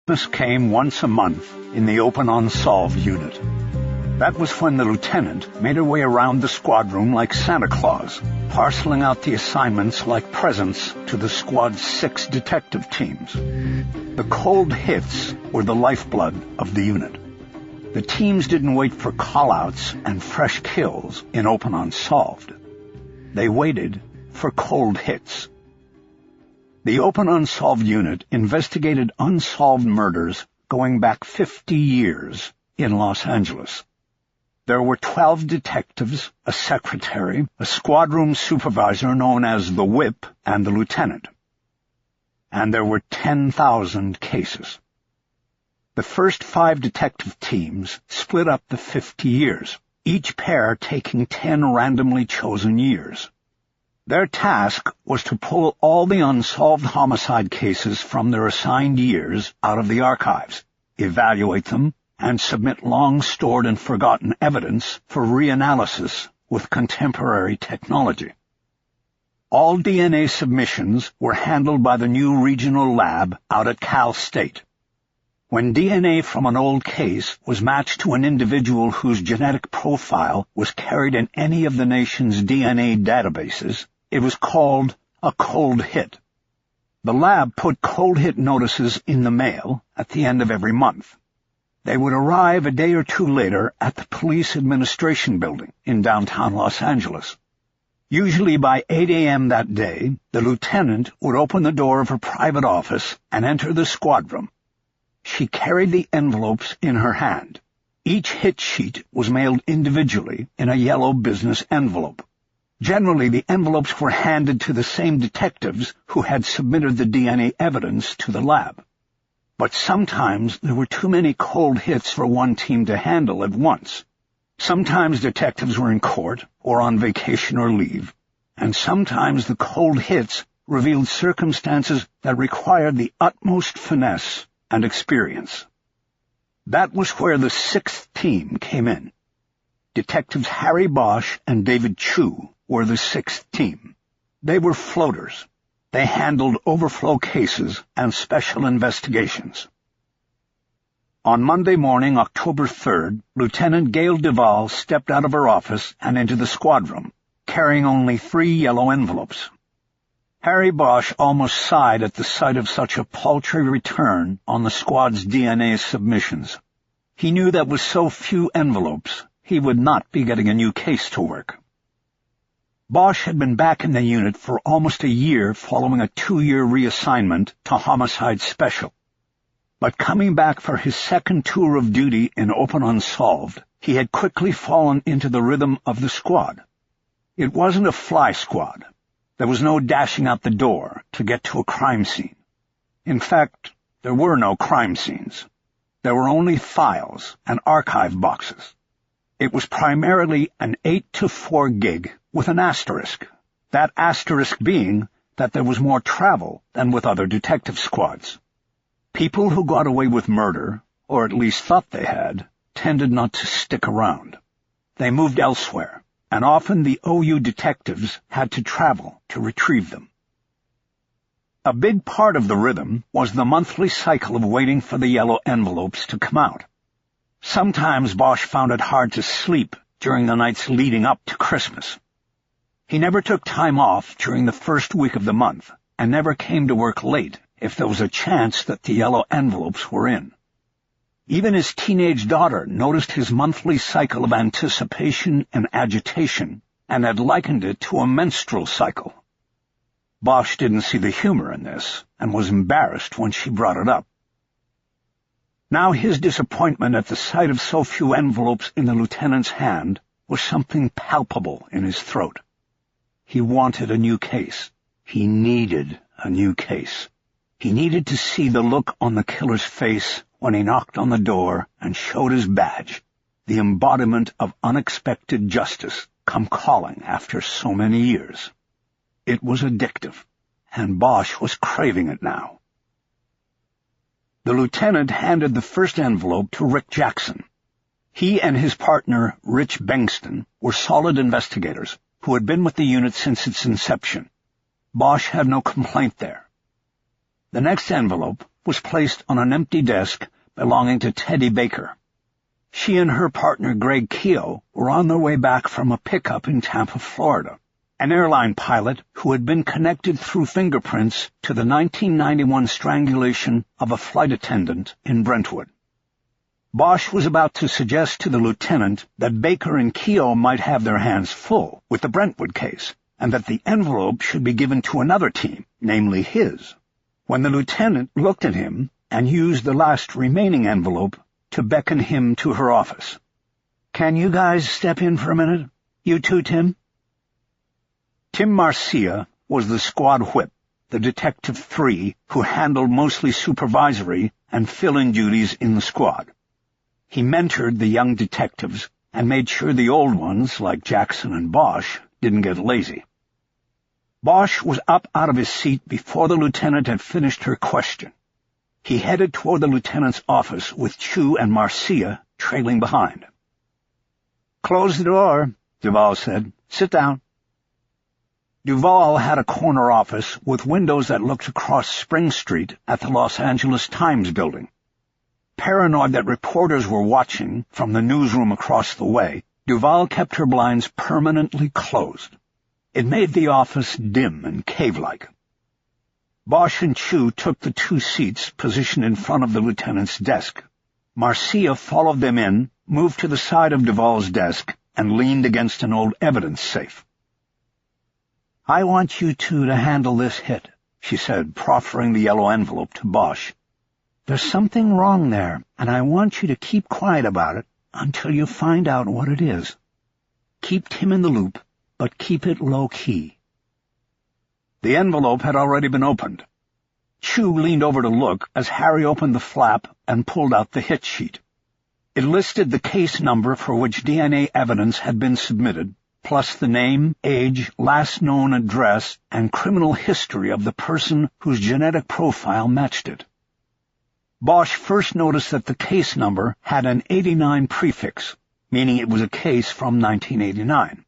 Christmas came once a month in the Open Unsolved unit. That was when the lieutenant made her way around the squad room like Santa Claus, parceling out the assignments like presents to the squad's 6 detective teams. The cold hits were the lifeblood of the unit. The teams didn't wait for call-outs and fresh kills in Open Unsolved. They waited for cold hits. The Open Unsolved unit investigated unsolved murders going back 50 years in Los Angeles. There were 12 detectives, a secretary, a squad room supervisor known as the Whip, and the lieutenant. And there were 10,000 cases. The first 5 detective teams split up the 50 years, each pair taking 10 randomly chosen years. Their task was to pull all the unsolved homicide cases from their assigned years out of the archives, evaluate them, and submit long-stored and forgotten evidence for reanalysis with contemporary technology. All DNA submissions were handled by the new regional lab out at Cal State. When DNA from an old case was matched to an individual whose genetic profile was carried in any of the nation's DNA databases, it was called a cold hit. The lab put cold hit notices in the mail at the end of every month. They would arrive a day or 2 later at the police administration building in downtown Los Angeles. Usually by 8 a.m. that day, the lieutenant would open the door of her private office and enter the squad room. She carried the envelopes in her hand. Each hit sheet was mailed individually in a yellow business envelope. Generally, the envelopes were handed to the same detectives who had submitted the DNA evidence to the lab. But sometimes there were too many cold hits for one team to handle at once. Sometimes detectives were in court or on vacation or leave, and sometimes the cold hits revealed circumstances that required the utmost finesse and experience. That was where the 6th team came in. Detectives Harry Bosch and David Chu were the 6th team. They were floaters. They handled overflow cases and special investigations. On Monday morning, October 3rd, Lieutenant Gail Duvall stepped out of her office and into the squad room, carrying only 3 yellow envelopes. Harry Bosch almost sighed at the sight of such a paltry return on the squad's DNA submissions. He knew that with so few envelopes, he would not be getting a new case to work. Bosch had been back in the unit for almost a year following a 2-year reassignment to Homicide Special. But coming back for his 2nd tour of duty in Open Unsolved, he had quickly fallen into the rhythm of the squad. It wasn't a fly squad. There was no dashing out the door to get to a crime scene. In fact, there were no crime scenes. There were only files and archive boxes. It was primarily an 8-to-4 gig with an asterisk, that asterisk being that there was more travel than with other detective squads. People who got away with murder, or at least thought they had, tended not to stick around. They moved elsewhere, and often the OU detectives had to travel to retrieve them. A big part of the rhythm was the monthly cycle of waiting for the yellow envelopes to come out. Sometimes Bosch found it hard to sleep during the nights leading up to Christmas. He never took time off during the first week of the month, and never came to work late if there was a chance that the yellow envelopes were in. Even his teenage daughter noticed his monthly cycle of anticipation and agitation, and had likened it to a menstrual cycle. Bosch didn't see the humor in this, and was embarrassed when she brought it up. Now his disappointment at the sight of so few envelopes in the lieutenant's hand was something palpable in his throat. He wanted a new case. He needed a new case. He needed to see the look on the killer's face when he knocked on the door and showed his badge, the embodiment of unexpected justice come calling after so many years. It was addictive, and Bosch was craving it now. The lieutenant handed the first envelope to Rick Jackson. He and his partner, Rich Bengston, were solid investigators who had been with the unit since its inception. Bosch had no complaint there. The next envelope was placed on an empty desk belonging to Teddy Baker. She and her partner Greg Keogh were on their way back from a pickup in Tampa, Florida, an airline pilot who had been connected through fingerprints to the 1991 strangulation of a flight attendant in Brentwood. Bosch was about to suggest to the lieutenant that Baker and Keogh might have their hands full with the Brentwood case, and that the envelope should be given to another team, namely his, when the lieutenant looked at him and used the last remaining envelope to beckon him to her office. "Can you guys step in for a minute? You too, Tim?" Tim Marcia was the squad whip, the Detective 3 who handled mostly supervisory and fill-in duties in the squad. He mentored the young detectives and made sure the old ones, like Jackson and Bosch, didn't get lazy. Bosch was up out of his seat before the lieutenant had finished her question. He headed toward the lieutenant's office with Chu and Marcia trailing behind. "Close the door," Duval said. "Sit down." Duval had a corner office with windows that looked across Spring Street at the Los Angeles Times building. Paranoid that reporters were watching from the newsroom across the way, Duval kept her blinds permanently closed. It made the office dim and cave-like. Bosch and Chu took the 2 seats positioned in front of the lieutenant's desk. Marcia followed them in, moved to the side of Duval's desk, and leaned against an old evidence safe. "I want you two to handle this hit," she said, proffering the yellow envelope to Bosch. "There's something wrong there, and I want you to keep quiet about it until you find out what it is. Keep Tim in the loop, but keep it low-key." The envelope had already been opened. Chu leaned over to look as Harry opened the flap and pulled out the hit sheet. It listed the case number for which DNA evidence had been submitted, plus the name, age, last known address, and criminal history of the person whose genetic profile matched it. Bosch first noticed that the case number had an 89 prefix, meaning it was a case from 1989.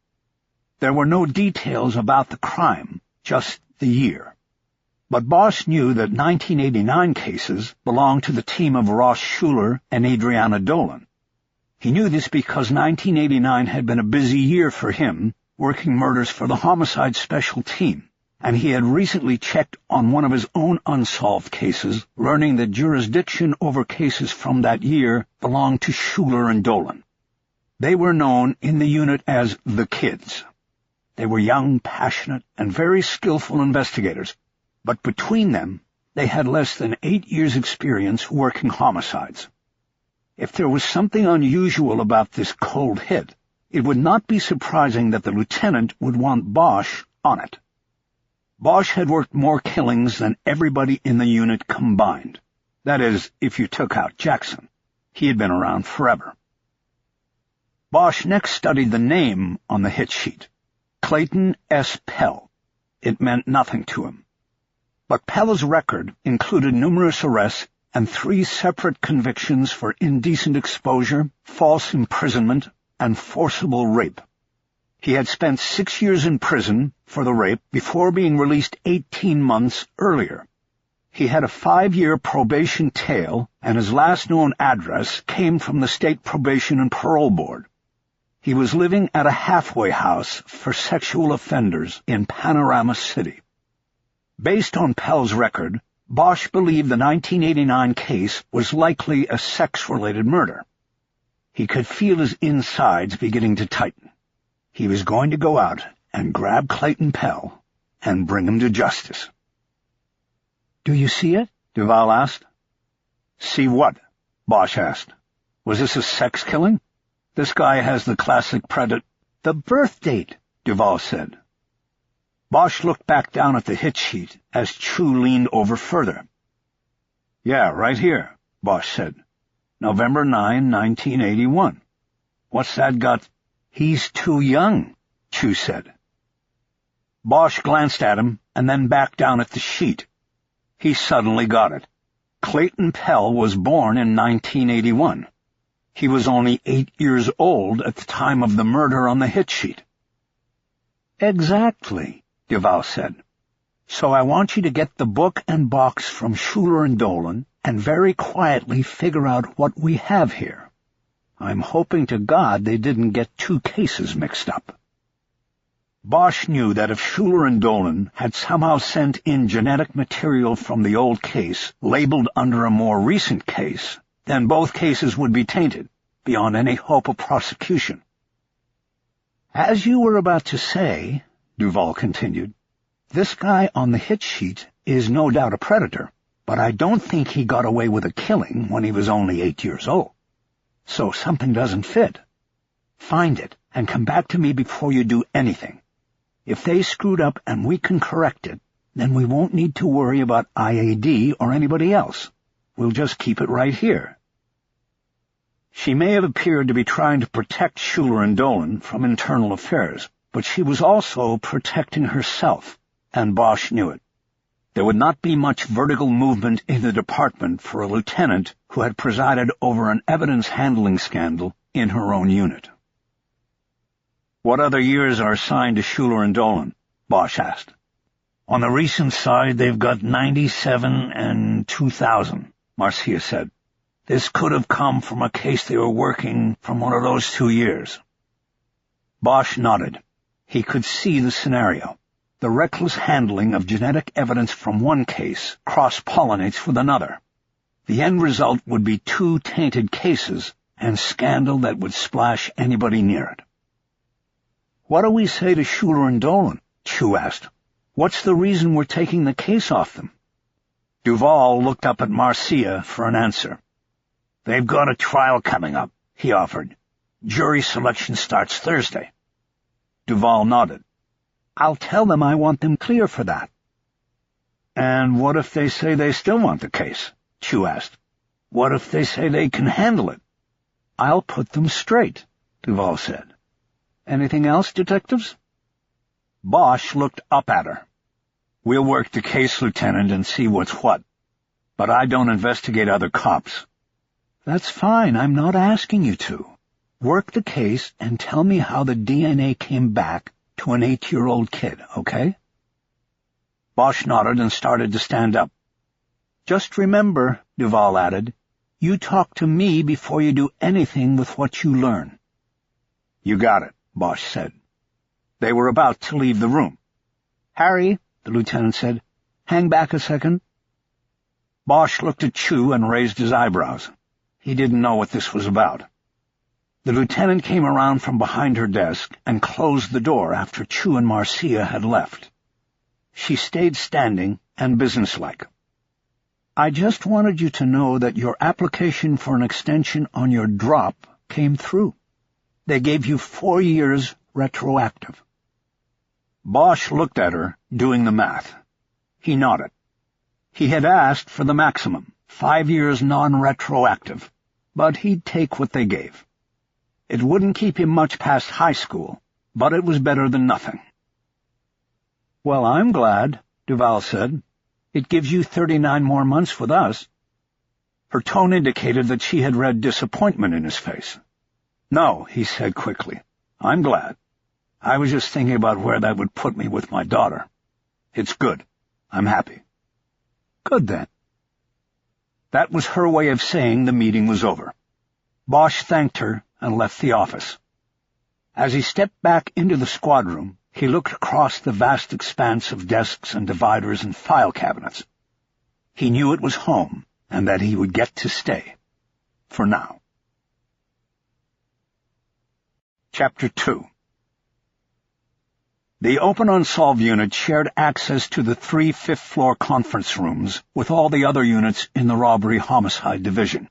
There were no details about the crime, just the year. But Bosch knew that 1989 cases belonged to the team of Ross Schuler and Adriana Dolan. He knew this because 1989 had been a busy year for him, working murders for the Homicide Special Team, and he had recently checked on one of his own unsolved cases, learning that jurisdiction over cases from that year belonged to Schuler and Dolan. They were known in the unit as the Kids. They were young, passionate, and very skillful investigators, but between them, they had less than 8 years' experience working homicides. If there was something unusual about this cold hit, it would not be surprising that the lieutenant would want Bosch on it. Bosch had worked more killings than everybody in the unit combined. That is, if you took out Jackson. He had been around forever. Bosch next studied the name on the hit sheet. Clayton S. Pell. It meant nothing to him. But Pell's record included numerous arrests and 3 separate convictions for indecent exposure, false imprisonment, and forcible rape. He had spent 6 years in prison for the rape before being released 18 months earlier. He had a 5-year probation tail, and his last known address came from the State Probation and Parole Board. He was living at a halfway house for sexual offenders in Panorama City. Based on Pell's record, Bosch believed the 1989 case was likely a sex-related murder. He could feel his insides beginning to tighten. He was going to go out and grab Clayton Pell and bring him to justice. "Do you see it?" Duval asked. "See what?" Bosch asked. "Was this a sex killing? This guy has the classic "The birth date," Duval said. Bosch looked back down at the hit sheet as Chu leaned over further. "Yeah, right here," Bosch said. "November 9, 1981. What's that got?" "He's too young," Chu said. Bosch glanced at him and then back down at the sheet. He suddenly got it. Clayton Pell was born in 1981. He was only 8 years old at the time of the murder on the hit sheet. "Exactly," Duval said. "So I want you to get the book and box from Schuler and Dolan and very quietly figure out what we have here. I'm hoping to God they didn't get two cases mixed up." Bosch knew that if Schuler and Dolan had somehow sent in genetic material from the old case labeled under a more recent case, then both cases would be tainted, beyond any hope of prosecution. "As you were about to say," Duval continued, "this guy on the hit sheet is no doubt a predator, but I don't think he got away with a killing when he was only 8 years old. So something doesn't fit. Find it and come back to me before you do anything. If they screwed up and we can correct it, then we won't need to worry about IAD or anybody else. We'll just keep it right here." She may have appeared to be trying to protect Schuler and Dolan from internal affairs, but she was also protecting herself, and Bosch knew it. There would not be much vertical movement in the department for a lieutenant who had presided over an evidence-handling scandal in her own unit. "What other years are assigned to Schuler and Dolan?" Bosch asked. "On the recent side, they've got 97 and 2000, Marcia said. "This could have come from a case they were working from one of those 2 years." Bosch nodded. He could see the scenario. The reckless handling of genetic evidence from one case cross-pollinates with another. The end result would be 2 tainted cases and scandal that would splash anybody near it. "What do we say to Schuler and Dolan?" Chu asked. "What's the reason we're taking the case off them?" Duval looked up at Marcia for an answer. "They've got a trial coming up," he offered. "Jury selection starts Thursday." Duval nodded. "I'll tell them I want them clear for that." "And what if they say they still want the case?" Chu asked. "What if they say they can handle it?" "I'll put them straight," Duval said. "Anything else, detectives?" Bosch looked up at her. "We'll work the case, Lieutenant, and see what's what. But I don't investigate other cops." "That's fine. I'm not asking you to. Work the case and tell me how the DNA came back to an 8-year-old kid, okay?" Bosch nodded and started to stand up. "Just remember," Duval added, "you talk to me before you do anything with what you learn." "You got it," Bosch said. They were about to leave the room. "Harry," the lieutenant said, "hang back a second." Bosch looked at Chu and raised his eyebrows. He didn't know what this was about. The lieutenant came around from behind her desk and closed the door after Chu and Marcia had left. She stayed standing and businesslike. "I just wanted you to know that your application for an extension on your drop came through. They gave you 4 years retroactive." Bosch looked at her, doing the math. He nodded. He had asked for the maximum, 5 years non-retroactive, but he'd take what they gave. It wouldn't keep him much past high school, but it was better than nothing. "Well, I'm glad," Duval said. "It gives you 39 more months with us." Her tone indicated that she had read disappointment in his face. "No," he said quickly. "I'm glad. I was just thinking about where that would put me with my daughter. It's good. I'm happy." "Good, then." That was her way of saying the meeting was over. Bosch thanked her and left the office. As he stepped back into the squad room, he looked across the vast expanse of desks and dividers and file cabinets. He knew it was home and that he would get to stay. For now. Chapter 2. The Open Unsolved unit shared access to the 3 fifth-floor conference rooms with all the other units in the robbery-homicide division.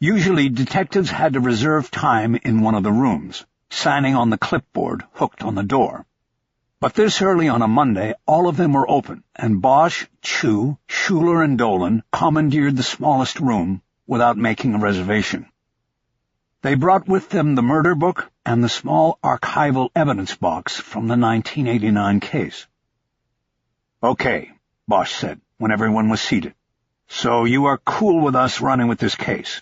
Usually, detectives had to reserve time in one of the rooms, signing on the clipboard hooked on the door. But this early on a Monday, all of them were open, and Bosch, Chu, Schuler, and Dolan commandeered the smallest room without making a reservation. They brought with them the murder book and the small archival evidence box from the 1989 case. "Okay," Bosch said, when everyone was seated. "So you are cool with us running with this case.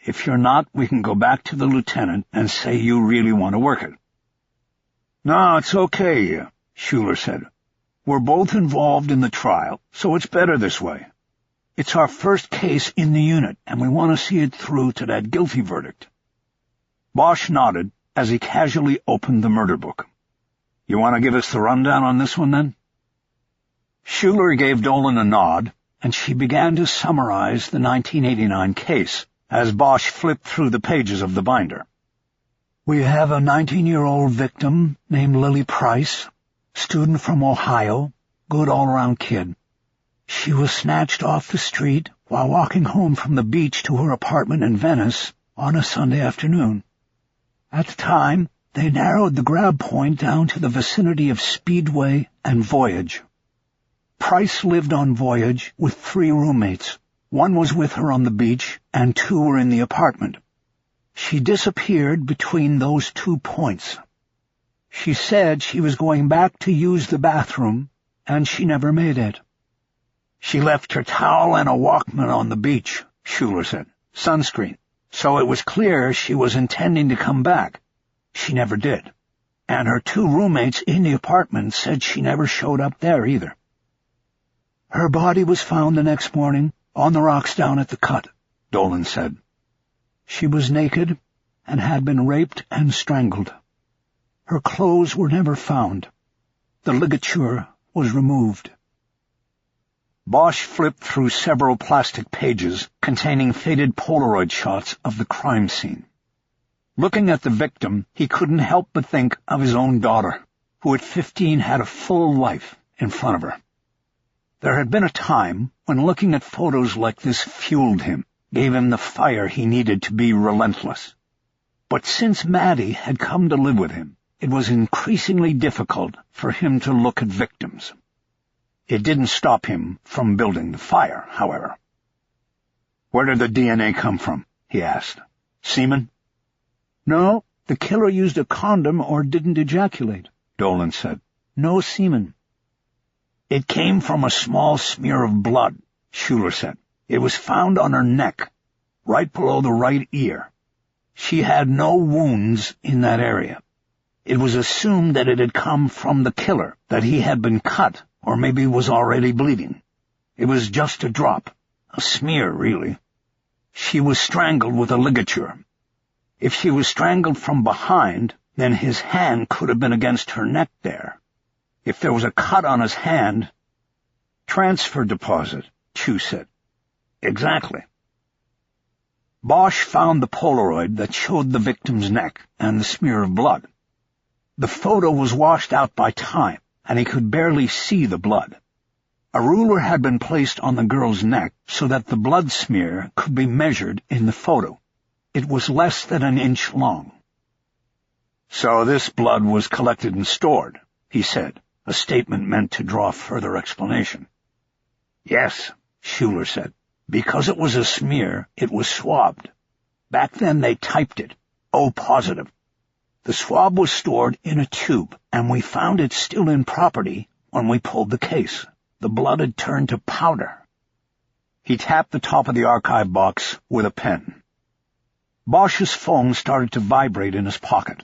If you're not, we can go back to the lieutenant and say you really want to work it." "No, it's okay," Schuler said. "We're both involved in the trial, so it's better this way." It's our first case in the unit, and we want to see it through to that guilty verdict." Bosch nodded as he casually opened the murder book. "You want to give us the rundown on this one, then?" Schuler gave Dolan a nod, and she began to summarize the 1989 case as Bosch flipped through the pages of the binder. "We have a 19-year-old victim named Lily Price, student from Ohio, good all-around kid. She was snatched off the street while walking home from the beach to her apartment in Venice on a Sunday afternoon. At the time, they narrowed the grab point down to the vicinity of Speedway and Voyage. Price lived on Voyage with 3 roommates. One was with her on the beach, and 2 were in the apartment. She disappeared between those 2 points. She said she was going back to use the bathroom, and she never made it. She left her towel and a Walkman on the beach," Schuler said. "Sunscreen. So it was clear she was intending to come back. She never did. And her 2 roommates in the apartment said she never showed up there either. Her body was found the next morning on the rocks down at the cut," Dolan said. "She was naked and had been raped and strangled. Her clothes were never found. The ligature was removed." Bosch flipped through several plastic pages containing faded Polaroid shots of the crime scene. Looking at the victim, he couldn't help but think of his own daughter, who at 15 had a full life in front of her. There had been a time when looking at photos like this fueled him, gave him the fire he needed to be relentless. But since Maddie had come to live with him, it was increasingly difficult for him to look at victims. It didn't stop him from building the fire, however. "Where did the DNA come from?" he asked. "Semen?" "No, the killer used a condom or didn't ejaculate," Dolan said. "No semen." "It came from a small smear of blood," Schuler said. "It was found on her neck, right below the right ear. She had no wounds in that area. It was assumed that it had come from the killer, that he had been cut or maybe was already bleeding. It was just a drop, a smear, really. She was strangled with a ligature. If she was strangled from behind, then his hand could have been against her neck there. If there was a cut on his hand—" "Transfer deposit," Chu said. "Exactly." Bosch found the Polaroid that showed the victim's neck and the smear of blood. The photo was washed out by time, and he could barely see the blood. A ruler had been placed on the girl's neck so that the blood smear could be measured in the photo. It was less than an inch long. "So this blood was collected and stored," he said, a statement meant to draw further explanation. "Yes," Schuler said. "Because it was a smear, it was swabbed. Back then they typed it, O positive. The swab was stored in a tube, and we found it still in property when we pulled the case. The blood had turned to powder." He tapped the top of the archive box with a pen. Bosch's phone started to vibrate in his pocket.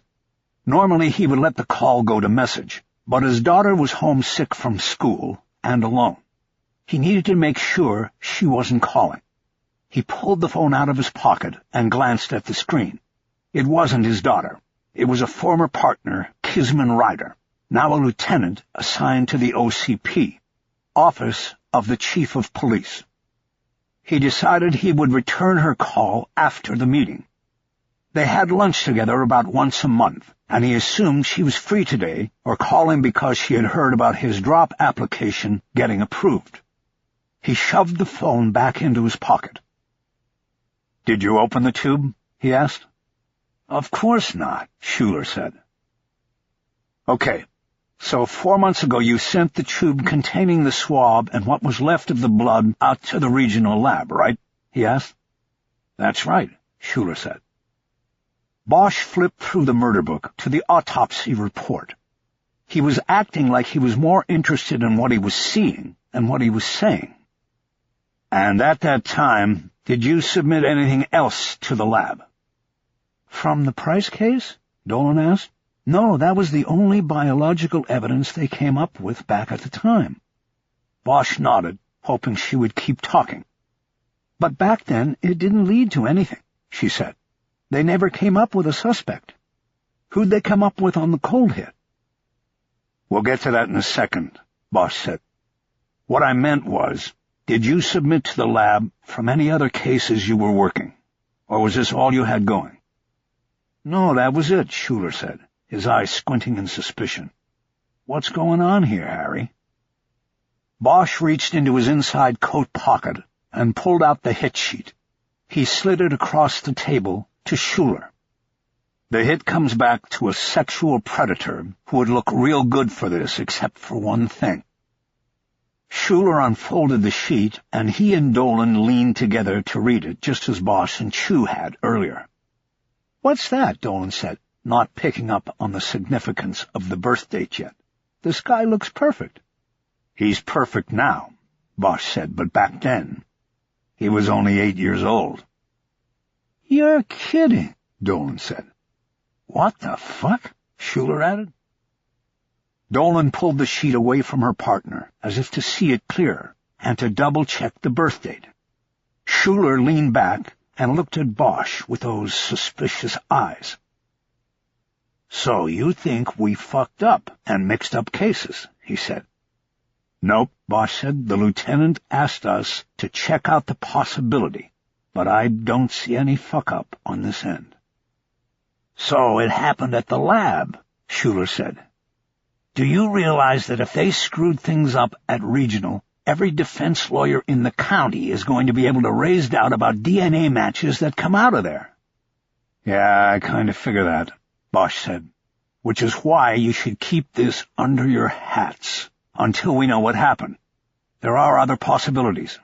Normally he would let the call go to message, but his daughter was homesick from school and alone. He needed to make sure she wasn't calling. He pulled the phone out of his pocket and glanced at the screen. It wasn't his daughter. It was a former partner, Kisman Ryder, now a lieutenant assigned to the OCP, Office of the Chief of Police. He decided he would return her call after the meeting. They had lunch together about once a month, and he assumed she was free today or calling because she had heard about his drop application getting approved. He shoved the phone back into his pocket. "Did you open the tube?" he asked. "Of course not," Schuler said. "Okay, so 4 months ago you sent the tube containing the swab and what was left of the blood out to the regional lab, right?" he asked. "That's right," Schuler said. Bosch flipped through the murder book to the autopsy report. He was acting like he was more interested in what he was seeing than what he was saying. "And at that time, did you submit anything else to the lab?" "From the Price case?" Dolan asked. "No, that was the only biological evidence they came up with back at the time." Bosch nodded, hoping she would keep talking, But back then, it didn't lead to anything, she said. They never came up with a suspect. Who'd they come up with on the cold hit? We'll get to that in a second, Bosch said. What I meant was, did you submit to the lab from any other cases you were working? Or was this all you had going? No, that was it, Schuler said, his eyes squinting in suspicion. What's going on here, Harry? Bosch reached into his inside coat pocket and pulled out the hit sheet. He slid it across the table to Schuler. The hit comes back to a sexual predator who would look real good for this except for one thing. Schuler unfolded the sheet, and he and Dolan leaned together to read it, just as Bosch and Chu had earlier. What's that? Dolan said, not picking up on the significance of the birth date yet. This guy looks perfect. He's perfect now, Bosch said, but back then, he was only 8 years old. You're kidding, Dolan said. What the fuck? Schuler added. Dolan pulled the sheet away from her partner, as if to see it clearer, and to double-check the birth date. Schuler leaned back and looked at Bosch with those suspicious eyes. So you think we fucked up and mixed up cases, he said. Nope, Bosch said. The lieutenant asked us to check out the possibility, but I don't see any fuck-up on this end. So it happened at the lab, Schuler said. Do you realize that if they screwed things up at regional, every defense lawyer in the county is going to be able to raise doubt about DNA matches that come out of there? Yeah, I kind of figure that, Bosch said, which is why you should keep this under your hats until we know what happened. There are other possibilities.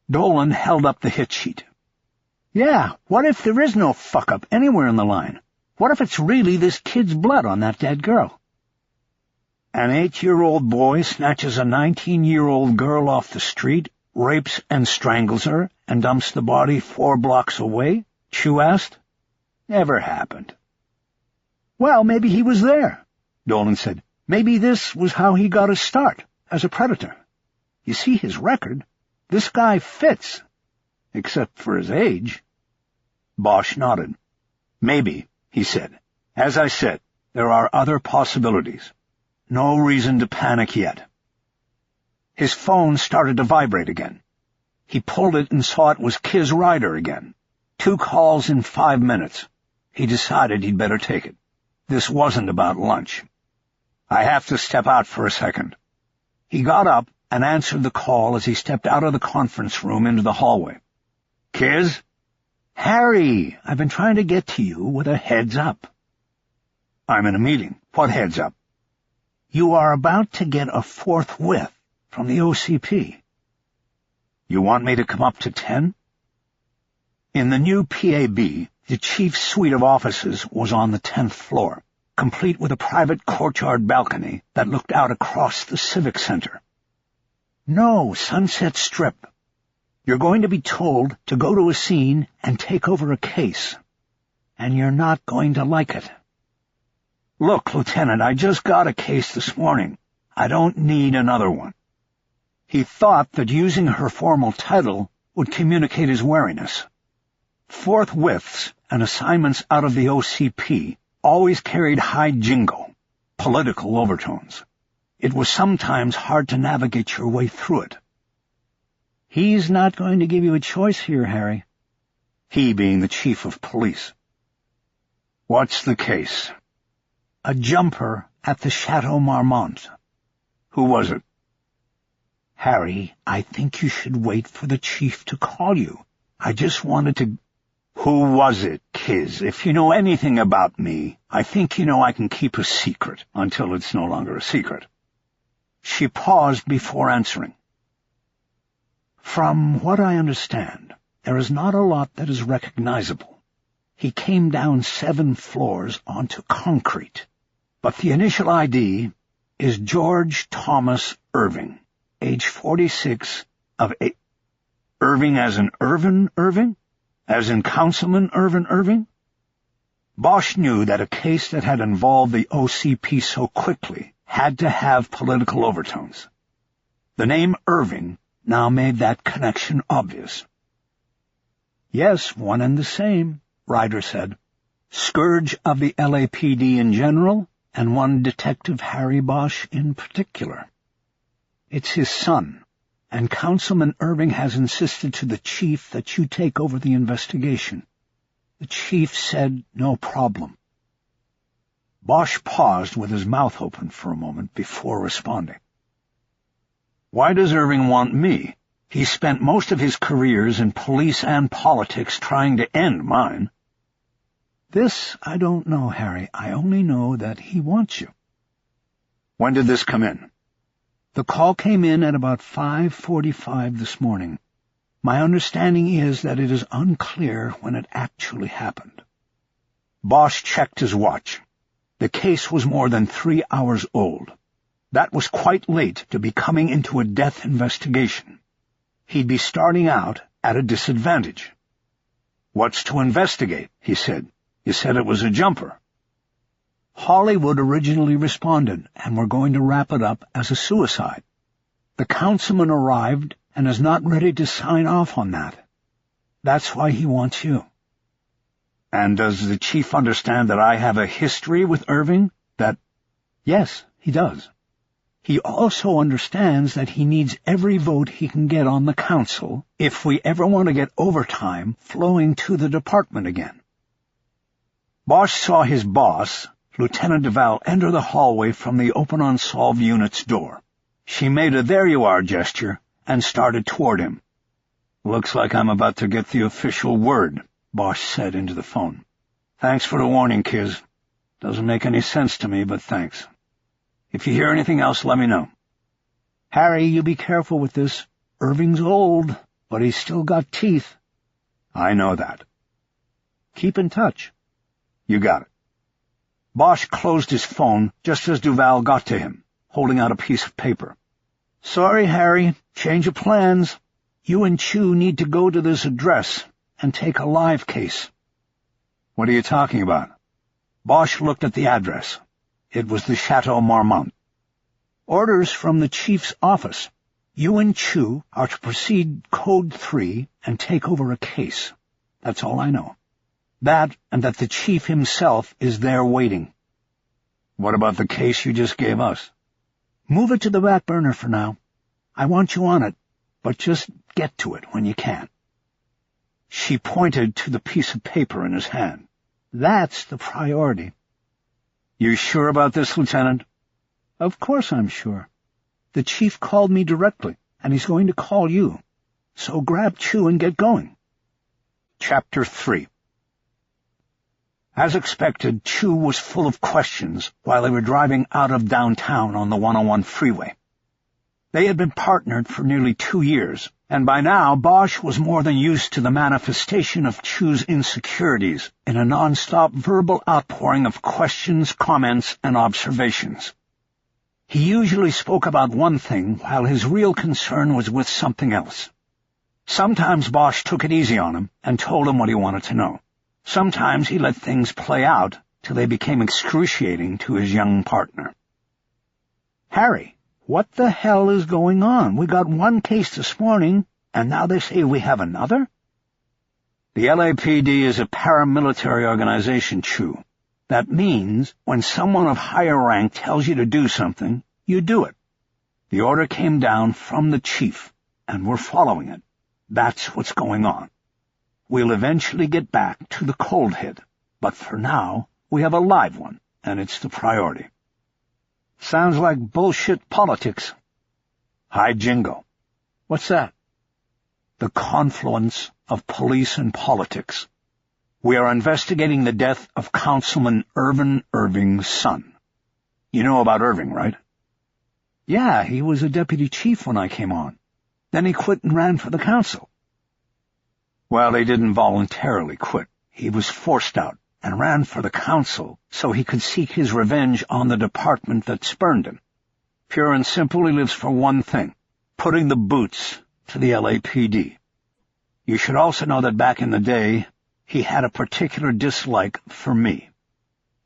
Dolan held up the hit sheet. Yeah, what if there is no fuck-up anywhere in the line? What if it's really this kid's blood on that dead girl? An 8-year-old boy snatches a 19-year-old girl off the street, rapes and strangles her, and dumps the body 4 blocks away? Chu asked. Never happened. Well, maybe he was there, Dolan said. Maybe this was how he got his start, as a predator. You see his record? This guy fits, except for his age. Bosch nodded. Maybe, he said. As I said, there are other possibilities. No reason to panic yet. His phone started to vibrate again. He pulled it and saw it was Kiz Ryder again. 2 calls in 5 minutes. He decided he'd better take it. This wasn't about lunch. I have to step out for a second. He got up and answered the call as he stepped out of the conference room into the hallway. Kiz? Harry, I've been trying to get to you with a heads up. I'm in a meeting. What heads up? You are about to get a forthwith from the OCP. You want me to come up to 10? In the new PAB, the chief's suite of offices was on the 10th floor, complete with a private courtyard balcony that looked out across the Civic Center. No, Sunset Strip. You're going to be told to go to a scene and take over a case. And you're not going to like it. Look, Lieutenant, I just got a case this morning. I don't need another one. He thought that using her formal title would communicate his wariness. Forthwiths and assignments out of the OCP always carried high jingo, political overtones. It was sometimes hard to navigate your way through it. He's not going to give you a choice here, Harry. He being the chief of police. What's the case? A jumper at the Chateau Marmont. Who was it? Harry, I think you should wait for the chief to call you. I just wanted to... Who was it, Kiz? If you know anything about me, I think you know I can keep a secret until it's no longer a secret. She paused before answering. From what I understand, there is not a lot that is recognizable. He came down 7 floors onto concrete. But the initial ID is George Thomas Irving, age 46, of Irving as in Irvin Irving? As in Councilman Irvin Irving? Bosch knew that a case that had involved the OCP so quickly had to have political overtones. The name Irving now made that connection obvious. Yes, one and the same, Ryder said. Scourge of the LAPD in general, and one Detective Harry Bosch in particular. It's his son, and Councilman Irving has insisted to the chief that you take over the investigation. The chief said no problem. Bosch paused with his mouth open for a moment before responding. Why does Irving want me? He spent most of his careers in police and politics trying to end mine. This I don't know, Harry. I only know that he wants you. When did this come in? The call came in at about 5:45 this morning. My understanding is that it is unclear when it actually happened. Bosch checked his watch. The case was more than 3 hours old. That was quite late to be coming into a death investigation. He'd be starting out at a disadvantage. What's to investigate? He said. You said it was a jumper. Hollywood originally responded, and we're going to wrap it up as a suicide. The councilman arrived and is not ready to sign off on that. That's why he wants you. And does the chief understand that I have a history with Irving? Yes, he does. He also understands that he needs every vote he can get on the council if we ever want to get overtime flowing to the department again. Bosch saw his boss, Lieutenant Duval, enter the hallway from the Open Unsolved unit's door. She made a there-you-are gesture and started toward him. Looks like I'm about to get the official word, Bosch said into the phone. Thanks for the warning, Kiz. Doesn't make any sense to me, but thanks. If you hear anything else, let me know. Harry, you be careful with this. Irving's old, but he's still got teeth. I know that. Keep in touch. You got it. Bosch closed his phone just as Duval got to him, holding out a piece of paper. Sorry, Harry. Change of plans. You and Chu need to go to this address and take a live case. What are you talking about? Bosch looked at the address. It was the Chateau Marmont. Orders from the chief's office. You and Chu are to proceed Code 3 and take over a case. That's all I know. That, and that the chief himself is there waiting. What about the case you just gave us? Move it to the back burner for now. I want you on it, but just get to it when you can. She pointed to the piece of paper in his hand. That's the priority. You sure about this, Lieutenant? Of course I'm sure. The chief called me directly, and he's going to call you. So grab Chu and get going. Chapter 3. As expected, Chu was full of questions while they were driving out of downtown on the 101 freeway. They had been partnered for nearly 2 years, and by now Bosch was more than used to the manifestation of Chu's insecurities in a non-stop verbal outpouring of questions, comments, and observations. He usually spoke about one thing while his real concern was with something else. Sometimes Bosch took it easy on him and told him what he wanted to know. Sometimes he let things play out till they became excruciating to his young partner. Harry, what the hell is going on? We got one case this morning, and now they say we have another? The LAPD is a paramilitary organization, Chu. That means when someone of higher rank tells you to do something, you do it. The order came down from the chief, and we're following it. That's what's going on. We'll eventually get back to the cold hit, but for now, we have a live one, and it's the priority. Sounds like bullshit politics. Hi, Jingo. What's that? The confluence of police and politics. We are investigating the death of Councilman Irvin Irving's son. You know about Irving, right? Yeah, he was a deputy chief when I came on. Then he quit and ran for the council. Well, he didn't voluntarily quit. He was forced out and ran for the council so he could seek his revenge on the department that spurned him. Pure and simple, he lives for one thing, putting the boots to the LAPD. You should also know that back in the day, he had a particular dislike for me.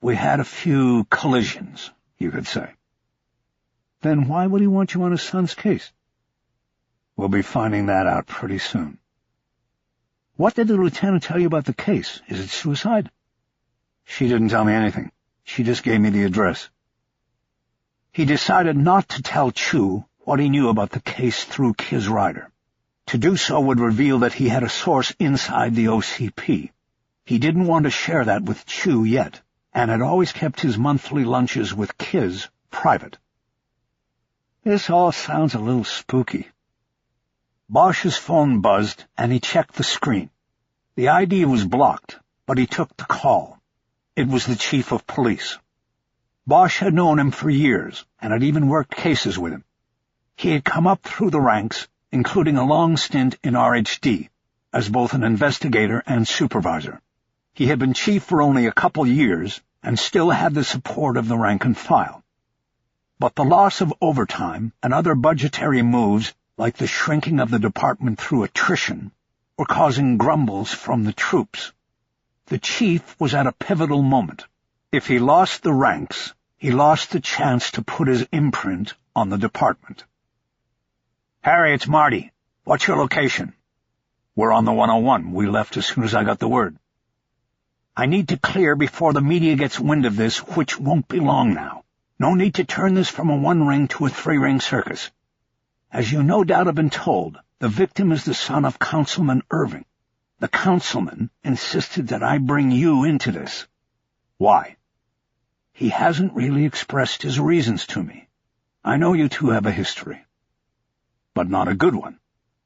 We had a few collisions, you could say. Then why would he want you on his son's case? We'll be finding that out pretty soon. What did the lieutenant tell you about the case? Is it suicide? She didn't tell me anything. She just gave me the address. He decided not to tell Chu what he knew about the case through Kiz Ryder. To do so would reveal that he had a source inside the OCP. He didn't want to share that with Chu yet, and had always kept his monthly lunches with Kiz private. This all sounds a little spooky. Bosch's phone buzzed, and he checked the screen. The ID was blocked, but he took the call. It was the chief of police. Bosch had known him for years, and had even worked cases with him. He had come up through the ranks, including a long stint in RHD, as both an investigator and supervisor. He had been chief for only a couple years, and still had the support of the rank and file. But the loss of overtime and other budgetary moves, like the shrinking of the department through attrition, were causing grumbles from the troops. The chief was at a pivotal moment. If he lost the ranks, he lost the chance to put his imprint on the department. "Harry, it's Marty. What's your location?" "We're on the 101. We left as soon as I got the word." "I need to clear before the media gets wind of this, which won't be long now. No need to turn this from a one-ring to a three-ring circus. As you no doubt have been told, the victim is the son of Councilman Irving. The councilman insisted that I bring you into this." "Why?" "He hasn't really expressed his reasons to me. I know you two have a history." "But not a good one.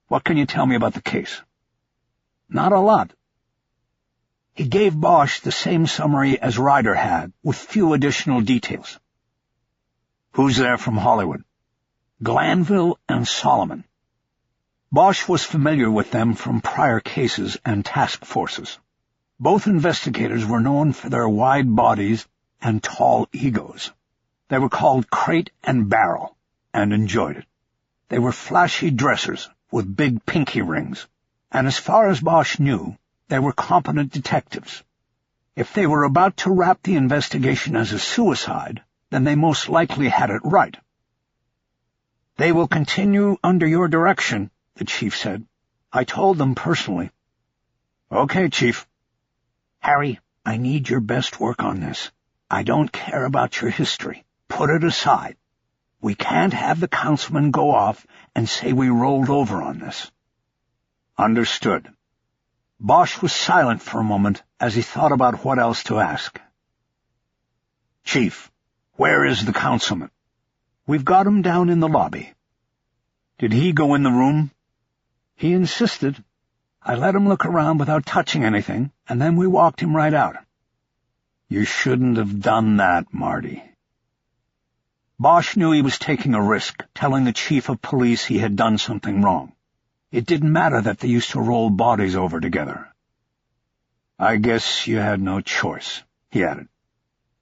What can you tell me about the case?" "Not a lot." He gave Bosch the same summary as Ryder had, with few additional details. "Who's there from Hollywood?" "Glanville and Solomon." Bosch was familiar with them from prior cases and task forces. Both investigators were known for their wide bodies and tall egos. They were called Crate and Barrel, and enjoyed it. They were flashy dressers with big pinky rings, and as far as Bosch knew, they were competent detectives. If they were about to wrap the investigation as a suicide, then they most likely had it right. "They will continue under your direction," the chief said. "I told them personally." "Okay, Chief." "Harry, I need your best work on this. I don't care about your history. Put it aside. We can't have the councilman go off and say we rolled over on this." "Understood." Bosch was silent for a moment as he thought about what else to ask. "Chief, where is the councilman?" "We've got him down in the lobby." "Did he go in the room?" "He insisted. I let him look around without touching anything, and then we walked him right out." "You shouldn't have done that, Marty." Bosch knew he was taking a risk, telling the chief of police he had done something wrong. It didn't matter that they used to roll bodies over together. "I guess you had no choice," he added.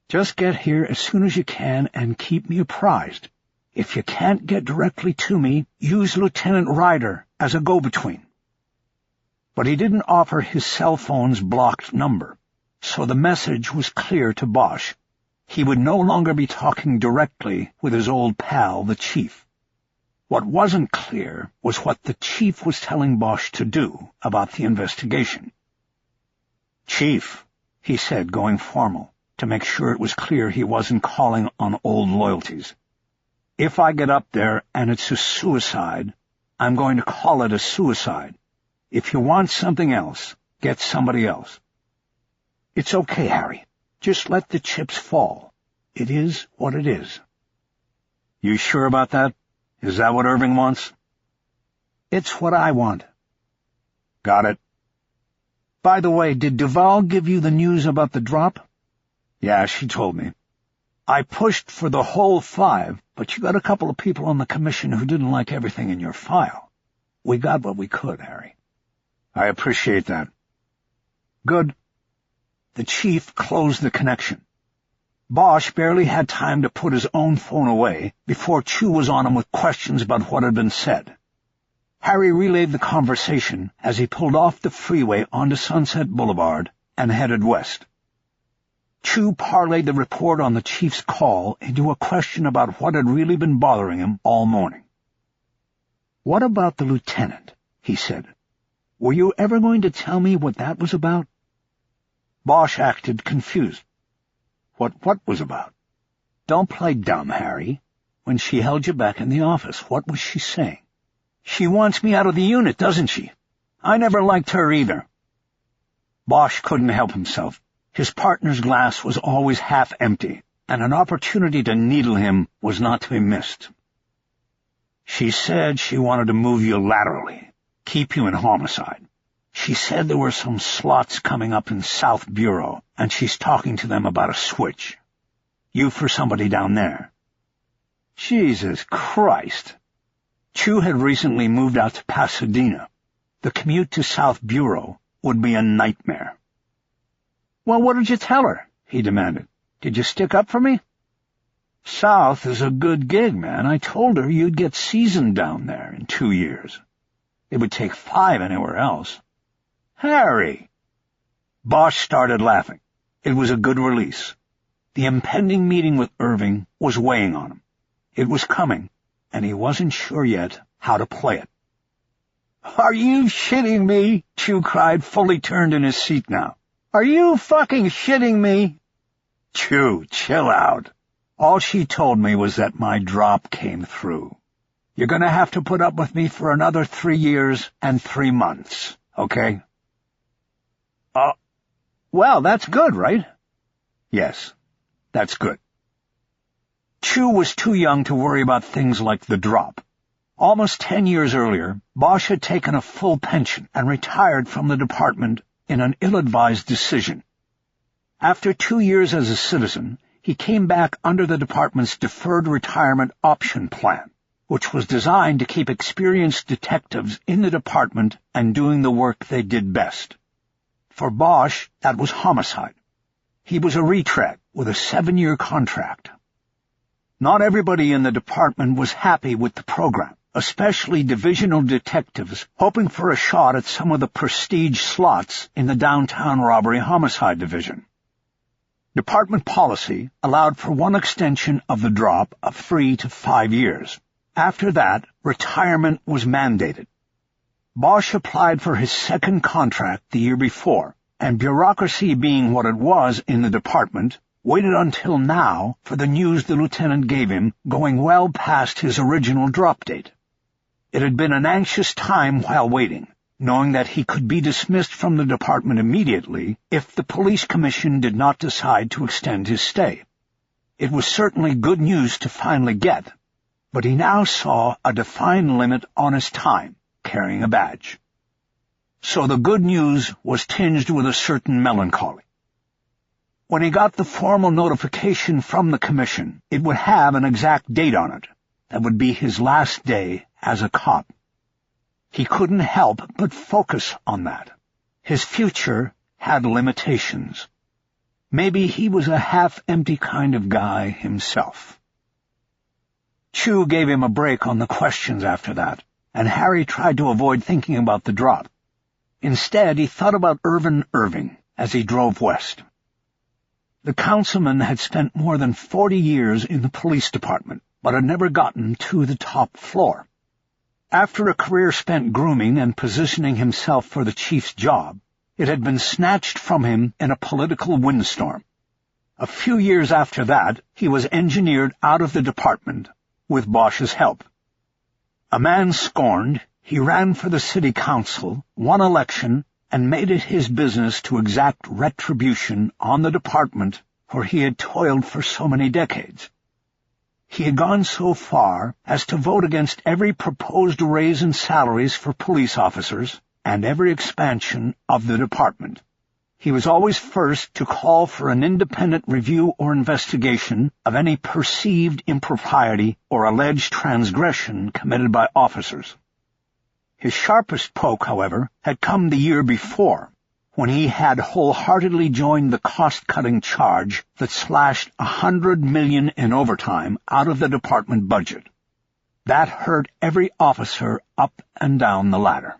"Just get here as soon as you can and keep me apprised. If you can't get directly to me, use Lieutenant Ryder as a go-between." But he didn't offer his cell phone's blocked number, so the message was clear to Bosch. He would no longer be talking directly with his old pal, the chief. What wasn't clear was what the chief was telling Bosch to do about the investigation. "Chief," he said, going formal, to make sure it was clear he wasn't calling on old loyalties. "If I get up there and it's a suicide, I'm going to call it a suicide. If you want something else, get somebody else." "It's okay, Harry. Just let the chips fall. It is what it is." "You sure about that? Is that what Irving wants?" "It's what I want." "Got it." "By the way, did Duval give you the news about the drop?" "Yeah, she told me." "I pushed for the whole 5, but you got a couple of people on the commission who didn't like everything in your file. We got what we could, Harry." "I appreciate that." "Good." The chief closed the connection. Bosch barely had time to put his own phone away before Chu was on him with questions about what had been said. Harry relayed the conversation as he pulled off the freeway onto Sunset Boulevard and headed west. Chu parlayed the report on the chief's call into a question about what had really been bothering him all morning. "What about the lieutenant?" he said. Were you ever going to tell me what that was about?" Bosch acted confused. What was about? "Don't play dumb, Harry. When she held you back in the office, what was she saying?" "She wants me out of the unit, doesn't she? I never liked her either." Bosch couldn't help himself. His partner's glass was always half empty, and an opportunity to needle him was not to be missed. "She said she wanted to move you laterally, keep you in homicide. She said there were some slots coming up in South Bureau, and she's talking to them about a switch. You for somebody down there." Jesus Christ! Chu had recently moved out to Pasadena. The commute to South Bureau would be a nightmare. "Well, what did you tell her?" he demanded. "Did you stick up for me?" "South is a good gig, man. I told her you'd get seasoned down there in 2 years. It would take 5 anywhere else." "Harry!" Bosch started laughing. It was a good release. The impending meeting with Irving was weighing on him. It was coming, and he wasn't sure yet how to play it. "Are you shitting me?" Chu cried, fully turned in his seat now. "Are you fucking shitting me?" "Chu, chill out. All she told me was that my drop came through. You're going to have to put up with me for another 3 years and 3 months, okay?" Well, that's good, right?" "Yes, that's good." Chu was too young to worry about things like the drop. Almost 10 years earlier, Bosch had taken a full pension and retired from the department in an ill-advised decision. After 2 years as a citizen, he came back under the department's deferred retirement option plan, which was designed to keep experienced detectives in the department and doing the work they did best. For Bosch, that was homicide. He was a retread with a 7-year contract. Not everybody in the department was happy with the program, especially divisional detectives hoping for a shot at some of the prestige slots in the downtown robbery homicide division. Department policy allowed for one extension of the drop of 3 to 5 years. After that, retirement was mandated. Bosch applied for his second contract the year before, and bureaucracy being what it was in the department, waited until now for the news the lieutenant gave him, going well past his original drop date. It had been an anxious time while waiting, knowing that he could be dismissed from the department immediately if the police commission did not decide to extend his stay. It was certainly good news to finally get, but he now saw a defined limit on his time carrying a badge. So the good news was tinged with a certain melancholy. When he got the formal notification from the commission, it would have an exact date on it. That would be his last day as a cop. He couldn't help but focus on that. His future had limitations. Maybe he was a half-empty kind of guy himself. Chu gave him a break on the questions after that, and Harry tried to avoid thinking about the drop. Instead, he thought about Irving as he drove west. The councilman had spent more than 40 years in the police department, but had never gotten to the top floor. After a career spent grooming and positioning himself for the chief's job, it had been snatched from him in a political windstorm. A few years after that, he was engineered out of the department, with Bosch's help. A man scorned, he ran for the city council, won election, and made it his business to exact retribution on the department where he had toiled for so many decades. He had gone so far as to vote against every proposed raise in salaries for police officers and every expansion of the department. He was always first to call for an independent review or investigation of any perceived impropriety or alleged transgression committed by officers. His sharpest poke, however, had come the year before, when he had wholeheartedly joined the cost-cutting charge that slashed $100 million in overtime out of the department budget. That hurt every officer up and down the ladder.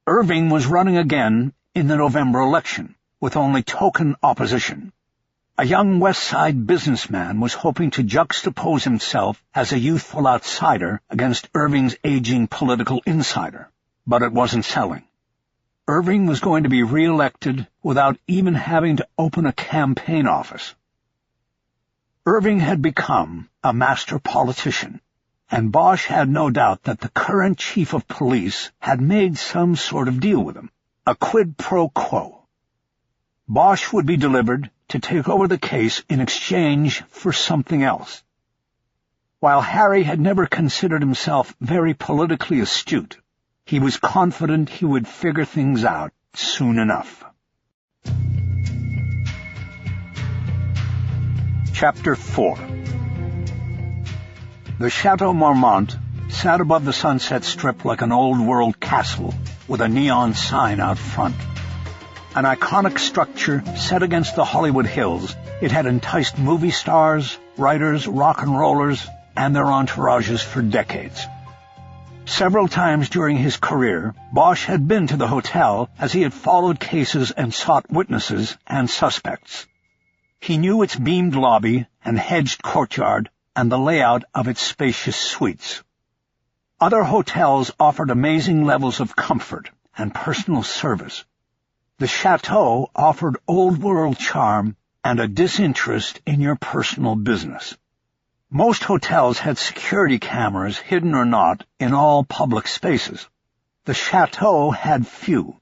Irving was running again in the November election, with only token opposition. A young West Side businessman was hoping to juxtapose himself as a youthful outsider against Irving's aging political insider, but it wasn't selling. Irving was going to be re-elected without even having to open a campaign office. Irving had become a master politician, and Bosch had no doubt that the current chief of police had made some sort of deal with him, a quid pro quo. Bosch would be delivered to take over the case in exchange for something else. While Harry had never considered himself very politically astute, he was confident he would figure things out soon enough. Chapter 4. The Chateau Marmont sat above the Sunset Strip like an old-world castle with a neon sign out front. An iconic structure set against the Hollywood hills, it had enticed movie stars, writers, rock and rollers, and their entourages for decades. Several times during his career, Bosch had been to the hotel as he had followed cases and sought witnesses and suspects. He knew its beamed lobby and hedged courtyard and the layout of its spacious suites. Other hotels offered amazing levels of comfort and personal service. The chateau offered old-world charm and a disinterest in your personal business. Most hotels had security cameras, hidden or not, in all public spaces. The chateau had few.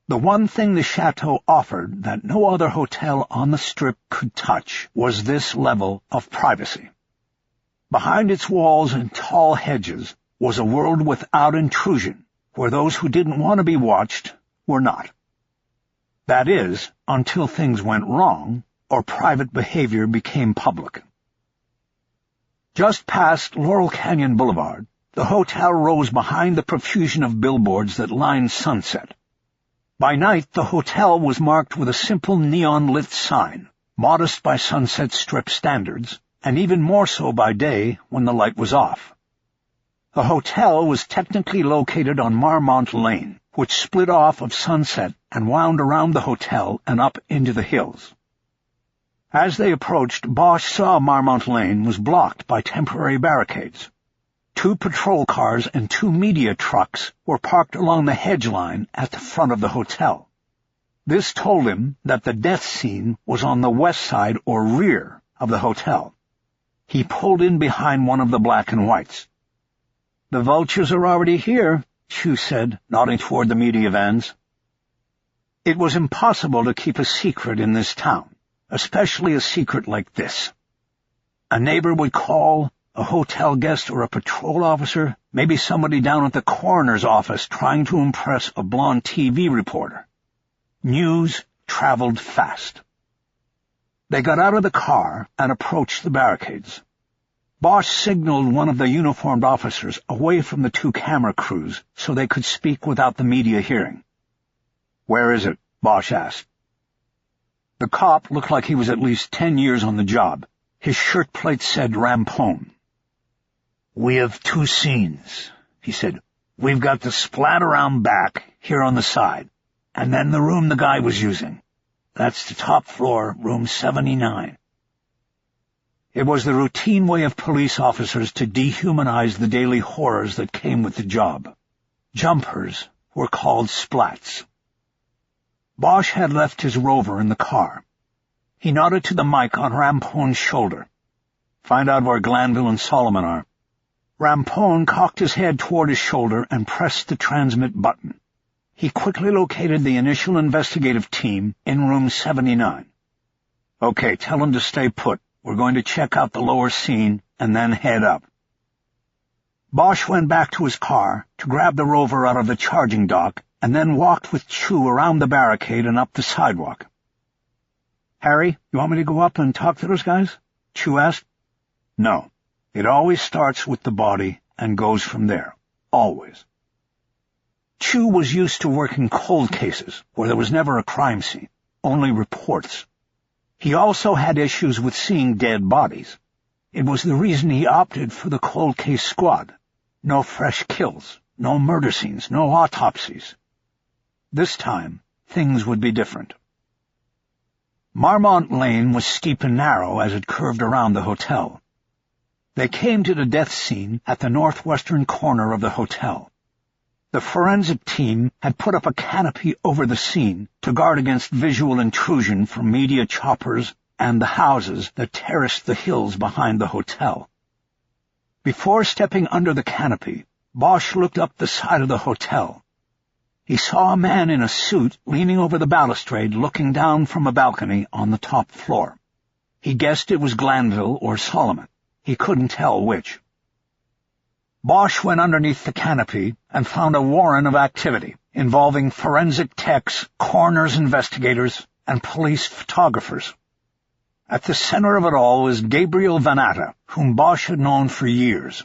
The one thing the chateau offered that no other hotel on the Strip could touch was this level of privacy. Behind its walls and tall hedges was a world without intrusion, where those who didn't want to be watched were not. That is, until things went wrong or private behavior became public. Just past Laurel Canyon Boulevard, the hotel rose behind the profusion of billboards that lined Sunset. By night, the hotel was marked with a simple neon-lit sign, modest by Sunset Strip standards, and even more so by day when the light was off. The hotel was technically located on Marmont Lane, which split off of Sunset and wound around the hotel and up into the hills. As they approached, Bosch saw Marmont Lane was blocked by temporary barricades. 2 patrol cars and 2 media trucks were parked along the hedge line at the front of the hotel. This told him that the death scene was on the west side or rear of the hotel. He pulled in behind one of the black and whites. "The vultures are already here," Chu said, nodding toward the media vans. It was impossible to keep a secret in this town, especially a secret like this. A neighbor would call, a hotel guest or a patrol officer, maybe somebody down at the coroner's office trying to impress a blonde TV reporter. News traveled fast. They got out of the car and approached the barricades. Bosch signaled one of the uniformed officers away from the 2 camera crews so they could speak without the media hearing. "Where is it?" Bosch asked. The cop looked like he was at least 10 years on the job. His shirt plate said Rampone. "We have 2 scenes," he said. "We've got the splat around back, here on the side, and then the room the guy was using. That's the top floor, room 79. It was the routine way of police officers to dehumanize the daily horrors that came with the job. Jumpers were called splats. Bosch had left his rover in the car. He nodded to the mic on Rampone's shoulder. "Find out where Glanville and Solomon are." Rampone cocked his head toward his shoulder and pressed the transmit button. He quickly located the initial investigative team in room 79. "Okay, tell them to stay put. We're going to check out the lower scene and then head up." Bosch went back to his car to grab the rover out of the charging dock and then walked with Chu around the barricade and up the sidewalk. "Harry, you want me to go up and talk to those guys?" Chu asked. "No. It always starts with the body and goes from there. Always." Chu was used to working cold cases where there was never a crime scene, only reports. He also had issues with seeing dead bodies. It was the reason he opted for the cold case squad. No fresh kills, no murder scenes, no autopsies. This time, things would be different. Marmont Lane was steep and narrow as it curved around the hotel. They came to the death scene at the northwestern corner of the hotel. The forensic team had put up a canopy over the scene to guard against visual intrusion from media choppers and the houses that terraced the hills behind the hotel. Before stepping under the canopy, Bosch looked up the side of the hotel. He saw a man in a suit leaning over the balustrade looking down from a balcony on the top floor. He guessed it was Glanville or Solomon. He couldn't tell which. Bosch went underneath the canopy and found a warren of activity involving forensic techs, coroner's investigators, and police photographers. At the center of it all was Gabriel Vanatta, whom Bosch had known for years.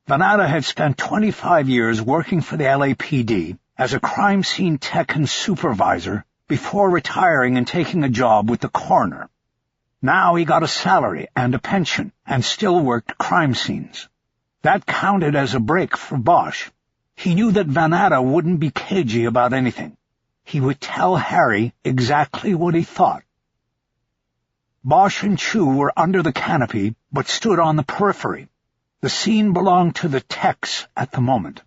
Vanatta had spent 25 years working for the LAPD as a crime scene tech and supervisor before retiring and taking a job with the coroner. Now he got a salary and a pension and still worked crime scenes. That counted as a break for Bosch. He knew that Vanatta wouldn't be cagey about anything. He would tell Harry exactly what he thought. Bosch and Chu were under the canopy, but stood on the periphery. The scene belonged to the techs at the moment.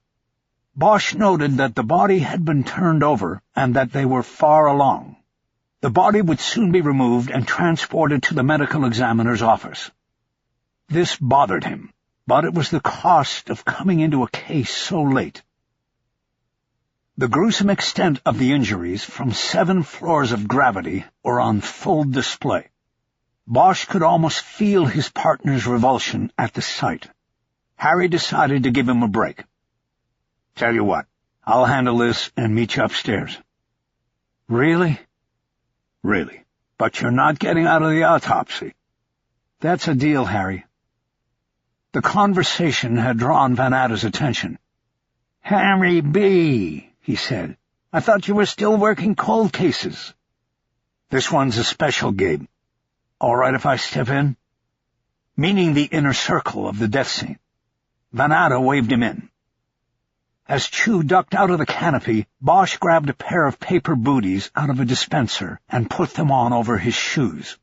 Bosch noted that the body had been turned over and that they were far along. The body would soon be removed and transported to the medical examiner's office. This bothered him, but it was the cost of coming into a case so late. The gruesome extent of the injuries from 7 floors of gravity were on full display. Bosch could almost feel his partner's revulsion at the sight. Harry decided to give him a break. "Tell you what, I'll handle this and meet you upstairs." "Really?" "Really. But you're not getting out of the autopsy." "That's a deal, Harry." The conversation had drawn Vanatta's attention. "Harry B.," he said, "I thought you were still working cold cases." "This one's a special, Gabe. All right if I step in?" Meaning the inner circle of the death scene. Vanatta waved him in. As Chu ducked out of the canopy, Bosch grabbed a pair of paper booties out of a dispenser and put them on over his shoes.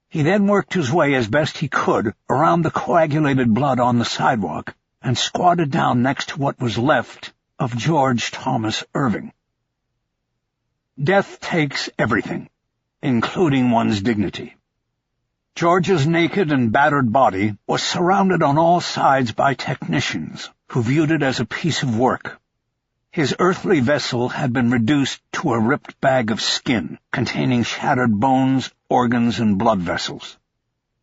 He then worked his way as best he could around the coagulated blood on the sidewalk and squatted down next to what was left of George Thomas Irving. Death takes everything, including one's dignity. George's naked and battered body was surrounded on all sides by technicians who viewed it as a piece of work. His earthly vessel had been reduced to a ripped bag of skin containing shattered bones, organs, and blood vessels.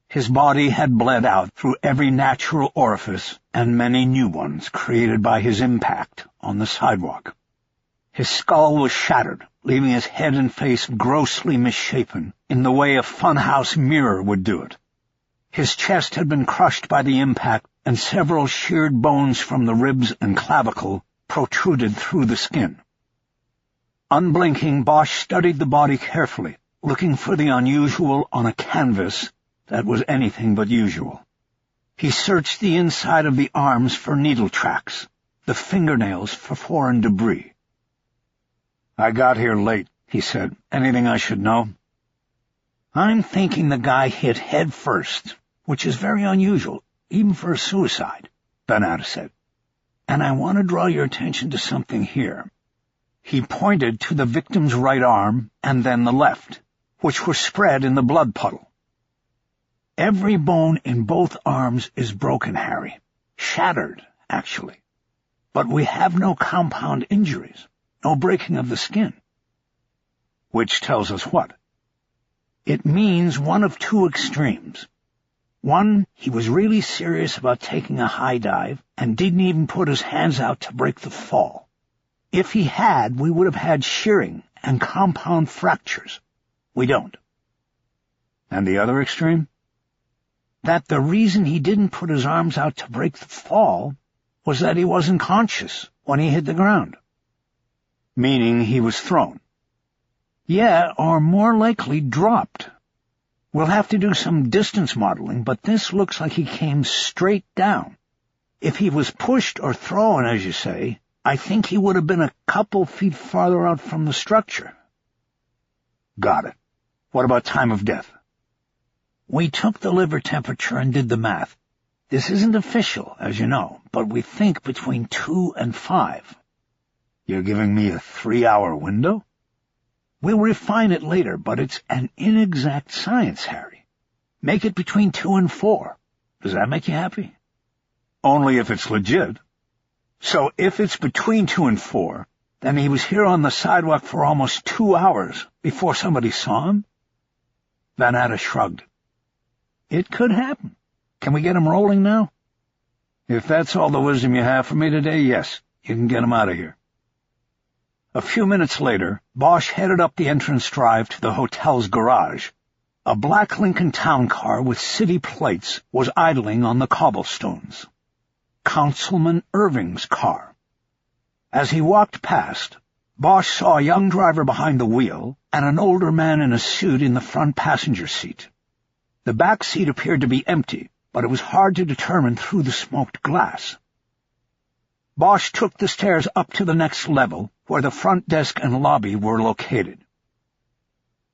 His body had bled out through every natural orifice and many new ones created by his impact on the sidewalk. His skull was shattered, leaving his head and face grossly misshapen in the way a funhouse mirror would do it. His chest had been crushed by the impact, and several sheared bones from the ribs and clavicle protruded through the skin. Unblinking, Bosch studied the body carefully, looking for the unusual on a canvas that was anything but usual. He searched the inside of the arms for needle tracks, the fingernails for foreign debris. "I got here late," he said. "Anything I should know?" "I'm thinking the guy hit head first, which is very unusual, even for a suicide," Vanatta said. "And I want to draw your attention to something here." He pointed to the victim's right arm and then the left, which were spread in the blood puddle. "Every bone in both arms is broken, Harry. Shattered, actually. But we have no compound injuries, no breaking of the skin." "Which tells us what?" "It means one of two extremes. One, he was really serious about taking a high dive and didn't even put his hands out to break the fall. If he had, we would have had shearing and compound fractures. We don't." "And the other extreme?" "That the reason he didn't put his arms out to break the fall was that he wasn't conscious when he hit the ground." "Meaning he was thrown?" "Yeah, or more likely dropped. We'll have to do some distance modeling, but this looks like he came straight down. If he was pushed or thrown, as you say, I think he would have been a couple feet farther out from the structure." "Got it. What about time of death?" "We took the liver temperature and did the math. This isn't official, as you know, but we think between 2 and 5. You're giving me a 3-hour window? We'll refine it later, but it's an inexact science, Harry. Make it between 2 and 4. Does that make you happy? Only if it's legit. So if it's between 2 and 4, then he was here on the sidewalk for almost 2 hours before somebody saw him? Van Atta shrugged. It could happen. Can we get him rolling now? If that's all the wisdom you have for me today, yes, you can get him out of here. A few minutes later, Bosch headed up the entrance drive to the hotel's garage. A black Lincoln town car with city plates was idling on the cobblestones. Councilman Irving's car. As he walked past, Bosch saw a young driver behind the wheel and an older man in a suit in the front passenger seat. The back seat appeared to be empty, but it was hard to determine through the smoked glass. Bosch took the stairs up to the next level, where the front desk and lobby were located.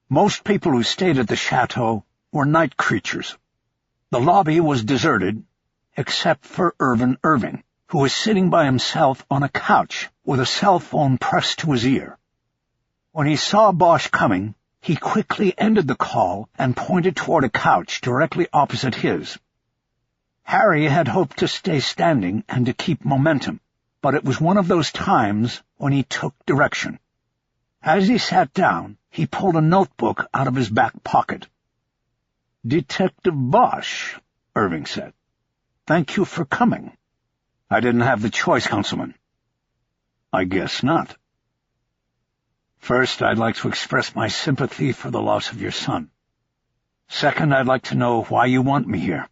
Most people who stayed at the chateau were night creatures. The lobby was deserted, except for Irving, who was sitting by himself on a couch with a cell phone pressed to his ear. When he saw Bosch coming, he quickly ended the call and pointed toward a couch directly opposite his. Harry had hoped to stay standing and to keep momentum, but it was one of those times when he took direction. As he sat down, he pulled a notebook out of his back pocket. "Detective Bosch," Irving said. "Thank you for coming." "I didn't have the choice, Councilman." "I guess not." "First, I'd like to express my sympathy for the loss of your son. Second, I'd like to know why you want me here."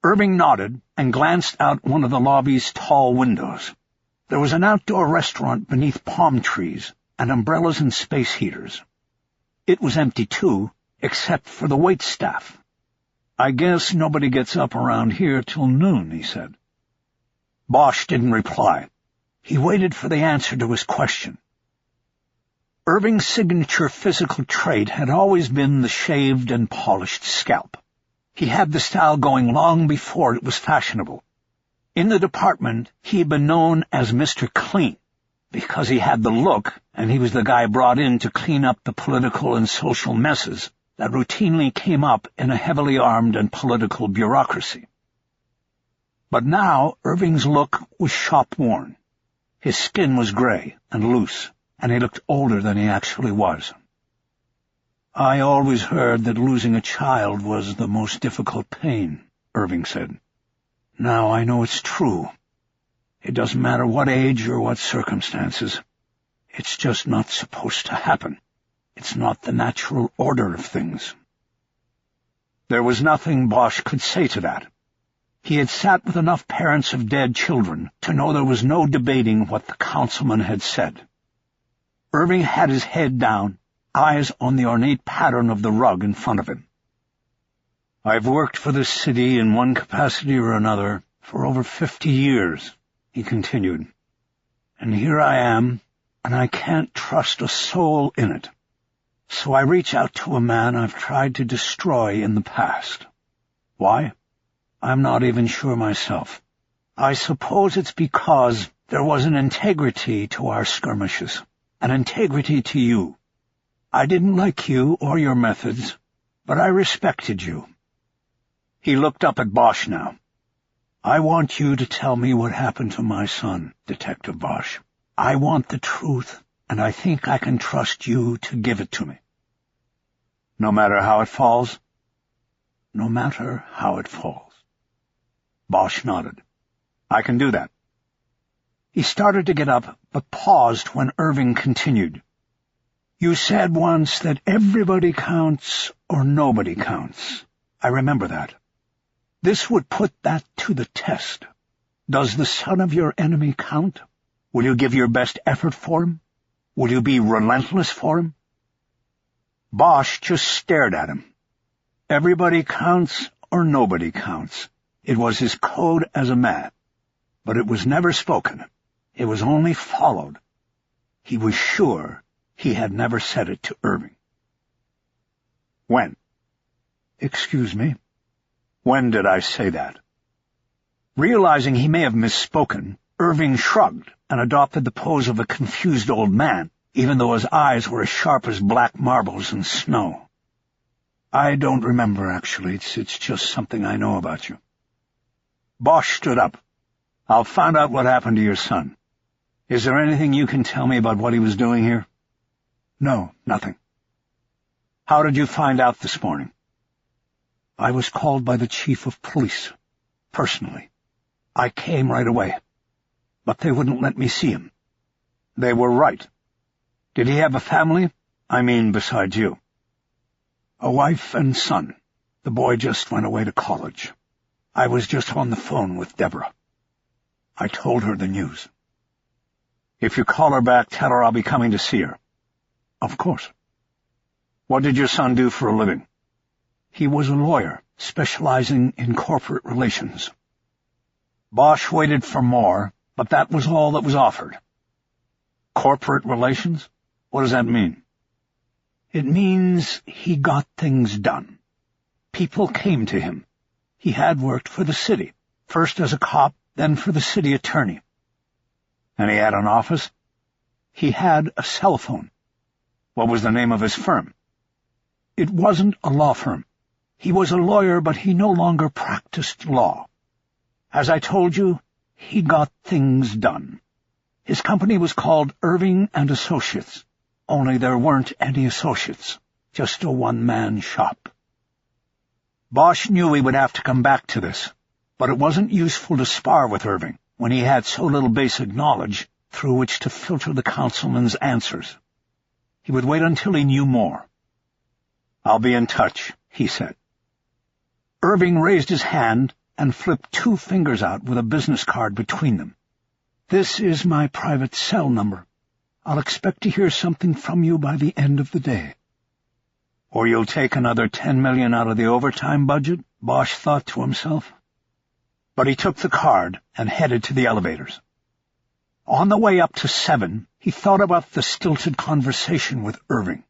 Irving nodded and glanced out one of the lobby's tall windows. There was an outdoor restaurant beneath palm trees and umbrellas and space heaters. It was empty, too, except for the waitstaff. "I guess nobody gets up around here till noon," he said. Bosch didn't reply. He waited for the answer to his question. Irving's signature physical trait had always been the shaved and polished scalp. He had the style going long before it was fashionable. In the department, he had been known as Mr. Clean, because he had the look, and he was the guy brought in to clean up the political and social messes that routinely came up in a heavily armed and political bureaucracy. But now Irving's look was shop-worn. His skin was gray and loose, and he looked older than he actually was. "I always heard that losing a child was the most difficult pain," Irving said. "Now I know it's true. It doesn't matter what age or what circumstances. It's just not supposed to happen. It's not the natural order of things." There was nothing Bosch could say to that. He had sat with enough parents of dead children to know there was no debating what the councilman had said. Irving had his head down, eyes on the ornate pattern of the rug in front of him. "I've worked for this city in one capacity or another for over 50 years, he continued. "And here I am, and I can't trust a soul in it. So I reach out to a man I've tried to destroy in the past. Why? I'm not even sure myself. I suppose it's because there was an integrity to our skirmishes, an integrity to you. I didn't like you or your methods, but I respected you." He looked up at Bosch now. "I want you to tell me what happened to my son, Detective Bosch. I want the truth, and I think I can trust you to give it to me." "No matter how it falls?" "No matter how it falls." Bosch nodded. "I can do that." He started to get up, but paused when Irving continued. "You said once that everybody counts or nobody counts. I remember that. This would put that to the test. Does the son of your enemy count? Will you give your best effort for him? Will you be relentless for him?" Bosch just stared at him. Everybody counts or nobody counts. It was his code as a man, but it was never spoken. It was only followed. He was sure he had never said it to Irving. "When?" "Excuse me?" "When did I say that?" Realizing he may have misspoken, Irving shrugged and adopted the pose of a confused old man, even though his eyes were as sharp as black marbles in snow. "I don't remember, actually. It's just something I know about you." Bosch stood up. "I'll find out what happened to your son. Is there anything you can tell me about what he was doing here?" "No, nothing." "How did you find out this morning?" "I was called by the chief of police, personally. I came right away, but they wouldn't let me see him." "They were right. Did he have a family? I mean, besides you?" "A wife and son. The boy just went away to college. I was just on the phone with Deborah. I told her the news." "If you call her back, tell her I'll be coming to see her." "Of course." "What did your son do for a living?" "He was a lawyer, specializing in corporate relations." Bosch waited for more, but that was all that was offered. "Corporate relations? What does that mean?" "It means he got things done. People came to him. He had worked for the city, first as a cop, then for the city attorney." "And he had an office?" "He had a cell phone." "What was the name of his firm?" "It wasn't a law firm. He was a lawyer, but he no longer practiced law. As I told you, he got things done. His company was called Irving and Associates, only there weren't any associates, just a one-man shop." Bosch knew he would have to come back to this, but it wasn't useful to spar with Irving when he had so little basic knowledge through which to filter the councilman's answers. He would wait until he knew more. "I'll be in touch," he said. Irving raised his hand and flipped 2 fingers out with a business card between them. "This is my private cell number. I'll expect to hear something from you by the end of the day." "Or you'll take another $10 million out of the overtime budget," Bosch thought to himself. But he took the card and headed to the elevators. On the way up to 7, he thought about the stilted conversation with Irving.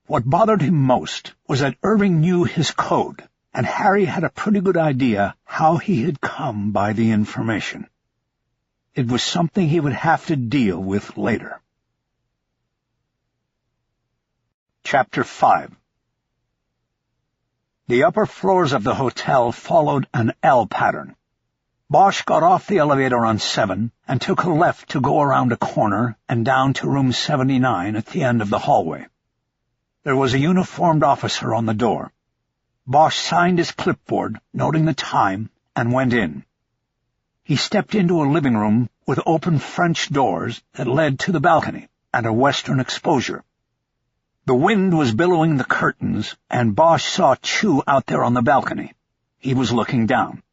What bothered him most was that Irving knew his code, and Harry had a pretty good idea how he had come by the information. It was something he would have to deal with later. Chapter 5. The upper floors of the hotel followed an L pattern. Bosch got off the elevator on 7 and took a left to go around a corner and down to room 79 at the end of the hallway. There was a uniformed officer on the door. Bosch signed his clipboard, noting the time, and went in. He stepped into a living room with open French doors that led to the balcony and a western exposure. The wind was billowing the curtains, and Bosch saw Chu out there on the balcony. He was looking down.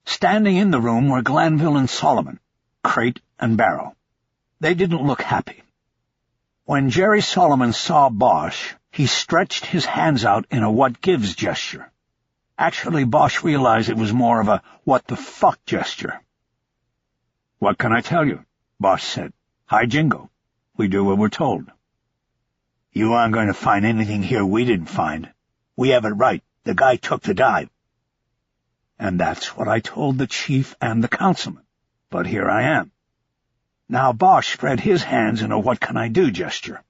Standing in the room were Glanville and Solomon, crate and barrel. They didn't look happy. When Jerry Solomon saw Bosch, he stretched his hands out in a what-gives gesture. Actually, Bosch realized it was more of a what-the-fuck gesture. "What can I tell you?" Bosch said. "Hi, Jingo. We do what we're told." "You aren't going to find anything here we didn't find. We have it right. The guy took the dive." "And that's what I told the chief and the councilman. But here I am." Now Bosch spread his hands in a what-can-I-do gesture.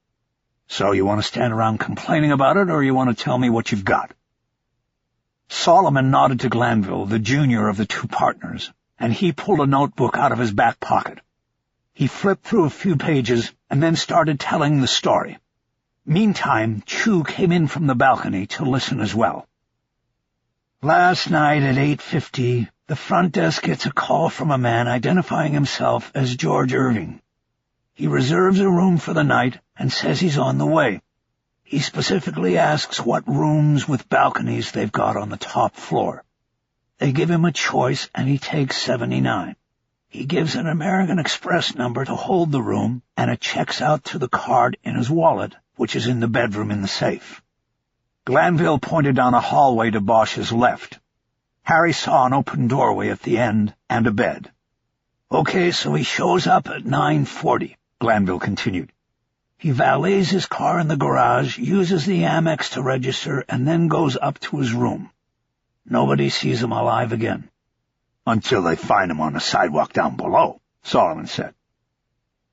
"So you want to stand around complaining about it, or you want to tell me what you've got?" Solomon nodded to Glanville, the junior of the 2 partners, and he pulled a notebook out of his back pocket. He flipped through a few pages and then started telling the story. Meantime, Chu came in from the balcony to listen as well. "Last night at 8:50, the front desk gets a call from a man identifying himself as George Irving. He reserves a room for the night and says he's on the way. He specifically asks what rooms with balconies they've got on the top floor. They give him a choice, and he takes 79. He gives an American Express number to hold the room, and it checks out to the card in his wallet, which is in the bedroom in the safe." Glanville pointed down a hallway to Bosch's left. Harry saw an open doorway at the end and a bed. "Okay, so he shows up at 9:40, Glanville continued. "He valets his car in the garage, uses the Amex to register, and then goes up to his room. Nobody sees him alive again." "Until they find him on the sidewalk down below," Solomon said.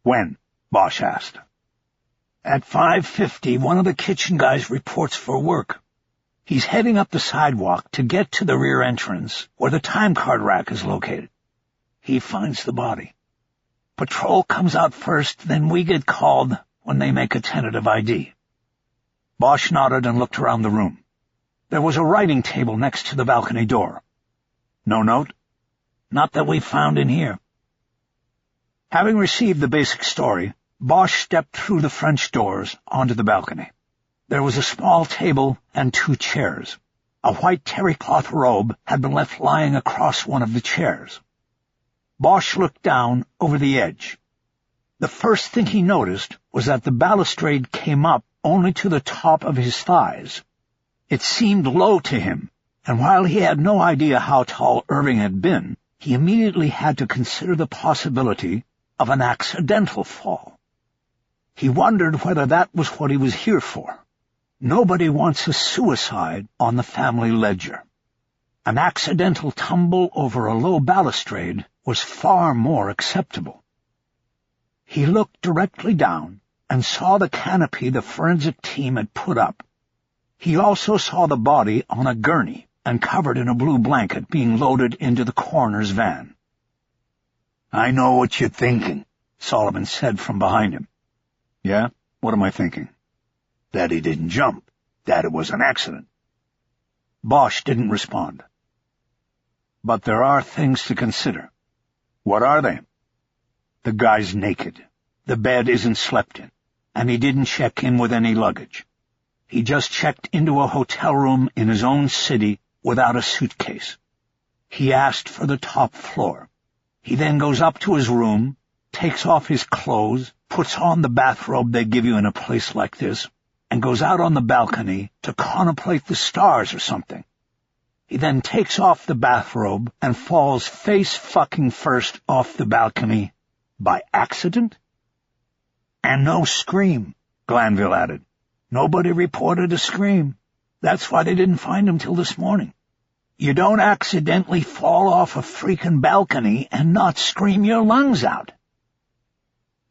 When? Bosch asked. At 5:50, one of the kitchen guys reports for work. He's heading up the sidewalk to get to the rear entrance where the time card rack is located. He finds the body. Patrol comes out first, then we get called when they make a tentative ID. Bosch nodded and looked around the room. There was a writing table next to the balcony door. No note? Not that we found in here. Having received the basic story, Bosch stepped through the French doors onto the balcony. There was a small table and 2 chairs. A white terry-cloth robe had been left lying across one of the chairs. Bosch looked down over the edge. The first thing he noticed was that the balustrade came up only to the top of his thighs. It seemed low to him, and while he had no idea how tall Irving had been, he immediately had to consider the possibility of an accidental fall. He wondered whether that was what he was here for. Nobody wants a suicide on the family ledger. An accidental tumble over a low balustrade was far more acceptable. He looked directly down and saw the canopy the forensic team had put up. He also saw the body on a gurney and covered in a blue blanket being loaded into the coroner's van. I know what you're thinking, Solomon said from behind him. Yeah? What am I thinking? That he didn't jump, that it was an accident. Bosch didn't respond. But there are things to consider. What are they? The guy's naked. The bed isn't slept in, and he didn't check in with any luggage. He just checked into a hotel room in his own city without a suitcase. He asked for the top floor. He then goes up to his room, takes off his clothes, puts on the bathrobe they give you in a place like this, and goes out on the balcony to contemplate the stars or something. He then takes off the bathrobe and falls face-fucking first off the balcony by accident? And no scream, Glanville added. Nobody reported a scream. That's why they didn't find him till this morning. You don't accidentally fall off a freaking balcony and not scream your lungs out.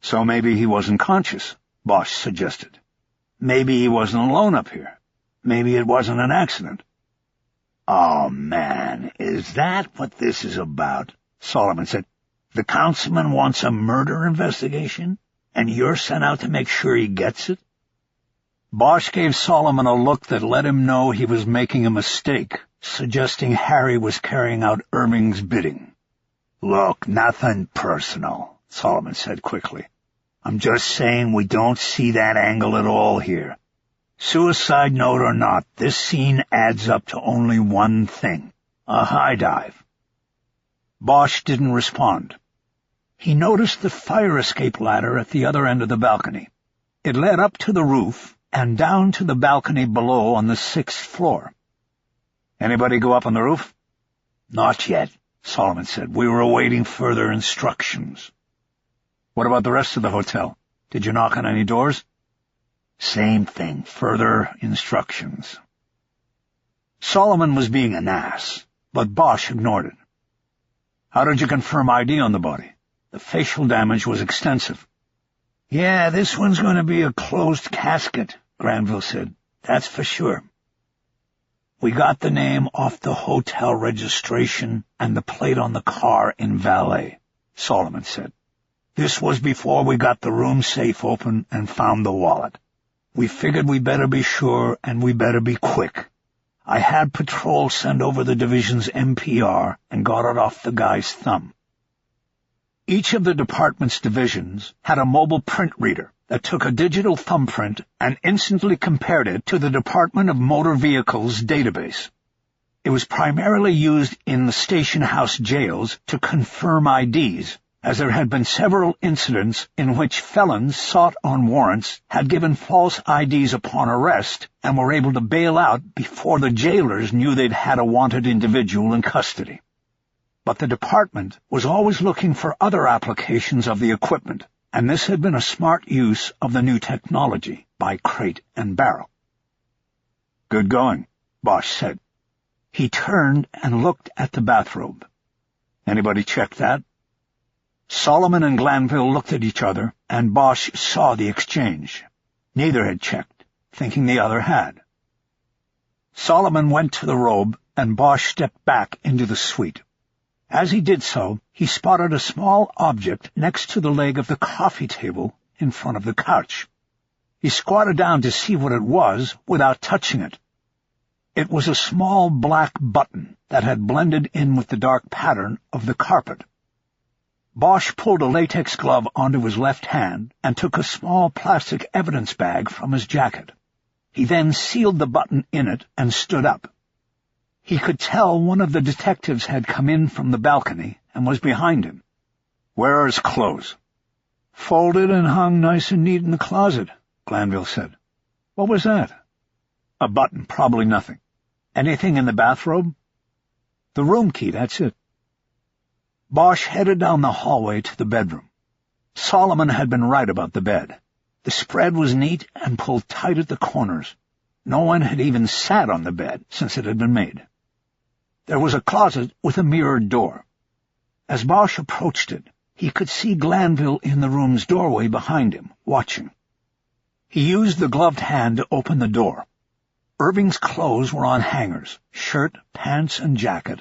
So maybe he wasn't conscious, Bosch suggested. Maybe he wasn't alone up here. Maybe it wasn't an accident. Oh, man, is that what this is about? Solomon said. The councilman wants a murder investigation, and you're sent out to make sure he gets it? Bosch gave Solomon a look that let him know he was making a mistake, suggesting Harry was carrying out Irving's bidding. Look, nothing personal, Solomon said quickly. I'm just saying we don't see that angle at all here. Suicide note or not, this scene adds up to only one thing, a high dive. Bosch didn't respond. He noticed the fire escape ladder at the other end of the balcony. It led up to the roof and down to the balcony below on the 6th floor. Anybody go up on the roof? Not yet, Solomon said. We were awaiting further instructions. What about the rest of the hotel? Did you knock on any doors? Same thing, further instructions. Solomon was being an ass, but Bosch ignored it. How did you confirm ID on the body? The facial damage was extensive. Yeah, this one's going to be a closed casket, Granville said. That's for sure. We got the name off the hotel registration and the plate on the car in valet, Solomon said. This was before we got the room safe open and found the wallet. We figured we better be sure and we better be quick. I had patrol send over the division's MPR and got it off the guy's thumb. Each of the department's divisions had a mobile print reader that took a digital thumbprint and instantly compared it to the Department of Motor Vehicles database. It was primarily used in the station house jails to confirm IDs, as there had been several incidents in which felons sought on warrants had given false IDs upon arrest and were able to bail out before the jailers knew they'd had a wanted individual in custody. But the department was always looking for other applications of the equipment, and this had been a smart use of the new technology by Crate and Barrel. Good going, Bosch said. He turned and looked at the bathrobe. Anybody check that? Solomon and Glanville looked at each other, and Bosch saw the exchange. Neither had checked, thinking the other had. Solomon went to the robe, and Bosch stepped back into the suite. As he did so, he spotted a small object next to the leg of the coffee table in front of the couch. He squatted down to see what it was without touching it. It was a small black button that had blended in with the dark pattern of the carpet. Bosch pulled a latex glove onto his left hand and took a small plastic evidence bag from his jacket. He then sealed the button in it and stood up. He could tell one of the detectives had come in from the balcony and was behind him. "Where are his clothes?" "Folded and hung nice and neat in the closet," Glanville said. "What was that?" "A button, probably nothing." "Anything in the bathrobe?" "The room key, that's it." Bosch headed down the hallway to the bedroom. Solomon had been right about the bed. The spread was neat and pulled tight at the corners. No one had even sat on the bed since it had been made. There was a closet with a mirrored door. As Bosch approached it, he could see Glanville in the room's doorway behind him, watching. He used the gloved hand to open the door. Irving's clothes were on hangers, shirt, pants, and jacket,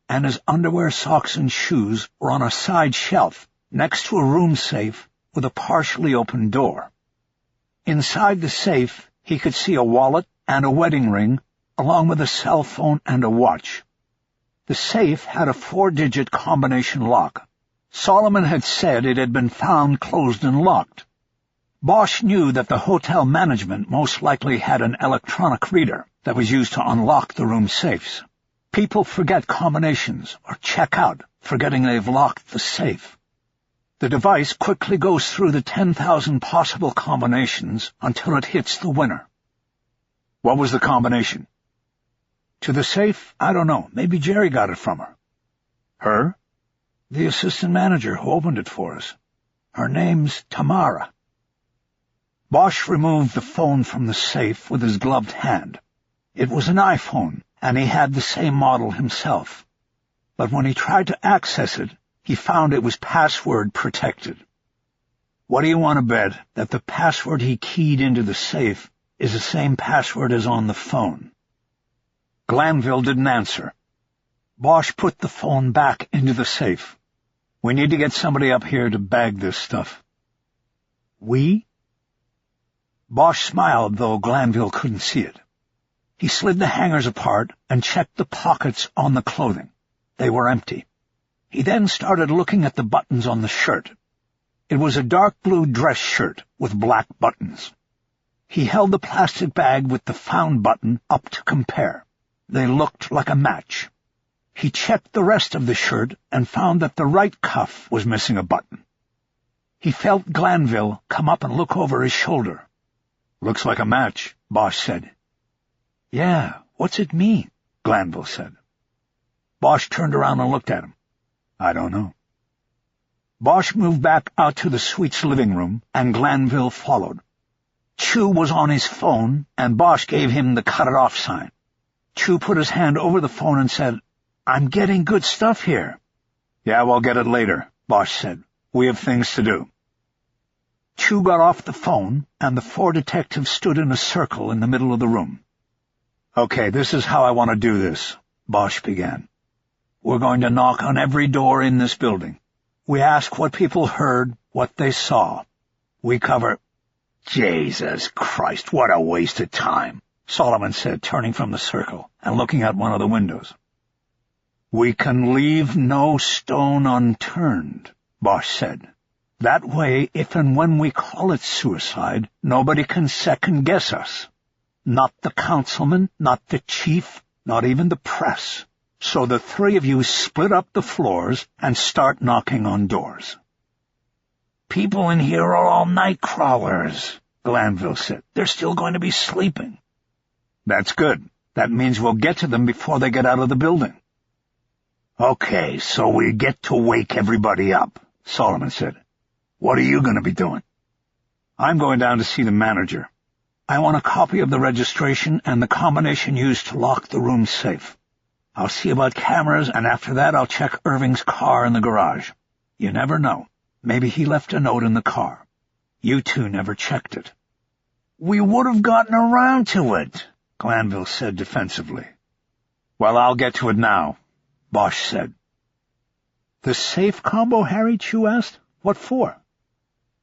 and his underwear, socks, and shoes were on a side shelf next to a room safe with a partially open door. Inside the safe, he could see a wallet and a wedding ring, along with a cell phone and a watch. The safe had a 4-digit combination lock. Solomon had said it had been found closed and locked. Bosch knew that the hotel management most likely had an electronic reader that was used to unlock the room safes. People forget combinations or check out, forgetting they've locked the safe. The device quickly goes through the 10,000 possible combinations until it hits the winner. What was the combination? To the safe? I don't know. Maybe Jerry got it from her. Her? The assistant manager who opened it for us. Her name's Tamara. Bosch removed the phone from the safe with his gloved hand. It was an iPhone, and he had the same model himself. But when he tried to access it, he found it was password protected. What do you want to bet that the password he keyed into the safe is the same password as on the phone? Glanville didn't answer. Bosch put the phone back into the safe. We need to get somebody up here to bag this stuff. We? Bosch smiled, though Glanville couldn't see it. He slid the hangers apart and checked the pockets on the clothing. They were empty. He then started looking at the buttons on the shirt. It was a dark blue dress shirt with black buttons. He held the plastic bag with the found button up to compare. They looked like a match. He checked the rest of the shirt and found that the right cuff was missing a button. He felt Glanville come up and look over his shoulder. "Looks like a match," Bosch said. "Yeah, what's it mean?" Glanville said. Bosch turned around and looked at him. "I don't know." Bosch moved back out to the suite's living room, and Glanville followed. Chu was on his phone, and Bosch gave him the cut-it-off sign. Chu put his hand over the phone and said, "I'm getting good stuff here." "Yeah, we'll get it later," Bosch said. "We have things to do." Chu got off the phone, and the 4 detectives stood in a circle in the middle of the room. "Okay, this is how I want to do this," Bosch began. "We're going to knock on every door in this building. We ask what people heard, what they saw. We cover—" "Jesus Christ, what a waste of time," Solomon said, turning from the circle and looking out one of the windows. "We can leave no stone unturned," Bosch said. "That way, if and when we call it suicide, nobody can second-guess us. Not the councilman, not the chief, not even the press. So the 3 of you split up the floors and start knocking on doors." "People in here are all night crawlers," Glanville said. "They're still going to be sleeping." "That's good. That means we'll get to them before they get out of the building." "Okay, so we get to wake everybody up," Solomon said. "What are you going to be doing?" "I'm going down to see the manager. I want a copy of the registration and the combination used to lock the room safe. I'll see about cameras, and after that I'll check Irving's car in the garage. You never know. Maybe he left a note in the car. You two never checked it. "We would have gotten around to it," Glanville said defensively. "Well, I'll get to it now," Bosch said. "The safe combo, Harry?" Chu asked. "What for?"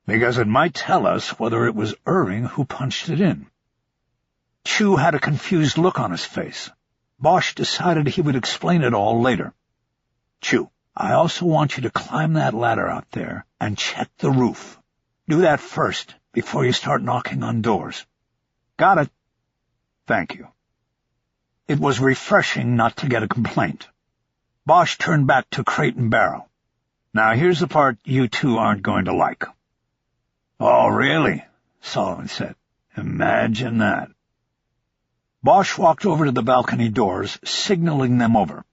"Because it might tell us whether it was Irving who punched it in." Chu had a confused look on his face. Bosch decided he would explain it all later. "Chu, I also want you to climb that ladder out there and check the roof. Do that first, before you start knocking on doors." "Got it." "Thank you." It was refreshing not to get a complaint. Bosch turned back to Crate and Barrel. "Now here's the part you two aren't going to like." "Oh, really?" Solomon said. "Imagine that." Bosch walked over to the balcony doors, signaling them over.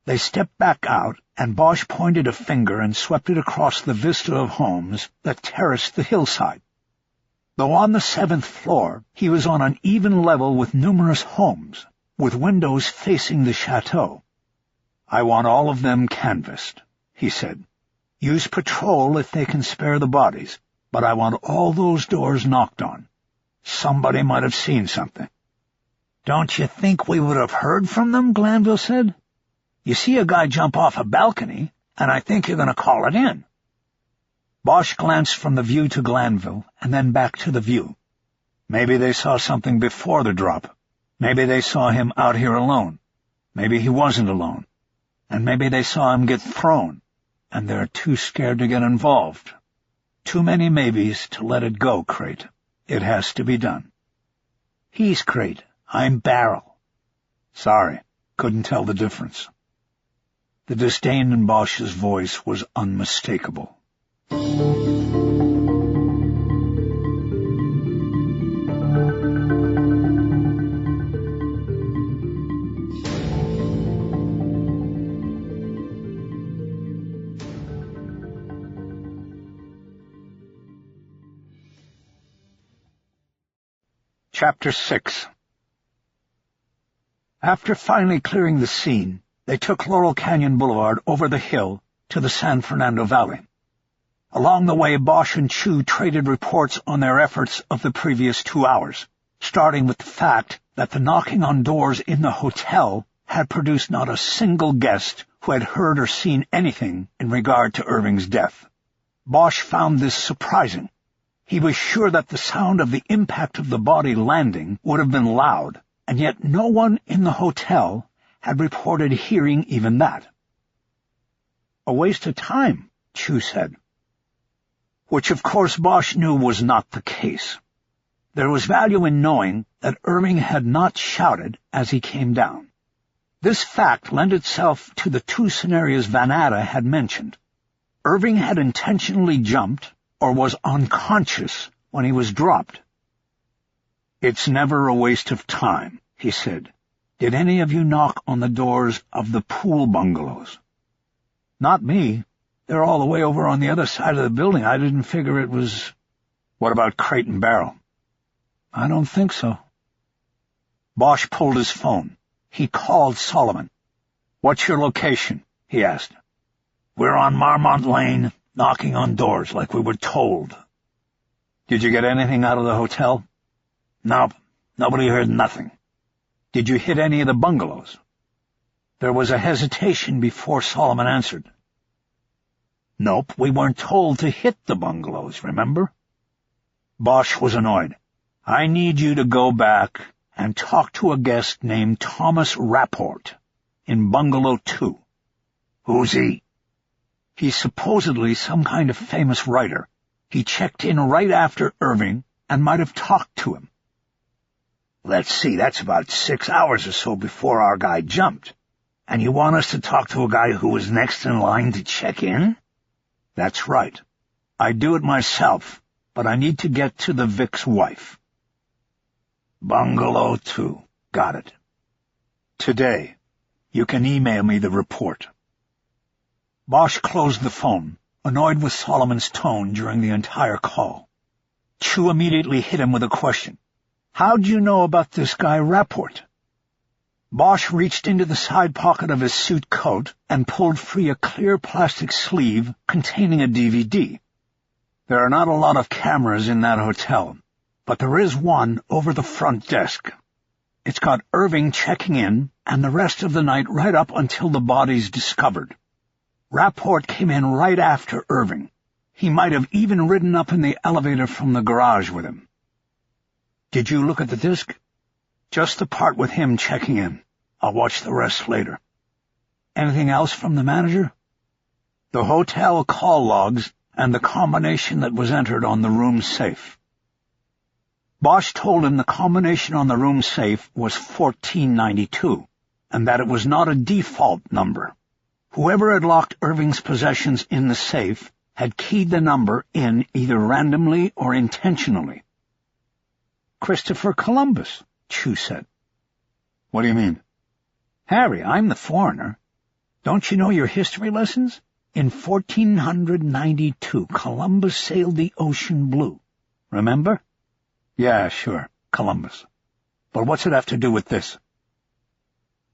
They stepped back out, and Bosch pointed a finger and swept it across the vista of homes that terraced the hillside. Though on the 7th floor, he was on an even level with numerous homes, with windows facing the chateau. "I want all of them canvassed," he said. "Use patrol if they can spare the bodies, but I want all those doors knocked on. Somebody might have seen something." "Don't you think we would have heard from them?" Glanville said. "You see a guy jump off a balcony, and I think you're going to call it in." Bosch glanced from the view to Glanville, and then back to the view. Maybe they saw something before the drop. Maybe they saw him out here alone. Maybe he wasn't alone. And maybe they saw him get thrown, and they're too scared to get involved. Too many maybes to let it go, Crate. It has to be done. "He's Crate. I'm Barrel." "Sorry, couldn't tell the difference." The disdain in Bosch's voice was unmistakable. Chapter 6. After finally clearing the scene, they took Laurel Canyon Boulevard over the hill to the San Fernando Valley. Along the way, Bosch and Chu traded reports on their efforts of the previous 2 hours, starting with the fact that the knocking on doors in the hotel had produced not a single guest who had heard or seen anything in regard to Irving's death. Bosch found this surprising. He was sure that the sound of the impact of the body landing would have been loud, and yet no one in the hotel had reported hearing even that. "A waste of time," Chu said. Which, of course, Bosch knew was not the case. There was value in knowing that Irving had not shouted as he came down. This fact lent itself to the 2 scenarios Van Atta had mentioned. Irving had intentionally jumped or was unconscious when he was dropped. "It's never a waste of time," he said. "Did any of you knock on the doors of the pool bungalows?" "Not me. They're all the way over on the other side of the building. I didn't figure it was—" "What about Crate and Barrel?" "I don't think so." Bosch pulled his phone. He called Solomon. "What's your location?" he asked. "We're on Marmont Lane, knocking on doors like we were told." "Did you get anything out of the hotel?" "Nope. Nobody heard nothing." "Did you hit any of the bungalows?" There was a hesitation before Solomon answered. "Nope, we weren't told to hit the bungalows, remember?" Bosch was annoyed. "I need you to go back and talk to a guest named Thomas Rapport in Bungalow 2. "Who's he?" "He's supposedly some kind of famous writer. He checked in right after Irving and might have talked to him." "Let's see, that's about 6 hours or so before our guy jumped. And you want us to talk to a guy who was next in line to check in?" "That's right. I'd do it myself, but I need to get to the Vic's wife." Bungalow 2. Got it. "Today. You can email me the report." Bosch closed the phone, annoyed with Solomon's tone during the entire call. Chu immediately hit him with a question. "How'd you know about this guy Rapport?" Bosch reached into the side pocket of his suit coat and pulled free a clear plastic sleeve containing a DVD. There are not a lot of cameras in that hotel, but there is one over the front desk. It's got Irving checking in and the rest of the night right up until the body's discovered. Rapport came in right after Irving. He might have even ridden up in the elevator from the garage with him. Did you look at the disc? Just the part with him checking in. I'll watch the rest later. Anything else from the manager? The hotel call logs and the combination that was entered on the room safe. Bosch told him the combination on the room safe was 1492, and that it was not a default number. Whoever had locked Irving's possessions in the safe had keyed the number in either randomly or intentionally. Christopher Columbus, Chu said. What do you mean? Harry, I'm the foreigner. Don't you know your history lessons? In 1492, Columbus sailed the ocean blue. Remember? Yeah, sure, Columbus. But what's it have to do with this?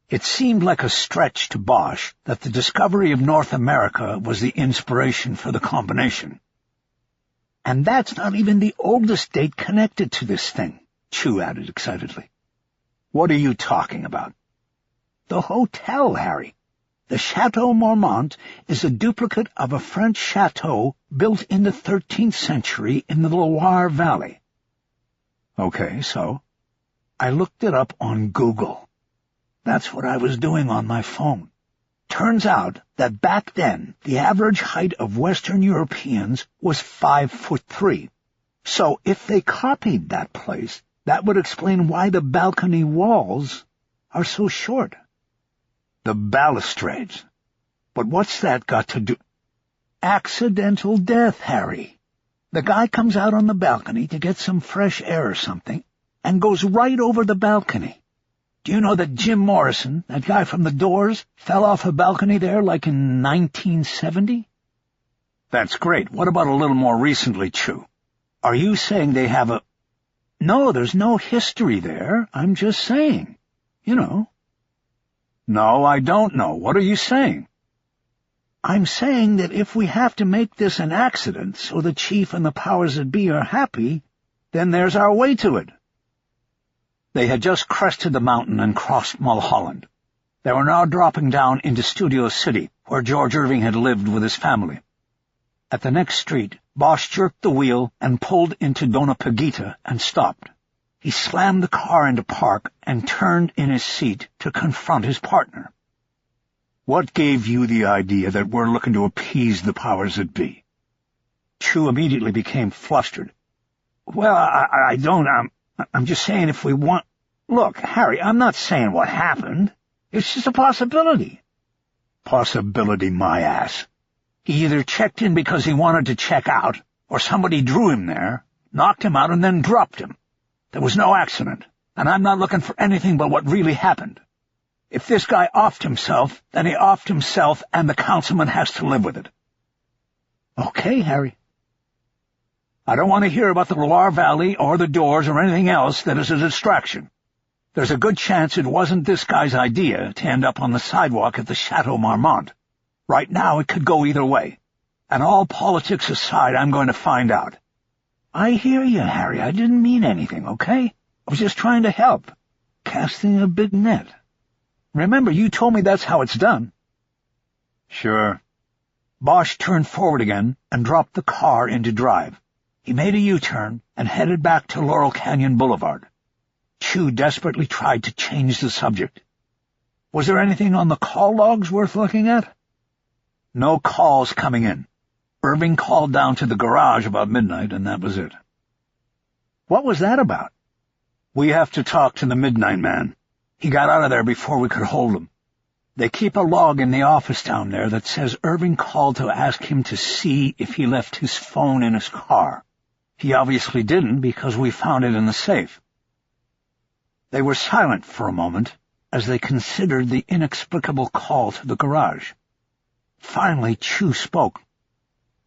It seemed like a stretch to Bosch that the discovery of North America was the inspiration for the combination. And that's not even the oldest date connected to this thing, Chu added excitedly. What are you talking about? The hotel, Harry. The Chateau Marmont is a duplicate of a French chateau built in the 13th century in the Loire Valley. Okay, so? I looked it up on Google. That's what I was doing on my phone. Turns out that back then, the average height of Western Europeans was 5'3". So if they copied that place, that would explain why the balcony walls are so short. The balustrades. But what's that got to do? Accidental death, Harry. The guy comes out on the balcony to get some fresh air or something, and goes right over the balcony. Do you know that Jim Morrison, that guy from The Doors, fell off a balcony there like in 1970? That's great. What about a little more recently, Chu? Are you saying they have a... No, there's no history there. I'm just saying. You know. No, I don't know. What are you saying? I'm saying that if we have to make this an accident so the chief and the powers that be are happy, then there's our way to it. They had just crested the mountain and crossed Mulholland. They were now dropping down into Studio City, where George Irving had lived with his family. At the next street, Bosch jerked the wheel and pulled into Dona Pagita and stopped. He slammed the car into park and turned in his seat to confront his partner. What gave you the idea that we're looking to appease the powers that be? Chu immediately became flustered. Well, I don't, I'm just saying if we want... Look, Harry, I'm not saying what happened. It's just a possibility. Possibility, my ass. He either checked in because he wanted to check out, or somebody drew him there, knocked him out, and then dropped him. There was no accident, and I'm not looking for anything but what really happened. If this guy offed himself, then he offed himself, and the councilman has to live with it. Okay, Harry. I don't want to hear about the Loire Valley or the Doors or anything else that is a distraction. There's a good chance it wasn't this guy's idea to end up on the sidewalk at the Chateau Marmont. Right now it could go either way. And all politics aside, I'm going to find out. I hear you, Harry. I didn't mean anything, okay? I was just trying to help. Casting a big net. Remember, you told me that's how it's done. Sure. Bosch turned forward again and dropped the car into drive. He made a U-turn and headed back to Laurel Canyon Boulevard. Chu desperately tried to change the subject. Was there anything on the call logs worth looking at? No calls coming in. Irving called down to the garage about midnight, and that was it. What was that about? We have to talk to the Midnight Man. He got out of there before we could hold him. They keep a log in the office down there that says Irving called to ask him to see if he left his phone in his car. He obviously didn't because we found it in the safe. They were silent for a moment as they considered the inexplicable call to the garage. Finally, Chu spoke.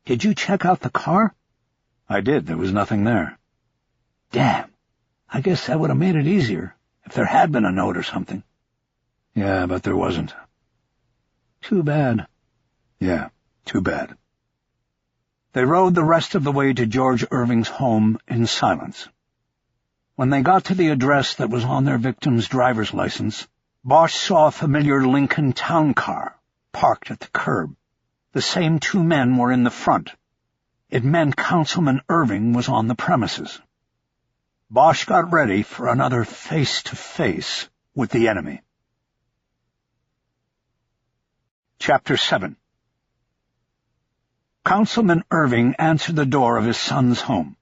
Did you check out the car? I did. There was nothing there. Damn. I guess that would have made it easier if there had been a note or something. Yeah, but there wasn't. Too bad. Yeah, too bad. They rode the rest of the way to George Irving's home in silence. When they got to the address that was on their victim's driver's license, Bosch saw a familiar Lincoln town car parked at the curb. The same two men were in the front. It meant Councilman Irving was on the premises. Bosch got ready for another face-to-face with the enemy. Chapter 7. Councilman Irving answered the door of his son's home.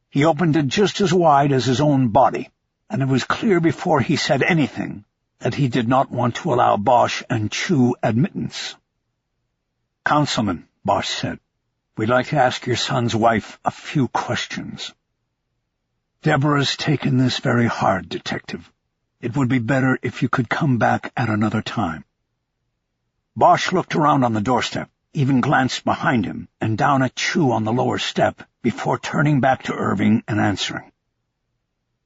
He opened it just as wide as his own body, and it was clear before he said anything that he did not want to allow Bosch and Chu admittance. "Councilman," Bosch said, "we'd like to ask your son's wife a few questions." "Deborah's taken this very hard, Detective. It would be better if you could come back at another time." Bosch looked around on the doorstep, even glanced behind him and down at Chu on the lower step before turning back to Irving and answering.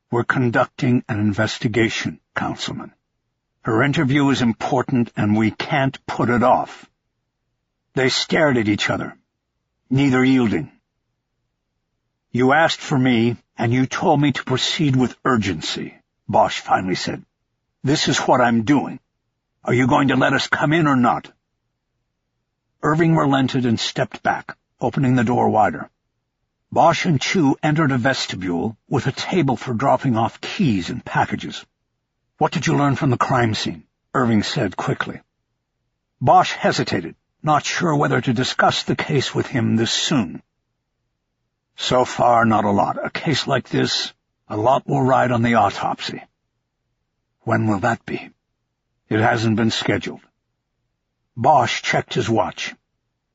"We're conducting an investigation, Councilman. Her interview is important and we can't put it off." They stared at each other, neither yielding. "You asked for me, and you told me to proceed with urgency," Bosch finally said. "This is what I'm doing. Are you going to let us come in or not?" Irving relented and stepped back, opening the door wider. Bosch and Chu entered a vestibule with a table for dropping off keys and packages. "What did you learn from the crime scene?" Irving said quickly. Bosch hesitated, not sure whether to discuss the case with him this soon. "So far, not a lot. A case like this, a lot will ride on the autopsy." "When will that be?" "It hasn't been scheduled." Bosch checked his watch.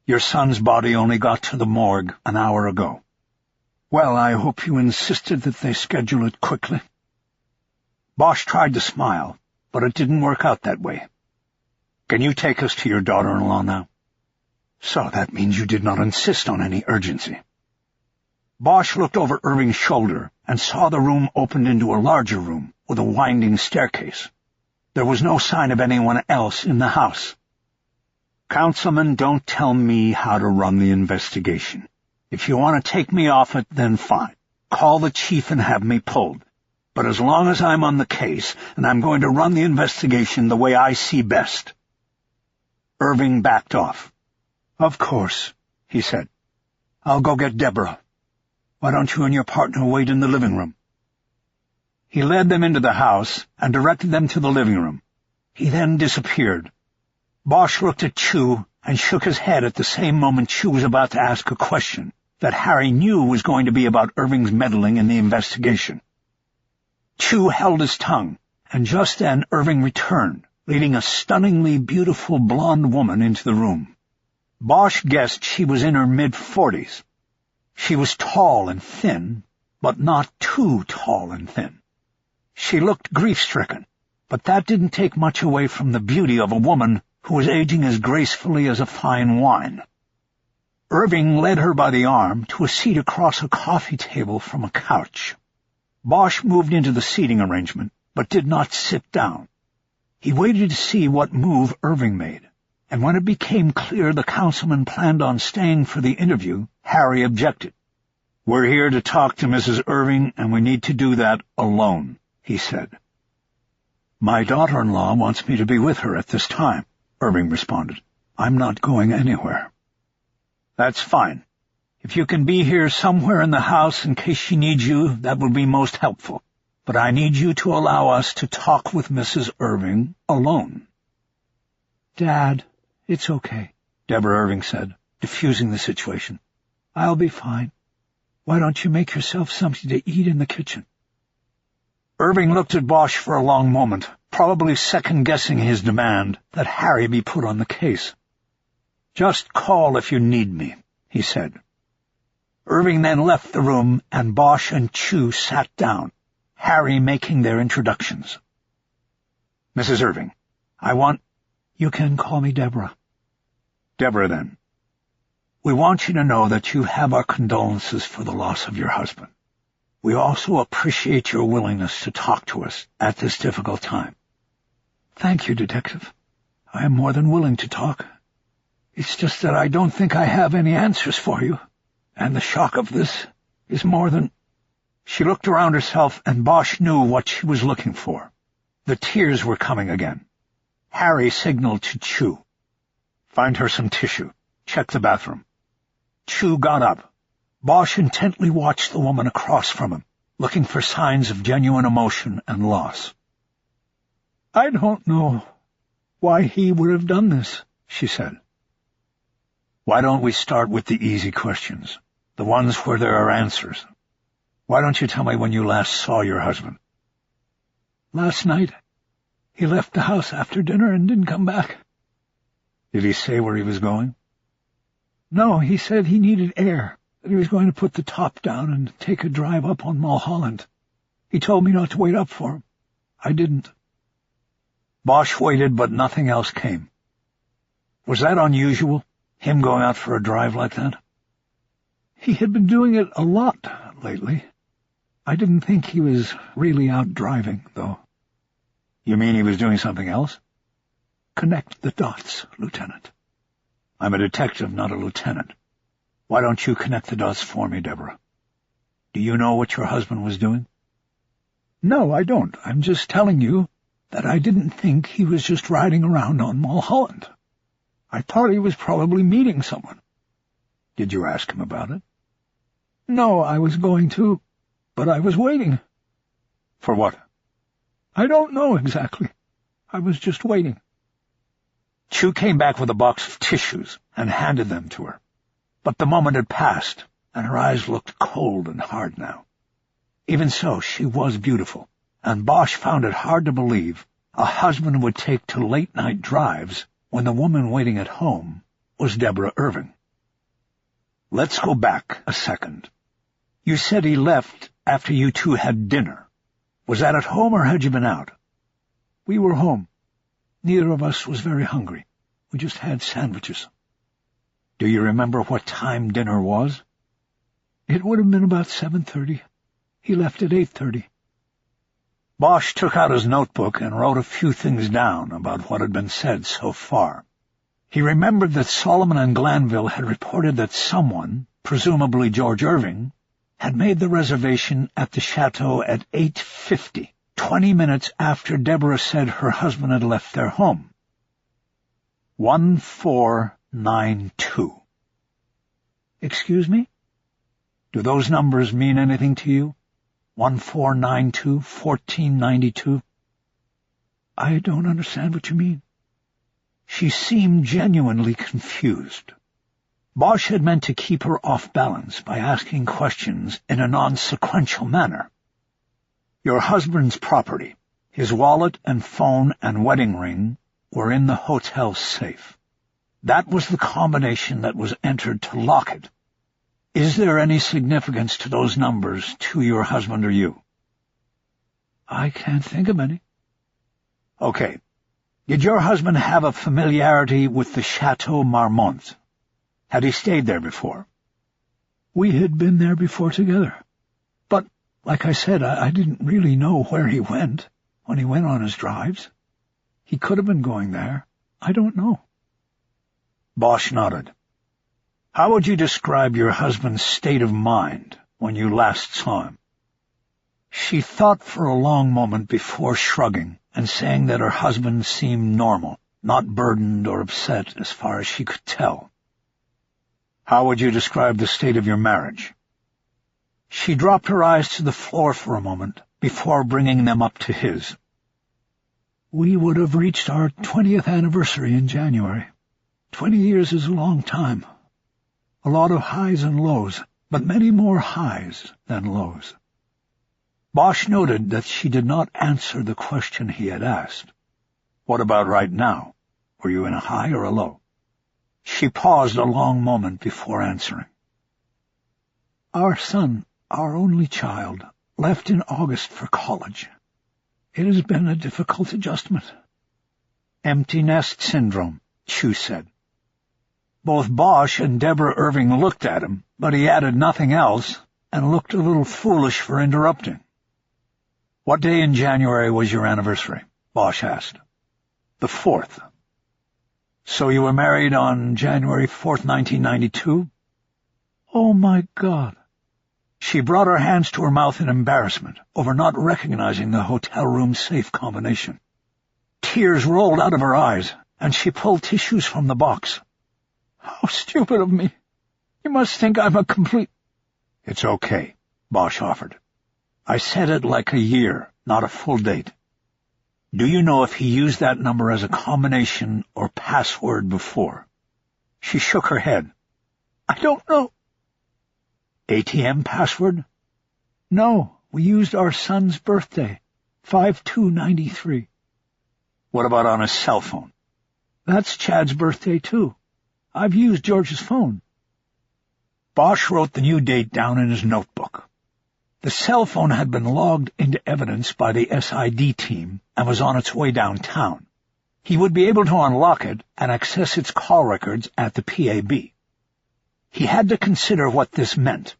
"Your son's body only got to the morgue an hour ago." "Well, I hope you insisted that they schedule it quickly." Bosch tried to smile, but it didn't work out that way. "Can you take us to your daughter-in-law now?" "So that means you did not insist on any urgency." Bosch looked over Irving's shoulder and saw the room opened into a larger room with a winding staircase. There was no sign of anyone else in the house. "Councilman, don't tell me how to run the investigation. If you want to take me off it, then fine. Call the chief and have me pulled. But as long as I'm on the case, and I'm going to run the investigation the way I see best." Irving backed off. "Of course," he said. "I'll go get Deborah. Why don't you and your partner wait in the living room?" He led them into the house and directed them to the living room. He then disappeared. Bosch looked at Chu and shook his head at the same moment Chu was about to ask a question that Harry knew was going to be about Irving's meddling in the investigation. Chu held his tongue, and just then Irving returned, leading a stunningly beautiful blonde woman into the room. Bosch guessed she was in her mid-40s. She was tall and thin, but not too tall and thin. She looked grief-stricken, but that didn't take much away from the beauty of a woman who was aging as gracefully as a fine wine. Irving led her by the arm to a seat across a coffee table from a couch. Bosch moved into the seating arrangement, but did not sit down. He waited to see what move Irving made, and when it became clear the councilman planned on staying for the interview, Harry objected. "We're here to talk to Mrs. Irving, and we need to do that alone," he said. "My daughter-in-law wants me to be with her at this time," Irving responded. "I'm not going anywhere." "That's fine. If you can be here somewhere in the house in case she needs you, that would be most helpful. But I need you to allow us to talk with Mrs. Irving alone." "Dad, it's okay," Deborah Irving said, diffusing the situation. "I'll be fine. Why don't you make yourself something to eat in the kitchen?" Irving looked at Bosch for a long moment, probably second-guessing his demand that Harry be put on the case. "Just call if you need me," he said. Irving then left the room, and Bosch and Chu sat down, Harry making their introductions. "Mrs. Irving, I want—" "You can call me Deborah." "Deborah, then. We want you to know that you have our condolences for the loss of your husband. We also appreciate your willingness to talk to us at this difficult time." "Thank you, Detective. I am more than willing to talk. It's just that I don't think I have any answers for you." And the shock of this is more than—" She looked around herself, and Bosch knew what she was looking for. The tears were coming again. Harry signaled to Chu. "Find her some tissue. Check the bathroom." Chu got up. Bosch intently watched the woman across from him, looking for signs of genuine emotion and loss. "I don't know why he would have done this," she said. "Why don't we start with the easy questions, the ones where there are answers? Why don't you tell me when you last saw your husband?" "Last night. He left the house after dinner and didn't come back." "Did he say where he was going?" "No, he said he needed air, that he was going to put the top down and take a drive up on Mulholland. He told me not to wait up for him. I didn't." Bosch waited, but nothing else came. "Was that unusual, him going out for a drive like that?" "He had been doing it a lot lately. I didn't think he was really out driving, though." "You mean he was doing something else?" "Connect the dots, Lieutenant." "I'm a detective, not a lieutenant. Why don't you connect the dots for me, Deborah? Do you know what your husband was doing?" "No, I don't. I'm just telling you that I didn't think he was just riding around on Mulholland. I thought he was probably meeting someone." "Did you ask him about it?" "No, I was going to, but I was waiting." "For what?" "I don't know exactly. I was just waiting." Chu came back with a box of tissues and handed them to her. But the moment had passed, and her eyes looked cold and hard now. Even so, she was beautiful, and Bosch found it hard to believe a husband would take to late-night drives when the woman waiting at home was Deborah Irving. "Let's go back a second. You said he left after you two had dinner. Was that at home, or had you been out?" "We were home. Neither of us was very hungry. We just had sandwiches." "Do you remember what time dinner was?" "It would have been about 7:30. He left at 8:30. Bosch took out his notebook and wrote a few things down about what had been said so far. He remembered that Solomon and Glanville had reported that someone, presumably George Irving, had made the reservation at the chateau at 8:50, 20 minutes after Deborah said her husband had left their home. 1492. "Excuse me? Do those numbers mean anything to you? 1492, 1492? "I don't understand what you mean." She seemed genuinely confused. Bosch had meant to keep her off balance by asking questions in a non-sequential manner. "Your husband's property, his wallet and phone and wedding ring, were in the hotel safe. That was the combination that was entered to lock it. Is there any significance to those numbers to your husband or you?" "I can't think of any." "Okay. Did your husband have a familiarity with the Chateau Marmont? Had he stayed there before?" "We had been there before together. But, like I said, I didn't really know where he went when he went on his drives. He could have been going there. I don't know." Bosch nodded. "How would you describe your husband's state of mind when you last saw him?" She thought for a long moment before shrugging and saying that her husband seemed normal, not burdened or upset as far as she could tell. "How would you describe the state of your marriage?" She dropped her eyes to the floor for a moment before bringing them up to his. "We would have reached our 20th anniversary in January. 20 years is a long time. A lot of highs and lows, but many more highs than lows." Bosch noted that she did not answer the question he had asked. "What about right now? Were you in a high or a low?" She paused a long moment before answering. "Our son, our only child, left in August for college. It has been a difficult adjustment." "Empty nest syndrome," Chu said. Both Bosch and Deborah Irving looked at him, but he added nothing else and looked a little foolish for interrupting. "What day in January was your anniversary?" Bosch asked. "The 4th. So you were married on January 4th, 1992? Oh, my God. She brought her hands to her mouth in embarrassment over not recognizing the hotel room safe combination. Tears rolled out of her eyes, and she pulled tissues from the box. How stupid of me. You must think I'm a complete— It's okay, Bosch offered. I said it like a year, not a full date. Do you know if he used that number as a combination or password before? She shook her head. I don't know. ATM password? No, we used our son's birthday, 5293. What about on his cell phone? That's Chad's birthday, too. I've used George's phone. Bosch wrote the new date down in his notebook. The cell phone had been logged into evidence by the SID team and was on its way downtown. He would be able to unlock it and access its call records at the PAB. He had to consider what this meant.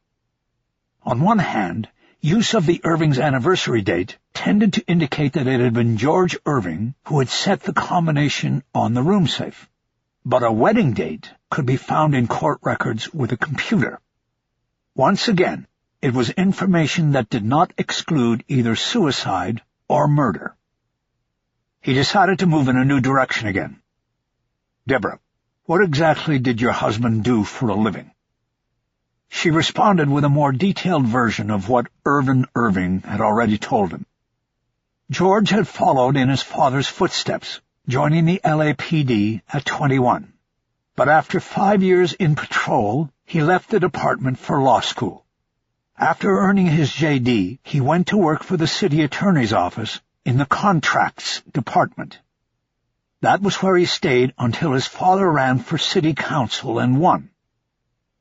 On one hand, use of the Irving's anniversary date tended to indicate that it had been George Irving who had set the combination on the room safe. But a wedding date could be found in court records with a computer. Once again, it was information that did not exclude either suicide or murder. He decided to move in a new direction again. Deborah, what exactly did your husband do for a living? She responded with a more detailed version of what Irvin Irving had already told him. George had followed in his father's footsteps, joining the LAPD at 21. But after 5 years in patrol, he left the department for law school. After earning his JD, he went to work for the city attorney's office in the contracts department. That was where he stayed until his father ran for city council and won.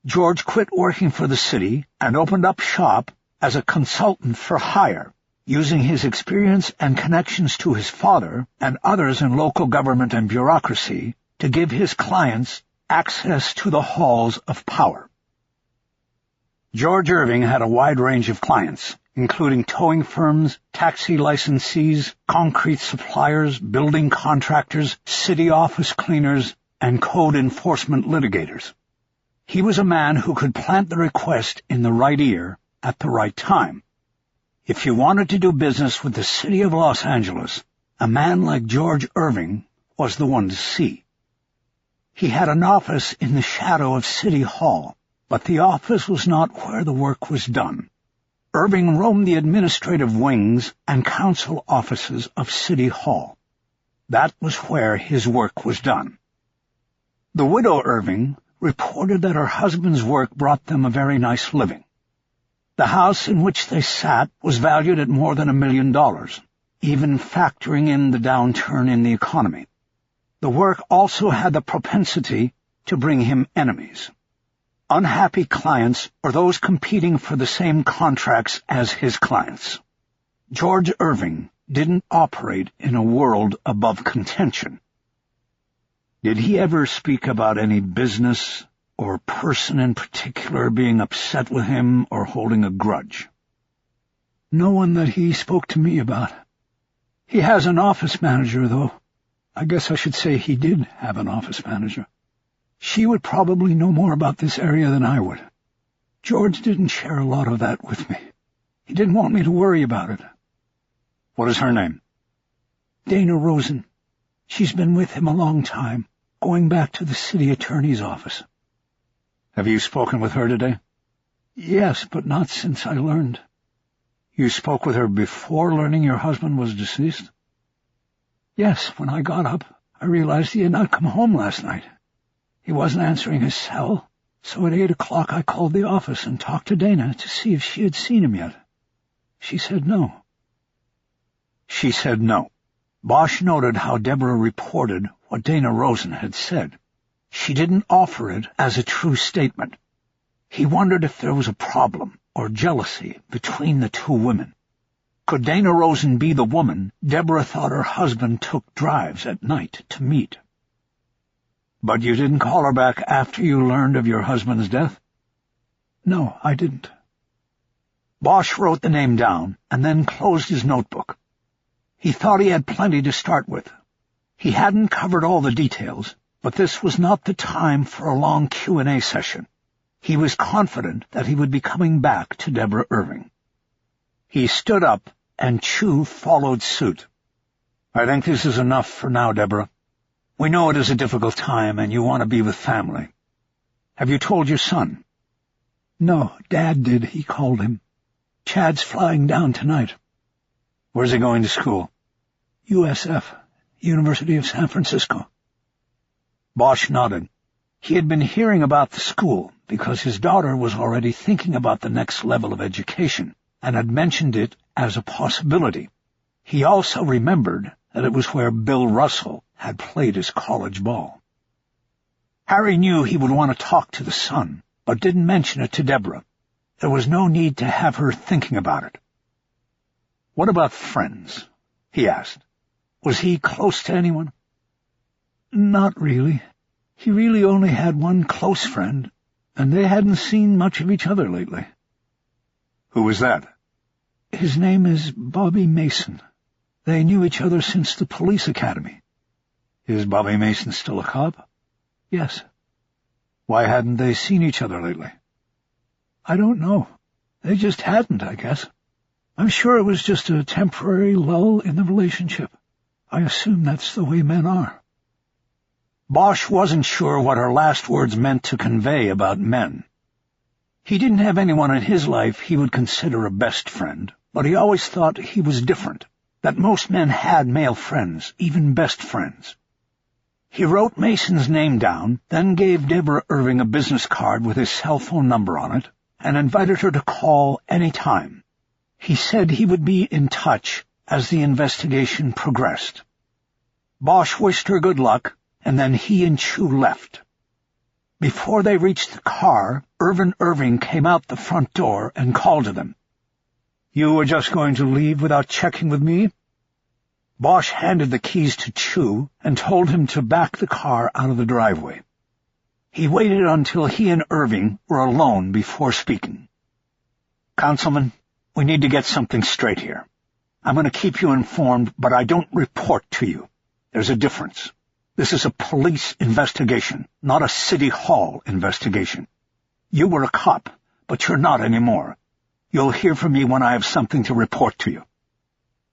George quit working for the city and opened up shop as a consultant for hire, using his experience and connections to his father and others in local government and bureaucracy to give his clients access to the halls of power. George Irving had a wide range of clients, including towing firms, taxi licensees, concrete suppliers, building contractors, city office cleaners, and code enforcement litigators. He was a man who could plant the request in the right ear at the right time. If you wanted to do business with the city of Los Angeles, a man like George Irving was the one to see. He had an office in the shadow of City Hall, but the office was not where the work was done. Irving roamed the administrative wings and council offices of City Hall. That was where his work was done. The widow Irving reported that her husband's work brought them a very nice living. The house in which they sat was valued at more than $1 million, even factoring in the downturn in the economy. The work also had the propensity to bring him enemies. Unhappy clients or those competing for the same contracts as his clients. George Irving didn't operate in a world above contention. Did he ever speak about any business or person in particular being upset with him or holding a grudge? No one that he spoke to me about. He has an office manager, though. I guess I should say he did have an office manager. She would probably know more about this area than I would. George didn't share a lot of that with me. He didn't want me to worry about it. What is her name? Dana Rosen. She's been with him a long time, going back to the city attorney's office. Have you spoken with her today? Yes, but not since I learned. You spoke with her before learning your husband was deceased? Yes, when I got up, I realized he had not come home last night. He wasn't answering his cell, so at 8 o'clock I called the office and talked to Dana to see if she had seen him yet. She said no. She said no. Bosch noted how Deborah reported what Dana Rosen had said. She didn't offer it as a true statement. He wondered if there was a problem or jealousy between the two women. Could Dana Rosen be the woman Deborah thought her husband took drives at night to meet? But you didn't call her back after you learned of your husband's death? No, I didn't. Bosch wrote the name down and then closed his notebook. He thought he had plenty to start with. He hadn't covered all the details, but this was not the time for a long Q&A session. He was confident that he would be coming back to Deborah Irving. He stood up, and Chu followed suit. "I think this is enough for now, Deborah. We know it is a difficult time, and you want to be with family. Have you told your son?" "No, Dad did," he called him. "Chad's flying down tonight." "Where's he going to school?" "USF, University of San Francisco." Bosch nodded. He had been hearing about the school because his daughter was already thinking about the next level of education and had mentioned it as a possibility. He also remembered that it was where Bill Russell had played his college ball. Harry knew he would want to talk to the son, but didn't mention it to Deborah. There was no need to have her thinking about it. "What about friends?" he asked. "Was he close to anyone?" "Not really. He really only had one close friend, and they hadn't seen much of each other lately." "Who was that?" "His name is Bobby Mason. They knew each other since the police academy." "Is Bobby Mason still a cop?" "Yes." "Why hadn't they seen each other lately?" "I don't know. They just hadn't, I guess. I'm sure it was just a temporary lull in the relationship. I assume that's the way men are." Bosch wasn't sure what her last words meant to convey about men. He didn't have anyone in his life he would consider a best friend, but he always thought he was different, that most men had male friends, even best friends. He wrote Mason's name down, then gave Deborah Irving a business card with his cell phone number on it, and invited her to call any time. He said he would be in touch as the investigation progressed. Bosch wished her good luck, and then he and Chu left. Before they reached the car, Irvin Irving came out the front door and called to them. "You were just going to leave without checking with me?" Bosch handed the keys to Chu and told him to back the car out of the driveway. He waited until he and Irving were alone before speaking. "Councilman, we need to get something straight here. I'm going to keep you informed, but I don't report to you. There's a difference. This is a police investigation, not a city hall investigation. You were a cop, but you're not anymore. You'll hear from me when I have something to report to you."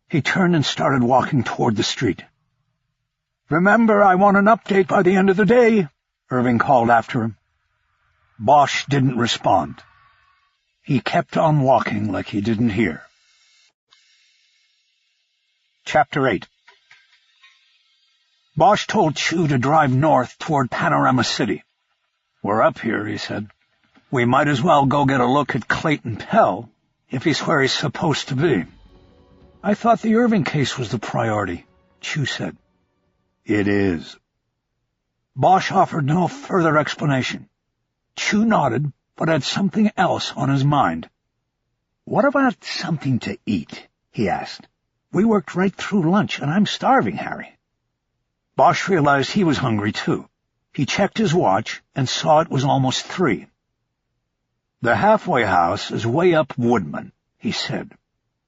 He turned and started walking toward the street. "Remember, I want an update by the end of the day," Irving called after him. Bosch didn't respond. He kept on walking like he didn't hear. Chapter 8. Bosch told Chu to drive north toward Panorama City. "We're up here," he said. "We might as well go get a look at Clayton Pell, if he's where he's supposed to be." "I thought the Irving case was the priority," Chu said. "It is." Bosch offered no further explanation. Chu nodded, but had something else on his mind. "What about something to eat?" he asked. "We worked right through lunch, and I'm starving, Harry." Bosch realized he was hungry, too. He checked his watch and saw it was almost 3. "The halfway house is way up Woodman," he said.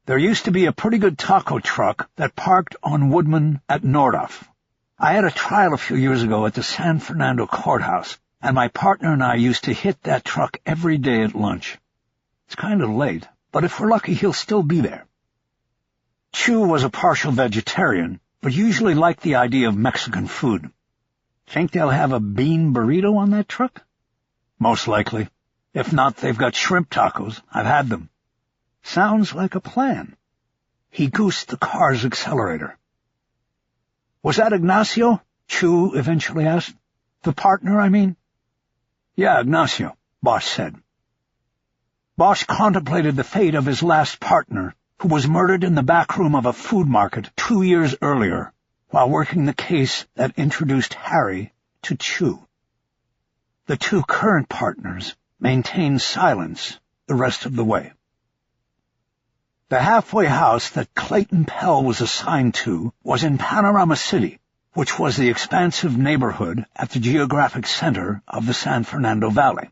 "There used to be a pretty good taco truck that parked on Woodman at Nordhoff. I had a trial a few years ago at the San Fernando courthouse, and my partner and I used to hit that truck every day at lunch. It's kind of late, but if we're lucky, he'll still be there." Chu was a partial vegetarian, but usually liked the idea of Mexican food. "Think they'll have a bean burrito on that truck?" "Most likely. If not, they've got shrimp tacos. I've had them." "Sounds like a plan." He goosed the car's accelerator. "Was that Ignacio?" Chu eventually asked. "The partner, I mean?" "Yeah, Ignacio," Bosch said. Bosch contemplated the fate of his last partner, who was murdered in the back room of a food market 2 years earlier, while working the case that introduced Harry to Chu. The 2 current partners maintained silence the rest of the way. The halfway house that Clayton Pell was assigned to was in Panorama City, which was the expansive neighborhood at the geographic center of the San Fernando Valley.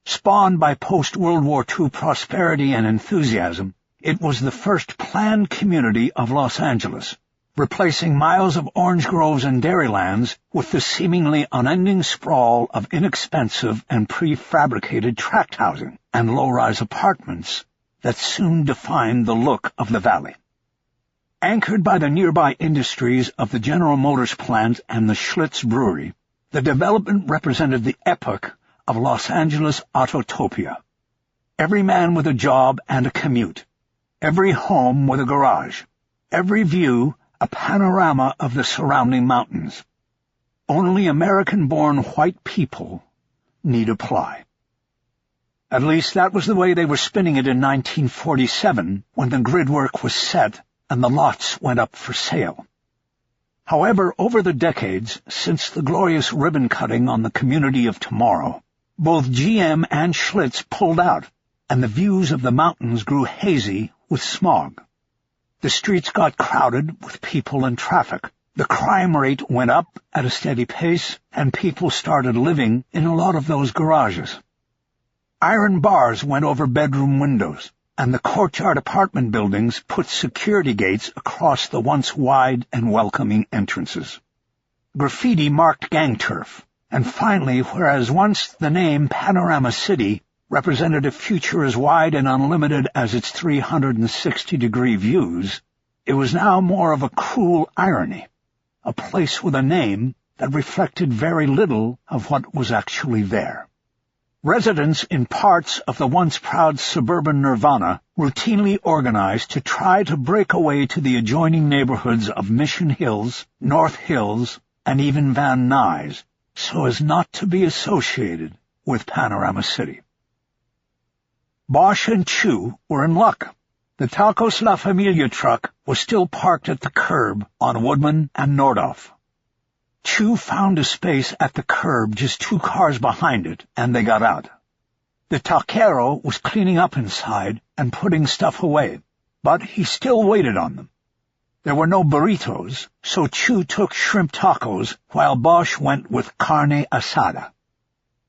Spawned by post-World War II prosperity and enthusiasm, it was the first planned community of Los Angeles, replacing miles of orange groves and dairylands with the seemingly unending sprawl of inexpensive and prefabricated tract housing and low-rise apartments that soon defined the look of the valley. Anchored by the nearby industries of the General Motors plant and the Schlitz brewery, the development represented the epoch of Los Angeles autotopia. Every man with a job and a commute, every home with a garage, every view a panorama of the surrounding mountains. Only American-born white people need apply. At least that was the way they were spinning it in 1947, when the grid work was set and the lots went up for sale. However, over the decades, since the glorious ribbon-cutting on the community of tomorrow, both GM and Schlitz pulled out, and the views of the mountains grew hazy with smog. The streets got crowded with people and traffic. The crime rate went up at a steady pace, and people started living in a lot of those garages. Iron bars went over bedroom windows, and the courtyard apartment buildings put security gates across the once wide and welcoming entrances. Graffiti marked gang turf, and finally, whereas once the name Panorama City represented a future as wide and unlimited as its 360-degree views, it was now more of a cruel irony, a place with a name that reflected very little of what was actually there. Residents in parts of the once proud suburban nirvana routinely organized to try to break away to the adjoining neighborhoods of Mission Hills, North Hills, and even Van Nuys, so as not to be associated with Panorama City. Bosch and Chu were in luck. The Tacos La Familia truck was still parked at the curb on Woodman and Nordhoff. Chu found a space at the curb just 2 cars behind it, and they got out. The taquero was cleaning up inside and putting stuff away, but he still waited on them. There were no burritos, so Chu took shrimp tacos while Bosch went with carne asada.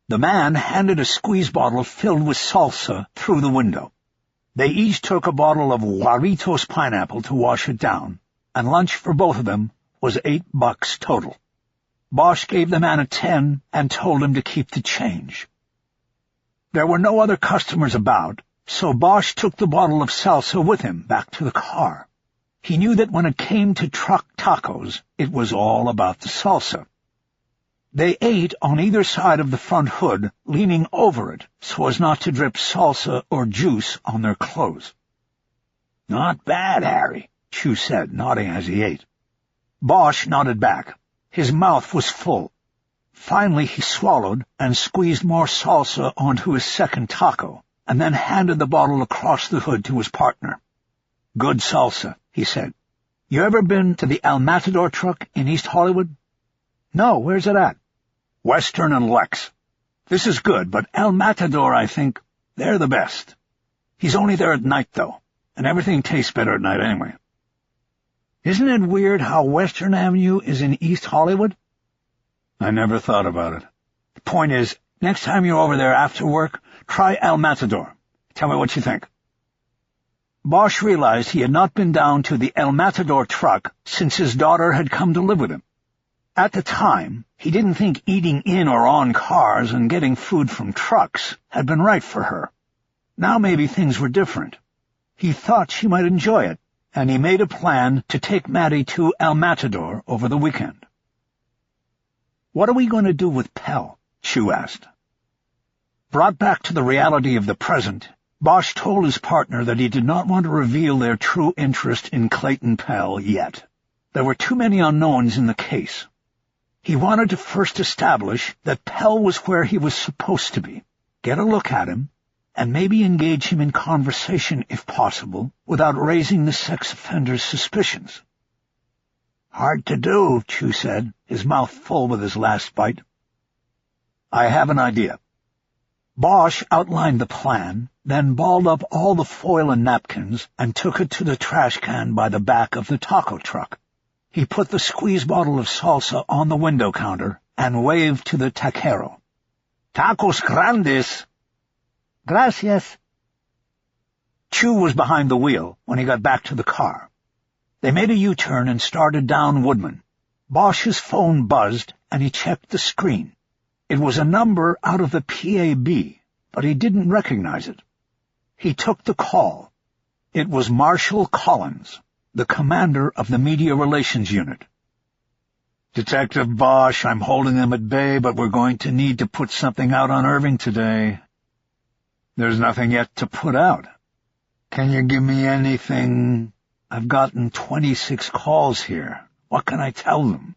The man handed a squeeze bottle filled with salsa through the window. They each took a bottle of Juaritos pineapple to wash it down, and lunch for both of them was $8 total. Bosch gave the man a 10 and told him to keep the change. There were no other customers about, so Bosch took the bottle of salsa with him back to the car. He knew that when it came to truck tacos, it was all about the salsa. They ate on either side of the front hood, leaning over it so as not to drip salsa or juice on their clothes. "Not bad, Harry," Chu said, nodding as he ate. Bosch nodded back. His mouth was full. Finally he swallowed and squeezed more salsa onto his second taco, and then handed the bottle across the hood to his partner. "Good salsa," he said. "You ever been to the El Matador truck in East Hollywood?" "No, where's it at?" "Western and Lex. This is good, but El Matador, I think, they're the best. He's only there at night, though, and everything tastes better at night anyway." "Isn't it weird how Western Avenue is in East Hollywood?" "I never thought about it. The point is, next time you're over there after work, try El Matador. Tell me what you think." Bosch realized he had not been down to the El Matador truck since his daughter had come to live with him. At the time, he didn't think eating in or on cars and getting food from trucks had been right for her. Now maybe things were different. He thought she might enjoy it, and he made a plan to take Maddie to El Matador over the weekend. "What are we going to do with Pell?" Chu asked. Brought back to the reality of the present, Bosch told his partner that he did not want to reveal their true interest in Clayton Pell yet. There were too many unknowns in the case. He wanted to first establish that Pell was where he was supposed to be, get a look at him, and maybe engage him in conversation if possible, without raising the sex offender's suspicions. "Hard to do," Chu said, his mouth full with his last bite. "I have an idea." Bosch outlined the plan, then balled up all the foil and napkins and took it to the trash can by the back of the taco truck. He put the squeeze bottle of salsa on the window counter and waved to the taquero. "Tacos grandes." "Gracias." Chu was behind the wheel when he got back to the car. They made a U-turn and started down Woodman. Bosch's phone buzzed, and he checked the screen. It was a number out of the PAB, but he didn't recognize it. He took the call. It was Marshal Collins, the commander of the Media Relations Unit. "Detective Bosch, I'm holding them at bay, but we're going to need to put something out on Irving today." "There's nothing yet to put out." "Can you give me anything?" "I've gotten 26 calls here. What can I tell them?"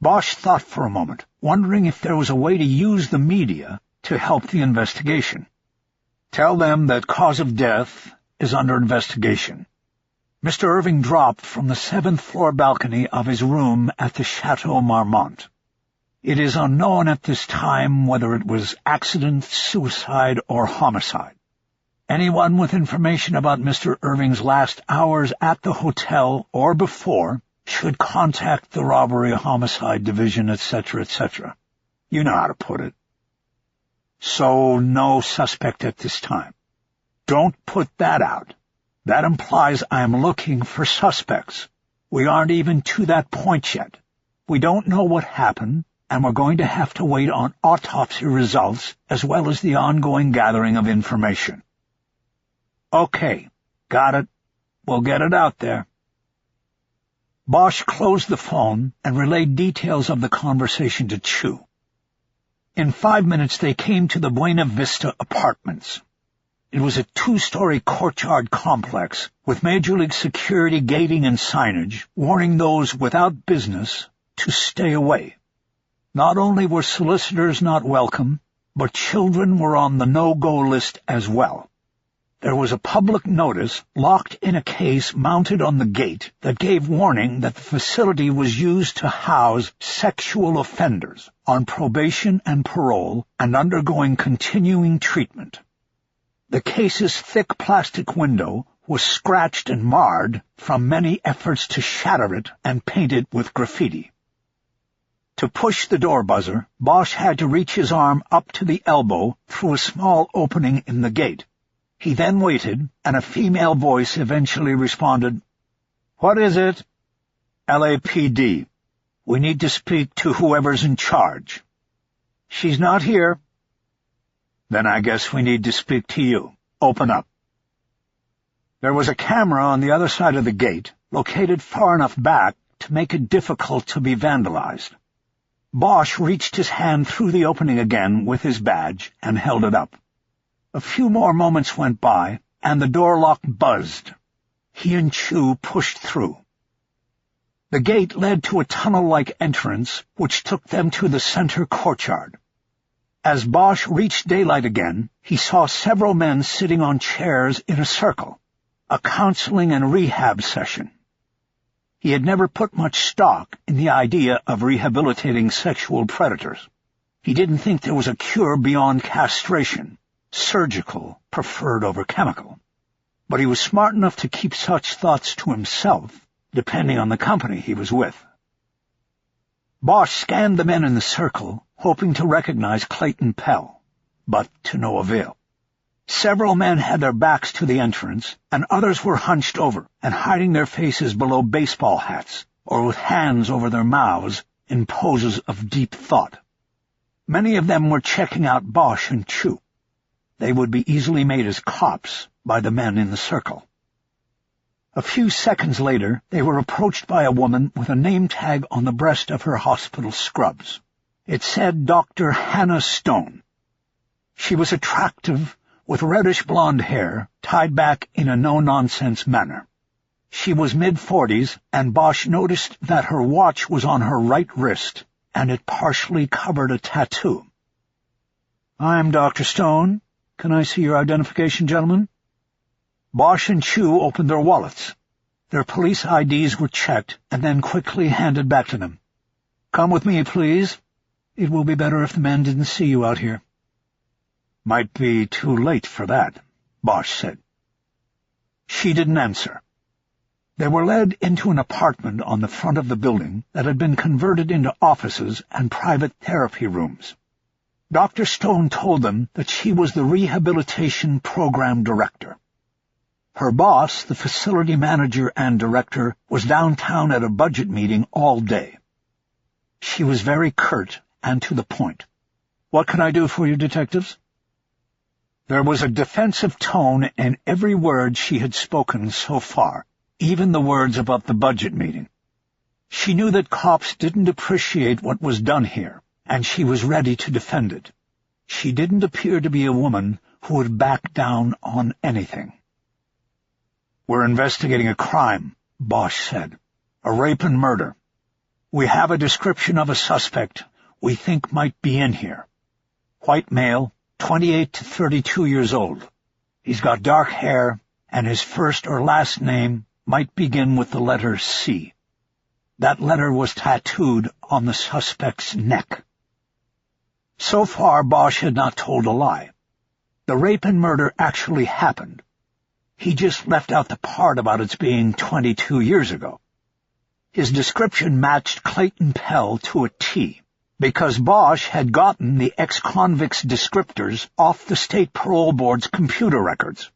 Bosch thought for a moment, wondering if there was a way to use the media to help the investigation. "Tell them that cause of death is under investigation. Mr. Irving dropped from the 7th-floor balcony of his room at the Chateau Marmont. It is unknown at this time whether it was accident, suicide, or homicide. Anyone with information about Mr. Irving's last hours at the hotel or before should contact the Robbery Homicide Division, etc., etc. You know how to put it. So no suspect at this time. Don't put that out. That implies I am looking for suspects. We aren't even to that point yet. We don't know what happened, and we're going to have to wait on autopsy results as well as the ongoing gathering of information." "Okay, got it. We'll get it out there." Bosch closed the phone and relayed details of the conversation to Chu. In 5 minutes they came to the Buena Vista Apartments. It was a 2-story courtyard complex with Major League security gating and signage warning those without business to stay away. Not only were solicitors not welcome, but children were on the no-go list as well. There was a public notice locked in a case mounted on the gate that gave warning that the facility was used to house sexual offenders on probation and parole and undergoing continuing treatment. The case's thick plastic window was scratched and marred from many efforts to shatter it and paint it with graffiti. To push the door buzzer, Bosch had to reach his arm up to the elbow through a small opening in the gate. He then waited, and a female voice eventually responded, "What is it?" "LAPD. We need to speak to whoever's in charge." "She's not here." "Then I guess we need to speak to you. Open up." There was a camera on the other side of the gate, located far enough back to make it difficult to be vandalized. Bosch reached his hand through the opening again with his badge and held it up. A few more moments went by, and the door lock buzzed. He and Chu pushed through. The gate led to a tunnel-like entrance, which took them to the center courtyard. As Bosch reached daylight again, he saw several men sitting on chairs in a circle, a counseling and rehab session. He had never put much stock in the idea of rehabilitating sexual predators. He didn't think there was a cure beyond castration, surgical preferred over chemical. But he was smart enough to keep such thoughts to himself, depending on the company he was with. Bosch scanned the men in the circle, hoping to recognize Clayton Pell, but to no avail. Several men had their backs to the entrance, and others were hunched over and hiding their faces below baseball hats or with hands over their mouths in poses of deep thought. Many of them were checking out Bosch and Chu. They would be easily made as cops by the men in the circle. A few seconds later, they were approached by a woman with a name tag on the breast of her hospital scrubs. It said Dr. Hannah Stone. She was attractive, with reddish-blonde hair tied back in a no-nonsense manner. She was mid-40s, and Bosch noticed that her watch was on her right wrist, and it partially covered a tattoo. "I'm Dr. Stone. Can I see your identification, gentlemen?" Bosch and Chu opened their wallets. Their police IDs were checked and then quickly handed back to them. "Come with me, please. It will be better if the men didn't see you out here." "Might be too late for that," Bosch said. She didn't answer. They were led into an apartment on the front of the building that had been converted into offices and private therapy rooms. Dr. Stone told them that she was the rehabilitation program director. Her boss, the facility manager and director, was downtown at a budget meeting all day. She was very curt and to the point. "What can I do for you, detectives?" There was a defensive tone in every word she had spoken so far, even the words about the budget meeting. She knew that cops didn't appreciate what was done here, and she was ready to defend it. She didn't appear to be a woman who would back down on anything. "We're investigating a crime," Bosch said. "A rape and murder. We have a description of a suspect we think might be in here. White male, 28 to 32 years old. He's got dark hair, and his first or last name might begin with the letter C. That letter was tattooed on the suspect's neck." So far, Bosch had not told a lie. The rape and murder actually happened. He just left out the part about its being 22 years ago. His description matched Clayton Pell to a T, because Bosch had gotten the ex-convict's descriptors off the State Parole Board's computer records.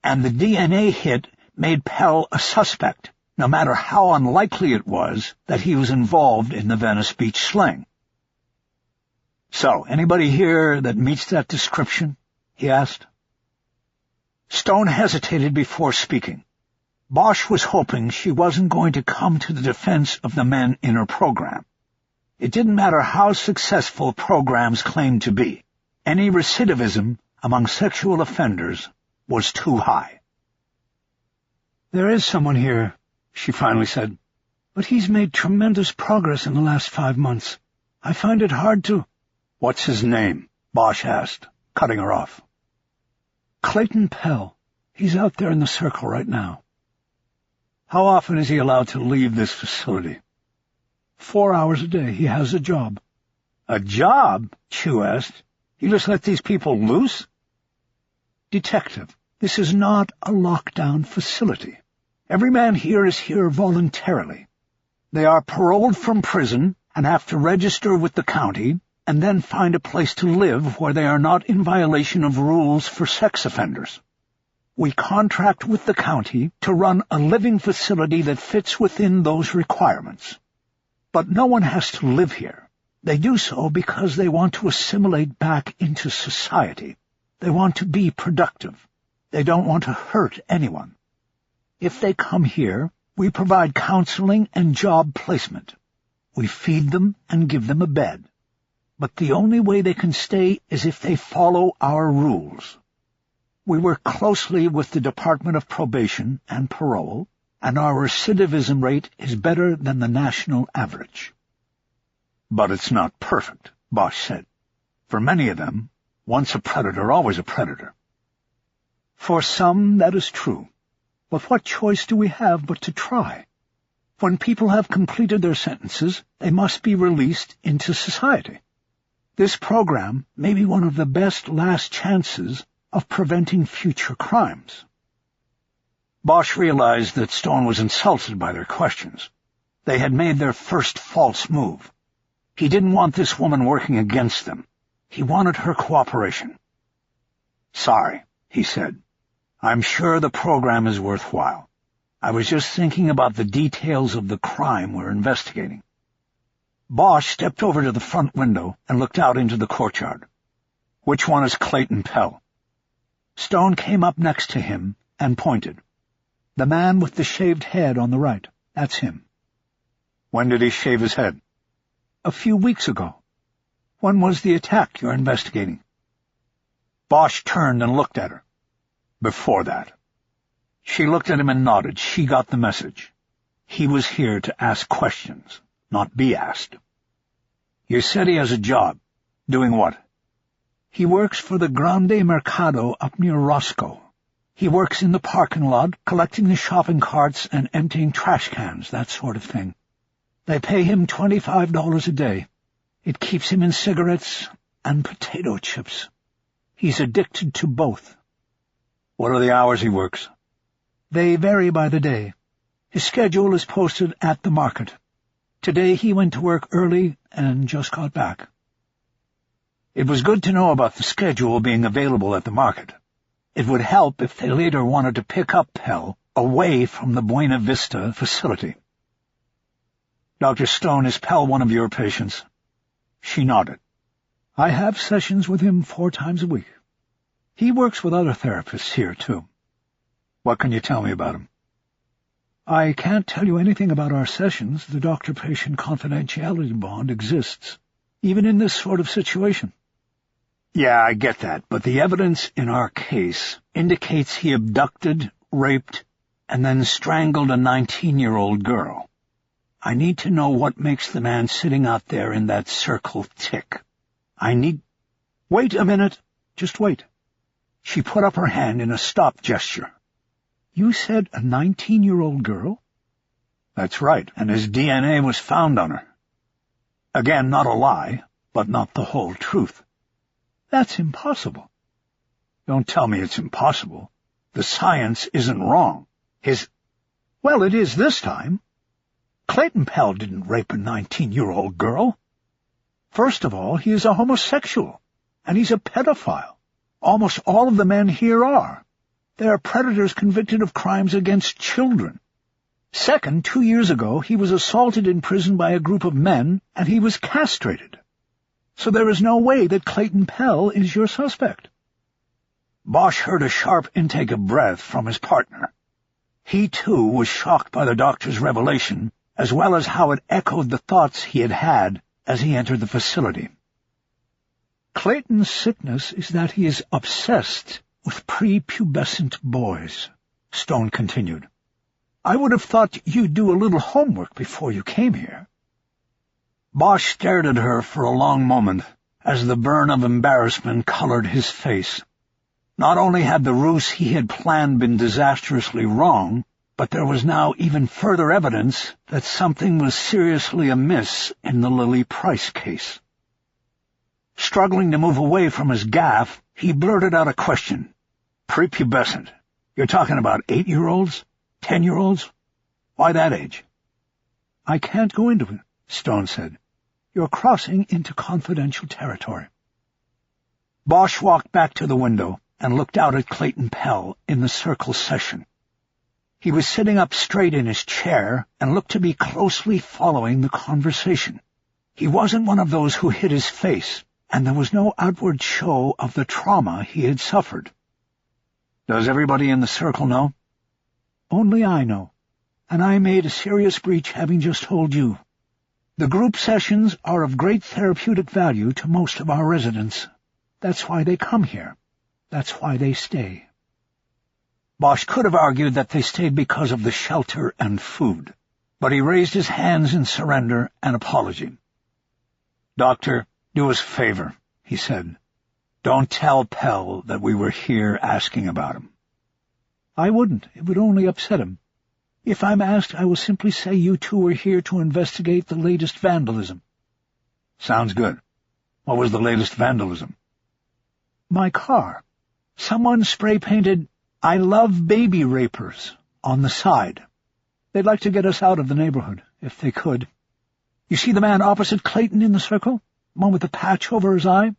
And the DNA hit made Pell a suspect, no matter how unlikely it was that he was involved in the Venice Beach sling. "So, anybody here that meets that description?" he asked. Stone hesitated before speaking. Bosch was hoping she wasn't going to come to the defense of the men in her program. It didn't matter how successful programs claimed to be. Any recidivism among sexual offenders was too high. "There is someone here," she finally said, "but he's made tremendous progress in the last 5 months. I find it hard to—" "What's his name?" Bosch asked, cutting her off. "Clayton Pell. He's out there in the circle right now." "How often is he allowed to leave this facility?" 4 hours a day. He has a job." "A job?" Chu asked. "You just let these people loose?" "Detective, this is not a lockdown facility. Every man here is here voluntarily. They are paroled from prison and have to register with the county and then find a place to live where they are not in violation of rules for sex offenders. We contract with the county to run a living facility that fits within those requirements. But no one has to live here. They do so because they want to assimilate back into society. They want to be productive. They don't want to hurt anyone. If they come here, we provide counseling and job placement. We feed them and give them a bed. But the only way they can stay is if they follow our rules. We work closely with the Department of Probation and Parole, and our recidivism rate is better than the national average." "But it's not perfect," Bosch said. "For many of them, once a predator, always a predator." "For some, that is true. But what choice do we have but to try? When people have completed their sentences, they must be released into society. This program may be one of the best last chances of preventing future crimes." Bosch realized that Stone was insulted by their questions. They had made their first false move. He didn't want this woman working against them. He wanted her cooperation. "Sorry," he said. "I'm sure the program is worthwhile. I was just thinking about the details of the crime we're investigating." Bosch stepped over to the front window and looked out into the courtyard. "Which one is Clayton Pell?" Stone came up next to him and pointed. "The man with the shaved head on the right, that's him." "When did he shave his head?" "A few weeks ago." "When was the attack you're investigating?" Bosch turned and looked at her. "Before that." She looked at him and nodded. She got the message. He was here to ask questions, not be asked. "You said he has a job. Doing what?" "He works for the Grande Mercado up near Roscoe. He works in the parking lot, collecting the shopping carts and emptying trash cans, that sort of thing. They pay him $25 a day. It keeps him in cigarettes and potato chips. He's addicted to both." "What are the hours he works?" "They vary by the day. His schedule is posted at the market. Today he went to work early and just got back." It was good to know about the schedule being available at the market. It would help if they later wanted to pick up Pell away from the Buena Vista facility. Dr. Stone, is Pell one of your patients? She nodded. I have sessions with him 4 times a week. He works with other therapists here, too. What can you tell me about him? I can't tell you anything about our sessions. The doctor-patient confidentiality bond exists, even in this sort of situation. Yeah, I get that, but the evidence in our case indicates he abducted, raped, and then strangled a 19-year-old girl. I need to know what makes the man sitting out there in that circle tick. Wait a minute. Just wait. She put up her hand in a stop gesture. You said a 19-year-old girl? That's right, and his DNA was found on her. Again, not a lie, but not the whole truth. That's impossible. Don't tell me it's impossible. The science isn't wrong. Well, it is this time. Clayton Pell didn't rape a 19-year-old girl. First of all, he is a homosexual, and he's a pedophile. Almost all of the men here are. They are predators convicted of crimes against children. Second, 2 years ago, he was assaulted in prison by a group of men, and he was castrated. So there is no way that Clayton Pell is your suspect. Bosch heard a sharp intake of breath from his partner. He, too, was shocked by the doctor's revelation, as well as how it echoed the thoughts he had had as he entered the facility. Clayton's sickness is that he is obsessed with prepubescent boys, Stone continued. I would have thought you'd do a little homework before you came here. Bosch stared at her for a long moment as the burn of embarrassment colored his face. Not only had the ruse he had planned been disastrously wrong, but there was now even further evidence that something was seriously amiss in the Lily Price case. Struggling to move away from his gaffe, he blurted out a question. Prepubescent. You're talking about 8-year-olds? 10-year-olds? Why that age? I can't go into it, Stone said. You're crossing into confidential territory. Bosch walked back to the window and looked out at Clayton Pell in the circle session. He was sitting up straight in his chair and looked to be closely following the conversation. He wasn't one of those who hid his face, and there was no outward show of the trauma he had suffered. Does everybody in the circle know? Only I know, and I made a serious breach having just told you. The group sessions are of great therapeutic value to most of our residents. That's why they come here. That's why they stay. Bosch could have argued that they stayed because of the shelter and food, but he raised his hands in surrender and apology. Doctor, do us a favor, he said. Don't tell Pell that we were here asking about him. I wouldn't. It would only upset him. If I'm asked, I will simply say you two were here to investigate the latest vandalism. Sounds good. What was the latest vandalism? My car. Someone spray-painted, I love baby rapers, on the side. They'd like to get us out of the neighborhood, if they could. You see the man opposite Clayton in the circle? One with the patch over his eye?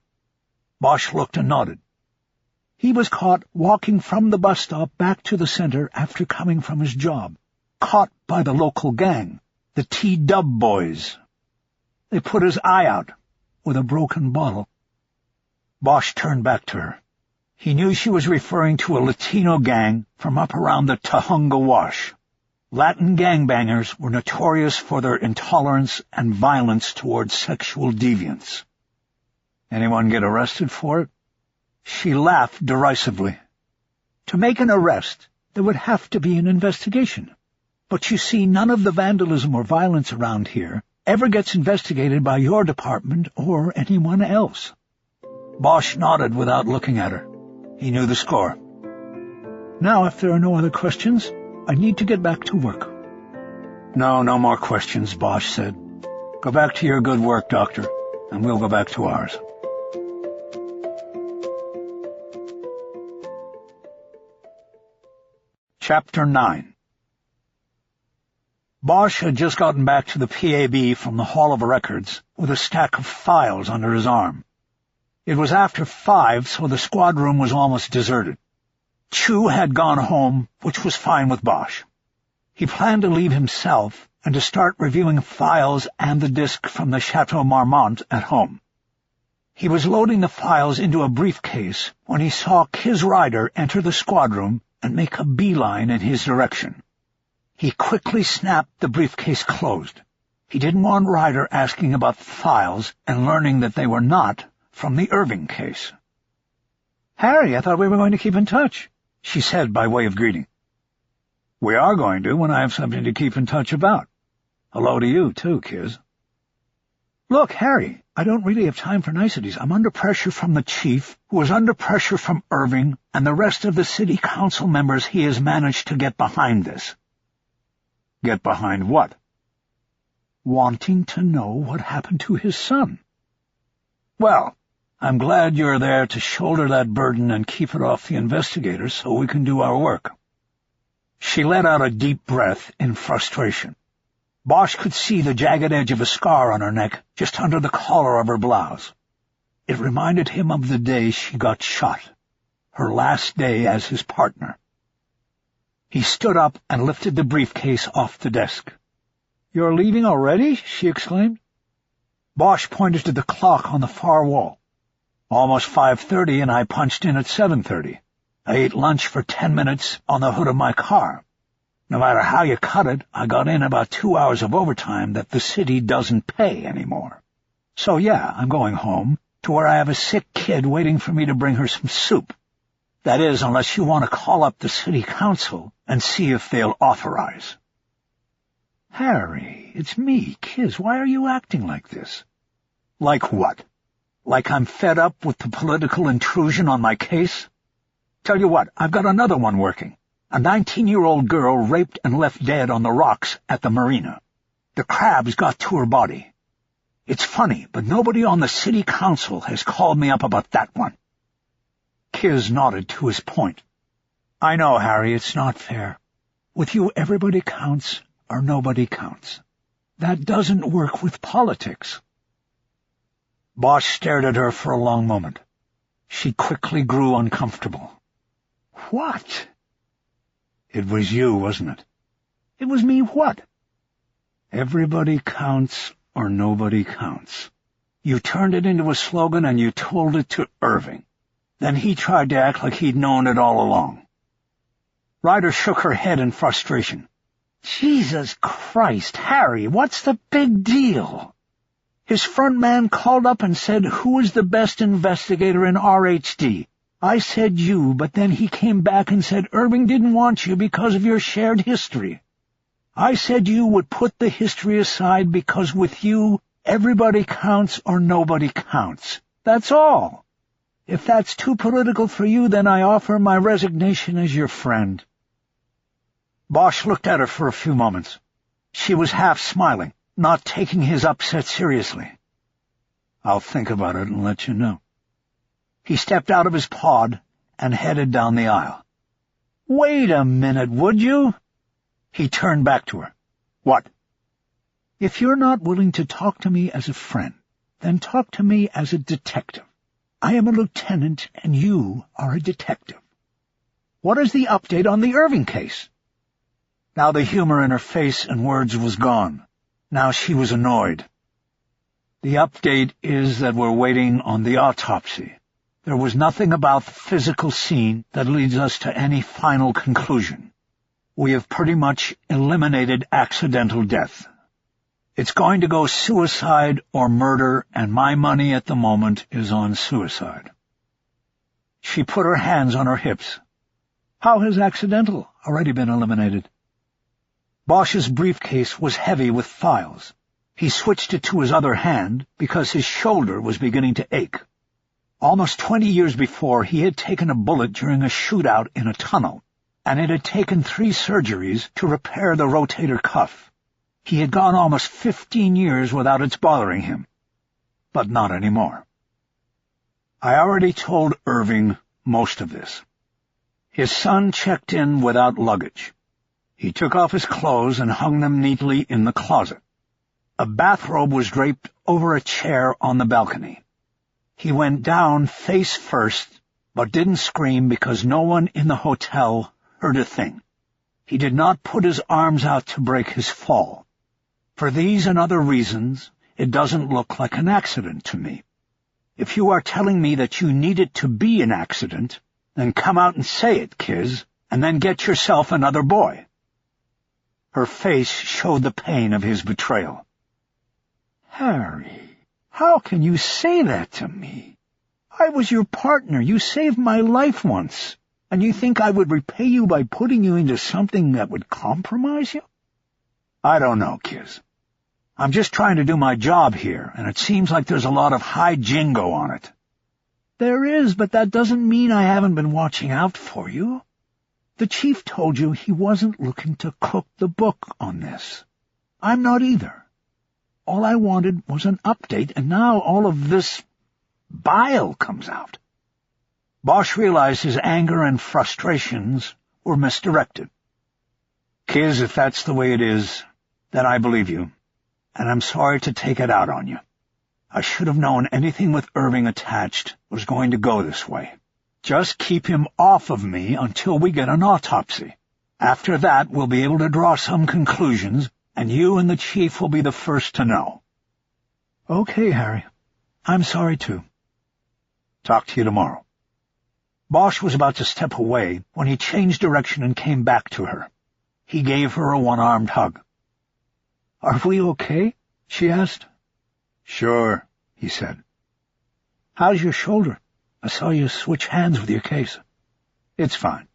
Bosch looked and nodded. He was caught walking from the bus stop back to the center after coming from his job. Caught by the local gang, the T-Dub boys. They put his eye out with a broken bottle. Bosch turned back to her. He knew she was referring to a Latino gang from up around the Tujunga Wash. Latin gangbangers were notorious for their intolerance and violence towards sexual deviants. Anyone get arrested for it? She laughed derisively. To make an arrest, there would have to be an investigation. But you see, none of the vandalism or violence around here ever gets investigated by your department or anyone else. Bosch nodded without looking at her. He knew the score. Now, if there are no other questions, I need to get back to work. No more questions, Bosch said. Go back to your good work, Doctor, and we'll go back to ours. Chapter 9. Bosch had just gotten back to the PAB from the Hall of Records with a stack of files under his arm. It was after 5, so the squad room was almost deserted. Chu had gone home, which was fine with Bosch. He planned to leave himself and to start reviewing files and the disc from the Chateau Marmont at home. He was loading the files into a briefcase when he saw Kis Ryder enter the squad room and make a beeline in his direction. He quickly snapped the briefcase closed. He didn't want Ryder asking about the files and learning that they were not from the Irving case. "Harry, I thought we were going to keep in touch," she said by way of greeting. "We are going to when I have something to keep in touch about. Hello to you, too, Kis." "Look, Harry, I don't really have time for niceties. I'm under pressure from the chief, who is under pressure from Irving, and the rest of the city council members he has managed to get behind this." "Get behind what?" "Wanting to know what happened to his son." "Well, I'm glad you're there to shoulder that burden and keep it off the investigators so we can do our work." She let out a deep breath in frustration. Bosch could see the jagged edge of a scar on her neck just under the collar of her blouse. It reminded him of the day she got shot, her last day as his partner. He stood up and lifted the briefcase off the desk. "You're leaving already?" she exclaimed. Bosch pointed to the clock on the far wall. "Almost 5:30, and I punched in at 7:30. I ate lunch for 10 minutes on the hood of my car. No matter how you cut it, I got in about 2 hours of overtime that the city doesn't pay anymore. So yeah, I'm going home, to where I have a sick kid waiting for me to bring her some soup. That is, unless you want to call up the city council and see if they'll authorize." "Harry, it's me, Kis. Why are you acting like this?" "Like what? Like I'm fed up with the political intrusion on my case? Tell you what, I've got another one working. A 19-year-old girl raped and left dead on the rocks at the marina. The crabs got to her body. It's funny, but nobody on the city council has called me up about that one." Kis nodded to his point. "I know, Harry, it's not fair. With you, everybody counts or nobody counts. That doesn't work with politics." Bosch stared at her for a long moment. She quickly grew uncomfortable. "What?" "It was you, wasn't it?" "It was me what?" "Everybody counts or nobody counts. You turned it into a slogan and you told it to Irving. Then he tried to act like he'd known it all along." Ryder shook her head in frustration. "Jesus Christ, Harry, what's the big deal? His front man called up and said, 'Who is the best investigator in RHD?' I said you, but then he came back and said Irving didn't want you because of your shared history. I said you would put the history aside because with you, everybody counts or nobody counts. That's all. If that's too political for you, then I offer my resignation as your friend." Bosch looked at her for a few moments. She was half smiling, not taking his upset seriously. "I'll think about it and let you know." He stepped out of his pod and headed down the aisle. "Wait a minute, would you?" He turned back to her. "What?" "If you're not willing to talk to me as a friend, then talk to me as a detective. I am a lieutenant and you are a detective. What is the update on the Irving case?" Now the humor in her face and words was gone. Now she was annoyed. "The update is that we're waiting on the autopsy. There was nothing about the physical scene that leads us to any final conclusion. We have pretty much eliminated accidental death. It's going to go suicide or murder, and my money at the moment is on suicide." She put her hands on her hips. "How has accidental already been eliminated?" Bosch's briefcase was heavy with files. He switched it to his other hand because his shoulder was beginning to ache. Almost 20 years before, he had taken a bullet during a shootout in a tunnel, and it had taken 3 surgeries to repair the rotator cuff. He had gone almost 15 years without its bothering him. But not anymore. I already told Irving most of this. His son checked in without luggage. He took off his clothes and hung them neatly in the closet. A bathrobe was draped over a chair on the balcony. He went down face first, but didn't scream because no one in the hotel heard a thing. He did not put his arms out to break his fall. For these and other reasons, it doesn't look like an accident to me. If you are telling me that you need it to be an accident, then come out and say it, Kiz, and then get yourself another boy. Her face showed the pain of his betrayal. Harry, how can you say that to me? I was your partner. You saved my life once. And you think I would repay you by putting you into something that would compromise you? I don't know, Kiz. I'm just trying to do my job here, and it seems like there's a lot of high jingo on it. There is, but that doesn't mean I haven't been watching out for you. The chief told you he wasn't looking to cook the book on this. I'm not either. All I wanted was an update, and now all of this bile comes out. Bosch realized his anger and frustrations were misdirected. Kiz, if that's the way it is, then I believe you, and I'm sorry to take it out on you. I should have known anything with Irving attached was going to go this way. Just keep him off of me until we get an autopsy. After that, we'll be able to draw some conclusions, and you and the chief will be the first to know. Okay, Harry. I'm sorry, too. Talk to you tomorrow. Bosch was about to step away when he changed direction and came back to her. He gave her a one-armed hug. Are we okay? She asked. Sure, he said. How's your shoulder? I saw you switch hands with your case. It's fine.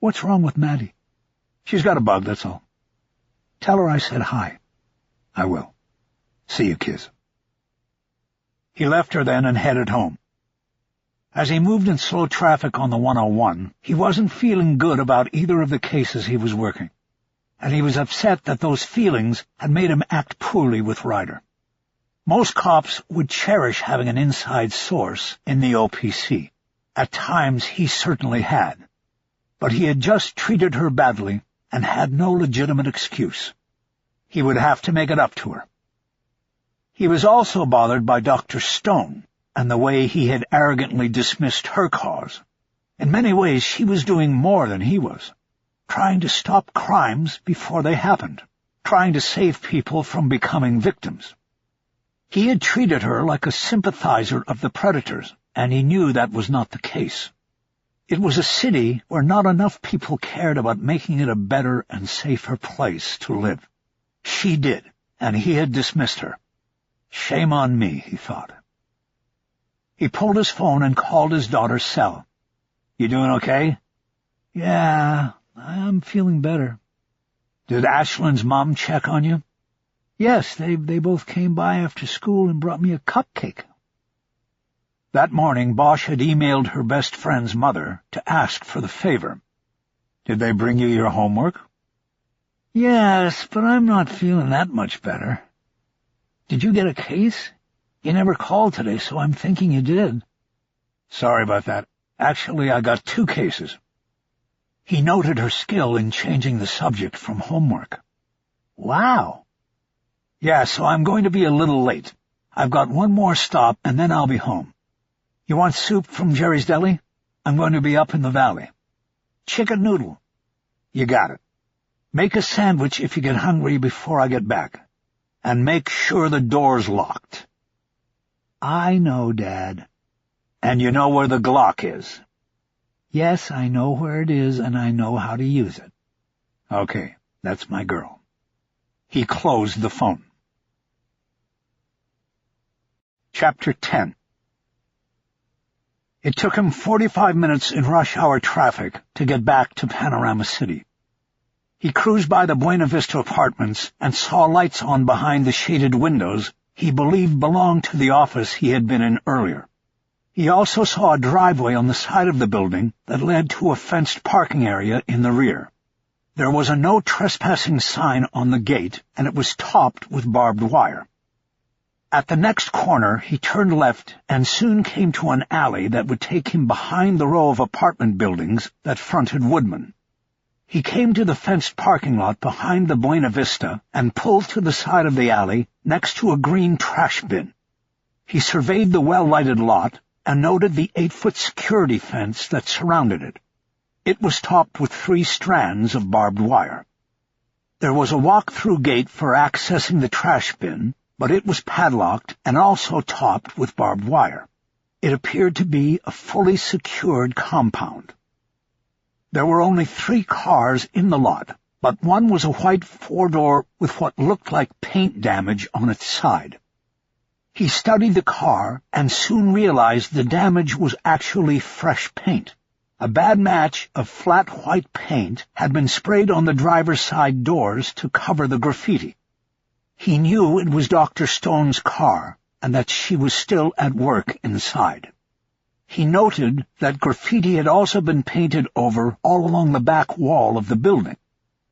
What's wrong with Maddie? She's got a bug, that's all. Tell her I said hi. I will. See you, Kiz. He left her then and headed home. As he moved in slow traffic on the 101, he wasn't feeling good about either of the cases he was working, and he was upset that those feelings had made him act poorly with Ryder. Most cops would cherish having an inside source in the OPC. At times he certainly had, but he had just treated her badly and had no legitimate excuse. He would have to make it up to her. He was also bothered by Dr. Stone and the way he had arrogantly dismissed her cause. In many ways she was doing more than he was, trying to stop crimes before they happened, trying to save people from becoming victims. He had treated her like a sympathizer of the predators, and he knew that was not the case. It was a city where not enough people cared about making it a better and safer place to live. She did, and he had dismissed her. Shame on me, he thought. He pulled his phone and called his daughter's cell. You doing okay? Yeah, I'm feeling better. Did Ashlyn's mom check on you? Yes, they both came by after school and brought me a cupcake. That morning, Bosch had emailed her best friend's mother to ask for the favor. Did they bring you your homework? Yes, but I'm not feeling that much better. Did you get a case? You never called today, so I'm thinking you did. Sorry about that. Actually, I got 2 cases. He noted her skill in changing the subject from homework. Wow. Yeah, so I'm going to be a little late. I've got one more stop, and then I'll be home. You want soup from Jerry's Deli? I'm going to be up in the valley. Chicken noodle. You got it. Make a sandwich if you get hungry before I get back. And make sure the door's locked. I know, Dad. And you know where the Glock is? Yes, I know where it is, and I know how to use it. Okay, that's my girl. He closed the phone. Chapter 10. It took him 45 minutes in rush-hour traffic to get back to Panorama City. He cruised by the Buena Vista apartments and saw lights on behind the shaded windows he believed belonged to the office he had been in earlier. He also saw a driveway on the side of the building that led to a fenced parking area in the rear. There was a no trespassing sign on the gate, and it was topped with barbed wire. At the next corner, he turned left and soon came to an alley that would take him behind the row of apartment buildings that fronted Woodman. He came to the fenced parking lot behind the Buena Vista and pulled to the side of the alley next to a green trash bin. He surveyed the well-lighted lot and noted the 8-foot security fence that surrounded it. It was topped with 3 strands of barbed wire. There was a walk-through gate for accessing the trash bin, but it was padlocked and also topped with barbed wire. It appeared to be a fully secured compound. There were only 3 cars in the lot, but one was a white 4-door with what looked like paint damage on its side. He studied the car and soon realized the damage was actually fresh paint. A bad match of flat white paint had been sprayed on the driver's side doors to cover the graffiti. He knew it was Dr. Stone's car and that she was still at work inside. He noted that graffiti had also been painted over all along the back wall of the building.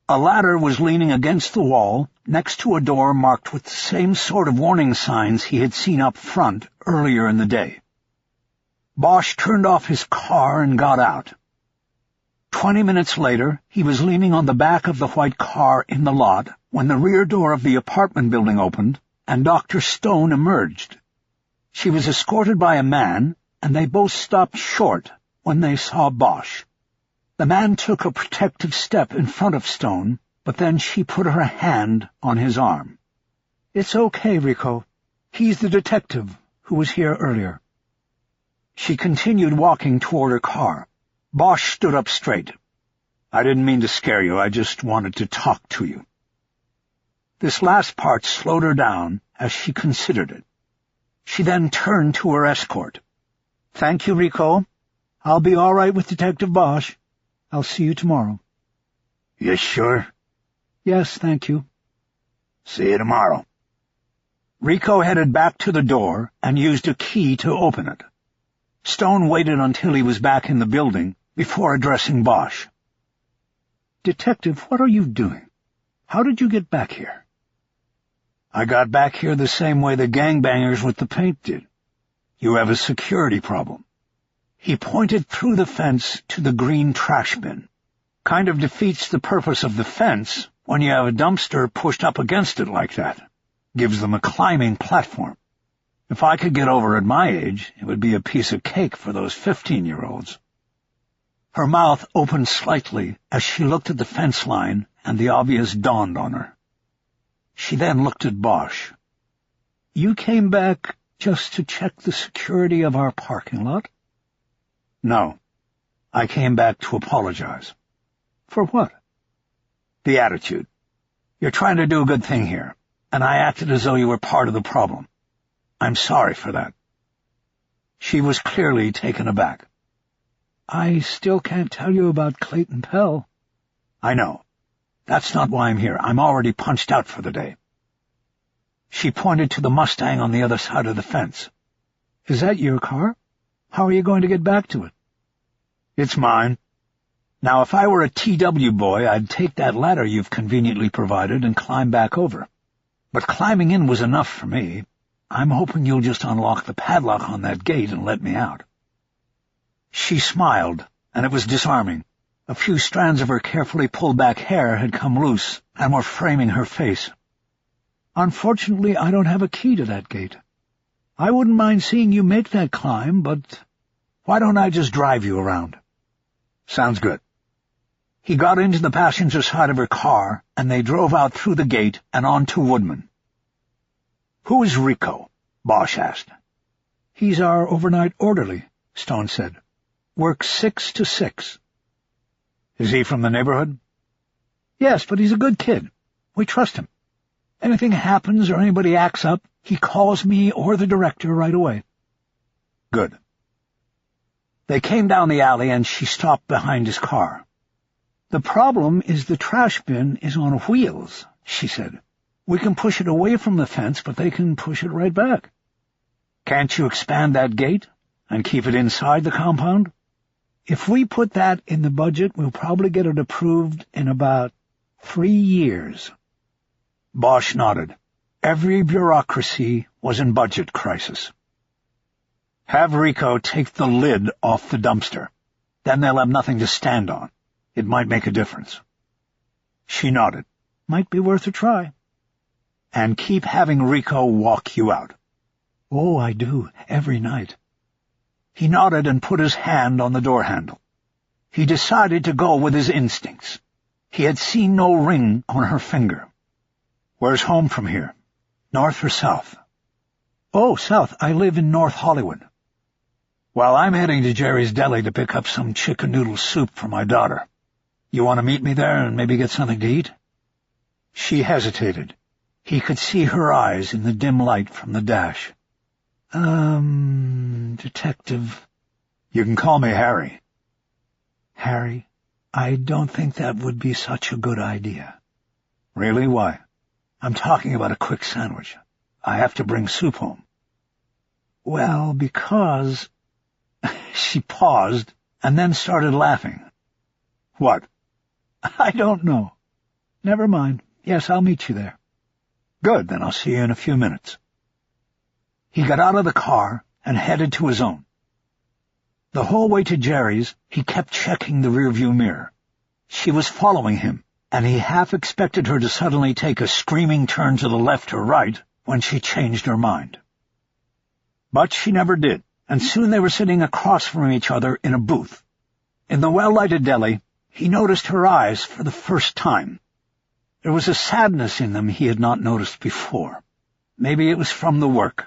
A ladder was leaning against the wall next to a door marked with the same sort of warning signs he had seen up front earlier in the day. Bosch turned off his car and got out. 20 minutes later, he was leaning on the back of the white car in the lot when the rear door of the apartment building opened and Dr. Stone emerged. She was escorted by a man, and they both stopped short when they saw Bosch. The man took a protective step in front of Stone, but then she put her hand on his arm. "It's okay, Rico. He's the detective who was here earlier." She continued walking toward her car. Bosch stood up straight. "I didn't mean to scare you. I just wanted to talk to you." This last part slowed her down as she considered it. She then turned to her escort. "Thank you, Rico. I'll be all right with Detective Bosch. I'll see you tomorrow." "You sure?" "Yes, thank you." "See you tomorrow." Rico headed back to the door and used a key to open it. Stone waited until he was back in the building before addressing Bosch. "Detective, what are you doing? How did you get back here?" "I got back here the same way the gangbangers with the paint did. You have a security problem." He pointed through the fence to the green trash bin. "Kind of defeats the purpose of the fence when you have a dumpster pushed up against it like that. Gives them a climbing platform. If I could get over at my age, it would be a piece of cake for those 15-year-olds. Her mouth opened slightly as she looked at the fence line, and the obvious dawned on her. She then looked at Bosch. "You came back just to check the security of our parking lot?" "No. I came back to apologize." "For what?" "The attitude. You're trying to do a good thing here, and I acted as though you were part of the problem. I'm sorry for that." She was clearly taken aback. "I still can't tell you about Clayton Pell." "I know. That's not why I'm here. I'm already punched out for the day." She pointed to the Mustang on the other side of the fence. "Is that your car? How are you going to get back to it?" "It's mine. Now, if I were a TW boy, I'd take that ladder you've conveniently provided and climb back over. But climbing in was enough for me. I'm hoping you'll just unlock the padlock on that gate and let me out." She smiled, and it was disarming. A few strands of her carefully pulled back hair had come loose and were framing her face. "Unfortunately, I don't have a key to that gate. I wouldn't mind seeing you make that climb, but why don't I just drive you around?" "Sounds good." He got into the passenger side of her car, and they drove out through the gate and onto Woodman. "Who is Rico?" Bosch asked. "He's our overnight orderly," Stone said. "Works 6 to 6. "Is he from the neighborhood?" "Yes, but he's a good kid. We trust him. Anything happens or anybody acts up, he calls me or the director right away." "Good." They came down the alley and she stopped behind his car. "The problem is the trash bin is on wheels," she said. "We can push it away from the fence, but they can push it right back." "Can't you expand that gate and keep it inside the compound?" "If we put that in the budget, we'll probably get it approved in about 3 years. Bosch nodded. Every bureaucracy was in budget crisis. "Have Rico take the lid off the dumpster. Then they'll have nothing to stand on. It might make a difference." She nodded. "Might be worth a try." "And keep having Rico walk you out." "Oh, I do, every night." He nodded and put his hand on the door handle. He decided to go with his instincts. He had seen no ring on her finger. "Where's home from here? North or south?" "Oh, south. I live in North Hollywood." "Well, I'm heading to Jerry's Deli to pick up some chicken noodle soup for my daughter. You want to meet me there and maybe get something to eat?" She hesitated. He could see her eyes in the dim light from the dash. Detective." "You can call me Harry." "Harry, I don't think that would be such a good idea." "Really? Why?" "I'm talking about a quick sandwich. I have to bring soup home." "Well, because—" She paused and then started laughing. "What?" "I don't know." "Never mind. Yes, I'll meet you there." "Good, then I'll see you in a few minutes." He got out of the car and headed to his own. The whole way to Jerry's, he kept checking the rearview mirror. She was following him, and he half expected her to suddenly take a screaming turn to the left or right when she changed her mind. But she never did, and soon they were sitting across from each other in a booth. In the well-lighted deli, he noticed her eyes for the first time. There was a sadness in them he had not noticed before. Maybe it was from the work.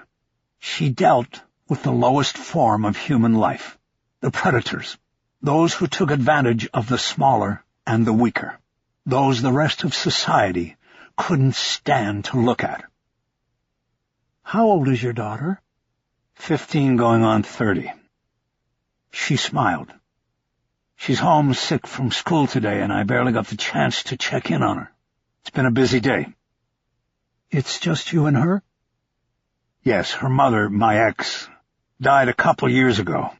She dealt with the lowest form of human life, the predators, those who took advantage of the smaller and the weaker, those the rest of society couldn't stand to look at. "How old is your daughter?" 15 going on 30. She smiled. "She's home sick from school today, and I barely got the chance to check in on her. It's been a busy day." "It's just you and her?" "Yes, her mother, my ex, died a couple years ago.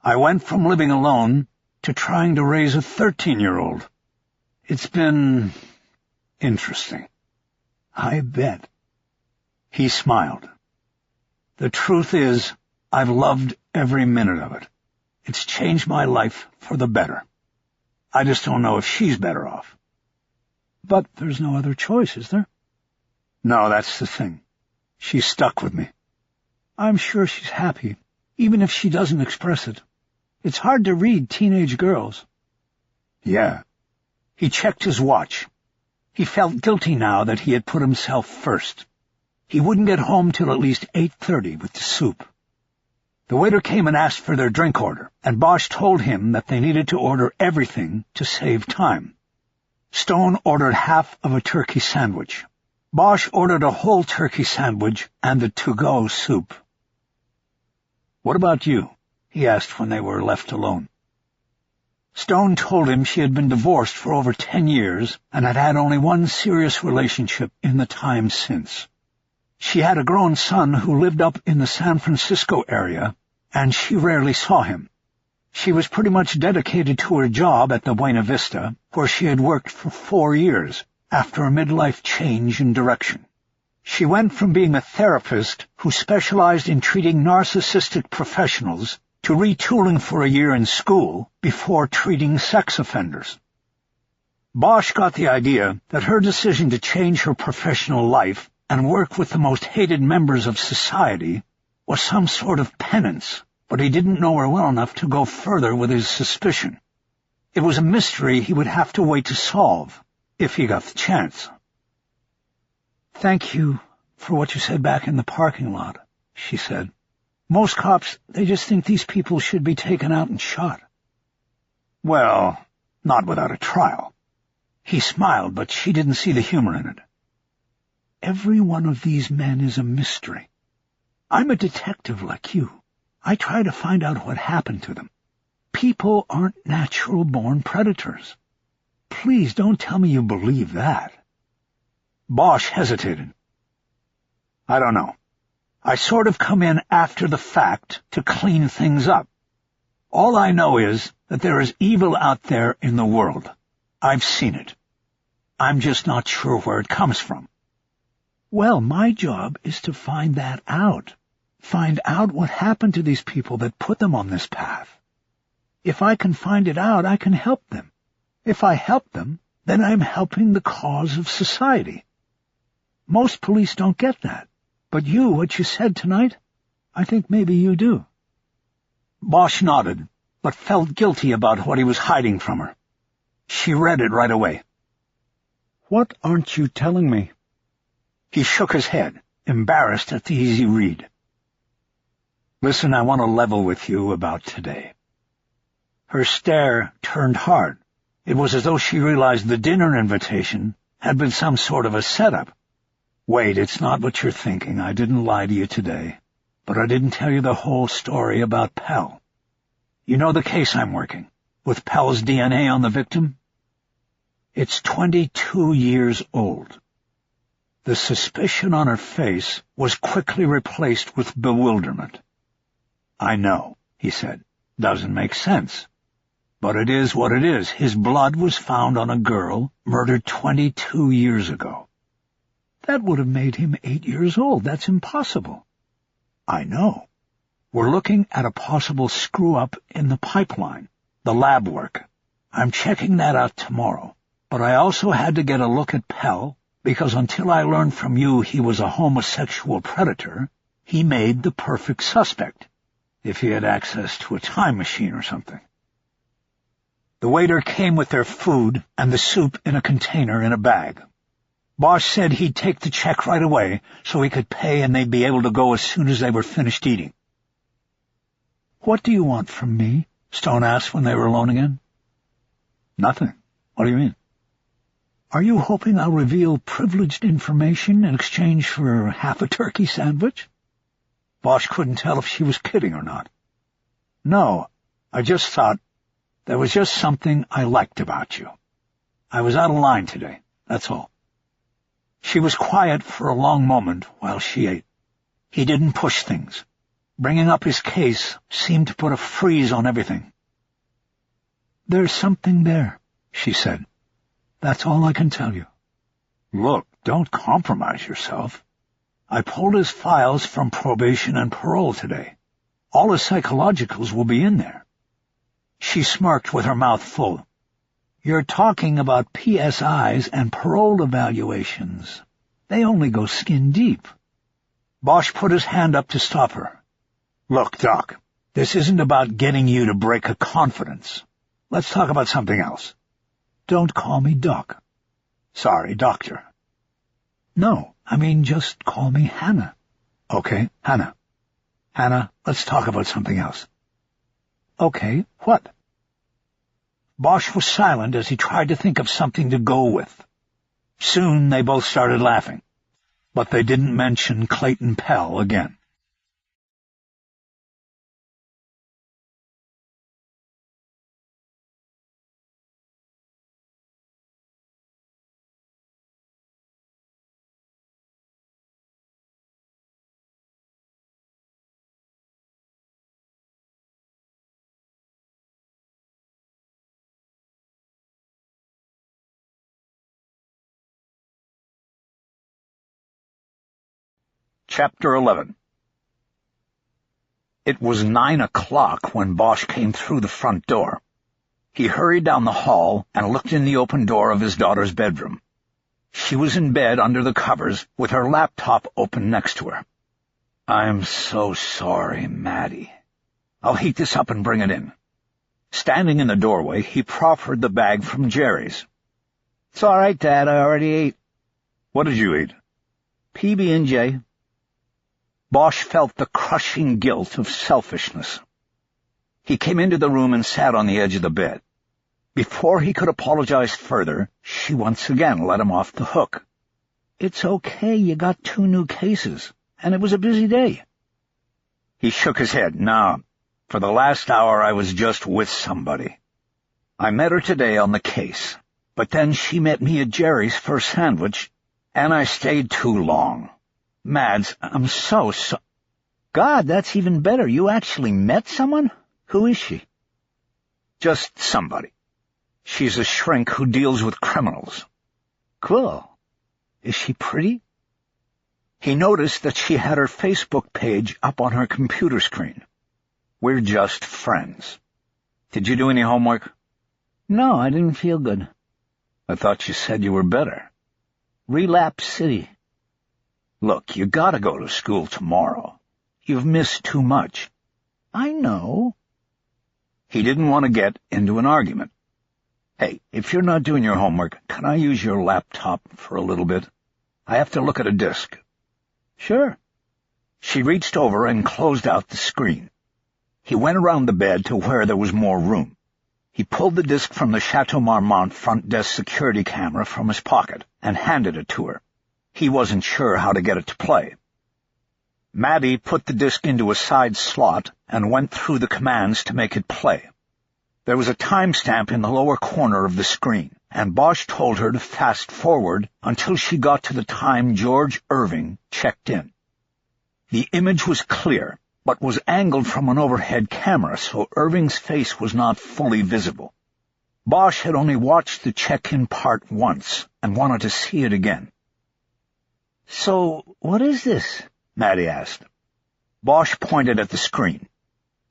I went from living alone to trying to raise a 13-year-old. It's been interesting." "I bet." He smiled. "The truth is, I've loved every minute of it. It's changed my life for the better. I just don't know if she's better off." "But there's no other choice, is there?" "No, that's the thing. She's stuck with me." "I'm sure she's happy, even if she doesn't express it. It's hard to read teenage girls." "Yeah." He checked his watch. He felt guilty now that he had put himself first. He wouldn't get home till at least 8:30 with the soup. The waiter came and asked for their drink order, and Bosch told him that they needed to order everything to save time. Stone ordered half of a turkey sandwich. Bosch ordered a whole turkey sandwich and the to-go soup. "What about you?" he asked when they were left alone. Stone told him she had been divorced for over 10 years and had had only one serious relationship in the time since. She had a grown son who lived up in the San Francisco area, and she rarely saw him. She was pretty much dedicated to her job at the Buena Vista, where she had worked for 4 years after a midlife change in direction. She went from being a therapist who specialized in treating narcissistic professionals to retooling for a year in school before treating sex offenders. Bosch got the idea that her decision to change her professional life and work with the most hated members of society was some sort of penance, but he didn't know her well enough to go further with his suspicion. It was a mystery he would have to wait to solve, if he got the chance. "Thank you for what you said back in the parking lot," she said. "Most cops, they just think these people should be taken out and shot." "Well, not without a trial." He smiled, but she didn't see the humor in it. "Every one of these men is a mystery. I'm a detective like you. I try to find out what happened to them. People aren't natural-born predators. Please don't tell me you believe that." Bosch hesitated. "I don't know. I sort of come in after the fact to clean things up. All I know is that there is evil out there in the world. I've seen it. I'm just not sure where it comes from." "Well, my job is to find that out. Find out what happened to these people that put them on this path. If I can find it out, I can help them. If I help them, then I'm helping the cause of society. Most police don't get that. But you, what you said tonight, I think maybe you do." Bosch nodded, but felt guilty about what he was hiding from her. She read it right away. "What aren't you telling me?" He shook his head, embarrassed at the easy read. "Listen, I want to level with you about today." Her stare turned hard. It was as though she realized the dinner invitation had been some sort of a setup. "Wait, it's not what you're thinking. I didn't lie to you today. But I didn't tell you the whole story about Pell. You know the case I'm working, with Pell's DNA on the victim? It's 22 years old." The suspicion on her face was quickly replaced with bewilderment. "I know," he said. "Doesn't make sense. But it is what it is. His blood was found on a girl murdered 22 years ago. That would have made him 8 years old. That's impossible." "I know. We're looking at a possible screw-up in the pipeline, the lab work. I'm checking that out tomorrow. But I also had to get a look at Pell, because until I learned from you he was a homosexual predator, he made the perfect suspect, if he had access to a time machine or something." The waiter came with their food and the soup in a container in a bag. Bosch said he'd take the check right away so he could pay and they'd be able to go as soon as they were finished eating. "What do you want from me?" Stone asked when they were alone again. "Nothing. What do you mean?" "Are you hoping I'll reveal privileged information in exchange for half a turkey sandwich?" Bosch couldn't tell if she was kidding or not. "No, I just thought there was just something I liked about you. I was out of line today, that's all." She was quiet for a long moment while she ate. He didn't push things. Bringing up his case seemed to put a freeze on everything. "There's something there," she said. "That's all I can tell you." "Look, don't compromise yourself. I pulled his files from probation and parole today. All his psychologicals will be in there." She smirked with her mouth full. "You're talking about PSIs and parole evaluations. They only go skin deep." Bosch put his hand up to stop her. "Look, Doc, this isn't about getting you to break a confidence. Let's talk about something else." "Don't call me Doc." "Sorry, Doctor." "No, I mean just call me Hannah." "Okay, Hannah. Hannah, let's talk about something else." "Okay, what?" Bosch was silent as he tried to think of something to go with. Soon they both started laughing, but they didn't mention Clayton Pell again. Chapter 11. It was 9 o'clock when Bosch came through the front door. He hurried down the hall and looked in the open door of his daughter's bedroom. She was in bed under the covers with her laptop open next to her. "I'm so sorry, Maddie. I'll heat this up and bring it in." Standing in the doorway, he proffered the bag from Jerry's. "It's all right, Dad. I already ate." "What did you eat?" "PB&J. Bosch felt the crushing guilt of selfishness. He came into the room and sat on the edge of the bed. Before he could apologize further, she once again let him off the hook. "It's okay, you got 2 new cases, and it was a busy day." He shook his head. "No, for the last hour I was just with somebody. I met her today on the case, but then she met me at Jerry's for a sandwich, and I stayed too long. Mads, I'm so... God, that's even better. You actually met someone? Who is she?" "Just somebody. She's a shrink who deals with criminals." "Cool. Is she pretty?" He noticed that she had her Facebook page up on her computer screen. "We're just friends." "Did you do any homework?" "No, I didn't feel good." "I thought you said you were better." "Relapse City." "Look, you gotta go to school tomorrow. You've missed too much." "I know. He didn't want to get into an argument. "Hey, if you're not doing your homework, can I use your laptop for a little bit? I have to look at a disk." "Sure." She reached over and closed out the screen. He went around the bed to where there was more room. He pulled the disk from the Chateau Marmont front desk security camera from his pocket and handed it to her. He wasn't sure how to get it to play. Maddie put the disk into a side slot and went through the commands to make it play. There was a timestamp in the lower corner of the screen, and Bosch told her to fast forward until she got to the time George Irving checked in. The image was clear, but was angled from an overhead camera, so Irving's face was not fully visible. Bosch had only watched the check-in part once and wanted to see it again. "So, what is this?" Maddie asked. Bosch pointed at the screen.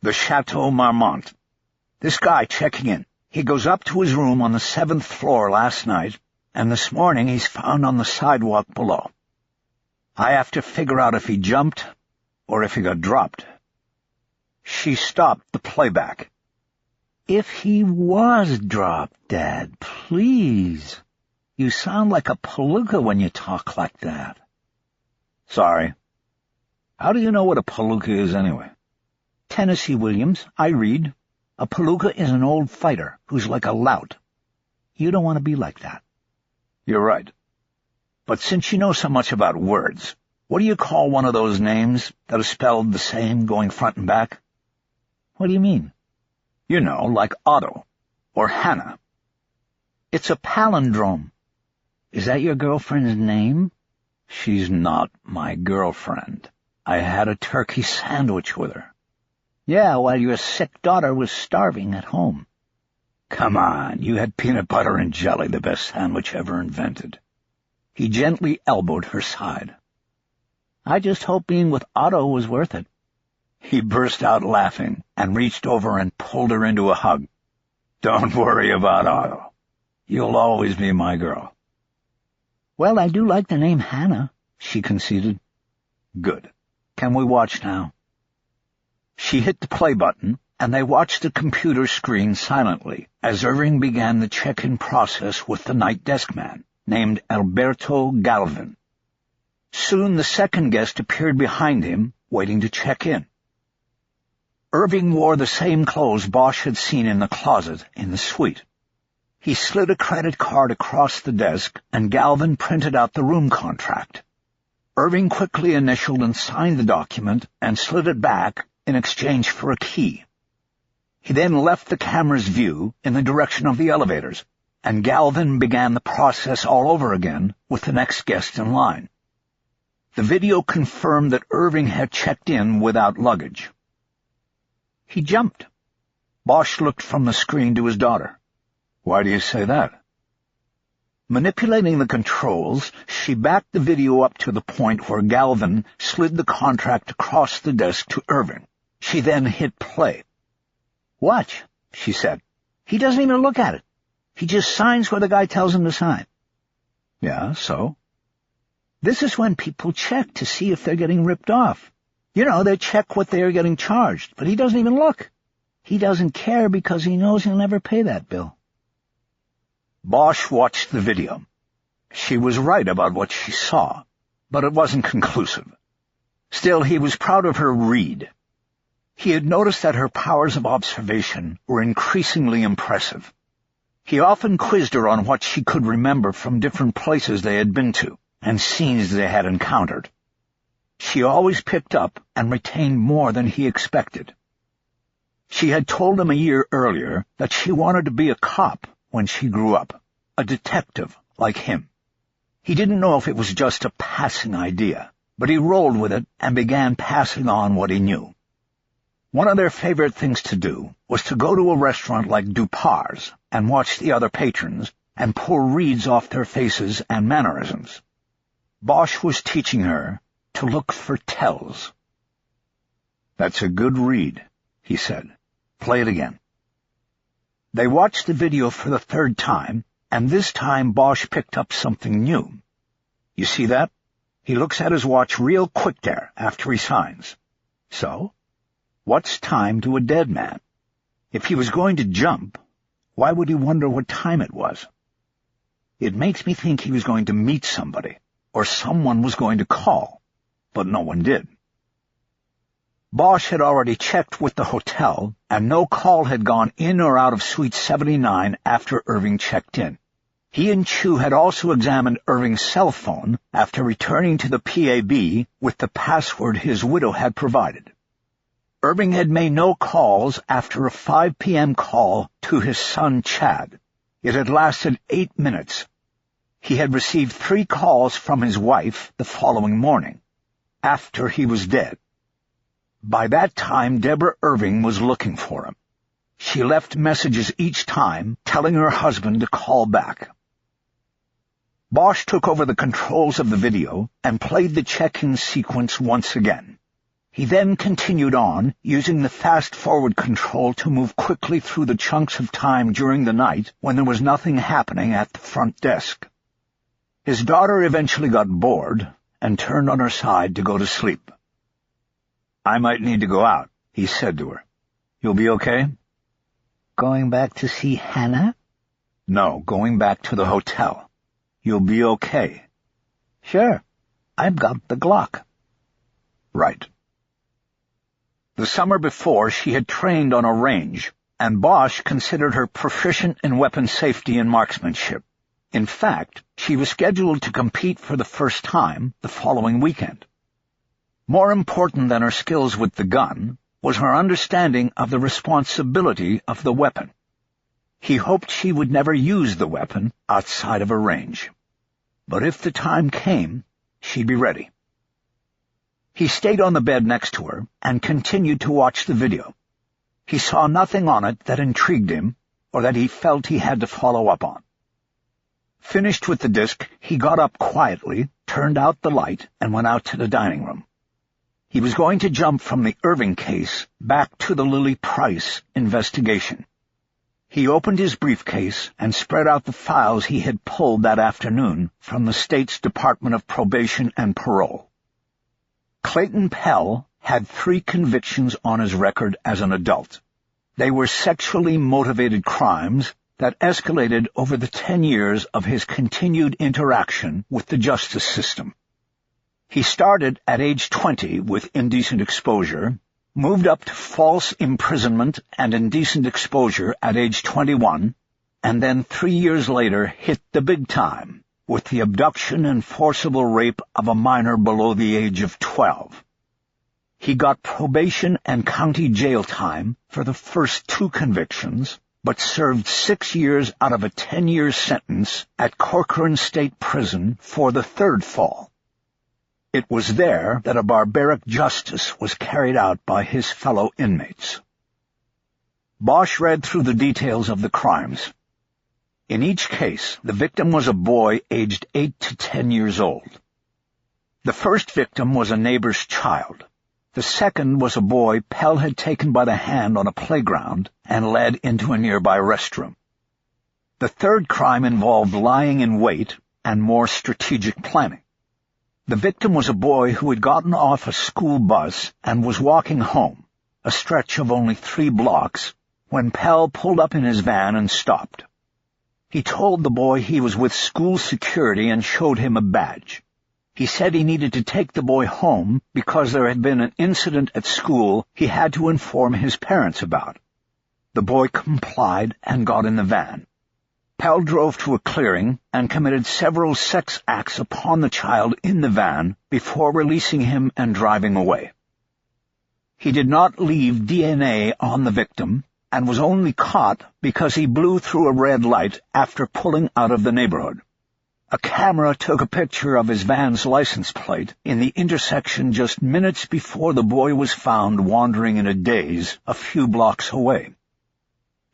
"The Chateau Marmont. This guy checking in. He goes up to his room on the 7th floor last night, and this morning he's found on the sidewalk below. I have to figure out if he jumped or if he got dropped." She stopped the playback. "If he was dropped, Dad, please. You sound like a palooka when you talk like that." "Sorry. How do you know what a palooka is anyway?" "Tennessee Williams. I read. A palooka is an old fighter who's like a lout. You don't want to be like that." "You're right. But since you know so much about words, what do you call one of those names that are spelled the same going front and back?" "What do you mean?" "You know, like Otto or Hannah." "It's a palindrome." "Is that your girlfriend's name?" "She's not my girlfriend. I had a turkey sandwich with her." "Yeah, while your sick daughter was starving at home." "Come on, you had peanut butter and jelly, the best sandwich ever invented." He gently elbowed her side. "I just hope being with Otto was worth it." He burst out laughing and reached over and pulled her into a hug. "Don't worry about Otto. You'll always be my girl." "Well, I do like the name Hannah," she conceded. "Good. Can we watch now?" She hit the play button, and they watched the computer screen silently as Irving began the check-in process with the night desk man, named Alberto Galvin. Soon the second guest appeared behind him, waiting to check in. Irving wore the same clothes Bosch had seen in the closet in the suite. He slid a credit card across the desk, and Galvin printed out the room contract. Irving quickly initialed and signed the document and slid it back in exchange for a key. He then left the camera's view in the direction of the elevators, and Galvin began the process all over again with the next guest in line. The video confirmed that Irving had checked in without luggage. He jumped. Bosch looked from the screen to his daughter. "Why do you say that?" Manipulating the controls, she backed the video up to the point where Galvin slid the contract across the desk to Irving. She then hit play. "Watch," she said. "He doesn't even look at it. He just signs where the guy tells him to sign." "Yeah, so?" "This is when people check to see if they're getting ripped off. You know, they check what they're getting charged, but he doesn't even look. He doesn't care because he knows he'll never pay that bill." Bosch watched the video. She was right about what she saw, but it wasn't conclusive. Still, he was proud of her read. He had noticed that her powers of observation were increasingly impressive. He often quizzed her on what she could remember from different places they had been to and scenes they had encountered. She always picked up and retained more than he expected. She had told him a year earlier that she wanted to be a cop when she grew up, a detective like him. He didn't know if it was just a passing idea, but he rolled with it and began passing on what he knew. One of their favorite things to do was to go to a restaurant like Dupar's and watch the other patrons and pull reads off their faces and mannerisms. Bosch was teaching her to look for tells. "That's a good read," he said. "Play it again." They watched the video for the third time, and this time Bosch picked up something new. "You see that? He looks at his watch real quick there after he signs. So, what's time to a dead man? If he was going to jump, why would he wonder what time it was? It makes me think he was going to meet somebody, or someone was going to call, but no one did. Bosch had already checked with the hotel, and no call had gone in or out of Suite 79 after Irving checked in. He and Chu had also examined Irving's cell phone after returning to the PAB with the password his widow had provided. Irving had made no calls after a 5 p.m. call to his son Chad. It had lasted 8 minutes. He had received 3 calls from his wife the following morning, after he was dead. By that time, Deborah Irving was looking for him. She left messages each time telling her husband to call back. Bosch took over the controls of the video and played the check-in sequence once again. He then continued on, using the fast-forward control to move quickly through the chunks of time during the night when there was nothing happening at the front desk. His daughter eventually got bored and turned on her side to go to sleep. "I might need to go out," he said to her. "You'll be okay?" Going back to see Hannah? "No, going back to the hotel. You'll be okay." Sure. I've got the Glock. Right. The summer before, she had trained on a range, and Bosch considered her proficient in weapon safety and marksmanship. In fact, she was scheduled to compete for the first time the following weekend. More important than her skills with the gun was her understanding of the responsibility of the weapon. He hoped she would never use the weapon outside of a range. But if the time came, she'd be ready. He stayed on the bed next to her and continued to watch the video. He saw nothing on it that intrigued him or that he felt he had to follow up on. Finished with the disc, he got up quietly, turned out the light, and went out to the dining room. He was going to jump from the Irving case back to the Lily Price investigation. He opened his briefcase and spread out the files he had pulled that afternoon from the state's Department of Probation and Parole. Clayton Pell had 3 convictions on his record as an adult. They were sexually motivated crimes that escalated over the 10 years of his continued interaction with the justice system. He started at age 20 with indecent exposure, moved up to false imprisonment and indecent exposure at age 21, and then 3 years later hit the big time with the abduction and forcible rape of a minor below the age of 12. He got probation and county jail time for the first 2 convictions, but served 6 years out of a 10-year sentence at Corcoran State Prison for the 3rd fall. It was there that a barbaric justice was carried out by his fellow inmates. Bosch read through the details of the crimes. In each case, the victim was a boy aged 8 to 10 years old. The first victim was a neighbor's child. The second was a boy Pell had taken by the hand on a playground and led into a nearby restroom. The third crime involved lying in wait and more strategic planning. The victim was a boy who had gotten off a school bus and was walking home, a stretch of only 3 blocks, when Pell pulled up in his van and stopped. He told the boy he was with school security and showed him a badge. He said he needed to take the boy home because there had been an incident at school he had to inform his parents about. The boy complied and got in the van. Pell drove to a clearing and committed several sex acts upon the child in the van before releasing him and driving away. He did not leave DNA on the victim and was only caught because he blew through a red light after pulling out of the neighborhood. A camera took a picture of his van's license plate in the intersection just minutes before the boy was found wandering in a daze a few blocks away.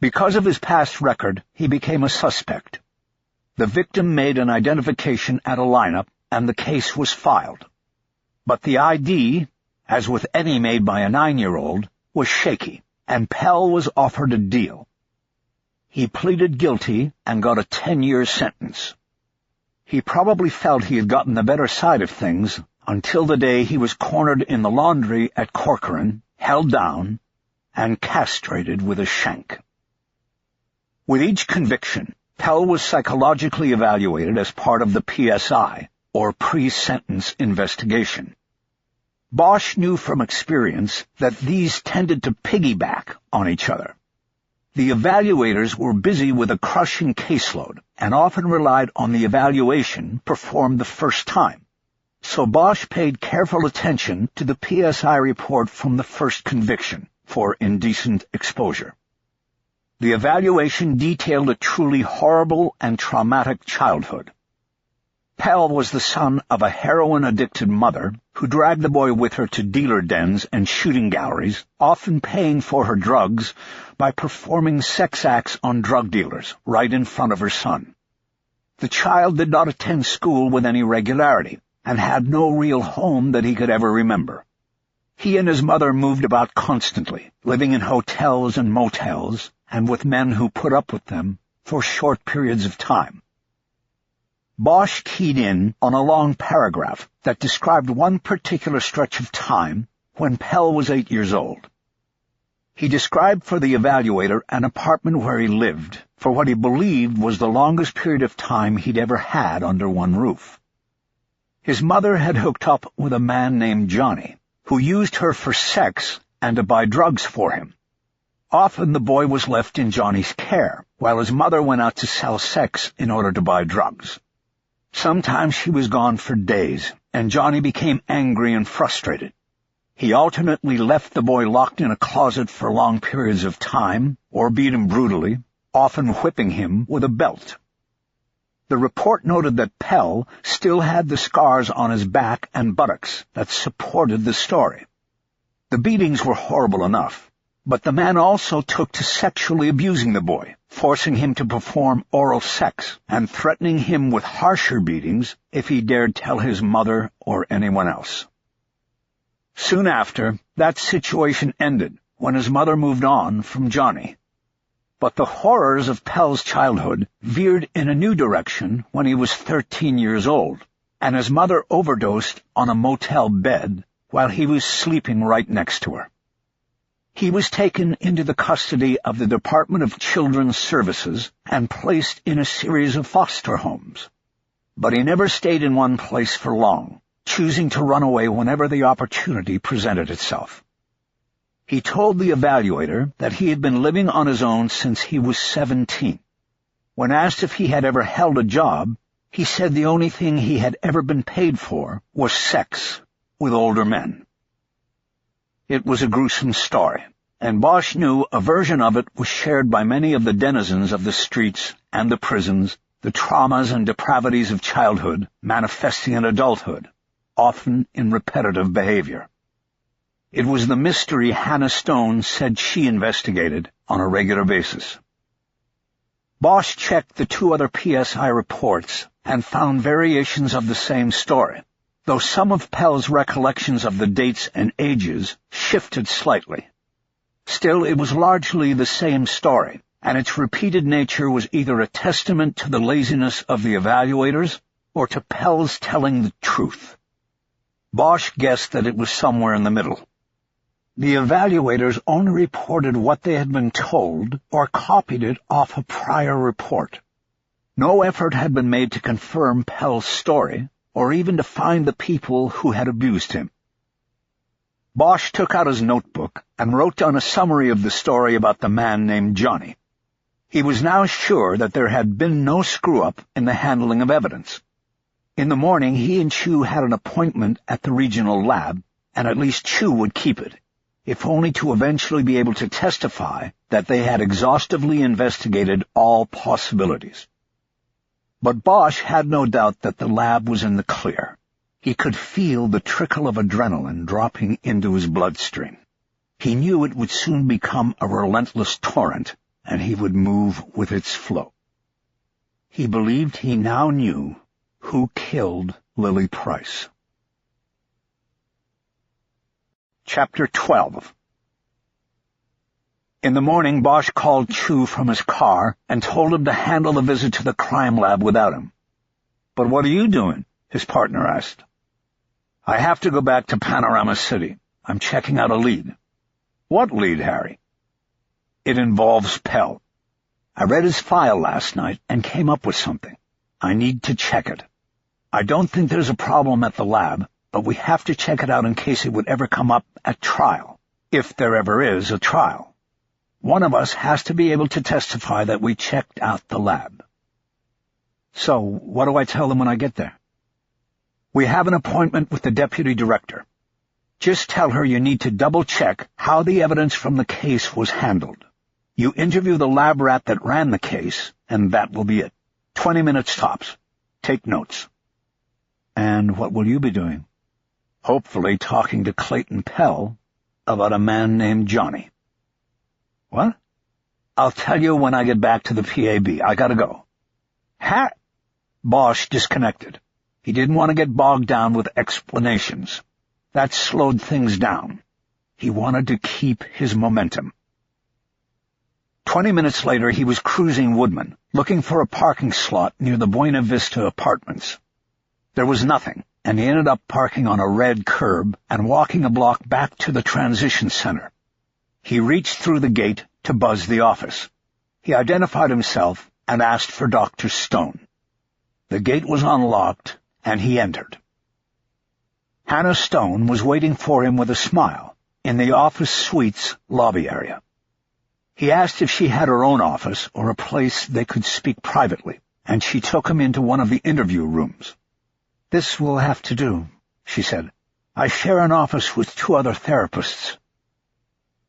Because of his past record, he became a suspect. The victim made an identification at a lineup, and the case was filed. But the ID, as with any made by a 9-year-old, was shaky, and Pell was offered a deal. He pleaded guilty and got a 10-year sentence. He probably felt he had gotten the better side of things until the day he was cornered in the laundry at Corcoran, held down, and castrated with a shank. With each conviction, Pell was psychologically evaluated as part of the PSI, or pre-sentence investigation. Bosch knew from experience that these tended to piggyback on each other. The evaluators were busy with a crushing caseload and often relied on the evaluation performed the first time, so Bosch paid careful attention to the PSI report from the first conviction for indecent exposure. The evaluation detailed a truly horrible and traumatic childhood. Pell was the son of a heroin-addicted mother who dragged the boy with her to dealer dens and shooting galleries, often paying for her drugs by performing sex acts on drug dealers right in front of her son. The child did not attend school with any regularity and had no real home that he could ever remember. He and his mother moved about constantly, living in hotels and motels, and with men who put up with them for short periods of time. Bosch keyed in on a long paragraph that described one particular stretch of time when Pell was 8 years old. He described for the evaluator an apartment where he lived for what he believed was the longest period of time he'd ever had under one roof. His mother had hooked up with a man named Johnny, who used her for sex and to buy drugs for him. Often the boy was left in Johnny's care, while his mother went out to sell sex in order to buy drugs. Sometimes she was gone for days, and Johnny became angry and frustrated. He alternately left the boy locked in a closet for long periods of time, or beat him brutally, often whipping him with a belt. The report noted that Pell still had the scars on his back and buttocks that supported the story. The beatings were horrible enough, but the man also took to sexually abusing the boy, forcing him to perform oral sex and threatening him with harsher beatings if he dared tell his mother or anyone else. Soon after, that situation ended when his mother moved on from Johnny. But the horrors of Pell's childhood veered in a new direction when he was 13 years old, and his mother overdosed on a motel bed while he was sleeping right next to her. He was taken into the custody of the Department of Children's Services and placed in a series of foster homes. But he never stayed in one place for long, choosing to run away whenever the opportunity presented itself. He told the evaluator that he had been living on his own since he was 17. When asked if he had ever held a job, he said the only thing he had ever been paid for was sex with older men. It was a gruesome story, and Bosch knew a version of it was shared by many of the denizens of the streets and the prisons, the traumas and depravities of childhood manifesting in adulthood, often in repetitive behavior. It was the mystery Hannah Stone said she investigated on a regular basis. Bosch checked the 2 other PSI reports and found variations of the same story, though some of Pell's recollections of the dates and ages shifted slightly. Still, it was largely the same story, and its repeated nature was either a testament to the laziness of the evaluators or to Pell's telling the truth. Bosch guessed that it was somewhere in the middle. The evaluators only reported what they had been told or copied it off a prior report. No effort had been made to confirm Pell's story, or even to find the people who had abused him. Bosch took out his notebook and wrote down a summary of the story about the man named Johnny. He was now sure that there had been no screw-up in the handling of evidence. In the morning, he and Chu had an appointment at the regional lab, and at least Chu would keep it, if only to eventually be able to testify that they had exhaustively investigated all possibilities. But Bosch had no doubt that the lab was in the clear. He could feel the trickle of adrenaline dropping into his bloodstream. He knew it would soon become a relentless torrent, and he would move with its flow. He believed he now knew who killed Lily Price. Chapter 12. In the morning, Bosch called Chu from his car and told him to handle the visit to the crime lab without him. "But what are you doing?" his partner asked. "I have to go back to Panorama City. I'm checking out a lead." "What lead, Harry?" It involves Pell. I read his file last night and came up with something. I need to check it. I don't think there's a problem at the lab, but we have to check it out in case it would ever come up at trial, if there ever is a trial. One of us has to be able to testify that we checked out the lab. So, what do I tell them when I get there? We have an appointment with the deputy director. Just tell her you need to double-check how the evidence from the case was handled. You interview the lab rat that ran the case, and that will be it. 20 minutes tops. Take notes. And what will you be doing? Hopefully talking to Clayton Pell about a man named Johnny. What? I'll tell you when I get back to the PAB. I gotta go. Bosch disconnected. He didn't want to get bogged down with explanations. That slowed things down. He wanted to keep his momentum. 20 minutes later, he was cruising Woodman, looking for a parking slot near the Buena Vista apartments. There was nothing, and he ended up parking on a red curb and walking a block back to the transition center. He reached through the gate to buzz the office. He identified himself and asked for Dr. Stone. The gate was unlocked, and he entered. Hannah Stone was waiting for him with a smile in the office suite's lobby area. He asked if she had her own office or a place they could speak privately, and she took him into one of the interview rooms. "This will have to do," she said. "I share an office with 2 other therapists."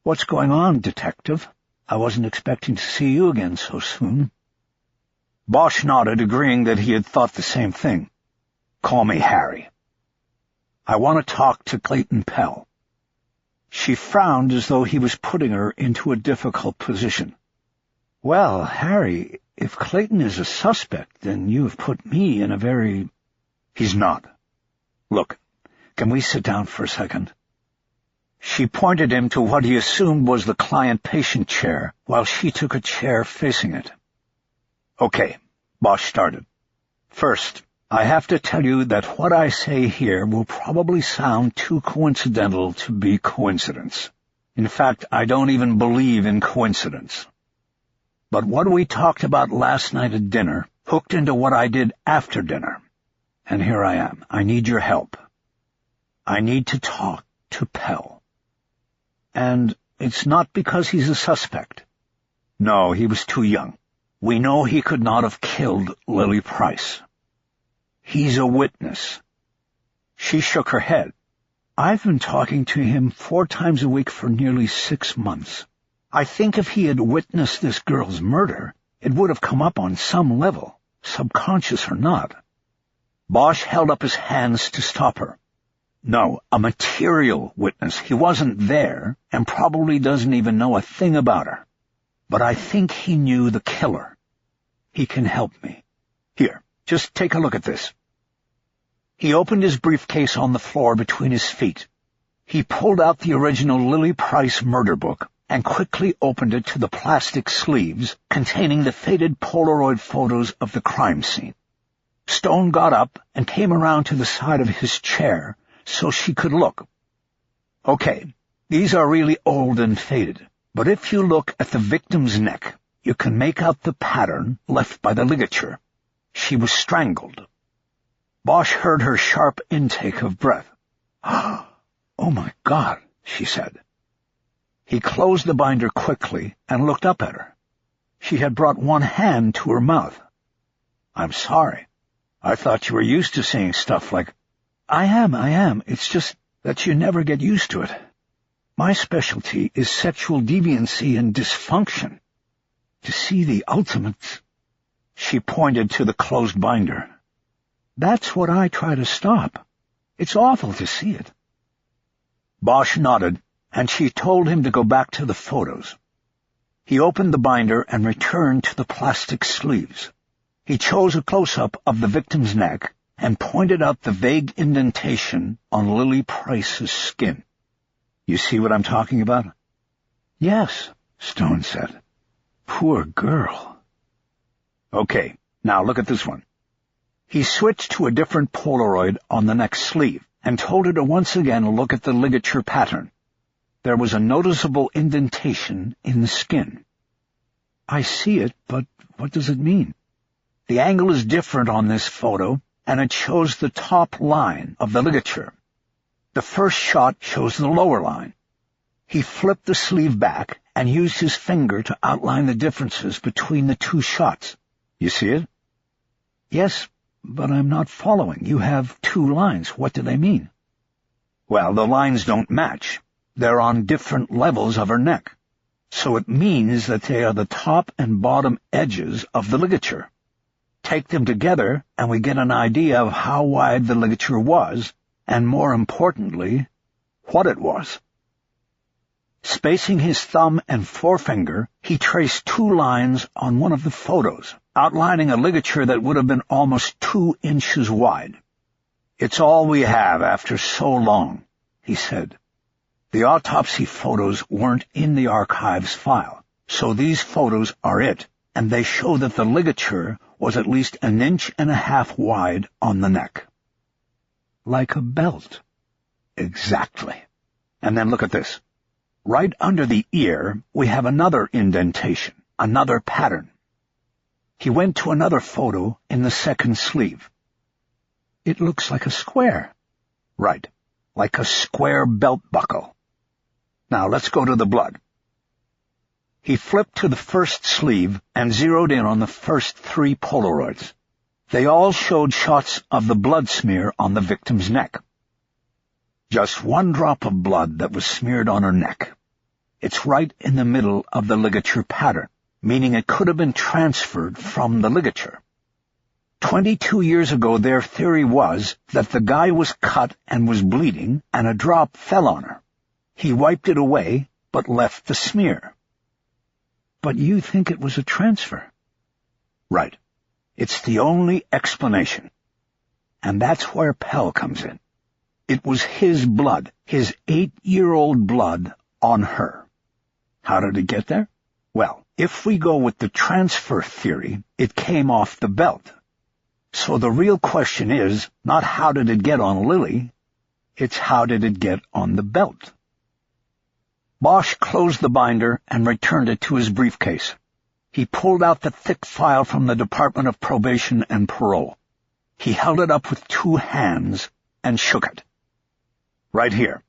"What's going on, detective? I wasn't expecting to see you again so soon." Bosch nodded, agreeing that he had thought the same thing. "Call me Harry. I want to talk to Clayton Pell." She frowned as though he was putting her into a difficult position. "Well, Harry, if Clayton is a suspect, then you have put me in a very—" "He's not. Look, can we sit down for a second?" She pointed him to what he assumed was the client-patient chair, while she took a chair facing it. "Okay," Bosch started. "First, I have to tell you that what I say here will probably sound too coincidental to be coincidence. In fact, I don't even believe in coincidence. But what we talked about last night at dinner hooked into what I did after dinner. And here I am. I need your help. I need to talk to Pell. And it's not because he's a suspect. No, he was too young. We know he could not have killed Lily Price. He's a witness." She shook her head. "I've been talking to him 4 times a week for nearly 6 months. I think if he had witnessed this girl's murder, it would have come up on some level, subconscious or not." Bosch held up his hands to stop her. "No, a material witness. He wasn't there and probably doesn't even know a thing about her. But I think he knew the killer. He can help me. Here, just take a look at this." He opened his briefcase on the floor between his feet. He pulled out the original Lily Price murder book and quickly opened it to the plastic sleeves containing the faded Polaroid photos of the crime scene. Stone got up and came around to the side of his chair so she could look. "Okay, these are really old and faded, but if you look at the victim's neck, you can make out the pattern left by the ligature. She was strangled." Bosch heard her sharp intake of breath. "Oh, my God," she said. He closed the binder quickly and looked up at her. She had brought one hand to her mouth. "I'm sorry. I thought you were used to seeing stuff like—" I am. It's just that you never get used to it. My specialty is sexual deviancy and dysfunction. To see the ultimates—" She pointed to the closed binder. "That's what I try to stop. It's awful to see it." Bosch nodded, and she told him to go back to the photos. He opened the binder and returned to the plastic sleeves. He chose a close-up of the victim's neck and pointed out the vague indentation on Lily Price's skin. "You see what I'm talking about?" "Yes," Stone said. "Poor girl." "Okay, now look at this one." He switched to a different Polaroid on the next sleeve and told her to once again look at the ligature pattern. There was a noticeable indentation in the skin. I see it, but what does it mean? The angle is different on this photo, and it shows the top line of the ligature. The first shot shows the lower line. He flipped the sleeve back and used his finger to outline the differences between the two shots. You see it? Yes, but I'm not following. You have two lines. What do they mean? Well, the lines don't match. They're on different levels of her neck. So it means that they are the top and bottom edges of the ligature. Take them together, and we get an idea of how wide the ligature was, and more importantly, what it was. Spacing his thumb and forefinger, he traced two lines on one of the photos, outlining a ligature that would have been almost 2 inches wide. "It's all we have after so long," he said. The autopsy photos weren't in the archives file, so these photos are it, and they show that the ligature was at least 1.5 inches wide on the neck. Like a belt. Exactly. And then look at this. Right under the ear, we have another indentation, another pattern. He went to another photo in the second sleeve. It looks like a square. Right, like a square belt buckle. Now let's go to the blood. He flipped to the first sleeve and zeroed in on the first 3 Polaroids. They all showed shots of the blood smear on the victim's neck. Just 1 drop of blood that was smeared on her neck. It's right in the middle of the ligature pattern, meaning it could have been transferred from the ligature. 22 years ago, their theory was that the guy was cut and was bleeding, and a drop fell on her. He wiped it away, but left the smear. But you think it was a transfer? Right. It's the only explanation. And that's where Pell comes in. It was his blood, his 8-year-old blood, on her. How did it get there? Well, if we go with the transfer theory, it came off the belt. So the real question is not how did it get on Lily, it's how did it get on the belt. Bosch closed the binder and returned it to his briefcase. He pulled out the thick file from the Department of Probation and Parole. He held it up with 2 hands and shook it. Right here.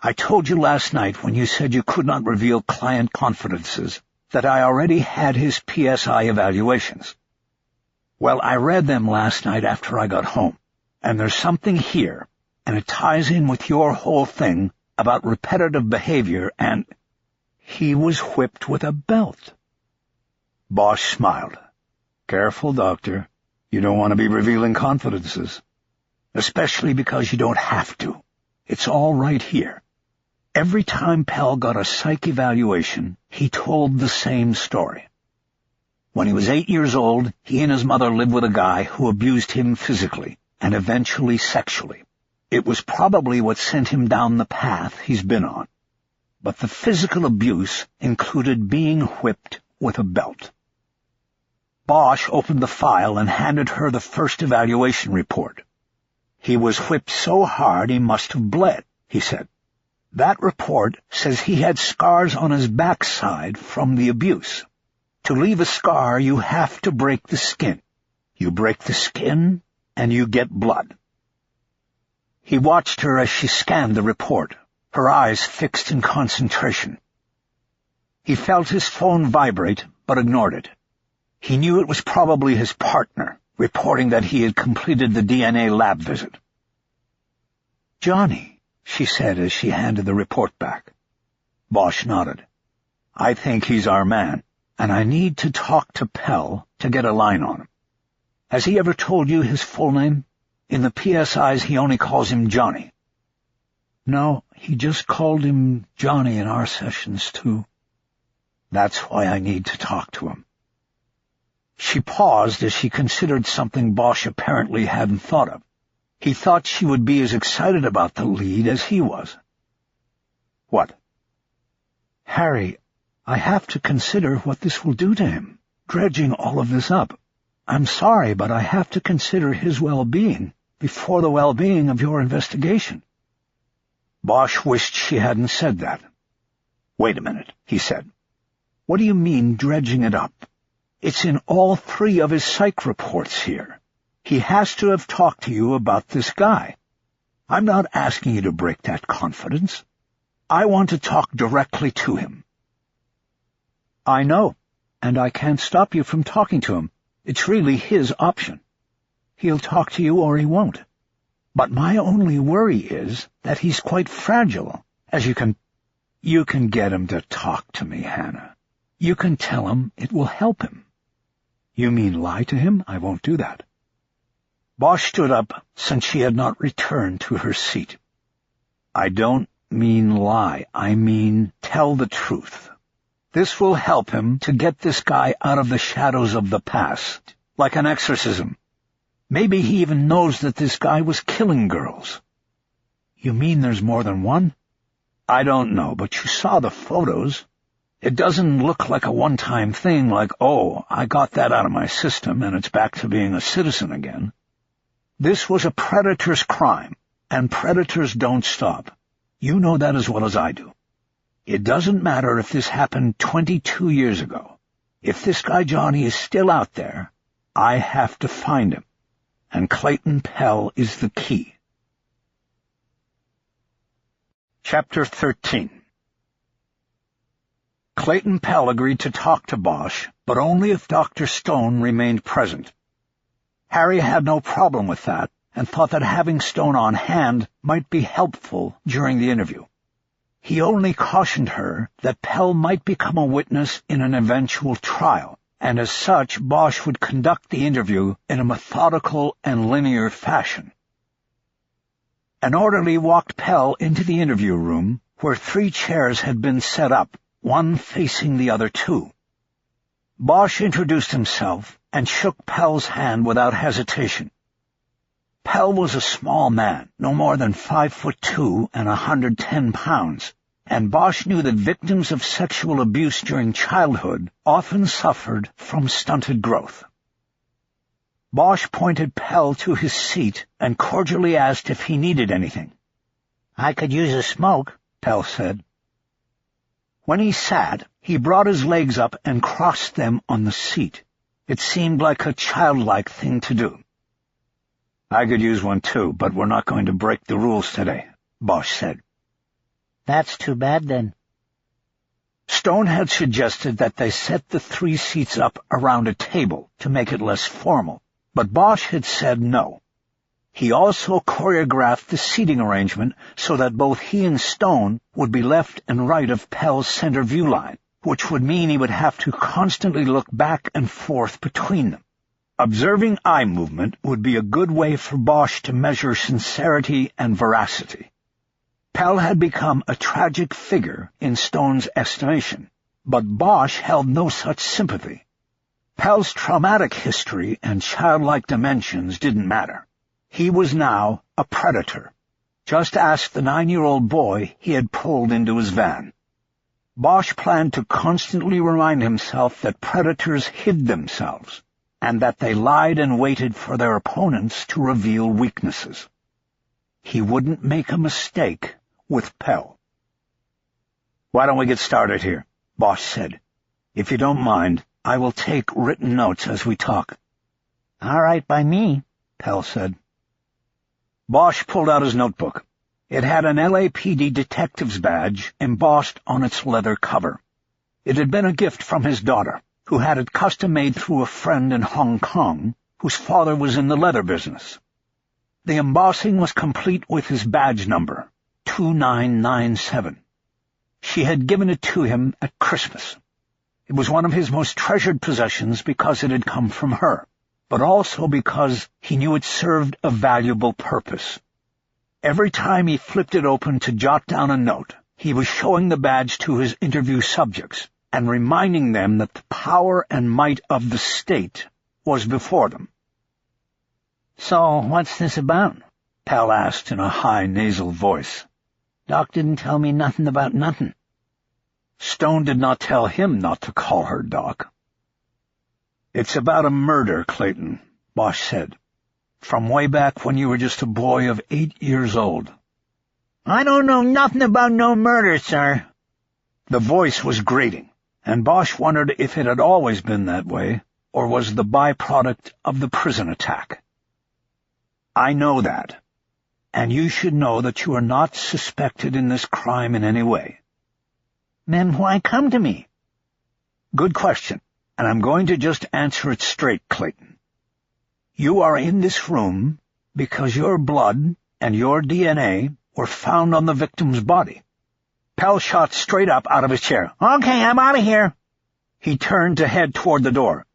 I told you last night when you said you could not reveal client confidences that I already had his PSI evaluations. Well, I read them last night after I got home, and there's something here, and it ties in with your whole thing about repetitive behavior and— He was whipped with a belt. Bosch smiled. Careful, Doctor. You don't want to be revealing confidences. Especially because you don't have to. It's all right here. Every time Pell got a psych evaluation, he told the same story. When he was 8 years old, he and his mother lived with a guy who abused him physically and eventually sexually. It was probably what sent him down the path he's been on. But the physical abuse included being whipped with a belt. Bosch opened the file and handed her the first evaluation report. He was whipped so hard he must have bled, he said. That report says he had scars on his backside from the abuse. To leave a scar, you have to break the skin. You break the skin, and you get blood. He watched her as she scanned the report, her eyes fixed in concentration. He felt his phone vibrate, but ignored it. He knew it was probably his partner, reporting that he had completed the DNA lab visit. "Johnny," she said as she handed the report back. Bosch nodded. "I think he's our man, and I need to talk to Pell to get a line on him. Has he ever told you his full name? In the PSIs, he only calls him Johnny." "No, he just called him Johnny in our sessions, too." "That's why I need to talk to him." She paused as she considered something Bosch apparently hadn't thought of. He thought she would be as excited about the lead as he was. "What?" "Harry, I have to consider what this will do to him, dredging all of this up. I'm sorry, but I have to consider his well-being before the well-being of your investigation." Bosch wished she hadn't said that. "Wait a minute," he said. "What do you mean, dredging it up? It's in all 3 of his psych reports here. He has to have talked to you about this guy. I'm not asking you to break that confidence. I want to talk directly to him." "I know, and I can't stop you from talking to him. It's really his option. He'll talk to you or he won't. But my only worry is that he's quite fragile, as you can get him to talk to me, Hannah. You can tell him it will help him." "You mean lie to him? I won't do that." Bosch stood up, since she had not returned to her seat. "I don't mean lie. I mean tell the truth. This will help him to get this guy out of the shadows of the past, like an exorcism. Maybe he even knows that this guy was killing girls." "You mean there's more than one?" "I don't know, but you saw the photos. It doesn't look like a one-time thing like, oh, I got that out of my system and it's back to being a citizen again. This was a predator's crime, and predators don't stop. You know that as well as I do. It doesn't matter if this happened 22 years ago. If this guy Johnny is still out there, I have to find him, and Clayton Pell is the key." Chapter 13. Clayton Pell agreed to talk to Bosch, but only if Dr. Stone remained present. Harry had no problem with that, and thought that having Stone on hand might be helpful during the interview. He only cautioned her that Pell might become a witness in an eventual trial, and as such Bosch would conduct the interview in a methodical and linear fashion. An orderly walked Pell into the interview room, where 3 chairs had been set up, one facing the other 2. Bosch introduced himself and shook Pell's hand without hesitation. Pell was a small man, no more than 5'2" and 110 pounds, and Bosch knew that victims of sexual abuse during childhood often suffered from stunted growth. Bosch pointed Pell to his seat and cordially asked if he needed anything. "I could use a smoke," Pell said. When he sat, he brought his legs up and crossed them on the seat. It seemed like a childlike thing to do. "I could use one too, but we're not going to break the rules today," Bosch said. "That's too bad, then." Stone had suggested that they set the 3 seats up around a table to make it less formal, but Bosch had said no. He also choreographed the seating arrangement so that both he and Stone would be left and right of Pell's center view line, which would mean he would have to constantly look back and forth between them. Observing eye movement would be a good way for Bosch to measure sincerity and veracity. Pell had become a tragic figure in Stone's estimation, but Bosch held no such sympathy. Pell's traumatic history and childlike dimensions didn't matter. He was now a predator. Just ask the 9-year-old boy he had pulled into his van. Bosch planned to constantly remind himself that predators hid themselves, and that they lied and waited for their opponents to reveal weaknesses. He wouldn't make a mistake with Pell. "Why don't we get started here?" Bosch said. "If you don't mind, I will take written notes as we talk." "All right by me," Pell said. Bosch pulled out his notebook. It had an LAPD detective's badge embossed on its leather cover. It had been a gift from his daughter, who had it custom-made through a friend in Hong Kong, whose father was in the leather business. The embossing was complete with his badge number, 2997. She had given it to him at Christmas. It was one of his most treasured possessions because it had come from her, but also because he knew it served a valuable purpose. Every time he flipped it open to jot down a note, he was showing the badge to his interview subjects and reminding them that the power and might of the state was before them. "So, what's this about?" Pell asked in a high nasal voice. "Doc didn't tell me nothing about nothing." Stone did not tell him not to call her Doc. "It's about a murder, Clayton," Bosch said. "From way back when you were just a boy of 8 years old." "I don't know nothing about no murder, sir." The voice was grating, and Bosch wondered if it had always been that way, or was the byproduct of the prison attack. "I know that, and you should know that you are not suspected in this crime in any way." "Then why come to me?" "Good question, and I'm going to just answer it straight, Clayton. You are in this room because your blood and your DNA were found on the victim's body." Pell shot straight up out of his chair. "Okay, I'm out of here." He turned to head toward the door.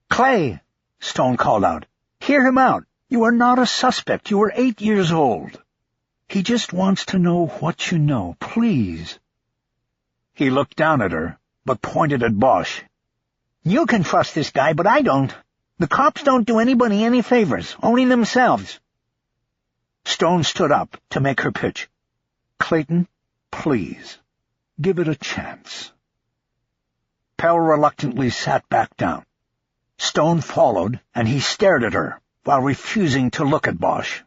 "Clay," Stone called out, "hear him out. You are not a suspect. You are 8 years old. He just wants to know what you know. Please." He looked down at her, but pointed at Bosch. "You can trust this guy, but I don't. The cops don't do anybody any favors, only themselves." Stone stood up to make her pitch. "Clayton, please, give it a chance." Pell reluctantly sat back down. Stone followed, and he stared at her, while refusing to look at Bosch.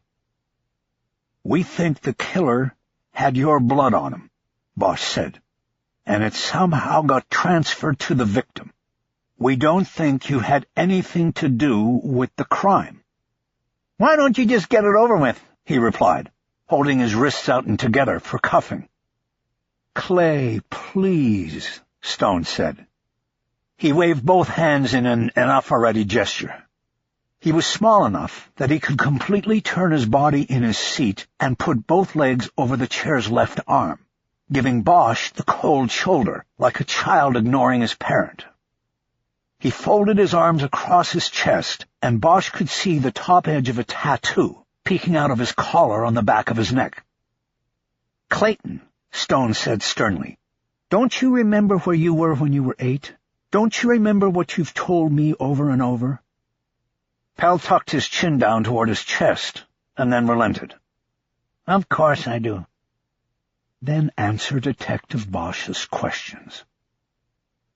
"We think the killer had your blood on him," Bosch said, "and it somehow got transferred to the victim. We don't think you had anything to do with the crime." "Why don't you just get it over with?" he replied, holding his wrists out and together for cuffing. "Clay, please," Stone said. He waved both hands in an enough-already gesture. He was small enough that he could completely turn his body in his seat and put both legs over the chair's left arm, giving Bosch the cold shoulder, like a child ignoring his parent. He folded his arms across his chest, and Bosch could see the top edge of a tattoo peeking out of his collar on the back of his neck. "Clayton," Stone said sternly, "don't you remember where you were when you were 8? Don't you remember what you've told me over and over?" Pell tucked his chin down toward his chest, and then relented. "Of course I do." "Then answer Detective Bosch's questions."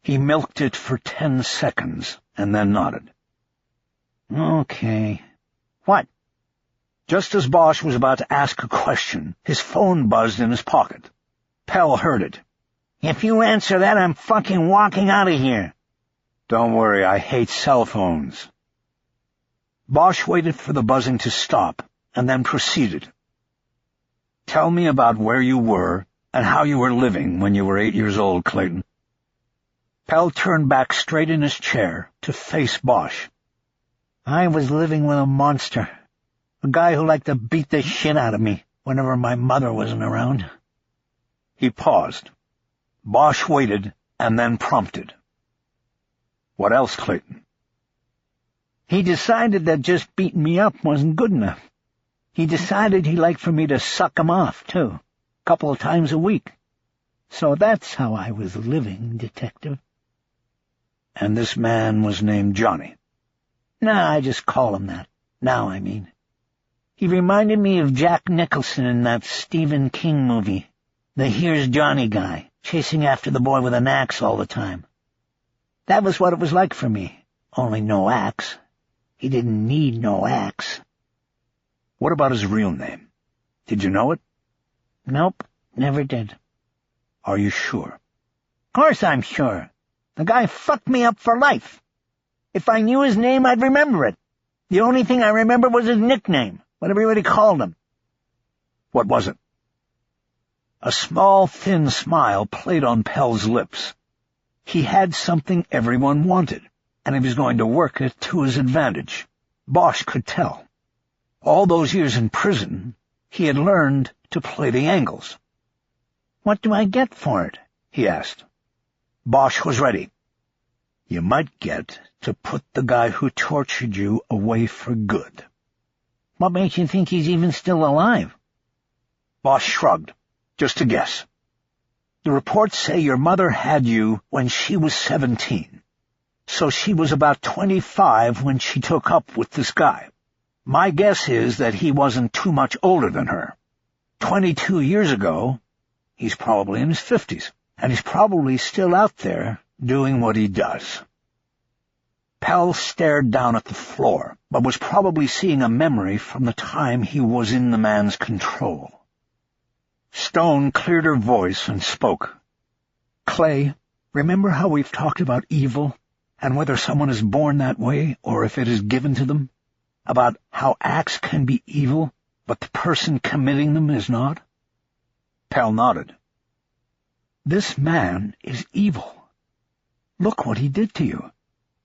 He milked it for 10 seconds, and then nodded. "Okay." "What?" Just as Bosch was about to ask a question, his phone buzzed in his pocket. Pell heard it. "If you answer that, I'm fucking walking out of here." "Don't worry, I hate cell phones." Bosch waited for the buzzing to stop, and then proceeded. "Tell me about where you were and how you were living when you were 8 years old, Clayton." Pell turned back straight in his chair to face Bosch. "I was living with a monster. A guy who liked to beat the shit out of me whenever my mother wasn't around." He paused. Bosch waited and then prompted. "What else, Clayton?" "He decided that just beating me up wasn't good enough. He decided he liked for me to suck him off, too, a couple of times a week. So that's how I was living, Detective." "And this man was named Johnny?" "Nah, I just call him that. Now, I mean. He reminded me of Jack Nicholson in that Stephen King movie, the Here's Johnny guy, chasing after the boy with an axe all the time. That was what it was like for me, only no axe. He didn't need no axe." "What about his real name? Did you know it?" "Nope, never did." "Are you sure?" "Course I'm sure. The guy fucked me up for life. If I knew his name, I'd remember it. The only thing I remember was his nickname, what everybody called him." "What was it?" A small, thin smile played on Pell's lips. He had something everyone wanted, and he was going to work it to his advantage. Bosch could tell. All those years in prison, he had learned to play the angles. "What do I get for it?" he asked. Bosch was ready. "You might get to put the guy who tortured you away for good." "What makes you think he's even still alive?" Bosch shrugged. "Just a guess. The reports say your mother had you when she was 17, so she was about 25 when she took up with this guy. My guess is that he wasn't too much older than her. 22 years ago, he's probably in his 50s, and he's probably still out there doing what he does." Pell stared down at the floor, but was probably seeing a memory from the time he was in the man's control. Stone cleared her voice and spoke. Clay, remember how we've talked about evil, and whether someone is born that way or if it is given to them? About how acts can be evil, but the person committing them is not? Pell nodded. This man is evil. Look what he did to you.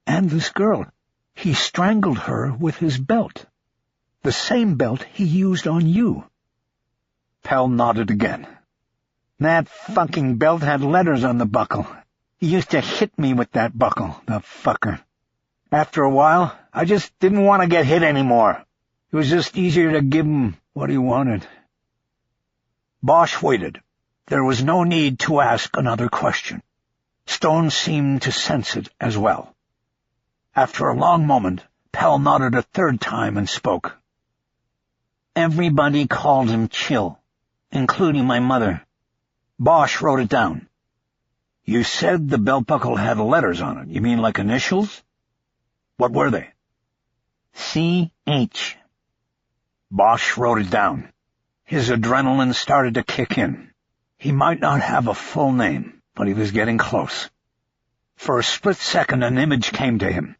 And this girl. He strangled her with his belt. The same belt he used on you. Pell nodded again. That fucking belt had letters on the buckle. He used to hit me with that buckle, the fucker. After a while, I just didn't want to get hit anymore. It was just easier to give him what he wanted. Bosch waited. There was no need to ask another question. Stone seemed to sense it as well. After a long moment, Pell nodded a third time and spoke. Everybody called him Chill, including my mother. Bosch wrote it down. You said the belt buckle had letters on it. You mean like initials? What were they? C.H. Bosch wrote it down. His adrenaline started to kick in. He might not have a full name, but he was getting close. For a split second, an image came to him.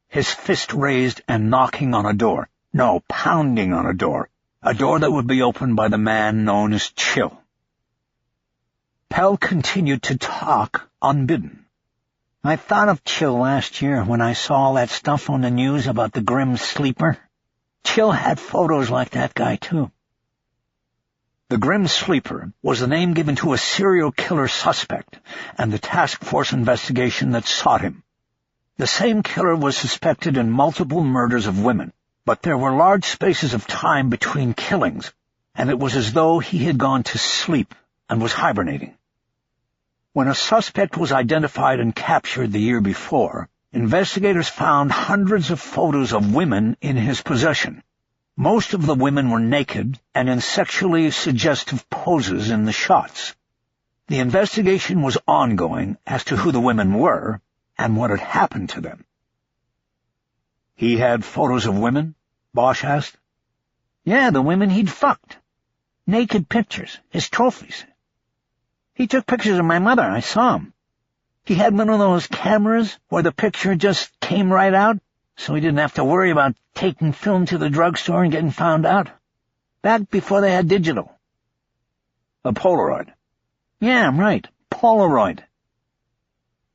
His fist raised and knocking on a door. No, pounding on a door that would be opened by the man known as Chill. Pell continued to talk unbidden. I thought of Chill last year when I saw all that stuff on the news about the Grim Sleeper. Chill had photos like that guy, too. The Grim Sleeper was the name given to a serial killer suspect and the task force investigation that sought him. The same killer was suspected in multiple murders of women, but there were large spaces of time between killings, and it was as though he had gone to sleep and was hibernating. When a suspect was identified and captured the year before, investigators found hundreds of photos of women in his possession. Most of the women were naked and in sexually suggestive poses in the shots. The investigation was ongoing as to who the women were and what had happened to them. He had photos of women? Bosch asked. Yeah, the women he'd fucked. Naked pictures, his trophies. He took pictures of my mother, I saw him. He had one of those cameras where the picture just came right out, so he didn't have to worry about taking film to the drugstore and getting found out. Back before they had digital. A Polaroid? Yeah, right. Polaroid.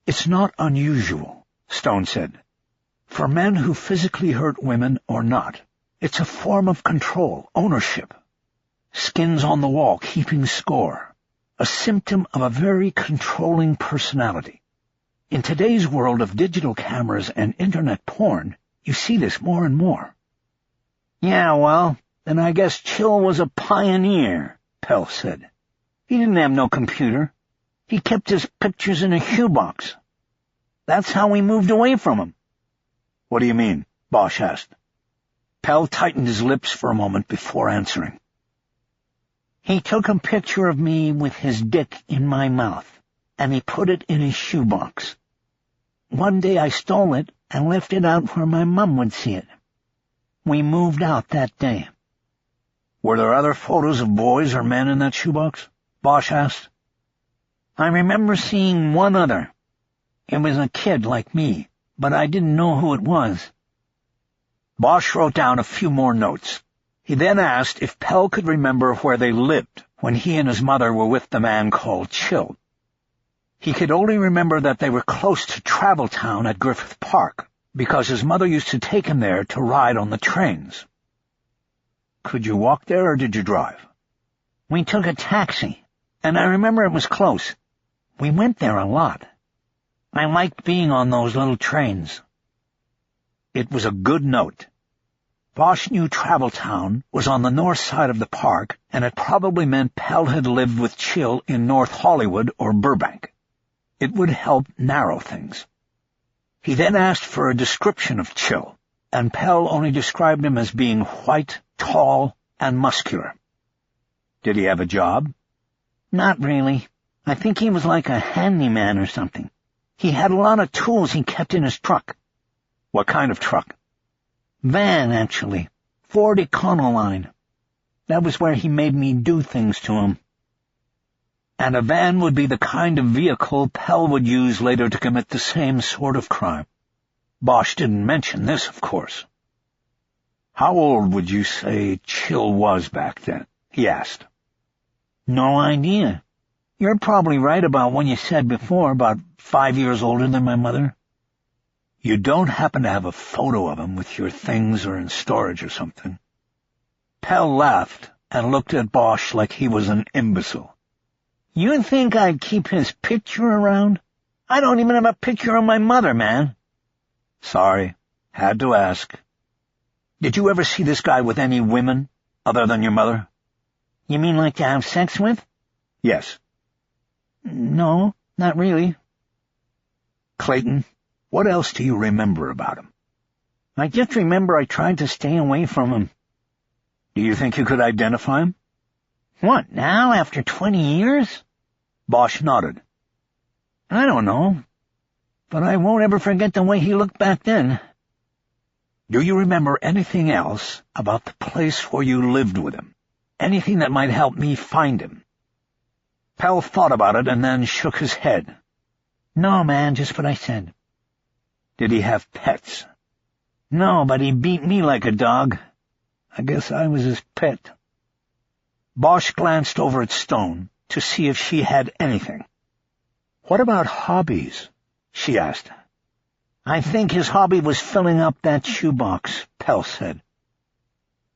It's not unusual, Stone said. For men who physically hurt women or not, it's a form of control, ownership. Skins on the wall, keeping score. A symptom of a very controlling personality. In today's world of digital cameras and internet porn, you see this more and more. Yeah, well, then I guess Chill was a pioneer, Pell said. He didn't have no computer. He kept his pictures in a shoebox. That's how we moved away from him. What do you mean? Bosch asked. Pell tightened his lips for a moment before answering. He took a picture of me with his dick in my mouth, and he put it in his shoebox. One day I stole it and left it out where my mom would see it. We moved out that day. Were there other photos of boys or men in that shoebox? Bosch asked. I remember seeing one other. It was a kid like me, but I didn't know who it was. Bosch wrote down a few more notes. He then asked if Pell could remember where they lived when he and his mother were with the man called Chill. He could only remember that they were close to Travel Town at Griffith Park, because his mother used to take him there to ride on the trains. Could you walk there or did you drive? We took a taxi, and I remember it was close. We went there a lot. I liked being on those little trains. It was a good note. Bosch knew Travel Town was on the north side of the park, and it probably meant Pell had lived with Chill in North Hollywood or Burbank. It would help narrow things. He then asked for a description of Chill, and Pell only described him as being white, tall, and muscular. Did he have a job? Not really. I think he was like a handyman or something. He had a lot of tools he kept in his truck. What kind of truck? Van, actually. Ford Econoline. That was where he made me do things to him. and a van would be the kind of vehicle Pell would use later to commit the same sort of crime. Bosch didn't mention this, of course. "How old would you say Chill was back then?" he asked. No idea. You're probably right about what you said before, about 5 years older than my mother. You don't happen to have a photo of him with your things or in storage or something? Pell laughed and looked at Bosch like he was an imbecile. You think I'd keep his picture around? I don't even have a picture of my mother, man. Sorry, had to ask. Did you ever see this guy with any women other than your mother? You mean like to have sex with? Yes. No, not really. Clayton, what else do you remember about him? I just remember I tried to stay away from him. Do you think you could identify him? What, now, after 20 years? Bosch nodded. I don't know, but I won't ever forget the way he looked back then. Do you remember anything else about the place where you lived with him? Anything that might help me find him? Pell thought about it and then shook his head. No, man, just what I said. Did he have pets? No, but he beat me like a dog. I guess I was his pet. Bosch glanced over at Stone to see if she had anything. What about hobbies? She asked. I think his hobby was filling up that shoebox, Pell said.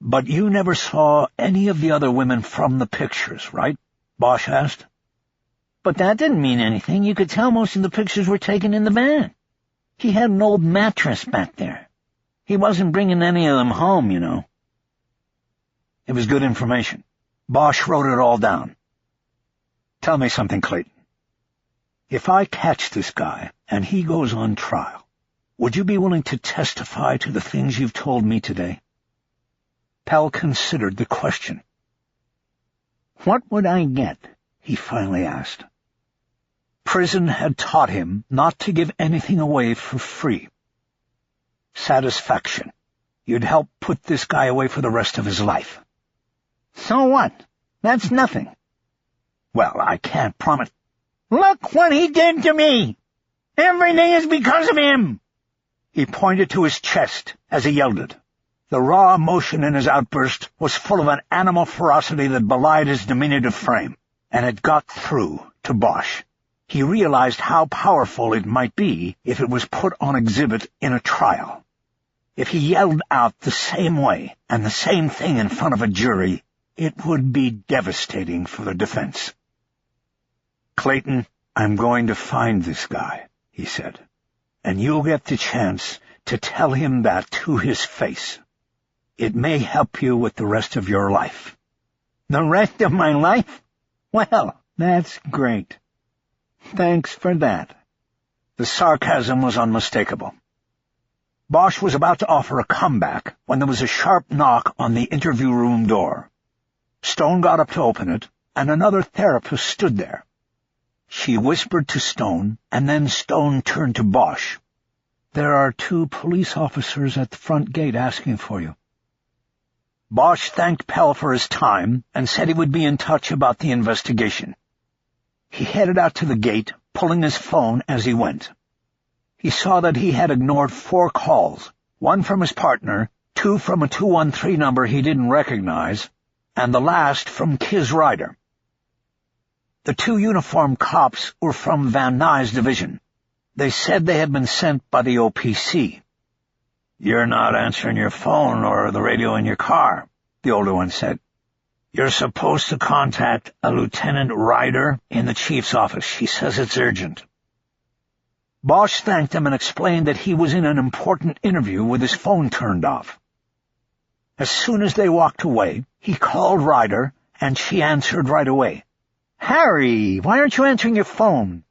But you never saw any of the other women from the pictures, right? Bosch asked. But that didn't mean anything. You could tell most of the pictures were taken in the van. He had an old mattress back there. He wasn't bringing any of them home, you know. It was good information. Bosch wrote it all down. Tell me something, Clayton. If I catch this guy and he goes on trial, would you be willing to testify to the things you've told me today? Pell considered the question. What would I get? He finally asked. Prison had taught him not to give anything away for free. Satisfaction. You'd help put this guy away for the rest of his life. So what? That's nothing. Well, I can't promise. Look what he did to me! Everything is because of him! He pointed to his chest as he yelled it. The raw emotion in his outburst was full of an animal ferocity that belied his diminutive frame, and it got through to Bosch. He realized how powerful it might be if it was put on exhibit in a trial. If he yelled out the same way and the same thing in front of a jury, it would be devastating for the defense. Clayton, I'm going to find this guy, he said, and you'll get the chance to tell him that to his face. It may help you with the rest of your life. The rest of my life? Well, that's great. Thanks for that. The sarcasm was unmistakable. Bosch was about to offer a comeback when there was a sharp knock on the interview room door. Stone got up to open it, and another therapist stood there. She whispered to Stone, and then Stone turned to Bosch. There are 2 police officers at the front gate asking for you. Bosch thanked Pell for his time and said he would be in touch about the investigation. He headed out to the gate, pulling his phone as he went. He saw that he had ignored 4 calls, 1 from his partner, 2 from a 213 number he didn't recognize, and the last from Kiz Ryder. The 2 uniformed cops were from Van Nuys division. They said they had been sent by the OPC. You're not answering your phone or the radio in your car, the older one said. You're supposed to contact a Lieutenant Ryder in the chief's office. She says it's urgent. Bosch thanked him and explained that he was in an important interview with his phone turned off. As soon as they walked away, he called Ryder, and she answered right away. Harry, why aren't you answering your phone?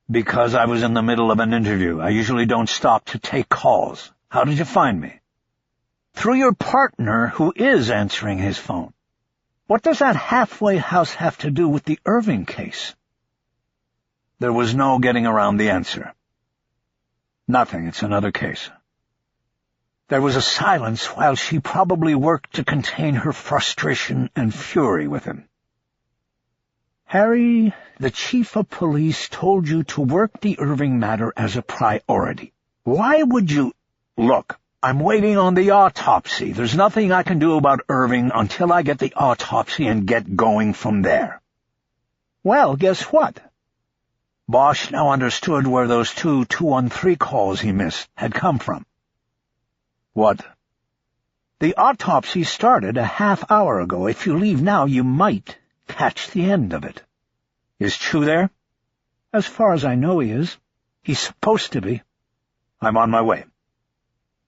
Because I was in the middle of an interview. I usually don't stop to take calls. How did you find me? Through your partner, who is answering his phone. What does that halfway house have to do with the Irving case? There was no getting around the answer. Nothing, it's another case. There was a silence while she probably worked to contain her frustration and fury with him. Harry, the chief of police told you to work the Irving matter as a priority. Why would you— Look, I'm waiting on the autopsy. There's nothing I can do about Irving until I get the autopsy and get going from there. Well, guess what? Bosch now understood where those 213 calls he missed had come from. What? The autopsy started a half hour ago. If you leave now, you might catch the end of it. Is Chu there? As far as I know, he is. He's supposed to be. I'm on my way.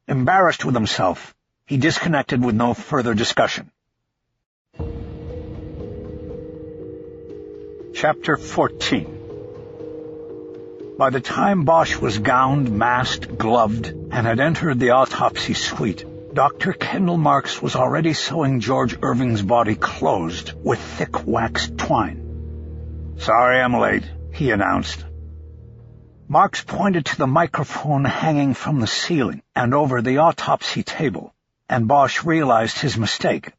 Embarrassed with himself, he disconnected with no further discussion. Chapter 14. By the time Bosch was gowned, masked, gloved, and had entered the autopsy suite, Dr. Kendall Marks was already sewing George Irving's body closed with thick waxed twine. "Sorry I'm late," he announced. Marks pointed to the microphone hanging from the ceiling and over the autopsy table, and Bosch realized his mistake.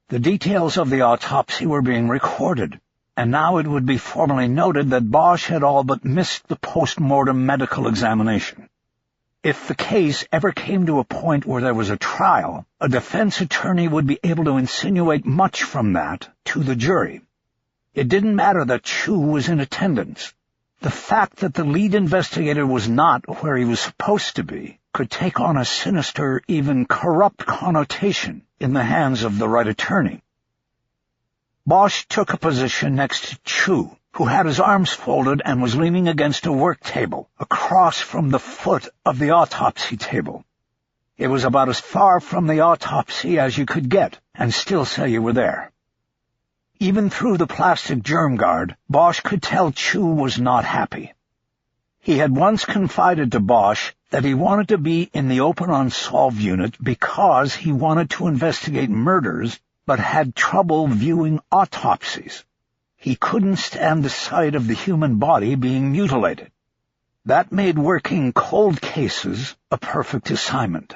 The details of the autopsy were being recorded, and now it would be formally noted that Bosch had all but missed the post-mortem medical examination. If the case ever came to a point where there was a trial, a defense attorney would be able to insinuate much from that to the jury. It didn't matter that Chu was in attendance. The fact that the lead investigator was not where he was supposed to be could take on a sinister, even corrupt connotation in the hands of the right attorney. Bosch took a position next to Chu, who had his arms folded and was leaning against a work table, across from the foot of the autopsy table. It was about as far from the autopsy as you could get, and still say you were there. Even through the plastic germ guard, Bosch could tell Chu was not happy. He had once confided to Bosch that he wanted to be in the Open Unsolved unit because he wanted to investigate murders, but had trouble viewing autopsies. He couldn't stand the sight of the human body being mutilated. That made working cold cases a perfect assignment.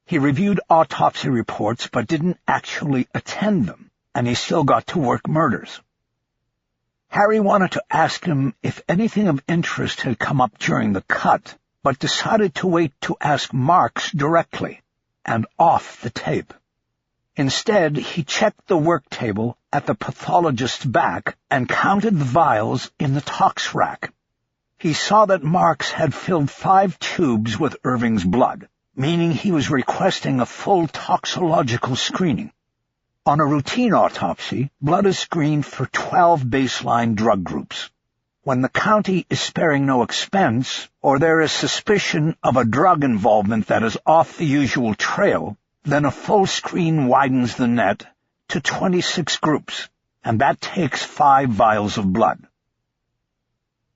He reviewed autopsy reports but didn't actually attend them, and he still got to work murders. Harry wanted to ask him if anything of interest had come up during the cut, but decided to wait to ask Marks directly, and off the tape. Instead, he checked the work table at the pathologist's back and counted the vials in the tox rack. He saw that Marks had filled 5 tubes with Irving's blood, meaning he was requesting a full toxicological screening. On a routine autopsy, blood is screened for 12 baseline drug groups. When the county is sparing no expense, or there is suspicion of a drug involvement that is off the usual trail, then a full screen widens the net to 26 groups, and that takes 5 vials of blood.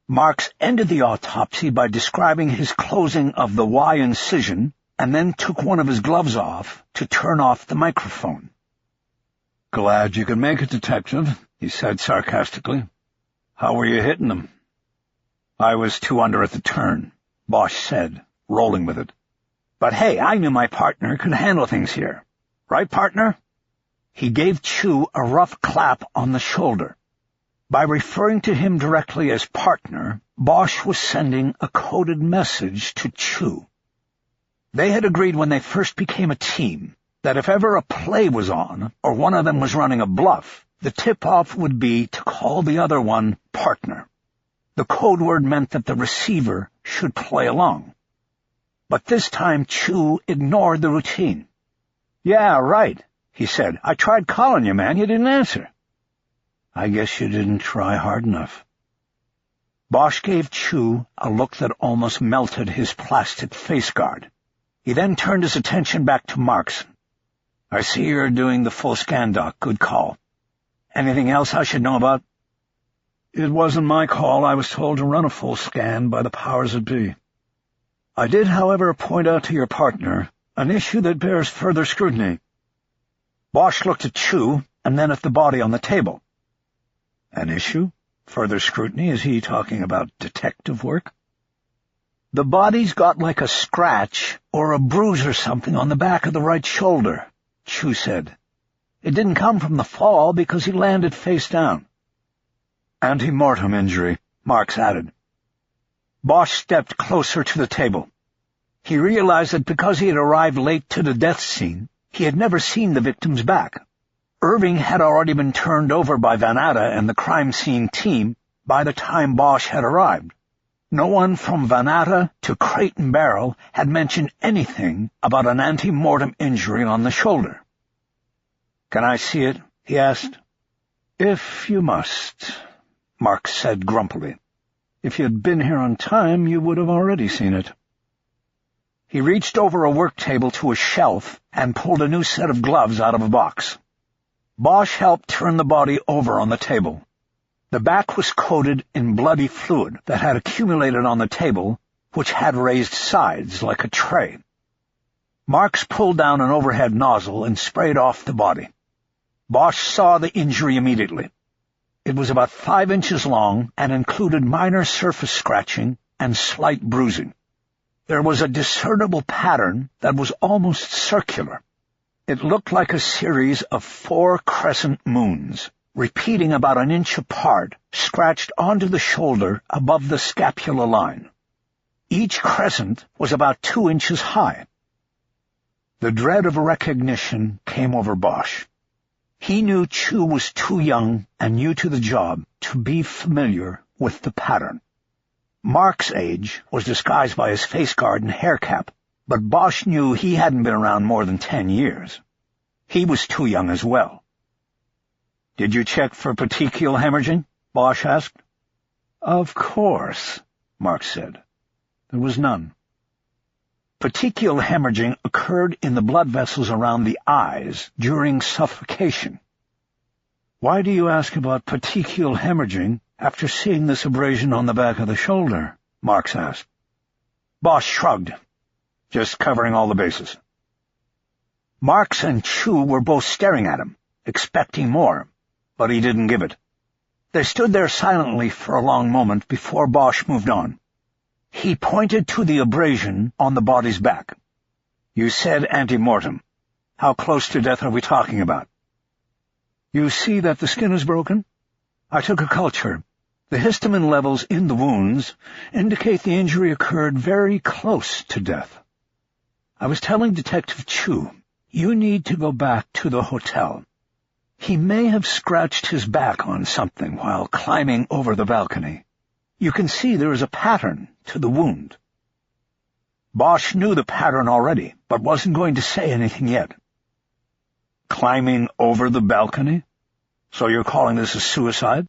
Marks ended the autopsy by describing his closing of the Y incision, and then took one of his gloves off to turn off the microphone. "Glad you could make it, Detective," he said sarcastically. "How were you hitting them?" "I was 2 under at the turn," Bosch said, rolling with it. "But hey, I knew my partner could handle things here. Right, partner?" He gave Chu a rough clap on the shoulder. By referring to him directly as partner, Bosch was sending a coded message to Chu. They had agreed when they first became a team that if ever a play was on, or one of them was running a bluff, the tip-off would be to call the other one partner. The code word meant that the receiver should play along. But this time Chu ignored the routine. "Yeah, right," he said. "I tried calling you, man. You didn't answer." "I guess you didn't try hard enough." Bosch gave Chu a look that almost melted his plastic face guard. He then turned his attention back to Marks. "I see you're doing the full scan, Doc. Good call. Anything else I should know about?" "It wasn't my call. I was told to run a full scan by the powers that be. I did, however, point out to your partner an issue that bears further scrutiny." Bosch looked at Chu and then at the body on the table. "An issue? Further scrutiny? Is he talking about detective work?" "The body's got like a scratch or a bruise or something on the back of the right shoulder," Chu said. "It didn't come from the fall because he landed face down. Ante-mortem injury, Marks added. Bosch stepped closer to the table. He realized that because he had arrived late to the death scene, he had never seen the victim's back. Irving had already been turned over by Van Atta and the crime scene team by the time Bosch had arrived. No one from Van Atta to Crate and Barrel had mentioned anything about an ante-mortem injury on the shoulder. "Can I see it?" he asked. "If you must," Marks said grumpily. "If you had been here on time, you would have already seen it." He reached over a work table to a shelf and pulled a new set of gloves out of a box. Bosch helped turn the body over on the table. The back was coated in bloody fluid that had accumulated on the table, which had raised sides like a tray. Marks pulled down an overhead nozzle and sprayed off the body. Bosch saw the injury immediately. It was about 5 inches long and included minor surface scratching and slight bruising. There was a discernible pattern that was almost circular. It looked like a series of 4 crescent moons, repeating about an inch apart, scratched onto the shoulder above the scapula line. Each crescent was about 2 inches high. The dread of recognition came over Bosch. He knew Chu was too young and new to the job to be familiar with the pattern. Mark's age was disguised by his face guard and hair cap, but Bosch knew he hadn't been around more than 10 years. He was too young as well. "Did you check for petechial hemorrhaging?" Bosch asked. "Of course," Marks said. "There was none." Petechial hemorrhaging occurred in the blood vessels around the eyes during suffocation. "Why do you ask about petechial hemorrhaging after seeing this abrasion on the back of the shoulder?" Marks asked. Bosch shrugged. "Just covering all the bases." Marks and Chu were both staring at him, expecting more, but he didn't give it. They stood there silently for a long moment before Bosch moved on. He pointed to the abrasion on the body's back. "You said ante-mortem. How close to death are we talking about?" "You see that the skin is broken? I took a culture. The histamine levels in the wounds indicate the injury occurred very close to death. I was telling Detective Chu, you need to go back to the hotel. He may have scratched his back on something while climbing over the balcony. You can see there is a pattern to the wound." Bosch knew the pattern already, but wasn't going to say anything yet. "Climbing over the balcony? So you're calling this a suicide?"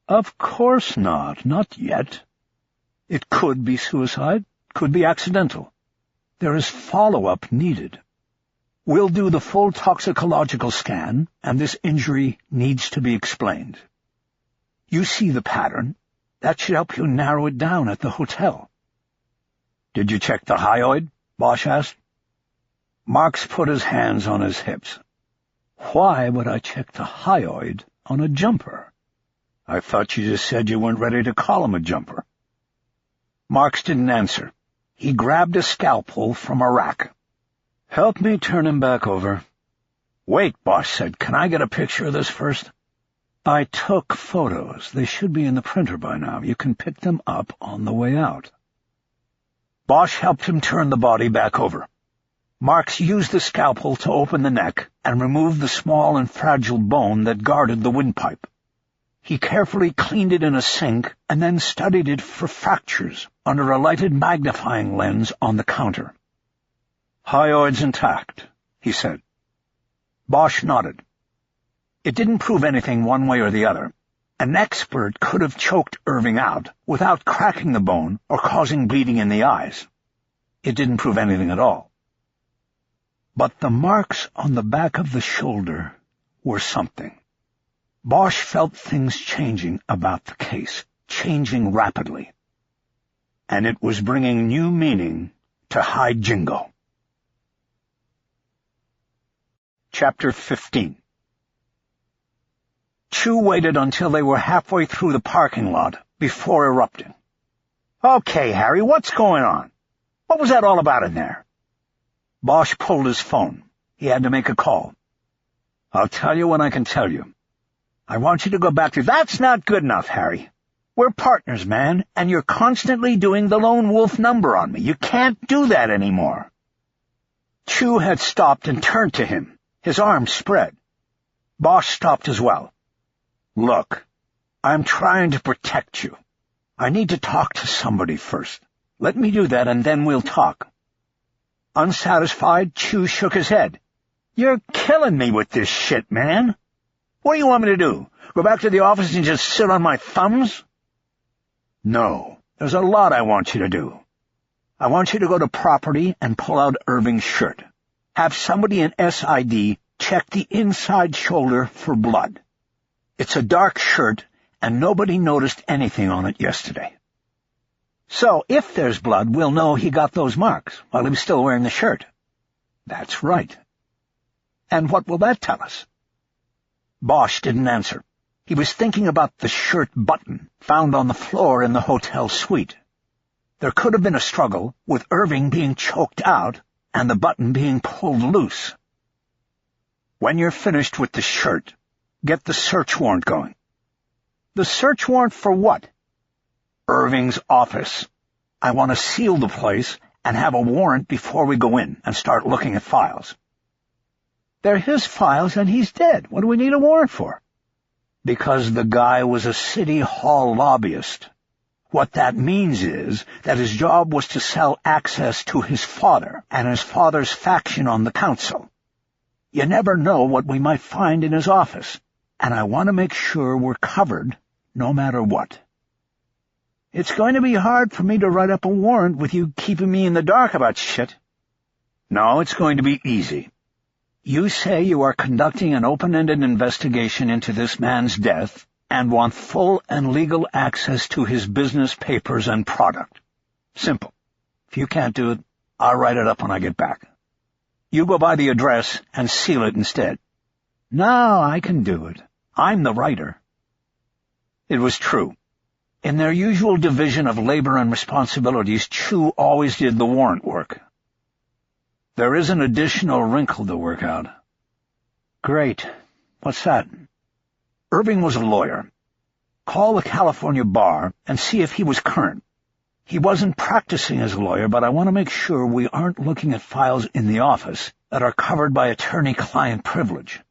"Of course not yet. It could be suicide, could be accidental. There is follow-up needed. We'll do the full toxicological scan, and this injury needs to be explained. You see the pattern. That should help you narrow it down at the hotel." "Did you check the hyoid?" Bosch asked. Marks put his hands on his hips. "Why would I check the hyoid on a jumper? I thought you just said you weren't ready to call him a jumper." Marks didn't answer. He grabbed a scalpel from a rack. "Help me turn him back over." "Wait," Bosch said. "Can I get a picture of this first?" "I took photos. They should be in the printer by now. You can pick them up on the way out." Bosch helped him turn the body back over. Marks used the scalpel to open the neck and remove the small and fragile bone that guarded the windpipe. He carefully cleaned it in a sink and then studied it for fractures under a lighted magnifying lens on the counter. "Hyoid's intact," he said. Bosch nodded. It didn't prove anything one way or the other. An expert could have choked Irving out without cracking the bone or causing bleeding in the eyes. It didn't prove anything at all. But the marks on the back of the shoulder were something. Bosch felt things changing about the case, changing rapidly. And it was bringing new meaning to High Jingo. Chapter 15. Chu waited until they were halfway through the parking lot before erupting. "Okay, Harry, what's going on? What was that all about in there?" Bosch pulled his phone. He had to make a call. "I'll tell you when I can tell you. I want you to go back to... That's not good enough, Harry. We're partners, man, and you're constantly doing the lone wolf number on me. You can't do that anymore. Chu had stopped and turned to him, his arms spread. Bosch stopped as well. Look, I'm trying to protect you. I need to talk to somebody first. Let me do that, and then we'll talk. Unsatisfied, Chu shook his head. You're killing me with this shit, man. What do you want me to do? Go back to the office and just sit on my thumbs? No, there's a lot I want you to do. I want you to go to property and pull out Irving's shirt. Have somebody in SID check the inside shoulder for blood. It's a dark shirt, and nobody noticed anything on it yesterday. So, if there's blood, we'll know he got those marks while he was still wearing the shirt. That's right. And what will that tell us? Bosch didn't answer. He was thinking about the shirt button found on the floor in the hotel suite. There could have been a struggle, with Irving being choked out and the button being pulled loose. When you're finished with the shirt, get the search warrant going. The search warrant for what? Irving's office. I want to seal the place and have a warrant before we go in and start looking at files. They're his files and he's dead. What do we need a warrant for? Because the guy was a city hall lobbyist. What that means is that his job was to sell access to his father and his father's faction on the council. You never know what we might find in his office, and I want to make sure we're covered no matter what. It's going to be hard for me to write up a warrant with you keeping me in the dark about shit. No, it's going to be easy. You say you are conducting an open-ended investigation into this man's death and want full and legal access to his business papers and product. Simple. If you can't do it, I'll write it up when I get back. You go by the address and seal it instead. No, I can do it. I'm the writer. It was true. In their usual division of labor and responsibilities, Chu always did the warrant work. There is an additional wrinkle to work out. Great. What's that? Irving was a lawyer. Call the California bar and see if he was current. He wasn't practicing as a lawyer, but I want to make sure we aren't looking at files in the office that are covered by attorney-client privilege.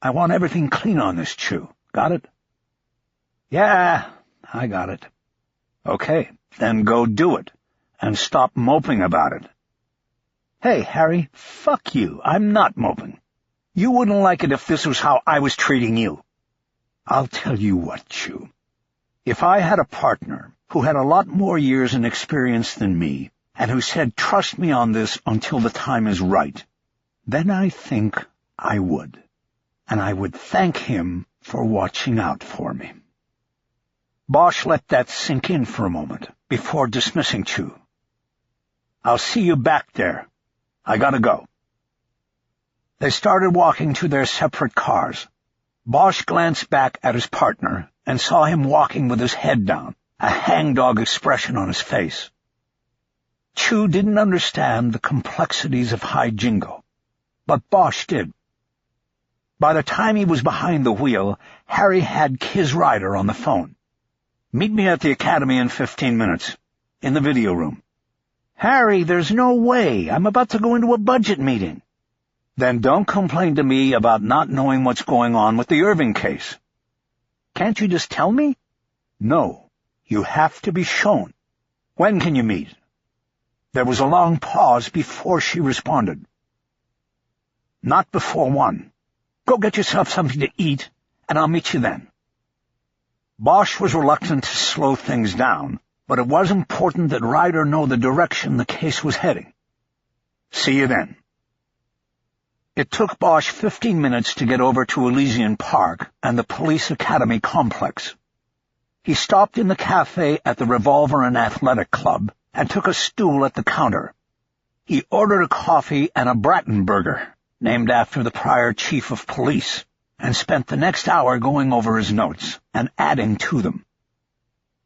I want everything clean on this, Chu. Got it? Yeah, I got it. Okay, then go do it, and stop moping about it. Hey, Harry, fuck you. I'm not moping. You wouldn't like it if this was how I was treating you. I'll tell you what, Chu. If I had a partner who had a lot more years and experience than me, and who said, trust me on this until the time is right, then I think I would. And I would thank him for watching out for me. Bosch let that sink in for a moment before dismissing Chu. I'll see you back there. I gotta go. They started walking to their separate cars. Bosch glanced back at his partner and saw him walking with his head down, a hangdog expression on his face. Chu didn't understand the complexities of high jingo, but Bosch did. By the time he was behind the wheel, Harry had his rider on the phone. Meet me at the academy in 15 minutes, in the video room. Harry, there's no way. I'm about to go into a budget meeting. Then don't complain to me about not knowing what's going on with the Irving case. Can't you just tell me? No, you have to be shown. When can you meet? There was a long pause before she responded. Not before 1. Go get yourself something to eat, and I'll meet you then. Bosch was reluctant to slow things down, but it was important that Ryder know the direction the case was heading. See you then. It took Bosch 15 minutes to get over to Elysian Park and the Police Academy complex. He stopped in the cafe at the Revolver and Athletic Club and took a stool at the counter. He ordered a coffee and a Brattenburger, named after the prior chief of police, and spent the next hour going over his notes and adding to them.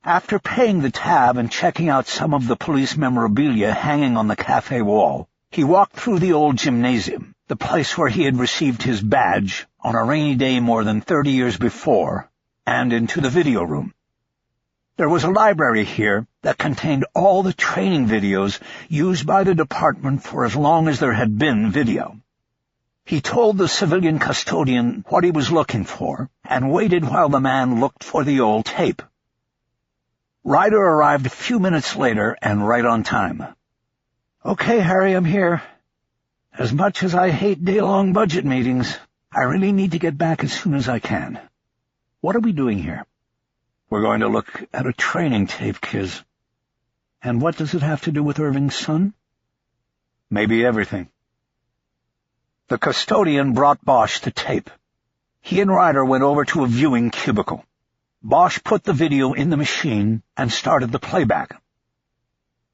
After paying the tab and checking out some of the police memorabilia hanging on the cafe wall, he walked through the old gymnasium, the place where he had received his badge, on a rainy day more than 30 years before, and into the video room. There was a library here that contained all the training videos used by the department for as long as there had been video. He told the civilian custodian what he was looking for and waited while the man looked for the old tape. Ryder arrived a few minutes later and right on time. "Okay, Harry, I'm here. As much as I hate day-long budget meetings, I really need to get back as soon as I can. What are we doing here?" "We're going to look at a training tape, Kiz." "And what does it have to do with Irving's son?" "Maybe everything." The custodian brought Bosch the tape. He and Ryder went over to a viewing cubicle. Bosch put the video in the machine and started the playback.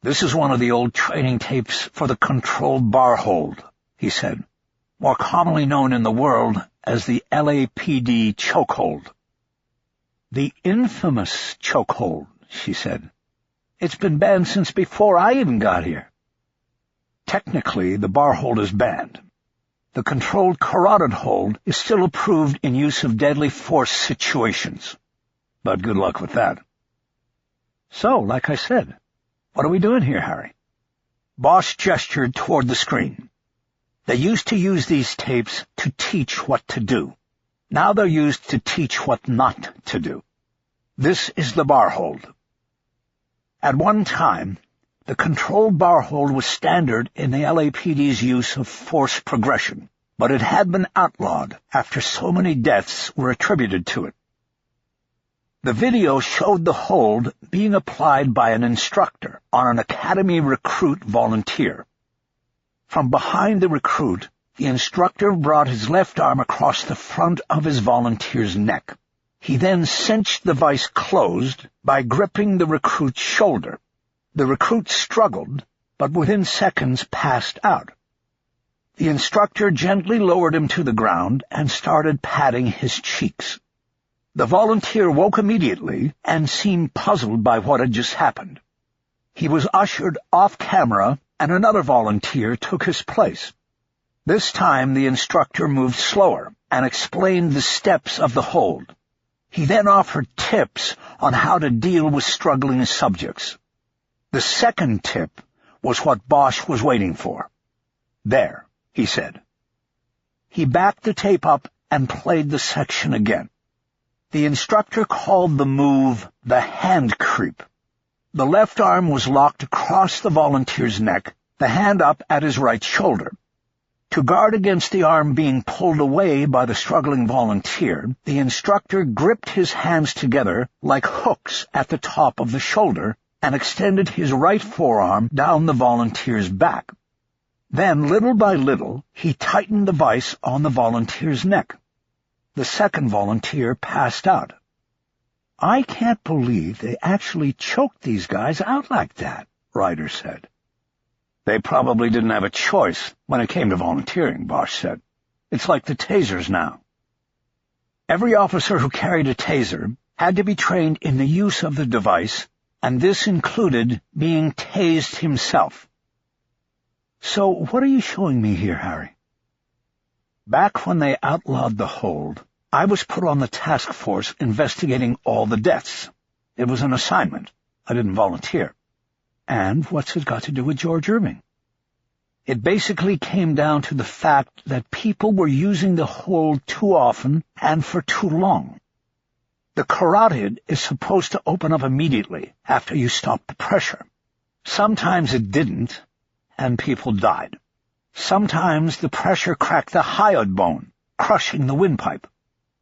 "This is one of the old training tapes for the controlled bar hold," he said, "more commonly known in the world as the LAPD chokehold." "The infamous chokehold," she said. "It's been banned since before I even got here." "Technically, the bar hold is banned. The controlled carotid hold is still approved in use of deadly force situations. But good luck with that." "So, like I said, what are we doing here, Harry?" Bosch gestured toward the screen. "They used to use these tapes to teach what to do. Now they're used to teach what not to do. This is the bar hold. At one time, the controlled bar hold was standard in the LAPD's use of force progression, but it had been outlawed after so many deaths were attributed to it. The video showed the hold being applied by an instructor on an academy recruit volunteer. From behind the recruit, the instructor brought his left arm across the front of his volunteer's neck. He then cinched the vise closed by gripping the recruit's shoulder. The recruit struggled, but within seconds passed out. The instructor gently lowered him to the ground and started patting his cheeks. The volunteer woke immediately and seemed puzzled by what had just happened. He was ushered off camera, and another volunteer took his place. This time the instructor moved slower and explained the steps of the hold. He then offered tips on how to deal with struggling subjects. The second tip was what Bosch was waiting for. "There," he said. He backed the tape up and played the section again. The instructor called the move the hand creep. The left arm was locked across the volunteer's neck, the hand up at his right shoulder. To guard against the arm being pulled away by the struggling volunteer, the instructor gripped his hands together like hooks at the top of the shoulder and extended his right forearm down the volunteer's back. Then, little by little, he tightened the vise on the volunteer's neck. The second volunteer passed out. "I can't believe they actually choked these guys out like that," Ryder said. "They probably didn't have a choice when it came to volunteering," Bosch said. "It's like the tasers now." Every officer who carried a taser had to be trained in the use of the device, and this included being tased himself. "So what are you showing me here, Harry?" "Back when they outlawed the hold, I was put on the task force investigating all the deaths. It was an assignment. I didn't volunteer." "And what's it got to do with George Irving?" "It basically came down to the fact that people were using the hold too often and for too long. The carotid is supposed to open up immediately after you stop the pressure. Sometimes it didn't, and people died. Sometimes the pressure cracked the hyoid bone, crushing the windpipe.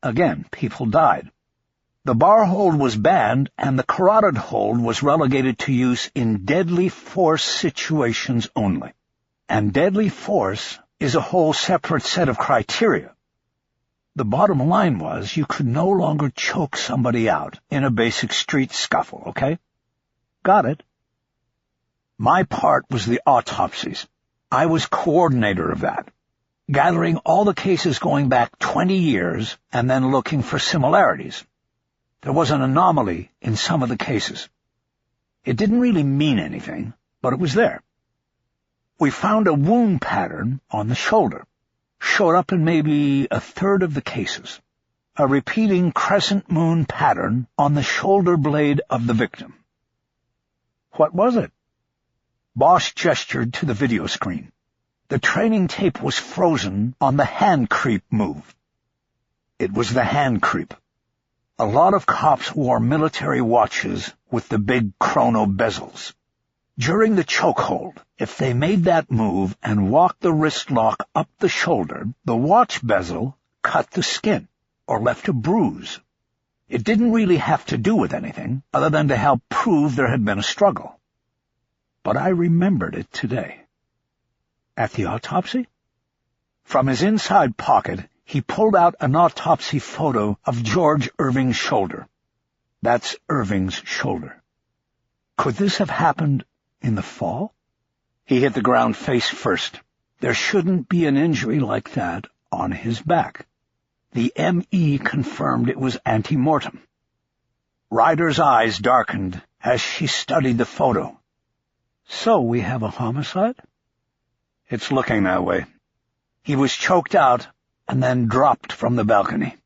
Again, people died. The bar hold was banned, and the carotid hold was relegated to use in deadly force situations only. And deadly force is a whole separate set of criteria. The bottom line was you could no longer choke somebody out in a basic street scuffle, okay?" "Got it." "My part was the autopsies. I was coordinator of that, gathering all the cases going back 20 years and then looking for similarities. There was an anomaly in some of the cases. It didn't really mean anything, but it was there. We found a wound pattern on the shoulder. showed up in maybe a third of the cases. A repeating crescent moon pattern on the shoulder blade of the victim. What was it? Bosch gestured to the video screen. The training tape was frozen on the hand creep move. It was the hand creep. A lot of cops wore military watches with the big chrono bezels. During the chokehold, if they made that move and walked the wrist lock up the shoulder, the watch bezel cut the skin or left a bruise. It didn't really have to do with anything other than to help prove there had been a struggle. But I remembered it today. At the autopsy? From his inside pocket, he pulled out an autopsy photo of George Irving's shoulder. That's Irving's shoulder. Could this have happened in the fall? He hit the ground face first. There shouldn't be an injury like that on his back. The M.E. confirmed it was ante-mortem. Ryder's eyes darkened as she studied the photo. So we have a homicide? It's looking that way. He was choked out and then dropped from the balcony.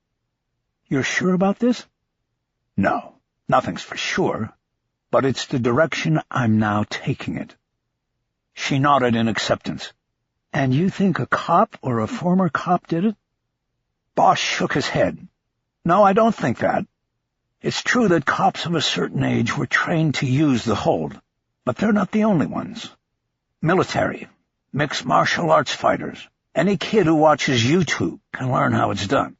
You're sure about this? No, nothing's for sure, but it's the direction I'm now taking it. She nodded in acceptance. And you think a cop or a former cop did it? Bosch shook his head. No, I don't think that. It's true that cops of a certain age were trained to use the hold, but they're not the only ones. Military, mixed martial arts fighters, any kid who watches YouTube can learn how it's done.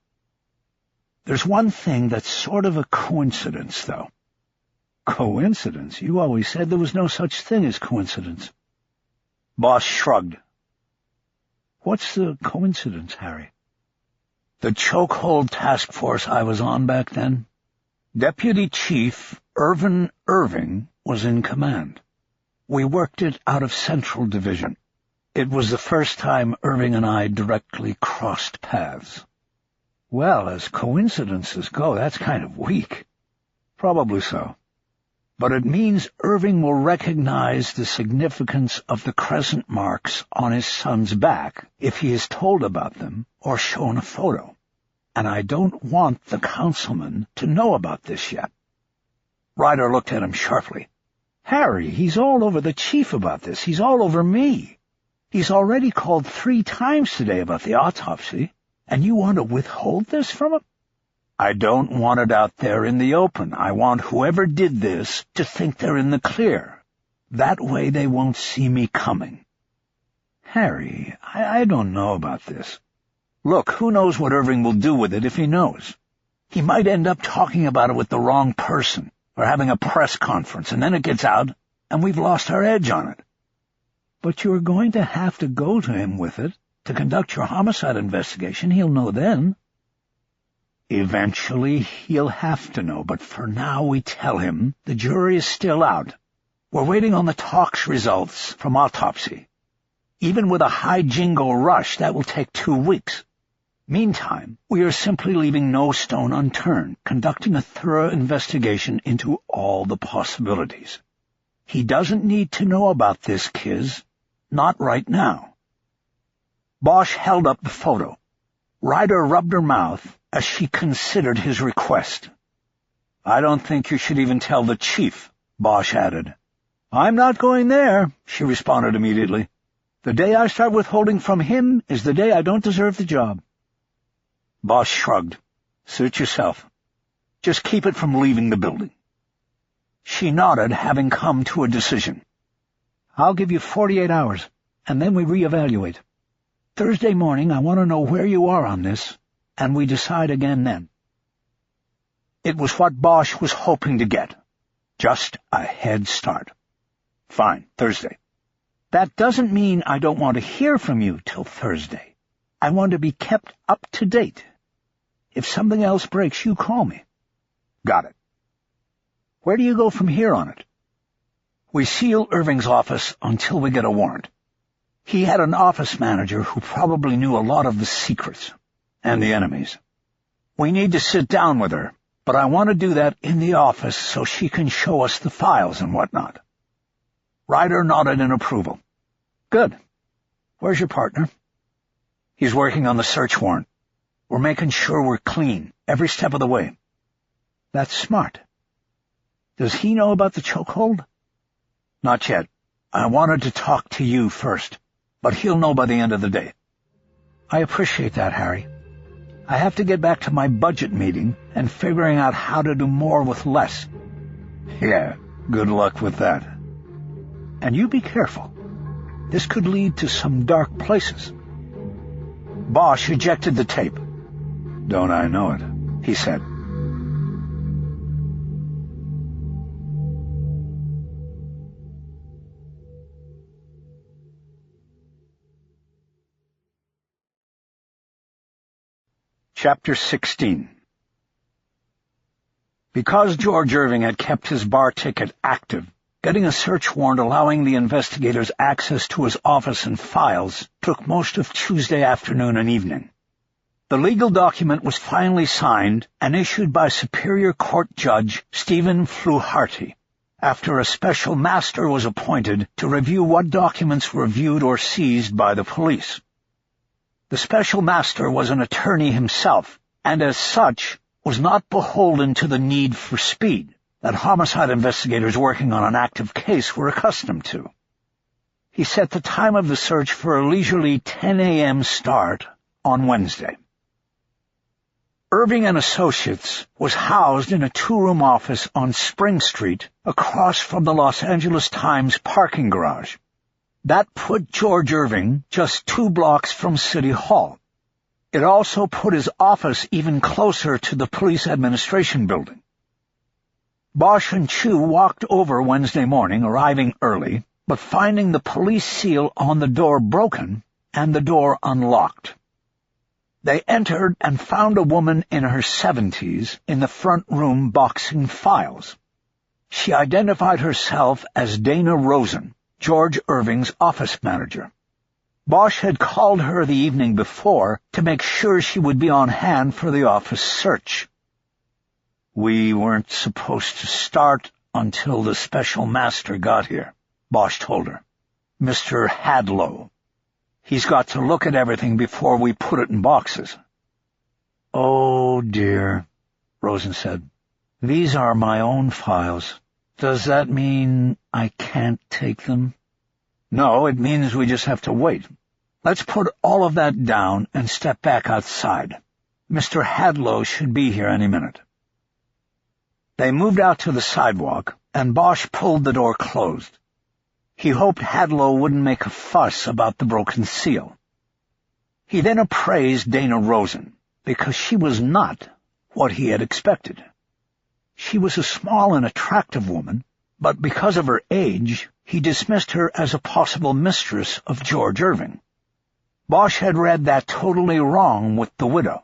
There's one thing that's sort of a coincidence, though. Coincidence? You always said there was no such thing as coincidence. Bosch shrugged. What's the coincidence, Harry? The chokehold task force I was on back then, Deputy Chief Irvin Irving was in command. We worked it out of Central Division. It was the first time Irving and I directly crossed paths. Well, as coincidences go, that's kind of weak. Probably so. But it means Irving will recognize the significance of the crescent marks on his son's back if he is told about them or shown a photo. And I don't want the councilman to know about this yet. Ryder looked at him sharply. Harry, he's all over the chief about this. He's all over me. He's already called 3 times today about the autopsy, and you want to withhold this from him? I don't want it out there in the open. I want whoever did this to think they're in the clear. That way they won't see me coming. Harry, I don't know about this. Look, who knows what Irving will do with it if he knows? He might end up talking about it with the wrong person, or having a press conference, and then it gets out, and we've lost our edge on it. But you're going to have to go to him with it to conduct your homicide investigation. He'll know then. Eventually, he'll have to know, but for now we tell him the jury is still out. We're waiting on the talks results from autopsy. Even with a high jingle rush, that will take 2 weeks. Meantime, we are simply leaving no stone unturned, conducting a thorough investigation into all the possibilities. He doesn't need to know about this, Kiz. Not right now. Bosch held up the photo. Ryder rubbed her mouth as she considered his request. I don't think you should even tell the chief, Bosch added. I'm not going there, she responded immediately. The day I start withholding from him is the day I don't deserve the job. Bosch shrugged. Suit yourself. Just keep it from leaving the building. She nodded, having come to a decision. I'll give you 48 hours, and then we reevaluate. Thursday morning, I want to know where you are on this, and we decide again then. It was what Bosch was hoping to get. Just a head start. Fine, Thursday. That doesn't mean I don't want to hear from you till Thursday. I want to be kept up to date. If something else breaks, you call me. Got it. Where do you go from here on it? We seal Irving's office until we get a warrant. He had an office manager who probably knew a lot of the secrets and the enemies. We need to sit down with her, but I want to do that in the office so she can show us the files and whatnot. Ryder nodded in approval. Good. Where's your partner? He's working on the search warrant. We're making sure we're clean, every step of the way." "That's smart. Does he know about the chokehold?" "Not yet. I wanted to talk to you first, but he'll know by the end of the day." "I appreciate that, Harry. I have to get back to my budget meeting and figuring out how to do more with less." "Yeah, good luck with that." "And you be careful. This could lead to some dark places." Bosch ejected the tape. "Don't I know it," he said. Chapter 16. Because George Irving had kept his bar ticket active, getting a search warrant allowing the investigators access to his office and files took most of Tuesday afternoon and evening. The legal document was finally signed and issued by Superior Court Judge Stephen Fluharty, after a special master was appointed to review what documents were viewed or seized by the police. The special master was an attorney himself, and as such was not beholden to the need for speed that homicide investigators working on an active case were accustomed to. He set the time of the search for a leisurely 10 a.m. start on Wednesday. Irving and Associates was housed in a two-room office on Spring Street across from the Los Angeles Times parking garage. That put George Irving just 2 blocks from City Hall. It also put his office even closer to the police administration building. Bosch and Chu walked over Wednesday morning, arriving early, but finding the police seal on the door broken and the door unlocked. They entered and found a woman in her 70s in the front room boxing files. She identified herself as Dana Rosen, George Irving's office manager. Bosch had called her the evening before to make sure she would be on hand for the office search. "We weren't supposed to start until the special master got here," Bosch told her. "Mr. Hadlow. He's got to look at everything before we put it in boxes." "Oh, dear," Rosen said. "These are my own files. Does that mean I can't take them?" "No, it means we just have to wait. Let's put all of that down and step back outside. Mr. Hadlow should be here any minute." They moved out to the sidewalk, and Bosch pulled the door closed. He hoped Hadlow wouldn't make a fuss about the broken seal. He then appraised Dana Rosen, because she was not what he had expected. She was a small and attractive woman, but because of her age, he dismissed her as a possible mistress of George Irving. Bosch had read that totally wrong with the widow.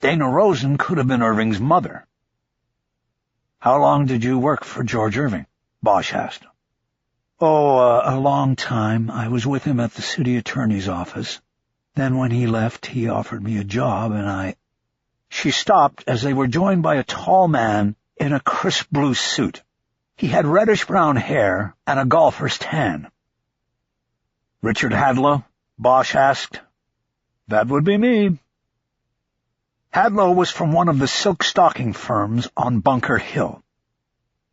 Dana Rosen could have been Irving's mother. "How long did you work for George Irving?" Bosch asked. "Oh, a long time. I was with him at the city attorney's office. Then when he left, he offered me a job, and I—" She stopped as they were joined by a tall man in a crisp blue suit. He had reddish-brown hair and a golfer's tan. "Richard Hadlow?" Bosch asked. "That would be me." Hadlow was from one of the silk stocking firms on Bunker Hill.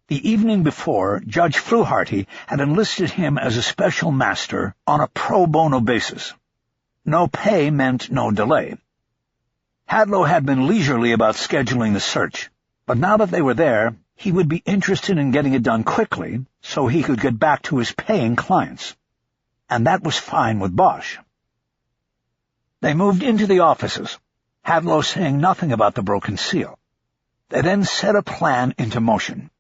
The evening before, Judge Fluharty had enlisted him as a special master on a pro bono basis. No pay meant no delay. Hadlow had been leisurely about scheduling the search, but now that they were there, he would be interested in getting it done quickly so he could get back to his paying clients. And that was fine with Bosch. They moved into the offices, Hadlow saying nothing about the broken seal. They then set a plan into motion.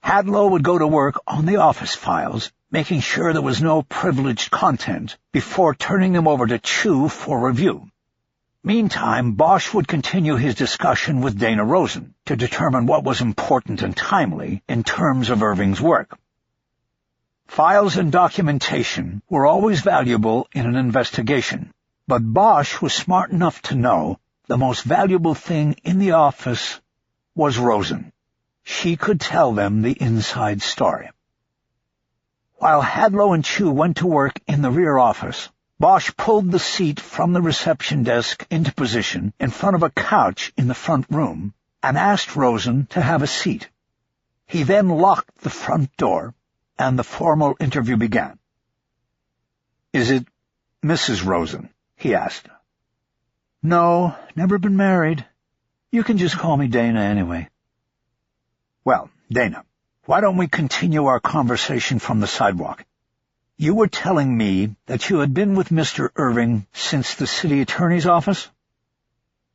Hadlow would go to work on the office files, making sure there was no privileged content, before turning them over to Chu for review. Meantime, Bosch would continue his discussion with Dana Rosen to determine what was important and timely in terms of Irving's work. Files and documentation were always valuable in an investigation, but Bosch was smart enough to know the most valuable thing in the office was Rosen. She could tell them the inside story. While Hadlow and Chu went to work in the rear office, Bosch pulled the seat from the reception desk into position in front of a couch in the front room and asked Rosen to have a seat. He then locked the front door, and the formal interview began. "Is it Mrs. Rosen?" he asked. "No, never been married. You can just call me Dana anyway." "Well, Dana, why don't we continue our conversation from the sidewalk? You were telling me that you had been with Mr. Irving since the city attorney's office?"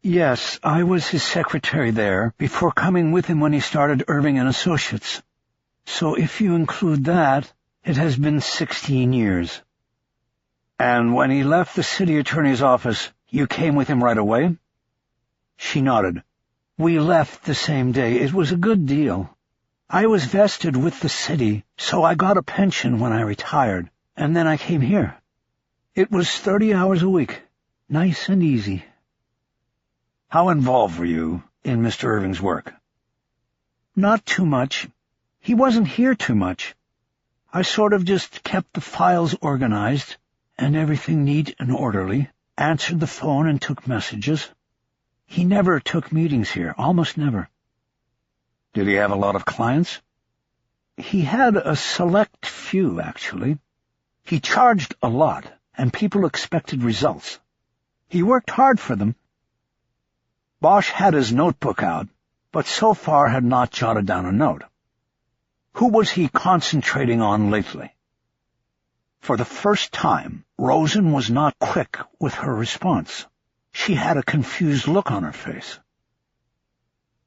"Yes, I was his secretary there before coming with him when he started Irving and Associates. So if you include that, it has been 16 years. "And when he left the city attorney's office, you came with him right away?" She nodded. "We left the same day. It was a good deal. I was vested with the city, so I got a pension when I retired, and then I came here. It was 30 hours a week. Nice and easy." "How involved were you in Mr. Irving's work?" "Not too much. He wasn't here too much. I sort of just kept the files organized and everything neat and orderly, answered the phone and took messages. He never took meetings here, almost never." "Did he have a lot of clients?" "He had a select few, actually. He charged a lot, and people expected results. He worked hard for them." Bosch had his notebook out, but so far had not jotted down a note. Who was he concentrating on lately? For the first time, Rosen was not quick with her response. She had a confused look on her face.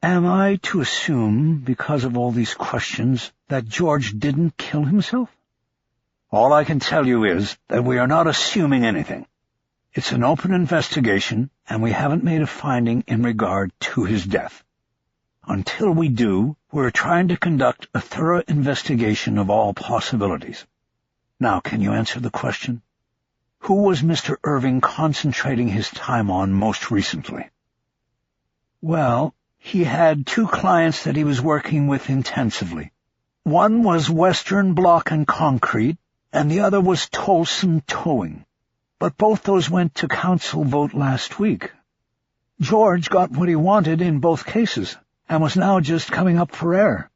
"Am I to assume, because of all these questions, that George didn't kill himself?" "All I can tell you is that we are not assuming anything. It's an open investigation, and we haven't made a finding in regard to his death. Until we do, we're trying to conduct a thorough investigation of all possibilities. Now, can you answer the question? Who was Mr. Irving concentrating his time on most recently?" "Well, he had 2 clients that he was working with intensively. One was Western Block and Concrete, and the other was Tolson Towing. But both those went to council vote last week. George got what he wanted in both cases, and was now just coming up for air."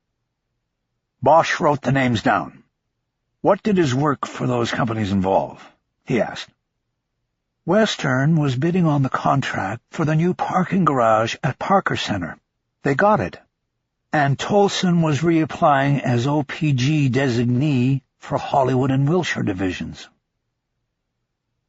Bosch wrote the names down. "What did his work for those companies involve?" he asked. "Western was bidding on the contract for the new parking garage at Parker Center. They got it. And Tolson was reapplying as OPG designee for Hollywood and Wilshire divisions."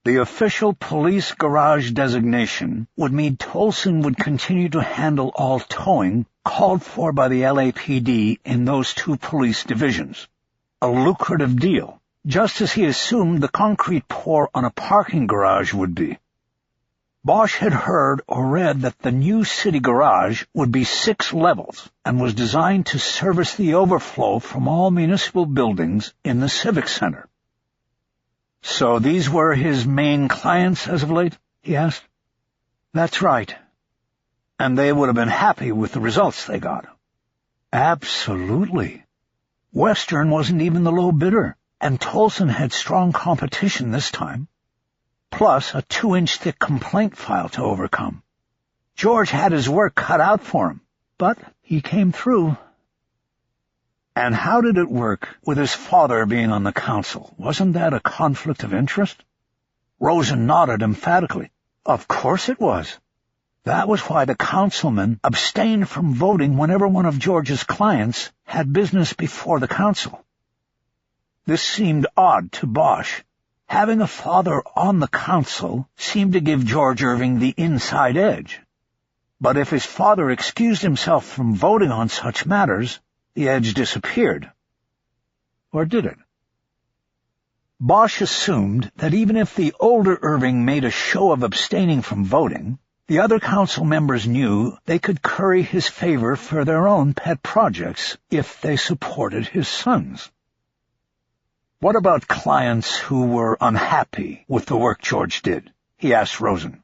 The official police garage designation would mean Tolson would continue to handle all towing called for by the LAPD in those 2 police divisions. A lucrative deal, just as he assumed the concrete pour on a parking garage would be. Bosch had heard or read that the new city garage would be 6 levels and was designed to service the overflow from all municipal buildings in the Civic Center. "So these were his main clients as of late?" he asked. "That's right." "And they would have been happy with the results they got?" "Absolutely. Western wasn't even the low bidder, and Tolson had strong competition this time, plus a 2-inch-thick complaint file to overcome. George had his work cut out for him, but he came through." "And how did it work with his father being on the council? Wasn't that a conflict of interest?" Rosen nodded emphatically. "Of course it was. That was why the councilman abstained from voting whenever one of George's clients had business before the council. This seemed odd to Bosch. Having a father on the council seemed to give George Irving the inside edge. But if his father excused himself from voting on such matters, the edge disappeared. Or did it? Bosch assumed that even if the older Irving made a show of abstaining from voting, the other council members knew they could curry his favor for their own pet projects if they supported his sons. "What about clients who were unhappy with the work George did?" he asked Rosen.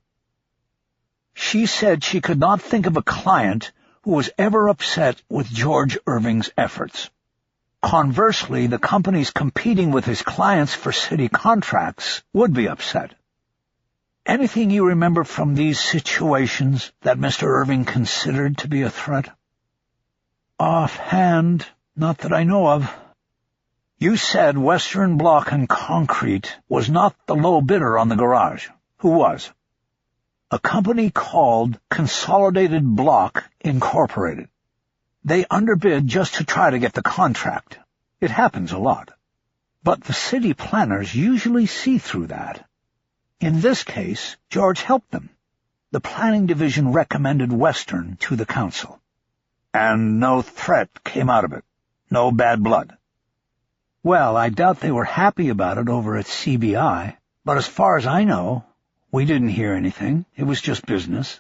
She said she could not think of a client who was ever upset with George Irving's efforts. Conversely, the companies competing with his clients for city contracts would be upset. Anything you remember from these situations that Mr. Irving considered to be a threat? Offhand, not that I know of. You said Western Block and Concrete was not the low bidder on the garage. Who was? A company called Consolidated Block Incorporated. They underbid just to try to get the contract. It happens a lot. But the city planners usually see through that. In this case, George helped them. The planning division recommended Western to the council. And no threat came out of it. No bad blood. Well, I doubt they were happy about it over at CBI, but as far as I know, we didn't hear anything. It was just business.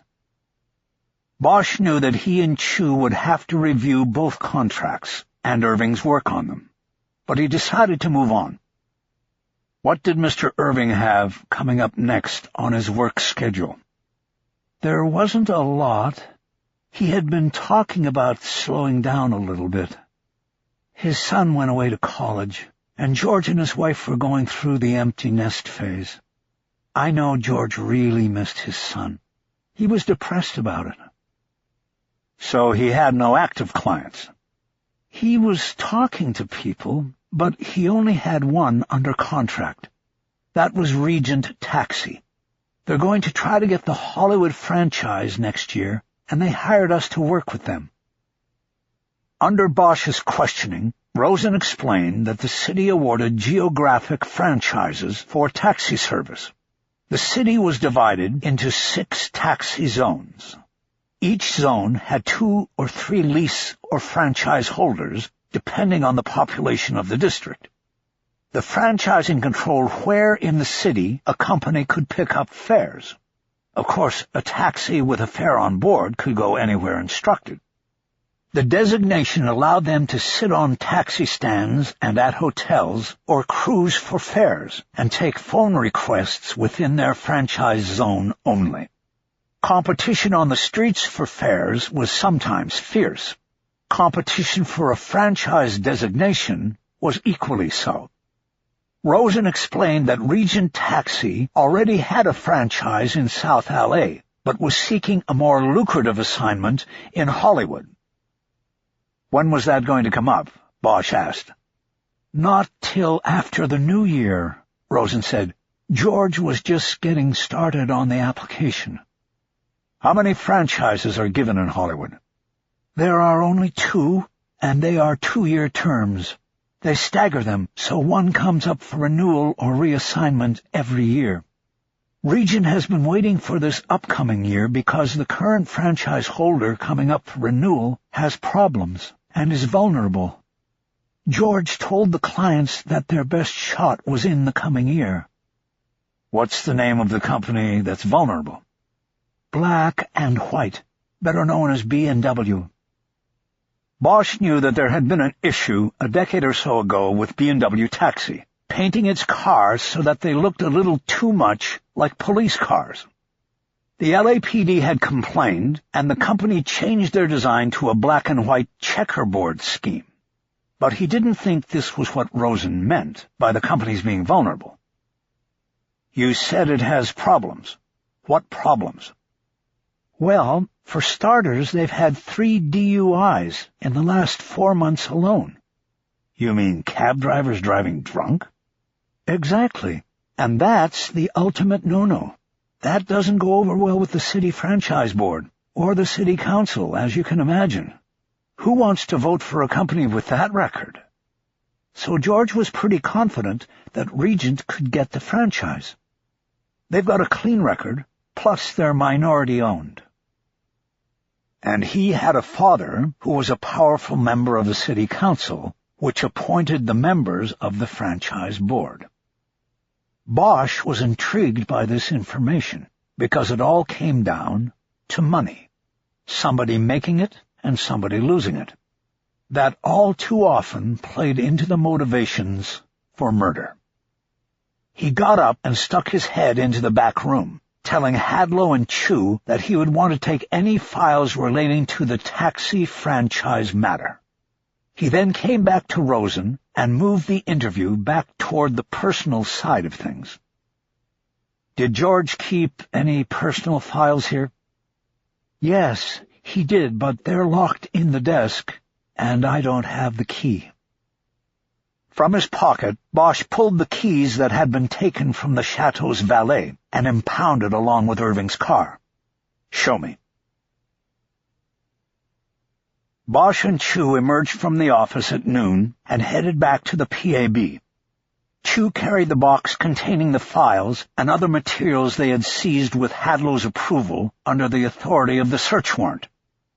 Bosch knew that he and Chu would have to review both contracts and Irving's work on them, but he decided to move on. What did Mr. Irving have coming up next on his work schedule? There wasn't a lot. He had been talking about slowing down a little bit. His son went away to college, and George and his wife were going through the empty nest phase. I know George really missed his son. He was depressed about it. So he had no active clients? He was talking to people, but he only had one under contract. That was Regent Taxi. They're going to try to get the Hollywood franchise next year, and they hired us to work with them. Under Bosch's questioning, Rosen explained that the city awarded geographic franchises for taxi service. The city was divided into 6 taxi zones. Each zone had 2 or 3 lease or franchise holders, depending on the population of the district. The franchising controlled where in the city a company could pick up fares. Of course, a taxi with a fare on board could go anywhere instructed. The designation allowed them to sit on taxi stands and at hotels or cruise for fares and take phone requests within their franchise zone only. Competition on the streets for fares was sometimes fierce. Competition for a franchise designation was equally so. Rosen explained that Regent Taxi already had a franchise in South LA, but was seeking a more lucrative assignment in Hollywood. When was that going to come up? Bosch asked. Not till after the new year, Rosen said. George was just getting started on the application. How many franchises are given in Hollywood? There are only 2, and they are 2-year terms. They stagger them, so one comes up for renewal or reassignment every year. Regent has been waiting for this upcoming year because the current franchise holder coming up for renewal has problems and is vulnerable. George told the clients that their best shot was in the coming year. What's the name of the company that's vulnerable? Black and White, better known as B&W. Bosch knew that there had been an issue a decade or so ago with B&W Taxi, painting its cars so that they looked a little too much like police cars. The LAPD had complained, and the company changed their design to a black and white checkerboard scheme. But he didn't think this was what Rosen meant by the company's being vulnerable. You said it has problems. What problems? Well, for starters, they've had 3 DUIs in the last 4 months alone. You mean cab drivers driving drunk? Exactly. And that's the ultimate no-no. That doesn't go over well with the city franchise board, or the city council, as you can imagine. Who wants to vote for a company with that record? So George was pretty confident that Regent could get the franchise. They've got a clean record, plus they're minority-owned. And he had a father who was a powerful member of the city council, which appointed the members of the franchise board. Bosch was intrigued by this information because it all came down to money. Somebody making it and somebody losing it. That all too often played into the motivations for murder. He got up and stuck his head into the back room, telling Hadlow and Chu that he would want to take any files relating to the taxi franchise matter. He then came back to Rosen and moved the interview back toward the personal side of things. Did George keep any personal files here? Yes, he did, but they're locked in the desk, and I don't have the key. From his pocket, Bosch pulled the keys that had been taken from the chateau's valet and impounded along with Irving's car. Show me. Bosch and Chu emerged from the office at noon and headed back to the PAB. Chu carried the box containing the files and other materials they had seized with Hadlow's approval under the authority of the search warrant.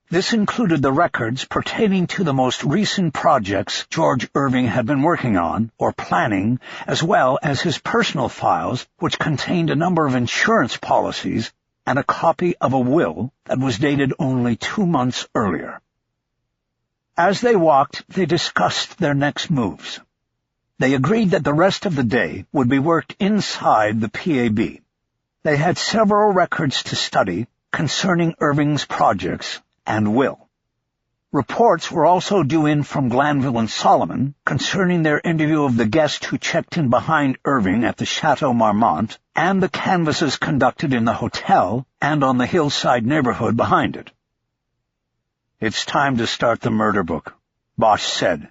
This included the records pertaining to the most recent projects George Irving had been working on or planning, as well as his personal files, which contained a number of insurance policies and a copy of a will that was dated only 2 months earlier. As they walked, they discussed their next moves. They agreed that the rest of the day would be worked inside the PAB. They had several records to study concerning Irving's projects and will. Reports were also due in from Glanville and Solomon concerning their interview of the guest who checked in behind Irving at the Chateau Marmont and the canvasses conducted in the hotel and on the hillside neighborhood behind it. "It's time to start the murder book," Bosch said.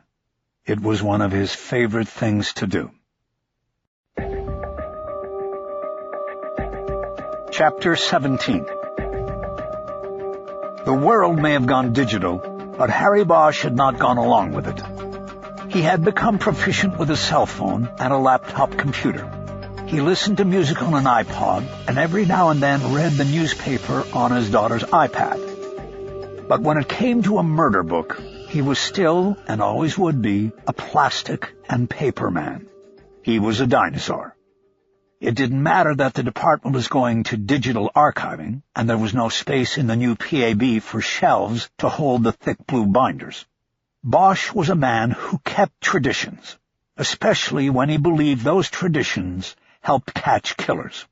It was one of his favorite things to do. Chapter 17. The world may have gone digital, but Harry Bosch had not gone along with it. He had become proficient with a cell phone and a laptop computer. He listened to music on an iPod and every now and then read the newspaper on his daughter's iPad. But when it came to a murder book, he was still, and always would be, a plastic and paper man. He was a dinosaur. It didn't matter that the department was going to digital archiving, and there was no space in the new PAB for shelves to hold the thick blue binders. Bosch was a man who kept traditions, especially when he believed those traditions helped catch killers.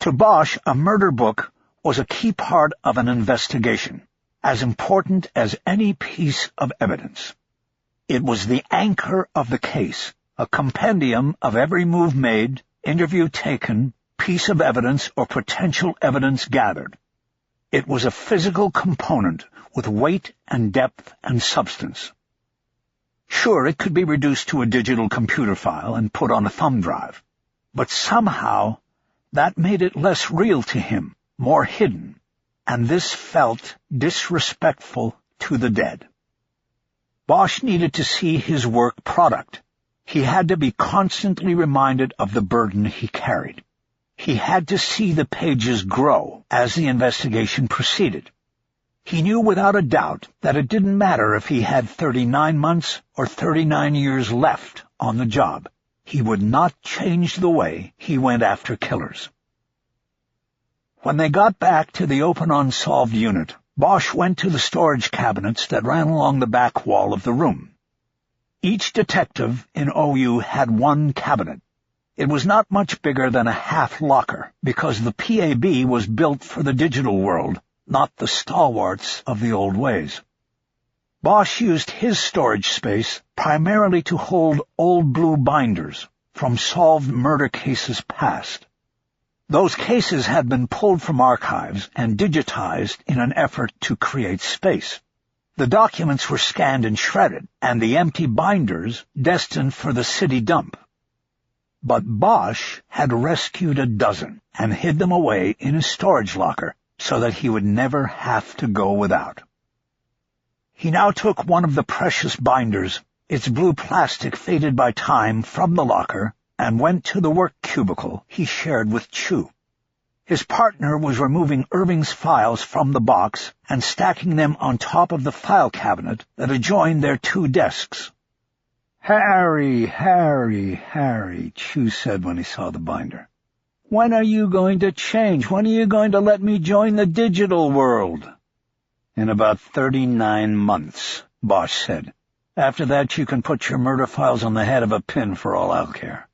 To Bosch, a murder book was a key part of an investigation, as important as any piece of evidence. It was the anchor of the case, a compendium of every move made, interview taken, piece of evidence or potential evidence gathered. It was a physical component with weight and depth and substance. Sure, it could be reduced to a digital computer file and put on a thumb drive, but somehow that made it less real to him, more hidden, and this felt disrespectful to the dead. Bosch needed to see his work product. He had to be constantly reminded of the burden he carried. He had to see the pages grow as the investigation proceeded. He knew without a doubt that it didn't matter if he had 39 months or 39 years left on the job. He would not change the way he went after killers. When they got back to the open unsolved unit, Bosch went to the storage cabinets that ran along the back wall of the room. Each detective in OU had one cabinet. It was not much bigger than a half locker, because the PAB was built for the digital world, not the stalwarts of the old ways. Bosch used his storage space primarily to hold old blue binders from solved murder cases past. Those cases had been pulled from archives and digitized in an effort to create space. The documents were scanned and shredded, and the empty binders destined for the city dump. But Bosch had rescued a dozen and hid them away in his storage locker so that he would never have to go without. He now took one of the precious binders, its blue plastic faded by time, from the locker and went to the work cubicle he shared with Chu. His partner was removing Irving's files from the box and stacking them on top of the file cabinet that adjoined their 2 desks. "Harry, Chu said when he saw the binder. "When are you going to change? When are you going to let me join the digital world?" "In about 39 months, Bosch said. "After that you can put your murder files on the head of a pin for all I'll care.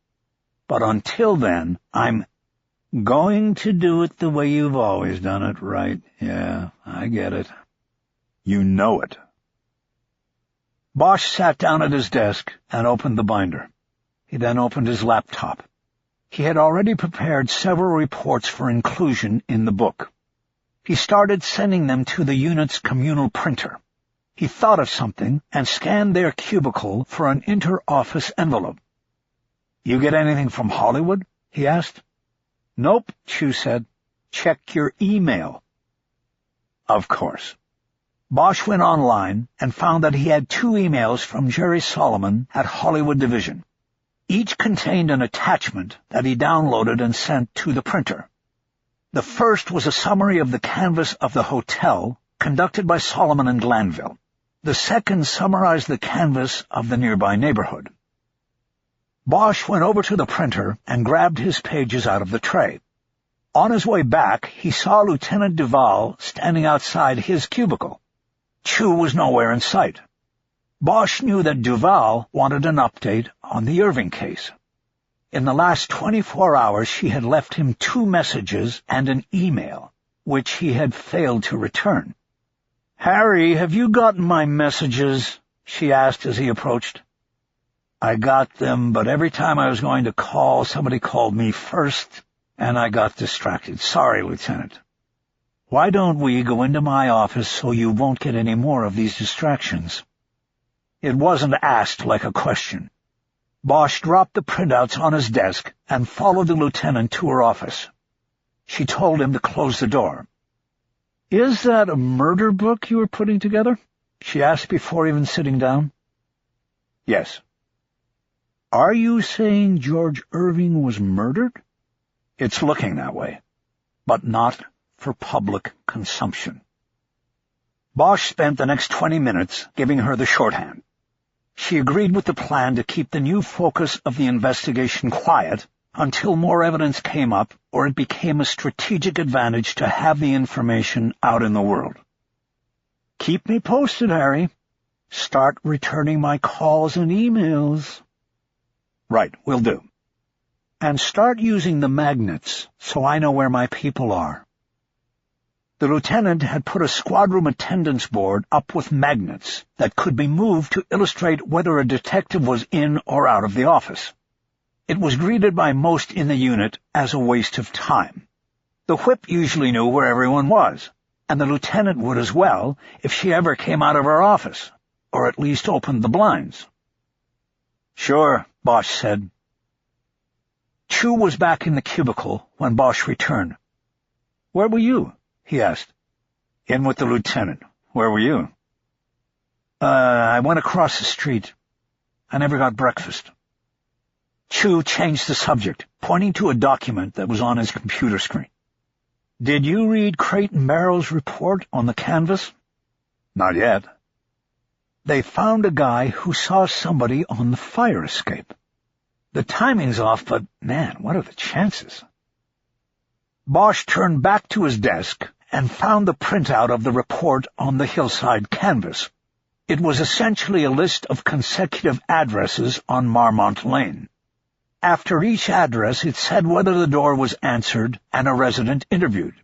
But until then, I'm going to do it the way you've always done it, right? Yeah, I get it. You know it." Bosch sat down at his desk and opened the binder. He then opened his laptop. He had already prepared several reports for inclusion in the book. He started sending them to the unit's communal printer. He thought of something and scanned their cubicle for an inter-office envelope. "You get anything from Hollywood?" he asked. "Nope," Chu said. "Check your email." Of course. Bosch went online and found that he had 2 emails from Jerry Solomon at Hollywood Division. Each contained an attachment that he downloaded and sent to the printer. The first was a summary of the canvass of the hotel conducted by Solomon in Glanville. The second summarized the canvass of the nearby neighborhood. Bosch went over to the printer and grabbed his pages out of the tray. On his way back, he saw Lieutenant Duval standing outside his cubicle. Chu was nowhere in sight. Bosch knew that Duval wanted an update on the Irving case. In the last 24 hours, she had left him 2 messages and an email, which he had failed to return. "Harry, have you gotten my messages?" she asked as he approached. "I got them, but every time I was going to call, somebody called me first, and I got distracted. Sorry, Lieutenant. Why don't we go into my office so you won't get any more of these distractions?" It wasn't asked like a question. Bosch dropped the printouts on his desk and followed the lieutenant to her office. She told him to close the door. "Is that a murder book you were putting together?" she asked before even sitting down. "Yes." "Are you saying George Irving was murdered?" "It's looking that way, but not for public consumption." Bosch spent the next 20 minutes giving her the shorthand. She agreed with the plan to keep the new focus of the investigation quiet until more evidence came up or it became a strategic advantage to have the information out in the world. "Keep me posted, Harry. Start returning my calls and emails." "Right, will do. And start using the magnets so I know where my people are." The lieutenant had put a squadroom attendance board up with magnets that could be moved to illustrate whether a detective was in or out of the office. It was greeted by most in the unit as a waste of time. The whip usually knew where everyone was, and the lieutenant would as well if she ever came out of her office, or at least opened the blinds. "Sure," Bosch said. Chu was back in the cubicle when Bosch returned. "Where were you?" he asked. "In with the lieutenant. Where were you?" I went across the street. I never got breakfast." Chu changed the subject, pointing to a document that was on his computer screen. "Did you read Crate and Barrel's report on the canvas?" "Not yet." "They found a guy who saw somebody on the fire escape. The timing's off, but, man, what are the chances?" Bosch turned back to his desk and found the printout of the report on the hillside canvas. It was essentially a list of consecutive addresses on Marmont Lane. After each address, it said whether the door was answered and a resident interviewed.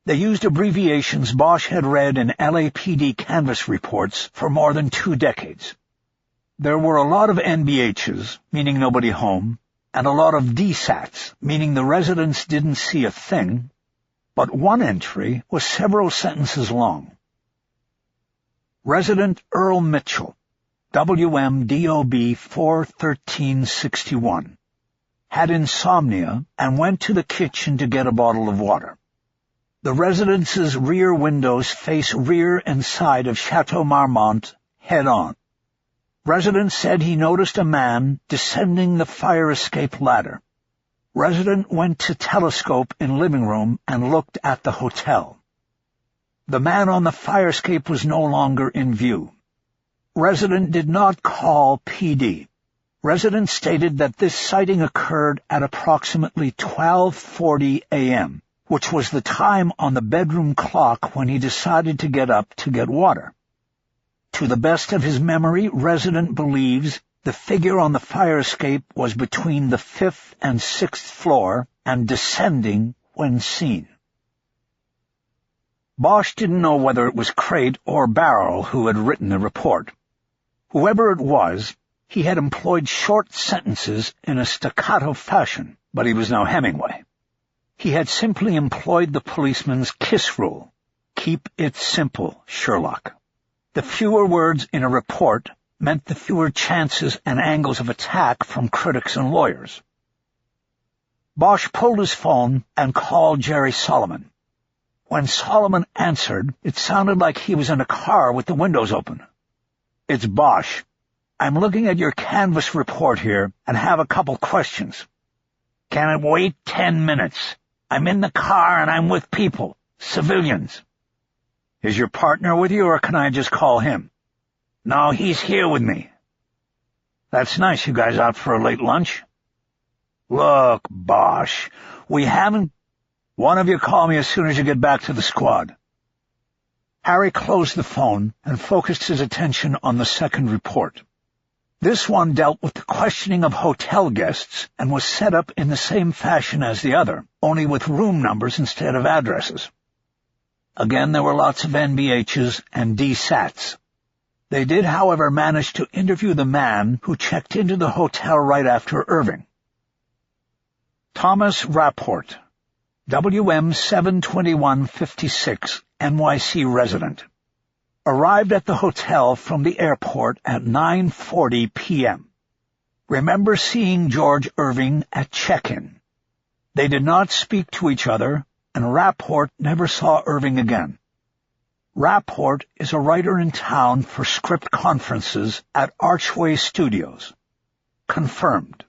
They used abbreviations Bosch had read in LAPD canvas reports for more than 2 decades. There were a lot of NBHs, meaning nobody home, and a lot of DSATs, meaning the residents didn't see a thing, but one entry was several sentences long. Resident Earl Mitchell, WMDOB 41361, had insomnia and went to the kitchen to get a bottle of water. The residence's rear windows face rear and side of Chateau Marmont head-on. Resident said he noticed a man descending the fire escape ladder. Resident went to telescope in living room and looked at the hotel. The man on the fire escape was no longer in view. Resident did not call PD. Resident stated that this sighting occurred at approximately 12:40 a.m., which was the time on the bedroom clock when he decided to get up to get water. To the best of his memory, Resident believes the figure on the fire escape was between the 5th and 6th floor and descending when seen. Bosch didn't know whether it was Crate or Barrel who had written the report. Whoever it was, he had employed short sentences in a staccato fashion, but he was no Hemingway. He had simply employed the policeman's KISS rule. Keep it simple, Sherlock. The fewer words in a report meant the fewer chances and angles of attack from critics and lawyers. Bosch pulled his phone and called Jerry Solomon. When Solomon answered, it sounded like he was in a car with the windows open. "It's Bosch. I'm looking at your canvas report here and have a couple questions." "Can it wait 10 minutes? I'm in the car and I'm with people, civilians." "Is your partner with you, or can I just call him?" "No, he's here with me." "That's nice. You guys out for a late lunch?" "Look, Bosch, we haven't—" "One of you call me as soon as you get back to the squad." Harry closed the phone and focused his attention on the second report. This one dealt with the questioning of hotel guests and was set up in the same fashion as the other, only with room numbers instead of addresses. Again, there were lots of NBHs and DSATs. They did, however, manage to interview the man who checked into the hotel right after Irving. Thomas Rapport, WM 72156, NYC resident. Arrived at the hotel from the airport at 9:40 p.m. Remember seeing George Irving at check-in. They did not speak to each other, and Rapport never saw Irving again. Rapport is a writer in town for script conferences at Archway Studios. Confirmed.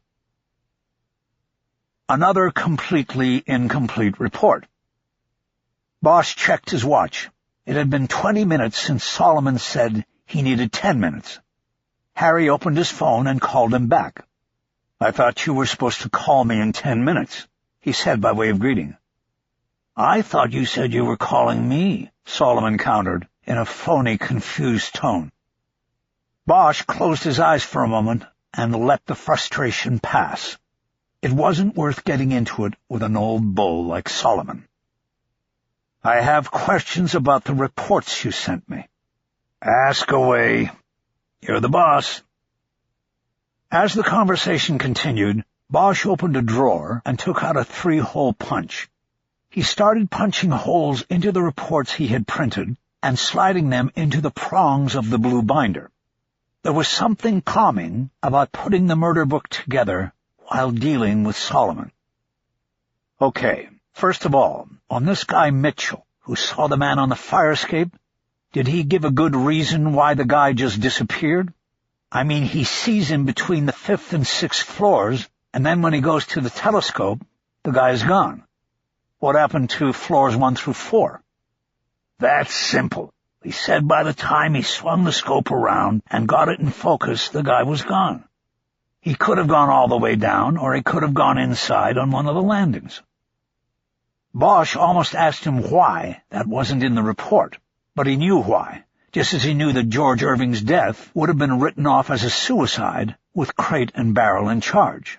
Another completely incomplete report. Bosch checked his watch. It had been 20 minutes since Solomon said he needed 10 minutes. Harry opened his phone and called him back. "I thought you were supposed to call me in 10 minutes, he said by way of greeting. "I thought you said you were calling me," Solomon countered in a phony, confused tone. Bosch closed his eyes for a moment and let the frustration pass. It wasn't worth getting into it with an old bull like Solomon. "I have questions about the reports you sent me." "Ask away. You're the boss." As the conversation continued, Bosch opened a drawer and took out a 3-hole punch. He started punching holes into the reports he had printed and sliding them into the prongs of the blue binder. There was something calming about putting the murder book together while dealing with Solomon. "Okay, first of all, on this guy Mitchell, who saw the man on the fire escape, did he give a good reason why the guy just disappeared? I mean, he sees him between the 5th and 6th floors, and then when he goes to the telescope, the guy's gone. What happened to floors 1 through 4? "That's simple. He said by the time he swung the scope around and got it in focus, the guy was gone. He could have gone all the way down, or he could have gone inside on one of the landings." Bosch almost asked him why that wasn't in the report, but he knew why, just as he knew that George Irving's death would have been written off as a suicide with Crate and Barrel in charge.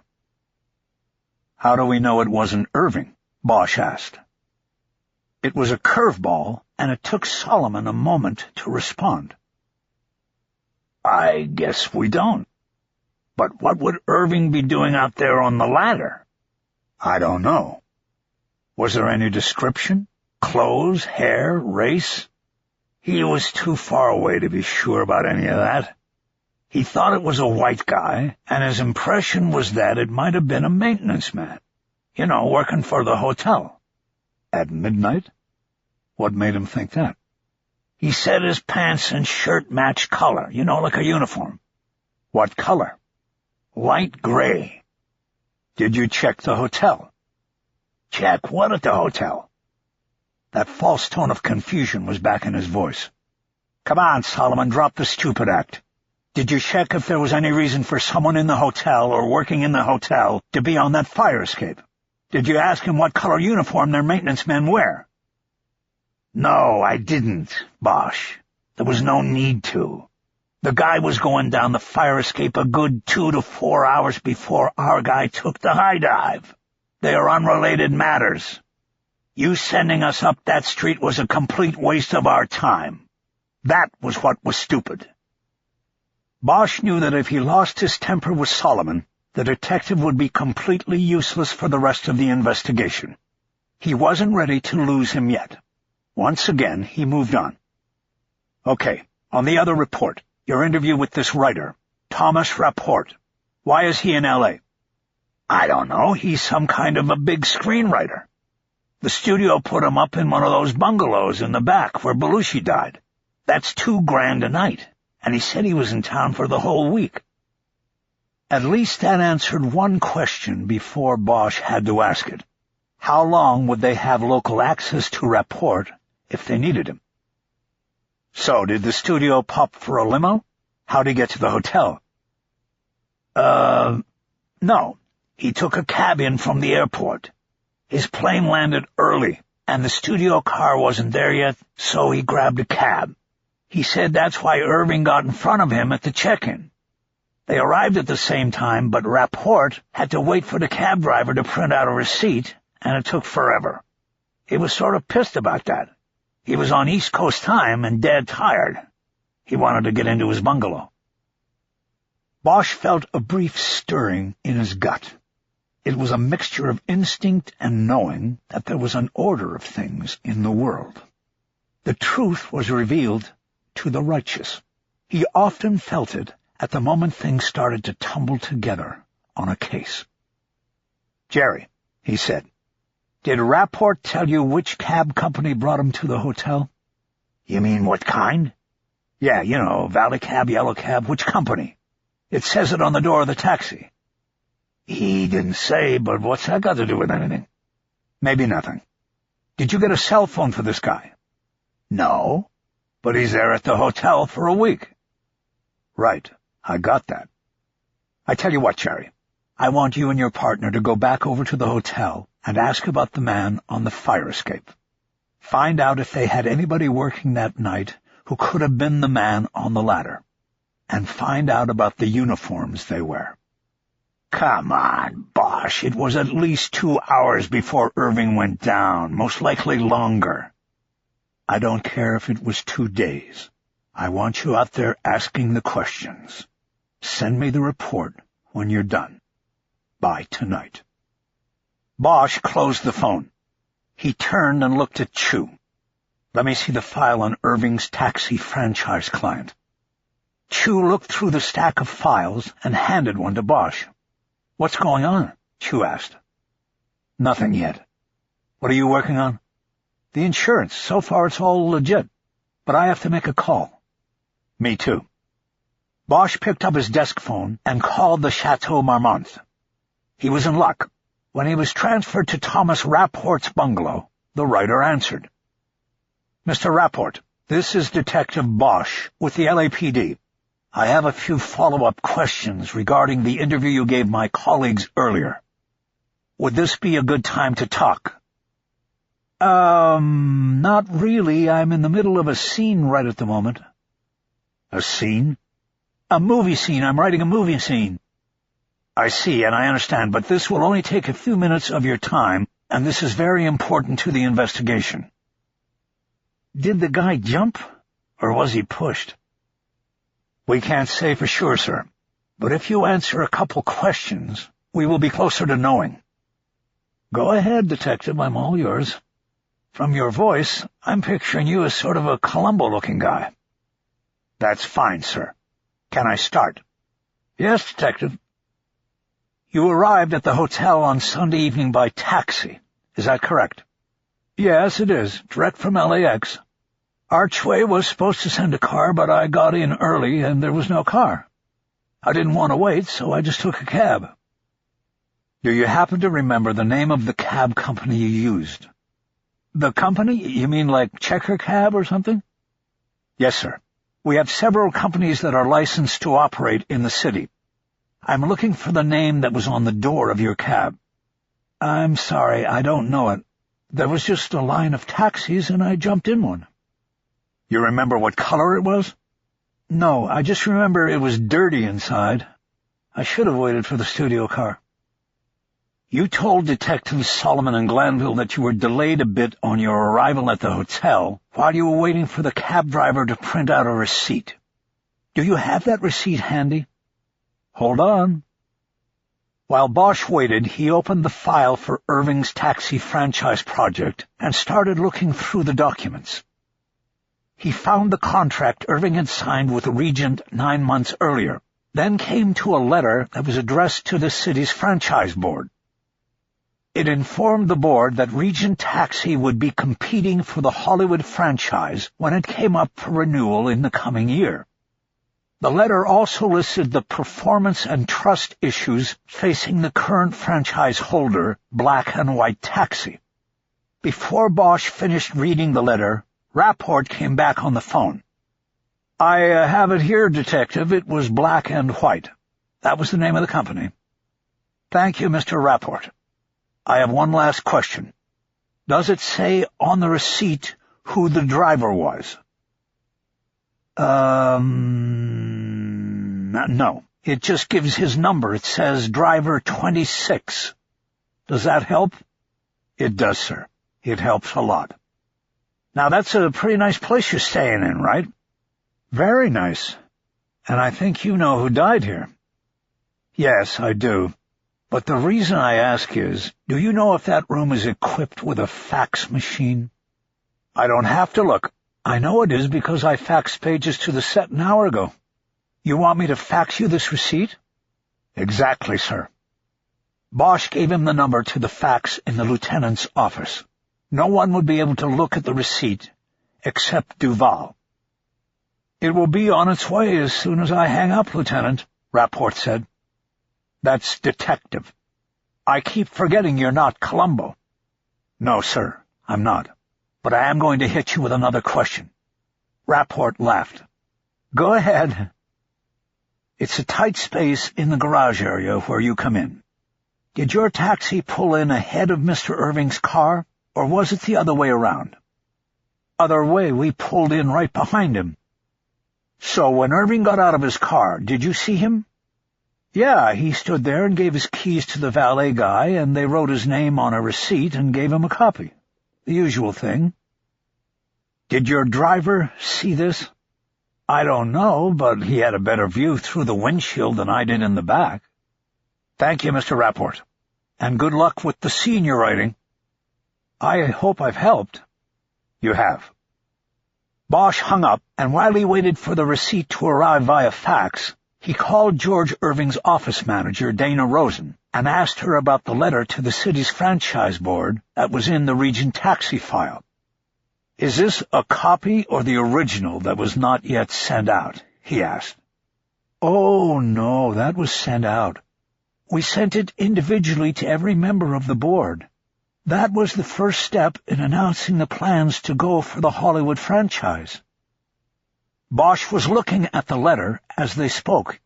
"How do we know it wasn't Irving?" Bosch asked. It was a curveball, and it took Solomon a moment to respond. "I guess we don't. But what would Irving be doing out there on the ladder?" "I don't know." "Was there any description? Clothes, hair, race?" "He was too far away to be sure about any of that. He thought it was a white guy, and his impression was that it might have been a maintenance man. You know, working for the hotel." "At midnight? What made him think that?" "He said his pants and shirt matched color, you know, like a uniform." "What color?" "Light gray." "Did you check the hotel?" "Check what at the hotel?" That false tone of confusion was back in his voice. "Come on, Solomon, drop the stupid act. Did you check if there was any reason for someone in the hotel or working in the hotel to be on that fire escape? Did you ask him what color uniform their maintenance men wear?" "No, I didn't, Bosch. There was no need to. The guy was going down the fire escape a good 2 to 4 hours before our guy took the high dive. They are unrelated matters. You sending us up that street was a complete waste of our time. That was what was stupid." Bosch knew that if he lost his temper with Solomon, the detective would be completely useless for the rest of the investigation. He wasn't ready to lose him yet. Once again, he moved on. Okay, on the other report, your interview with this writer, Thomas Rapport. Why is he in L.A.? I don't know. He's some kind of a big screenwriter. The studio put him up in one of those bungalows in the back where Belushi died. That's $2,000 a night, and he said he was in town for the whole week. At least that answered one question before Bosch had to ask it. How long would they have local access to Rapport if they needed him? So, did the studio pop for a limo? How'd he get to the hotel? No. He took a cab in from the airport. His plane landed early, and the studio car wasn't there yet, so he grabbed a cab. He said that's why Irving got in front of him at the check-in. They arrived at the same time, but Rapport had to wait for the cab driver to print out a receipt, and it took forever. He was sort of pissed about that. He was on East Coast time and dead tired. He wanted to get into his bungalow. Bosch felt a brief stirring in his gut. It was a mixture of instinct and knowing that there was an order of things in the world. The truth was revealed to the righteous. He often felt it at the moment things started to tumble together on a case. Jerry, he said, did Rapport tell you which cab company brought him to the hotel? You mean what kind? Yeah, you know, Valley Cab, Yellow Cab, which company? It says it on the door of the taxi. He didn't say, but what's that got to do with anything? Maybe nothing. Did you get a cell phone for this guy? No, but he's there at the hotel for a week. Right, I got that. I tell you what, Jerry, I want you and your partner to go back over to the hotel and ask about the man on the fire escape. Find out if they had anybody working that night who could have been the man on the ladder. And find out about the uniforms they wear. Come on, Bosch, it was at least 2 hours before Irving went down, most likely longer. I don't care if it was 2 days. I want you out there asking the questions. Send me the report when you're done. By tonight. Bosch closed the phone. He turned and looked at Chu. Let me see the file on Irving's taxi franchise client. Chu looked through the stack of files and handed one to Bosch. What's going on? Chu asked. Nothing yet. What are you working on? The insurance. So far it's all legit, but I have to make a call. Me too. Bosch picked up his desk phone and called the Chateau Marmont. He was in luck. When he was transferred to Thomas Rapport's bungalow, the writer answered. Mr. Rapport, this is Detective Bosch with the LAPD. I have a few follow-up questions regarding the interview you gave my colleagues earlier. Would this be a good time to talk? Not really. I'm in the middle of a scene right at the moment. A scene? A movie scene. I'm writing a movie scene. I see, and I understand, but this will only take a few minutes of your time, and this is very important to the investigation. Did the guy jump, or was he pushed? We can't say for sure, sir, but if you answer a couple questions, we will be closer to knowing. Go ahead, Detective, I'm all yours. From your voice, I'm picturing you as sort of a Columbo-looking guy. That's fine, sir. Can I start? Yes, Detective. You arrived at the hotel on Sunday evening by taxi. Is that correct? Yes, it is. Direct from LAX. Archway was supposed to send a car, but I got in early and there was no car. I didn't want to wait, so I just took a cab. Do you happen to remember the name of the cab company you used? The company? You mean like Checker Cab or something? Yes, sir. We have several companies that are licensed to operate in the city. I'm looking for the name that was on the door of your cab. I'm sorry, I don't know it. There was just a line of taxis and I jumped in one. You remember what color it was? No, I just remember it was dirty inside. I should have waited for the studio car. You told Detectives Solomon and Glanville that you were delayed a bit on your arrival at the hotel while you were waiting for the cab driver to print out a receipt. Do you have that receipt handy? Hold on. While Bosch waited, he opened the file for Irving's taxi franchise project and started looking through the documents. He found the contract Irving had signed with Regent 9 months earlier, then came to a letter that was addressed to the city's franchise board. It informed the board that Regent Taxi would be competing for the Hollywood franchise when it came up for renewal in the coming year. The letter also listed the performance and trust issues facing the current franchise holder, Black and White Taxi. Before Bosch finished reading the letter, Rapport came back on the phone. "I have it here, Detective. It was Black and White. That was the name of the company." "Thank you, Mr. Rapport. I have one last question. Does it say on the receipt who the driver was?" No. It just gives his number. It says driver 26. Does that help?" "It does, sir. It helps a lot." "Now that's a pretty nice place you're staying in, right?" "Very nice. And I think you know who died here." "Yes, I do. But the reason I ask is, do you know if that room is equipped with a fax machine?" "I don't have to look. I know it is because I faxed pages to the set an hour ago." "You want me to fax you this receipt?" "Exactly, sir." Bosch gave him the number to the fax in the lieutenant's office. No one would be able to look at the receipt, except Duval. "It will be on its way as soon as I hang up, Lieutenant," Rapport said. "That's detective. I keep forgetting you're not Columbo." "No, sir, I'm not. But I am going to hit you with another question." Rapport laughed. "Go ahead." "It's a tight space in the garage area where you come in. Did your taxi pull in ahead of Mr. Irving's car, or was it the other way around?" "Other way. We pulled in right behind him." "So when Irving got out of his car, did you see him?" "Yeah, he stood there and gave his keys to the valet guy, and they wrote his name on a receipt and gave him a copy. The usual thing." "Did your driver see this?" "I don't know, but he had a better view through the windshield than I did in the back." "Thank you, Mr. Rapport, and good luck with the scene you're writing." "I hope I've helped." "You have." Bosch hung up, and while he waited for the receipt to arrive via fax, he called George Irving's office manager, Dana Rosen, and asked her about the letter to the city's franchise board that was in the Regent Taxi file. "Is this a copy or the original that was not yet sent out?" he asked. "Oh, no, that was sent out. We sent it individually to every member of the board. That was the first step in announcing the plans to go for the Hollywood franchise." Bosch was looking at the letter as they spoke.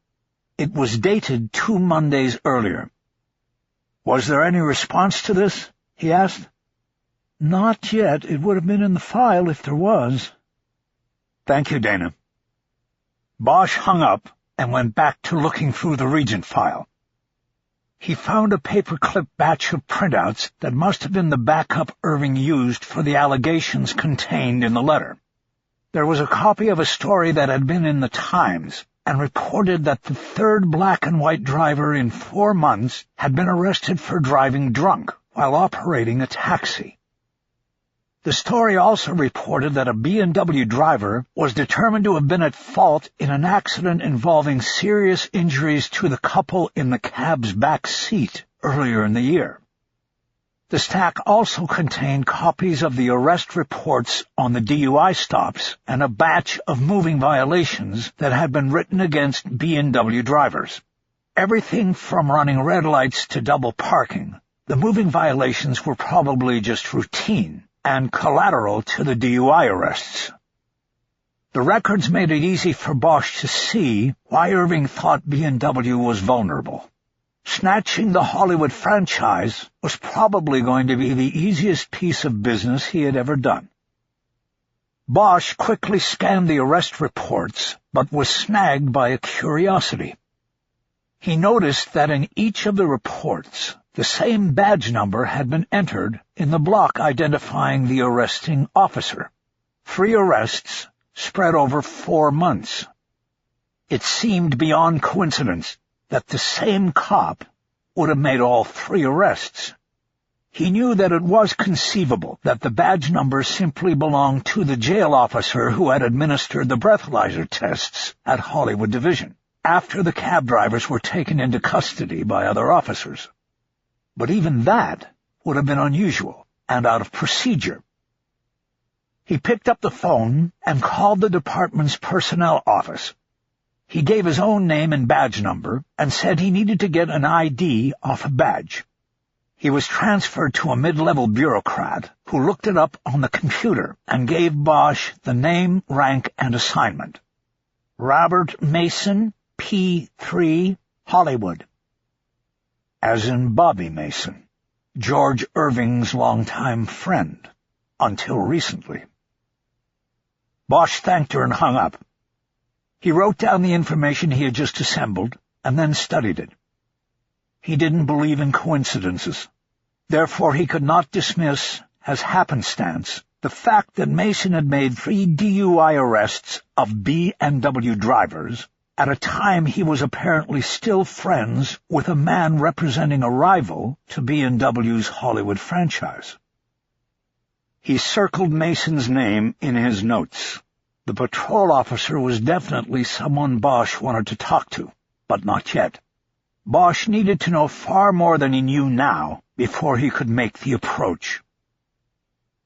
It was dated 2 Mondays earlier. "Was there any response to this?" he asked. "Not yet. It would have been in the file if there was." "Thank you, Dana." Bosch hung up and went back to looking through the Regent file. He found a paperclip batch of printouts that must have been the backup Irving used for the allegations contained in the letter. There was a copy of a story that had been in the Times and reported that the third Black and White driver in 4 months had been arrested for driving drunk while operating a taxi. The story also reported that a B&W driver was determined to have been at fault in an accident involving serious injuries to the couple in the cab's back seat earlier in the year. The stack also contained copies of the arrest reports on the DUI stops and a batch of moving violations that had been written against B&W drivers. Everything from running red lights to double parking, the moving violations were probably just routine and collateral to the DUI arrests. The records made it easy for Bosch to see why Irving thought B&W was vulnerable. Snatching the Hollywood franchise was probably going to be the easiest piece of business he had ever done. Bosch quickly scanned the arrest reports, but was snagged by a curiosity. He noticed that in each of the reports, the same badge number had been entered in the block identifying the arresting officer. 3 arrests spread over 4 months. It seemed beyond coincidence that the same cop would have made all 3 arrests. He knew that it was conceivable that the badge number simply belonged to the jail officer who had administered the breathalyzer tests at Hollywood Division, after the cab drivers were taken into custody by other officers. But even that would have been unusual and out of procedure. He picked up the phone and called the department's personnel office. He gave his own name and badge number and said he needed to get an ID off a badge. He was transferred to a mid-level bureaucrat who looked it up on the computer and gave Bosch the name, rank, and assignment. Robert Mason, P3, Hollywood. As in Bobby Mason, George Irving's longtime friend, until recently. Bosch thanked her and hung up. He wrote down the information he had just assembled and then studied it. He didn't believe in coincidences. Therefore, he could not dismiss, as happenstance, the fact that Mason had made 3 DUI arrests of B&W drivers at a time he was apparently still friends with a man representing a rival to B&W's Hollywood franchise. He circled Mason's name in his notes. The patrol officer was definitely someone Bosch wanted to talk to, but not yet. Bosch needed to know far more than he knew now before he could make the approach.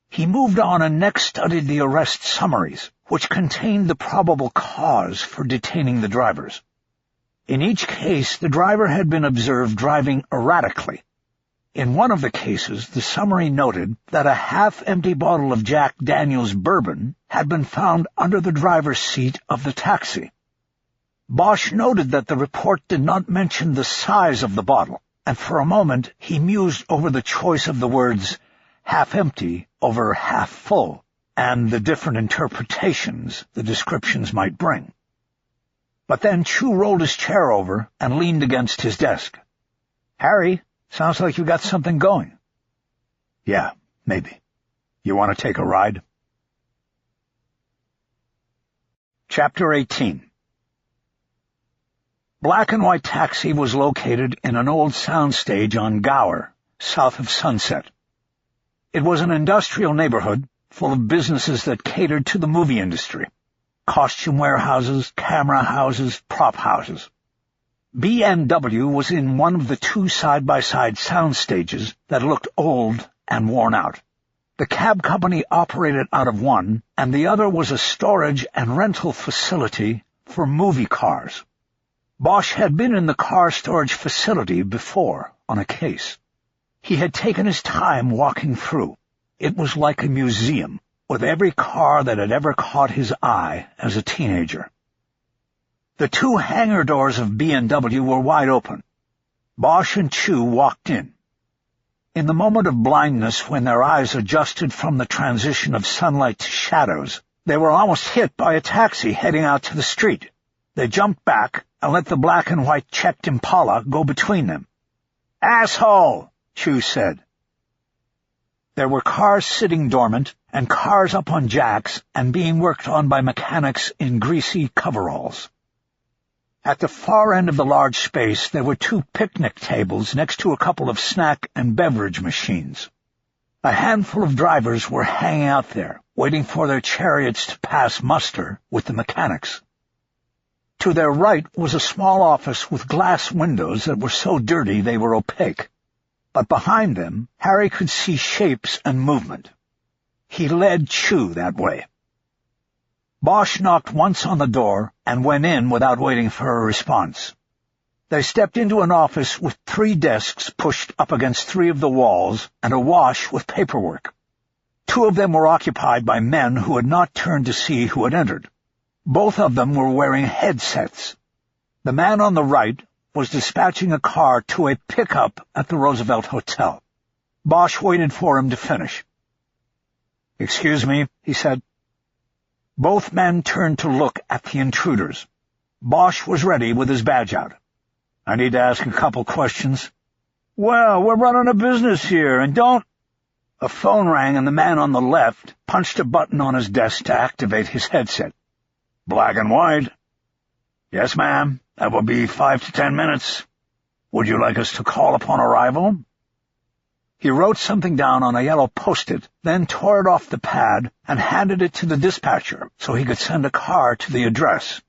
He moved on and next studied the arrest summaries, which contained the probable cause for detaining the drivers. In each case, the driver had been observed driving erratically. In one of the cases, the summary noted that a half-empty bottle of Jack Daniel's bourbon had been found under the driver's seat of the taxi. Bosch noted that the report did not mention the size of the bottle, and for a moment he mused over the choice of the words half-empty over half-full, and the different interpretations the descriptions might bring. But then Chu rolled his chair over and leaned against his desk. "Harry, sounds like you got something going." "Yeah, maybe. You want to take a ride?" Chapter 18. Black and White Taxi was located in an old soundstage on Gower, south of Sunset. It was an industrial neighborhood full of businesses that catered to the movie industry: costume warehouses, camera houses, prop houses. B&W was in one of the 2 side-by-side sound stages that looked old and worn out. The cab company operated out of one, and the other was a storage and rental facility for movie cars. Bosch had been in the car storage facility before on a case. He had taken his time walking through. It was like a museum, with every car that had ever caught his eye as a teenager. The 2 hangar doors of B&W were wide open. Bosch and Chu walked in. In the moment of blindness, when their eyes adjusted from the transition of sunlight to shadows, they were almost hit by a taxi heading out to the street. They jumped back and let the black and white checked Impala go between them. "Asshole!" Chu said. There were cars sitting dormant and cars up on jacks and being worked on by mechanics in greasy coveralls. At the far end of the large space there were 2 picnic tables next to a couple of snack and beverage machines. A handful of drivers were hanging out there, waiting for their chariots to pass muster with the mechanics. To their right was a small office with glass windows that were so dirty they were opaque. But behind them, Harry could see shapes and movement. He led Chu that way. Bosch knocked once on the door and went in without waiting for a response. They stepped into an office with 3 desks pushed up against 3 of the walls and awash with paperwork. 2 of them were occupied by men who had not turned to see who had entered. Both of them were wearing headsets. The man on the right was dispatching a car to a pickup at the Roosevelt Hotel. Bosch waited for him to finish. "Excuse me," he said. Both men turned to look at the intruders. Bosch was ready with his badge out. "I need to ask a couple questions." "Well, we're running a business here, and don't—" A phone rang, and the man on the left punched a button on his desk to activate his headset. "Black and White." "Yes, ma'am. That will be 5 to 10 minutes. Would you like us to call upon arrival?" He wrote something down on a yellow post-it, then tore it off the pad and handed it to the dispatcher so he could send a car to the address.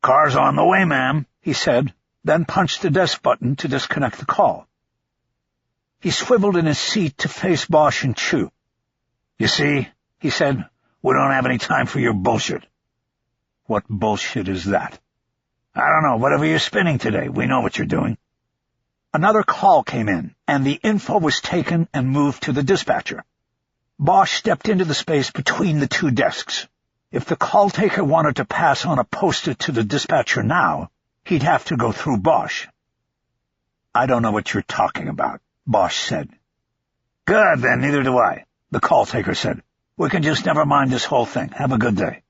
"Car's on the way, ma'am," he said, then punched the desk button to disconnect the call. He swiveled in his seat to face Bosch and Chu. "You see," he said, "we don't have any time for your bullshit." "What bullshit is that?" "I don't know. Whatever you're spinning today, we know what you're doing." Another call came in, and the info was taken and moved to the dispatcher. Bosch stepped into the space between the two desks. If the call taker wanted to pass on a post-it to the dispatcher now, he'd have to go through Bosch. "I don't know what you're talking about," Bosch said. "Good, then, neither do I," the call taker said. "We can just never mind this whole thing. Have a good day."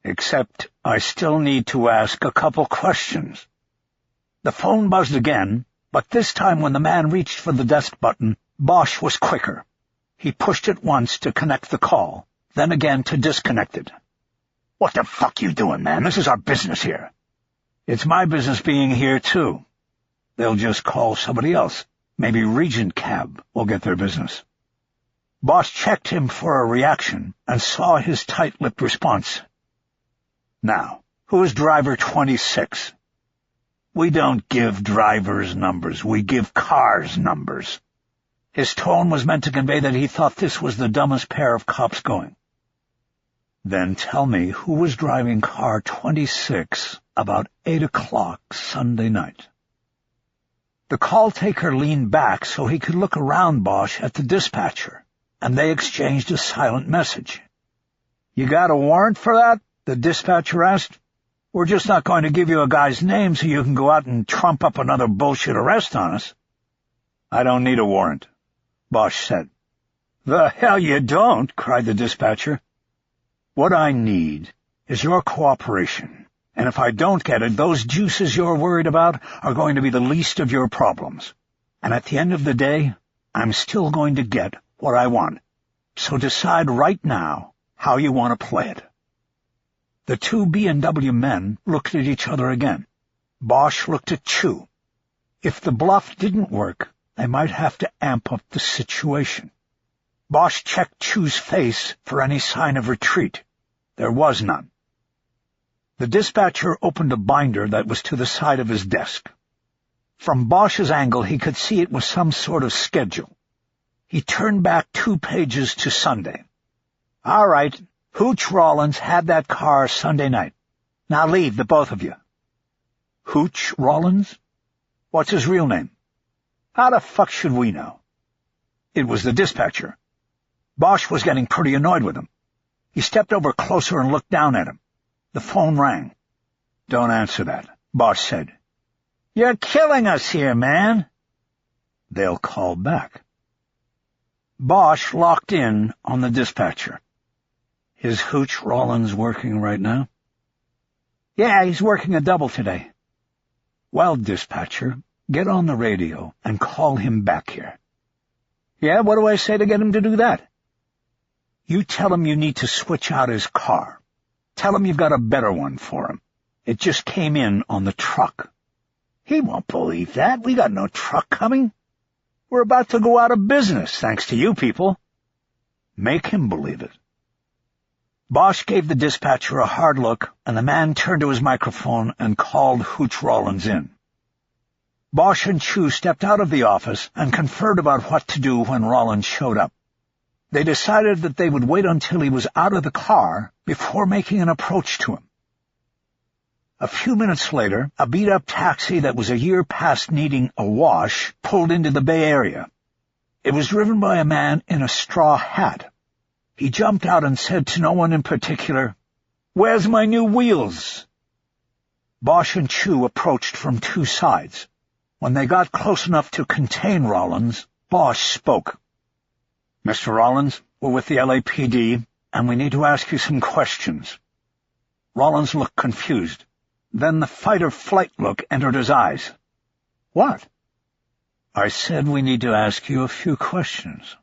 "Except I still need to ask a couple questions." The phone buzzed again, but this time when the man reached for the desk button, Bosch was quicker. He pushed it once to connect the call, then again to disconnect it. "What the fuck you doing, man? This is our business here." "It's my business being here, too." "They'll just call somebody else. Maybe Regent Cab will get their business." Bosch checked him for a reaction and saw his tight-lipped response. "Now, who is driver 26? "We don't give drivers numbers. We give cars numbers." His tone was meant to convey that he thought this was the dumbest pair of cops going. "Then tell me who was driving car 26 about 8 o'clock Sunday night." The call-taker leaned back so he could look around Bosch at the dispatcher, and they exchanged a silent message. "You got a warrant for that?" the dispatcher asked. "We're just not going to give you a guy's name so you can go out and trump up another bullshit arrest on us." "I don't need a warrant," Bosch said. "The hell you don't," cried the dispatcher. "What I need is your cooperation, and if I don't get it, those juices you're worried about are going to be the least of your problems. And at the end of the day, I'm still going to get what I want. So decide right now how you want to play it." The two B&W men looked at each other again. Bosch looked at Chu. If the bluff didn't work, they might have to amp up the situation. Bosch checked Chu's face for any sign of retreat. There was none. The dispatcher opened a binder that was to the side of his desk. From Bosch's angle, he could see it was some sort of schedule. He turned back 2 pages to Sunday. "All right. Hooch Rollins had that car Sunday night. Now leave, the both of you." "Hooch Rollins? What's his real name?" "How the fuck should we know?" It was the dispatcher. Bosch was getting pretty annoyed with him. He stepped over closer and looked down at him. The phone rang. "Don't answer that," Bosch said. "You're killing us here, man." "They'll call back." Bosch locked in on the dispatcher. "Is Hooch Rollins working right now?" "Yeah, he's working a double today." "Well, dispatcher, get on the radio and call him back here." "Yeah, what do I say to get him to do that?" "You tell him you need to switch out his car. Tell him you've got a better one for him. It just came in on the truck." "He won't believe that. We got no truck coming. We're about to go out of business, thanks to you people." "Make him believe it." Bosch gave the dispatcher a hard look, and the man turned to his microphone and called Hooch Rollins in. Bosch and Chu stepped out of the office and conferred about what to do when Rollins showed up. They decided that they would wait until he was out of the car before making an approach to him. A few minutes later, a beat-up taxi that was a year past needing a wash pulled into the Bay Area. It was driven by a man in a straw hat. He jumped out and said to no one in particular, "Where's my new wheels?" Bosch and Chu approached from 2 sides. When they got close enough to contain Rollins, Bosch spoke. "Mr. Rollins, we're with the LAPD, and we need to ask you some questions." Rollins looked confused. Then the fight-or-flight look entered his eyes. "What?" "I said we need to ask you a few questions."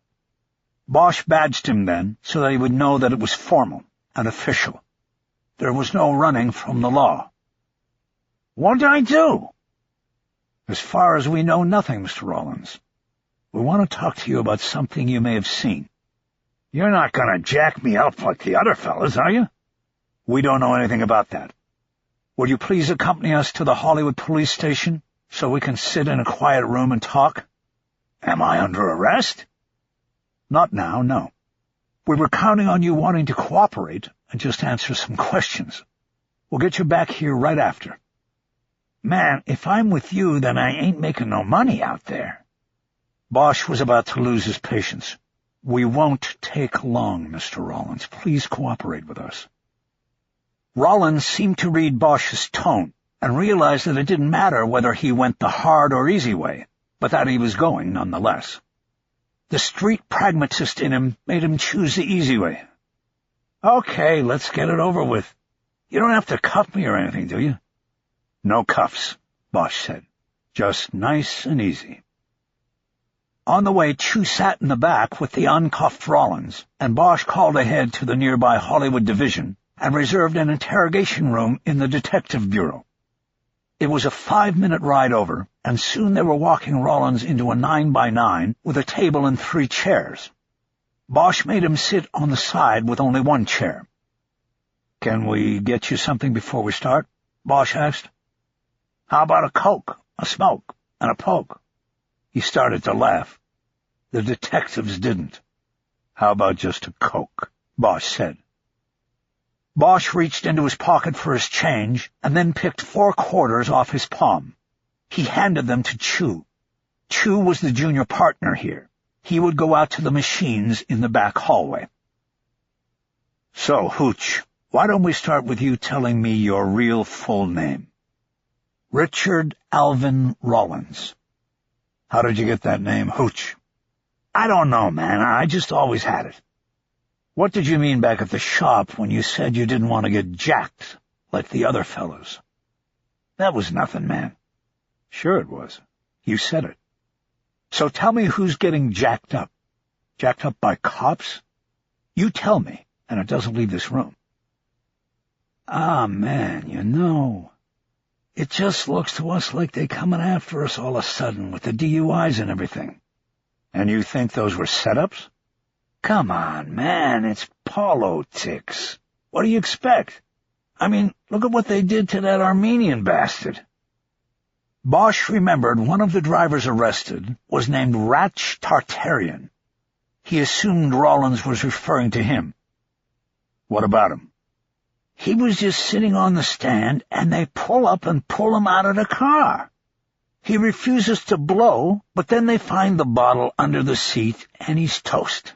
Bosch badged him then, so that he would know that it was formal and official. There was no running from the law. "What'd I do?" As far as we know, nothing, Mr. Rollins. We want to talk to you about something you may have seen. You're not going to jack me up like the other fellas, are you? We don't know anything about that. Would you please accompany us to the Hollywood police station so we can sit in a quiet room and talk? Am I under arrest? Not now, no. We were counting on you wanting to cooperate and just answer some questions. We'll get you back here right after. Man, if I'm with you, then I ain't making no money out there. Bosch was about to lose his patience. We won't take long, Mr. Rollins. Please cooperate with us. Rollins seemed to read Bosch's tone and realized that it didn't matter whether he went the hard or easy way, but that he was going nonetheless. The street pragmatist in him made him choose the easy way. Okay, let's get it over with. You don't have to cuff me or anything, do you? No cuffs, Bosch said. Just nice and easy. On the way, Chu sat in the back with the uncuffed Rollins, and Bosch called ahead to the nearby Hollywood division and reserved an interrogation room in the detective bureau. It was a 5-minute ride over, and soon they were walking Rollins into a 9x9 with a table and 3 chairs. Bosch made him sit on the side with only 1 chair. Can we get you something before we start? Bosch asked. How about a Coke, a smoke, and a poke? He started to laugh. The detectives didn't. How about just a Coke? Bosch said. Bosch reached into his pocket for his change and then picked 4 quarters off his palm. He handed them to Chu. Chu was the junior partner here. He would go out to the machines in the back hallway. So, Hooch, why don't we start with you telling me your real full name? Richard Alvin Rollins. How did you get that name, Hooch? I don't know, man. I just always had it. What did you mean back at the shop when you said you didn't want to get jacked like the other fellows? That was nothing, man. Sure it was. You said it. So tell me who's getting jacked up. Jacked up by cops? You tell me, and it doesn't leave this room. Ah, man, you know, it just looks to us like they coming after us all of a sudden with the DUIs and everything. And you think those were setups? Come on, man, it's politics. What do you expect? I mean, look at what they did to that Armenian bastard. Bosch remembered one of the drivers arrested was named Ratch Tartarian. He assumed Rollins was referring to him. What about him? He was just sitting on the stand, and they pull up and pull him out of the car. He refuses to blow, but then they find the bottle under the seat, and he's toast.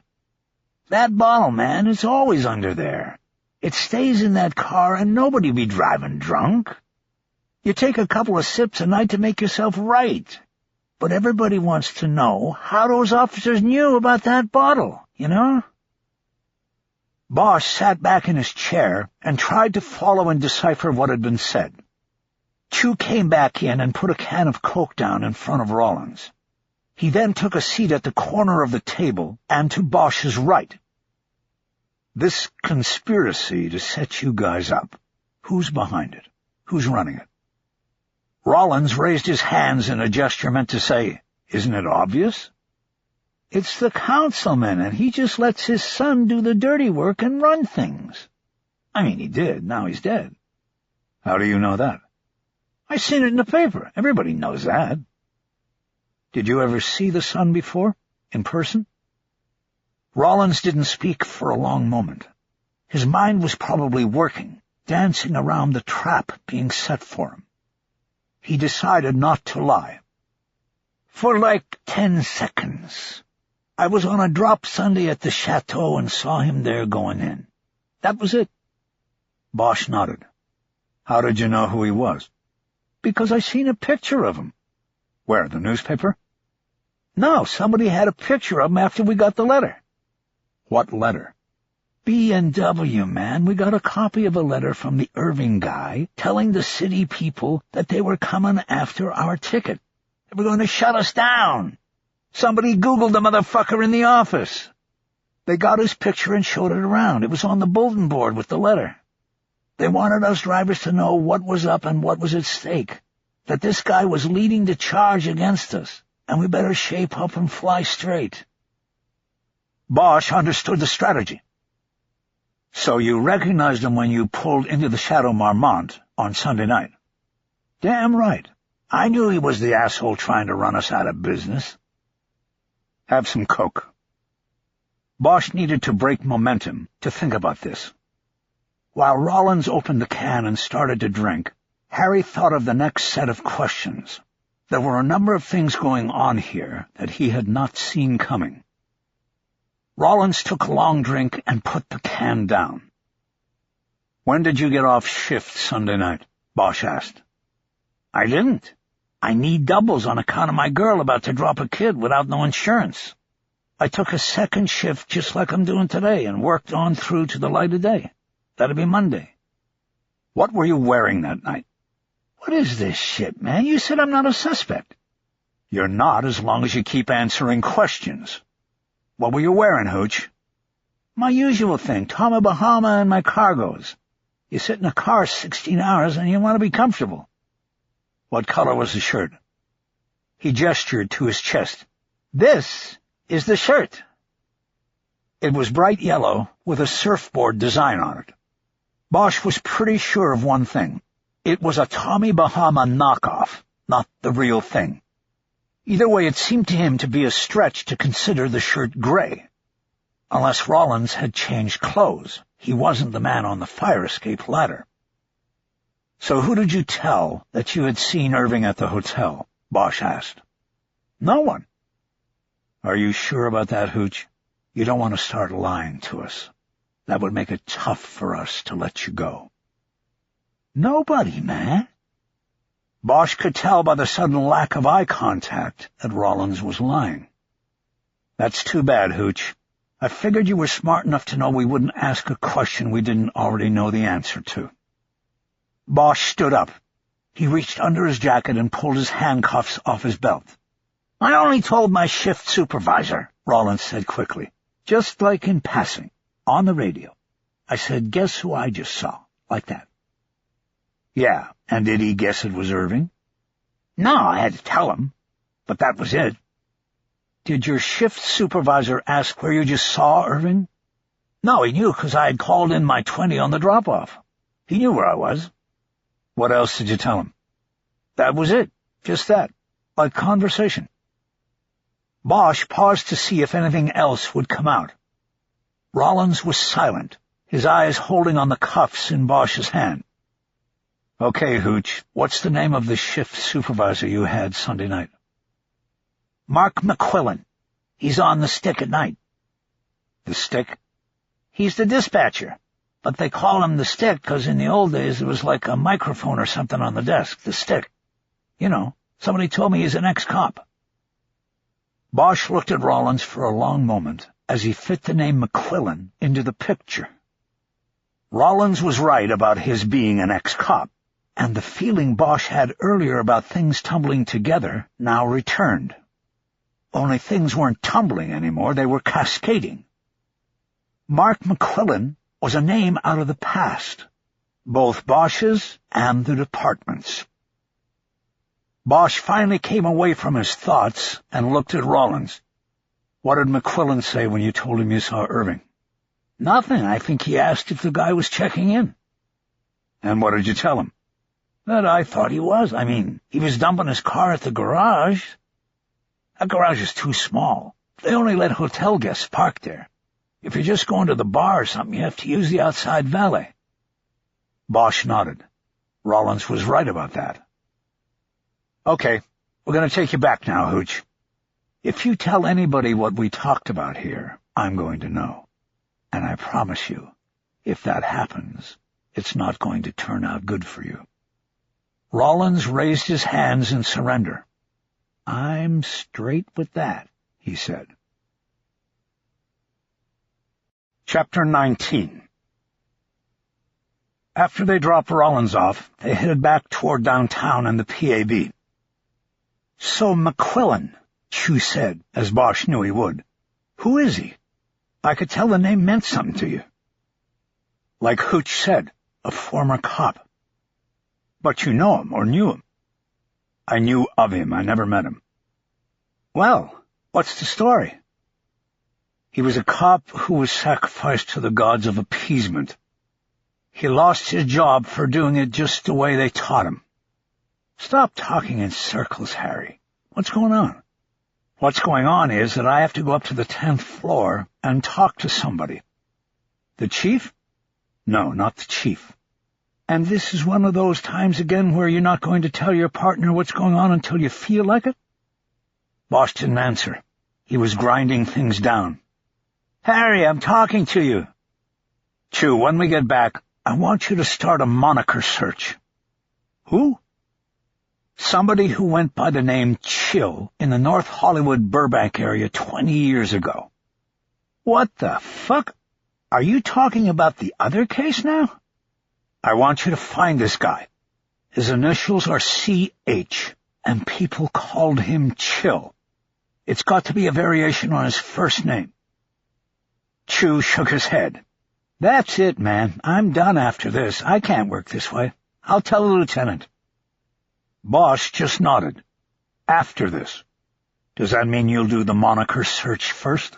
That bottle, man, is always under there. It stays in that car, and nobody be driving drunk. You take a couple of sips a night to make yourself right. But everybody wants to know how those officers knew about that bottle, you know? Bosch sat back in his chair and tried to follow and decipher what had been said. Chu came back in and put a can of Coke down in front of Rollins. He then took a seat at the corner of the table and to Bosch's right. This conspiracy to set you guys up, who's behind it? Who's running it? Rollins raised his hands in a gesture meant to say, isn't it obvious? It's the councilman, and he just lets his son do the dirty work and run things. I mean, he did. Now he's dead. How do you know that? I seen it in the paper. Everybody knows that. Did you ever see the son before, in person? Rollins didn't speak for a long moment. His mind was probably working, dancing around the trap being set for him. He decided not to lie. For like 10 seconds. I was on a drop Sunday at the chateau and saw him there going in. That was it. Bosch nodded. How did you know who he was? Because I seen a picture of him. Where, the newspaper? No, somebody had a picture of him after we got the letter. What letter? B&W, man. We got a copy of a letter from the Irving guy telling the city people that they were coming after our ticket. They were going to shut us down. Somebody Googled the motherfucker in the office. They got his picture and showed it around. It was on the bulletin board with the letter. They wanted us drivers to know what was up and what was at stake. that this guy was leading the charge against us, and we better shape up and fly straight. Bosch understood the strategy. So you recognized him when you pulled into the Chateau Marmont on Sunday night? Damn right. I knew he was the asshole trying to run us out of business. Have some Coke. Bosch needed to break momentum to think about this. While Rollins opened the can and started to drink, Harry thought of the next set of questions. There were a number of things going on here that he had not seen coming. Rollins took a long drink and put the can down. "When did you get off shift Sunday night?" Bosch asked. "I didn't. I need doubles on account of my girl about to drop a kid without no insurance. I took a second shift just like I'm doing today and worked on through to the light of day. That'll be Monday." "What were you wearing that night?" "What is this shit, man? You said I'm not a suspect." "You're not as long as you keep answering questions. What were you wearing, Hooch?" "My usual thing, Tommy Bahama and my cargoes. You sit in a car 16 hours and you want to be comfortable." "What color was the shirt?" He gestured to his chest. "This is the shirt." It was bright yellow with a surfboard design on it. Bosch was pretty sure of one thing. It was a Tommy Bahama knockoff, not the real thing. Either way, it seemed to him to be a stretch to consider the shirt gray. Unless Rollins had changed clothes, he wasn't the man on the fire escape ladder. "So who did you tell that you had seen Irving at the hotel?" Bosch asked. "No one." "Are you sure about that, Hooch? You don't want to start lying to us. That would make it tough for us to let you go." "Nobody, man." Bosch could tell by the sudden lack of eye contact that Rollins was lying. "That's too bad, Hooch. I figured you were smart enough to know we wouldn't ask a question we didn't already know the answer to." Bosch stood up. He reached under his jacket and pulled his handcuffs off his belt. "I only told my shift supervisor," Rollins said quickly, just like in passing, on the radio. I said, "Guess who I just saw?" Like that. "Yeah, and did he guess it was Irving?" "No, I had to tell him, but that was it." "Did your shift supervisor ask where you just saw Irving?" "No, he knew because I had called in my 20 on the drop-off. He knew where I was." "What else did you tell him?" "That was it. Just that. Like conversation." Bosch paused to see if anything else would come out. Rollins was silent, his eyes holding on the cuffs in Bosch's hand. "Okay, Hooch, what's the name of the shift supervisor you had Sunday night?" "Mark McQuillan. He's on the stick at night." "The stick?" "He's the dispatcher, but they call him the stick because in the old days it was like a microphone or something on the desk, the stick. You know, somebody told me he's an ex-cop." Bosch looked at Rollins for a long moment as he fit the name McQuillan into the picture. Rollins was right about his being an ex-cop, and the feeling Bosch had earlier about things tumbling together now returned. Only things weren't tumbling anymore, they were cascading. Mark McQuillan was a name out of the past, both Bosch's and the department's. Bosch finally came away from his thoughts and looked at Rollins. "What did McQuillan say when you told him you saw Irving?" "Nothing. I think he asked if the guy was checking in." "And what did you tell him?" "That I thought he was. I mean, he was dumping his car at the garage. That garage is too small. They only let hotel guests park there. If you're just going to the bar or something, you have to use the outside valet." Bosch nodded. Rollins was right about that. "Okay, we're going to take you back now, Hooch. If you tell anybody what we talked about here, I'm going to know. And I promise you, if that happens, it's not going to turn out good for you." Rollins raised his hands in surrender. "I'm straight with that," he said. Chapter 19. After they dropped Rollins off, they headed back toward downtown and the PAB. "So McQuillan," Chu said, as Bosch knew he would. "Who is he? I could tell the name meant something to you." "Like Hooch said, a former cop." "But you know him, or knew him?" I knew of him. I never met him. Well, what's the story? He was a cop who was sacrificed to the gods of appeasement. He lost his job for doing it just the way they taught him. Stop talking in circles, Harry. What's going on? What's going on is that I have to go up to the 10th floor and talk to somebody. The chief? No, not the chief. And this is one of those times again where you're not going to tell your partner what's going on until you feel like it? Bosch didn't answer. He was grinding things down. Harry, I'm talking to you. Chew, when we get back, I want you to start a moniker search. Who? Somebody who went by the name Chill in the North Hollywood Burbank area 20 years ago. What the fuck? Are you talking about the other case now? I want you to find this guy. His initials are CH, and people called him Chill. It's got to be a variation on his first name. Chew shook his head. That's it, man. I'm done after this. I can't work this way. I'll tell the lieutenant. Bosch just nodded. After this. Does that mean you'll do the moniker search first?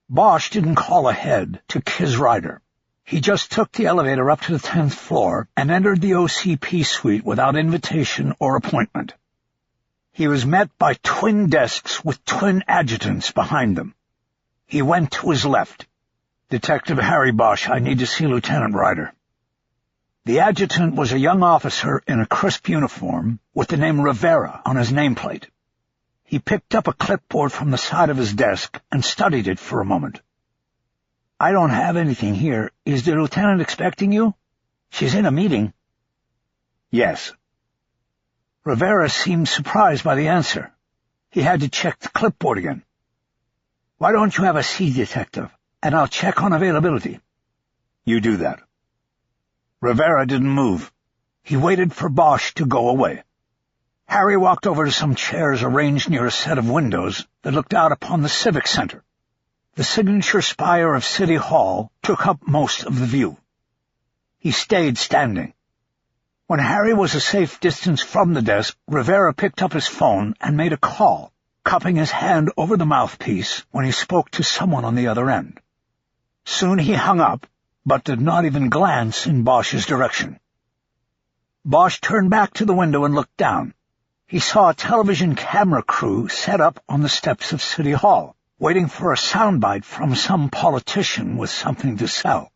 Bosch didn't call ahead to Kiz Ryder. He just took the elevator up to the 10th floor and entered the OCP suite without invitation or appointment. He was met by twin desks with twin adjutants behind them. He went to his left. Detective Harry Bosch, I need to see Lieutenant Ryder. The adjutant was a young officer in a crisp uniform with the name Rivera on his nameplate. He picked up a clipboard from the side of his desk and studied it for a moment. I don't have anything here. Is the lieutenant expecting you? She's in a meeting. Yes. Rivera seemed surprised by the answer. He had to check the clipboard again. Why don't you have a seat, detective, and I'll check on availability. You do that. Rivera didn't move. He waited for Bosch to go away. Harry walked over to some chairs arranged near a set of windows that looked out upon the Civic Center. The signature spire of City Hall took up most of the view. He stayed standing. When Harry was a safe distance from the desk, Rivera picked up his phone and made a call, cupping his hand over the mouthpiece when he spoke to someone on the other end. Soon he hung up, but did not even glance in Bosch's direction. Bosch turned back to the window and looked down. He saw a television camera crew set up on the steps of City Hall, waiting for a soundbite from some politician with something to sell.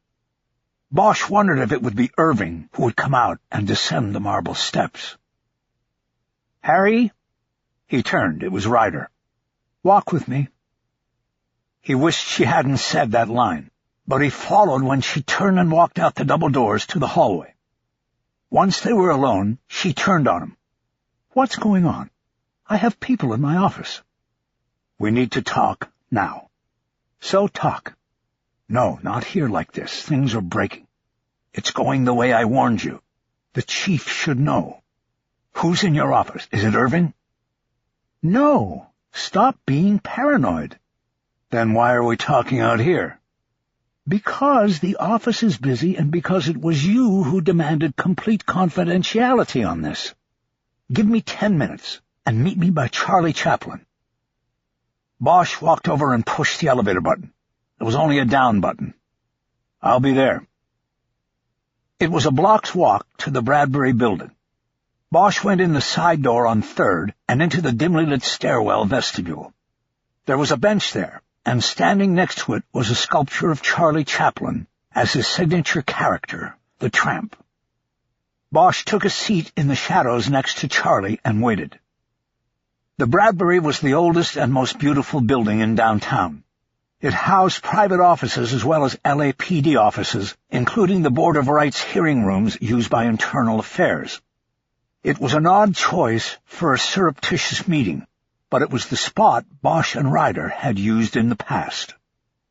Bosch wondered if it would be Irving who would come out and descend the marble steps. "Harry?" He turned. It was Ryder. "Walk with me." He wished she hadn't said that line, but he followed when she turned and walked out the double doors to the hallway. Once they were alone, she turned on him. "What's going on? I have people in my office." "We need to talk now." "So talk." "No, not here like this. Things are breaking. It's going the way I warned you. The chief should know. Who's in your office? Is it Irving?" "No. Stop being paranoid." "Then why are we talking out here?" "Because the office is busy and because it was you who demanded complete confidentiality on this. Give me 10 minutes and meet me by Charlie Chaplin." Bosch walked over and pushed the elevator button. There was only a down button. "I'll be there." It was a block's walk to the Bradbury building. Bosch went in the side door on 3rd and into the dimly lit stairwell vestibule. There was a bench there, and standing next to it was a sculpture of Charlie Chaplin as his signature character, the tramp. Bosch took a seat in the shadows next to Charlie and waited. The Bradbury was the oldest and most beautiful building in downtown. It housed private offices as well as LAPD offices, including the Board of Rights hearing rooms used by Internal Affairs. It was an odd choice for a surreptitious meeting, but it was the spot Bosch and Ryder had used in the past.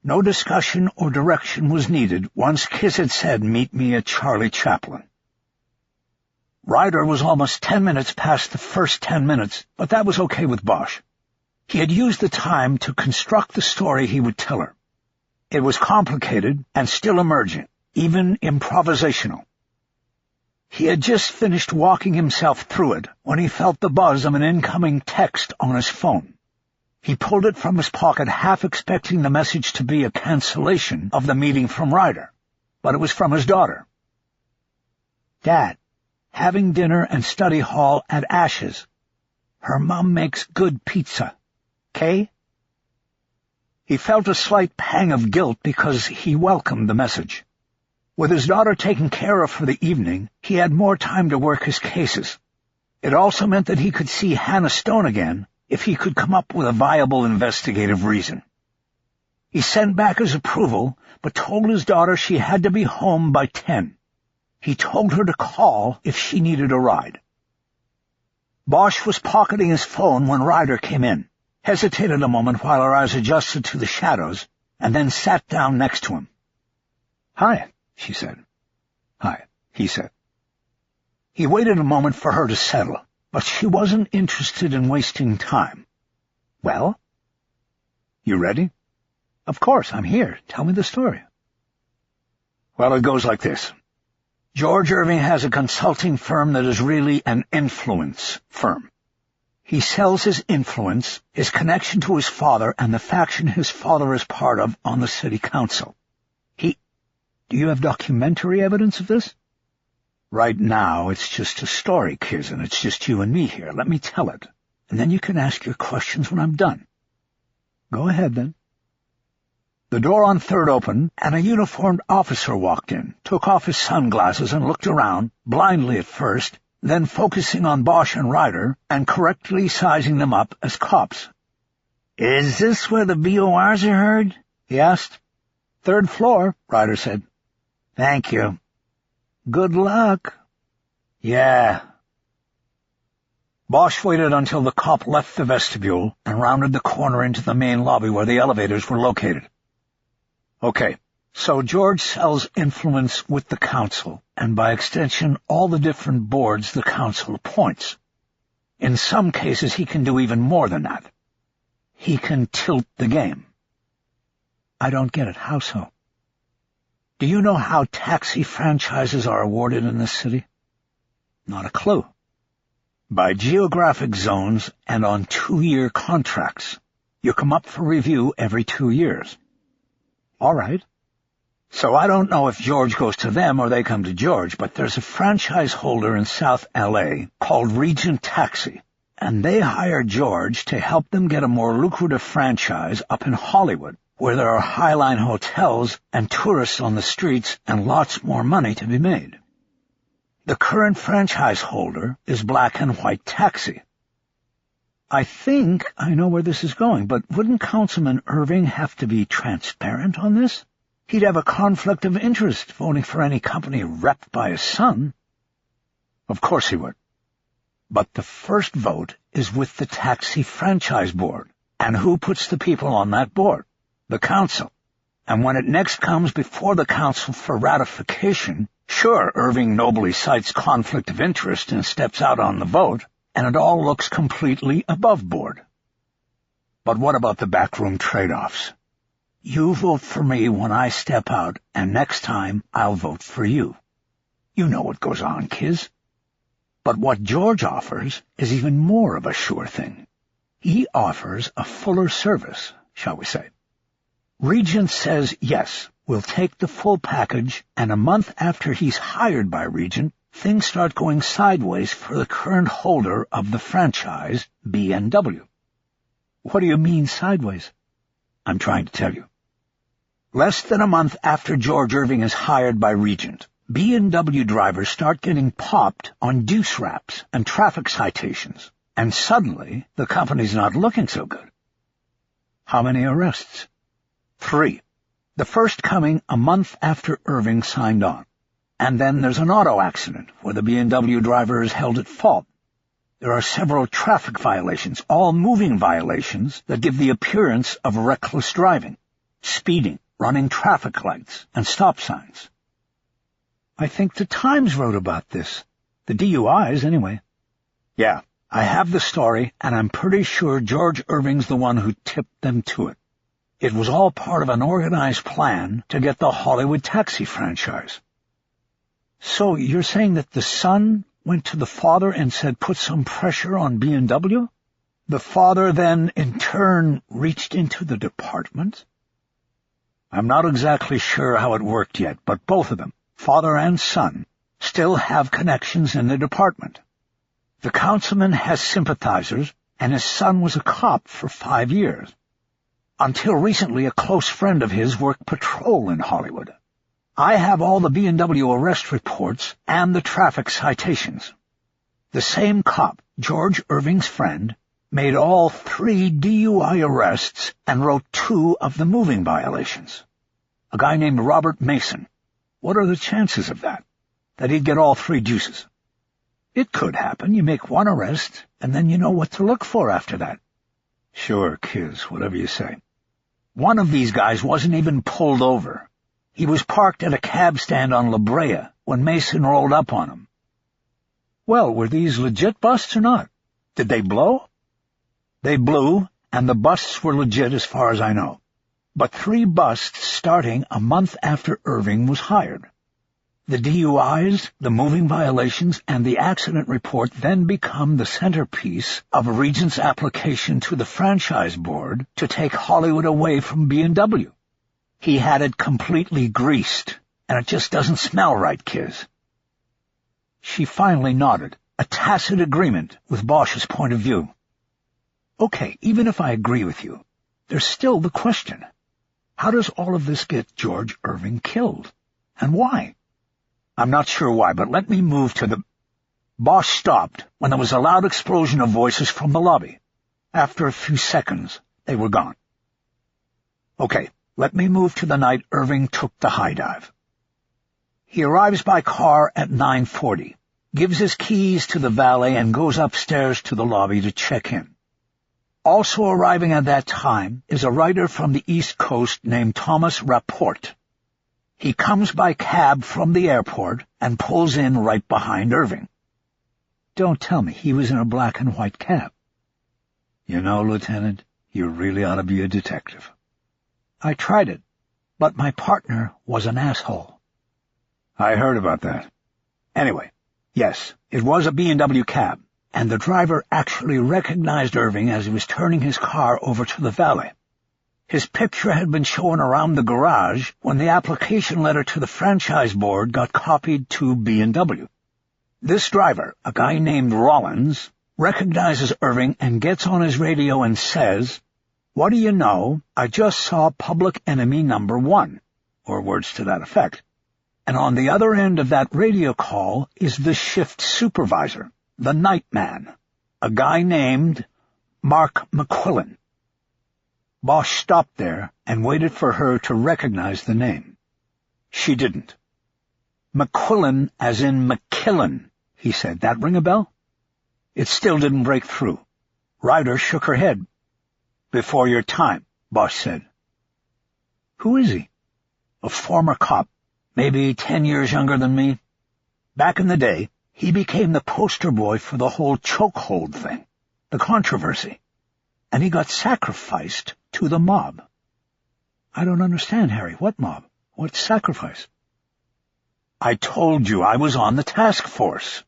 No discussion or direction was needed once Kiz had said, "Meet me at Charlie Chaplin." Ryder was almost 10 minutes past the first 10 minutes, but that was okay with Bosch. He had used the time to construct the story he would tell her. It was complicated and still emerging, even improvisational. He had just finished walking himself through it when he felt the buzz of an incoming text on his phone. He pulled it from his pocket, half expecting the message to be a cancellation of the meeting from Ryder, but it was from his daughter. Dad, having dinner and study hall at Ash's. Her mom makes good pizza. Kay? He felt a slight pang of guilt because he welcomed the message. With his daughter taken care of for the evening, he had more time to work his cases. It also meant that he could see Hannah Stone again if he could come up with a viable investigative reason. He sent back his approval, but told his daughter she had to be home by 10. He told her to call if she needed a ride. Bosch was pocketing his phone when Ryder came in, hesitated a moment while her eyes adjusted to the shadows, and then sat down next to him. "Hi," she said. "Hi," he said. He waited a moment for her to settle, but she wasn't interested in wasting time. "Well?" "You ready?" "Of course, I'm here. Tell me the story." "Well, it goes like this. George Irving has a consulting firm that is really an influence firm. He sells his influence, his connection to his father, and the faction his father is part of on the city council. Do you have documentary evidence of this?" "Right now, it's just a story, Kiz, and it's just you and me here. Let me tell it, and then you can ask your questions when I'm done." "Go ahead, then." The door on third opened, and a uniformed officer walked in, took off his sunglasses and looked around, blindly at first, then focusing on Bosch and Ryder, and correctly sizing them up as cops. "Is this where the BORs are heard?" he asked. "Third floor," Ryder said. "Thank you." "Good luck." "Yeah." Bosch waited until the cop left the vestibule and rounded the corner into the main lobby where the elevators were located. "Okay, so George sells influence with the council, and by extension all the different boards the council appoints. In some cases he can do even more than that. He can tilt the game." "I don't get it. How so?" "Do you know how taxi franchises are awarded in this city?" "Not a clue." "By geographic zones and on 2-year contracts. You come up for review every 2 years. "All right. So I don't know if George goes to them or they come to George, but there's a franchise holder in South L.A. called Regent Taxi, and they hire George to help them get a more lucrative franchise up in Hollywood, where there are high-line hotels and tourists on the streets and lots more money to be made. The current franchise holder is Black and White Taxi." "I think I know where this is going, but wouldn't Councilman Irving have to be transparent on this? He'd have a conflict of interest voting for any company repped by his son." "Of course he would. But the first vote is with the Taxi Franchise Board, and who puts the people on that board? The council. And when it next comes before the council for ratification, sure, Irving nobly cites conflict of interest and steps out on the vote, and it all looks completely above board. But what about the backroom trade-offs? You vote for me when I step out, and next time I'll vote for you. You know what goes on, Kiz. But what George offers is even more of a sure thing. He offers a fuller service, shall we say. Regent says, yes, we'll take the full package, and a month after he's hired by Regent, things start going sideways for the current holder of the franchise, B&W. What do you mean sideways? I'm trying to tell you. Less than a month after George Irving is hired by Regent, B&W drivers start getting popped on deuce wraps and traffic citations, and suddenly the company's not looking so good. How many arrests? 3. The first coming a month after Irving signed on. And then there's an auto accident where the B&W driver is held at fault. There are several traffic violations, all moving violations that give the appearance of reckless driving, speeding, running traffic lights, and stop signs. I think the Times wrote about this. The DUIs, anyway. Yeah, I have the story, and I'm pretty sure George Irving's the one who tipped them to it. It was all part of an organized plan to get the Hollywood Taxi franchise. So you're saying that the son went to the father and said put some pressure on B&W? The father then, in turn, reached into the department? I'm not exactly sure how it worked yet, but both of them, father and son, still have connections in the department. The councilman has sympathizers, and his son was a cop for 5 years. Until recently, a close friend of his worked patrol in Hollywood. I have all the B&W arrest reports and the traffic citations. The same cop, George Irving's friend, made all 3 DUI arrests and wrote 2 of the moving violations. A guy named Robert Mason. What are the chances of that? That he'd get all 3 deuces? It could happen. You make 1 arrest, and then you know what to look for after that. Sure, Kiz, whatever you say. One of these guys wasn't even pulled over. He was parked at a cab stand on La Brea when Mason rolled up on him. Well, were these legit busts or not? Did they blow? They blew, and the busts were legit as far as I know. But 3 busts starting a month after Irving was hired. The DUIs, the moving violations, and the accident report then become the centerpiece of Regent's application to the franchise board to take Hollywood away from B&W. He had it completely greased, and it just doesn't smell right, Kiz. She finally nodded, a tacit agreement with Bosch's point of view. Okay, even if I agree with you, there's still the question. How does all of this get George Irving killed? And why? I'm not sure why, but let me move to the... Bosch stopped when there was a loud explosion of voices from the lobby. After a few seconds, they were gone. Okay, let me move to the night Irving took the high dive. He arrives by car at 9:40, gives his keys to the valet, and goes upstairs to the lobby to check in. Also arriving at that time is a writer from the East Coast named Thomas Rapport. He comes by cab from the airport and pulls in right behind Irving. Don't tell me he was in a black and white cab. You know, Lieutenant, you really ought to be a detective. I tried it, but my partner was an asshole. I heard about that. Anyway, yes, it was a B&W cab, and the driver actually recognized Irving as he was turning his car over to the valet. His picture had been shown around the garage when the application letter to the franchise board got copied to B&W. This driver, a guy named Rollins, recognizes Irving and gets on his radio and says, "What do you know? I just saw public enemy number 1, or words to that effect. And on the other end of that radio call is the shift supervisor, the night man, a guy named Mark McQuillan." Bosch stopped there and waited for her to recognize the name. She didn't. McQuillan as in McKillen, he said. That ring a bell? It still didn't break through. Ryder shook her head. Before your time, Bosch said. Who is he? A former cop, maybe 10 years younger than me. Back in the day, he became the poster boy for the whole chokehold thing, the controversy. And he got sacrificed to the mob. I don't understand, Harry. What mob? What sacrifice? I told you I was on the task force.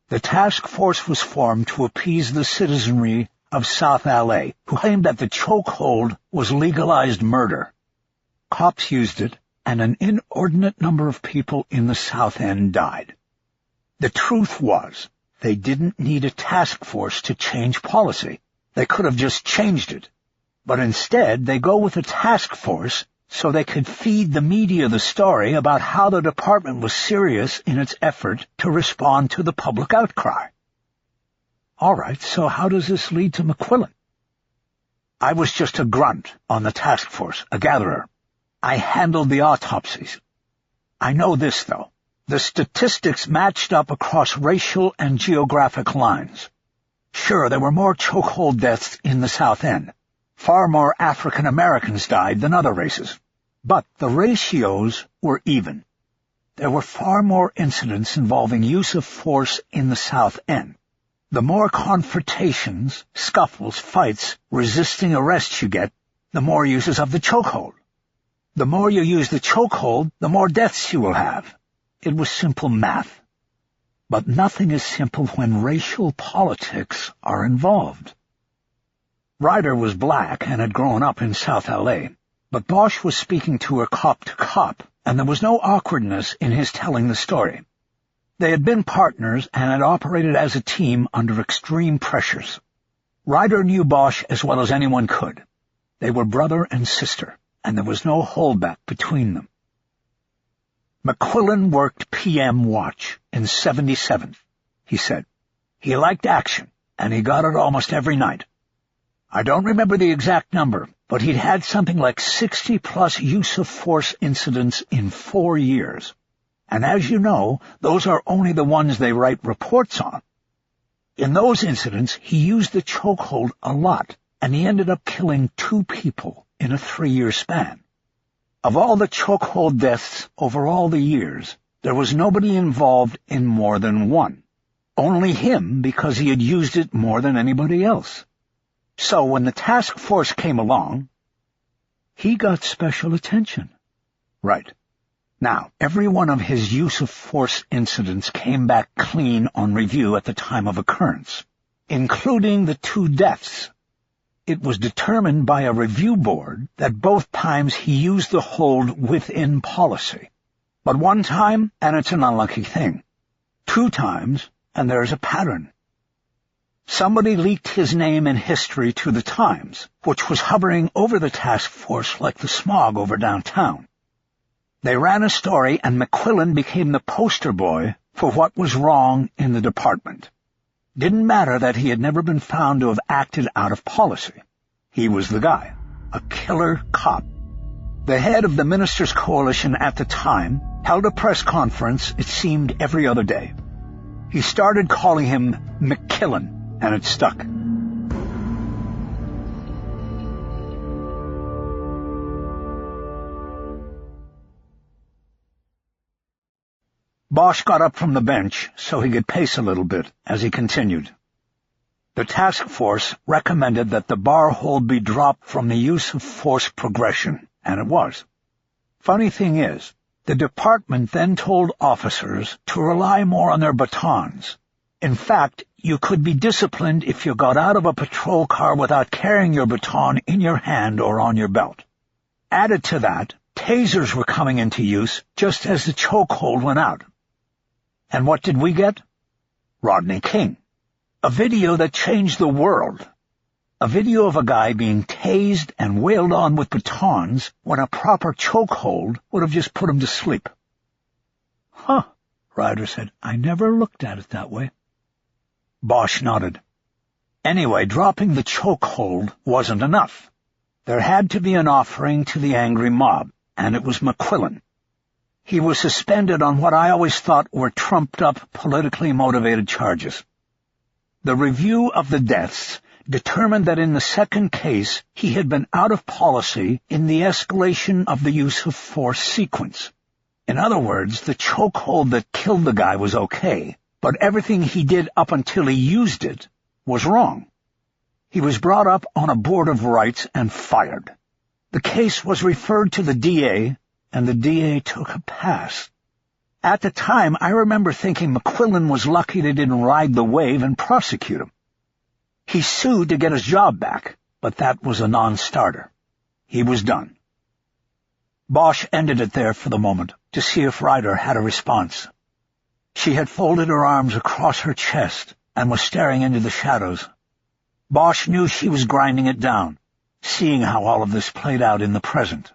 The task force was formed to appease the citizenry of South LA, who claimed that the chokehold was legalized murder. Cops used it, and an inordinate number of people in the South End died. The truth was, they didn't need a task force to change policy. They could have just changed it. But instead, they go with a task force so they could feed the media the story about how the department was serious in its effort to respond to the public outcry. All right, so how does this lead to McQuillan? I was just a grunt on the task force, a gatherer. I handled the autopsies. I know this, though. The statistics matched up across racial and geographic lines. Sure, there were more chokehold deaths in the South End. Far more African Americans died than other races. But the ratios were even. There were far more incidents involving use of force in the South End. The more confrontations, scuffles, fights, resisting arrests you get, the more uses of the chokehold. The more you use the chokehold, the more deaths you will have. it was simple math. But nothing is simple when racial politics are involved. Ryder was black and had grown up in South L.A., but Bosch was speaking to her cop to cop, and there was no awkwardness in his telling the story. They had been partners and had operated as a team under extreme pressures. Ryder knew Bosch as well as anyone could. They were brother and sister, and there was no holdback between them. McQuillan worked PM watch in 77th, he said. He liked action, and he got it almost every night. I don't remember the exact number, but he'd had something like 60-plus use-of-force incidents in 4 years. And as you know, those are only the ones they write reports on. In those incidents, he used the chokehold a lot, and he ended up killing 2 people in a 3-year span. Of all the chokehold deaths over all the years, there was nobody involved in more than 1. Only him, because he had used it more than anybody else. So when the task force came along, he got special attention. Right. Now, every one of his use-of-force incidents came back clean on review at the time of occurrence, including the 2 deaths. It was determined by a review board that both times he used the hold within policy. But 1 time, and it's an unlucky thing. 2 times, and there's a pattern. Somebody leaked his name and history to the Times, which was hovering over the task force like the smog over downtown. They ran a story, and McQuillan became the poster boy for what was wrong in the department. Didn't matter that he had never been found to have acted out of policy. He was the guy, a killer cop. The head of the Ministers' Coalition at the time held a press conference, it seemed, every other day. He started calling him McKillen, and it stuck. Bosch got up from the bench so he could pace a little bit as he continued. The task force recommended that the bar hold be dropped from the use-of-force progression, and it was. Funny thing is, the department then told officers to rely more on their batons. In fact, you could be disciplined if you got out of a patrol car without carrying your baton in your hand or on your belt. Added to that, tasers were coming into use just as the chokehold went out. And what did we get? Rodney King. A video that changed the world. A video of a guy being tased and wailed on with batons when a proper chokehold would have just put him to sleep. Huh, Ryder said. I never looked at it that way. Bosch nodded. Anyway, dropping the chokehold wasn't enough. There had to be an offering to the angry mob, and it was McQuillan. He was suspended on what I always thought were trumped-up, politically motivated charges. The review of the deaths determined that in the second case he had been out of policy in the escalation of the use-of-force sequence. In other words, the chokehold that killed the guy was okay, but everything he did up until he used it was wrong. He was brought up on a board of rights and fired. The case was referred to the DA, and the DA took a pass. At the time, I remember thinking McQuillan was lucky they didn't ride the wave and prosecute him. He sued to get his job back, but that was a non-starter. He was done. Bosch ended it there for the moment to see if Ryder had a response. She had folded her arms across her chest and was staring into the shadows. Bosch knew she was grinding it down, seeing how all of this played out in the present.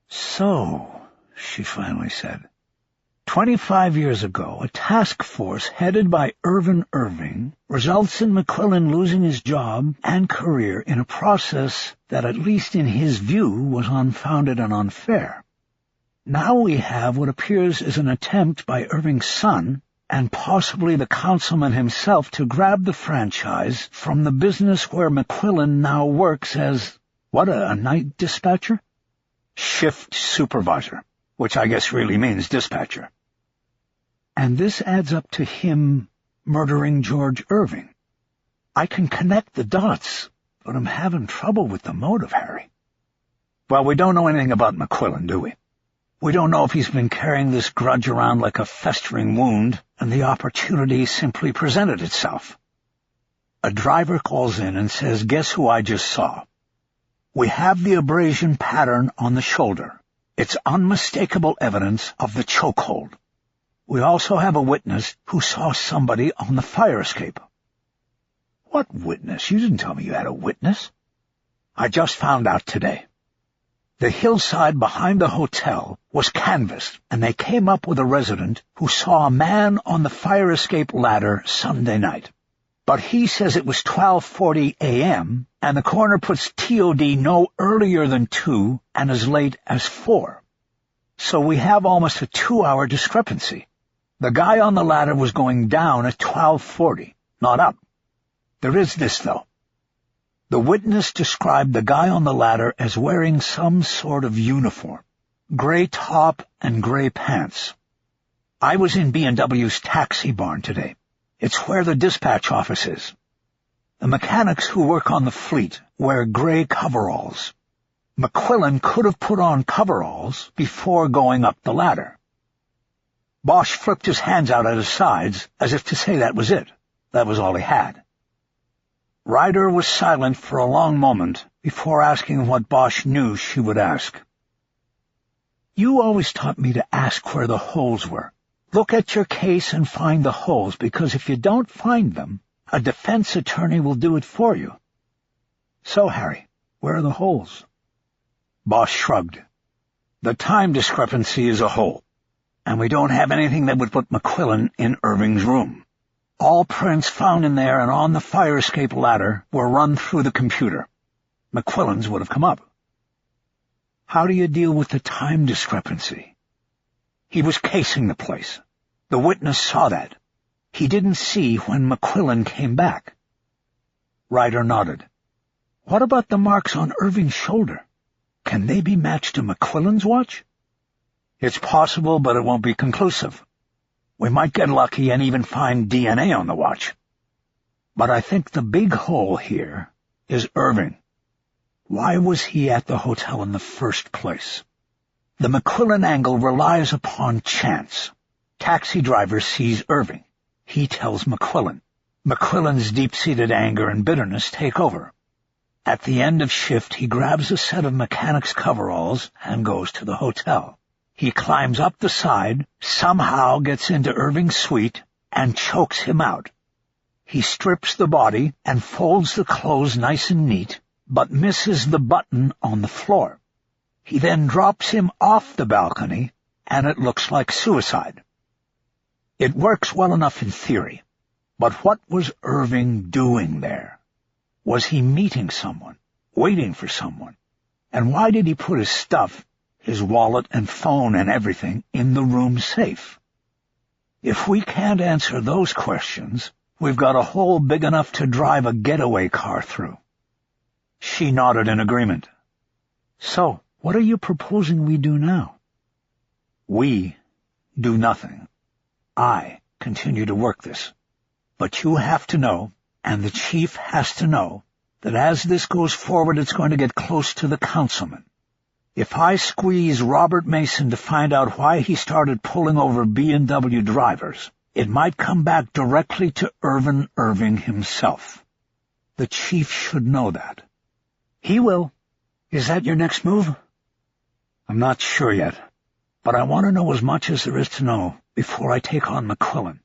So, she finally said, 25 years ago, a task force headed by Irvin Irving results in McQuillan losing his job and career in a process that, at least in his view, was unfounded and unfair. Now we have what appears as an attempt by Irving's son, and possibly the councilman himself, to grab the franchise from the business where McQuillan now works as, a night dispatcher? Shift supervisor, which I guess really means dispatcher. And this adds up to him murdering George Irving. I can connect the dots, but I'm having trouble with the motive, Harry. Well, we don't know anything about McQuillan, do we? We don't know if he's been carrying this grudge around like a festering wound, and the opportunity simply presented itself. A driver calls in and says, "Guess who I just saw?" We have the abrasion pattern on the shoulder. It's unmistakable evidence of the chokehold. We also have a witness who saw somebody on the fire escape. What witness? You didn't tell me you had a witness. I just found out today. The hillside behind the hotel was canvassed, and they came up with a resident who saw a man on the fire escape ladder Sunday night. But he says it was 12:40 a.m., and the coroner puts TOD no earlier than 2 and as late as 4. So we have almost a 2-hour discrepancy. The guy on the ladder was going down at 12:40, not up. There is this, though. The witness described the guy on the ladder as wearing some sort of uniform, gray top and gray pants. I was in B&W's taxi barn today. It's where the dispatch office is. The mechanics who work on the fleet wear gray coveralls. McQuillan could have put on coveralls before going up the ladder. Bosch flipped his hands out at his sides as if to say that was it. That was all he had. Ryder was silent for a long moment before asking what Bosch knew she would ask. "You always taught me to ask where the holes were. Look at your case and find the holes, because if you don't find them, a defense attorney will do it for you." "So, Harry, where are the holes?" Bosch shrugged. "The time discrepancy is a hole, and we don't have anything that would put McQuillan in Irving's room. All prints found in there and on the fire escape ladder were run through the computer. McQuillan's would have come up." "How do you deal with the time discrepancy?" "He was casing the place. The witness saw that. He didn't see when McQuillan came back." Ryder nodded. "What about the marks on Irving's shoulder? Can they be matched to McQuillan's watch?" "It's possible, but it won't be conclusive. We might get lucky and even find DNA on the watch. But I think the big hole here is Irving. Why was he at the hotel in the first place? The McQuillan angle relies upon chance. Taxi driver sees Irving. He tells McQuillan. McQuillan's deep-seated anger and bitterness take over. At the end of shift, he grabs a set of mechanics' coveralls and goes to the hotel. He climbs up the side, somehow gets into Irving's suite, and chokes him out. He strips the body and folds the clothes nice and neat, but misses the button on the floor. He then drops him off the balcony, and it looks like suicide. It works well enough in theory, but what was Irving doing there? Was he meeting someone, waiting for someone? And why did he put his stuff, his wallet and phone and everything, in the room safe? If we can't answer those questions, we've got a hole big enough to drive a getaway car through." She nodded in agreement. "So, what are you proposing we do now?" "We do nothing. I continue to work this. But you have to know, and the chief has to know, that as this goes forward, it's going to get close to the councilman. If I squeeze Robert Mason to find out why he started pulling over B&W drivers, it might come back directly to Irving himself. The chief should know that." "He will. Is that your next move?" "I'm not sure yet, but I want to know as much as there is to know before I take on McQuillan."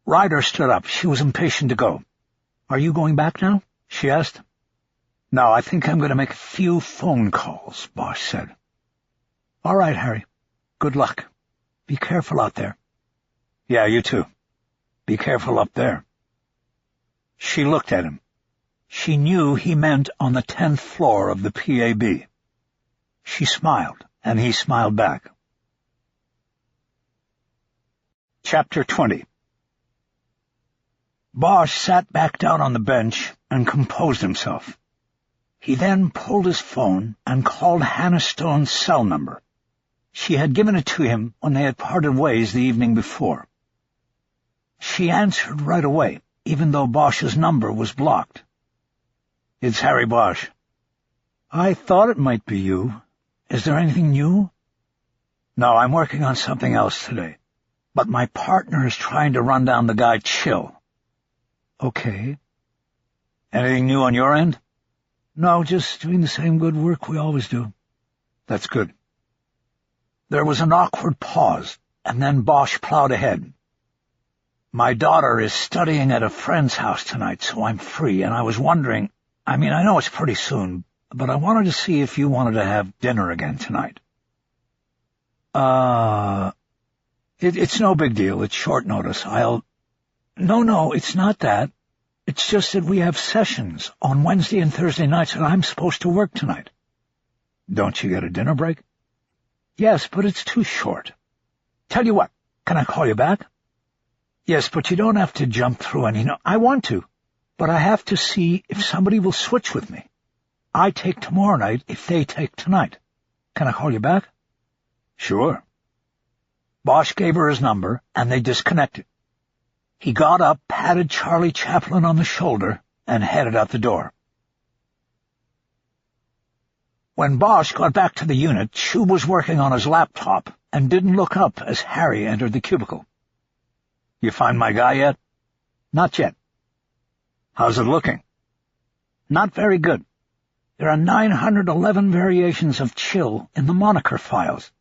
Ryder stood up. She was impatient to go. "Are you going back now?" she asked. "No, I think I'm going to make a few phone calls," Bosch said. "All right, Harry. Good luck. Be careful out there." "Yeah, you too. Be careful up there." She looked at him. She knew he meant on the 10th floor of the PAB. She smiled, and he smiled back. Chapter 20. Bosch sat back down on the bench and composed himself. He then pulled his phone and called Hannah Stone's cell number. She had given it to him when they had parted ways the evening before. She answered right away, even though Bosch's number was blocked. "It's Harry Bosch." "I thought it might be you. Is there anything new?" No, I'm working on something else today. But my partner is trying to run down the guy Chill. Okay. Anything new on your end? No, just doing the same good work we always do. That's good. There was an awkward pause, and then Bosch plowed ahead. My daughter is studying at a friend's house tonight, so I'm free, and I was wondering, I know it's pretty soon, but I wanted to see if you wanted to have dinner again tonight. It's no big deal. It's short notice. No, it's not that. It's just that we have sessions on Wednesday and Thursday nights, and I'm supposed to work tonight. Don't you get a dinner break? Yes, but it's too short. Tell you what, can I call you back? Yes, but you don't have to jump through any... No, I want to, but I have to see if somebody will switch with me. I take tomorrow night if they take tonight. Can I call you back? Sure. Bosch gave her his number, and they disconnected. He got up, patted Charlie Chaplin on the shoulder, and headed out the door. When Bosch got back to the unit, Chu was working on his laptop and didn't look up as Harry entered the cubicle. You find my guy yet? Not yet. How's it looking? Not very good. There are 911 variations of Chill in the moniker files,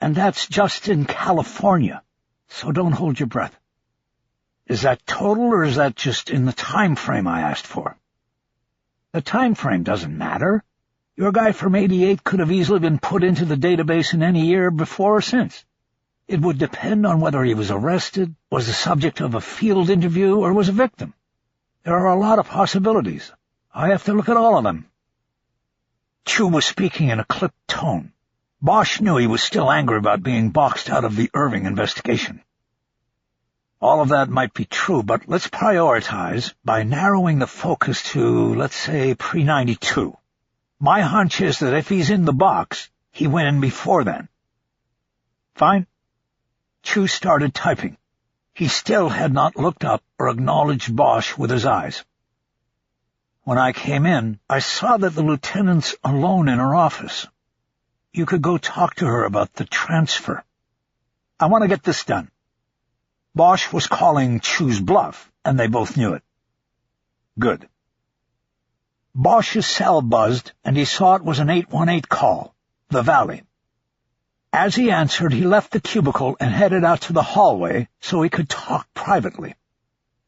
and that's just in California, so don't hold your breath. Is that total, or is that just in the time frame I asked for? The time frame doesn't matter. Your guy from 88 could have easily been put into the database in any year before or since. It would depend on whether he was arrested, was the subject of a field interview, or was a victim. There are a lot of possibilities. I have to look at all of them. Chu was speaking in a clipped tone. Bosch knew he was still angry about being boxed out of the Irving investigation. All of that might be true, but let's prioritize by narrowing the focus to, let's say, pre-92. My hunch is that if he's in the box, he went in before then. Fine. Chu started typing. He still had not looked up or acknowledged Bosch with his eyes. When I came in, I saw that the lieutenant's alone in her office. You could go talk to her about the transfer. I want to get this done. Bosch was calling Chu's bluff, and they both knew it. Good. Bosch's cell buzzed, and he saw it was an 818 call, the Valley. As he answered, he left the cubicle and headed out to the hallway so he could talk privately.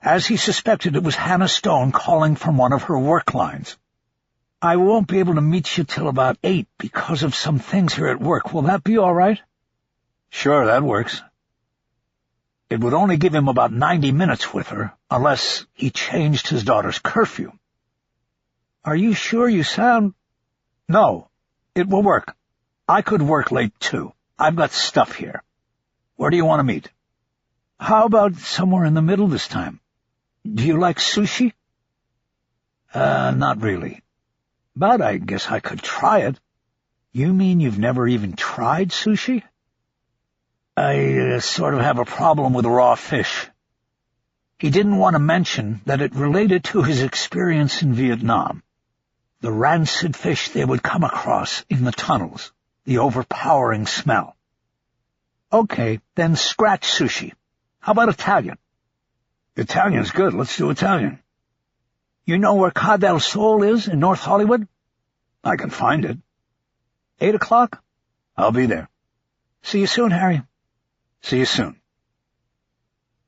As he suspected, it was Hannah Stone calling from one of her work lines. I won't be able to meet you till about 8 because of some things here at work. Will that be all right? Sure, that works. It would only give him about 90 minutes with her, unless he changed his daughter's curfew. Are you sure you sound... No, it will work. I could work late, too. I've got stuff here. Where do you want to meet? How about somewhere in the middle this time? Do you like sushi? Not really. But I guess I could try it. You mean you've never even tried sushi? I sort of have a problem with raw fish. He didn't want to mention that it related to his experience in Vietnam. The rancid fish they would come across in the tunnels, the overpowering smell. Okay, then scratch sushi. How about Italian? Italian's good. Let's do Italian. You know where Ca del Sol is in North Hollywood? I can find it. 8 o'clock? I'll be there. See you soon, Harry. See you soon.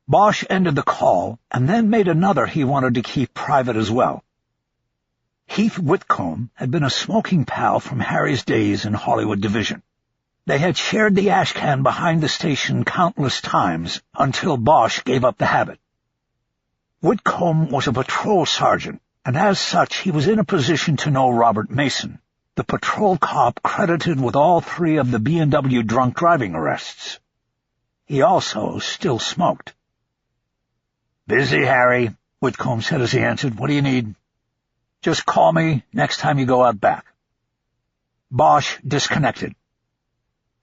Bosch ended the call and then made another he wanted to keep private as well. Heath Whitcomb had been a smoking pal from Harry's days in Hollywood Division. They had shared the ashcan behind the station countless times until Bosch gave up the habit. Whitcomb was a patrol sergeant, and as such he was in a position to know Robert Mason, the patrol cop credited with all 3 of the B&W drunk driving arrests. He also still smoked. Busy, Harry, Whitcomb said as he answered. What do you need? Just call me next time you go out back. Bosch disconnected.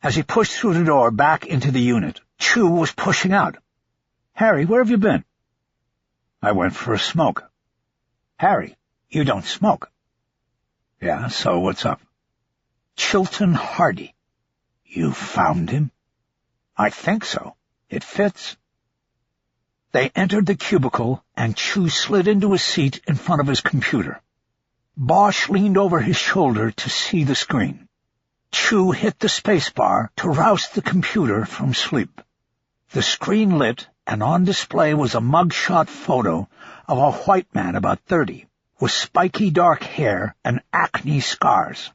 As he pushed through the door back into the unit, Chu was pushing out. Harry, where have you been? I went for a smoke. Harry, you don't smoke. Yeah, so what's up? Chilton Hardy. You found him? I think so. It fits. They entered the cubicle, and Chu slid into a seat in front of his computer. Bosch leaned over his shoulder to see the screen. Chu hit the spacebar to rouse the computer from sleep. The screen lit, and on display was a mugshot photo of a white man about 30, with spiky dark hair and acne scars.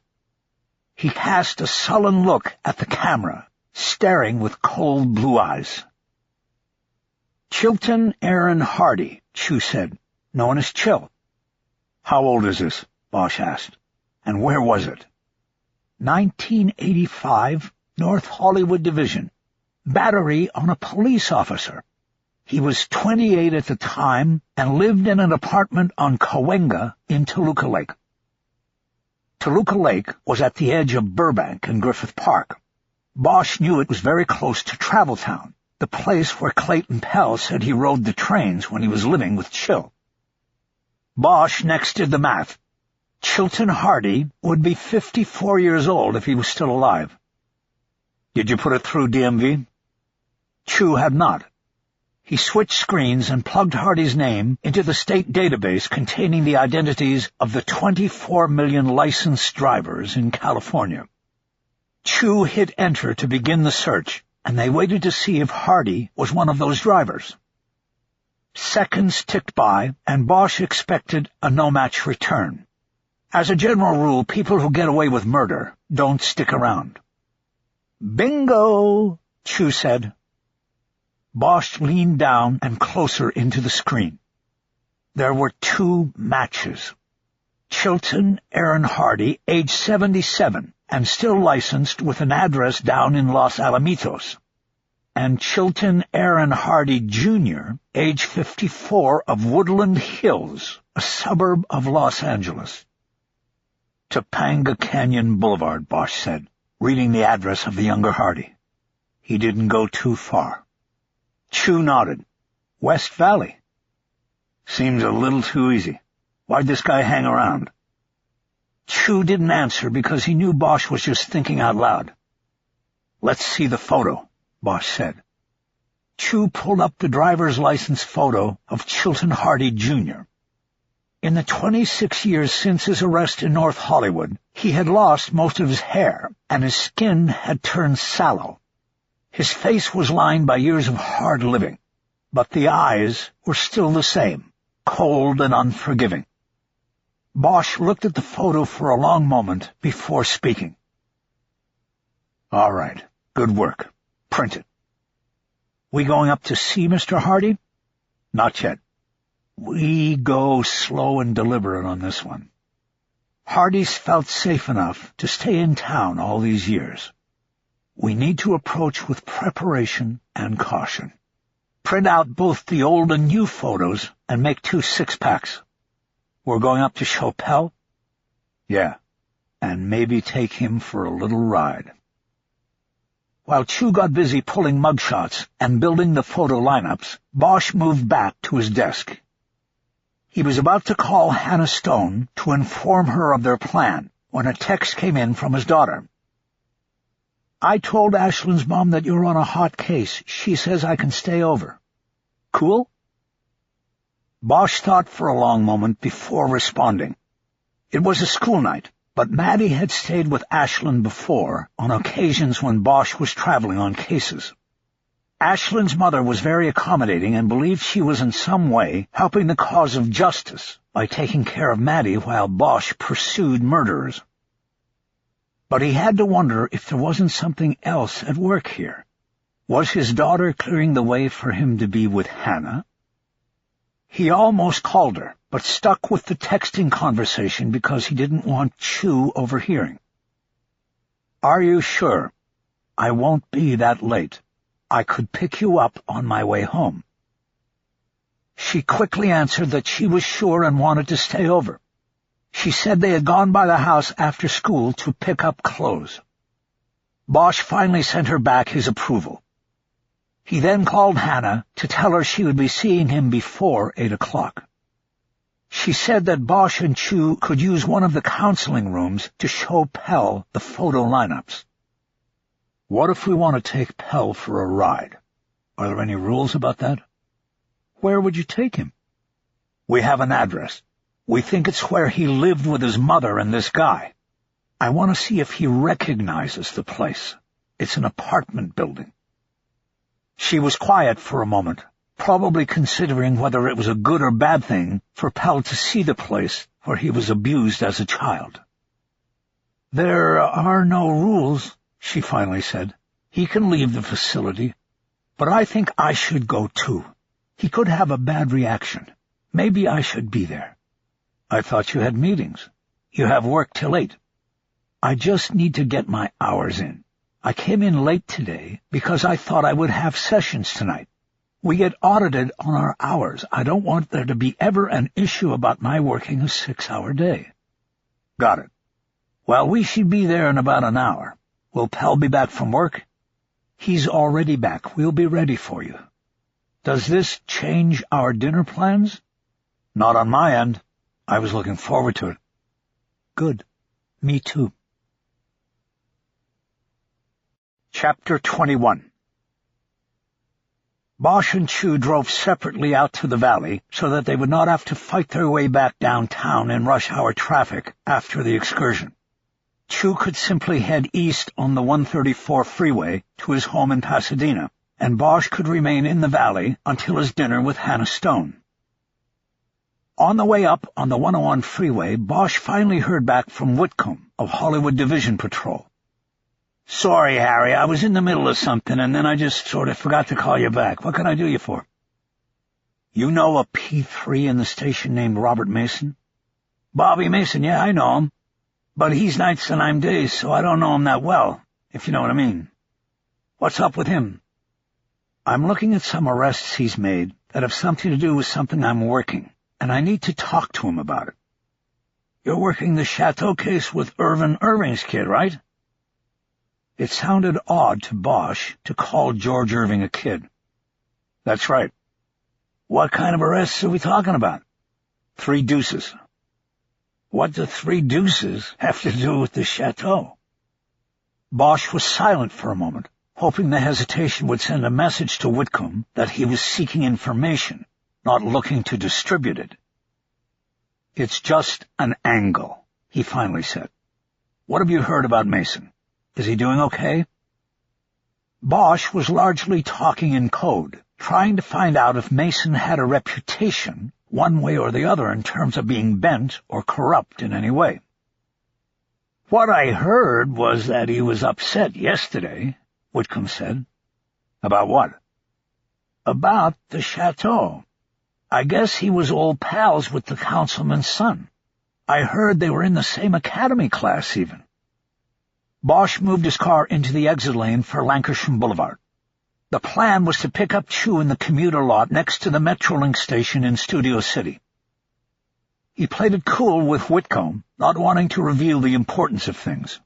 He cast a sullen look at the camera, staring with cold blue eyes. "Chilton Aaron Hardy," Chu said, "known as Chill." "How old is this?" Bosch asked. "And where was it?" 1985, North Hollywood Division. Battery on a police officer. He was 28 at the time and lived in an apartment on Cahuenga in Toluca Lake. Toluca Lake was at the edge of Burbank and Griffith Park. Bosch knew it was very close to Traveltown, the place where Clayton Pell said he rode the trains when he was living with Chill. Bosch next did the math. Chilton Hardy would be 54 years old if he was still alive. "Did you put it through DMV?" Chu had not. He switched screens and plugged Hardy's name into the state database containing the identities of the 24 million licensed drivers in California. Chu hit enter to begin the search, and they waited to see if Hardy was one of those drivers. Seconds ticked by, and Bosch expected a no-match return. As a general rule, people who get away with murder don't stick around. "Bingo!" Chu said. Bosch leaned down and closer into the screen. There were 2 matches. Chilton Aaron Hardy, age 77, and still licensed with an address down in Los Alamitos. And Chilton Aaron Hardy, Jr., age 54, of Woodland Hills, a suburb of Los Angeles. "Topanga Canyon Boulevard," Bosch said, reading the address of the younger Hardy. "He didn't go too far." Chu nodded. "West Valley. Seems a little too easy. Why'd this guy hang around?" Chu didn't answer because he knew Bosch was just thinking out loud. "Let's see the photo," Bosch said. Chu pulled up the driver's license photo of Chilton Hardy, Jr. In the 26 years since his arrest in North Hollywood, he had lost most of his hair, and his skin had turned sallow. His face was lined by years of hard living, but the eyes were still the same, cold and unforgiving. Bosch looked at the photo for a long moment before speaking. "All right, good work. Print it." "We going up to see Mr. Hardy?" "Not yet. We go slow and deliberate on this one. Hardy's felt safe enough to stay in town all these years. We need to approach with preparation and caution. Print out both the old and new photos and make 2 6-packs. We're going up to show Pell?" "Yeah, and maybe take him for a little ride." While Chu got busy pulling mugshots and building the photo lineups, Bosch moved back to his desk. He was about to call Hannah Stone to inform her of their plan when a text came in from his daughter. "I told Ashlyn's mom that you're on a hot case. She says I can stay over. Cool?" Bosch thought for a long moment before responding. It was a school night, but Maddie had stayed with Ashlyn before, on occasions when Bosch was traveling on cases. Ashlyn's mother was very accommodating and believed she was in some way helping the cause of justice by taking care of Maddie while Bosch pursued murderers. But he had to wonder if there wasn't something else at work here. Was his daughter clearing the way for him to be with Hannah? He almost called her, but stuck with the texting conversation because he didn't want Chu overhearing. "Are you sure? I won't be that late. I could pick you up on my way home." She quickly answered that she was sure and wanted to stay over. She said they had gone by the house after school to pick up clothes. Bosch finally sent her back his approval. He then called Hannah to tell her she would be seeing him before 8 o'clock. She said that Bosch and Chu could use one of the counseling rooms to show Pell the photo lineups. What if we want to take Pell for a ride? Are there any rules about that? Where would you take him? We have an address. We think it's where he lived with his mother and this guy. I want to see if he recognizes the place. It's an apartment building. She was quiet for a moment, probably considering whether it was a good or bad thing for Pell to see the place where he was abused as a child. There are no rules, she finally said. He can leave the facility, but I think I should go too. He could have a bad reaction. Maybe I should be there. I thought you had meetings. You have work till 8. I just need to get my hours in. I came in late today because I thought I would have sessions tonight. We get audited on our hours. I don't want there to be ever an issue about my working a 6-hour day. Got it. Well, we should be there in about an hour. Will Pell be back from work? He's already back. We'll be ready for you. Does this change our dinner plans? Not on my end. I was looking forward to it. Good. Me too. Chapter 21. Bosch and Chu drove separately out to the valley so that they would not have to fight their way back downtown in rush-hour traffic after the excursion. Chu could simply head east on the 134 freeway to his home in Pasadena, and Bosch could remain in the valley until his dinner with Hannah Stone. On the way up on the 101 freeway, Bosch finally heard back from Whitcomb of Hollywood Division Patrol. Sorry, Harry, I was in the middle of something, and then I just sort of forgot to call you back. What can I do you for? You know a P3 in the station named Robert Mason? Bobby Mason, yeah, I know him. But he's nights and I'm days, so I don't know him that well, if you know what I mean. What's up with him? I'm looking at some arrests he's made that have something to do with something I'm working, and I need to talk to him about it. You're working the Chateau case with Irvin Irving's kid, right? It sounded odd to Bosch to call George Irving a kid. That's right. What kind of arrests are we talking about? 3 deuces. What do 3 deuces have to do with the Chateau? Bosch was silent for a moment, hoping the hesitation would send a message to Whitcomb that he was seeking information, not looking to distribute it. It's just an angle, he finally said. What have you heard about Mason? Is he doing okay? Bosch was largely talking in code, trying to find out if Mason had a reputation, one way or the other, in terms of being bent or corrupt in any way. What I heard was that he was upset yesterday, Whitcomb said. About what? About the Chateau. I guess he was old pals with the councilman's son. I heard they were in the same academy class, even. Bosch moved his car into the exit lane for Lancashire Boulevard. The plan was to pick up Chu in the commuter lot next to the Metrolink station in Studio City. He played it cool with Whitcomb, not wanting to reveal the importance of things.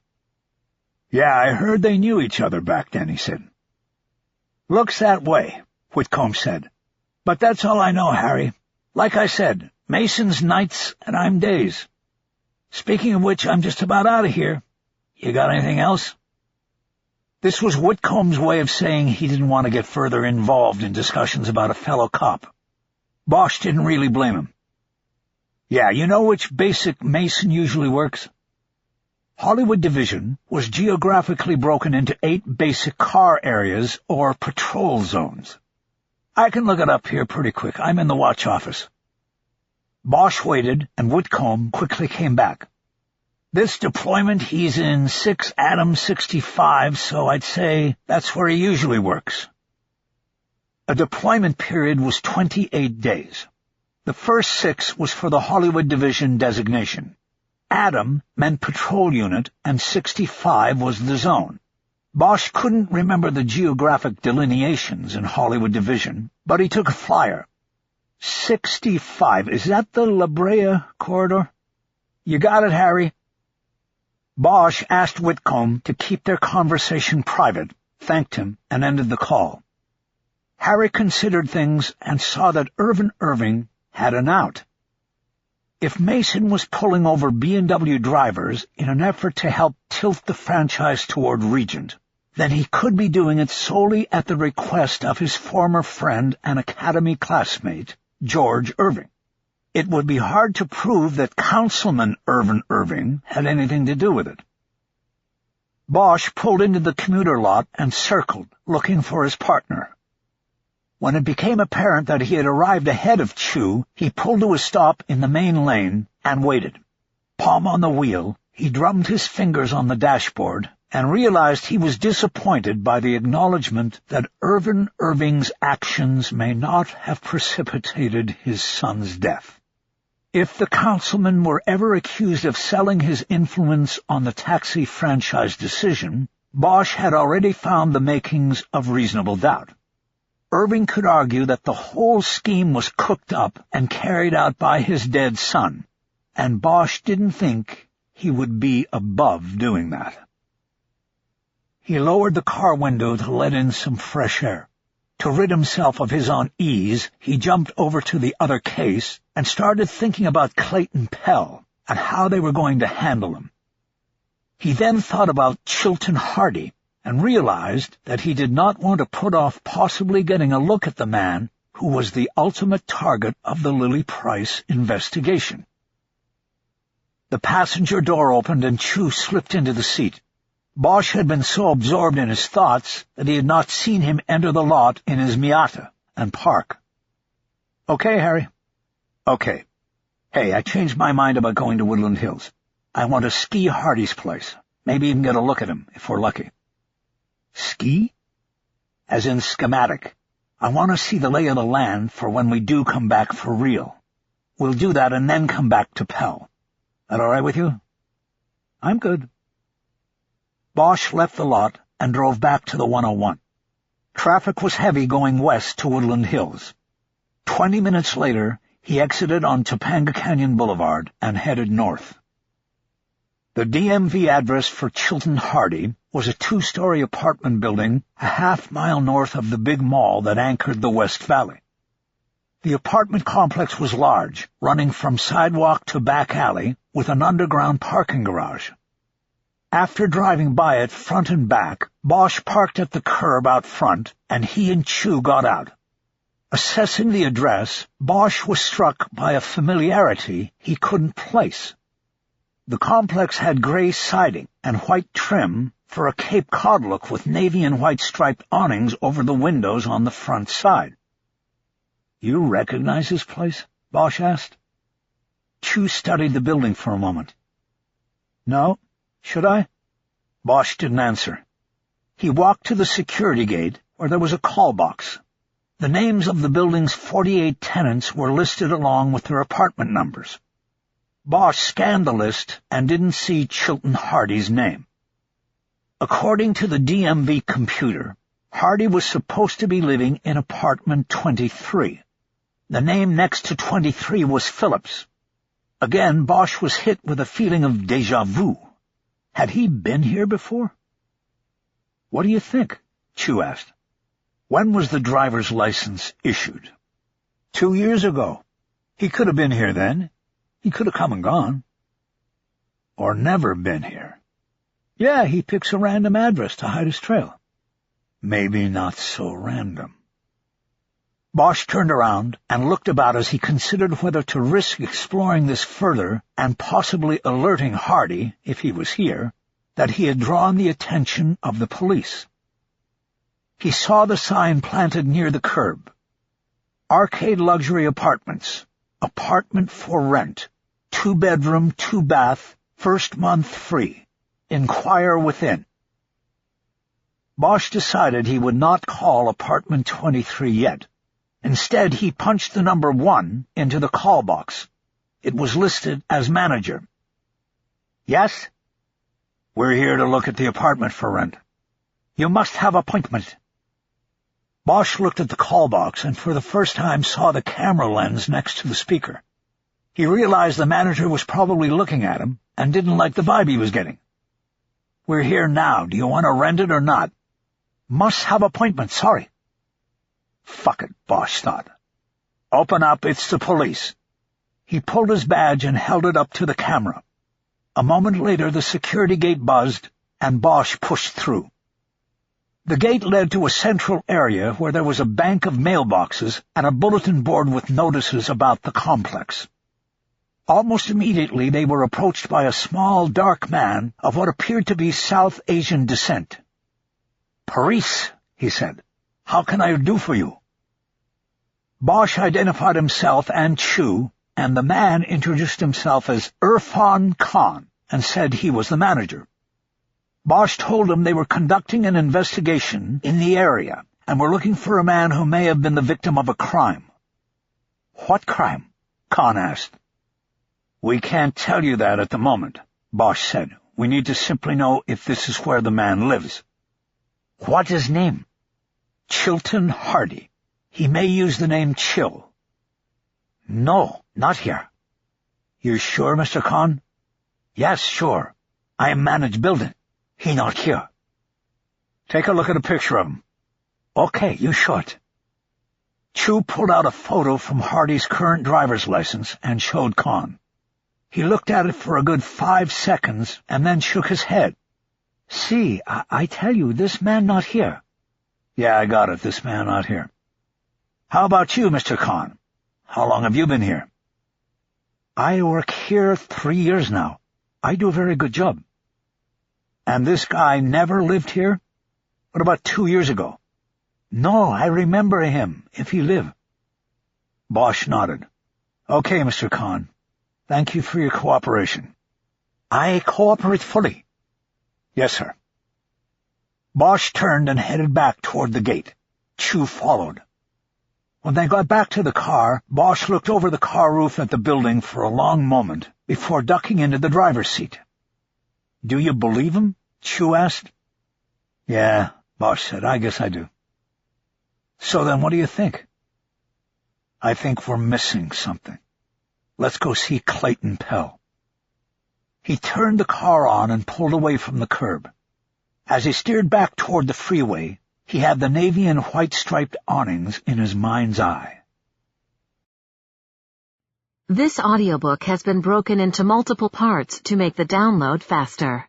Yeah, I heard they knew each other back then, he said. Looks that way, Whitcomb said. But that's all I know, Harry. Like I said, Mason's nights and I'm days. Speaking of which, I'm just about out of here. You got anything else? This was Whitcomb's way of saying he didn't want to get further involved in discussions about a fellow cop. Bosch didn't really blame him. Yeah, you know which basic Mason usually works? Hollywood Division was geographically broken into 8 basic car areas or patrol zones. I can look it up here pretty quick. I'm in the watch office. Bosch waited, and Whitcomb quickly came back. This deployment, he's in 6 Adam 65, so I'd say that's where he usually works. A deployment period was 28 days. The first 6 was for the Hollywood Division designation. Adam meant patrol unit, and 65 was the zone. Bosch couldn't remember the geographic delineations in Hollywood Division, but he took a flyer. 65, is that the La Brea corridor? You got it, Harry. Bosch asked Whitcomb to keep their conversation private, thanked him, and ended the call. Harry considered things and saw that Irvin Irving had an out. If Mason was pulling over B&W drivers in an effort to help tilt the franchise toward Regent, then he could be doing it solely at the request of his former friend and academy classmate, George Irving. It would be hard to prove that Councilman Irvin Irving had anything to do with it. Bosch pulled into the commuter lot and circled, looking for his partner. When it became apparent that he had arrived ahead of Chu, he pulled to a stop in the main lane and waited. Palm on the wheel, he drummed his fingers on the dashboard and realized he was disappointed by the acknowledgement that Irvin Irving's actions may not have precipitated his son's death. If the councilman were ever accused of selling his influence on the taxi franchise decision, Bosch had already found the makings of reasonable doubt. Irving could argue that the whole scheme was cooked up and carried out by his dead son, and Bosch didn't think he would be above doing that. He lowered the car window to let in some fresh air. To rid himself of his unease, he jumped over to the other case and started thinking about Clayton Pell and how they were going to handle him. He then thought about Chilton Hardy and realized that he did not want to put off possibly getting a look at the man who was the ultimate target of the Lily Price investigation. The passenger door opened and Chu slipped into the seat. Bosch had been so absorbed in his thoughts that he had not seen him enter the lot in his Miata and park. "Okay, Harry." "Okay. Hey, I changed my mind about going to Woodland Hills. I want to ski Hardy's place. Maybe even get a look at him, if we're lucky." "Ski?" "As in schematic. I want to see the lay of the land for when we do come back for real. We'll do that and then come back to Pell. That all right with you?" "I'm good." Bosch left the lot and drove back to the 101. Traffic was heavy going west to Woodland Hills. 20 minutes later, he exited on Topanga Canyon Boulevard and headed north. The DMV address for Chilton Hardy was a 2-story apartment building a half-mile north of the big mall that anchored the West Valley. The apartment complex was large, running from sidewalk to back alley with an underground parking garage. After driving by it front and back, Bosch parked at the curb out front, and he and Chu got out. Assessing the address, Bosch was struck by a familiarity he couldn't place. The complex had gray siding and white trim for a Cape Cod look with navy and white striped awnings over the windows on the front side. "You recognize this place?" Bosch asked. Chu studied the building for a moment. "No. Should I?" Bosch didn't answer. He walked to the security gate, where there was a call box. The names of the building's 48 tenants were listed along with their apartment numbers. Bosch scanned the list and didn't see Chilton Hardy's name. According to the DMV computer, Hardy was supposed to be living in apartment 23. The name next to 23 was Phillips. Again, Bosch was hit with a feeling of déjà vu. Had he been here before? "What do you think?" Chu asked. "When was the driver's license issued?" 2 years ago. He could have been here then. He could have come and gone. Or never been here. Yeah, he picks a random address to hide his trail. Maybe not so random. Bosch turned around and looked about as he considered whether to risk exploring this further and possibly alerting Hardy, if he was here, that he had drawn the attention of the police. He saw the sign planted near the curb. Arcade Luxury Apartments. Apartment for rent. 2-bedroom, 2-bath, first month free. Inquire within. Bosch decided he would not call apartment 23 yet. Instead, he punched the number 1 into the call box. It was listed as manager. "Yes?" "We're here to look at the apartment for rent." "You must have appointment." Bosch looked at the call box and for the first time saw the camera lens next to the speaker. He realized the manager was probably looking at him and didn't like the vibe he was getting. "We're here now. Do you want to rent it or not?" "Must have appointment, sorry." Fuck it, Bosch thought. "Open up, it's the police." He pulled his badge and held it up to the camera. A moment later the security gate buzzed and Bosch pushed through. The gate led to a central area where there was a bank of mailboxes and a bulletin board with notices about the complex. Almost immediately they were approached by a small, dark man of what appeared to be South Asian descent. "Paris," he said. "How can I do for you?" Bosch identified himself and Chu, and the man introduced himself as Irfan Khan and said he was the manager. Bosch told him they were conducting an investigation in the area and were looking for a man who may have been the victim of a crime. "What crime?" Khan asked. "We can't tell you that at the moment," Bosch said. "We need to simply know if this is where the man lives." "What's his name?" "Chilton Hardy. He may use the name Chill." "No, not here." "You're sure, Mr. Khan?" "Yes, sure. I manage building. He not here." "Take a look at a picture of him." "Okay, you show it." Chu pulled out a photo from Hardy's current driver's license and showed Khan. He looked at it for a good 5 seconds and then shook his head. "See, I tell you, this man not here." "Yeah, I got it, this man not here." "How about you, Mr. Khan? How long have you been here?" "I work here 3 years now. I do a very good job." "And this guy never lived here? What about 2 years ago?" "No, I remember him, if he live." Bosch nodded. "Okay, Mr. Khan. Thank you for your cooperation." "I cooperate fully." "Yes, sir." Bosch turned and headed back toward the gate. Chu followed. When they got back to the car, Bosch looked over the car roof at the building for a long moment before ducking into the driver's seat. "Do you believe him?" Chu asked. "Yeah," Bosch said, "I guess I do." "So then what do you think?" "I think we're missing something. Let's go see Clayton Pell." He turned the car on and pulled away from the curb. As he steered back toward the freeway, he had the navy and white striped awnings in his mind's eye. This audiobook has been broken into multiple parts to make the download faster.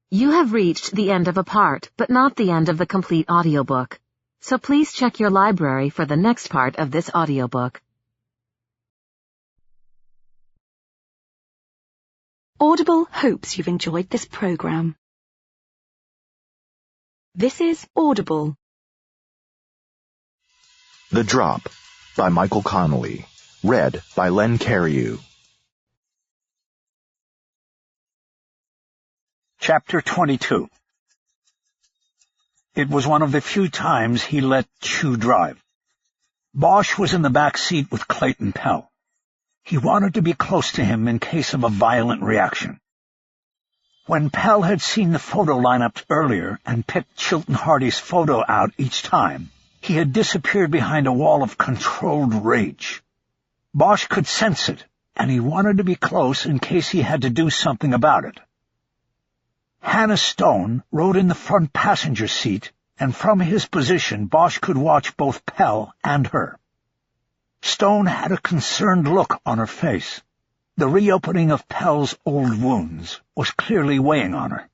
You have reached the end of a part, but not the end of the complete audiobook. So please check your library for the next part of this audiobook. Audible hopes you've enjoyed this program. This is Audible. The Drop by Michael Connelly. Read by Len Cariou. Chapter 22. It was one of the few times he let Chu drive. Bosch was in the back seat with Clayton Pell. He wanted to be close to him in case of a violent reaction. When Pell had seen the photo lineups earlier and picked Chilton Hardy's photo out each time, he had disappeared behind a wall of controlled rage. Bosch could sense it, and he wanted to be close in case he had to do something about it. Hannah Stone rode in the front passenger seat, and from his position Bosch could watch both Pell and her. Stone had a concerned look on her face. The reopening of Pell's old wounds was clearly weighing on her.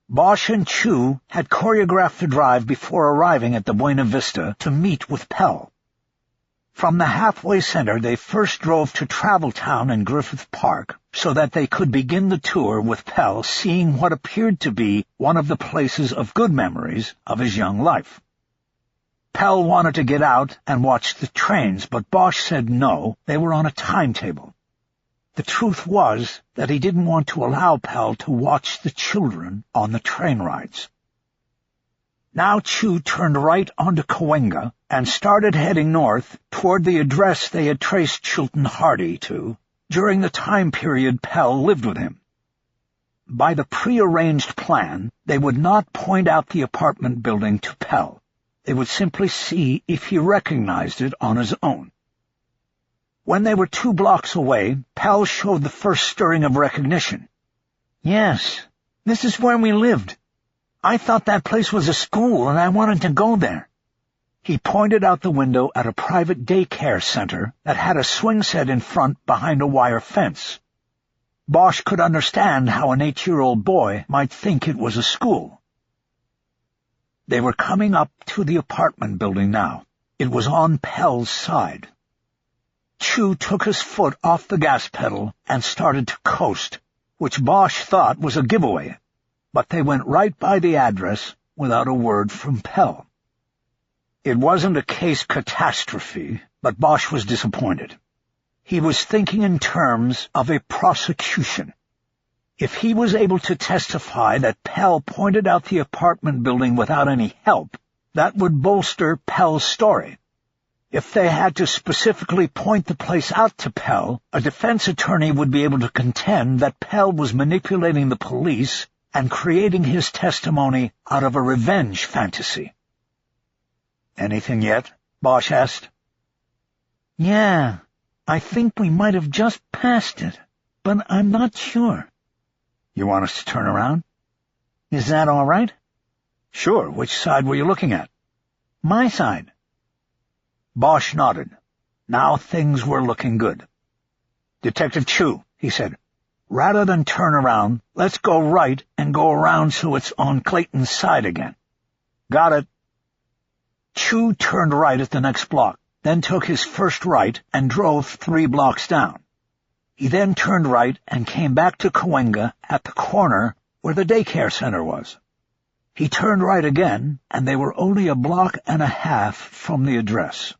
Bosch and Chu had choreographed the drive before arriving at the Buena Vista to meet with Pell. From the halfway center they first drove to Travel Town and Griffith Park so that they could begin the tour with Pell seeing what appeared to be one of the places of good memories of his young life. Pell wanted to get out and watch the trains, but Bosch said no, they were on a timetable. The truth was that he didn't want to allow Pell to watch the children on the train rides. Now Chu turned right onto Cahuenga and started heading north toward the address they had traced Chilton Hardy to during the time period Pell lived with him. By the prearranged plan, they would not point out the apartment building to Pell. They would simply see if he recognized it on his own. When they were 2 blocks away, Pell showed the first stirring of recognition. "Yes, this is where we lived. I thought that place was a school, and I wanted to go there." He pointed out the window at a private daycare center that had a swing set in front behind a wire fence. Bosch could understand how an 8-year-old boy might think it was a school. They were coming up to the apartment building now. It was on Pell's side. Chu took his foot off the gas pedal and started to coast, which Bosch thought was a giveaway, but they went right by the address without a word from Pell. It wasn't a case catastrophe, but Bosch was disappointed. He was thinking in terms of a prosecution. If he was able to testify that Pell pointed out the apartment building without any help, that would bolster Pell's story. If they had to specifically point the place out to Pell, a defense attorney would be able to contend that Pell was manipulating the police and creating his testimony out of a revenge fantasy. "Anything yet?" Bosch asked. "Yeah, I think we might have just passed it, but I'm not sure." "You want us to turn around?" "Is that all right?" "Sure. Which side were you looking at?" "My side." Bosch nodded. Now things were looking good. "Detective Chu," he said, "rather than turn around, let's go right and go around so it's on Clayton's side again." "Got it." Chu turned right at the next block, then took his first right and drove 3 blocks down. He then turned right and came back to Cahuenga at the corner where the daycare center was. He turned right again, and they were only a block and a half from the address.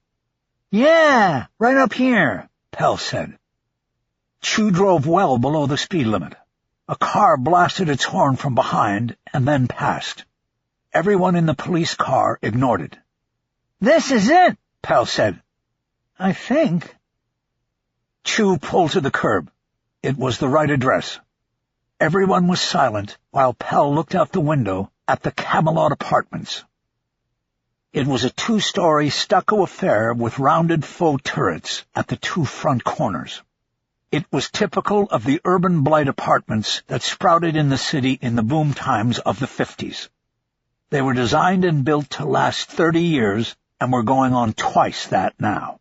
"Yeah, right up here," Pell said. Chu drove well below the speed limit. A car blasted its horn from behind and then passed. Everyone in the police car ignored it. "This is it," Pell said. "I think." Chu pulled to the curb. It was the right address. Everyone was silent while Pell looked out the window at the Camelot Apartments. It was a 2-story stucco affair with rounded faux turrets at the 2 front corners. It was typical of the urban blight apartments that sprouted in the city in the boom times of the 50s. They were designed and built to last 30 years and were going on twice that now.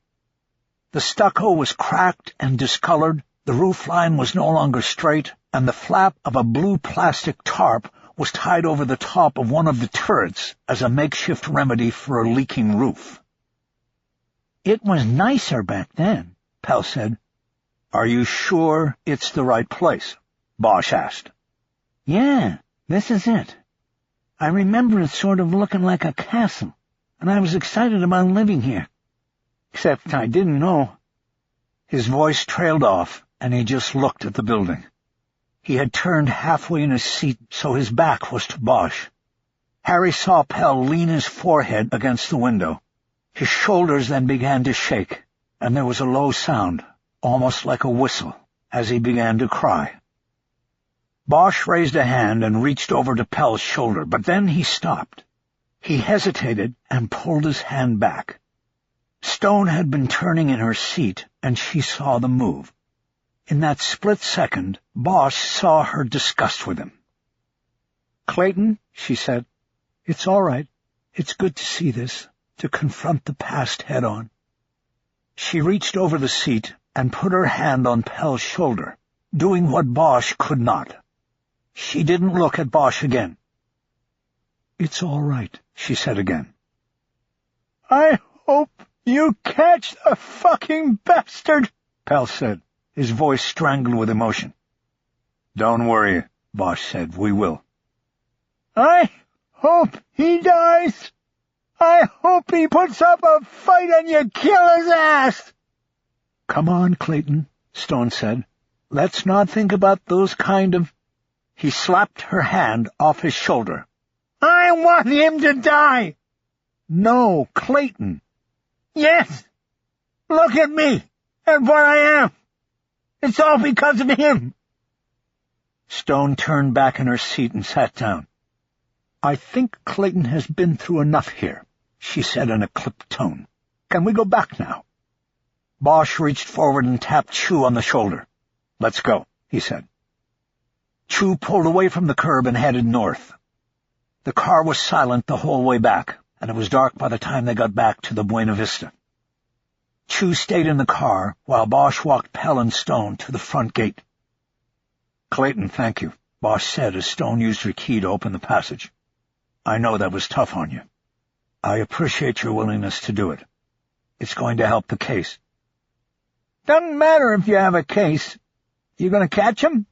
The stucco was cracked and discolored, the roofline was no longer straight, and the flap of a blue plastic tarp was tied over the top of one of the turrets as a makeshift remedy for a leaking roof. "It was nicer back then," Pell said. "Are you sure it's the right place?" Bosch asked. "Yeah, this is it. I remember it sort of looking like a castle, and I was excited about living here. Except I didn't know." His voice trailed off, and he just looked at the building. He had turned halfway in his seat, so his back was to Bosch. Harry saw Pell lean his forehead against the window. His shoulders then began to shake, and there was a low sound, almost like a whistle, as he began to cry. Bosch raised a hand and reached over to Pell's shoulder, but then he stopped. He hesitated and pulled his hand back. Stone had been turning in her seat, and she saw the move. In that split second, Bosch saw her disgust with him. "Clayton," she said, "it's all right. It's good to see this, to confront the past head-on." She reached over the seat and put her hand on Pell's shoulder, doing what Bosch could not. She didn't look at Bosch again. "It's all right," she said again. "I hope you catch the fucking bastard," Pell said, his voice strangled with emotion. "Don't worry," Bosch said. "We will." "I hope he dies. I hope he puts up a fight and you kill his ass." "Come on, Clayton," Stone said. "Let's not think about those kind of—" He slapped her hand off his shoulder. "I want him to die." "No, Clayton." "Yes. Look at me and where I am. It's all because of him." Stone turned back in her seat and sat down. "I think Clayton has been through enough here," she said in a clipped tone. "Can we go back now?" Bosch reached forward and tapped Chu on the shoulder. "Let's go," he said. Chu pulled away from the curb and headed north. The car was silent the whole way back, and it was dark by the time they got back to the Buena Vista. Chu stayed in the car while Bosch walked Pell and Stone to the front gate. "Clayton, thank you," Bosch said as Stone used her key to open the passage. I know that was tough on you. I appreciate your willingness to do it. It's going to help the case. Doesn't matter if you have a case. You going to catch him?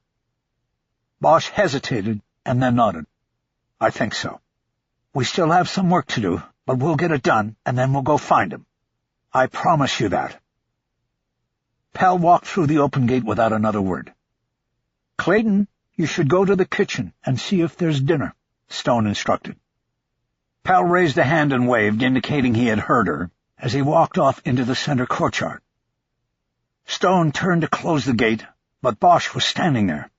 Bosch hesitated and then nodded. I think so. We still have some work to do, but we'll get it done, and then we'll go find him. I promise you that. Pell walked through the open gate without another word. Clayton, you should go to the kitchen and see if there's dinner, Stone instructed. Pell raised a hand and waved, indicating he had heard her, as he walked off into the center courtyard. Stone turned to close the gate, but Bosch was standing there.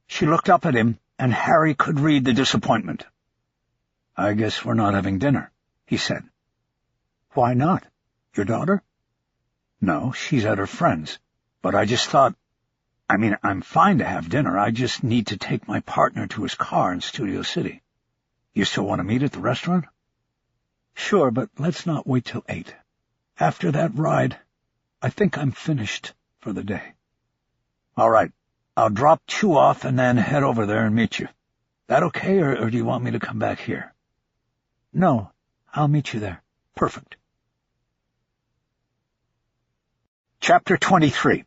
She looked up at him, and Harry could read the disappointment. I guess we're not having dinner, he said. Why not? Your daughter? No, she's at her friend's, but I just thought... I'm fine to have dinner. I just need to take my partner to his car in Studio City. You still want to meet at the restaurant? Sure, but let's not wait till 8. After that ride, I think I'm finished for the day. All right, I'll drop Chew off and then head over there and meet you. That okay, or do you want me to come back here? No, I'll meet you there. Perfect. Chapter 23.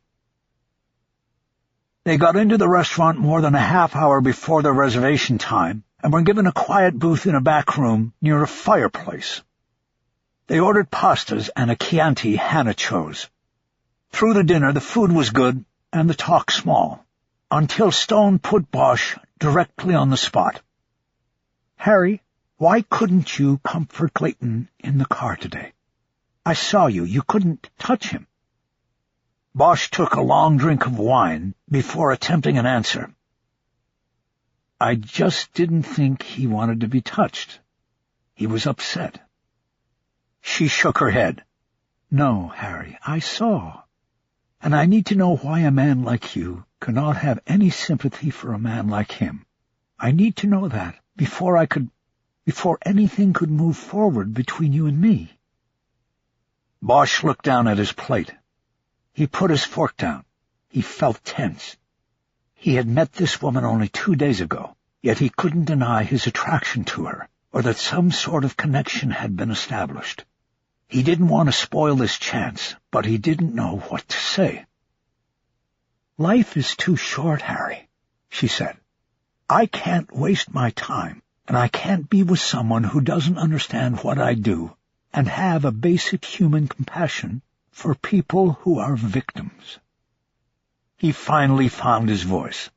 They got into the restaurant more than a half hour before their reservation time and were given a quiet booth in a back room near a fireplace. They ordered pastas and a Chianti Hannah chose. Through the dinner, the food was good and the talk small, until Stone put Bosch directly on the spot. Harry, why couldn't you comfort Clayton in the car today? I saw you. You couldn't touch him. Bosch took a long drink of wine before attempting an answer. I just didn't think he wanted to be touched. He was upset. She shook her head. No, Harry, I saw. And I need to know why a man like you cannot have any sympathy for a man like him. I need to know that before anything could move forward between you and me. Bosch looked down at his plate. He put his fork down. He felt tense. He had met this woman only 2 days ago, yet he couldn't deny his attraction to her, or that some sort of connection had been established. He didn't want to spoil this chance, but he didn't know what to say. Life is too short, Harry, she said. I can't waste my time, and I can't be with someone who doesn't understand what I do and have a basic human compassion for people who are victims. He finally found his voice.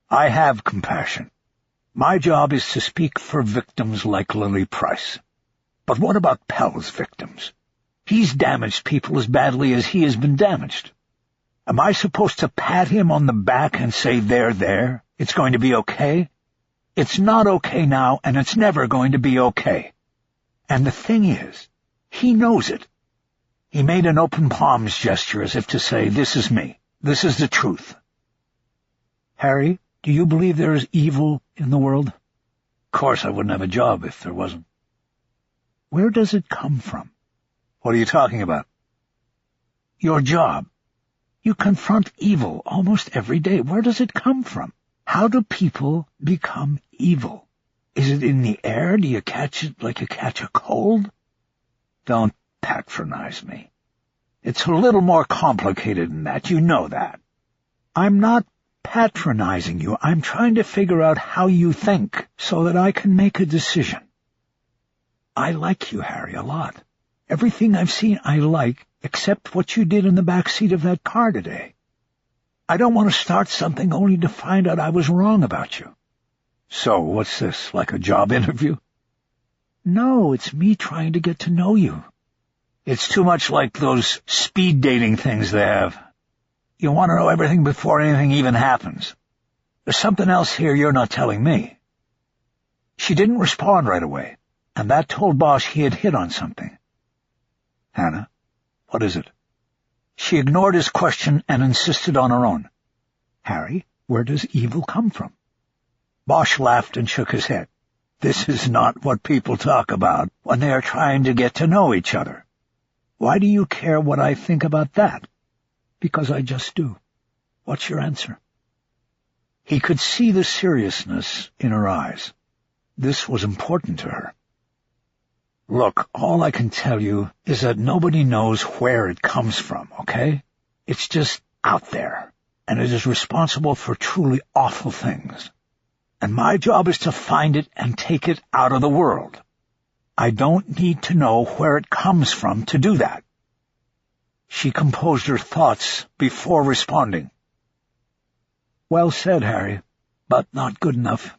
I have compassion. My job is to speak for victims like Lily Price. But what about Pell's victims? He's damaged people as badly as he has been damaged. Am I supposed to pat him on the back and say, there, it's going to be okay? It's not okay now, and it's never going to be okay. And the thing is, he knows it. He made an open palms gesture as if to say, this is me. This is the truth. Harry, do you believe there is evil in the world? Of course I wouldn't have a job if there wasn't. Where does it come from? What are you talking about? Your job. You confront evil almost every day. Where does it come from? How do people become evil? Is it in the air? Do you catch it like you catch a cold? Don't patronize me. It's a little more complicated than that. You know that. I'm not patronizing you. I'm trying to figure out how you think so that I can make a decision. I like you, Harry, a lot. Everything I've seen I like, except what you did in the back seat of that car today. I don't want to start something only to find out I was wrong about you. So, what's this, like a job interview? No, it's me trying to get to know you. It's too much like those speed dating things they have. You want to know everything before anything even happens. There's something else here you're not telling me. She didn't respond right away, and that told Bosch he had hit on something. Hannah, what is it? She ignored his question and insisted on her own. Harry, where does evil come from? Bosch laughed and shook his head. This is not what people talk about when they are trying to get to know each other. Why do you care what I think about that? Because I just do. What's your answer? He could see the seriousness in her eyes. this was important to her. Look, all I can tell you is that nobody knows where it comes from, okay? It's just out there, and it is responsible for truly awful things. And my job is to find it and take it out of the world. I don't need to know where it comes from to do that. She composed her thoughts before responding. Well said, Harry, but not good enough.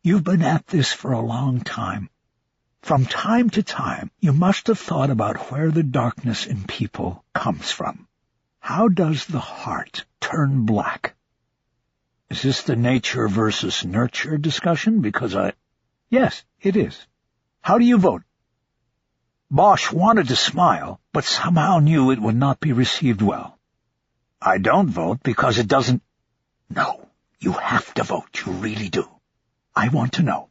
You've been at this for a long time. From time to time, you must have thought about where the darkness in people comes from. How does the heart turn black? Is this the nature versus nurture discussion? Yes, it is. How do you vote? Bosch wanted to smile, but somehow knew it would not be received well. I don't vote because it doesn't... No, you have to vote, you really do. I want to know.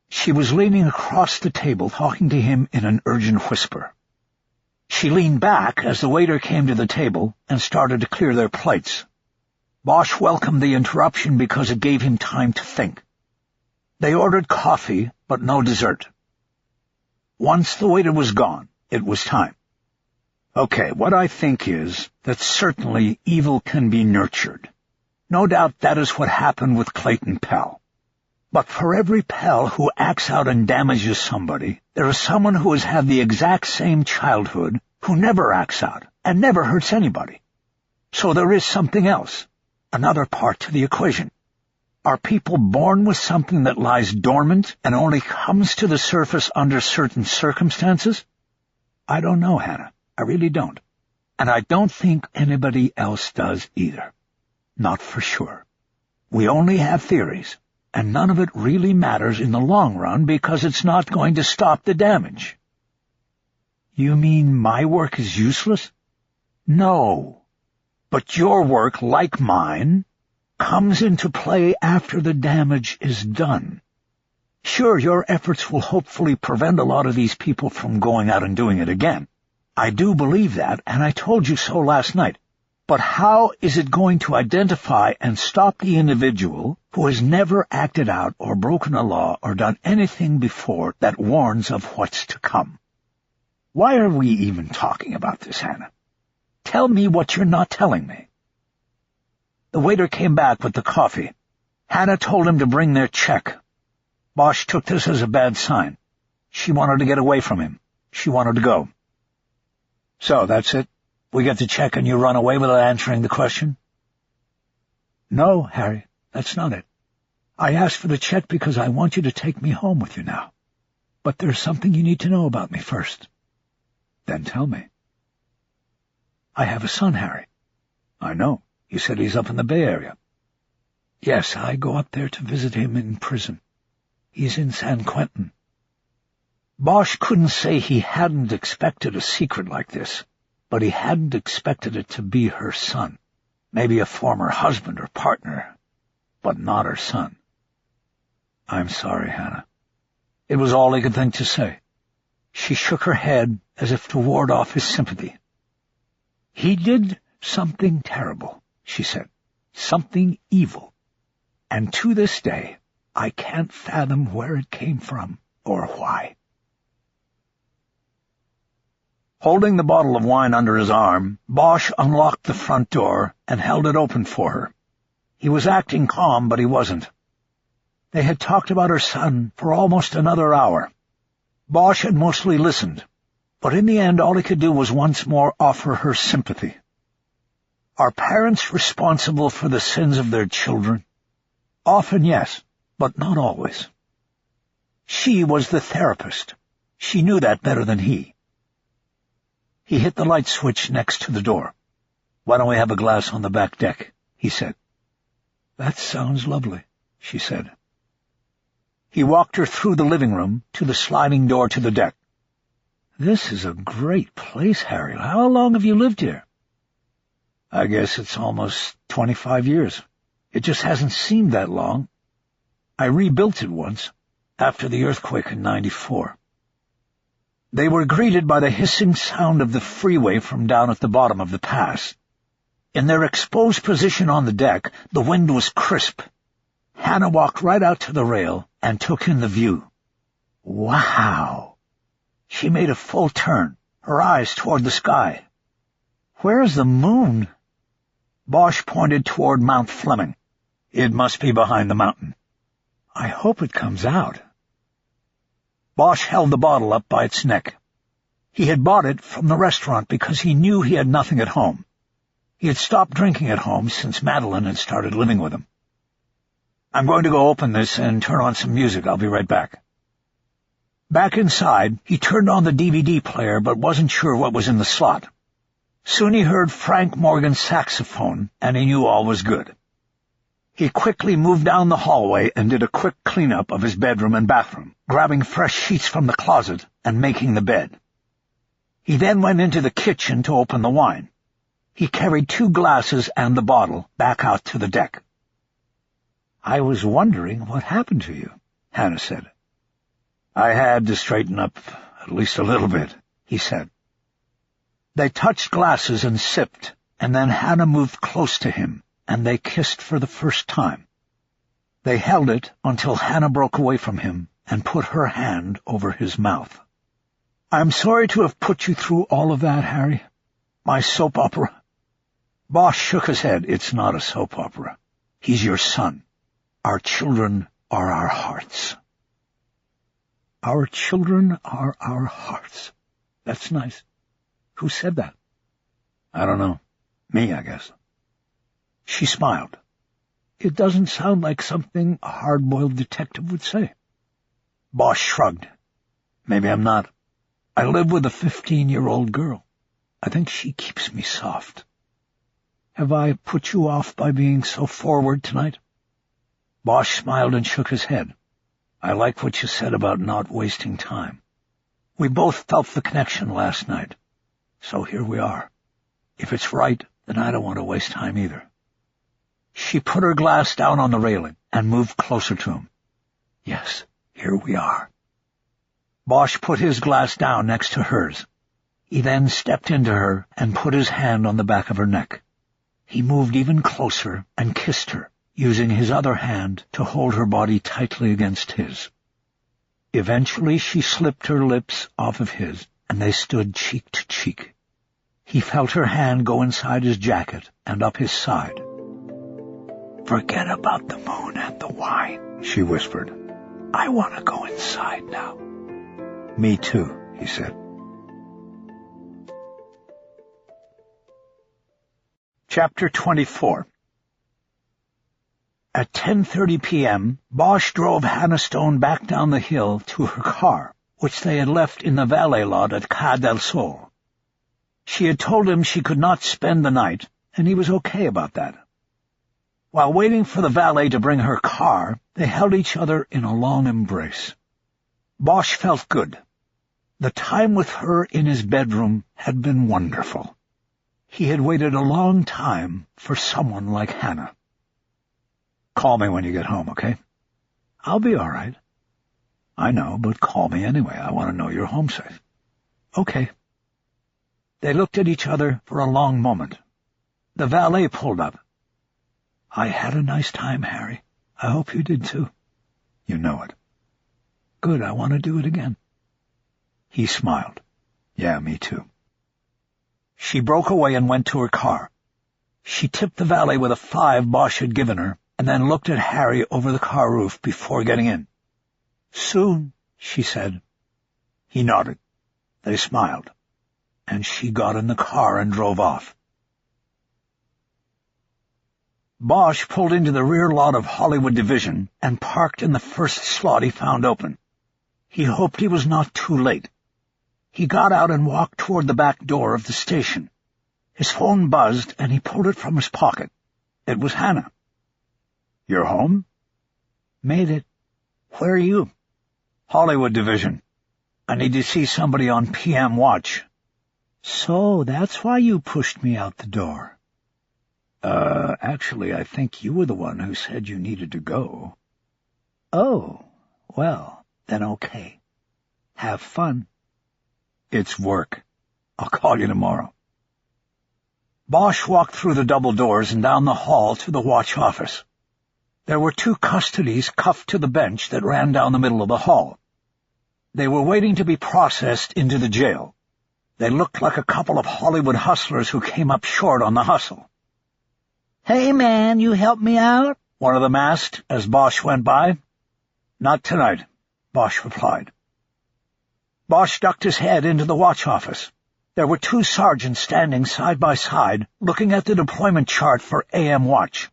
She was leaning across the table, talking to him in an urgent whisper. She leaned back as the waiter came to the table and started to clear their plates. Bosch welcomed the interruption because it gave him time to think. They ordered coffee, but no dessert. Once the waiter was gone, it was time. Okay, what I think is that certainly evil can be nurtured. No doubt that is what happened with Clayton Pell. But for every Pell who acts out and damages somebody, there is someone who has had the exact same childhood who never acts out and never hurts anybody. So there is something else, another part to the equation. Are people born with something that lies dormant and only comes to the surface under certain circumstances? I don't know, Hannah. I really don't. And I don't think anybody else does either. Not for sure. We only have theories, and none of it really matters in the long run because it's not going to stop the damage. You mean my work is useless? No. But your work, like mine, comes into play after the damage is done. Sure, your efforts will hopefully prevent a lot of these people from going out and doing it again. I do believe that, and I told you so last night. But how is it going to identify and stop the individual who has never acted out or broken a law or done anything before that warns of what's to come? Why are we even talking about this, Hannah? Tell me what you're not telling me. The waiter came back with the coffee. Hannah told him to bring their check. Bosch took this as a bad sign. She wanted to get away from him. She wanted to go. So, that's it? We get the check and you run away without answering the question? No, Harry, that's not it. I asked for the check because I want you to take me home with you now. But there's something you need to know about me first. Then tell me. I have a son, Harry. I know. You said he's up in the Bay Area. Yes, I go up there to visit him in prison. He's in San Quentin. Bosch couldn't say he hadn't expected a secret like this, but he hadn't expected it to be her son. Maybe a former husband or partner, but not her son. I'm sorry, Hannah. It was all he could think to say. She shook her head as if to ward off his sympathy. He did something terrible, she said. Something evil. And to this day, I can't fathom where it came from or why. Holding the bottle of wine under his arm, Bosch unlocked the front door and held it open for her. He was acting calm, but he wasn't. They had talked about her son for almost another hour. Bosch had mostly listened, but in the end all he could do was once more offer her sympathy. Are parents responsible for the sins of their children? Often, yes, but not always. She was the therapist. She knew that better than he. He hit the light switch next to the door. Why don't we have a glass on the back deck? He said. That sounds lovely, she said. He walked her through the living room to the sliding door to the deck. This is a great place, Harry. How long have you lived here? I guess it's almost 25 years. It just hasn't seemed that long. I rebuilt it once, after the earthquake in '94. They were greeted by the hissing sound of the freeway from down at the bottom of the pass. In their exposed position on the deck, the wind was crisp. Hannah walked right out to the rail and took in the view. Wow! She made a full turn, her eyes toward the sky. Where's the moon? Bosch pointed toward Mount Fleming. It must be behind the mountain. I hope it comes out. Bosch held the bottle up by its neck. He had bought it from the restaurant because he knew he had nothing at home. He had stopped drinking at home since Madeline had started living with him. I'm going to go open this and turn on some music. I'll be right back. Back inside, he turned on the DVD player but wasn't sure what was in the slot. Soon he heard Frank Morgan's saxophone, and he knew all was good. He quickly moved down the hallway and did a quick cleanup of his bedroom and bathroom, grabbing fresh sheets from the closet and making the bed. He then went into the kitchen to open the wine. He carried 2 glasses and the bottle back out to the deck. I was wondering what happened to you, Hannah said. I had to straighten up at least a little bit, he said. They touched glasses and sipped, and then Hannah moved close to him, and they kissed for the first time. They held it until Hannah broke away from him and put her hand over his mouth. I'm sorry to have put you through all of that, Harry. My soap opera. Bosch shook his head. It's not a soap opera. He's your son. Our children are our hearts. Our children are our hearts. That's nice. Who said that? I don't know. Me, I guess. She smiled. It doesn't sound like something a hard-boiled detective would say. Bosch shrugged. Maybe I'm not. I live with a 15-year-old girl. I think she keeps me soft. Have I put you off by being so forward tonight? Bosch smiled and shook his head. I like what you said about not wasting time. We both felt the connection last night. So here we are. If it's right, then I don't want to waste time either. She put her glass down on the railing and moved closer to him. Yes, here we are. Bosch put his glass down next to hers. He then stepped into her and put his hand on the back of her neck. He moved even closer and kissed her, using his other hand to hold her body tightly against his. Eventually she slipped her lips off of his, and they stood cheek to cheek. He felt her hand go inside his jacket and up his side. Forget about the moon and the wine, she whispered. I want to go inside now. Me too, he said. Chapter 24. At 10:30 p.m., Bosch drove Hannah Stone back down the hill to her car, which they had left in the valet lot at Ca del Sol. She had told him she could not spend the night, and he was okay about that. While waiting for the valet to bring her car, they held each other in a long embrace. Bosch felt good. The time with her in his bedroom had been wonderful. He had waited a long time for someone like Hannah. Call me when you get home, okay? I'll be all right. I know, but call me anyway. I want to know you're home safe. Okay. They looked at each other for a long moment. The valet pulled up. I had a nice time, Harry. I hope you did too. You know it. Good, I want to do it again. He smiled. Yeah, me too. She broke away and went to her car. She tipped the valet with a 5 Bosch had given her, and then looked at Harry over the car roof before getting in. Soon, she said. He nodded. They smiled, and she got in the car and drove off. Bosch pulled into the rear lot of Hollywood Division and parked in the first slot he found open. He hoped he was not too late. He got out and walked toward the back door of the station. His phone buzzed, and he pulled it from his pocket. It was Hannah. You're home? Made it. Where are you? Hollywood Division. I need to see somebody on PM watch. So that's why you pushed me out the door. Actually, I think you were the one who said you needed to go. Oh, well, then okay. Have fun. It's work. I'll call you tomorrow. Bosch walked through the double doors and down the hall to the watch office. There were 2 custodies cuffed to the bench that ran down the middle of the hall. They were waiting to be processed into the jail. They looked like a couple of Hollywood hustlers who came up short on the hustle. "Hey, man, you help me out?" one of them asked as Bosch went by. "Not tonight," Bosch replied. Bosch ducked his head into the watch office. There were 2 sergeants standing side by side, looking at the deployment chart for AM watch.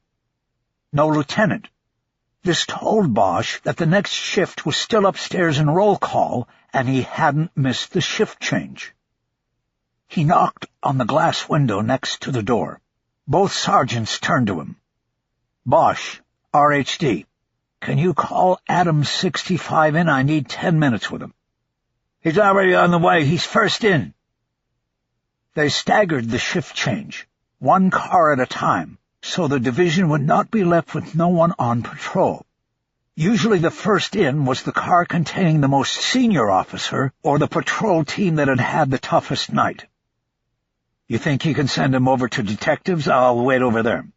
No lieutenant. This told Bosch that the next shift was still upstairs in roll call, and he hadn't missed the shift change. He knocked on the glass window next to the door. Both sergeants turned to him. "Bosch, RHD. Can you call Adam 65 in? I need 10 minutes with him." "He's already on the way. He's first in." They staggered the shift change, 1 car at a time, so the division would not be left with no one on patrol. Usually the first in was the car containing the most senior officer or the patrol team that had had the toughest night. "You think you can send him over to detectives? I'll wait over there."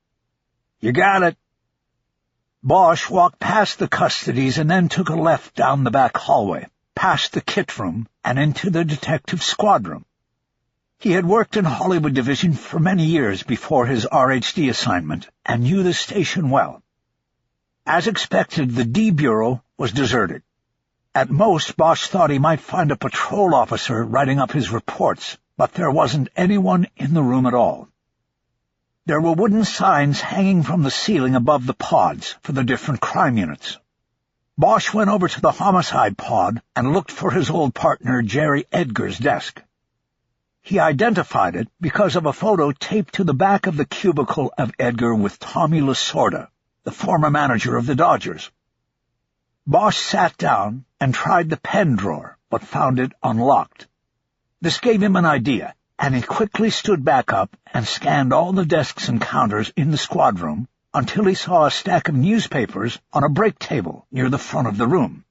"You got it." Bosch walked past the custodies and then took a left down the back hallway, past the kit room, and into the detective squad room. He had worked in Hollywood Division for many years before his RHD assignment and knew the station well. As expected, the D Bureau was deserted. At most, Bosch thought he might find a patrol officer writing up his reports, but there wasn't anyone in the room at all. There were wooden signs hanging from the ceiling above the pods for the different crime units. Bosch went over to the homicide pod and looked for his old partner Jerry Edgar's desk. He identified it because of a photo taped to the back of the cubicle of Edgar with Tommy Lasorda, the former manager of the Dodgers. Bosch sat down and tried the pen drawer, but found it unlocked. This gave him an idea, and he quickly stood back up and scanned all the desks and counters in the squad room until he saw a stack of newspapers on a break table near the front of the room.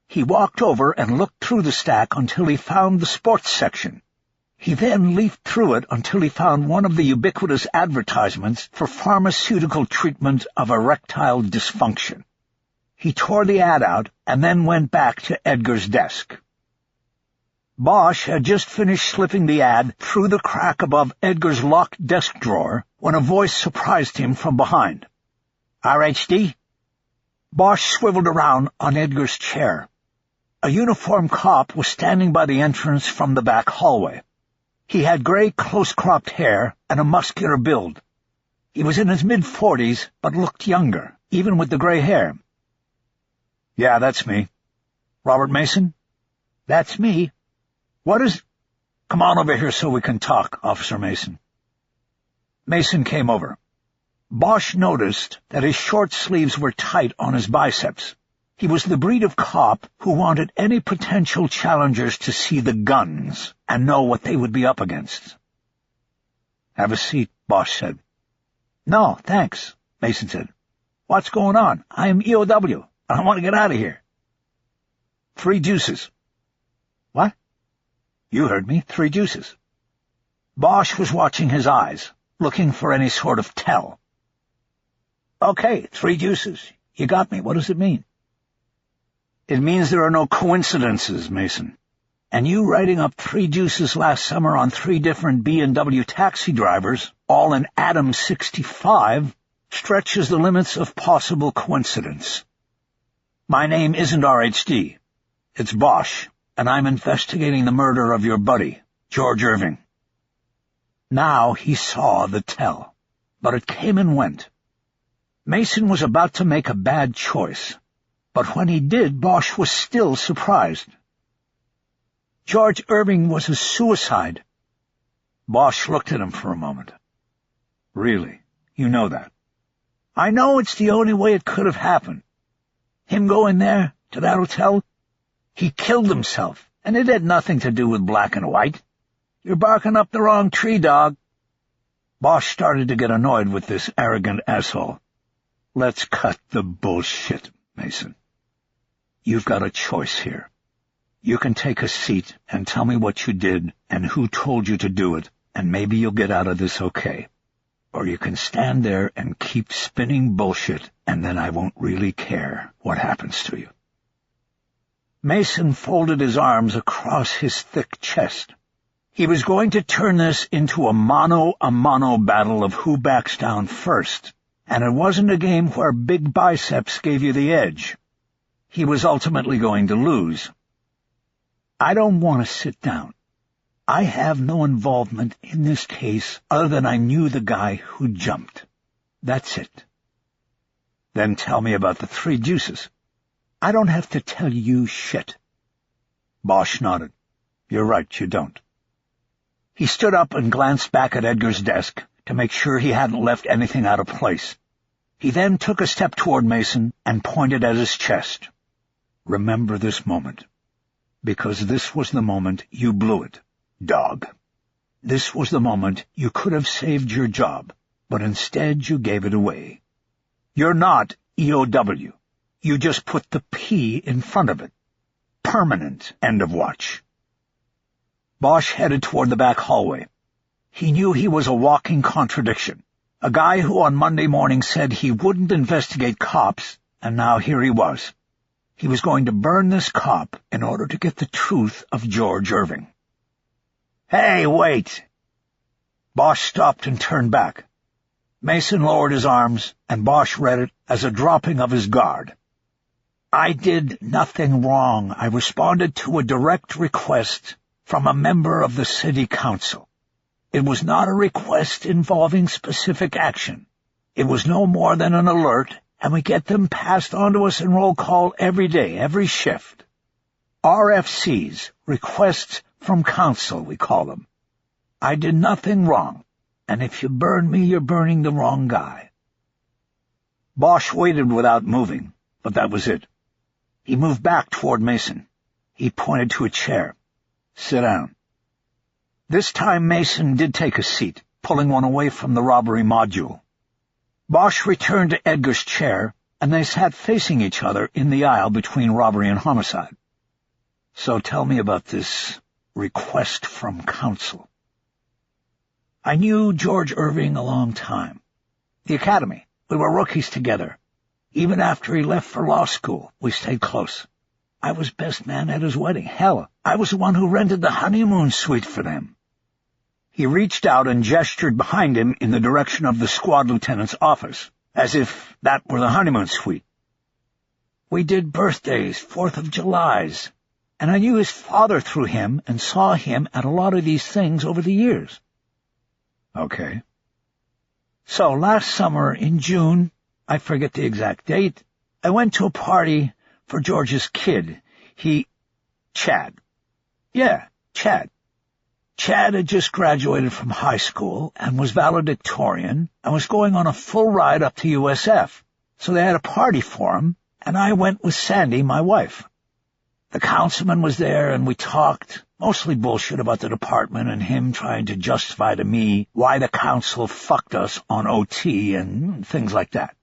He walked over and looked through the stack until he found the sports section. He then leafed through it until he found one of the ubiquitous advertisements for pharmaceutical treatment of erectile dysfunction. He tore the ad out and then went back to Edgar's desk. Bosch had just finished slipping the ad through the crack above Edgar's locked desk drawer when a voice surprised him from behind. "RHD?" Bosch swiveled around on Edgar's chair. A uniformed cop was standing by the entrance from the back hallway. He had gray, close-cropped hair and a muscular build. He was in his mid-40s, but looked younger, even with the gray hair. "Yeah, that's me." "Robert Mason?" "That's me." "What is—" "Come on over here so we can talk, Officer Mason." Mason came over. Bosch noticed that his short sleeves were tight on his biceps. He was the breed of cop who wanted any potential challengers to see the guns and know what they would be up against. "Have a seat," Bosch said. "No, thanks," Mason said. "What's going on? I am EOW, and I want to get out of here." "3 juices." "What?" "You heard me. 3 juices." Bosch was watching his eyes, looking for any sort of tell. "Okay, 3 juices. You got me. What does it mean?" "It means there are no coincidences, Mason. And you writing up 3 juices last summer on 3 different B&W taxi drivers, all in Adam 65, stretches the limits of possible coincidence. My name isn't RHD. It's Bosch, and I'm investigating the murder of your buddy, George Irving." Now he saw the tell, but it came and went. Mason was about to make a bad choice, but when he did, Bosch was still surprised. "George Irving was a suicide." Bosch looked at him for a moment. "Really? You know that?" "I know it's the only way it could have happened. Him going there, to that hotel, he killed himself, and it had nothing to do with black and white. You're barking up the wrong tree, dog." Bosch started to get annoyed with this arrogant asshole. "Let's cut the bullshit, Mason. You've got a choice here. You can take a seat and tell me what you did and who told you to do it, and maybe you'll get out of this okay. or you can stand there and keep spinning bullshit, and then I won't really care what happens to you." Mason folded his arms across his thick chest. He was going to turn this into a mano-a-mano battle of who backs down first, and it wasn't a game where big biceps gave you the edge. He was ultimately going to lose. "I don't want to sit down. I have no involvement in this case other than I knew the guy who jumped. That's it." "Then tell me about the three juices." "I don't have to tell you shit." Bosch nodded. "You're right, you don't." He stood up and glanced back at Edgar's desk to make sure he hadn't left anything out of place. He then took a step toward Mason and pointed at his chest. "Remember this moment, because this was the moment you blew it, dog. This was the moment you could have saved your job, but instead you gave it away. You're not EOW. You just put the P in front of it. Permanent end of watch." Bosch headed toward the back hallway. He knew he was a walking contradiction. A guy who on Monday morning said he wouldn't investigate cops, and now here he was. He was going to burn this cop in order to get the truth of George Irving. "Hey, wait!" Bosch stopped and turned back. Mason lowered his arms, and Bosch read it as a dropping of his guard. "I did nothing wrong. I responded to a direct request from a member of the city council. It was not a request involving specific action. It was no more than an alert, and we get them passed on to us in roll call every day, every shift. RFCs, requests from council, we call them. I did nothing wrong, and if you burn me, you're burning the wrong guy." Bosch waited without moving, but that was it. He moved back toward Mason. He pointed to a chair. "Sit down." This time Mason did take a seat, pulling one away from the robbery module. Bosch returned to Edgar's chair, and they sat facing each other in the aisle between robbery and homicide. "So tell me about this request from council." "I knew George Irving a long time. The academy. We were rookies together. Even after he left for law school, we stayed close. I was best man at his wedding. Hell, I was the one who rented the honeymoon suite for them." He reached out and gestured behind him in the direction of the squad lieutenant's office, as if that were the honeymoon suite. "We did birthdays, 4th of Julys, and I knew his father through him and saw him at a lot of these things over the years." "Okay." "So last summer in June, I forget the exact date, I went to a party for George's kid. Chad. Yeah, Chad. Chad had just graduated from high school and was valedictorian and was going on a full ride up to USF, so they had a party for him, and I went with Sandy, my wife. The councilman was there, and we talked, mostly bullshit about the department and him trying to justify to me why the council fucked us on OT and things like that.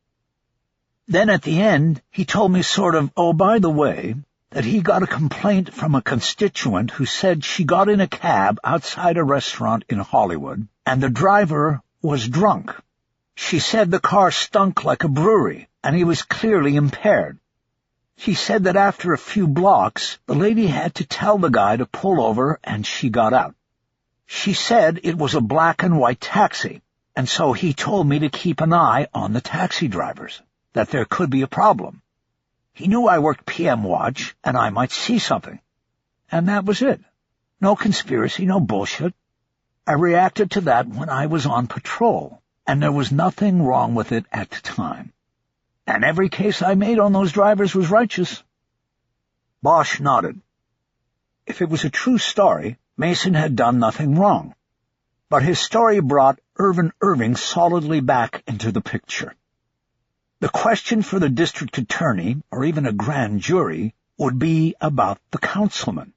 Then at the end, he told me sort of, oh, by the way, that he got a complaint from a constituent who said she got in a cab outside a restaurant in Hollywood, and the driver was drunk. She said the car stunk like a brewery, and he was clearly impaired. She said that after a few blocks, the lady had to tell the guy to pull over, and she got out. She said it was a black and white taxi, and so he told me to keep an eye on the taxi drivers, that there could be a problem. He knew I worked PM watch, and I might see something. And that was it. No conspiracy, no bullshit. I reacted to that when I was on patrol, and there was nothing wrong with it at the time. And every case I made on those drivers was righteous." Bosch nodded. If it was a true story, Mason had done nothing wrong. But his story brought Irvin Irving solidly back into the picture. The question for the district attorney, or even a grand jury, would be about the councilman.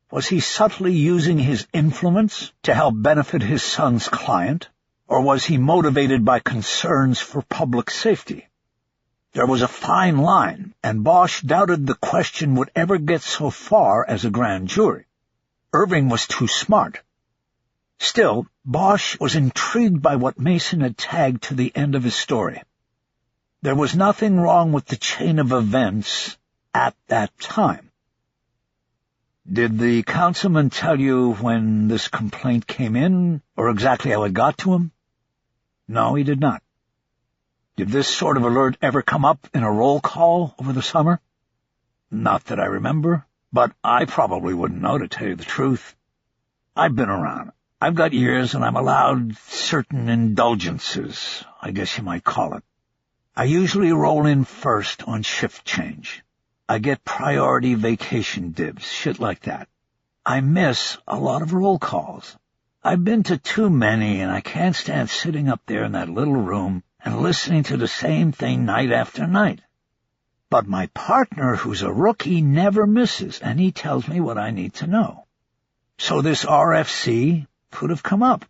Was he subtly using his influence to help benefit his son's client, or was he motivated by concerns for public safety? There was a fine line, and Bosch doubted the question would ever get so far as a grand jury. Irving was too smart. Still, Bosch was intrigued by what Mason had tagged to the end of his story. There was nothing wrong with the chain of events at that time. Did the councilman tell you when this complaint came in, or exactly how it got to him? No, he did not. Did this sort of alert ever come up in a roll call over the summer? Not that I remember, but I probably wouldn't know, to tell you the truth. I've been around. I've got years, and I'm allowed certain indulgences, I guess you might call it. I usually roll in first on shift change. I get priority vacation dibs, shit like that. I miss a lot of roll calls. I've been to too many, and I can't stand sitting up there in that little room and listening to the same thing night after night. But my partner, who's a rookie, never misses, and he tells me what I need to know. So this RFC could have come up.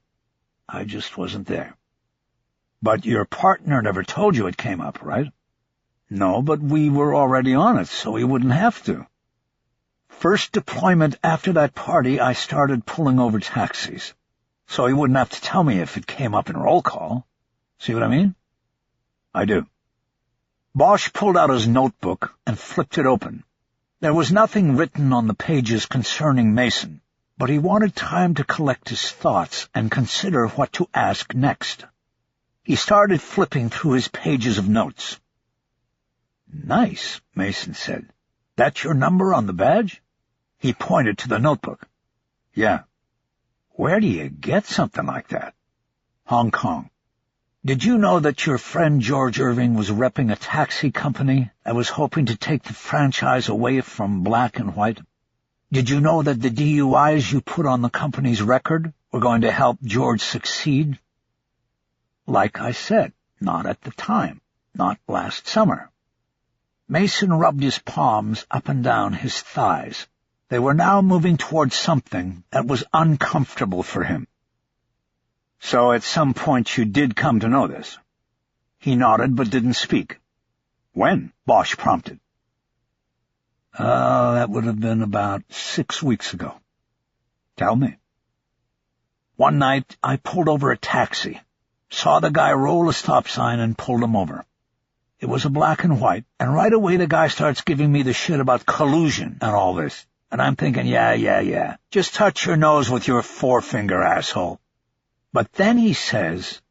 I just wasn't there. But your partner never told you it came up, right? No, but we were already on it, so he wouldn't have to. First deployment after that party, I started pulling over taxis, so he wouldn't have to tell me if it came up in roll call. See what I mean? I do. Bosch pulled out his notebook and flipped it open. There was nothing written on the pages concerning Mason, but he wanted time to collect his thoughts and consider what to ask next. He started flipping through his pages of notes. Nice, Mason said. That's your number on the badge? He pointed to the notebook. Yeah. Where do you get something like that? Hong Kong. Did you know that your friend George Irving was repping a taxi company that was hoping to take the franchise away from Black and White? Did you know that the DUIs you put on the company's record were going to help George succeed? Like I said, not at the time, not last summer. Mason rubbed his palms up and down his thighs. They were now moving towards something that was uncomfortable for him. So at some point you did come to know this? He nodded but didn't speak. When? Bosch prompted. That would have been about 6 weeks ago. Tell me. One night I pulled over a taxi, saw the guy roll a stop sign and pulled him over. It was a Black and White, and right away the guy starts giving me the shit about collusion and all this. And I'm thinking, yeah. Just touch your nose with your forefinger, asshole. But then he says,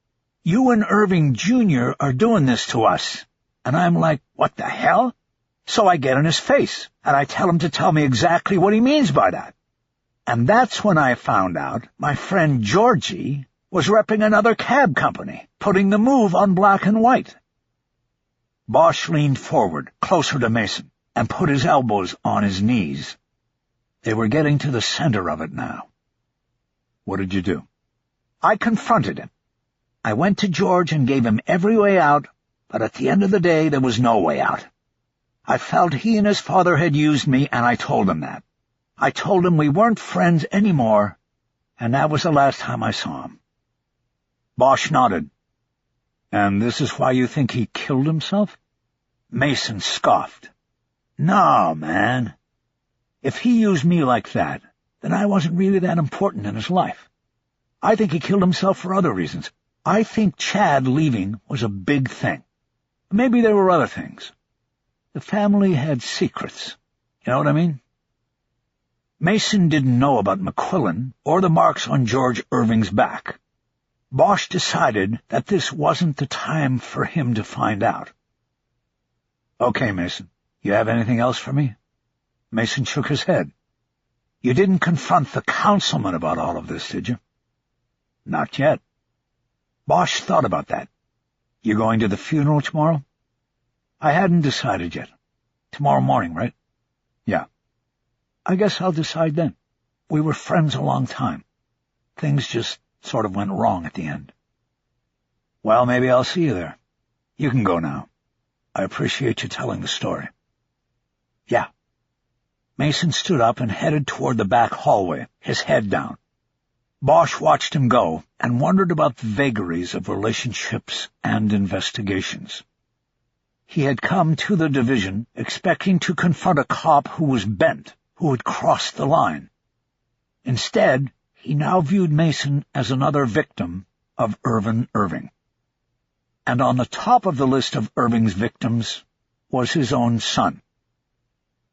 you and Irving Jr. are doing this to us. And I'm like, what the hell? So I get in his face, and I tell him to tell me exactly what he means by that. And that's when I found out my friend Georgie was repping another cab company, putting the move on Black and White. Bosch leaned forward, closer to Mason, and put his elbows on his knees. They were getting to the center of it now. What did you do? I confronted him. I went to George and gave him every way out, but at the end of the day there was no way out. I felt he and his father had used me, and I told him that. I told him we weren't friends anymore, and that was the last time I saw him. Bosch nodded. And this is why you think he killed himself? Mason scoffed. No, man. If he used me like that, then I wasn't really that important in his life. I think he killed himself for other reasons. I think Chad leaving was a big thing. Maybe there were other things. The family had secrets. You know what I mean? Mason didn't know about McQuillan or the marks on George Irving's back. Bosch decided that this wasn't the time for him to find out. Okay, Mason, you have anything else for me? Mason shook his head. You didn't confront the councilman about all of this, did you? Not yet. Bosch thought about that. You going to the funeral tomorrow? I hadn't decided yet. Tomorrow morning, right? Yeah. I guess I'll decide then. We were friends a long time. Things just sort of went wrong at the end. Well, maybe I'll see you there. You can go now. I appreciate you telling the story. Yeah. Mason stood up and headed toward the back hallway, his head down. Bosch watched him go and wondered about the vagaries of relationships and investigations. He had come to the division expecting to confront a cop who was bent, who had crossed the line. Instead, he He now viewed Mason as another victim of Irvin Irving. And on the top of the list of Irving's victims was his own son.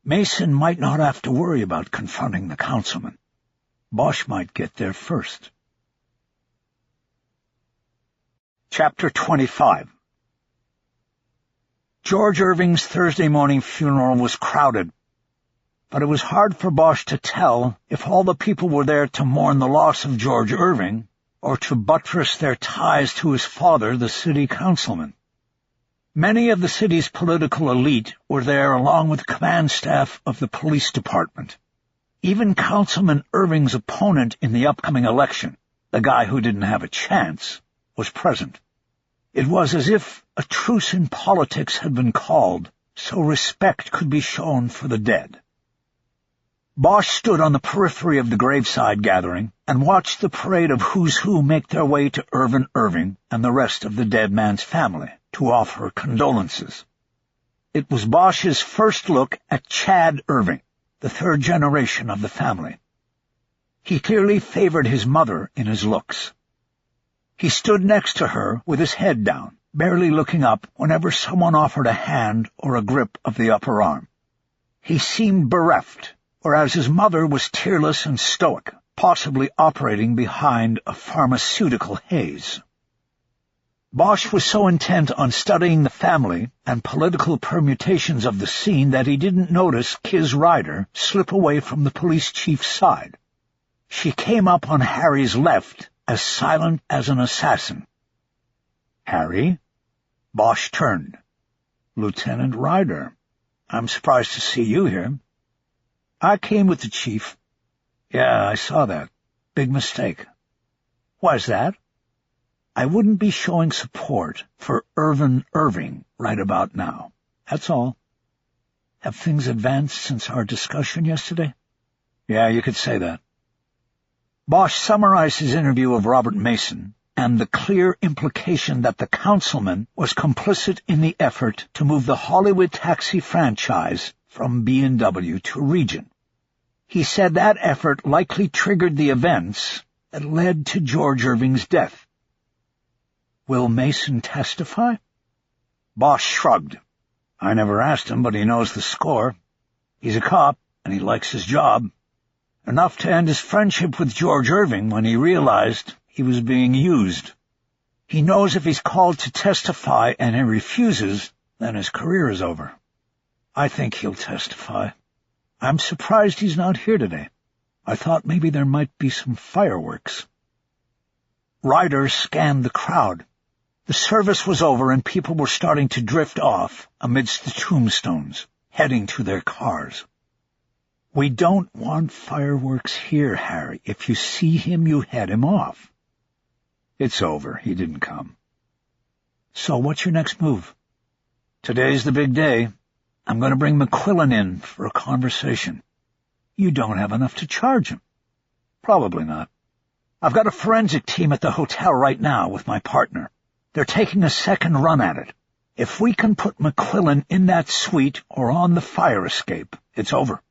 Mason might not have to worry about confronting the councilman. Bosch might get there first. Chapter 25. George Irving's Thursday morning funeral was crowded, but it was hard for Bosch to tell if all the people were there to mourn the loss of George Irving or to buttress their ties to his father, the city councilman. Many of the city's political elite were there along with the command staff of the police department. Even Councilman Irving's opponent in the upcoming election, the guy who didn't have a chance, was present. It was as if a truce in politics had been called, so respect could be shown for the dead. Bosch stood on the periphery of the graveside gathering and watched the parade of who's who make their way to Irvin Irving and the rest of the dead man's family to offer condolences. It was Bosch's first look at Chad Irving, the third generation of the family. He clearly favored his mother in his looks. He stood next to her with his head down, barely looking up whenever someone offered a hand or a grip of the upper arm. He seemed bereft, whereas his mother was tearless and stoic, possibly operating behind a pharmaceutical haze. Bosch was so intent on studying the family and political permutations of the scene that he didn't notice Kiz Ryder slip away from the police chief's side. She came up on Harry's left, as silent as an assassin. "Harry?" Bosch turned. "Lieutenant Ryder, I'm surprised to see you here." "I came with the chief." "Yeah, I saw that. Big mistake." "Why's that?" "I wouldn't be showing support for Irvin Irving right about now. That's all." "Have things advanced since our discussion yesterday?" "Yeah, you could say that." Bosch summarized his interview of Robert Mason and the clear implication that the councilman was complicit in the effort to move the Hollywood taxi franchise from B&W to Regent. He said that effort likely triggered the events that led to George Irving's death. "Will Mason testify?" Bosch shrugged. "I never asked him, but he knows the score. He's a cop, and he likes his job. Enough to end his friendship with George Irving when he realized he was being used. He knows if he's called to testify and he refuses, then his career is over. I think he'll testify. I'm surprised he's not here today. I thought maybe there might be some fireworks." Ryder scanned the crowd. The service was over and people were starting to drift off amidst the tombstones, heading to their cars. "We don't want fireworks here, Harry. If you see him, you head him off." "It's over. He didn't come." "So what's your next move?" "Today's the big day. I'm going to bring McQuillan in for a conversation." "You don't have enough to charge him." "Probably not. I've got a forensic team at the hotel right now with my partner. They're taking a second run at it. If we can put McQuillan in that suite or on the fire escape, it's over."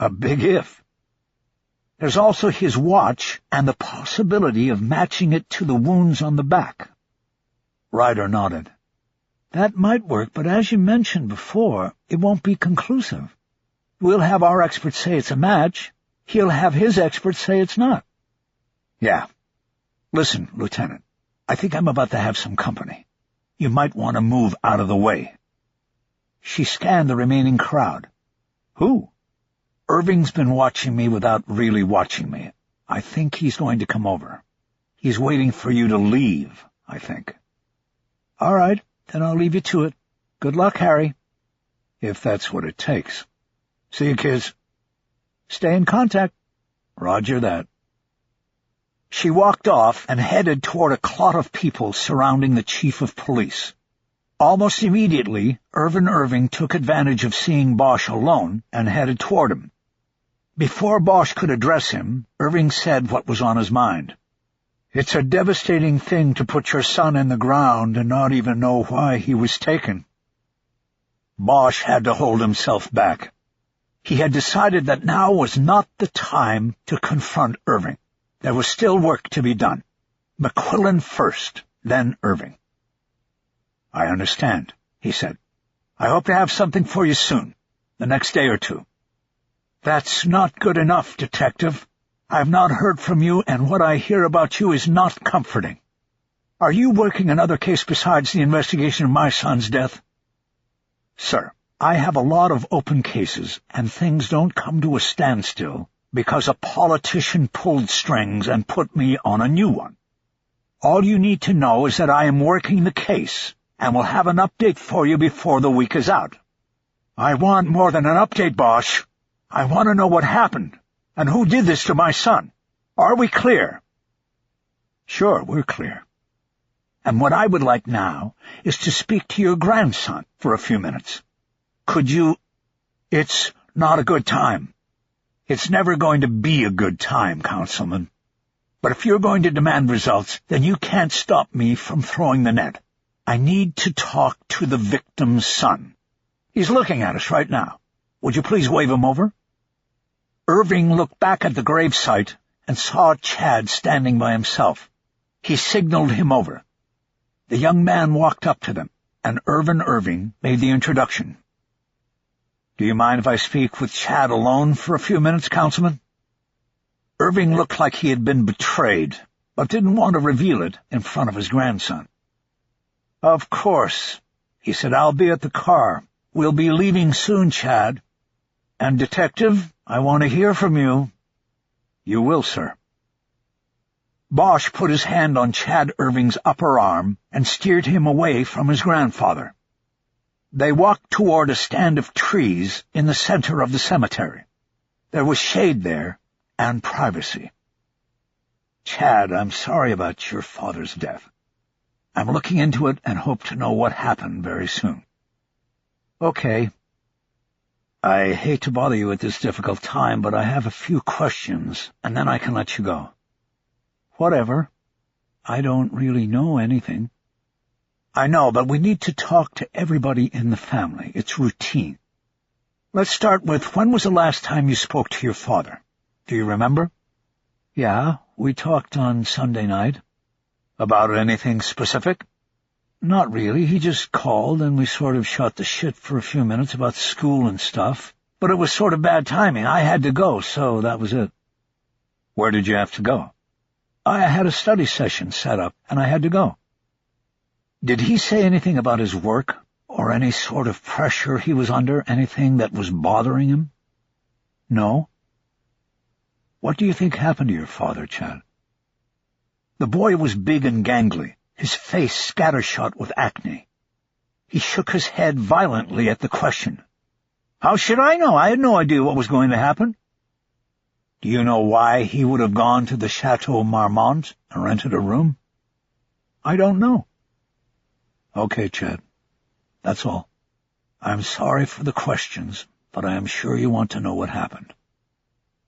"A big if." "There's also his watch and the possibility of matching it to the wounds on the back." Ryder nodded. "That might work, but as you mentioned before, it won't be conclusive. We'll have our experts say it's a match. He'll have his experts say it's not." "Yeah. Listen, Lieutenant, I think I'm about to have some company. You might want to move out of the way." She scanned the remaining crowd. "Who?" "Irving's been watching me without really watching me. I think he's going to come over. He's waiting for you to leave, I think." "All right, then I'll leave you to it. Good luck, Harry." "If that's what it takes. See you, kids." "Stay in contact." "Roger that." She walked off and headed toward a clot of people surrounding the chief of police. Almost immediately, Irvin Irving took advantage of seeing Bosch alone and headed toward him. Before Bosch could address him, Irving said what was on his mind. "It's a devastating thing to put your son in the ground and not even know why he was taken." Bosch had to hold himself back. He had decided that now was not the time to confront Irving. There was still work to be done. McQuillan first, then Irving. "I understand," he said. "I hope to have something for you soon, the next day or two." "That's not good enough, Detective. I've not heard from you, and what I hear about you is not comforting. Are you working another case besides the investigation of my son's death?" "Sir, I have a lot of open cases, and things don't come to a standstill because a politician pulled strings and put me on a new one. All you need to know is that I am working the case, and will have an update for you before the week is out." "I want more than an update, Bosch. I want to know what happened, and who did this to my son. Are we clear?" "Sure, we're clear. And what I would like now is to speak to your grandson for a few minutes. Could you—" "It's not a good time. It's never going to be a good time, Councilman. But if you're going to demand results, then you can't stop me from throwing the net. I need to talk to the victim's son. He's looking at us right now. Would you please wave him over?" Irving looked back at the gravesite and saw Chad standing by himself. He signaled him over. The young man walked up to them, and Irving made the introduction. "Do you mind if I speak with Chad alone for a few minutes, Councilman?" Irving looked like he had been betrayed, but didn't want to reveal it in front of his grandson. "Of course," he said. "I'll be at the car. We'll be leaving soon, Chad. And, Detective, I want to hear from you." "You will, sir." Bosch put his hand on Chad Irving's upper arm and steered him away from his grandfather. They walked toward a stand of trees in the center of the cemetery. There was shade there and privacy. "Chad, I'm sorry about your father's death. I'm looking into it and hope to know what happened very soon." "Okay. I hate to bother you at this difficult time, but I have a few questions, and then I can let you go." "Whatever. I don't really know anything." "I know, but we need to talk to everybody in the family. It's routine. Let's start with, when was the last time you spoke to your father? Do you remember?" "Yeah, we talked on Sunday night." "About anything specific?" "Not really. He just called, and we sort of shot the shit for a few minutes about school and stuff. But it was sort of bad timing. I had to go, so that was it." "Where did you have to go?" "I had a study session set up, and I had to go." "Did he say anything about his work, or any sort of pressure he was under, anything that was bothering him?" "No." "What do you think happened to your father, Chad?" The boy was big and gangly, his face scattershot with acne. He shook his head violently at the question. "How should I know? I had no idea what was going to happen." "Do you know why he would have gone to the Chateau Marmont and rented a room?" "I don't know." "Okay, Chad. That's all. I'm sorry for the questions, but I am sure you want to know what happened."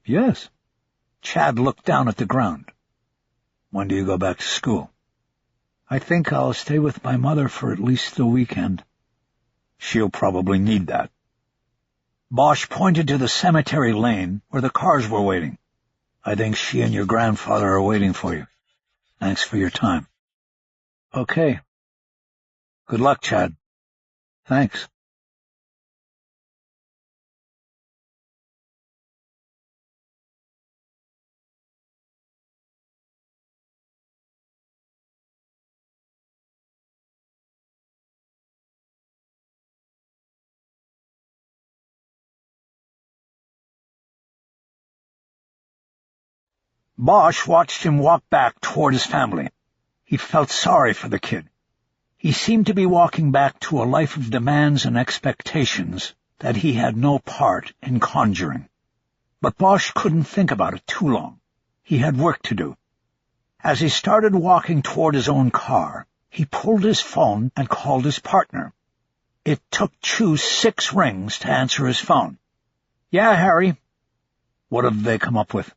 "Yes." Chad looked down at the ground. "When do you go back to school?" "I think I'll stay with my mother for at least the weekend." "She'll probably need that." Bosch pointed to the cemetery lane where the cars were waiting. "I think she and your grandfather are waiting for you. Thanks for your time." "Okay. Good luck, Chad." "Thanks." Bosch watched him walk back toward his family. He felt sorry for the kid. He seemed to be walking back to a life of demands and expectations that he had no part in conjuring. But Bosch couldn't think about it too long. He had work to do. As he started walking toward his own car, he pulled his phone and called his partner. It took Chu 6 rings to answer his phone. "Yeah, Harry." "What have they come up with?"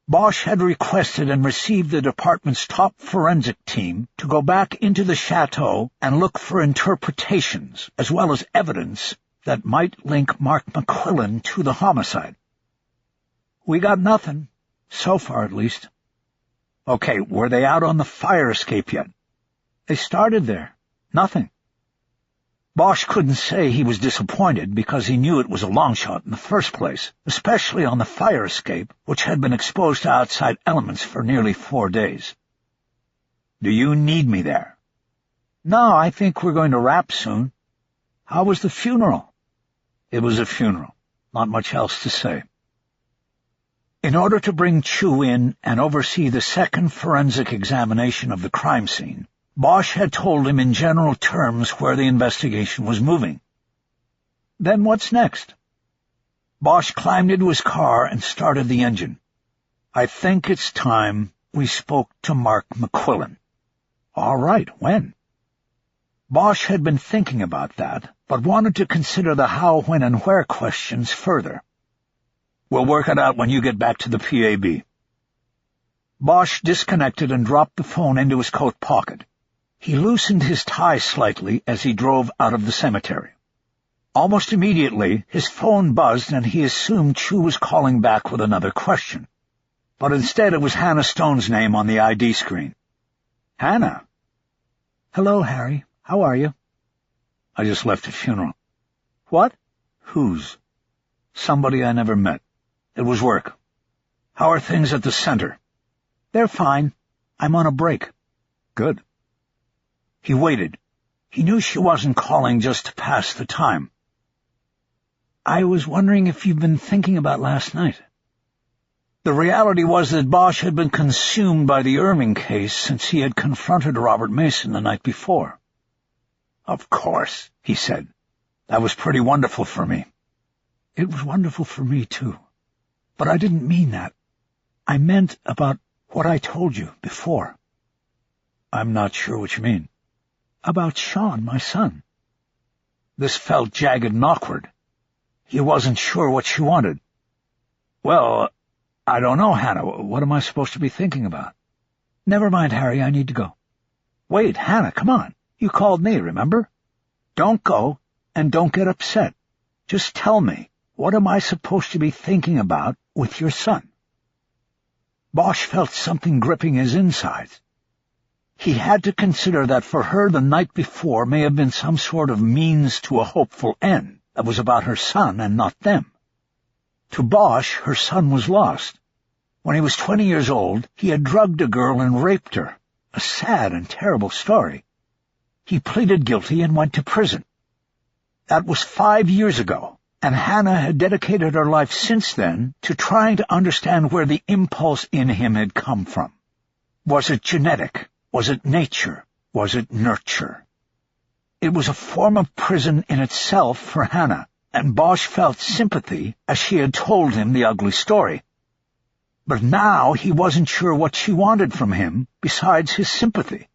Bosch had requested and received the department's top forensic team to go back into the chateau and look for interpretations, as well as evidence that might link Mark McQuillan to the homicide. "We got nothing," So far, at least. Okay, were they out on the fire escape yet? They started there. Nothing. Bosch couldn't say he was disappointed because he knew it was a long shot in the first place, especially on the fire escape, which had been exposed to outside elements for nearly 4 days. Do you need me there? No, I think we're going to wrap soon. How was the funeral? It was a funeral. Not much else to say. In order to bring Chu in and oversee the second forensic examination of the crime scene, Bosch had told him in general terms where the investigation was moving. Then what's next? Bosch climbed into his car and started the engine. I think it's time we spoke to Mark McQuillan. All right, when? Bosch had been thinking about that, but wanted to consider the how, when, and where questions further. We'll work it out when you get back to the PAB. Bosch disconnected and dropped the phone into his coat pocket. He loosened his tie slightly as he drove out of the cemetery. Almost immediately, his phone buzzed and he assumed Chu was calling back with another question. But instead it was Hannah Stone's name on the ID screen. Hannah. Hello, Harry. How are you? I just left a funeral. What? Whose? Somebody I never met. It was work. How are things at the center? They're fine. I'm on a break. Good. He waited. He knew she wasn't calling just to pass the time. I was wondering if you've been thinking about last night. The reality was that Bosch had been consumed by the Irving case since he had confronted Robert Mason the night before. Of course, he said. That was pretty wonderful for me. It was wonderful for me, too. But I didn't mean that. I meant about what I told you before. I'm not sure what you mean. About Sean, my son. This felt jagged and awkward. He wasn't sure what she wanted. Well, I don't know, Hannah. What am I supposed to be thinking about? Never mind, Harry. I need to go. Wait, Hannah, come on. You called me, remember? Don't go, and don't get upset. Just tell me, what am I supposed to be thinking about with your son? Bosch felt something gripping his insides. He had to consider that for her the night before may have been some sort of means to a hopeful end that was about her son and not them. To Bosch, her son was lost. When he was 20 years old, he had drugged a girl and raped her. A sad and terrible story. He pleaded guilty and went to prison. That was 5 years ago, and Hannah had dedicated her life since then to trying to understand where the impulse in him had come from. Was it genetic? Was it nature? Was it nurture? It was a form of prison in itself for Hannah, and Bosch felt sympathy as she had told him the ugly story. But now he wasn't sure what she wanted from him besides his sympathy.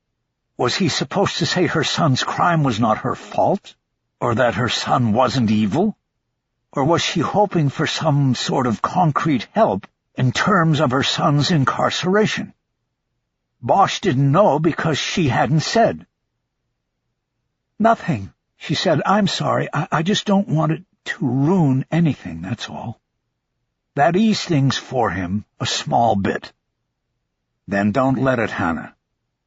Was he supposed to say her son's crime was not her fault, or that her son wasn't evil? Or was she hoping for some sort of concrete help in terms of her son's incarceration? Bosch didn't know because she hadn't said. Nothing, she said. I'm sorry. I just don't want it to ruin anything, that's all. That eased things for him a small bit. Then don't let it, Hannah.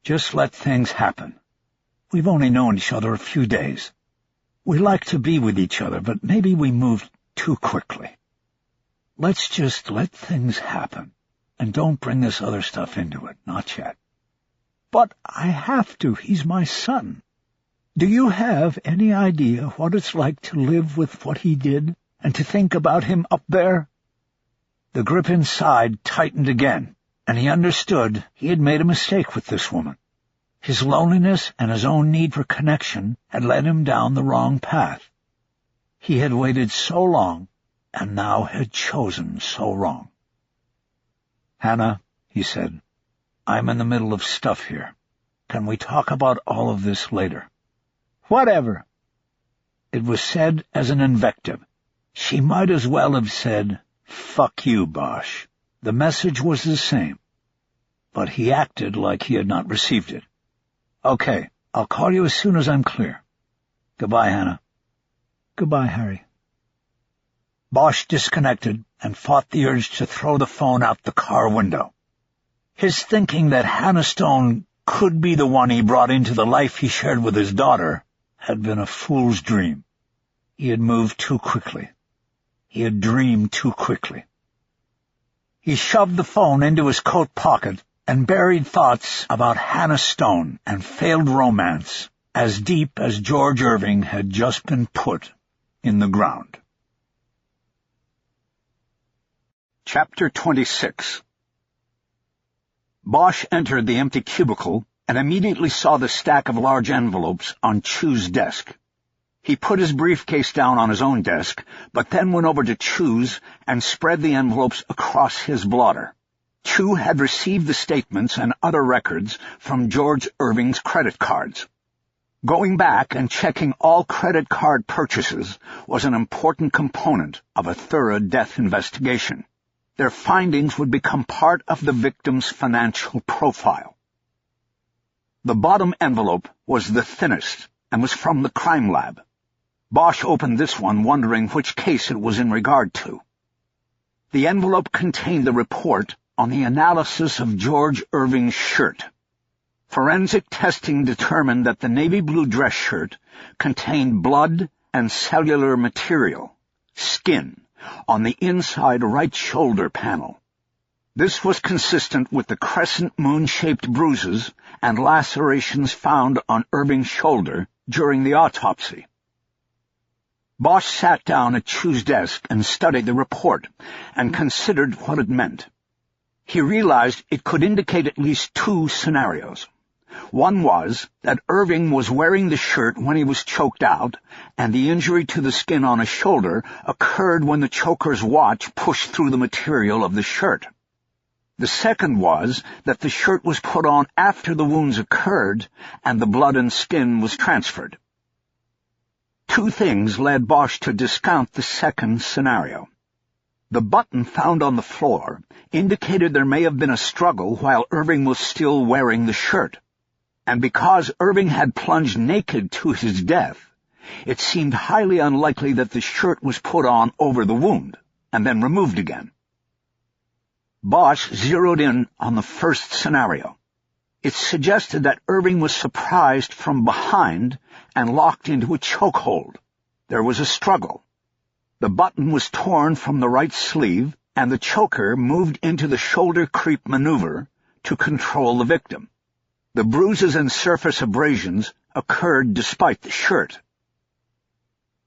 Just let things happen. We've only known each other a few days. We like to be with each other, but maybe we moved too quickly. Let's just let things happen, and don't bring this other stuff into it, not yet. But I have to. He's my son. Do you have any idea what it's like to live with what he did, and to think about him up there? The grip inside tightened again, and he understood he had made a mistake with this woman. His loneliness and his own need for connection had led him down the wrong path. He had waited so long, and now had chosen so wrong. Hannah, he said, I'm in the middle of stuff here. Can we talk about all of this later? Whatever. It was said as an invective. She might as well have said, fuck you, Bosch. The message was the same. But he acted like he had not received it. Okay, I'll call you as soon as I'm clear. Goodbye, Hannah. Goodbye, Harry. Bosch disconnected and fought the urge to throw the phone out the car window. His thinking that Hannah Stone could be the one he brought into the life he shared with his daughter had been a fool's dream. He had moved too quickly. He had dreamed too quickly. He shoved the phone into his coat pocket and buried thoughts about Hannah Stone and failed romance as deep as George Irving had just been put in the ground. Chapter 26. Bosch entered the empty cubicle and immediately saw the stack of large envelopes on Chu's desk. He put his briefcase down on his own desk, but then went over to Chu's and spread the envelopes across his blotter. Chu had received the statements and other records from George Irving's credit cards. Going back and checking all credit card purchases was an important component of a thorough death investigation. Their findings would become part of the victim's financial profile. The bottom envelope was the thinnest and was from the crime lab. Bosch opened this one, wondering which case it was in regard to. The envelope contained the report on the analysis of George Irving's shirt. Forensic testing determined that the navy blue dress shirt contained blood and cellular material, skin, on the inside right shoulder panel. This was consistent with the crescent moon-shaped bruises and lacerations found on Irving's shoulder during the autopsy. Bosch sat down at Chu's desk and studied the report and considered what it meant. He realized it could indicate at least two scenarios. One was that Irving was wearing the shirt when he was choked out, and the injury to the skin on his shoulder occurred when the choker's watch pushed through the material of the shirt. The second was that the shirt was put on after the wounds occurred and the blood and skin was transferred. Two things led Bosch to discount the second scenario. The button found on the floor indicated there may have been a struggle while Irving was still wearing the shirt. And because Irving had plunged naked to his death, it seemed highly unlikely that the shirt was put on over the wound and then removed again. Bosch zeroed in on the first scenario. It suggested that Irving was surprised from behind and locked into a chokehold. There was a struggle. The button was torn from the right sleeve, and the choker moved into the shoulder creep maneuver to control the victim. The bruises and surface abrasions occurred despite the shirt.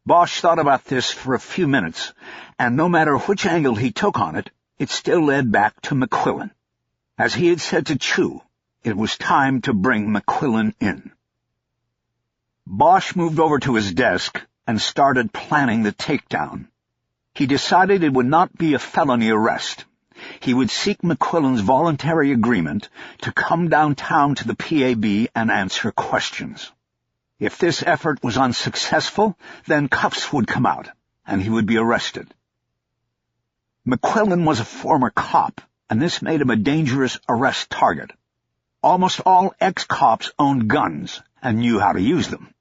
Bosch thought about this for a few minutes, and no matter which angle he took on it, it still led back to McQuillan. As he had said to Chu, it was time to bring McQuillan in. Bosch moved over to his desk and started planning the takedown. He decided it would not be a felony arrest. He would seek McQuillan's voluntary agreement to come downtown to the PAB and answer questions. If this effort was unsuccessful, then cuffs would come out, and he would be arrested. McQuillan was a former cop, and this made him a dangerous arrest target. Almost all ex-cops owned guns and knew how to use them.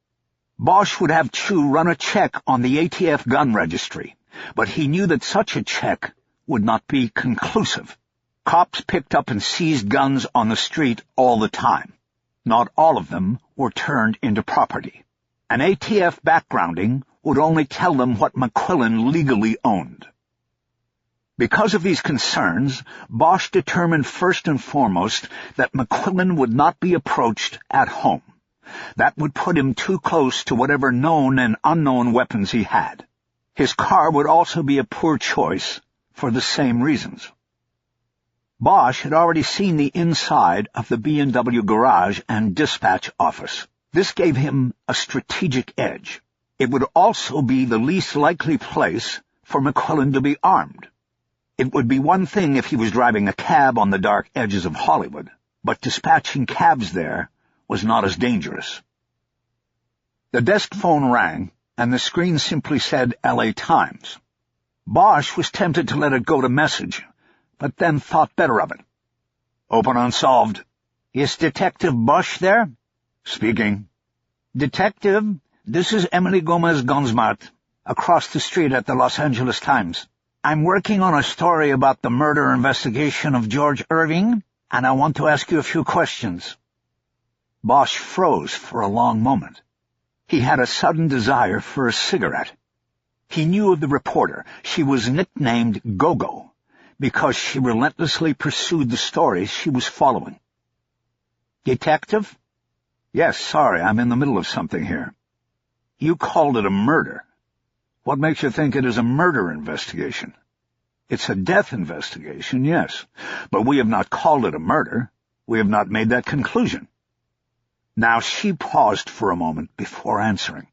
Bosch would have Chu run a check on the ATF gun registry, but he knew that such a check would not be conclusive. Cops picked up and seized guns on the street all the time. Not all of them were turned into property. An ATF backgrounding would only tell them what McQuillan legally owned. Because of these concerns, Bosch determined first and foremost that McQuillan would not be approached at home. That would put him too close to whatever known and unknown weapons he had. His car would also be a poor choice for the same reasons. Bosch had already seen the inside of the B&W garage and dispatch office. This gave him a strategic edge. It would also be the least likely place for McQuillan to be armed. It would be one thing if he was driving a cab on the dark edges of Hollywood, but dispatching cabs there was not as dangerous. The desk phone rang, and the screen simply said LA Times. Bosch was tempted to let it go to message, but then thought better of it. Open unsolved. Is Detective Bosch there? Speaking. Detective, this is Emily Gomez-Gonzmart, across the street at the Los Angeles Times. I'm working on a story about the murder investigation of George Irving, and I want to ask you a few questions." Bosch froze for a long moment. He had a sudden desire for a cigarette. He knew of the reporter. She was nicknamed Go-Go because she relentlessly pursued the stories she was following. "Detective?" "Yes, sorry, I'm in the middle of something here." "You called it a murder. What makes you think it is a murder investigation?" "It's a death investigation, yes, but we have not called it a murder. We have not made that conclusion." Now she paused for a moment before answering.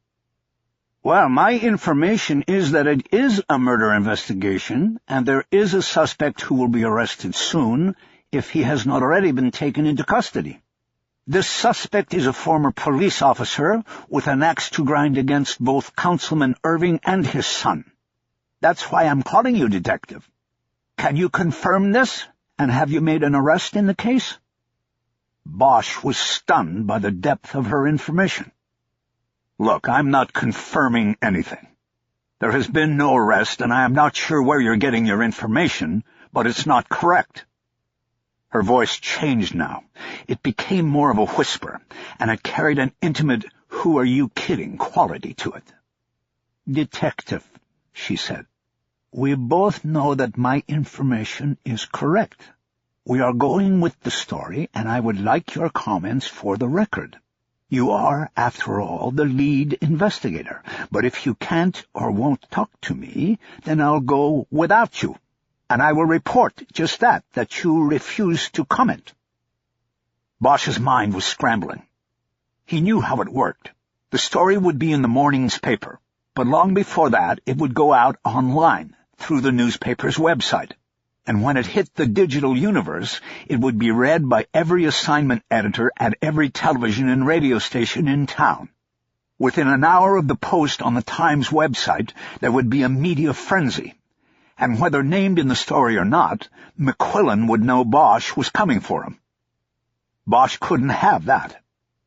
"Well, my information is that it is a murder investigation, and there is a suspect who will be arrested soon if he has not already been taken into custody. This suspect is a former police officer with an axe to grind against both Councilman Irving and his son. That's why I'm calling you, Detective. Can you confirm this, and have you made an arrest in the case?" Bosch was stunned by the depth of her information. "Look, I'm not confirming anything. There has been no arrest, and I am not sure where you're getting your information, but it's not correct." Her voice changed now. It became more of a whisper, and it carried an intimate, who-are-you-kidding quality to it. "Detective," she said, "we both know that my information is correct. We are going with the story, and I would like your comments for the record. You are, after all, the lead investigator, but if you can't or won't talk to me, then I'll go without you, and I will report just that you refuse to comment." Bosch's mind was scrambling. He knew how it worked. The story would be in the morning's paper, but long before that it would go out online through the newspaper's website. And when it hit the digital universe, it would be read by every assignment editor at every television and radio station in town. Within an hour of the post on the Times website, there would be a media frenzy. And whether named in the story or not, McQuillan would know Bosch was coming for him. Bosch couldn't have that.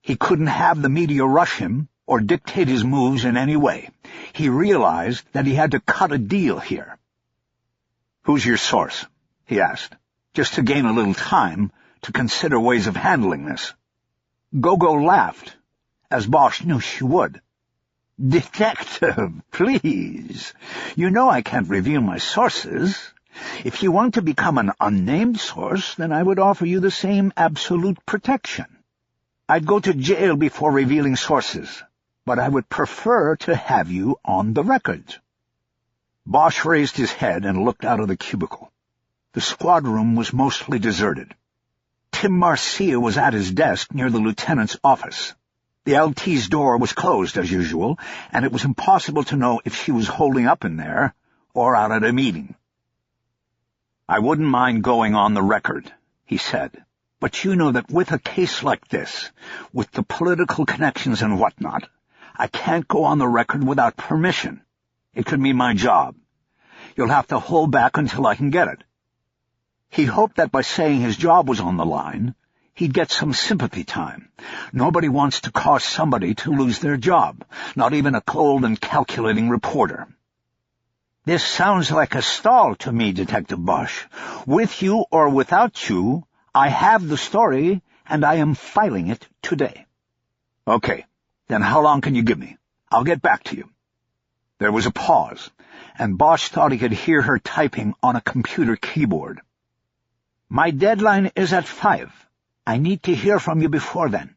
He couldn't have the media rush him or dictate his moves in any way. He realized that he had to cut a deal here. "Who's your source?" he asked, just to gain a little time to consider ways of handling this. Go-Go laughed, as Bosch knew she would. "Detective, please. You know I can't reveal my sources. If you want to become an unnamed source, then I would offer you the same absolute protection. I'd go to jail before revealing sources, but I would prefer to have you on the record." Bosch raised his head and looked out of the cubicle. The squad room was mostly deserted. Tim Marcia was at his desk near the lieutenant's office. The LT's door was closed as usual, and it was impossible to know if she was holding up in there or out at a meeting. "I wouldn't mind going on the record," he said, "but you know that with a case like this, with the political connections and whatnot, I can't go on the record without permission. It could mean my job. You'll have to hold back until I can get it." He hoped that by saying his job was on the line, he'd get some sympathy time. Nobody wants to cause somebody to lose their job, not even a cold and calculating reporter. "This sounds like a stall to me, Detective Bosch. With you or without you, I have the story, and I am filing it today." "Okay, then how long can you give me? I'll get back to you." There was a pause, and Bosch thought he could hear her typing on a computer keyboard. "My deadline is at 5. I need to hear from you before then."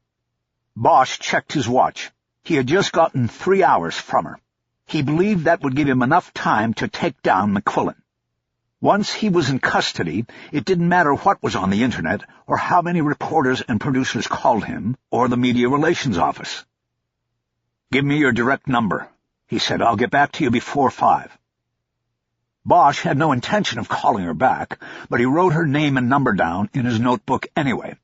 Bosch checked his watch. He had just gotten 3 hours from her. He believed that would give him enough time to take down McQuillan. Once he was in custody, it didn't matter what was on the Internet or how many reporters and producers called him or the media relations office. "Give me your direct number," he said. "I'll get back to you before 5. Bosch had no intention of calling her back, but he wrote her name and number down in his notebook anyway.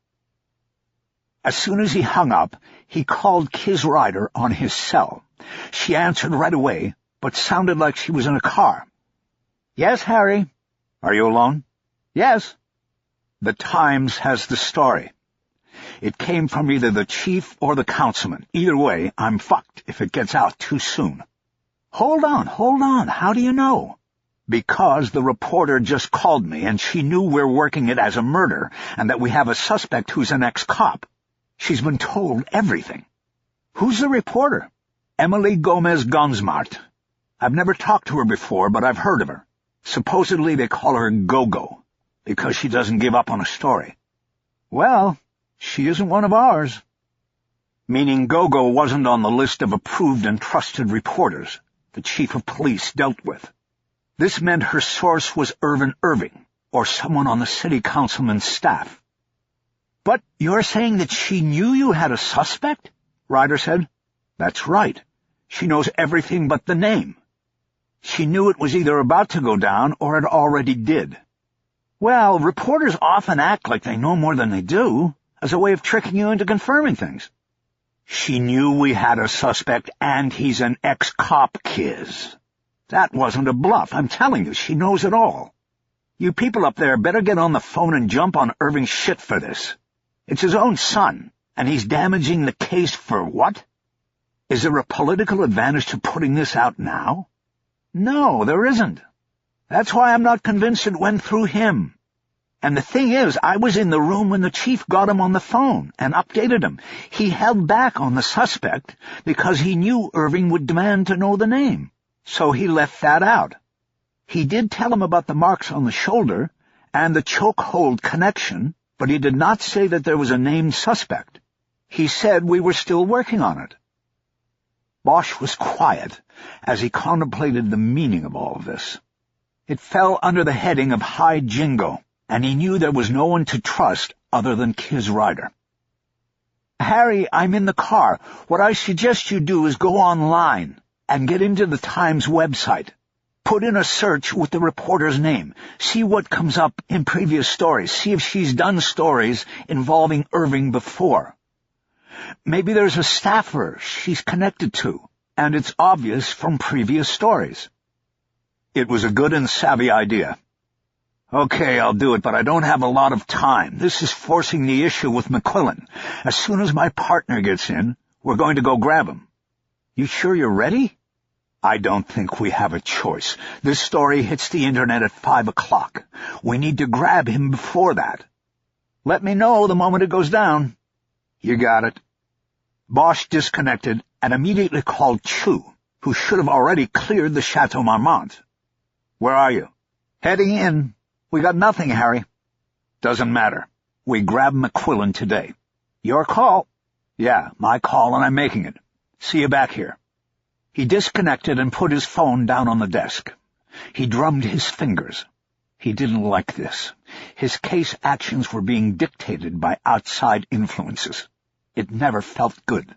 As soon as he hung up, he called Kiz Ryder on his cell. She answered right away, but sounded like she was in a car. "Yes, Harry." "Are you alone?" "Yes." "The Times has the story. It came from either the chief or the councilman. Either way, I'm fucked if it gets out too soon." Hold on. How do you know?" Because the reporter just called me, and she knew we're working it as a murder, and that we have a suspect who's an ex-cop. She's been told everything. Who's the reporter? Emily Gomez-Gonsmart. I've never talked to her before, but I've heard of her. Supposedly they call her Go-Go, because she doesn't give up on a story. Well, she isn't one of ours. Meaning Go-Go wasn't on the list of approved and trusted reporters the chief of police dealt with. This meant her source was Irvin Irving, or someone on the city councilman's staff. But you're saying that she knew you had a suspect? Ryder said. That's right. She knows everything but the name. She knew it was either about to go down or it already did. Well, reporters often act like they know more than they do, as a way of tricking you into confirming things. She knew we had a suspect, and he's an ex-cop, Kiz. That wasn't a bluff. I'm telling you, she knows it all. You people up there better get on the phone and jump on Irving's shit for this. It's his own son, and he's damaging the case for what? Is there a political advantage to putting this out now? No, there isn't. That's why I'm not convinced it went through him. And the thing is, I was in the room when the chief got him on the phone and updated him. He held back on the suspect because he knew Irving would demand to know the name, so he left that out. He did tell him about the marks on the shoulder and the chokehold connection, but he did not say that there was a named suspect. He said we were still working on it. Bosch was quiet as he contemplated the meaning of all of this. It fell under the heading of high jingo, and he knew there was no one to trust other than Kiz Ryder. Harry, I'm in the car. What I suggest you do is go online and get into the Times website. Put in a search with the reporter's name. See what comes up in previous stories. See if she's done stories involving Irving before. Maybe there's a staffer she's connected to, and it's obvious from previous stories. It was a good and savvy idea. Okay, I'll do it, but I don't have a lot of time. This is forcing the issue with McQuillan. As soon as my partner gets in, we're going to go grab him. You sure you're ready? I don't think we have a choice. This story hits the internet at 5 o'clock. We need to grab him before that. Let me know the moment it goes down. You got it. Bosch disconnected and immediately called Chu, who should have already cleared the Chateau Marmont. Where are you? Heading in. We got nothing, Harry. Doesn't matter. We grab McQuillan today. Your call. Yeah, my call, and I'm making it. See you back here. He disconnected and put his phone down on the desk. He drummed his fingers. He didn't like this. His case actions were being dictated by outside influences. It never felt good.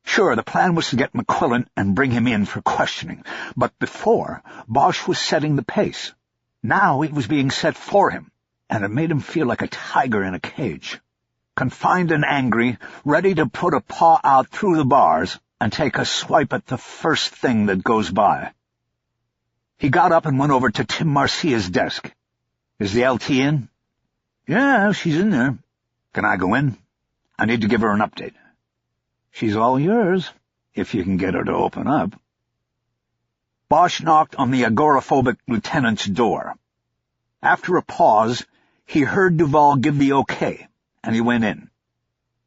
Sure, the plan was to get McQuillan and bring him in for questioning, but before, Bosch was setting the pace. Now it was being set for him, and it made him feel like a tiger in a cage. Confined and angry, ready to put a paw out through the bars and take a swipe at the first thing that goes by. He got up and went over to Tim Marcia's desk. Is the LT in? Yeah, she's in there. Can I go in? I need to give her an update. She's all yours, if you can get her to open up. Bosch knocked on the agoraphobic lieutenant's door. After a pause, he heard Duval give the okay, and he went in.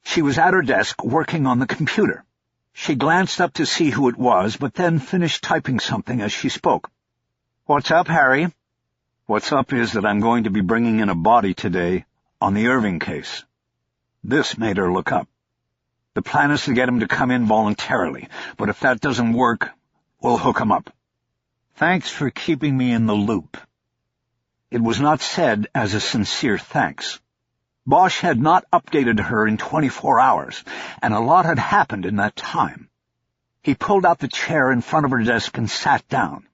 She was at her desk working on the computer. She glanced up to see who it was, but then finished typing something as she spoke. What's up, Harry? What's up is that I'm going to be bringing in a body today on the Irving case. This made her look up. The plan is to get him to come in voluntarily, but if that doesn't work, we'll hook him up. Thanks for keeping me in the loop. It was not said as a sincere thanks. Bosch had not updated her in 24 hours, and a lot had happened in that time. He pulled out the chair in front of her desk and sat down.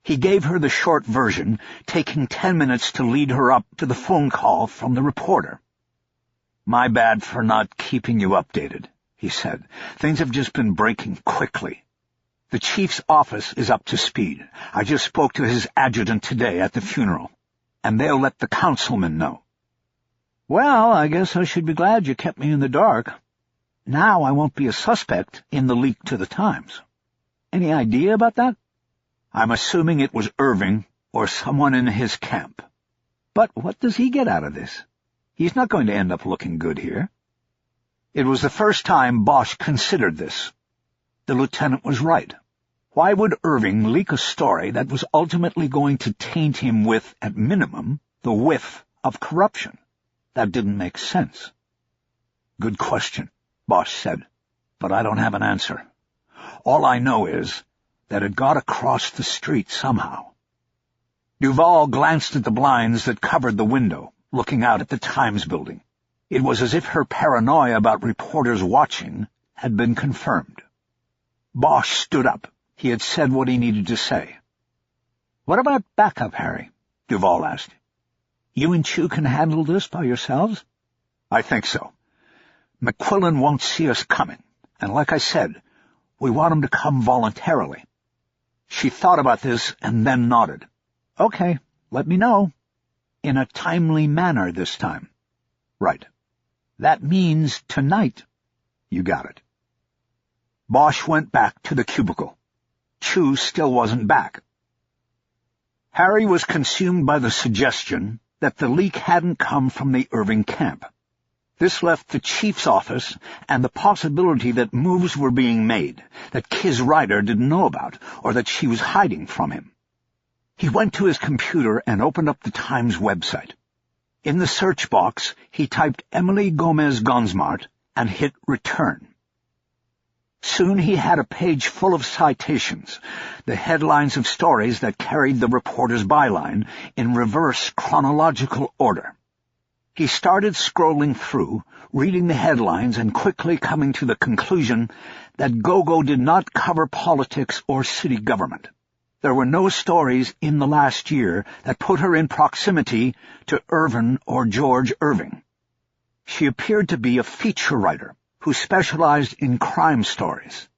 He gave her the short version, taking 10 minutes to lead her up to the phone call from the reporter. My bad for not keeping you updated, he said. Things have just been breaking quickly. The chief's office is up to speed. I just spoke to his adjutant today at the funeral, and they'll let the councilman know. Well, I guess I should be glad you kept me in the dark. Now I won't be a suspect in the leak to the Times. Any idea about that? I'm assuming it was Irving or someone in his camp. But what does he get out of this? He's not going to end up looking good here. It was the first time Bosch considered this. The lieutenant was right. Why would Irving leak a story that was ultimately going to taint him with, at minimum, the whiff of corruption? That didn't make sense. Good question, Bosch said, but I don't have an answer. All I know is that it got across the street somehow. Duval glanced at the blinds that covered the window, looking out at the Times building. It was as if her paranoia about reporters watching had been confirmed. Bosch stood up. He had said what he needed to say. "What about backup, Harry?" Duval asked. "You and Chu can handle this by yourselves?" "I think so. McQuillan won't see us coming, and like I said, we want him to come voluntarily." She thought about this and then nodded. "Okay, let me know. In a timely manner this time." "Right. That means tonight." "You got it." Bosch went back to the cubicle. Chu still wasn't back. Harry was consumed by the suggestion that the leak hadn't come from the Irving camp. This left the chief's office and the possibility that moves were being made, that Kiz Ryder didn't know about, or that she was hiding from him. He went to his computer and opened up the Times website. In the search box, he typed Emily Gomez Gonsmart and hit return. Soon he had a page full of citations, the headlines of stories that carried the reporter's byline in reverse chronological order. He started scrolling through, reading the headlines and quickly coming to the conclusion that Gogo did not cover politics or city government. There were no stories in the last year that put her in proximity to Irvin or George Irving. She appeared to be a feature writer who specialized in crime stories,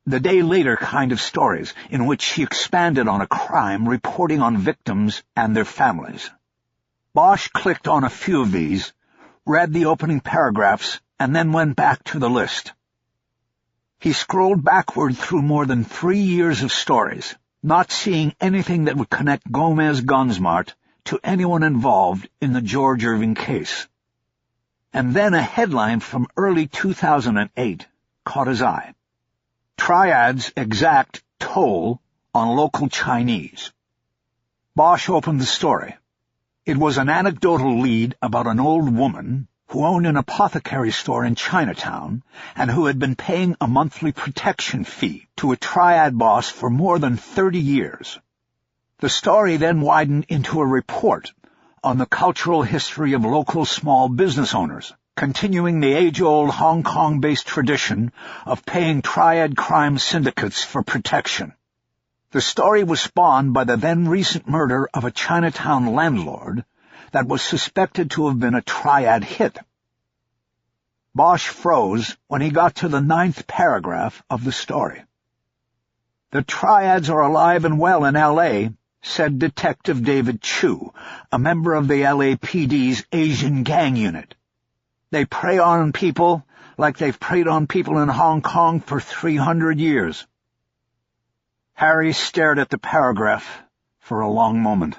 the day-later kind of stories in which she expanded on a crime, reporting on victims and their families. Bosch clicked on a few of these, read the opening paragraphs, and then went back to the list. He scrolled backward through more than 3 years of stories, not seeing anything that would connect Gomez Gonsmart to anyone involved in the George Irving case. And then a headline from early 2008 caught his eye. Triads exact toll on local Chinese. Bosch opened the story. It was an anecdotal lead about an old woman who owned an apothecary store in Chinatown and who had been paying a monthly protection fee to a triad boss for more than 30 years. The story then widened into a report on the cultural history of local small business owners, continuing the age-old Hong Kong-based tradition of paying triad crime syndicates for protection. The story was spawned by the then-recent murder of a Chinatown landlord that was suspected to have been a triad hit. Bosch froze when he got to the 9th paragraph of the story. "The triads are alive and well in L.A., said Detective David Chu, a member of the LAPD's Asian Gang Unit. They prey on people like they've preyed on people in Hong Kong for 300 years. Harry stared at the paragraph for a long moment.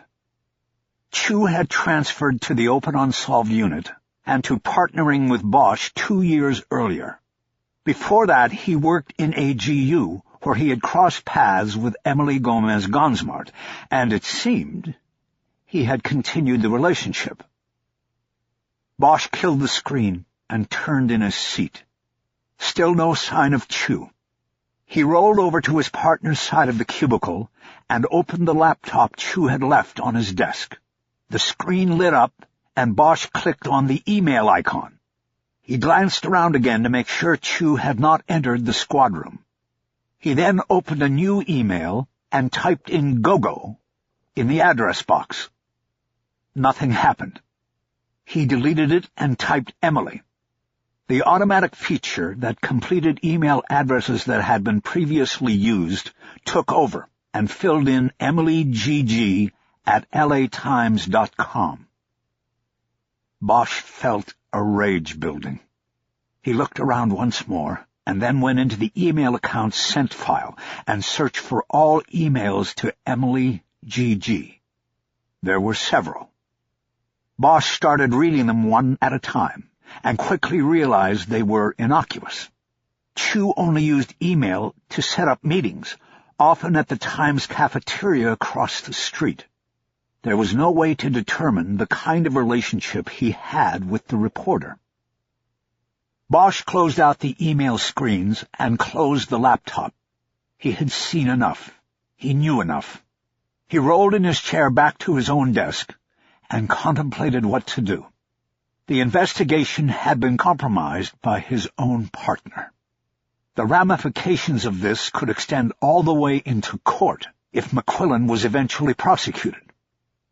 Chu had transferred to the Open Unsolved unit and to partnering with Bosch 2 years earlier. Before that, he worked in AGU, where he had crossed paths with Emily Gomez Gonsmart, and it seemed he had continued the relationship. Bosch killed the screen and turned in his seat. Still no sign of Chu. He rolled over to his partner's side of the cubicle and opened the laptop Chu had left on his desk. The screen lit up, and Bosch clicked on the email icon. He glanced around again to make sure Chu had not entered the squad room. He then opened a new email and typed in Gogo in the address box. Nothing happened. He deleted it and typed Emily. The automatic feature that completed email addresses that had been previously used took over and filled in emilygg@latimes.com. Bosch felt a rage building. He looked around once more, and then went into the email account's sent file and searched for all emails to Emily G.G. There were several. Bosch started reading them one at a time, and quickly realized they were innocuous. Chu only used email to set up meetings, often at the Times cafeteria across the street. There was no way to determine the kind of relationship he had with the reporter. Bosch closed out the email screens and closed the laptop. He had seen enough. He knew enough. He rolled in his chair back to his own desk and contemplated what to do. The investigation had been compromised by his own partner. The ramifications of this could extend all the way into court if McQuillan was eventually prosecuted.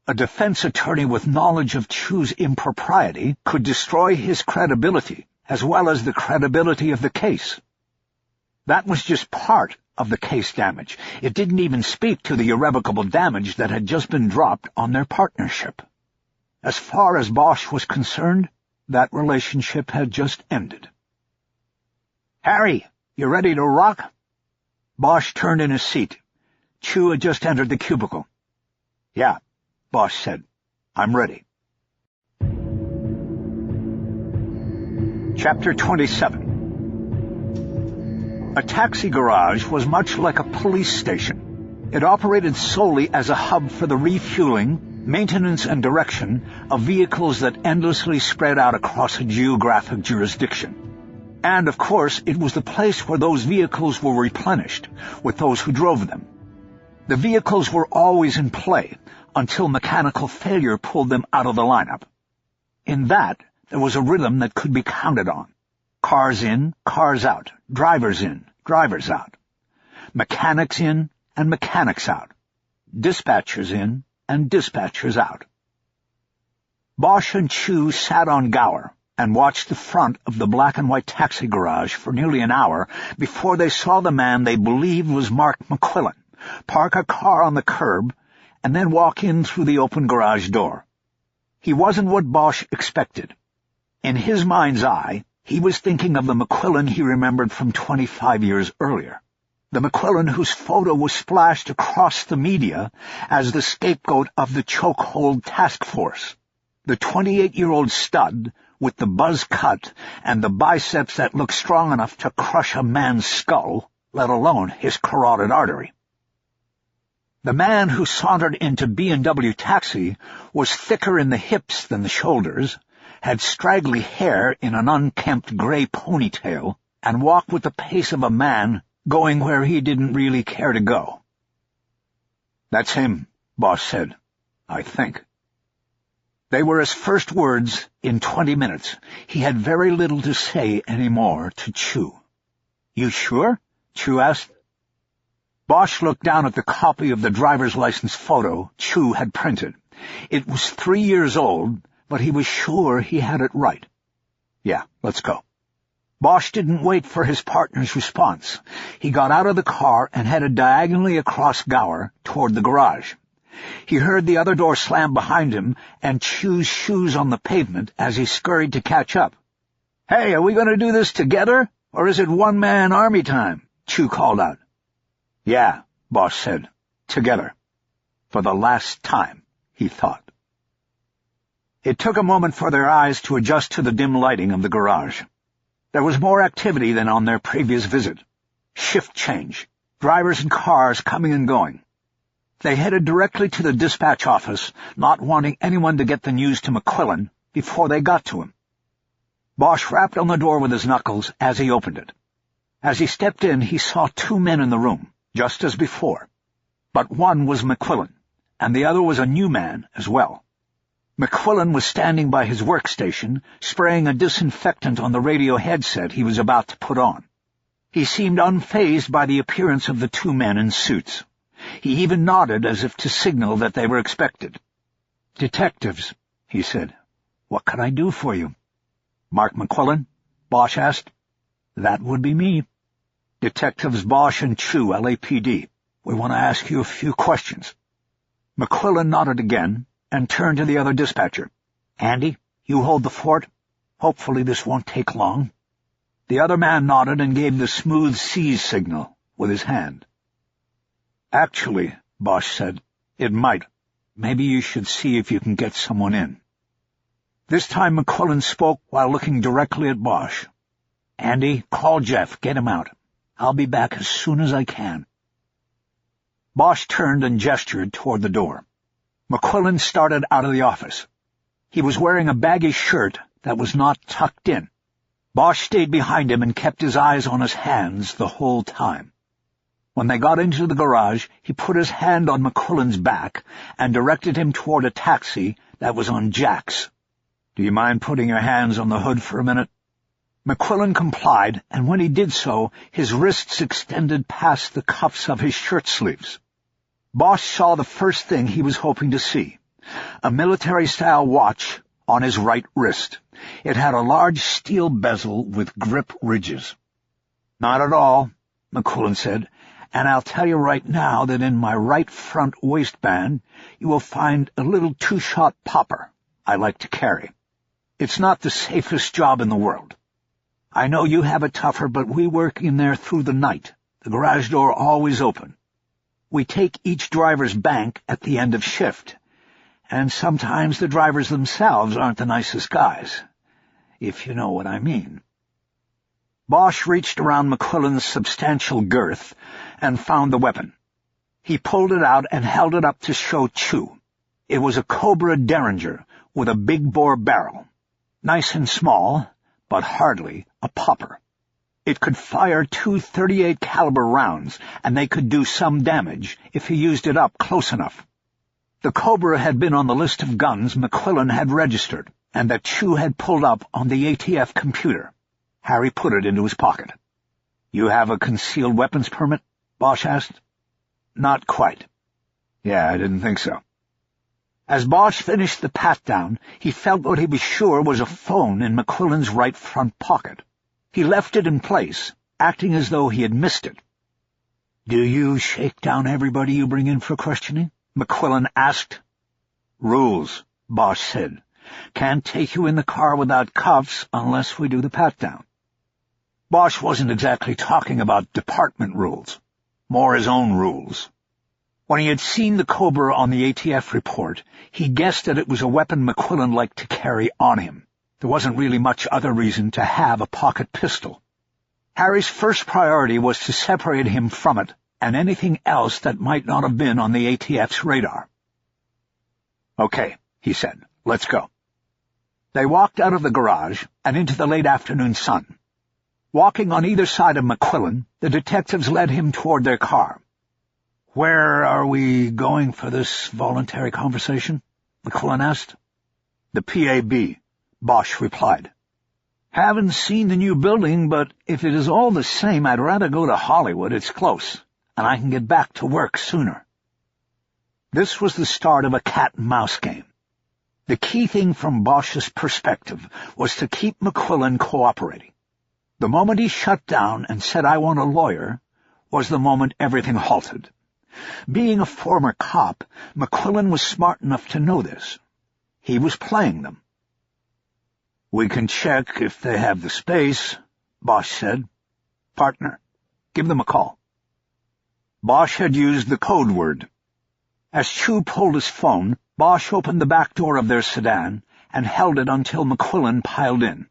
A defense attorney with knowledge of Chu's impropriety could destroy his credibility as well as the credibility of the case. That was just part of the case damage. It didn't even speak to the irrevocable damage that had just been dropped on their partnership. As far as Bosch was concerned, that relationship had just ended. "Harry, you ready to rock?" Bosch turned in his seat. Chu had just entered the cubicle. "Yeah," Bosch said. "I'm ready." Chapter 27. A taxi garage was much like a police station. It operated solely as a hub for the refueling, maintenance, and direction of vehicles that endlessly spread out across a geographic jurisdiction. And, of course, it was the place where those vehicles were replenished, with those who drove them. The vehicles were always in play until mechanical failure pulled them out of the lineup. In that, there was a rhythm that could be counted on. Cars in, cars out, drivers in, drivers out. Mechanics in and mechanics out. Dispatchers in and dispatchers out. Bosch and Chu sat on Gower and watched the front of the black-and-white taxi garage for nearly an hour before they saw the man they believed was Mark McQuillan park a car on the curb and then walk in through the open garage door. He wasn't what Bosch expected. In his mind's eye, he was thinking of the McQuillan he remembered from 25 years earlier, the McQuillan whose photo was splashed across the media as the scapegoat of the chokehold task force, the 28-year-old stud with the buzz cut and the biceps that looked strong enough to crush a man's skull, let alone his carotid artery. The man who sauntered into B&W Taxi was thicker in the hips than the shoulders, had straggly hair in an unkempt gray ponytail, and walked with the pace of a man going where he didn't really care to go. "That's him," Bosch said. "I think." They were his first words in 20 minutes. He had very little to say anymore to Chu. "You sure?" Chu asked. Bosch looked down at the copy of the driver's license photo Chu had printed. It was 3 years old, but he was sure he had it right. "Yeah, let's go." Bosch didn't wait for his partner's response. He got out of the car and headed diagonally across Gower toward the garage. He heard the other door slam behind him and Chu's shoes on the pavement as he scurried to catch up. "Hey, are we going to do this together, or is it one-man army time?" Chu called out. "Yeah," Bosch said. "Together. For the last time," he thought. It took a moment for their eyes to adjust to the dim lighting of the garage. There was more activity than on their previous visit. Shift change. Drivers and cars coming and going. They headed directly to the dispatch office, not wanting anyone to get the news to McQuillan before they got to him. Bosch rapped on the door with his knuckles as he opened it. As he stepped in, he saw 2 men in the room, just as before. But one was McQuillan, and the other was a new man as well. McQuillan was standing by his workstation, spraying a disinfectant on the radio headset he was about to put on. He seemed unfazed by the appearance of the 2 men in suits. He even nodded as if to signal that they were expected. "Detectives," he said. "What can I do for you?" "Mark McQuillan?" Bosch asked. "That would be me." "Detectives Bosch and Chu, LAPD. We want to ask you a few questions." McQuillan nodded again and turned to the other dispatcher. "Andy, you hold the fort. Hopefully this won't take long." The other man nodded and gave the smooth seas signal with his hand. "Actually," Bosch said, "it might. Maybe you should see if you can get someone in." This time McQuillan spoke while looking directly at Bosch. "Andy, call Jeff. Get him out. I'll be back as soon as I can." Bosch turned and gestured toward the door. McQuillan started out of the office. He was wearing a baggy shirt that was not tucked in. Bosch stayed behind him and kept his eyes on his hands the whole time. When they got into the garage, he put his hand on McQuillan's back and directed him toward a taxi that was on Jack's. "Do you mind putting your hands on the hood for a minute?" McQuillan complied, and when he did so, his wrists extended past the cuffs of his shirt sleeves. Bosch saw the first thing he was hoping to see, a military-style watch on his right wrist. It had a large steel bezel with grip ridges. "Not at all," McQuillan said, "and I'll tell you right now that in my right front waistband you will find a little two-shot popper I like to carry. It's not the safest job in the world. I know you have it tougher, but we work in there through the night, the garage door always open. We take each driver's bank at the end of shift, and sometimes the drivers themselves aren't the nicest guys, if you know what I mean." Bosch reached around McQuillan's substantial girth and found the weapon. He pulled it out and held it up to show Chew. It was a Cobra Derringer with a big-bore barrel. Nice and small, but hardly a popper. It could fire 2 .38 caliber rounds, and they could do some damage if he used it up close enough. The Cobra had been on the list of guns McQuillan had registered, and that Chew had pulled up on the ATF computer. Harry put it into his pocket. "You have a concealed weapons permit?" Bosch asked. "Not quite." "Yeah, I didn't think so." As Bosch finished the pat-down, he felt what he was sure was a phone in McQuillan's right front pocket. He left it in place, acting as though he had missed it. "Do you shake down everybody you bring in for questioning?" McQuillan asked. "Rules," Bosch said. "Can't take you in the car without cuffs unless we do the pat-down." Bosch wasn't exactly talking about department rules, more his own rules. When he had seen the Cobra on the ATF report, he guessed that it was a weapon McQuillan liked to carry on him. There wasn't really much other reason to have a pocket pistol. Harry's first priority was to separate him from it and anything else that might not have been on the ATF's radar. "Okay," he said, "let's go." They walked out of the garage and into the late afternoon sun. Walking on either side of McQuillan, the detectives led him toward their car. "Where are we going for this voluntary conversation?" McQuillan asked. "The PAB," Bosch replied. "Haven't seen the new building, but if it is all the same, I'd rather go to Hollywood. It's close, and I can get back to work sooner." This was the start of a cat-and-mouse game. The key thing from Bosch's perspective was to keep McQuillan cooperating. The moment he shut down and said, "I want a lawyer," was the moment everything halted. Being a former cop, McQuillan was smart enough to know this. He was playing them. "We can check if they have the space," Bosch said. "Partner, give them a call." Bosch had used the code word. As Chew pulled his phone, Bosch opened the back door of their sedan and held it until McQuillan piled in.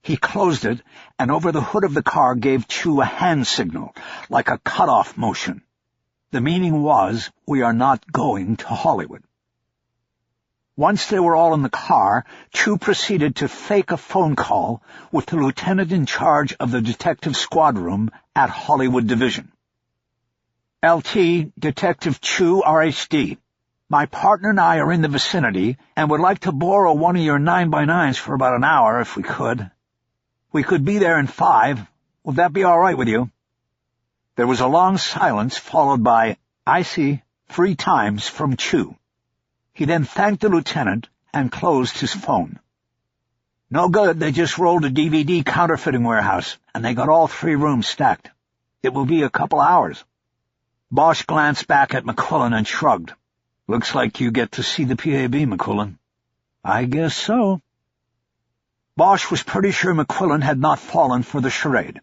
He closed it, and over the hood of the car gave Chew a hand signal, like a cut-off motion. The meaning was, "We are not going to Hollywood." Once they were all in the car, Chew proceeded to fake a phone call with the lieutenant in charge of the detective squad room at Hollywood Division. "LT, Detective Chew, RHD. My partner and I are in the vicinity and would like to borrow one of your 9x9s for about an hour, if we could. We could be there in 5. Would that be all right with you?" There was a long silence, followed by, "I see," 3 times from Chew. He then thanked the lieutenant and closed his phone. "No good. They just rolled a DVD counterfeiting warehouse, and they got all 3 rooms stacked. It will be a couple hours." Bosch glanced back at McQuillan and shrugged. "Looks like you get to see the PAB, McQuillan." "I guess so." Bosch was pretty sure McQuillan had not fallen for the charade.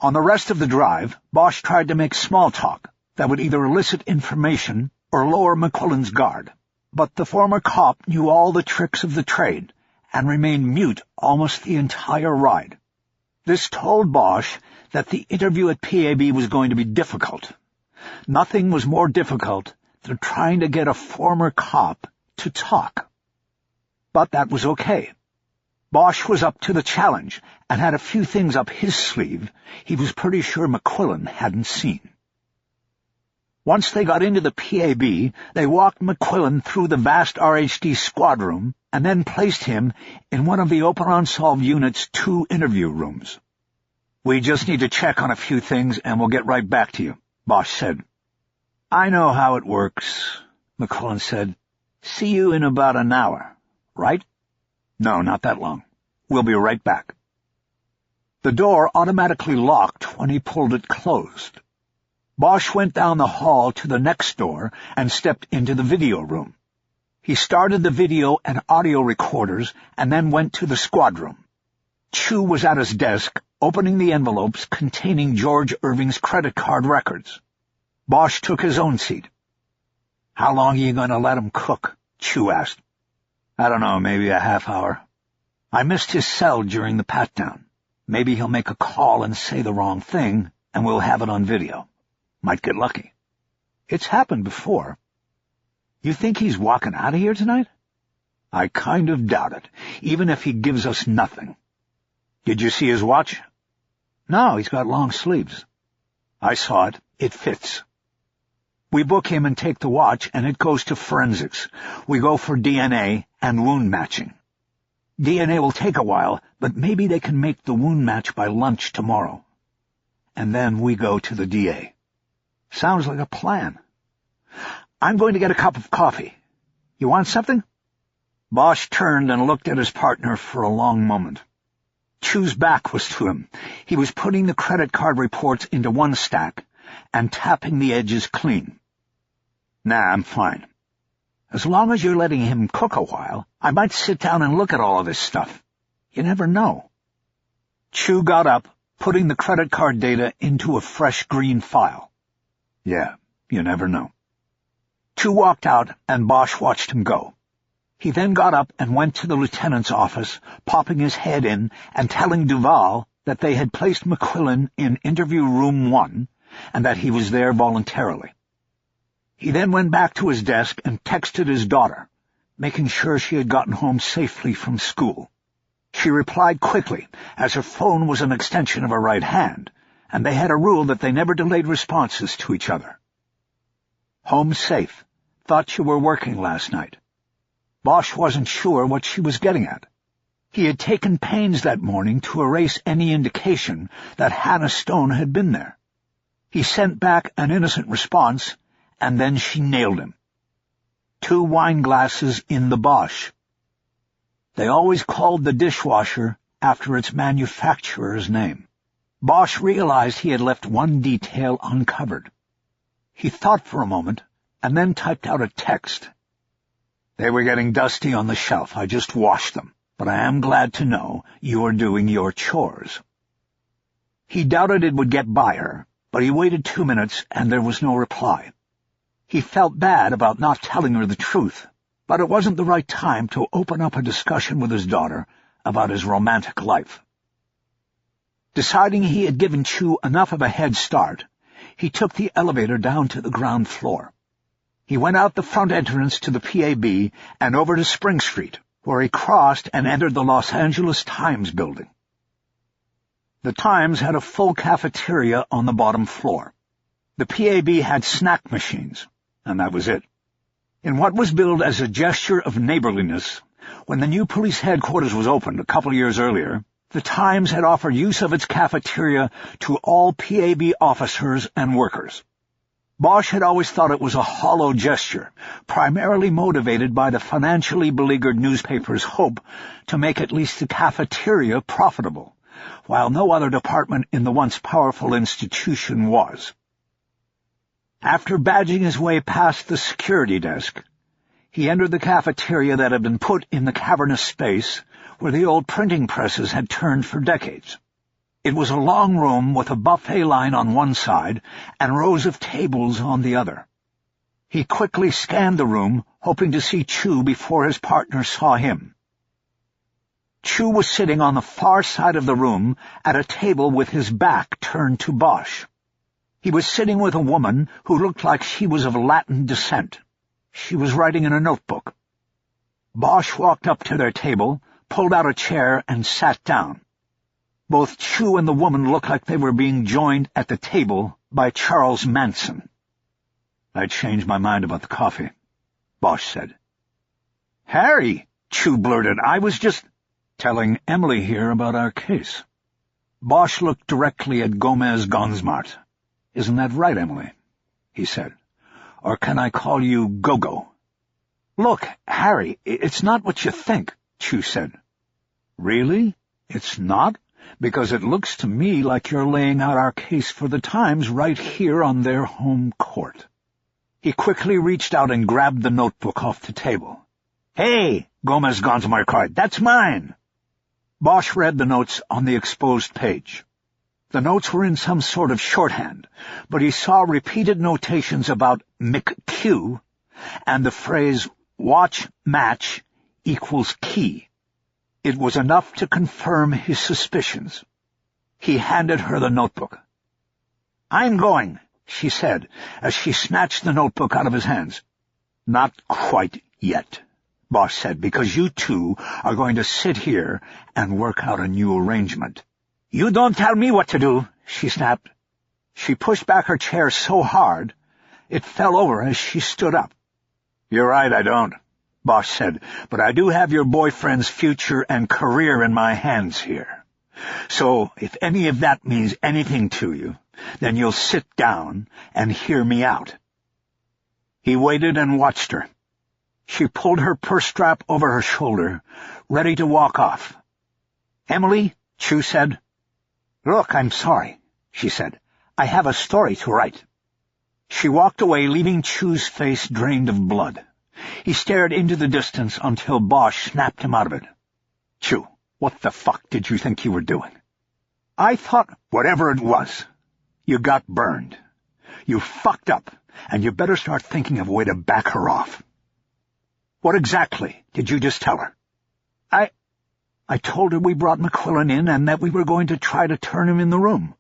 On the rest of the drive, Bosch tried to make small talk that would either elicit information or lower McQuillan's guard. but the former cop knew all the tricks of the trade and remained mute almost the entire ride. This told Bosch that the interview at PAB was going to be difficult. Nothing was more difficult than trying to get a former cop to talk. But that was okay. Bosch was up to the challenge and had a few things up his sleeve he was pretty sure McQuillan hadn't seen. Once they got into the PAB, they walked McQuillan through the vast RHD squad room and then placed him in one of the Open Unsolved Unit's 2 interview rooms. "We just need to check on a few things and we'll get right back to you," Bosch said. "I know how it works," McQuillan said. "See you in about an hour, right?" "No, not that long. We'll be right back." The door automatically locked when he pulled it closed. Bosch went down the hall to the next door and stepped into the video room. He started the video and audio recorders and then went to the squad room. Chu was at his desk, opening the envelopes containing George Irving's credit card records. Bosch took his own seat. "How long are you going to let him cook?" Chu asked. "I don't know, maybe a half hour. I missed his cell during the pat-down. Maybe he'll make a call and say the wrong thing, and we'll have it on video. Might get lucky. It's happened before. You think he's walking out of here tonight?" "I kind of doubt it, even if he gives us nothing." "Did you see his watch?" "No, he's got long sleeves." "I saw it. It fits. We book him and take the watch, and it goes to forensics. We go for DNA and wound matching. DNA will take a while, but maybe they can make the wound match by lunch tomorrow. And then we go to the DA. Sounds like a plan. I'm going to get a cup of coffee. You want something?" Bosch turned and looked at his partner for a long moment. Chu's back was to him. He was putting the credit card reports into one stack and tapping the edges clean. "Nah, I'm fine. As long as you're letting him cook a while, I might sit down and look at all of this stuff. You never know." Chu got up, putting the credit card data into a fresh green file. "Yeah, you never know." Chu walked out, and Bosch watched him go. He then got up and went to the lieutenant's office, popping his head in and telling Duval that they had placed McQuillan in interview room 1 and that he was there voluntarily. He then went back to his desk and texted his daughter, making sure she had gotten home safely from school. She replied quickly, as her phone was an extension of her right hand, and they had a rule that they never delayed responses to each other. "Home safe. Thought you were working last night." Bosch wasn't sure what she was getting at. He had taken pains that morning to erase any indication that Hannah Stone had been there. He sent back an innocent response, and then she nailed him. 2 wine glasses in the Bosch. They always called the dishwasher after its manufacturer's name. Bosch realized he had left one detail uncovered. He thought for a moment, and then typed out a text. "They were getting dusty on the shelf. I just washed them, but I am glad to know you are doing your chores." He doubted it would get by her, but he waited 2 minutes, and there was no reply. He felt bad about not telling her the truth, but it wasn't the right time to open up a discussion with his daughter about his romantic life. Deciding he had given Chu enough of a head start, he took the elevator down to the ground floor. He went out the front entrance to the PAB and over to Spring Street, where he crossed and entered the Los Angeles Times building. The Times had a full cafeteria on the bottom floor. The PAB had snack machines, and that was it. In what was billed as a gesture of neighborliness, when the new police headquarters was opened a couple years earlier, the Times had offered use of its cafeteria to all PAB officers and workers. Bosch had always thought it was a hollow gesture, primarily motivated by the financially beleaguered newspaper's hope to make at least the cafeteria profitable, while no other department in the once powerful institution was. After badging his way past the security desk, he entered the cafeteria that had been put in the cavernous space where the old printing presses had turned for decades. It was a long room with a buffet line on one side and rows of tables on the other. He quickly scanned the room, hoping to see Chu before his partner saw him. Chu was sitting on the far side of the room at a table with his back turned to Bosch. He was sitting with a woman who looked like she was of Latin descent. She was writing in a notebook. Bosch walked up to their table, pulled out a chair, and sat down. Both Chu and the woman looked like they were being joined at the table by Charles Manson. "I changed my mind about the coffee," Bosch said. "Harry," Chu blurted, "I was just telling Emily here about our case." Bosch looked directly at Gomez Gonzmart. "Isn't that right, Emily?" he said. "Or can I call you Gogo?" "Look, Harry, it's not what you think," Chu said. "Really? It's not? Because it looks to me like you're laying out our case for the Times right here on their home court." He quickly reached out and grabbed the notebook off the table. "Hey," Gomez Gonzmart cried, "that's mine!" Bosch read the notes on the exposed page. The notes were in some sort of shorthand, but he saw repeated notations about McQ and the phrase "watch match equals key." It was enough to confirm his suspicions. He handed her the notebook. "I'm going," she said, as she snatched the notebook out of his hands. "Not quite yet," Bosch said, "because you two are going to sit here and work out a new arrangement." "You don't tell me what to do," she snapped. She pushed back her chair so hard it fell over as she stood up. "You're right, I don't," Bosch said, "but I do have your boyfriend's future and career in my hands here. So if any of that means anything to you, then you'll sit down and hear me out." He waited and watched her. She pulled her purse strap over her shoulder, ready to walk off. "Emily," Chu said. "Look, I'm sorry," she said. "I have a story to write." She walked away, leaving Chu's face drained of blood. He stared into the distance until Bosch snapped him out of it. "Chu, what the fuck did you think you were doing?" "I thought whatever it was. You got burned. You fucked up, and you better start thinking of a way to back her off." "What exactly did you just tell her?" I told her we brought McQuillan in and that we were going to try to turn him in the room.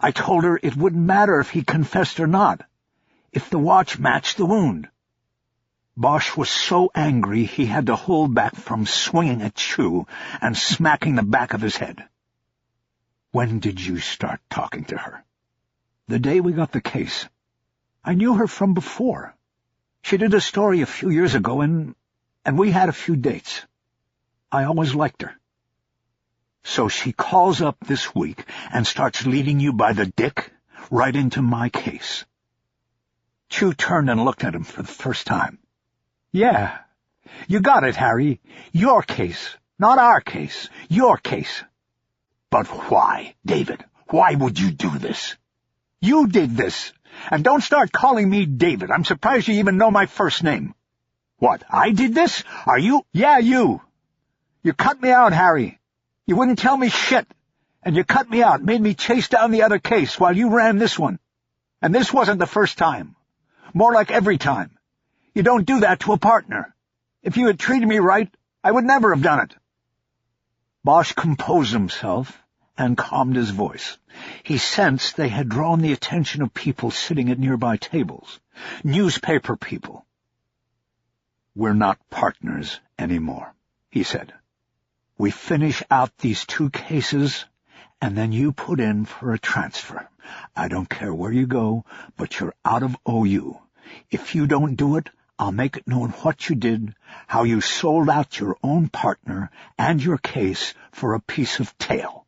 I told her it wouldn't matter if he confessed or not, if the watch matched the wound." Bosch was so angry he had to hold back from swinging at Chu and smacking the back of his head. "When did you start talking to her?" "The day we got the case. I knew her from before. She did a story a few years ago, and we had a few dates. I always liked her." "So she calls up this week and starts leading you by the dick right into my case." Chu turned and looked at him for the first time. "Yeah, you got it, Harry. Your case, not our case. Your case." "But why, David? Why would you do this?" "You did this. And don't start calling me David. I'm surprised you even know my first name." "What, I did this? Are you—" "Yeah, you. You cut me out, Harry. You wouldn't tell me shit. And you cut me out, made me chase down the other case while you ran this one. And this wasn't the first time. More like every time. You don't do that to a partner. If you had treated me right, I would never have done it." Bosch composed himself and calmed his voice. He sensed they had drawn the attention of people sitting at nearby tables, newspaper people. "We're not partners anymore," he said. "We finish out these two cases, and then you put in for a transfer. I don't care where you go, but you're out of OU. If you don't do it, I'll make it known what you did, how you sold out your own partner and your case for a piece of tail.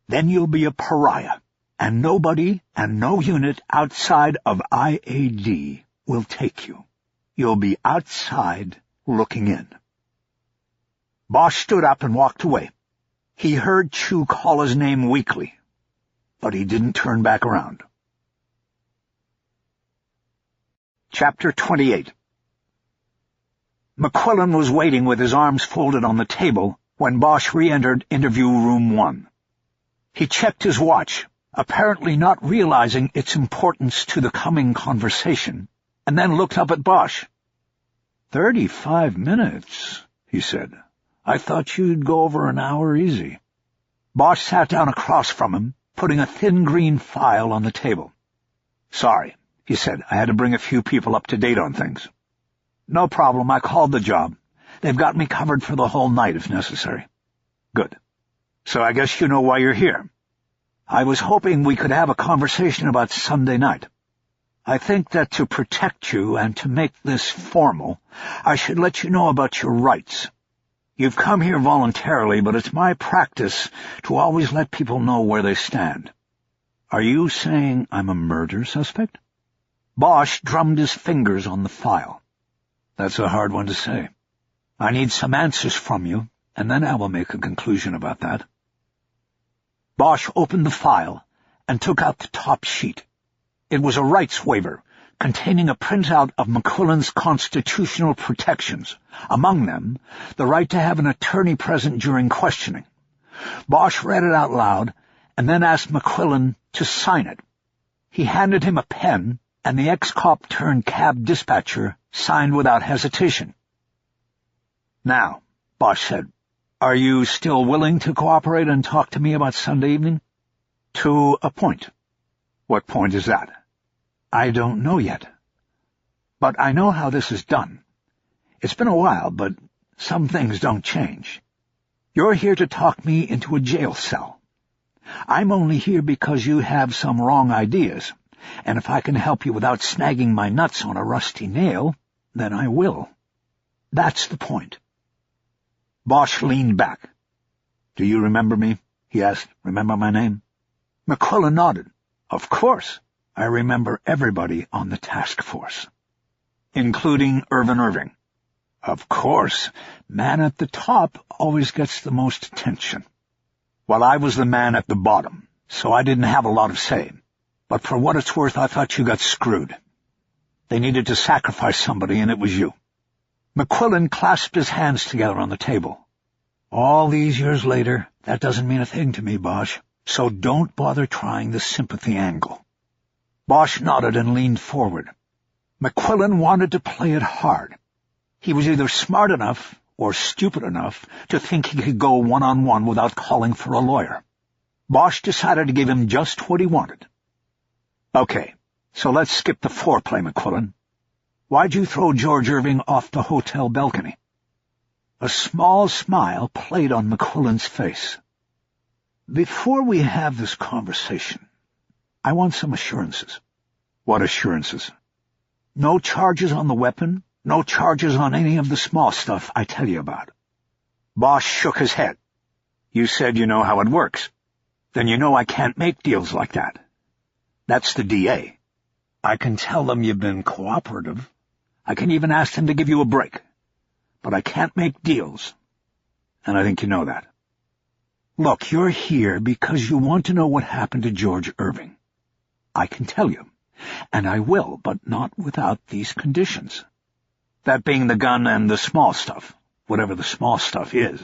Then you'll be a pariah, and nobody and no unit outside of IAD will take you. You'll be outside looking in." Bosch stood up and walked away. He heard Chu call his name weakly, but he didn't turn back around. Chapter 28. McQuillan was waiting with his arms folded on the table when Bosch re-entered interview room 1. He checked his watch, apparently not realizing its importance to the coming conversation, and then looked up at Bosch. 35 minutes, he said. I thought you'd go over an hour easy. Bosch sat down across from him, putting a thin green file on the table. Sorry, he said. I had to bring a few people up to date on things. No problem. I called the job. They've got me covered for the whole night if necessary. Good. So I guess you know why you're here. I was hoping we could have a conversation about Sunday night. I think that to protect you and to make this formal, I should let you know about your rights. You've come here voluntarily, but it's my practice to always let people know where they stand. Are you saying I'm a murder suspect? Bosch drummed his fingers on the file. That's a hard one to say. I need some answers from you, and then I will make a conclusion about that. Bosch opened the file and took out the top sheet. It was a rights waiver containing a printout of McQuillan's constitutional protections, among them the right to have an attorney present during questioning. Bosch read it out loud and then asked McQuillan to sign it. He handed him a pen, and the ex-cop turned cab dispatcher signed without hesitation. Now, Bosch said, are you still willing to cooperate and talk to me about Sunday evening? To a point. What point is that? I don't know yet. But I know how this is done. It's been a while, but some things don't change. You're here to talk me into a jail cell. I'm only here because you have some wrong ideas, and if I can help you without snagging my nuts on a rusty nail, then I will. That's the point. Bosch leaned back. Do you remember me? He asked. Remember my name? McQuillan nodded. Of course. I remember everybody on the task force. Including Irvin Irving. Of course. Man at the top always gets the most attention. Well, I was the man at the bottom, so I didn't have a lot of say. But for what it's worth, I thought you got screwed. They needed to sacrifice somebody, and it was you. McQuillan clasped his hands together on the table. All these years later, that doesn't mean a thing to me, Bosch, so don't bother trying the sympathy angle. Bosch nodded and leaned forward. McQuillan wanted to play it hard. He was either smart enough or stupid enough to think he could go one-on-one without calling for a lawyer. Bosch decided to give him just what he wanted. Okay, so let's skip the foreplay, McQuillan. Why'd you throw George Irving off the hotel balcony? A small smile played on McQuillan's face. Before we have this conversation, I want some assurances. What assurances? No charges on the weapon, no charges on any of the small stuff I tell you about. Bosch shook his head. You said you know how it works. Then you know I can't make deals like that. That's the DA. I can tell them you've been cooperative. I can even ask them to give you a break. But I can't make deals. And I think you know that. Look, you're here because you want to know what happened to George Irving. I can tell you, and I will, but not without these conditions. That being the gun and the small stuff, whatever the small stuff is.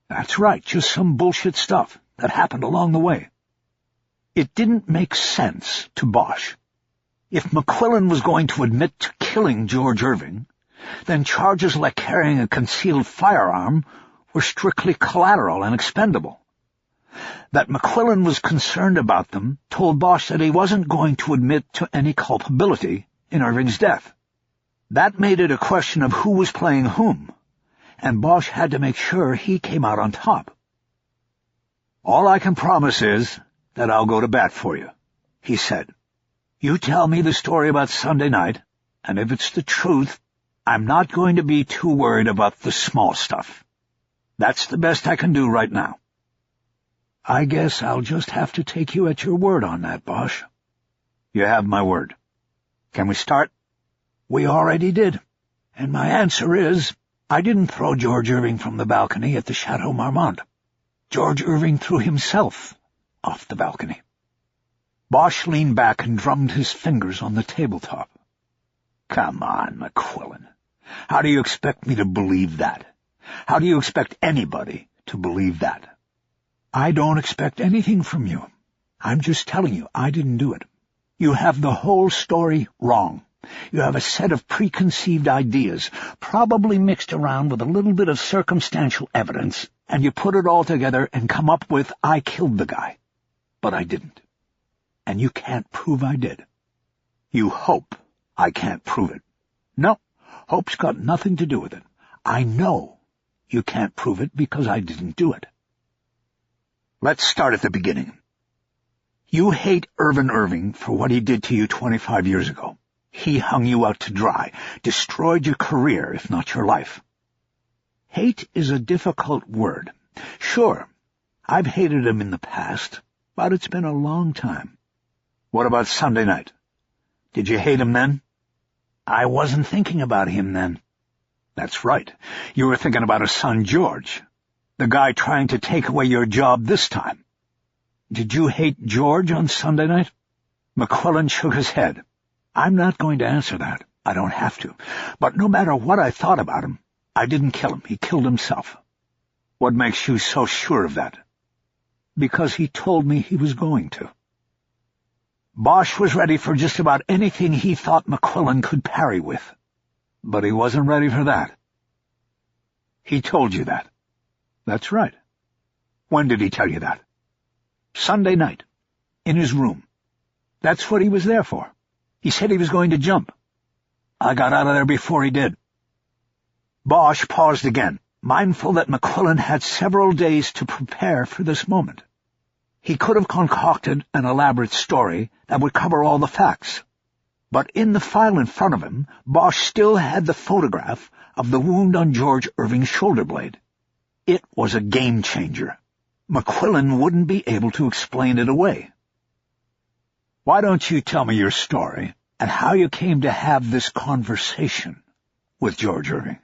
That's right, just some bullshit stuff that happened along the way. It didn't make sense to Bosch. If McQuillan was going to admit to killing George Irving, then charges like carrying a concealed firearm were strictly collateral and expendable. That McQuillan was concerned about them told Bosch that he wasn't going to admit to any culpability in Irving's death. That made it a question of who was playing whom, and Bosch had to make sure he came out on top. All I can promise is that I'll go to bat for you, he said. You tell me the story about Sunday night, and if it's the truth, I'm not going to be too worried about the small stuff. That's the best I can do right now. I guess I'll just have to take you at your word on that, Bosch. You have my word. Can we start? We already did. And my answer is, I didn't throw George Irving from the balcony at the Chateau Marmont. George Irving threw himself off the balcony. Bosch leaned back and drummed his fingers on the tabletop. Come on, McQuillan. How do you expect me to believe that? How do you expect anybody to believe that? I don't expect anything from you. I'm just telling you I didn't do it. You have the whole story wrong. You have a set of preconceived ideas, probably mixed around with a little bit of circumstantial evidence, and you put it all together and come up with, I killed the guy. But I didn't. And you can't prove I did. You hope I can't prove it. No, hope's got nothing to do with it. I know you can't prove it because I didn't do it. Let's start at the beginning. You hate Irvin Irving for what he did to you 25 years ago. He hung you out to dry, destroyed your career, if not your life. Hate is a difficult word. Sure, I've hated him in the past, but it's been a long time. What about Sunday night? Did you hate him then? I wasn't thinking about him then. That's right. You were thinking about his son George, the guy trying to take away your job this time. Did you hate George on Sunday night? McQuillan shook his head. I'm not going to answer that. I don't have to. But no matter what I thought about him, I didn't kill him. He killed himself. What makes you so sure of that? Because he told me he was going to. Bosch was ready for just about anything he thought McQuillan could parry with. But he wasn't ready for that. He told you that. That's right. When did he tell you that? Sunday night. In his room. That's what he was there for. He said he was going to jump. I got out of there before he did. Bosch paused again, mindful that McQuillan had several days to prepare for this moment. He could have concocted an elaborate story that would cover all the facts. But in the file in front of him, Bosch still had the photograph of the wound on George Irving's shoulder blade. It was a game-changer. McQuillan wouldn't be able to explain it away. Why don't you tell me your story and how you came to have this conversation with George Irving?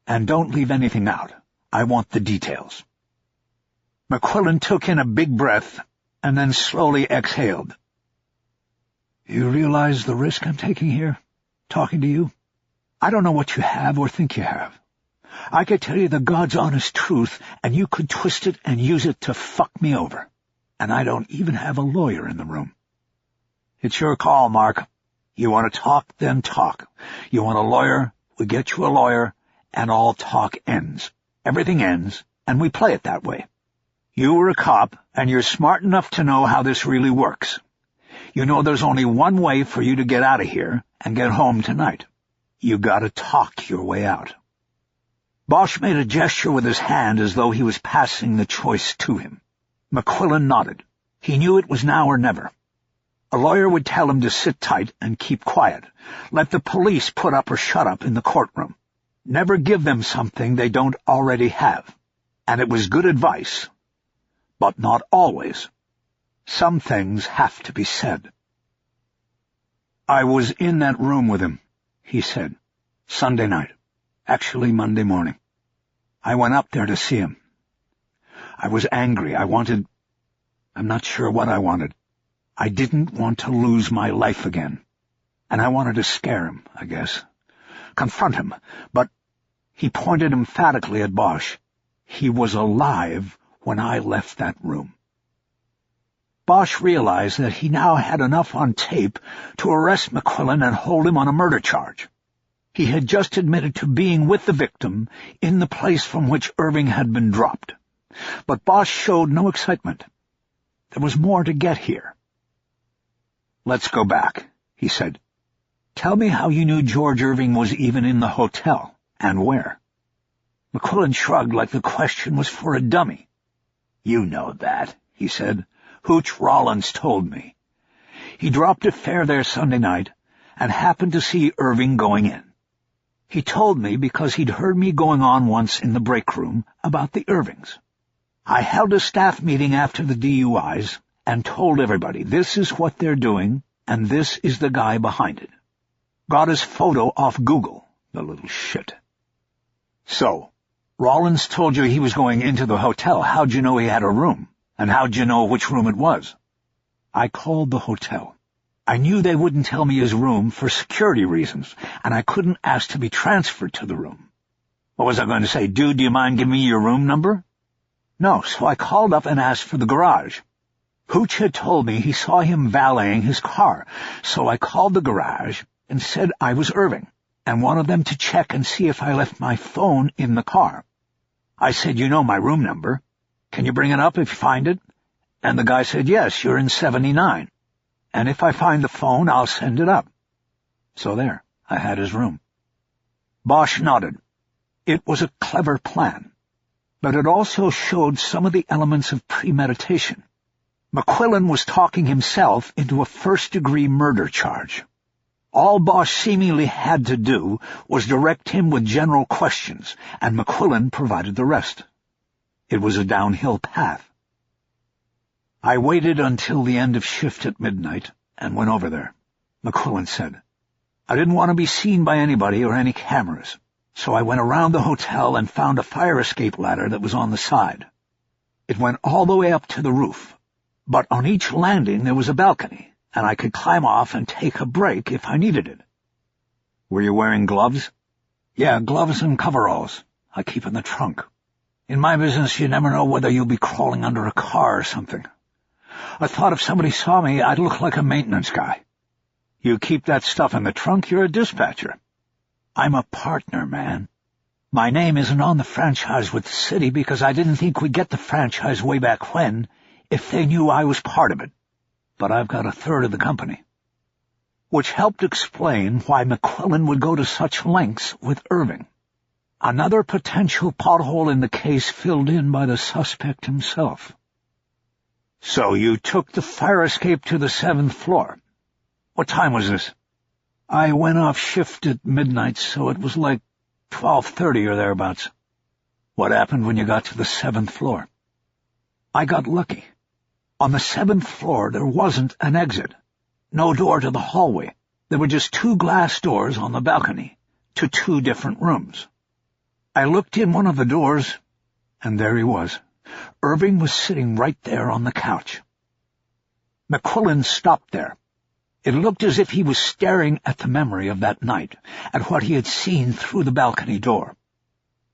And don't leave anything out. I want the details. McQuillan took in a big breath and then slowly exhaled. You realize the risk I'm taking here, talking to you? I don't know what you have or think you have. I could tell you the God's honest truth, and you could twist it and use it to fuck me over. And I don't even have a lawyer in the room. It's your call, Mark. You want to talk, then talk. You want a lawyer, we get you a lawyer, and all talk ends. Everything ends, and we play it that way. You were a cop, and you're smart enough to know how this really works. You know there's only one way for you to get out of here and get home tonight. You gotta talk your way out. Bosch made a gesture with his hand as though he was passing the choice to him. McQuillan nodded. He knew it was now or never. A lawyer would tell him to sit tight and keep quiet. Let the police put up or shut up in the courtroom. Never give them something they don't already have. And it was good advice. But not always. Some things have to be said. I was in that room with him, he said, Sunday night. Actually, Monday morning. I went up there to see him. I was angry. I'm not sure what I wanted. I didn't want to lose my life again. And I wanted to scare him, I guess. Confront him. But he pointed emphatically at Bosch. He was alive when I left that room. Bosch realized that he now had enough on tape to arrest McQuillan and hold him on a murder charge. He had just admitted to being with the victim in the place from which Irving had been dropped. But Bosch showed no excitement. There was more to get here. Let's go back, he said. Tell me how you knew George Irving was even in the hotel, and where. McQuillan shrugged like the question was for a dummy. You know that, he said. Hooch Rollins told me. He dropped a fare there Sunday night and happened to see Irving going in. He told me because he'd heard me going on once in the break room about the Irvings. I held a staff meeting after the DUIs and told everybody this is what they're doing and this is the guy behind it. Got his photo off Google, the little shit. So, Rollins told you he was going into the hotel. How'd you know he had a room? And how'd you know which room it was? I called the hotel. I knew they wouldn't tell me his room for security reasons, and I couldn't ask to be transferred to the room. What was I going to say? Dude, do you mind giving me your room number? No, so I called up and asked for the garage. Hooch had told me he saw him valeting his car, so I called the garage, and said I was Irving, and wanted them to check and see if I left my phone in the car. I said, you know my room number. Can you bring it up if you find it? And the guy said, yes, you're in 79. And if I find the phone, I'll send it up. So there, I had his room. Bosch nodded. It was a clever plan, but it also showed some of the elements of premeditation. McQuillan was talking himself into a first-degree murder charge. All Bosch seemingly had to do was direct him with general questions, and McQuillan provided the rest. It was a downhill path. I waited until the end of shift at midnight and went over there. McQuillan said, I didn't want to be seen by anybody or any cameras, so I went around the hotel and found a fire escape ladder that was on the side. It went all the way up to the roof, but on each landing there was a balcony, and I could climb off and take a break if I needed it. Were you wearing gloves? Yeah, gloves and coveralls. I keep in the trunk. In my business, you never know whether you'll be crawling under a car or something. I thought if somebody saw me, I'd look like a maintenance guy. You keep that stuff in the trunk, you're a dispatcher. I'm a partner, man. My name isn't on the franchise with the city because I didn't think we'd get the franchise way back when if they knew I was part of it. But I've got a third of the company. Which helped explain why McQuillan would go to such lengths with Irving. Another potential pothole in the case filled in by the suspect himself. So you took the fire escape to the 7th floor. What time was this? I went off shift at midnight, so it was like 12:30 or thereabouts. What happened when you got to the 7th floor? I got lucky. On the 7th floor, there wasn't an exit. No door to the hallway. There were just 2 glass doors on the balcony to 2 different rooms. I looked in one of the doors, and there he was. Irving was sitting right there on the couch. McQuillan stopped there. It looked as if he was staring at the memory of that night, at what he had seen through the balcony door.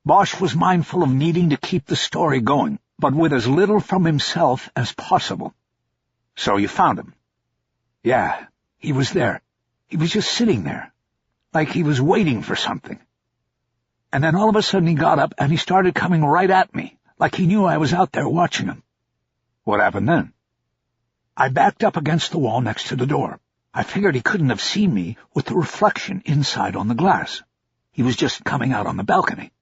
Bosch was mindful of needing to keep the story going, but with as little from himself as possible. So you found him? Yeah, he was there. He was just sitting there, like he was waiting for something. And then all of a sudden he got up and he started coming right at me, like he knew I was out there watching him. What happened then? I backed up against the wall next to the door. I figured he couldn't have seen me with the reflection inside on the glass. He was just coming out on the balcony.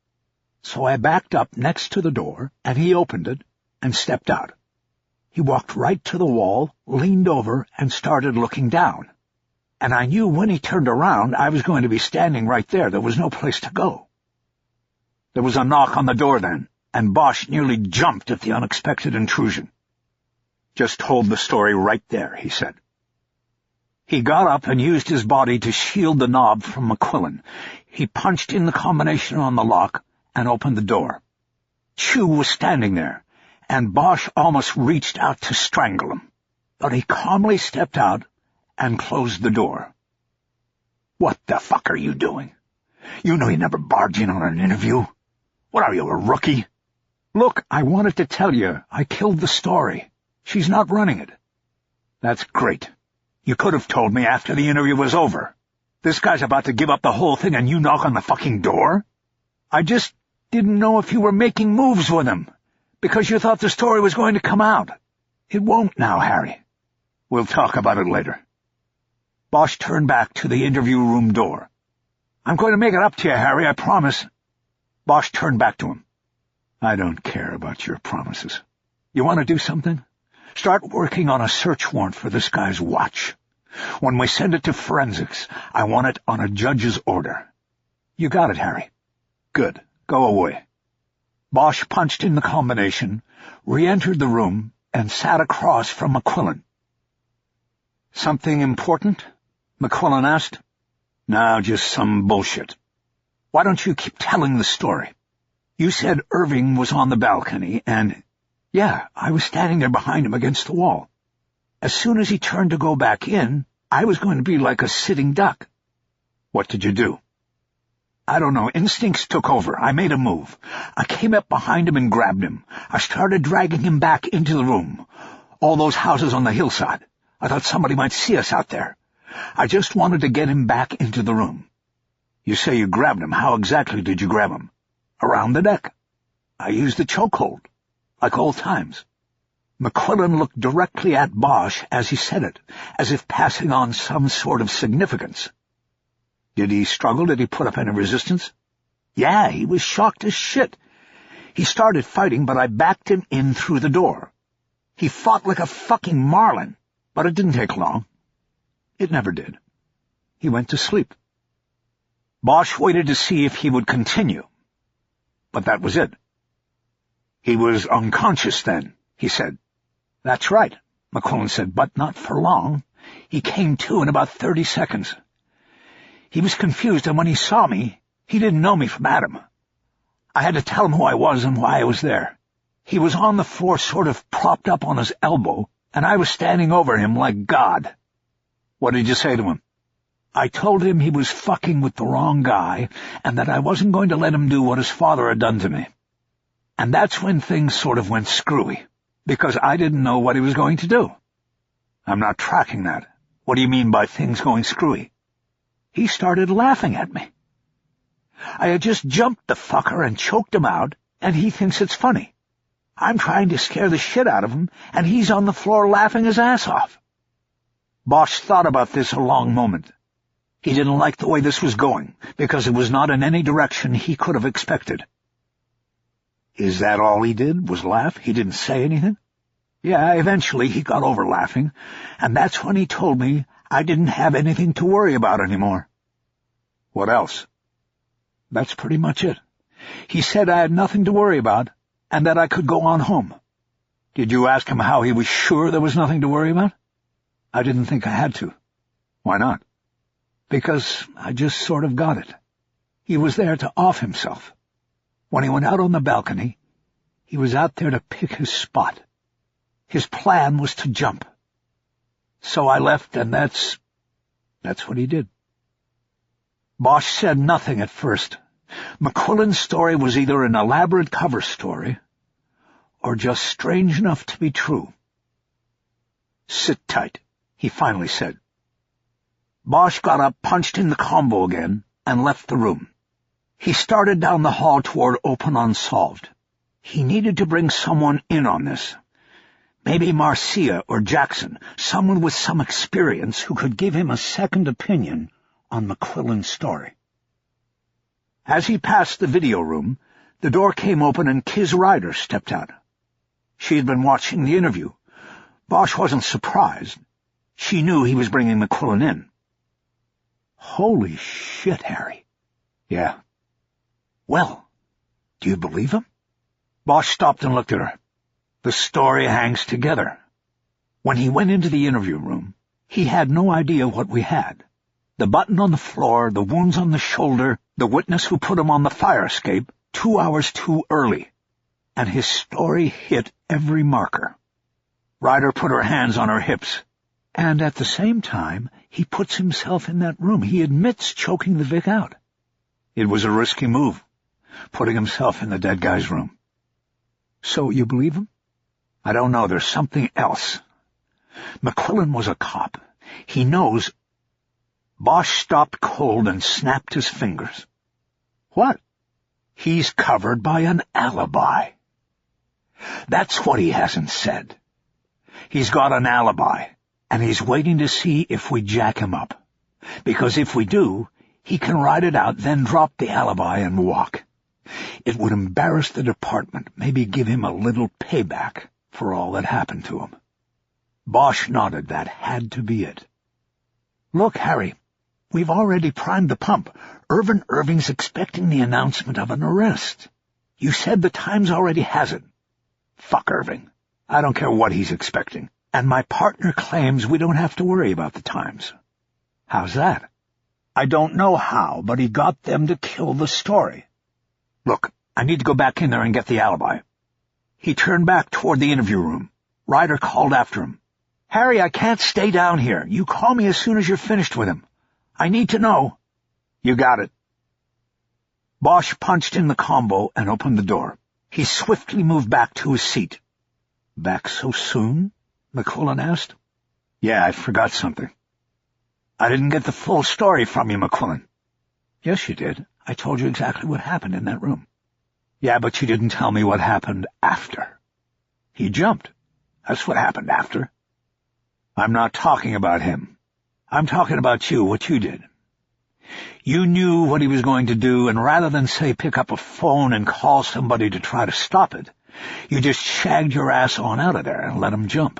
So I backed up next to the door, and he opened it and stepped out. He walked right to the wall, leaned over, and started looking down. And I knew when he turned around I was going to be standing right there. There was no place to go. There was a knock on the door then, and Bosch nearly jumped at the unexpected intrusion. Just hold the story right there, he said. He got up and used his body to shield the knob from McQuillan. He punched in the combination on the lock and opened the door. Chu was standing there, and Bosch almost reached out to strangle him, but he calmly stepped out and closed the door. What the fuck are you doing? You know you never barge in on an interview. What are you, a rookie? Look, I wanted to tell you, I killed the story. She's not running it. That's great. You could have told me after the interview was over. This guy's about to give up the whole thing and you knock on the fucking door? I just didn't know if you were making moves with him, because you thought the story was going to come out. It won't now, Harry. We'll talk about it later. Bosch turned back to the interview room door. I'm going to make it up to you, Harry, I promise. Bosch turned back to him. I don't care about your promises. You want to do something? Start working on a search warrant for this guy's watch. When we send it to forensics, I want it on a judge's order. You got it, Harry. Good. Go away. Bosch punched in the combination, re-entered the room, and sat across from McQuillan. Something important? McQuillan asked. No, just some bullshit. Why don't you keep telling the story? You said Irving was on the balcony, and... Yeah, I was standing there behind him against the wall. As soon as he turned to go back in, I was going to be like a sitting duck. What did you do? I don't know. Instincts took over. I made a move. I came up behind him and grabbed him. I started dragging him back into the room. All those houses on the hillside. I thought somebody might see us out there. I just wanted to get him back into the room. You say you grabbed him. How exactly did you grab him? Around the neck. I used the chokehold, like old times. McQuillan looked directly at Bosch as he said it, as if passing on some sort of significance. Did he struggle? Did he put up any resistance? Yeah, he was shocked as shit. He started fighting, but I backed him in through the door. He fought like a fucking marlin, but it didn't take long. It never did. He went to sleep. Bosch waited to see if he would continue, but that was it. He was unconscious then, he said. That's right, McQuillan said, but not for long. He came to in about 30 seconds. He was confused, and when he saw me, he didn't know me from Adam. I had to tell him who I was and why I was there. He was on the floor, sort of propped up on his elbow, and I was standing over him like God. What did you say to him? I told him he was fucking with the wrong guy, and that I wasn't going to let him do what his father had done to me. And that's when things sort of went screwy, because I didn't know what he was going to do. I'm not tracking that. What do you mean by things going screwy? He started laughing at me. I had just jumped the fucker and choked him out, and he thinks it's funny. I'm trying to scare the shit out of him, and he's on the floor laughing his ass off. Bosch thought about this a long moment. He didn't like the way this was going, because it was not in any direction he could have expected. Is that all he did, was laugh? He didn't say anything? Yeah, eventually he got over laughing, and that's when he told me I didn't have anything to worry about anymore. What else? That's pretty much it. He said I had nothing to worry about, and that I could go on home. Did you ask him how he was sure there was nothing to worry about? I didn't think I had to. Why not? Because I just sort of got it. He was there to off himself. When he went out on the balcony, he was out there to pick his spot. His plan was to jump. So I left, and that's what he did. Bosch said nothing at first. McQuillan's story was either an elaborate cover story or just strange enough to be true. Sit tight, he finally said. Bosch got up, punched in the combo again, and left the room. He started down the hall toward Open Unsolved. He needed to bring someone in on this. Maybe Marcia or Jackson, someone with some experience who could give him a second opinion on McQuillan's story. As he passed the video room, the door came open and Kiz Ryder stepped out. She had been watching the interview. Bosch wasn't surprised. She knew he was bringing McQuillan in. Holy shit, Harry. Yeah. Well, do you believe him? Bosch stopped and looked at her. The story hangs together. When he went into the interview room, he had no idea what we had. The button on the floor, the wounds on the shoulder, the witness who put him on the fire escape 2 hours too early. And his story hit every marker. Ryder put her hands on her hips. And at the same time, he puts himself in that room. He admits choking the Vic out. It was a risky move, putting himself in the dead guy's room. So you believe him? I don't know. There's something else. McQuillan was a cop. He knows. Bosch stopped cold and snapped his fingers. What? He's covered by an alibi. That's what he hasn't said. He's got an alibi, and he's waiting to see if we jack him up. Because if we do, he can ride it out, then drop the alibi and walk. It would embarrass the department, maybe give him a little payback for all that happened to him. Bosch nodded. That had to be it. Look, Harry, we've already primed the pump. Irvin Irving's expecting the announcement of an arrest. You said the Times already has it. Fuck Irving. I don't care what he's expecting. And my partner claims we don't have to worry about the Times. How's that? I don't know how, but he got them to kill the story. Look, I need to go back in there and get the alibi. He turned back toward the interview room. Ryder called after him. Harry, I can't stay down here. You call me as soon as you're finished with him. I need to know. You got it. Bosch punched in the combo and opened the door. He swiftly moved back to his seat. Back so soon? McQuillan asked. Yeah, I forgot something. I didn't get the full story from you, McQuillan. Yes, you did. I told you exactly what happened in that room. Yeah, but you didn't tell me what happened after. He jumped. That's what happened after. I'm not talking about him. I'm talking about you, what you did. You knew what he was going to do, and rather than say pick up a phone and call somebody to try to stop it, you just shagged your ass on out of there and let him jump.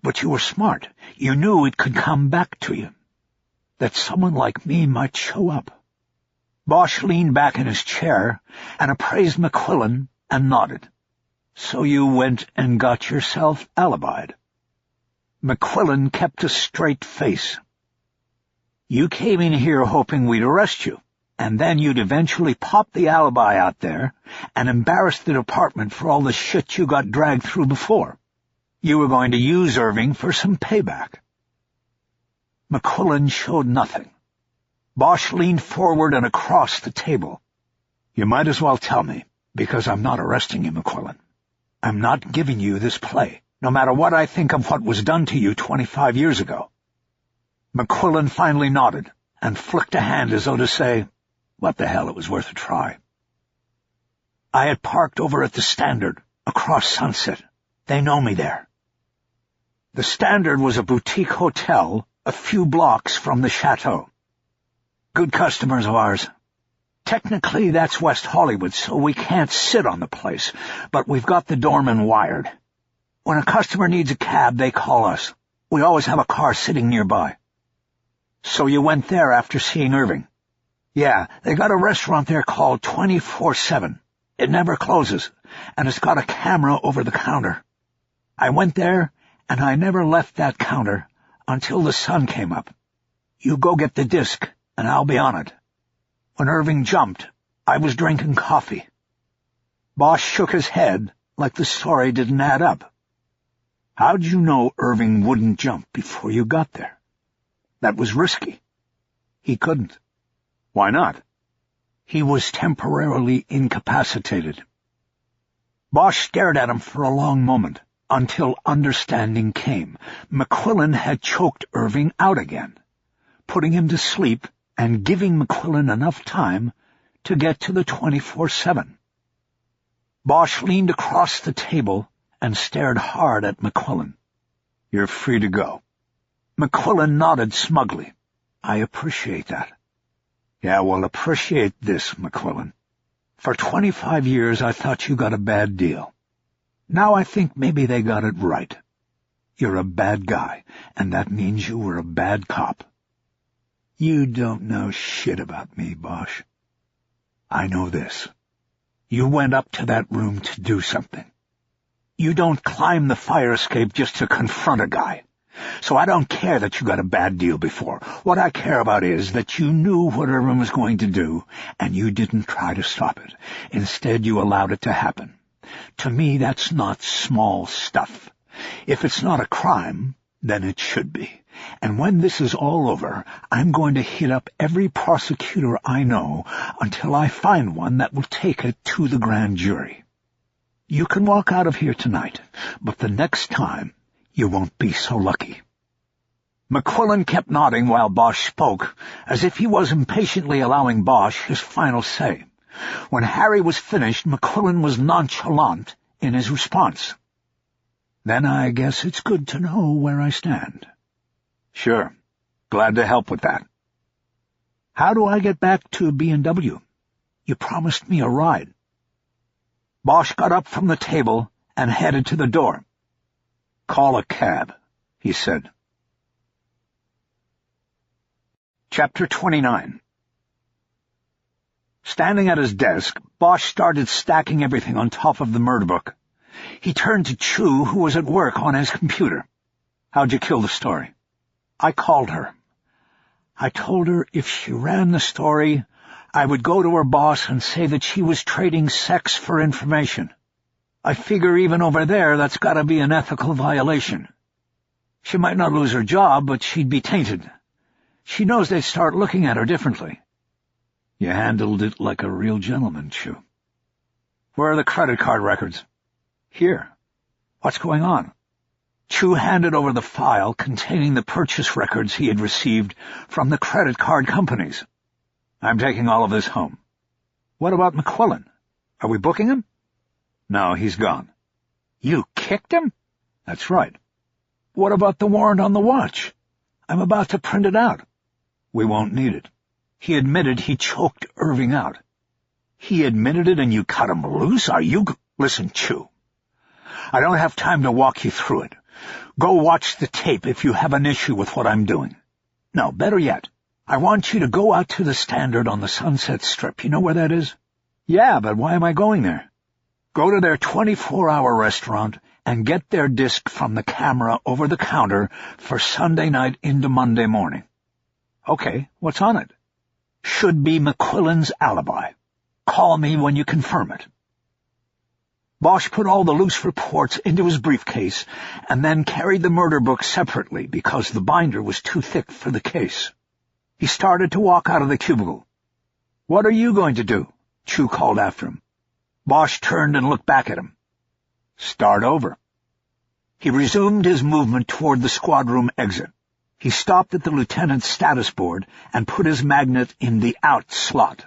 But you were smart. You knew it could come back to you, that someone like me might show up. Bosch leaned back in his chair and appraised McQuillan and nodded. So you went and got yourself alibied. McQuillan kept a straight face. You came in here hoping we'd arrest you, and then you'd eventually pop the alibi out there and embarrass the department for all the shit you got dragged through before. You were going to use Irving for some payback. McQuillan showed nothing. Bosch leaned forward and across the table. You might as well tell me, because I'm not arresting you, McQuillan. I'm not giving you this play, no matter what I think of what was done to you 25 years ago. McQuillan finally nodded and flicked a hand as though to say, what the hell, it was worth a try. I had parked over at the Standard, across Sunset. They know me there. The Standard was a boutique hotel a few blocks from the chateau. Good customers of ours. Technically, that's West Hollywood, so we can't sit on the place, but we've got the doorman wired. When a customer needs a cab, they call us. We always have a car sitting nearby. So you went there after seeing Irving? Yeah, they got a restaurant there called 24/7. It never closes, and it's got a camera over the counter. I went there, and I never left that counter until the sun came up. You go get the disc, and I'll be on it. When Irving jumped, I was drinking coffee. Bosch shook his head like the story didn't add up. How'd you know Irving wouldn't jump before you got there? That was risky. He couldn't. Why not? He was temporarily incapacitated. Bosch stared at him for a long moment, until understanding came. McQuillan had choked Irving out again, putting him to sleep and giving McQuillan enough time to get to the 24/7. Bosch leaned across the table and stared hard at McQuillan. You're free to go. McQuillan nodded smugly. I appreciate that. Yeah, well, appreciate this, McQuillan. For 25 years I thought you got a bad deal. Now I think maybe they got it right. You're a bad guy, and that means you were a bad cop. You don't know shit about me, Bosch. I know this. You went up to that room to do something. You don't climb the fire escape just to confront a guy. So I don't care that you got a bad deal before. What I care about is that you knew what Irving was going to do, and you didn't try to stop it. Instead, you allowed it to happen. To me, that's not small stuff. If it's not a crime, then it should be. And when this is all over, I'm going to hit up every prosecutor I know until I find one that will take it to the grand jury. You can walk out of here tonight, but the next time you won't be so lucky. McQuillan kept nodding while Bosch spoke, as if he was impatiently allowing Bosch his final say. When Harry was finished, McQuillan was nonchalant in his response. Then I guess it's good to know where I stand. Sure. Glad to help with that. How do I get back to B&W? You promised me a ride. Bosch got up from the table and headed to the door. Call a cab, he said. Chapter 29. Standing at his desk, Bosch started stacking everything on top of the murder book. He turned to Chu, who was at work on his computer. How'd you kill the story? I called her. I told her if she ran the story, I would go to her boss and say that she was trading sex for information. I figure even over there that's got to be an ethical violation. She might not lose her job, but she'd be tainted. She knows they'd start looking at her differently. You handled it like a real gentleman, Chu. Where are the credit card records? Here. What's going on? Chu handed over the file containing the purchase records he had received from the credit card companies. I'm taking all of this home. What about McQuillan? Are we booking him? No, he's gone. You kicked him? That's right. What about the warrant on the watch? I'm about to print it out. We won't need it. He admitted he choked Irving out. He admitted it and you cut him loose? Are you... Listen, Chu. I don't have time to walk you through it. Go watch the tape if you have an issue with what I'm doing. No, better yet, I want you to go out to the Standard on the Sunset Strip. You know where that is? Yeah, but why am I going there? Go to their 24-hour restaurant and get their disc from the camera over the counter for Sunday night into Monday morning. Okay, what's on it? Should be McQuillan's alibi. Call me when you confirm it. Bosch put all the loose reports into his briefcase and then carried the murder book separately because the binder was too thick for the case. He started to walk out of the cubicle. What are you going to do? Chu called after him. Bosch turned and looked back at him. Start over. He resumed his movement toward the squad room exit. He stopped at the lieutenant's status board and put his magnet in the out slot.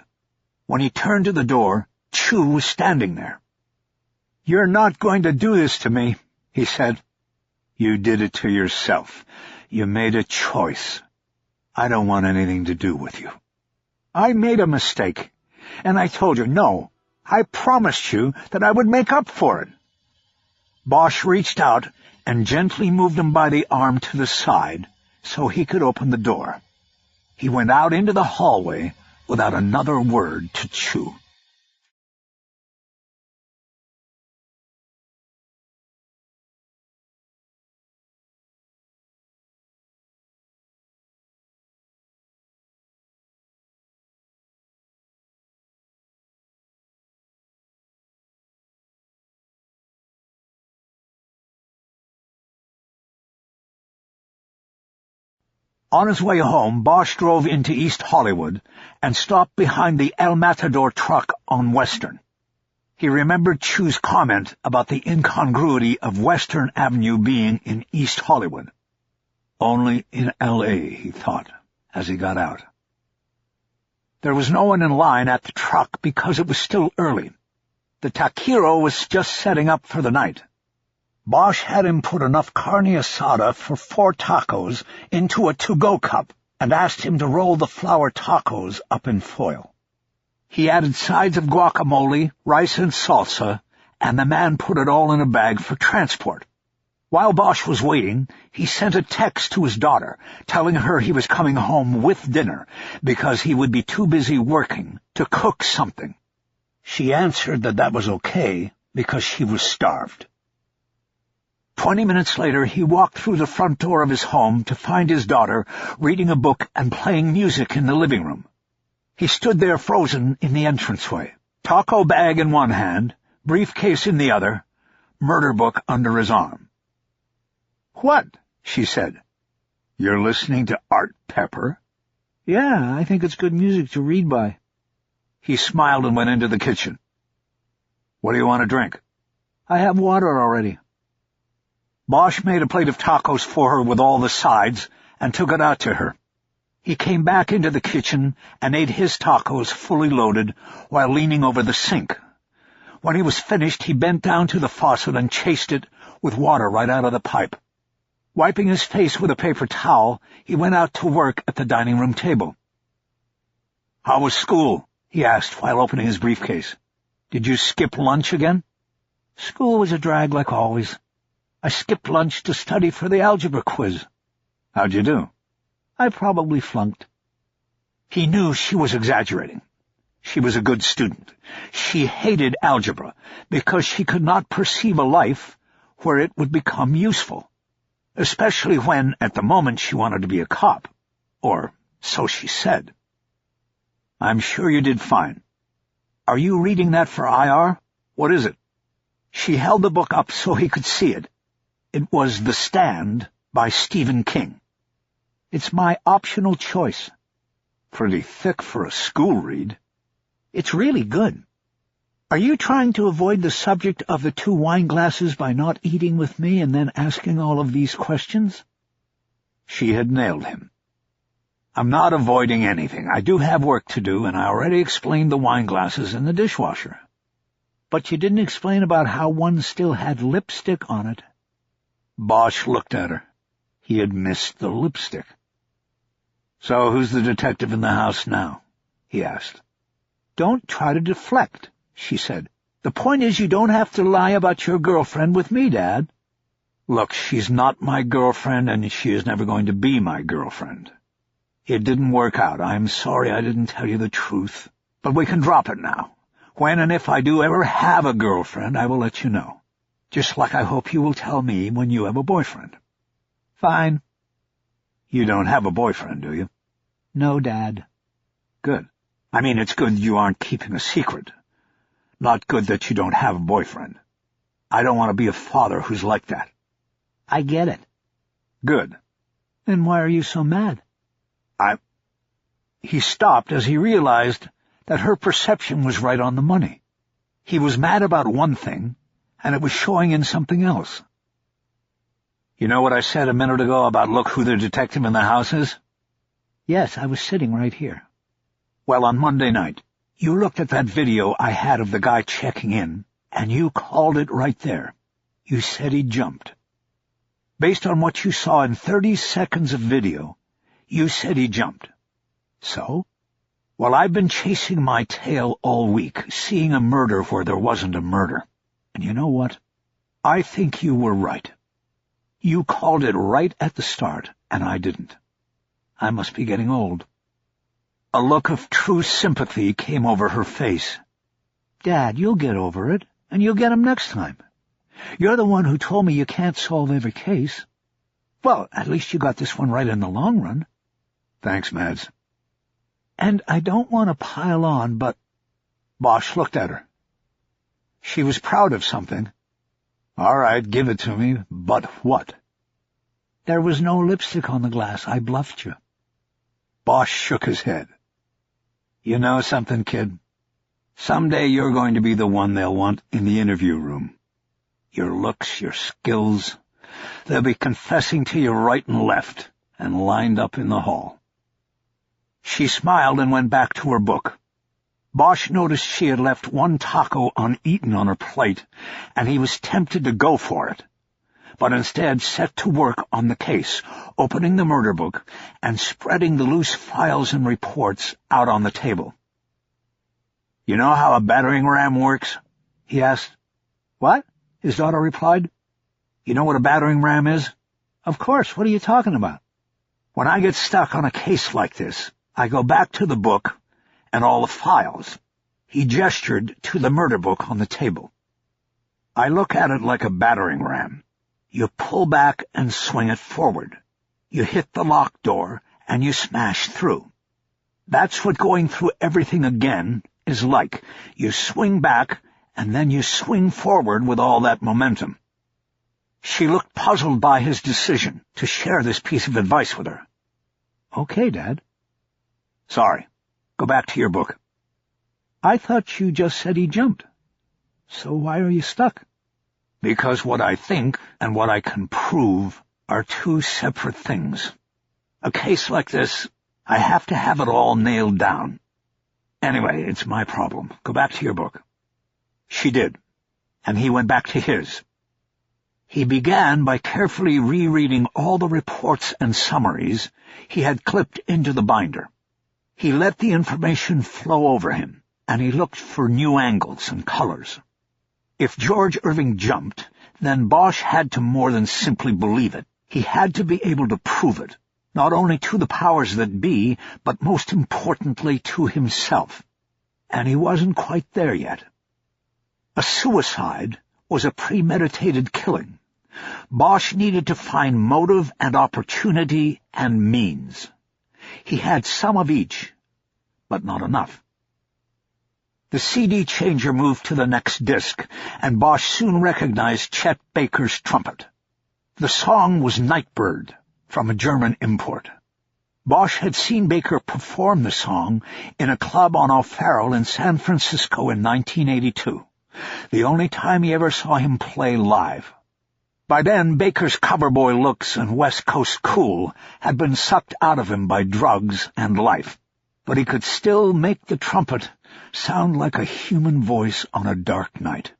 When he turned to the door, Chu was standing there. You're not going to do this to me, he said. You did it to yourself. You made a choice. I don't want anything to do with you. I made a mistake, and I told you, no, I promised you that I would make up for it. Bosch reached out and gently moved him by the arm to the side so he could open the door. He went out into the hallway without another word to Chu. On his way home, Bosch drove into East Hollywood and stopped behind the El Matador truck on Western. He remembered Chu's comment about the incongruity of Western Avenue being in East Hollywood. Only in L.A., he thought, as he got out. There was no one in line at the truck because it was still early. The taquero was just setting up for the night. Bosch had him put enough carne asada for 4 tacos into a to-go cup and asked him to roll the flour tacos up in foil. He added sides of guacamole, rice and salsa, and the man put it all in a bag for transport. While Bosch was waiting, he sent a text to his daughter, telling her he was coming home with dinner because he would be too busy working to cook something. She answered that was okay because she was starved. 20 minutes later, he walked through the front door of his home to find his daughter reading a book and playing music in the living room. He stood there frozen in the entranceway, taco bag in one hand, briefcase in the other, murder book under his arm. "What?" she said. "You're listening to Art Pepper?" "Yeah, I think it's good music to read by." He smiled and went into the kitchen. "What do you want to drink?" "I have water already." Bosch made a plate of tacos for her with all the sides and took it out to her. He came back into the kitchen and ate his tacos fully loaded while leaning over the sink. When he was finished, he bent down to the faucet and chased it with water right out of the pipe. Wiping his face with a paper towel, he went out to work at the dining room table. "How was school?" he asked while opening his briefcase. "Did you skip lunch again?" "School was a drag like always. I skipped lunch to study for the algebra quiz." "How'd you do?" "I probably flunked." He knew she was exaggerating. She was a good student. She hated algebra because she could not perceive a life where it would become useful, especially when, at the moment, she wanted to be a cop. Or so she said. "I'm sure you did fine. Are you reading that for IR? What is it?" She held the book up so he could see it. It was The Stand by Stephen King. "It's my optional choice." "Pretty thick for a school read." "It's really good." Are you trying to avoid the subject of the 2 wine glasses by not eating with me and then asking all of these questions? She had nailed him. I'm not avoiding anything. I do have work to do, and I already explained the wine glasses in the dishwasher. But you didn't explain about how one still had lipstick on it. Bosch looked at her. He had missed the lipstick. So who's the detective in the house now? He asked. Don't try to deflect, she said. The point is you don't have to lie about your girlfriend with me, Dad. Look, she's not my girlfriend, and she is never going to be my girlfriend. It didn't work out. I'm sorry I didn't tell you the truth. But we can drop it now. When and if I do ever have a girlfriend, I will let you know. Just like I hope you will tell me when you have a boyfriend. Fine. You don't have a boyfriend, do you? No, Dad. Good. I mean, it's good you aren't keeping a secret. Not good that you don't have a boyfriend. I don't want to be a father who's like that. I get it. Good. Then why are you so mad? He stopped as he realized that her perception was right on the money. He was mad about one thing, and it was showing in something else. You know what I said a minute ago about look who the detective in the house is? Yes, I was sitting right here. Well, on Monday night, you looked at that video I had of the guy checking in, and you called it right there. You said he jumped. Based on what you saw in 30 seconds of video, you said he jumped. So? Well, I've been chasing my tail all week, seeing a murder where there wasn't a murder. And you know what? I think you were right. You called it right at the start, and I didn't. I must be getting old. A look of true sympathy came over her face. Dad, you'll get over it, and you'll get him next time. You're the one who told me you can't solve every case. Well, at least you got this one right in the long run. Thanks, Mads. And I don't want to pile on, but... Bosch looked at her. She was proud of something. All right, give it to me, but what? There was no lipstick on the glass. I bluffed you. Bosch shook his head. You know something, kid? Someday you're going to be the one they'll want in the interview room. Your looks, your skills, they'll be confessing to you right and left, and lined up in the hall. She smiled and went back to her book. Bosch noticed she had left one taco uneaten on her plate, and he was tempted to go for it, but instead set to work on the case, opening the murder book and spreading the loose files and reports out on the table. You know how a battering ram works? He asked. What? His daughter replied. You know what a battering ram is? Of course. What are you talking about? When I get stuck on a case like this, I go back to the book and all the files. He gestured to the murder book on the table. I look at it like a battering ram. You pull back and swing it forward. You hit the locked door and you smash through. That's what going through everything again is like. You swing back and then you swing forward with all that momentum. She looked puzzled by his decision to share this piece of advice with her. Okay, Dad. Sorry. Go back to your book. I thought you just said he jumped. So why are you stuck? Because what I think and what I can prove are two separate things. A case like this, I have to have it all nailed down. Anyway, it's my problem. Go back to your book. She did, and he went back to his. He began by carefully rereading all the reports and summaries he had clipped into the binder. He let the information flow over him, and he looked for new angles and colors. If George Irving jumped, then Bosch had to more than simply believe it. He had to be able to prove it, not only to the powers that be, but most importantly to himself. And he wasn't quite there yet. A suicide was a premeditated killing. Bosch needed to find motive and opportunity and means. He had some of each, but not enough. The CD changer moved to the next disc, and Bosch soon recognized Chet Baker's trumpet. The song was Nightbird, from a German import. Bosch had seen Baker perform the song in a club on O'Farrell in San Francisco in 1982, the only time he ever saw him play live. By then, Baker's coverboy looks and West Coast cool had been sucked out of him by drugs and life, but he could still make the trumpet sound like a human voice on a dark night.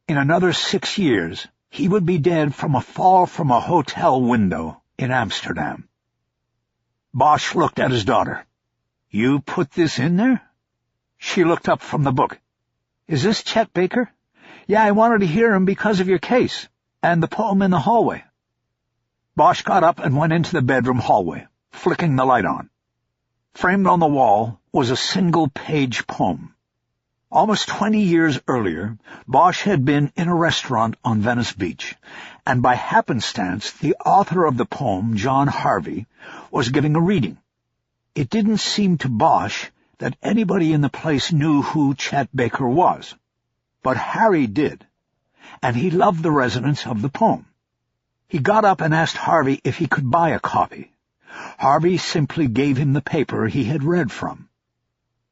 In another 6 years, he would be dead from a fall from a hotel window in Amsterdam. Bosch looked at his daughter. "You put this in there?" She looked up from the book. "Is this Chet Baker?" "Yeah, I wanted to hear him because of your case. And the poem in the hallway." Bosch got up and went into the bedroom hallway, flicking the light on. Framed on the wall was a single-page poem. Almost 20 years earlier, Bosch had been in a restaurant on Venice Beach, and by happenstance the author of the poem, John Harvey, was giving a reading. It didn't seem to Bosch that anybody in the place knew who Chet Baker was, but Harry did, and he loved the resonance of the poem. He got up and asked Harvey if he could buy a copy. Harvey simply gave him the paper he had read from.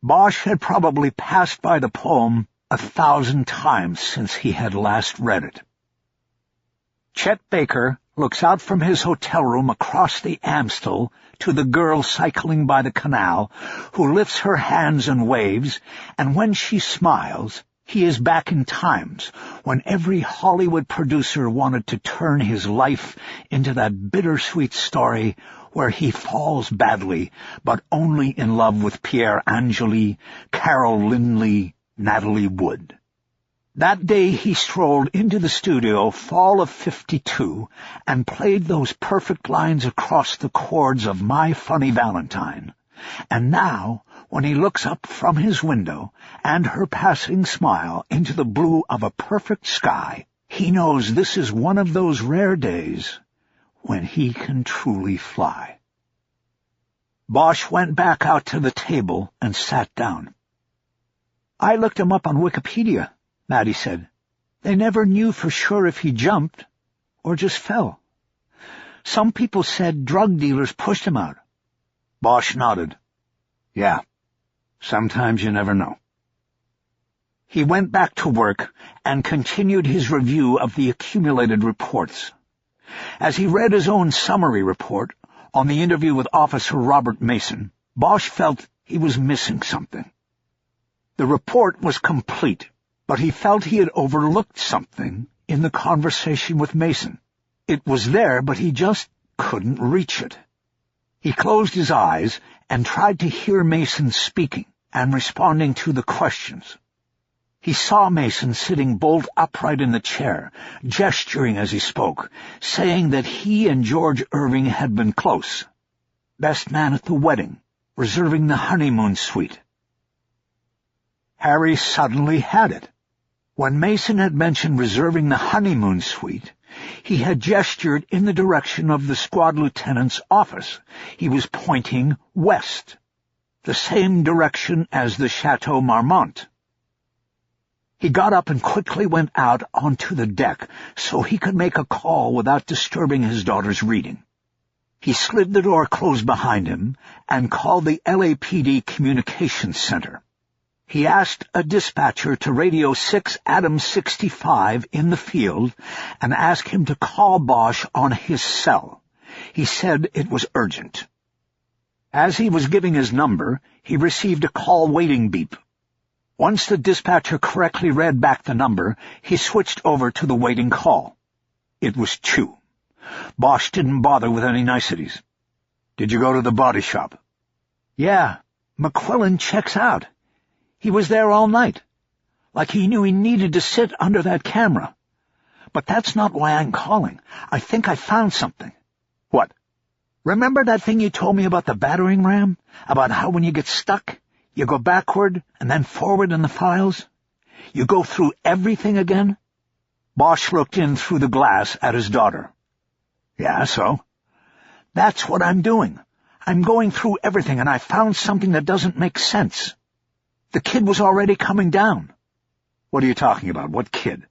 Bosch had probably passed by the poem 1,000 times since he had last read it. Chet Baker looks out from his hotel room across the Amstel to the girl cycling by the canal, who lifts her hands and waves, and when she smiles, he is back in times when every Hollywood producer wanted to turn his life into that bittersweet story where he falls badly, but only in love with Pierre Angeli, Carol Lindley, Natalie Wood. That day he strolled into the studio, fall of '52, and played those perfect lines across the chords of My Funny Valentine. And now, when he looks up from his window and her passing smile into the blue of a perfect sky, he knows this is one of those rare days when he can truly fly. Bosch went back out to the table and sat down. "I looked him up on Wikipedia," Maddie said. "They never knew for sure if he jumped or just fell. Some people said drug dealers pushed him out." Bosch nodded. "Yeah, sometimes you never know." He went back to work and continued his review of the accumulated reports. As he read his own summary report on the interview with Officer Robert Mason, Bosch felt he was missing something. The report was complete, but he felt he had overlooked something in the conversation with Mason. It was there, but he just couldn't reach it. He closed his eyes and tried to hear Mason speaking and responding to the questions. He saw Mason sitting bolt upright in the chair, gesturing as he spoke, saying that he and George Irving had been close. Best man at the wedding, reserving the honeymoon suite. Harry suddenly had it. When Mason had mentioned reserving the honeymoon suite, he had gestured in the direction of the squad lieutenant's office. He was pointing west, the same direction as the Chateau Marmont. He got up and quickly went out onto the deck so he could make a call without disturbing his daughter's reading. He slid the door closed behind him and called the LAPD Communications Center. He asked a dispatcher to radio 6 Adam 65 in the field and asked him to call Bosch on his cell. He said it was urgent. As he was giving his number, he received a call waiting beep. Once the dispatcher correctly read back the number, he switched over to the waiting call. It was Chu. Bosch didn't bother with any niceties. "Did you go to the body shop?" "Yeah, McQuillan checks out. He was there all night, like he knew he needed to sit under that camera. But that's not why I'm calling. I think I found something." "What?" "Remember that thing you told me about the battering ram? About how when you get stuck, you go backward and then forward in the files? You go through everything again?" Bosch looked in through the glass at his daughter. "Yeah, so?" "That's what I'm doing. I'm going through everything, and I found something that doesn't make sense. The kid was already coming down." "What are you talking about? What kid?"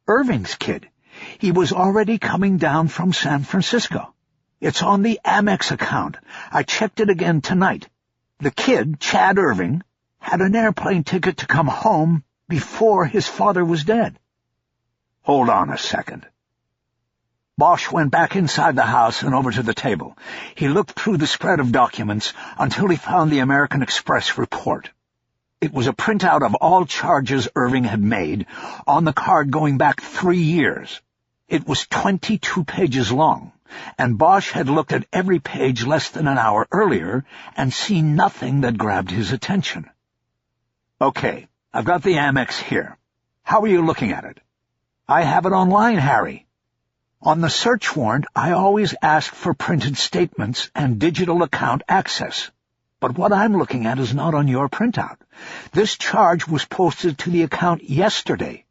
"Irving's kid. He was already coming down from San Francisco." It's on the Amex account. I checked it again tonight. The kid, Chad Irving, had an airplane ticket to come home before his father was dead. Hold on a second. Bosch went back inside the house and over to the table. He looked through the spread of documents until he found the American Express report. It was a printout of all charges Irving had made on the card going back 3 years. It was 22 pages long, and Bosch had looked at every page less than an hour earlier and seen nothing that grabbed his attention. Okay, I've got the Amex here. How are you looking at it? I have it online, Harry. On the search warrant, I always ask for printed statements and digital account access. But what I'm looking at is not on your printout. This charge was posted to the account yesterday,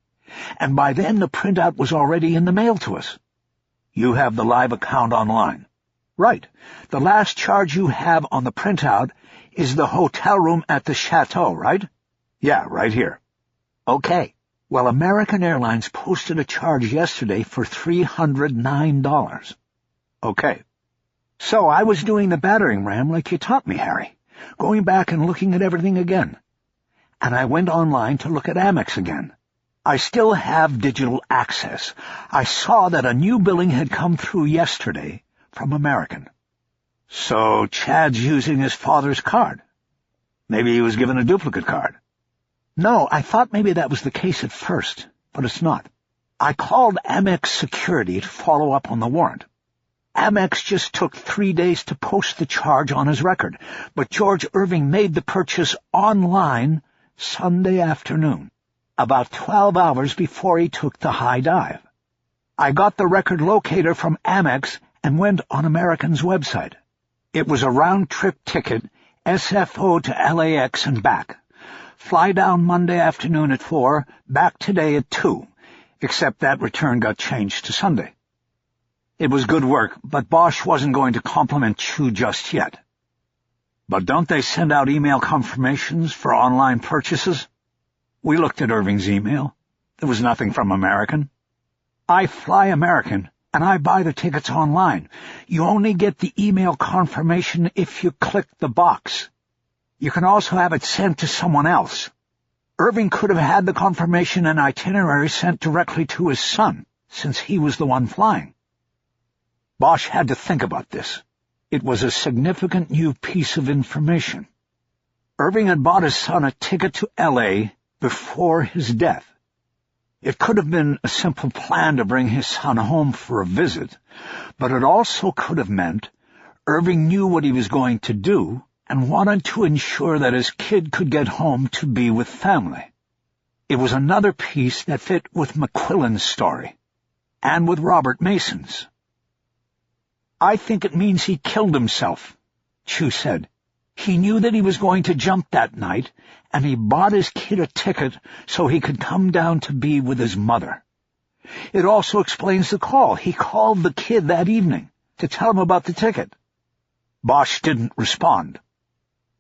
and by then the printout was already in the mail to us. You have the live account online. Right. The last charge you have on the printout is the hotel room at the chateau, right? Yeah, right here. Okay. Well, American Airlines posted a charge yesterday for $309. Okay. So I was doing the battering ram like you taught me, Harry, going back and looking at everything again. And I went online to look at Amex again. I still have digital access. I saw that a new billing had come through yesterday from American. So Chad's using his father's card. Maybe he was given a duplicate card. No, I thought maybe that was the case at first, but it's not. I called Amex Security to follow up on the warrant. Amex just took 3 days to post the charge on his record, but George Irving made the purchase online Sunday afternoon, about 12 hours before he took the high dive. I got the record locator from Amex and went on American's website. It was a round-trip ticket, SFO to LAX and back. Fly down Monday afternoon at 4, back today at 2, except that return got changed to Sunday. It was good work, but Bosch wasn't going to compliment you just yet. But don't they send out email confirmations for online purchases? We looked at Irving's email. There was nothing from American. I fly American, and I buy the tickets online. You only get the email confirmation if you click the box. You can also have it sent to someone else. Irving could have had the confirmation and itinerary sent directly to his son, since he was the one flying. Bosch had to think about this. It was a significant new piece of information. Irving had bought his son a ticket to L.A. before his death. It could have been a simple plan to bring his son home for a visit, but it also could have meant Irving knew what he was going to do and wanted to ensure that his kid could get home to be with family. It was another piece that fit with McQuillan's story, and with Robert Mason's. I think it means he killed himself, Chu said. He knew that he was going to jump that night, and he bought his kid a ticket so he could come down to be with his mother. It also explains the call. He called the kid that evening to tell him about the ticket. Bosch didn't respond.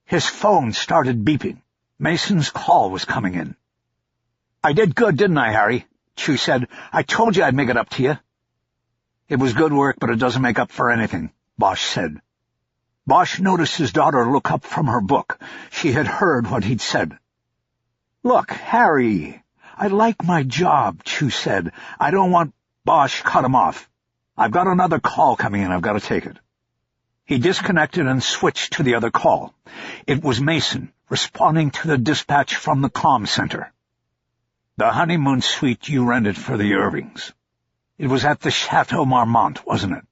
His phone started beeping. Mason's call was coming in. I did good, didn't I, Harry? Chu said. I told you I'd make it up to you. It was good work, but it doesn't make up for anything, Bosch said. Bosch noticed his daughter look up from her book. She had heard what he'd said. Look, Harry, I like my job, Chu said. I don't want... Bosch cut him off. I've got another call coming in. I've got to take it. He disconnected and switched to the other call. It was Mason, responding to the dispatch from the comm center. The honeymoon suite you rented for the Irvings. It was at the Chateau Marmont, wasn't it?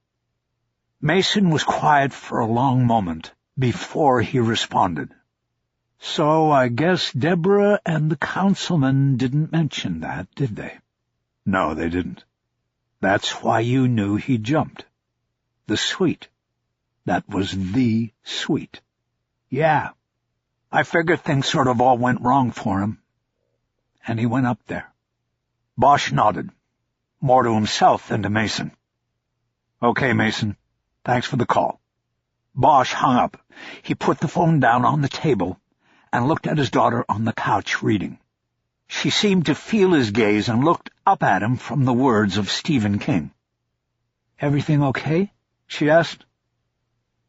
Mason was quiet for a long moment before he responded. So I guess Deborah and the councilman didn't mention that, did they? No, they didn't. That's why you knew he jumped. The suite. That was the suite. Yeah. I figured things sort of all went wrong for him. And he went up there. Bosch nodded, more to himself than to Mason. Okay, Mason. Thanks for the call. Bosch hung up. He put the phone down on the table and looked at his daughter on the couch reading. She seemed to feel his gaze and looked up at him from the words of Stephen King. Everything okay? she asked.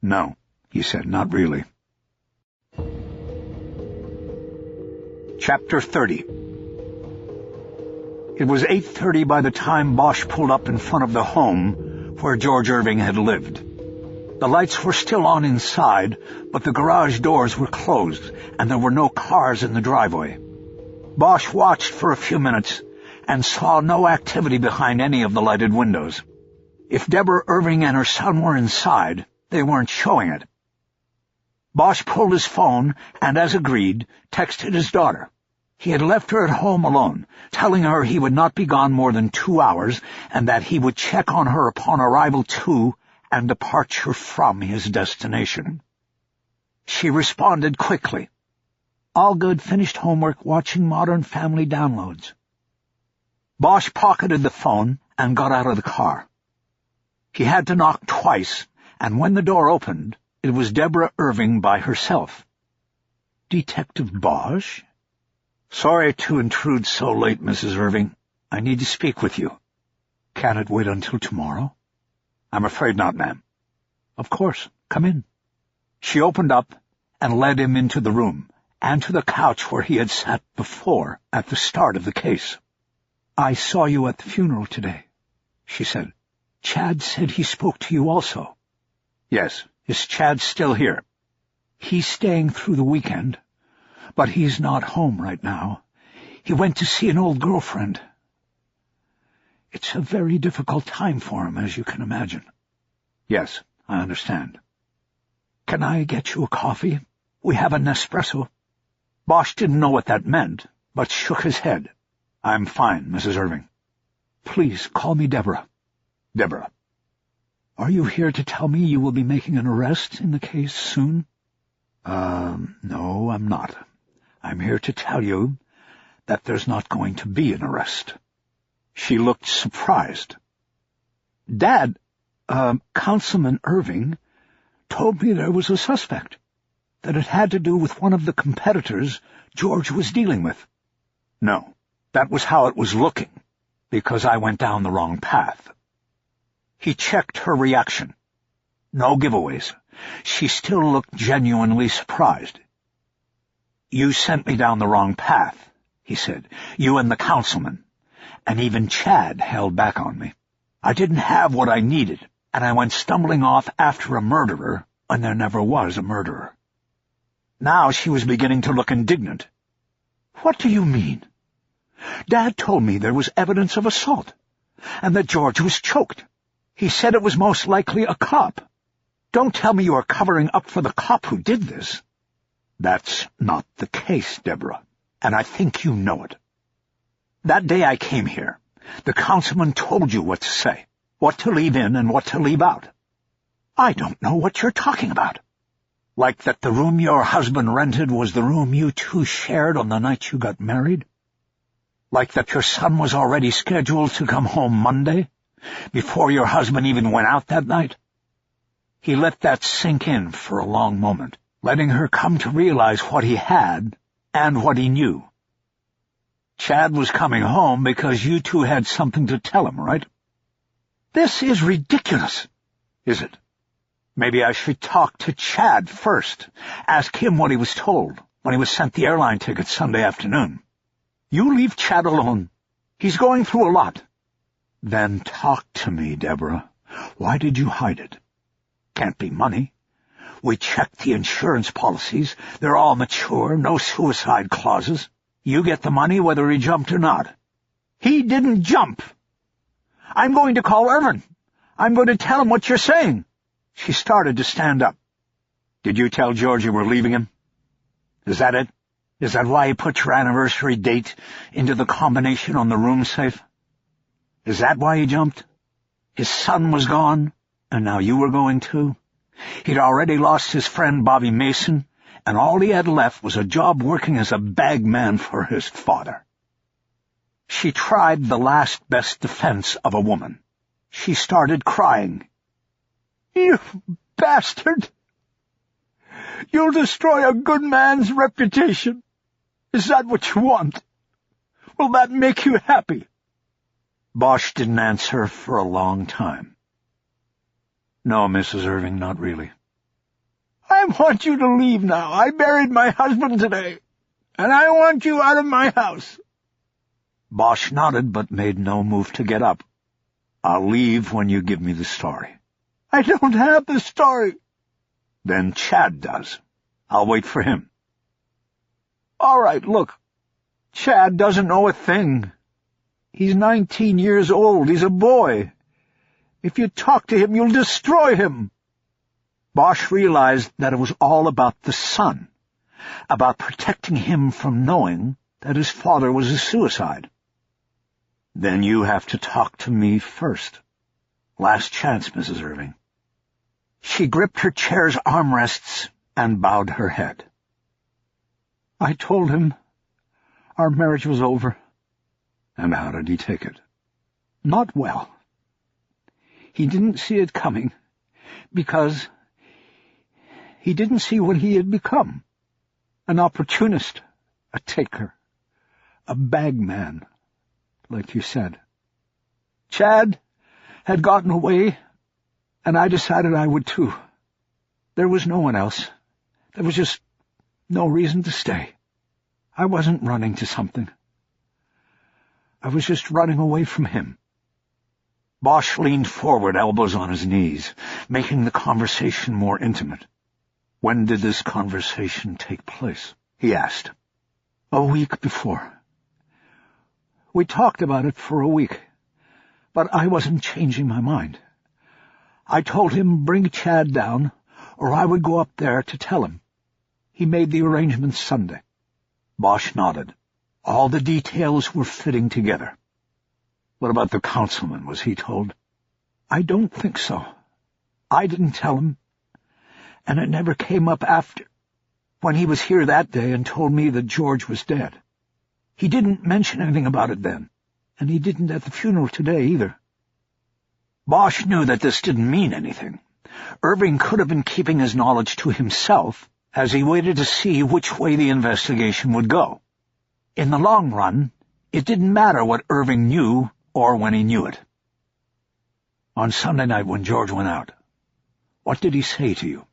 No, he said, not really. Chapter 30. It was 8:30 by the time Bosch pulled up in front of the home where George Irving had lived. The lights were still on inside, but the garage doors were closed, and there were no cars in the driveway. Bosch watched for a few minutes and saw no activity behind any of the lighted windows. If Deborah Irving and her son were inside, they weren't showing it. Bosch pulled his phone and, as agreed, texted his daughter. He had left her at home alone, telling her he would not be gone more than 2 hours and that he would check on her upon arrival to and departure from his destination. She responded quickly. All good, finished homework, watching Modern Family downloads. Bosch pocketed the phone and got out of the car. He had to knock twice, and when the door opened, it was Deborah Irving by herself. Detective Bosch? Sorry to intrude so late, Mrs. Irving. I need to speak with you. Can it wait until tomorrow? I'm afraid not, ma'am. Of course. Come in. She opened up and led him into the room, and to the couch where he had sat before at the start of the case. I saw you at the funeral today, she said. Chad said he spoke to you also. Yes. Is Chad still here? He's staying through the weekend, but he's not home right now. He went to see an old girlfriend. It's a very difficult time for him, as you can imagine. Yes, I understand. Can I get you a coffee? We have an espresso. Bosch didn't know what that meant, but shook his head. I'm fine, Mrs. Irving. Please call me Deborah. Deborah. Are you here to tell me you will be making an arrest in the case soon? No, I'm not. I'm here to tell you that there's not going to be an arrest. She looked surprised. Dad, Councilman Irving told me there was a suspect, that it had to do with one of the competitors George was dealing with. No, that was how it was looking, because I went down the wrong path. He checked her reaction. No giveaways. She still looked genuinely surprised. You sent me down the wrong path, he said. You and the councilman. And even Chad held back on me. I didn't have what I needed, and I went stumbling off after a murderer when there never was a murderer. Now she was beginning to look indignant. What do you mean? Dad told me there was evidence of assault, and that George was choked. He said it was most likely a cop. Don't tell me you are covering up for the cop who did this. That's not the case, Deborah, and I think you know it. That day I came here, the councilman told you what to say, what to leave in and what to leave out. I don't know what you're talking about. Like that the room your husband rented was the room you two shared on the night you got married? Like that your son was already scheduled to come home Monday, before your husband even went out that night? He let that sink in for a long moment, letting her come to realize what he had and what he knew. Chad was coming home because you two had something to tell him, right? This is ridiculous. Is it? Maybe I should talk to Chad first, ask him what he was told when he was sent the airline ticket Sunday afternoon. You leave Chad alone. He's going through a lot. Then talk to me, Deborah. Why did you hide it? Can't be money. We checked the insurance policies. They're all mature, no suicide clauses. You get the money whether he jumped or not. He didn't jump. I'm going to call Irvin. I'm going to tell him what you're saying. She started to stand up. Did you tell George you were leaving him? Is that it? Is that why he put your anniversary date into the combination on the room safe? Is that why he jumped? His son was gone, and now you were going too? He'd already lost his friend Bobby Mason, and all he had left was a job working as a bagman for his father. She tried the last best defense of a woman. She started crying. You bastard! You'll destroy a good man's reputation. Is that what you want? Will that make you happy? Bosch didn't answer for a long time. No, Mrs. Irving, not really. I want you to leave now. I buried my husband today, and I want you out of my house. Bosch nodded but made no move to get up. I'll leave when you give me the story. I don't have the story. Then Chad does. I'll wait for him. All right, look. Chad doesn't know a thing. He's 19 years old. He's a boy. If you talk to him, you'll destroy him. Bosch realized that it was all about the son, about protecting him from knowing that his father was a suicide. Then you have to talk to me first. Last chance, Mrs. Irving. She gripped her chair's armrests and bowed her head. I told him our marriage was over. And how did he take it? Not well. He didn't see it coming, because he didn't see what he had become. An opportunist, a taker, a bagman, like you said. Chad had gotten away, and I decided I would too. There was no one else. There was just no reason to stay. I wasn't running to something. I was just running away from him. Bosch leaned forward, elbows on his knees, making the conversation more intimate. When did this conversation take place? He asked. A week before. We talked about it for a week, but I wasn't changing my mind. I told him bring Chad down, or I would go up there to tell him. He made the arrangements Sunday. Bosch nodded. All the details were fitting together. What about the councilman? Was he told? I don't think so. I didn't tell him, and it never came up after, when he was here that day and told me that George was dead. He didn't mention anything about it then, and he didn't at the funeral today either. Bosch knew that this didn't mean anything. Irving could have been keeping his knowledge to himself as he waited to see which way the investigation would go. In the long run, it didn't matter what Irving knew or when he knew it. On Sunday night when George went out, what did he say to you?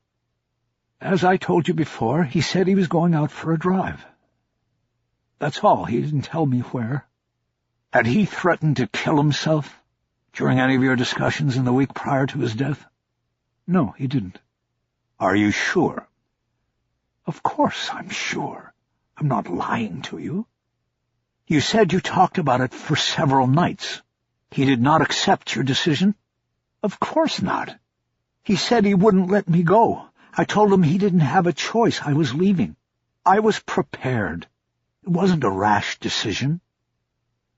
As I told you before, he said he was going out for a drive. That's all. He didn't tell me where. Had he threatened to kill himself during any of your discussions in the week prior to his death? No, he didn't. Are you sure? Of course I'm sure. I'm not lying to you. You said you talked about it for several nights. He did not accept your decision? Of course not. He said he wouldn't let me go. I told him he didn't have a choice. I was leaving. I was prepared. It wasn't a rash decision.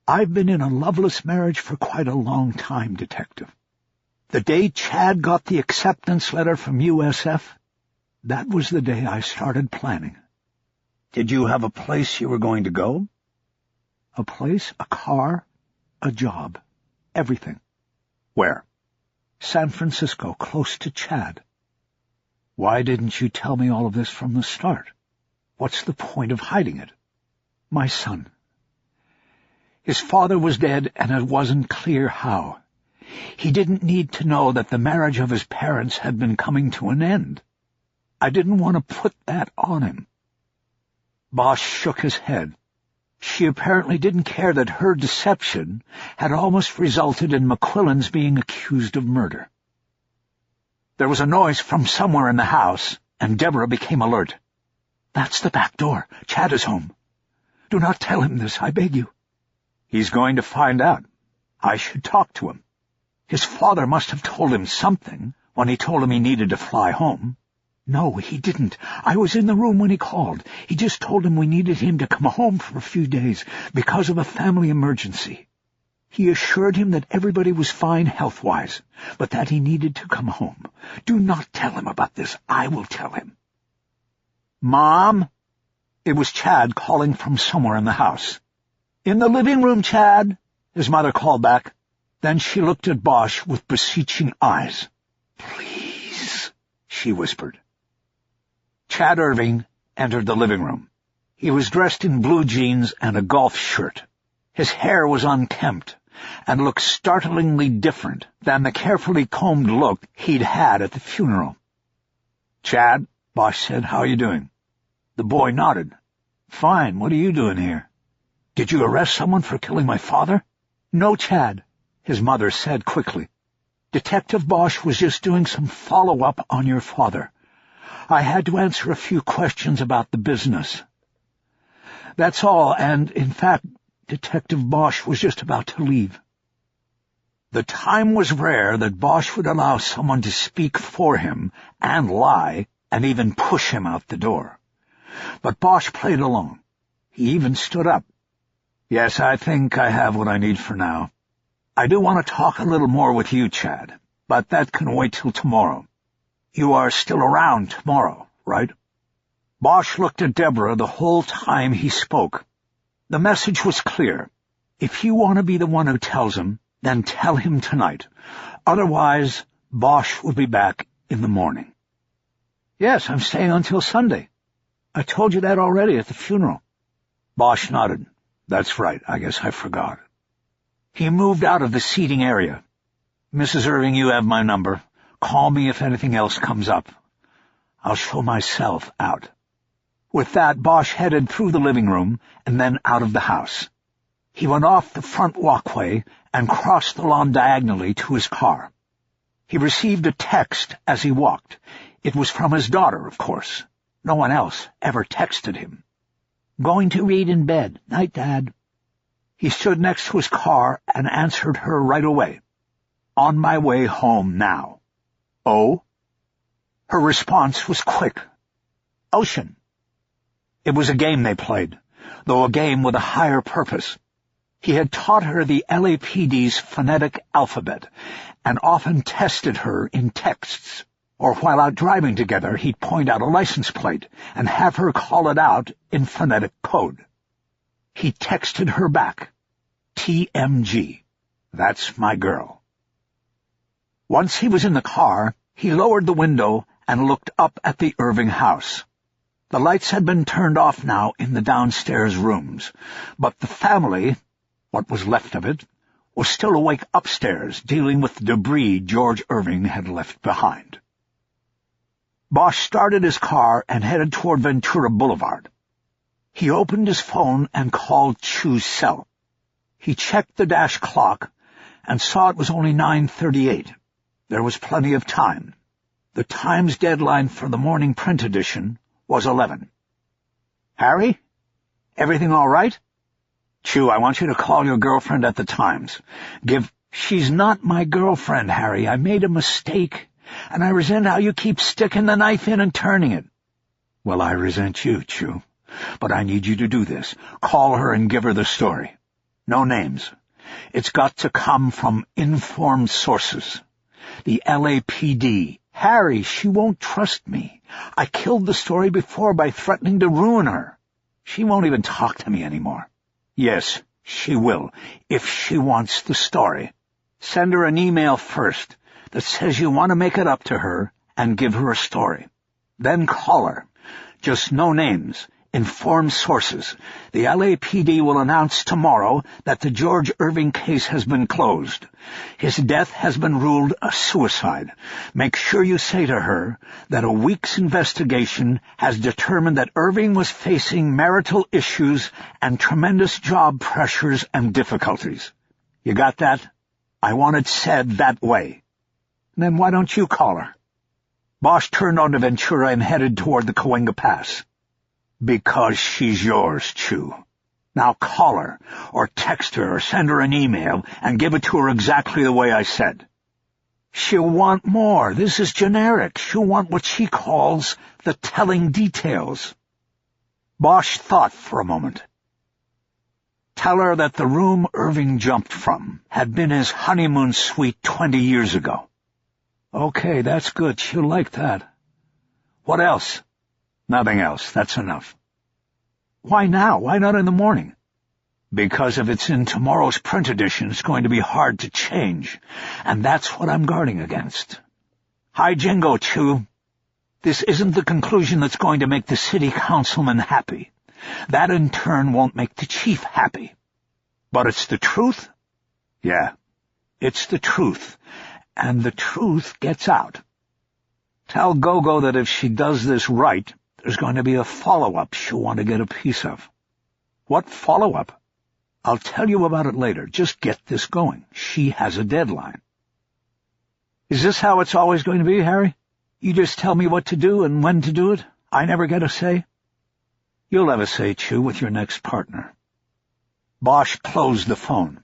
I've been in a loveless marriage for quite a long time, Detective. The day Chad got the acceptance letter from USF, that was the day I started planning. Did you have a place you were going to go? A place, a car, a job, everything. Where? San Francisco, close to Chad. Why didn't you tell me all of this from the start? What's the point of hiding it? My son. His father was dead, and it wasn't clear how. He didn't need to know that the marriage of his parents had been coming to an end. I didn't want to put that on him. Bosch shook his head. She apparently didn't care that her deception had almost resulted in McQuillan's being accused of murder. There was a noise from somewhere in the house, and Deborah became alert. That's the back door. Chad is home. Do not tell him this, I beg you. He's going to find out. I should talk to him. His father must have told him something when he told him he needed to fly home. No, he didn't. I was in the room when he called. He just told him we needed him to come home for a few days because of a family emergency. He assured him that everybody was fine health-wise, but that he needed to come home. Do not tell him about this. I will tell him. Mom? It was Chad calling from somewhere in the house. In the living room, Chad, his mother called back. Then she looked at Bosch with beseeching eyes. Please, she whispered. Chad Irving entered the living room. He was dressed in blue jeans and a golf shirt. His hair was unkempt, and looked startlingly different than the carefully combed look he'd had at the funeral. "Chad," Bosch said, "how are you doing?" The boy nodded. "Fine. What are you doing here?" "Did you arrest someone for killing my father?" "No, Chad," his mother said quickly. "Detective Bosch was just doing some follow-up on your father. I had to answer a few questions about the business. That's all, and, in fact, Detective Bosch was just about to leave." The time was rare that Bosch would allow someone to speak for him and lie and even push him out the door. But Bosch played along. He even stood up. "Yes, I think I have what I need for now. I do want to talk a little more with you, Chad, but that can wait till tomorrow. You are still around tomorrow, right?" Bosch looked at Deborah the whole time he spoke. The message was clear. If you want to be the one who tells him, then tell him tonight. Otherwise, Bosch will be back in the morning. "Yes, I'm staying until Sunday. I told you that already at the funeral." Bosch nodded. "That's right. I guess I forgot." He moved out of the seating area. "Mrs. Irving, you have my number. Call me if anything else comes up. I'll show myself out." With that, Bosch headed through the living room and then out of the house. He went off the front walkway and crossed the lawn diagonally to his car. He received a text as he walked. It was from his daughter, of course. No one else ever texted him. "Going to read in bed. Night, Dad." He stood next to his car and answered her right away. "On my way home now." "Oh?" Her response was quick. "Ocean." It was a game they played, though a game with a higher purpose. He had taught her the LAPD's phonetic alphabet and often tested her in texts, or while out driving together he'd point out a license plate and have her call it out in phonetic code. He texted her back, "TMG. That's my girl." Once he was in the car, he lowered the window and looked up at the Irving house. The lights had been turned off now in the downstairs rooms, but the family, what was left of it, was still awake upstairs dealing with the debris George Irving had left behind. Bosch started his car and headed toward Ventura Boulevard. He opened his phone and called Chu's cell. He checked the dash clock and saw it was only 9:38. There was plenty of time. The Times deadline for the morning print edition was 11. "Harry? Everything all right?" "Chu, I want you to call your girlfriend at the Times. She's not my girlfriend, Harry. I made a mistake, and I resent how you keep sticking the knife in and turning it." "Well, I resent you, Chu. But I need you to do this. Call her and give her the story. No names. It's got to come from informed sources. The LAPD. Harry, she won't trust me. I killed the story before by threatening to ruin her. She won't even talk to me anymore." "Yes, she will, if she wants the story. Send her an email first that says you want to make it up to her and give her a story. Then call her. Just no names. Informed sources. The LAPD will announce tomorrow that the George Irving case has been closed. His death has been ruled a suicide. Make sure you say to her that a week's investigation has determined that Irving was facing marital issues and tremendous job pressures and difficulties. You got that? I want it said that way." "Then why don't you call her?" Bosch turned onto Ventura and headed toward the Cahuenga Pass. "Because she's yours, Chu. Now call her, or text her, or send her an email, and give it to her exactly the way I said." "She'll want more. This is generic. She'll want what she calls the telling details." Bosch thought for a moment. "Tell her that the room Irving jumped from had been his honeymoon suite 20 years ago." "Okay, that's good. She'll like that." "What else?" "Nothing else. That's enough." "Why now? Why not in the morning?" "Because if it's in tomorrow's print edition, it's going to be hard to change, and that's what I'm guarding against. Hi, Jingo, Chu. This isn't the conclusion that's going to make the city councilman happy. That, in turn, won't make the chief happy. But it's the truth. Yeah, it's the truth, and the truth gets out. Tell Gogo that if she does this right, there's going to be a follow-up she'll want to get a piece of. What follow-up? I'll tell you about it later. Just get this going. She has a deadline. Is this how it's always going to be, Harry? You just tell me what to do and when to do it? I never get a say? You'll have a say, Chew, with your next partner. Bosch closed the phone.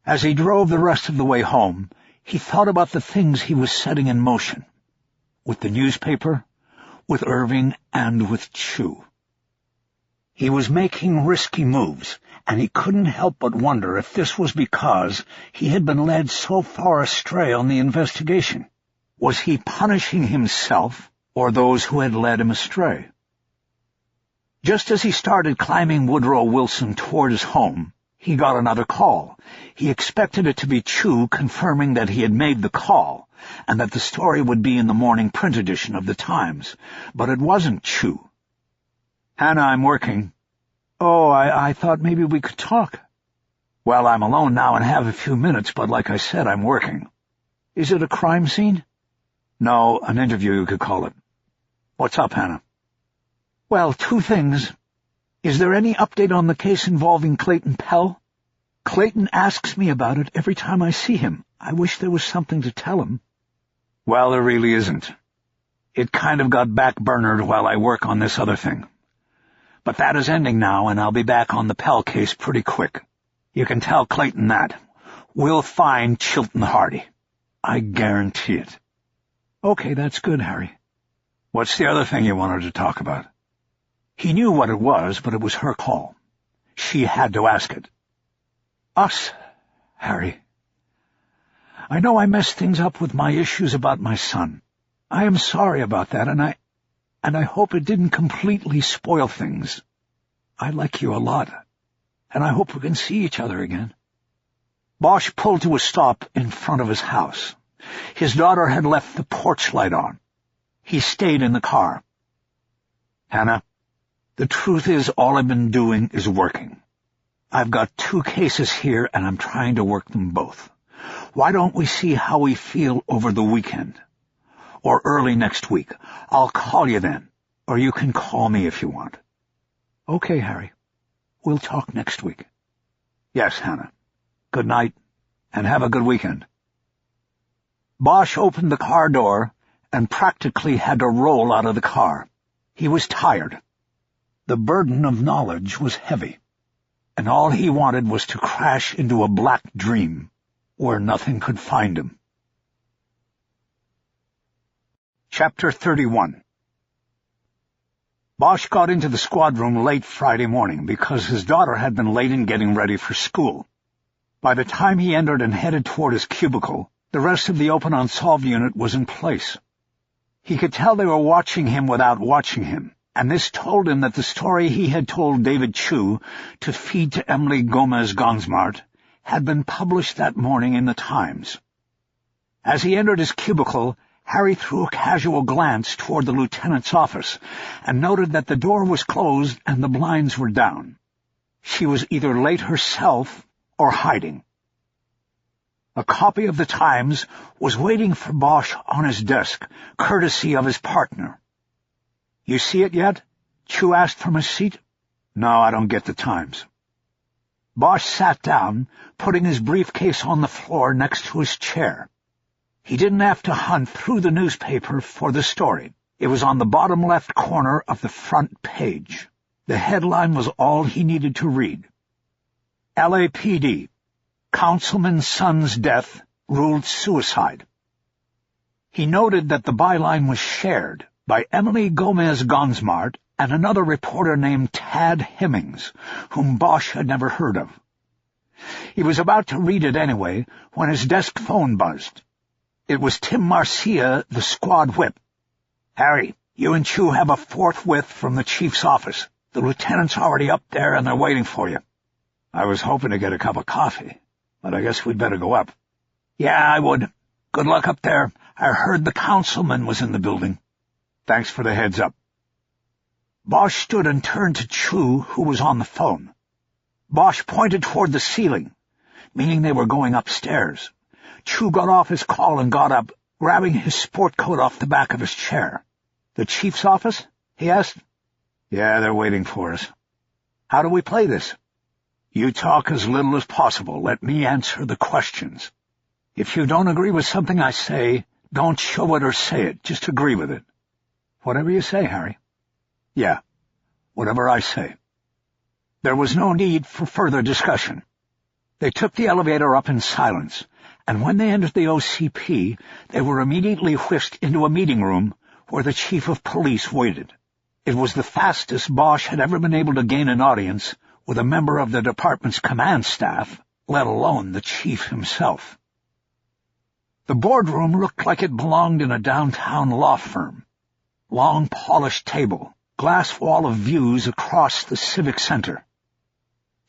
As he drove the rest of the way home, he thought about the things he was setting in motion. With the newspaper, with Irving, and with Chew. He was making risky moves, and he couldn't help but wonder if this was because he had been led so far astray on the investigation. Was he punishing himself or those who had led him astray? Just as he started climbing Woodrow Wilson toward his home, he got another call. He expected it to be Chew confirming that he had made the call, and that the story would be in the morning print edition of the Times. But it wasn't Chew. Hannah, I'm working. Oh, I thought maybe we could talk. Well, I'm alone now and have a few minutes, but like I said, I'm working. Is it a crime scene? No, an interview, you could call it. What's up, Hannah? Well, two things. Is there any update on the case involving Clayton Pell? Clayton asks me about it every time I see him. I wish there was something to tell him. Well, there really isn't. It kind of got backburnered while I work on this other thing. But that is ending now, and I'll be back on the Pell case pretty quick. You can tell Clayton that. We'll find Chilton Hardy. I guarantee it. Okay, that's good, Harry. What's the other thing you wanted to talk about? He knew what it was, but it was her call. She had to ask it. Us, Harry. I know I messed things up with my issues about my son. I am sorry about that, and I hope it didn't completely spoil things. I like you a lot, and I hope we can see each other again. Bosch pulled to a stop in front of his house. His daughter had left the porch light on. He stayed in the car. Hannah, the truth is all I've been doing is working. I've got 2 cases here, and I'm trying to work them both. Why don't we see how we feel over the weekend? Or early next week. I'll call you then, or you can call me if you want. Okay, Harry. We'll talk next week. Yes, Hannah. Good night, and have a good weekend. Bosch opened the car door and practically had to roll out of the car. He was tired. The burden of knowledge was heavy, and all he wanted was to crash into a black dream where nothing could find him. Chapter 31. Bosch got into the squad room late Friday morning because his daughter had been late in getting ready for school. By the time he entered and headed toward his cubicle, the rest of the Open Unsolved unit was in place. He could tell they were watching him without watching him, and this told him that the story he had told David Chew to feed to Emily Gomez-Gonsmart had been published that morning in the Times. As he entered his cubicle, Harry threw a casual glance toward the lieutenant's office and noted that the door was closed and the blinds were down. She was either late herself or hiding. A copy of the Times was waiting for Bosch on his desk, courtesy of his partner. You see it yet? Chew asked from his seat. No, I don't get the Times. Bosch sat down, putting his briefcase on the floor next to his chair. He didn't have to hunt through the newspaper for the story. It was on the bottom left corner of the front page. The headline was all he needed to read. LAPD. Councilman's son's death ruled suicide. He noted that the byline was shared by Emily Gomez-Gonsmart and another reporter named Tad Hemmings, whom Bosch had never heard of. He was about to read it anyway when his desk phone buzzed. It was Tim Marcia, the squad whip. Harry, you and Chew have a forthwith from the chief's office. The lieutenant's already up there and they're waiting for you. I was hoping to get a cup of coffee, but I guess we'd better go up. Yeah, I would. Good luck up there. I heard the councilman was in the building. Thanks for the heads up. Bosch stood and turned to Chew, who was on the phone. Bosch pointed toward the ceiling. meaning they were going upstairs. Chu got off his call and got up, grabbing his sport coat off the back of his chair. "The chief's office?" he asked. "Yeah, they're waiting for us." "How do we play this?" "You talk as little as possible. Let me answer the questions. If you don't agree with something I say, don't show it or say it. Just agree with it." "Whatever you say, Harry." "Yeah, whatever I say." There was no need for further discussion. They took the elevator up in silence, and when they entered the OCP, they were immediately whisked into a meeting room where the chief of police waited. It was the fastest Bosch had ever been able to gain an audience with a member of the department's command staff, let alone the chief himself. The boardroom looked like it belonged in a downtown law firm. Long polished table, glass wall of views across the civic center.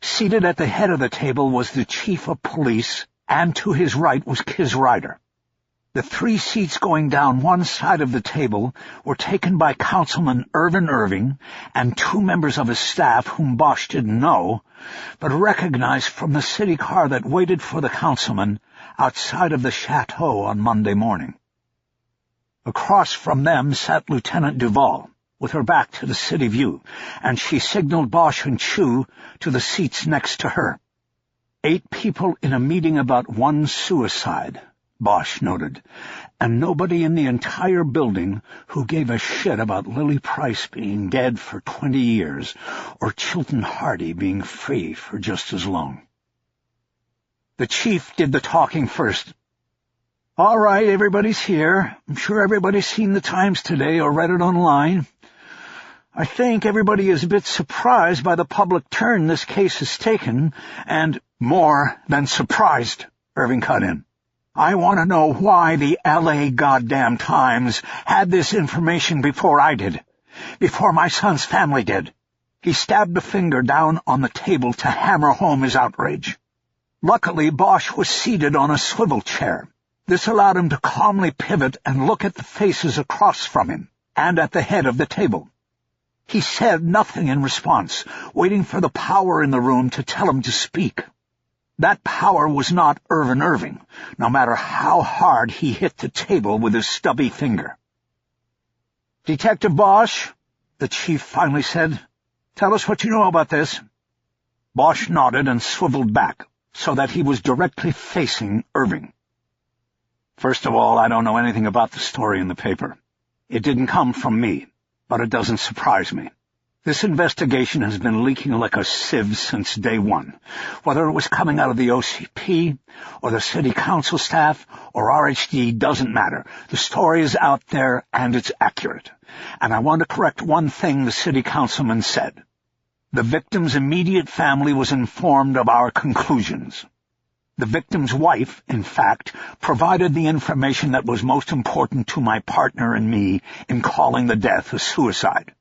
Seated at the head of the table was the chief of police, and to his right was Kiz Ryder. The 3 seats going down one side of the table were taken by Councilman Irvin Irving and 2 members of his staff whom Bosch didn't know, but recognized from the city car that waited for the councilman outside of the chateau on Monday morning. Across from them sat Lieutenant Duval, with her back to the city view, and she signaled Bosch and Chu to the seats next to her. 8 people in a meeting about one suicide, Bosch noted, and nobody in the entire building who gave a shit about Lily Price being dead for 20 years or Chilton Hardy being free for just as long. The chief did the talking first. "All right, everybody's here. I'm sure everybody's seen the Times today or read it online. I think everybody is a bit surprised by the public turn this case has taken, and more than surprised," Irving cut in. "I want to know why the L.A. goddamn Times had this information before I did, before my son's family did." He stabbed a finger down on the table to hammer home his outrage. Luckily, Bosch was seated on a swivel chair. This allowed him to calmly pivot and look at the faces across from him, and at the head of the table. He said nothing in response, waiting for the power in the room to tell him to speak. That power was not Irvin Irving, no matter how hard he hit the table with his stubby finger. "Detective Bosch," the chief finally said, "tell us what you know about this." Bosch nodded and swiveled back, so that he was directly facing Irving. "First of all, I don't know anything about the story in the paper. It didn't come from me, but it doesn't surprise me. This investigation has been leaking like a sieve since day one. Whether it was coming out of the OCP, or the city council staff, or RHD doesn't matter. The story is out there, and it's accurate. And I want to correct one thing the city councilman said. The victim's immediate family was informed of our conclusions. The victim's wife, in fact, provided the information that was most important to my partner and me in calling the death a suicide."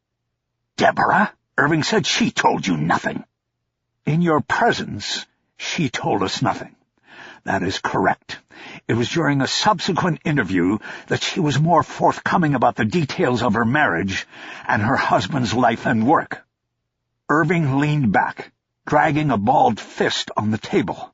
"Deborah," Irving said, "she told you nothing." "In your presence, she told us nothing." "That is correct. It was during a subsequent interview that she was more forthcoming about the details of her marriage and her husband's life and work." Irving leaned back, dragging a balled fist on the table.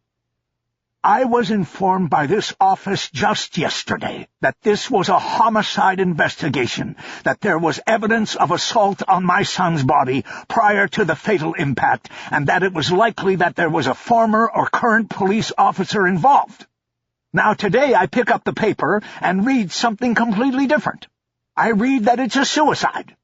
"I was informed by this office just yesterday that this was a homicide investigation, that there was evidence of assault on my son's body prior to the fatal impact, and that it was likely that there was a former or current police officer involved. Now today I pick up the paper and read something completely different. I read that it's a suicide.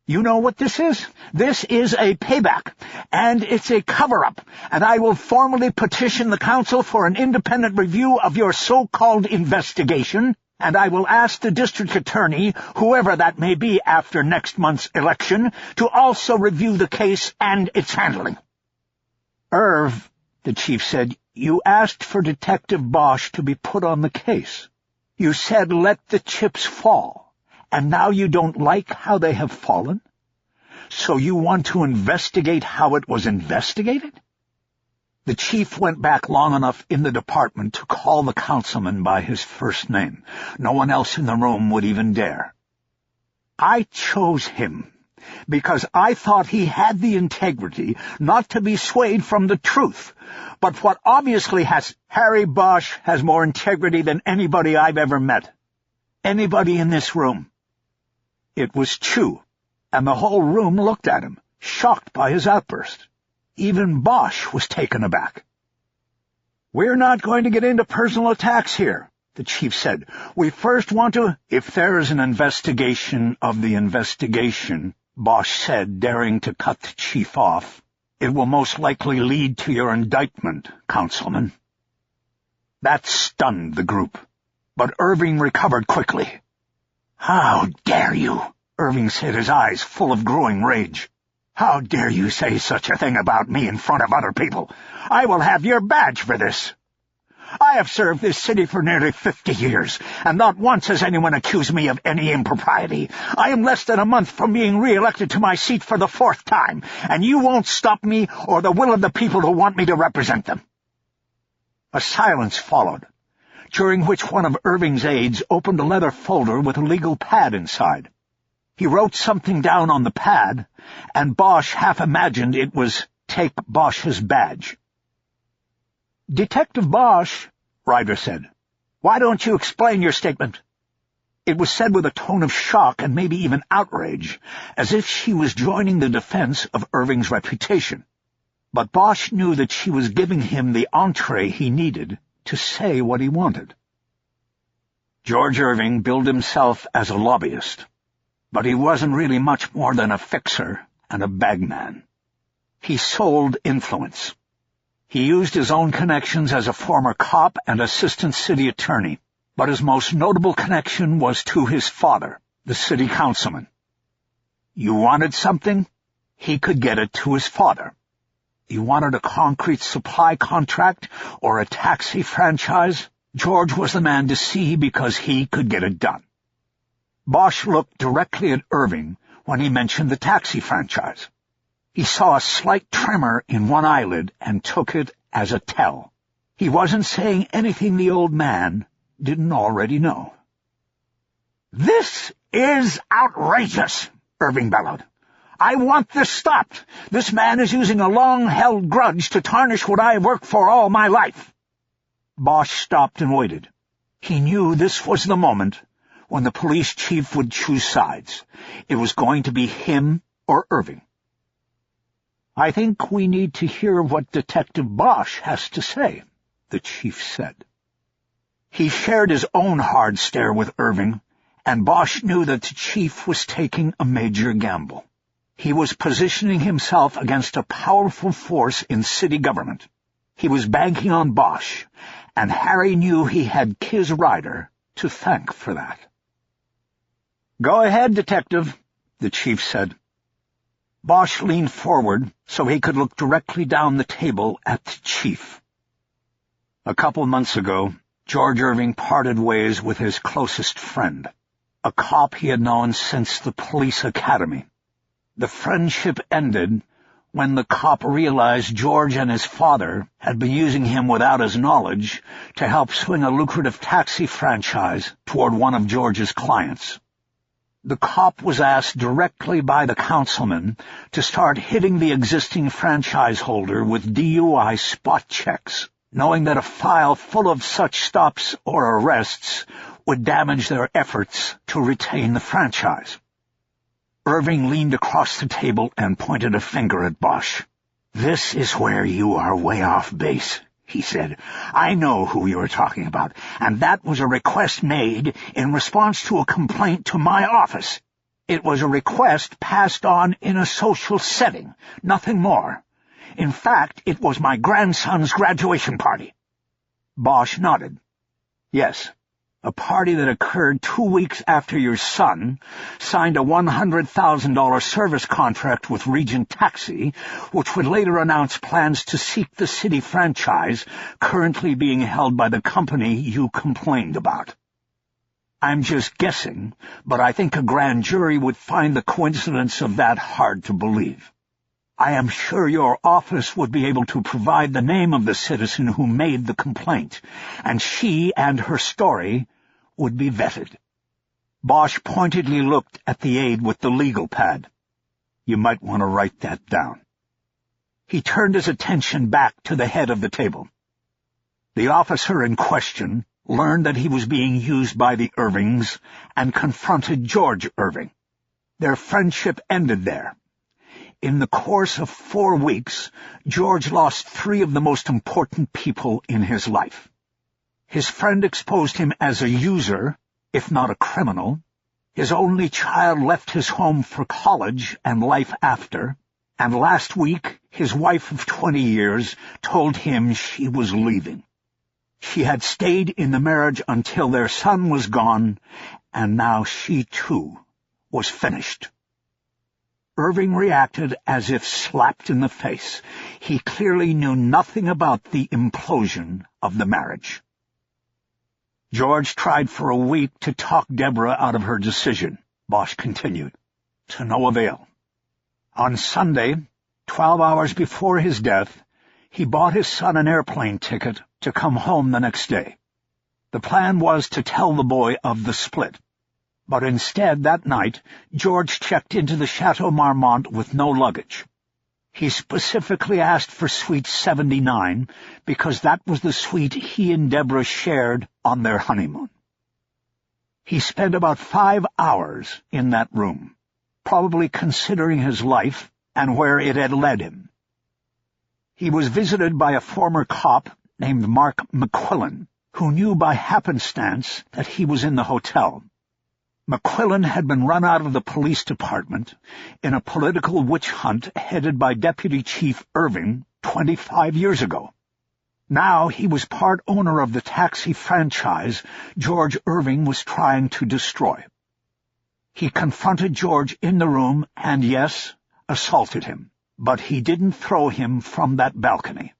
You know what this is? This is a payback, and it's a cover-up, and I will formally petition the council for an independent review of your so-called investigation, and I will ask the district attorney, whoever that may be after next month's election, to also review the case and its handling." "Irv," the chief said, "you asked for Detective Bosch to be put on the case. You said let the chips fall. And now you don't like how they have fallen? So you want to investigate how it was investigated?" The chief went back long enough in the department to call the councilman by his first name. No one else in the room would even dare. "I chose him because I thought he had the integrity not to be swayed from the truth. But what obviously has... Harry Bosch has more integrity than anybody I've ever met. Anybody in this room. It was Chu, and the whole room looked at him, shocked by his outburst. Even Bosch was taken aback. "We're not going to get into personal attacks here," the chief said. "We first want to..." "If there is an investigation of the investigation," Bosch said, daring to cut the chief off, "it will most likely lead to your indictment, councilman." That stunned the group, but Irving recovered quickly. "How dare you?" Irving said, his eyes full of growing rage. "How dare you say such a thing about me in front of other people? I will have your badge for this. I have served this city for nearly 50 years, and not once has anyone accused me of any impropriety. I am less than a month from being re-elected to my seat for the 4th time, and you won't stop me or the will of the people who want me to represent them." A silence followed, during which one of Irving's aides opened a leather folder with a legal pad inside. He wrote something down on the pad, and Bosch half imagined it was "Take Bosch's badge." "Detective Bosch," Ryder said, "why don't you explain your statement?" It was said with a tone of shock and maybe even outrage, as if she was joining the defense of Irving's reputation. But Bosch knew that she was giving him the entree he needed to say what he wanted. George Irving billed himself as a lobbyist, but he wasn't really much more than a fixer and a bagman. He sold influence. He used his own connections as a former cop and assistant city attorney, but his most notable connection was to his father, the city councilman. You wanted something? He could get it to his father. You wanted a concrete supply contract or a taxi franchise? George was the man to see because he could get it done. Bosch looked directly at Irving when he mentioned the taxi franchise. He saw a slight tremor in one eyelid and took it as a tell. He wasn't saying anything the old man didn't already know. "This is outrageous," Irving bellowed. "I want this stopped. This man is using a long-held grudge to tarnish what I have worked for all my life." Bosch stopped and waited. He knew this was the moment when the police chief would choose sides. It was going to be him or Irving. "I think we need to hear what Detective Bosch has to say," the chief said. He shared his own hard stare with Irving, and Bosch knew that the chief was taking a major gamble. He was positioning himself against a powerful force in city government. He was banking on Bosch, and Harry knew he had Kiz Ryder to thank for that. "Go ahead, Detective," the chief said. Bosch leaned forward so he could look directly down the table at the chief. A couple months ago, George Irving parted ways with his closest friend, a cop he had known since the police academy. The friendship ended when the cop realized George and his father had been using him without his knowledge to help swing a lucrative taxi franchise toward one of George's clients. The cop was asked directly by the councilman to start hitting the existing franchise holder with DUI spot checks, knowing that a file full of such stops or arrests would damage their efforts to retain the franchise. Irving leaned across the table and pointed a finger at Bosch. "This is where you are way off base," he said. "I know who you are talking about, and that was a request made in response to a complaint to my office. It was a request passed on in a social setting, nothing more. In fact, it was my grandson's graduation party." Bosch nodded. "Yes, a party that occurred 2 weeks after your son signed a $100,000 service contract with Regent Taxi, which would later announce plans to seek the city franchise currently being held by the company you complained about. I'm just guessing, but I think a grand jury would find the coincidence of that hard to believe. I am sure your office would be able to provide the name of the citizen who made the complaint, and she and her story would be vetted." Bosch pointedly looked at the aide with the legal pad. You might want to write that down." He turned his attention back to the head of the table. The officer in question learned that he was being used by the Irvings and confronted George Irving. Their friendship ended there. In the course of 4 weeks, George lost 3 of the most important people in his life. His friend exposed him as a user, if not a criminal. His only child left his home for college and life after, and last week his wife of 20 years told him she was leaving. She had stayed in the marriage until their son was gone, and now she, too, was finished. Irving reacted as if slapped in the face. He clearly knew nothing about the implosion of the marriage. George tried for a week to talk Deborah out of her decision, Bosch continued, to no avail. On Sunday, 12 hours before his death, he bought his son an airplane ticket to come home the next day. The plan was to tell the boy of the split. But instead, that night, George checked into the Chateau Marmont with no luggage. He specifically asked for Suite 79 because that was the suite he and Deborah shared on their honeymoon. He spent about 5 hours in that room, probably considering his life and where it had led him. He was visited by a former cop named Mark McQuillan, who knew by happenstance that he was in the hotel. McQuillan had been run out of the police department in a political witch hunt headed by Deputy Chief Irving 25 years ago. Now he was part owner of the taxi franchise George Irving was trying to destroy. He confronted George in the room and, yes, assaulted him, but he didn't throw him from that balcony.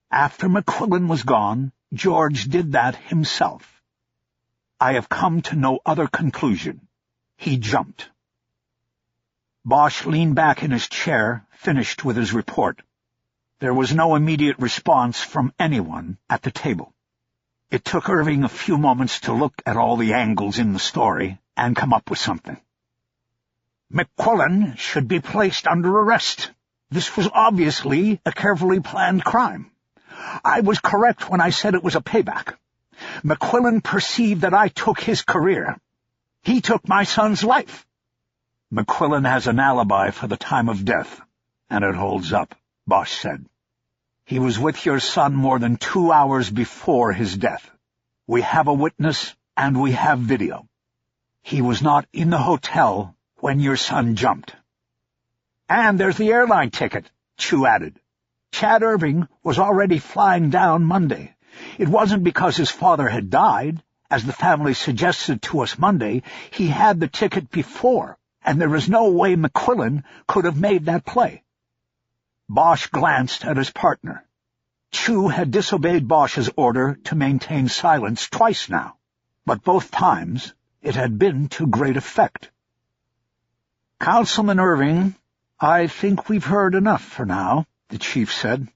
After McQuillan was gone, George did that himself. I have come to no other conclusion. He jumped. Bosch leaned back in his chair, finished with his report. There was no immediate response from anyone at the table. It took Irving a few moments to look at all the angles in the story and come up with something. McQuillan should be placed under arrest. This was obviously a carefully planned crime. I was correct when I said it was a payback. McQuillan perceived that I took his career. He took my son's life. McQuillan has an alibi for the time of death, and it holds up, Bosch said. He was with your son more than 2 hours before his death. We have a witness, and we have video. He was not in the hotel when your son jumped. And there's the airline ticket, Chu added. Chad Irving was already flying down Monday. It wasn't because his father had died, as the family suggested to us Monday. He had the ticket before, and there is no way McQuillan could have made that play. Bosch glanced at his partner. Chu had disobeyed Bosch's order to maintain silence twice now, but both times it had been to great effect. Councilman Irving, I think we've heard enough for now, the chief said.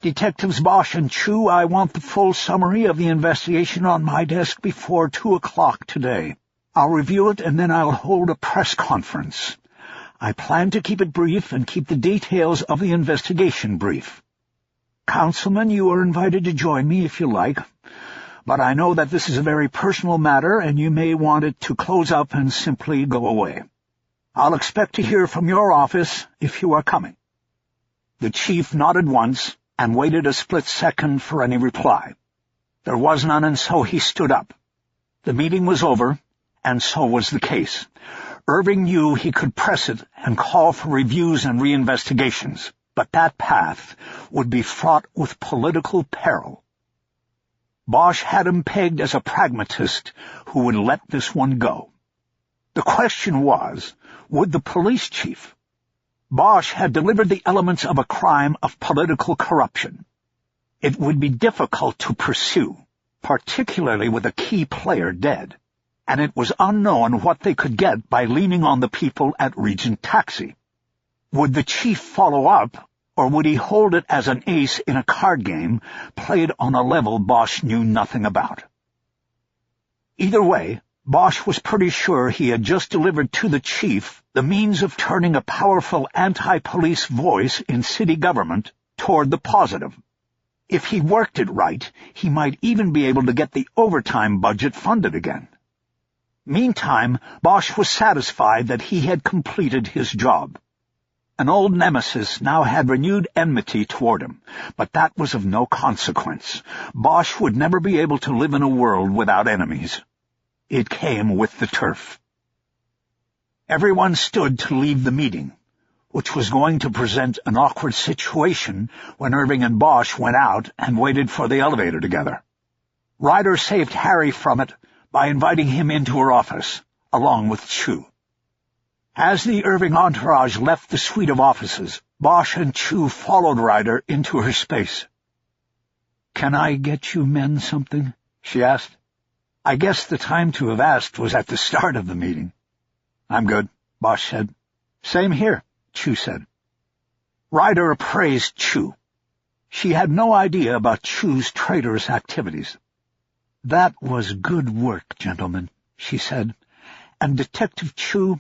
Detectives Bosch and Chu, I want the full summary of the investigation on my desk before 2 o'clock today. I'll review it and then I'll hold a press conference. I plan to keep it brief and keep the details of the investigation brief. Councilman, you are invited to join me if you like, but I know that this is a very personal matter and you may want it to close up and simply go away. I'll expect to hear from your office if you are coming. The chief nodded once and waited a split second for any reply. There was none, and so he stood up. The meeting was over, and so was the case. Irving knew he could press it and call for reviews and reinvestigations, but that path would be fraught with political peril. Bosch had him pegged as a pragmatist who would let this one go. The question was, would the police chief? Bosch had delivered the elements of a crime of political corruption. It would be difficult to pursue, particularly with a key player dead, and it was unknown what they could get by leaning on the people at Regent Taxi. Would the chief follow up, or would he hold it as an ace in a card game played on a level Bosch knew nothing about? Either way, Bosch was pretty sure he had just delivered to the chief the means of turning a powerful anti-police voice in city government toward the positive. If he worked it right, he might even be able to get the overtime budget funded again. Meantime, Bosch was satisfied that he had completed his job. An old nemesis now had renewed enmity toward him, but that was of no consequence. Bosch would never be able to live in a world without enemies. It came with the turf. Everyone stood to leave the meeting, which was going to present an awkward situation when Irving and Bosch went out and waited for the elevator together. Ryder saved Harry from it by inviting him into her office, along with Chu. As the Irving entourage left the suite of offices, Bosch and Chu followed Ryder into her space. "Can I get you men something?" she asked. "I guess the time to have asked was at the start of the meeting." "I'm good," Bosch said. "Same here," Chu said. Ryder appraised Chu. She had no idea about Chu's traitorous activities. "That was good work, gentlemen," she said. "And Detective Chu,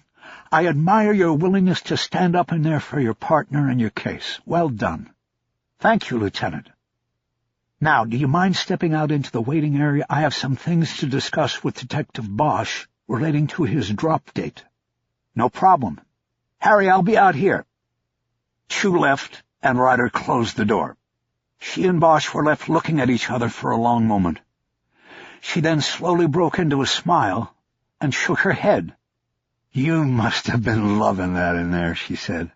I admire your willingness to stand up in there for your partner and your case. Well done." "Thank you, Lieutenant." "Now, do you mind stepping out into the waiting area? I have some things to discuss with Detective Bosch relating to his drop date." "No problem. Harry, I'll be out here." Chu left, and Ryder closed the door. She and Bosch were left looking at each other for a long moment. She then slowly broke into a smile and shook her head. "You must have been loving that in there," she said.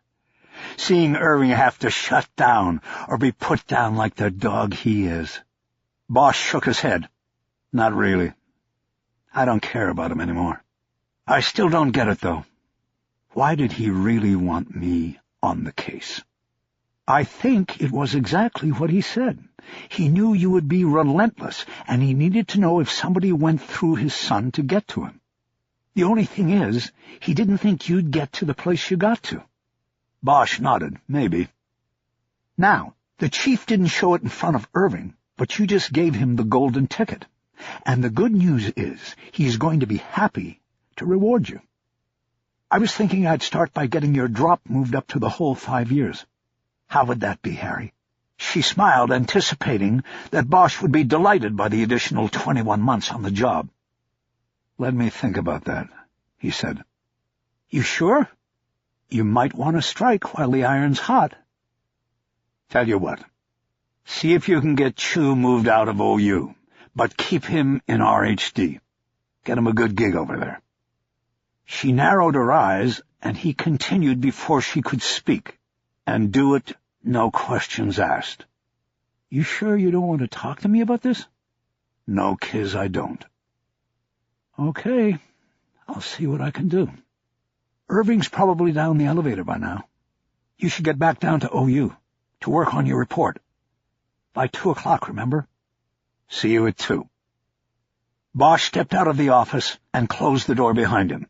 "Seeing Irving have to shut down or be put down like the dog he is." Bosch shook his head. "Not really. I don't care about him anymore. I still don't get it, though. Why did he really want me on the case?" "I think it was exactly what he said. He knew you would be relentless, and he needed to know if somebody went through his son to get to him. The only thing is, he didn't think you'd get to the place you got to." Bosch nodded. "Maybe." "Now, the chief didn't show it in front of Irving, but you just gave him the golden ticket. And the good news is he's going to be happy to reward you. I was thinking I'd start by getting your drop moved up to the whole 5 years. How would that be, Harry?" She smiled, anticipating that Bosch would be delighted by the additional 21 months on the job. "Let me think about that," he said. "You sure? You might want to strike while the iron's hot." "Tell you what. See if you can get Chu moved out of OU, but keep him in RHD. Get him a good gig over there." She narrowed her eyes, and he continued before she could speak. "And do it, no questions asked." "You sure you don't want to talk to me about this?" "No, Kiz, I don't." "Okay, I'll see what I can do. Irving's probably down the elevator by now. You should get back down to OU to work on your report. By 2:00, remember?" "See you at 2." Bosch stepped out of the office and closed the door behind him.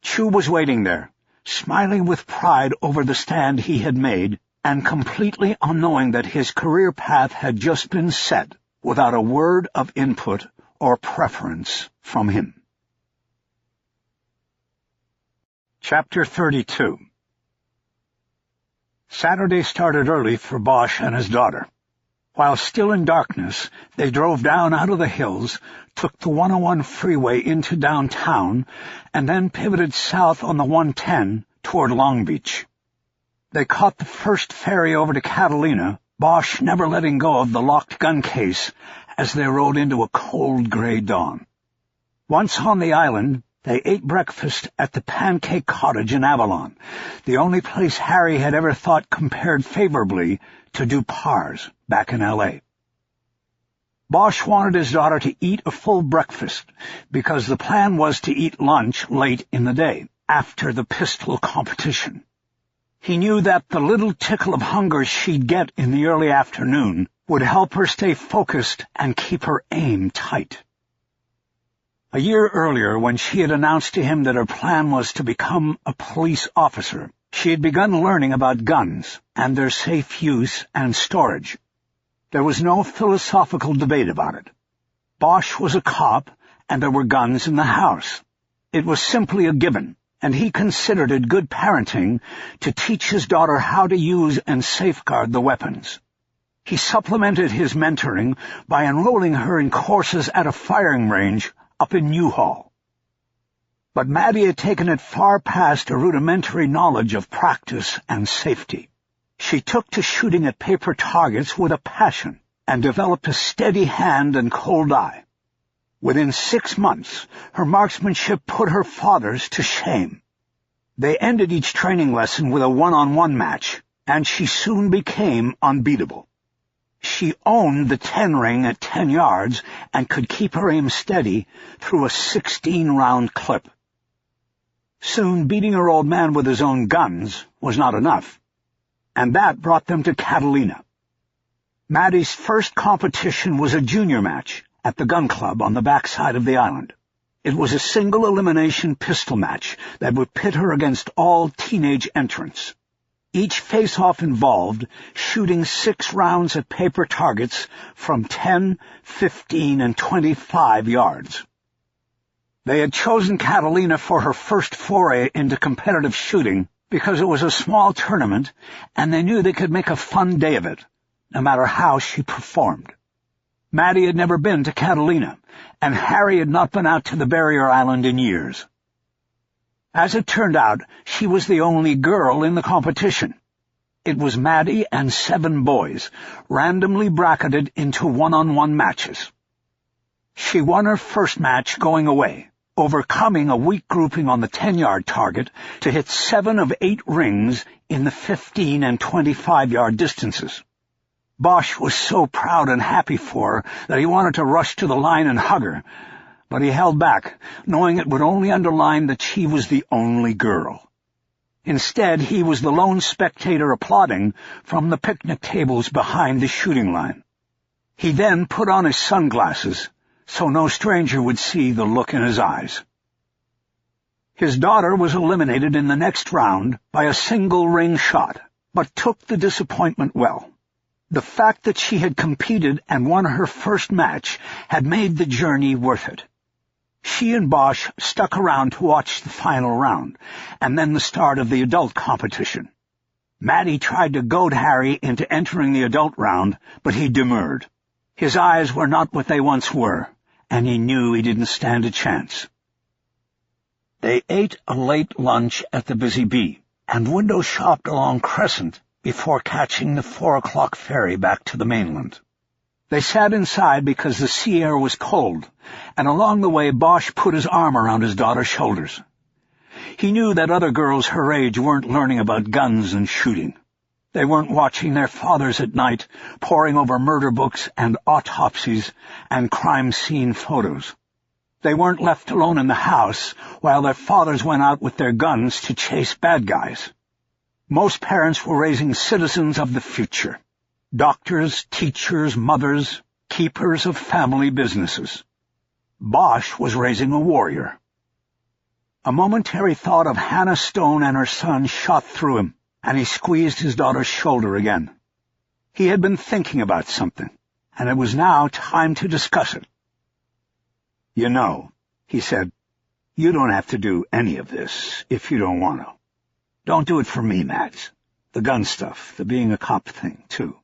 Chu was waiting there, smiling with pride over the stand he had made, and completely unknowing that his career path had just been set without a word of input or preference from him. Chapter 32. Saturday started early for Bosch and his daughter. While still in darkness, they drove down out of the hills, took the 101 freeway into downtown, and then pivoted south on the 110 toward Long Beach. They caught the first ferry over to Catalina, Bosch never letting go of the locked gun case as they rode into a cold gray dawn. Once on the island, they ate breakfast at the Pancake Cottage in Avalon, the only place Harry had ever thought compared favorably to Dupar's back in L.A. Bosch wanted his daughter to eat a full breakfast because the plan was to eat lunch late in the day, after the pistol competition. He knew that the little tickle of hunger she'd get in the early afternoon would help her stay focused and keep her aim tight. A year earlier, when she had announced to him that her plan was to become a police officer, she had begun learning about guns and their safe use and storage. There was no philosophical debate about it. Bosch was a cop, and there were guns in the house. It was simply a given, and he considered it good parenting to teach his daughter how to use and safeguard the weapons. He supplemented his mentoring by enrolling her in courses at a firing range up in Newhall. But Maddie had taken it far past a rudimentary knowledge of practice and safety. She took to shooting at paper targets with a passion and developed a steady hand and cold eye. Within 6 months, her marksmanship put her fathers to shame. They ended each training lesson with a one-on-one match, and she soon became unbeatable. She owned the 10 ring at 10 yards and could keep her aim steady through a 16-round clip. Soon, beating her old man with his own guns was not enough, and that brought them to Catalina. Maddie's first competition was a junior match at the gun club on the backside of the island. It was a single-elimination pistol match that would pit her against all teenage entrants. Each face-off involved shooting 6 rounds at paper targets from 10, 15, and 25 yards. They had chosen Catalina for her first foray into competitive shooting because it was a small tournament, and they knew they could make a fun day of it, no matter how she performed. Maddie had never been to Catalina, and Harry had not been out to the barrier island in years. As it turned out, she was the only girl in the competition. It was Maddie and 7 boys, randomly bracketed into one-on-one matches. She won her first match going away, overcoming a weak grouping on the 10-yard target to hit 7 of 8 rings in the 15 and 25-yard distances. Bosch was so proud and happy for her that he wanted to rush to the line and hug her, but he held back, knowing it would only underline that she was the only girl. Instead, he was the lone spectator applauding from the picnic tables behind the shooting line. He then put on his sunglasses so no stranger would see the look in his eyes. His daughter was eliminated in the next round by a single ring shot, but took the disappointment well. The fact that she had competed and won her first match had made the journey worth it. She and Bosch stuck around to watch the final round, and then the start of the adult competition. Maddie tried to goad Harry into entering the adult round, but he demurred. His eyes were not what they once were, and he knew he didn't stand a chance. They ate a late lunch at the Busy Bee, and window shopped along Crescent before catching the 4 o'clock ferry back to the mainland. They sat inside because the sea air was cold, and along the way Bosch put his arm around his daughter's shoulders. He knew that other girls her age weren't learning about guns and shooting. They weren't watching their fathers at night, poring over murder books and autopsies and crime scene photos. They weren't left alone in the house while their fathers went out with their guns to chase bad guys. Most parents were raising citizens of the future. Doctors, teachers, mothers, keepers of family businesses. Bosch was raising a warrior. A momentary thought of Hannah Stone and her son shot through him, and he squeezed his daughter's shoulder again. He had been thinking about something, and it was now time to discuss it. "You know," he said, "you don't have to do any of this if you don't want to. Don't do it for me, Mads. The gun stuff, the being a cop thing, too.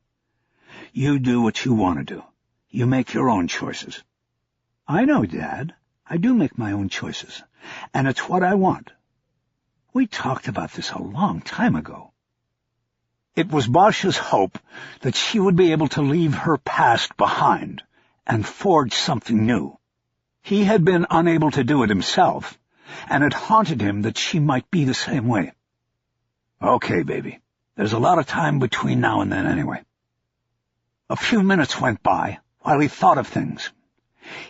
You do what you want to do. You make your own choices." "I know, Dad. I do make my own choices, and it's what I want. We talked about this a long time ago." It was Bosch's hope that she would be able to leave her past behind and forge something new. He had been unable to do it himself, and it haunted him that she might be the same way. "Okay, baby. There's a lot of time between now and then anyway." A few minutes went by while he thought of things.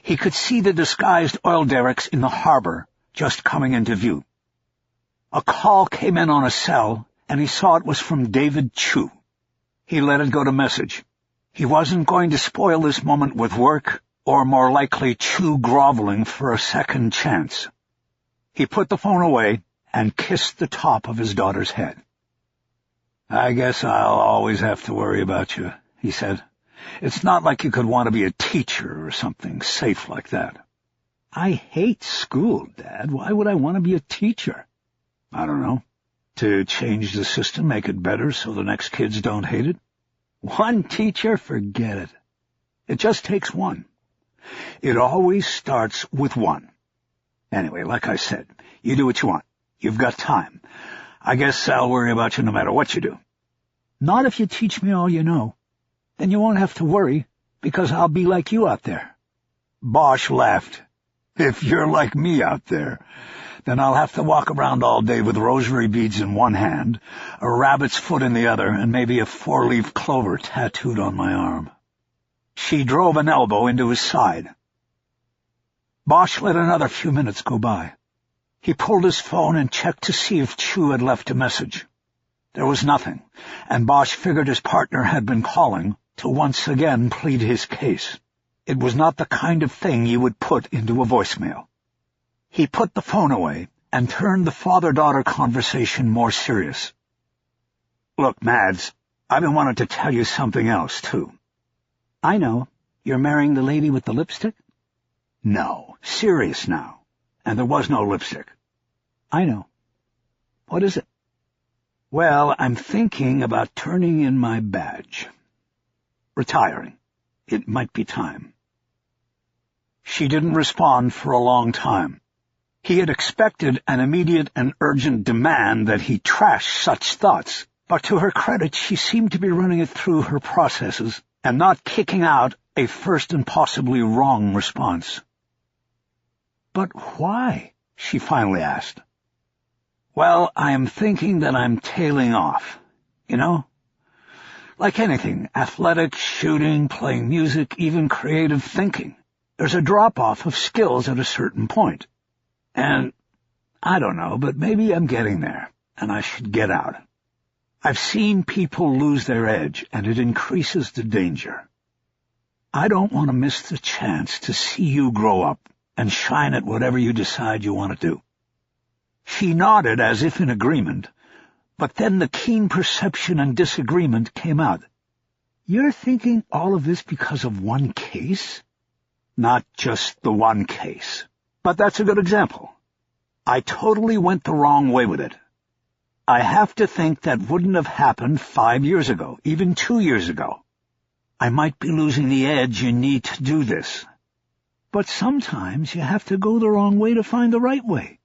He could see the disguised oil derricks in the harbor just coming into view. A call came in on a cell, and he saw it was from David Chu. He let it go to message. He wasn't going to spoil this moment with work, or more likely Chu groveling for a second chance. He put the phone away and kissed the top of his daughter's head. "I guess I'll always have to worry about you," he said. "It's not like you could want to be a teacher or something safe like that." I hate school, Dad. Why would I want to be a teacher? I don't know. To change the system, make it better so the next kids don't hate it? One teacher? Forget it. It just takes one. It always starts with one. Anyway, like I said, you do what you want. You've got time. I guess I'll worry about you no matter what you do. Not if you teach me all you know. Then you won't have to worry, because I'll be like you out there. Bosch laughed. If you're like me out there, then I'll have to walk around all day with rosary beads in one hand, a rabbit's foot in the other, and maybe a four-leaf clover tattooed on my arm. She drove an elbow into his side. Bosch let another few minutes go by. He pulled his phone and checked to see if Chu had left a message. There was nothing, and Bosch figured his partner had been calling to once again plead his case. It was not the kind of thing you would put into a voicemail. He put the phone away and turned the father-daughter conversation more serious. Look, Mads, I've been wanting to tell you something else, too. I know. You're marrying the lady with the lipstick? No, serious now. And there was no lipstick. I know. What is it? Well, I'm thinking about turning in my badge. Retiring. It might be time. She didn't respond for a long time. He had expected an immediate and urgent demand that he trash such thoughts, but to her credit she seemed to be running it through her processes and not kicking out a first and possibly wrong response. But why? She finally asked. Well, I am thinking that I'm tailing off, you know? Like anything, athletics, shooting, playing music, even creative thinking. There's a drop-off of skills at a certain point. And, I don't know, but maybe I'm getting there, and I should get out. I've seen people lose their edge, and it increases the danger. I don't want to miss the chance to see you grow up and shine at whatever you decide you want to do. She nodded as if in agreement, but then the keen perception and disagreement came out. You're thinking all of this because of one case? Not just the one case, but that's a good example. I totally went the wrong way with it. I have to think that wouldn't have happened 5 years ago, even 2 years ago. I might be losing the edge you need to do this. But sometimes you have to go the wrong way to find the right way.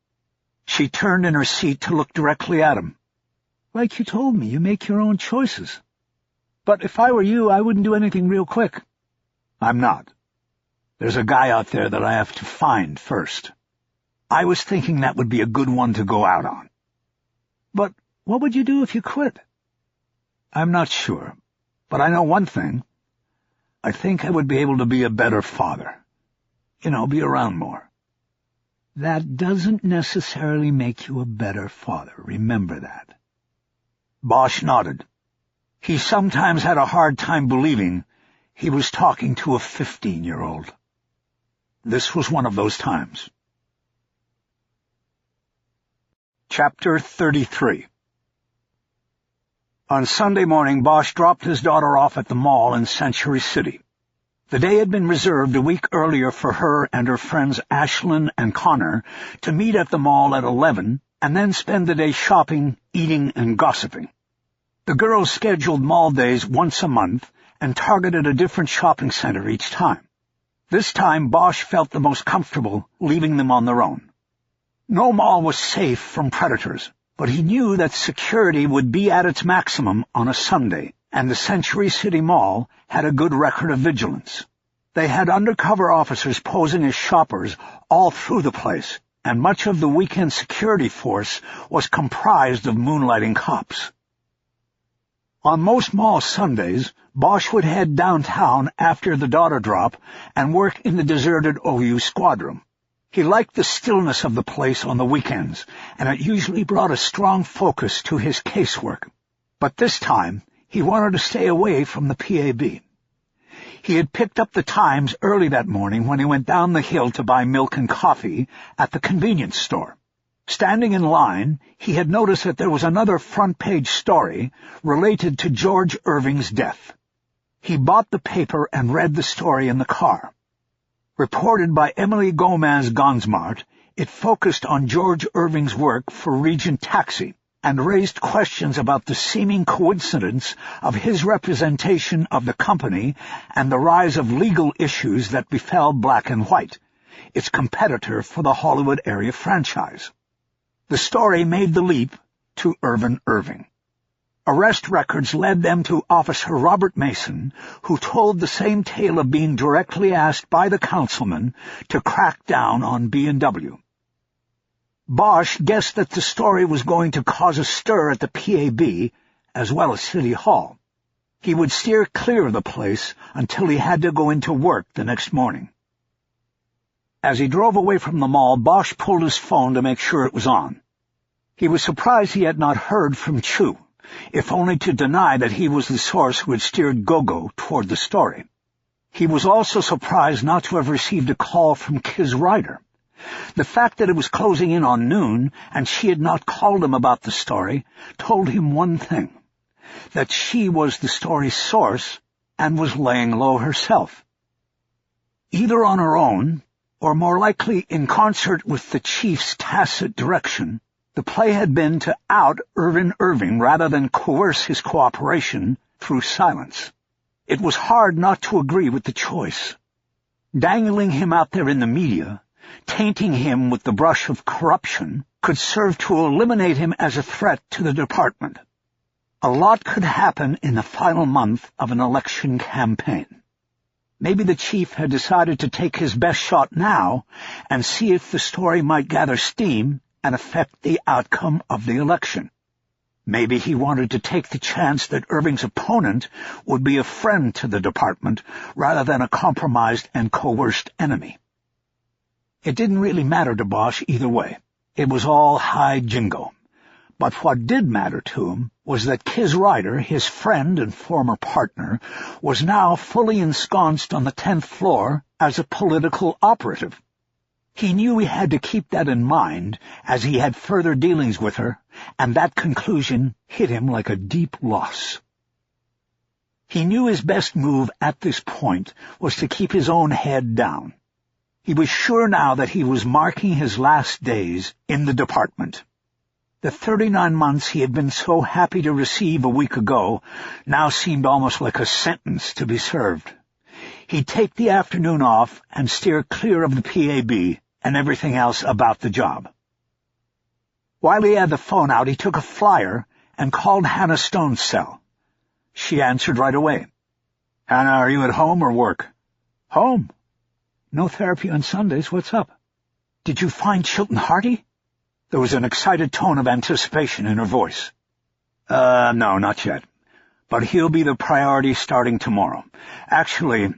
She turned in her seat to look directly at him. Like you told me, you make your own choices. But if I were you, I wouldn't do anything real quick. I'm not. There's a guy out there that I have to find first. I was thinking that would be a good one to go out on. But what would you do if you quit? I'm not sure, but I know one thing. I think I would be able to be a better father. You know, be around more. That doesn't necessarily make you a better father. Remember that. Bosch nodded. He sometimes had a hard time believing he was talking to a 15-year-old. This was one of those times. Chapter 33. On Sunday morning, Bosch dropped his daughter off at the mall in Century City. The day had been reserved a week earlier for her and her friends Ashlyn and Connor to meet at the mall at 11 and then spend the day shopping, eating, and gossiping. The girls scheduled mall days once a month and targeted a different shopping center each time. This time, Bosch felt the most comfortable leaving them on their own. No mall was safe from predators, but he knew that security would be at its maximum on a Sunday, and the Century City Mall had a good record of vigilance. They had undercover officers posing as shoppers all through the place, and much of the weekend security force was comprised of moonlighting cops. On most mall Sundays, Bosch would head downtown after the daughter drop and work in the deserted OU squad room. He liked the stillness of the place on the weekends, and it usually brought a strong focus to his casework. But this time, he wanted to stay away from the PAB. He had picked up the Times early that morning when he went down the hill to buy milk and coffee at the convenience store. Standing in line, he had noticed that there was another front-page story related to George Irving's death. He bought the paper and read the story in the car. Reported by Emily Gomez-Gonsmart, it focused on George Irving's work for Regent Taxi and raised questions about the seeming coincidence of his representation of the company and the rise of legal issues that befell Black and White, its competitor for the Hollywood area franchise. The story made the leap to Irvin Irving. Arrest records led them to Officer Robert Mason, who told the same tale of being directly asked by the councilman to crack down on B&W. Bosch guessed that the story was going to cause a stir at the PAB, as well as City Hall. He would steer clear of the place until he had to go into work the next morning. As he drove away from the mall, Bosch pulled his phone to make sure it was on. He was surprised he had not heard from Chu, if only to deny that he was the source who had steered Gogo toward the story. He was also surprised not to have received a call from Kiz Ryder. The fact that it was closing in on noon and she had not called him about the story told him one thing, that she was the story's source and was laying low herself. Either on her own, or more likely in concert with the chief's tacit direction, the play had been to out Irvin Irving rather than coerce his cooperation through silence. It was hard not to agree with the choice. Dangling him out there in the media, tainting him with the brush of corruption, could serve to eliminate him as a threat to the department. A lot could happen in the final month of an election campaign. Maybe the chief had decided to take his best shot now and see if the story might gather steam and affect the outcome of the election. Maybe he wanted to take the chance that Irving's opponent would be a friend to the department rather than a compromised and coerced enemy. It didn't really matter to Bosch either way. It was all high jingo. But what did matter to him was that Kiz Ryder, his friend and former partner, was now fully ensconced on the 10th floor as a political operative. He knew he had to keep that in mind as he had further dealings with her, and that conclusion hit him like a deep loss. He knew his best move at this point was to keep his own head down. He was sure now that he was marking his last days in the department. The 39 months he had been so happy to receive a week ago now seemed almost like a sentence to be served. He'd take the afternoon off and steer clear of the PAB and everything else about the job. While he had the phone out, he took a flyer and called Hannah Stone's cell. She answered right away. "Hannah, are you at home or work?" "Home. No therapy on Sundays. What's up?" "Did you find Chilton Hardy?" There was an excited tone of anticipation in her voice. No, not yet. But he'll be the priority starting tomorrow. Actually,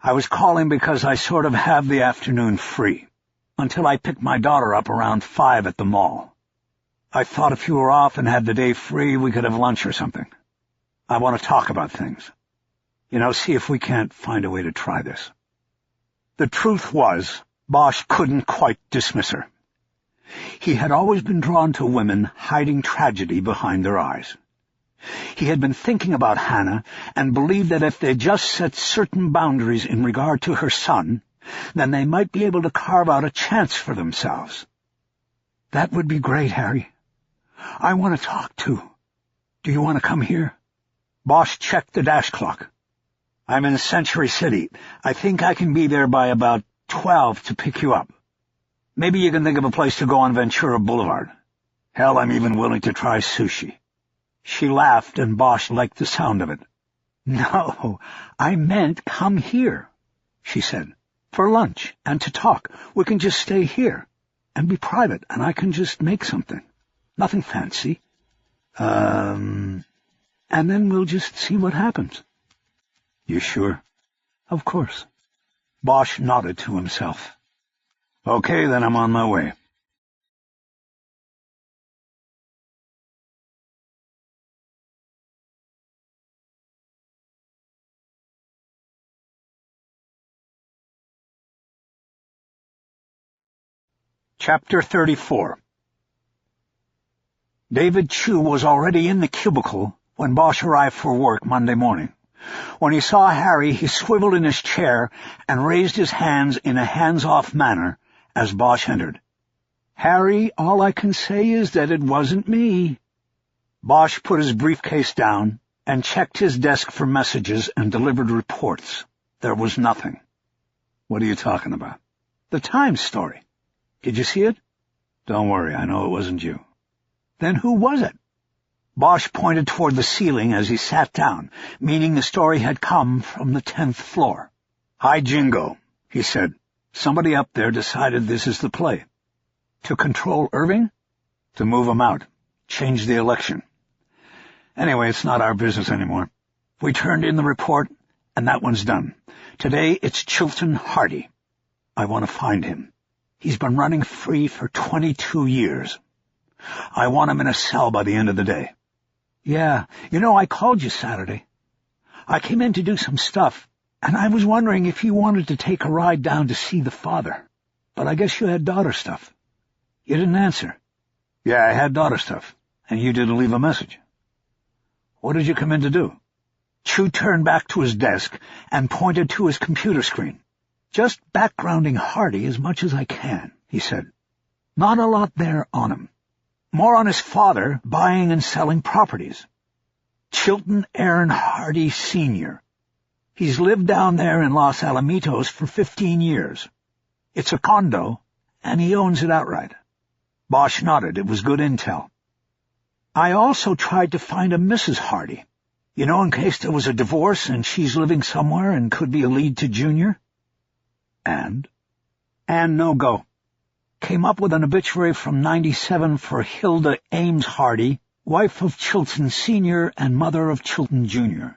I was calling because I sort of have the afternoon free, until I pick my daughter up around 5 at the mall. I thought if you were off and had the day free, we could have lunch or something. I want to talk about things. See if we can't find a way to try this." The truth was, Bosch couldn't quite dismiss her. He had always been drawn to women hiding tragedy behind their eyes. He had been thinking about Hannah and believed that if they just set certain boundaries in regard to her son, then they might be able to carve out a chance for themselves. "That would be great, Harry. I want to talk, too. Do you want to come here?" Bosch checked the dash clock. "I'm in Century City. I think I can be there by about 12 to pick you up. Maybe you can think of a place to go on Ventura Boulevard. Hell, I'm even willing to try sushi." She laughed, and Bosch liked the sound of it. "No, I meant come here," she said, "for lunch and to talk. We can just stay here and be private, and I can just make something. Nothing fancy. And then we'll just see what happens." "You sure?" "Of course." Bosch nodded to himself. "Okay, then I'm on my way." Chapter 34. David Chu was already in the cubicle when Bosch arrived for work Monday morning, When he saw Harry, he swiveled in his chair and raised his hands in a hands-off manner as Bosch entered. "Harry, all I can say is that it wasn't me." Bosch put his briefcase down and checked his desk for messages and delivered reports. There was nothing. "What are you talking about?" "The Times story. Did you see it?" "Don't worry, I know it wasn't you." "Then who was it?" Bosch pointed toward the ceiling as he sat down, meaning the story had come from the 10th floor. "Hi, Jingo," he said. "Somebody up there decided this is the play." "To control Irving?" "To move him out. Change the election. Anyway, it's not our business anymore. We turned in the report, and that one's done. Today it's Chilton Hardy. I want to find him. He's been running free for 22 years. I want him in a cell by the end of the day." "Yeah, I called you Saturday. I came in to do some stuff, and I was wondering if you wanted to take a ride down to see the father. But I guess you had daughter stuff. You didn't answer." "Yeah, I had daughter stuff, and you didn't leave a message." "What did you come in to do?" Chu turned back to his desk and pointed to his computer screen. "Just backgrounding Hardy as much as I can," he said. "Not a lot there on him. More on his father buying and selling properties. Chilton Aaron Hardy Sr. He's lived down there in Los Alamitos for 15 years. It's a condo, and he owns it outright." Bosch nodded. It was good intel. "I also tried to find a Mrs. Hardy, in case there was a divorce and she's living somewhere and could be a lead to Junior." "And?" "And no go. Came up with an obituary from 97 for Hilda Ames Hardy, wife of Chilton Sr. and mother of Chilton Jr.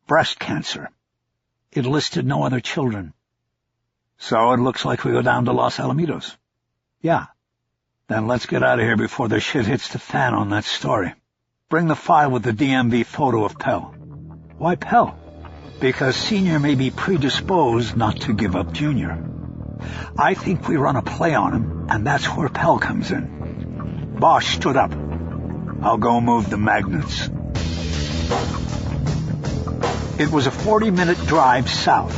Breast cancer. It listed no other children." "So it looks like we go down to Los Alamitos." "Yeah." "Then let's get out of here before the shit hits the fan on that story. Bring the file with the DMV photo of Pell." "Why Pell?" "Because Senior may be predisposed not to give up Junior. I think we run a play on him, and that's where Pell comes in." Bosch stood up. "I'll go move the magnets." It was a 40-minute drive south.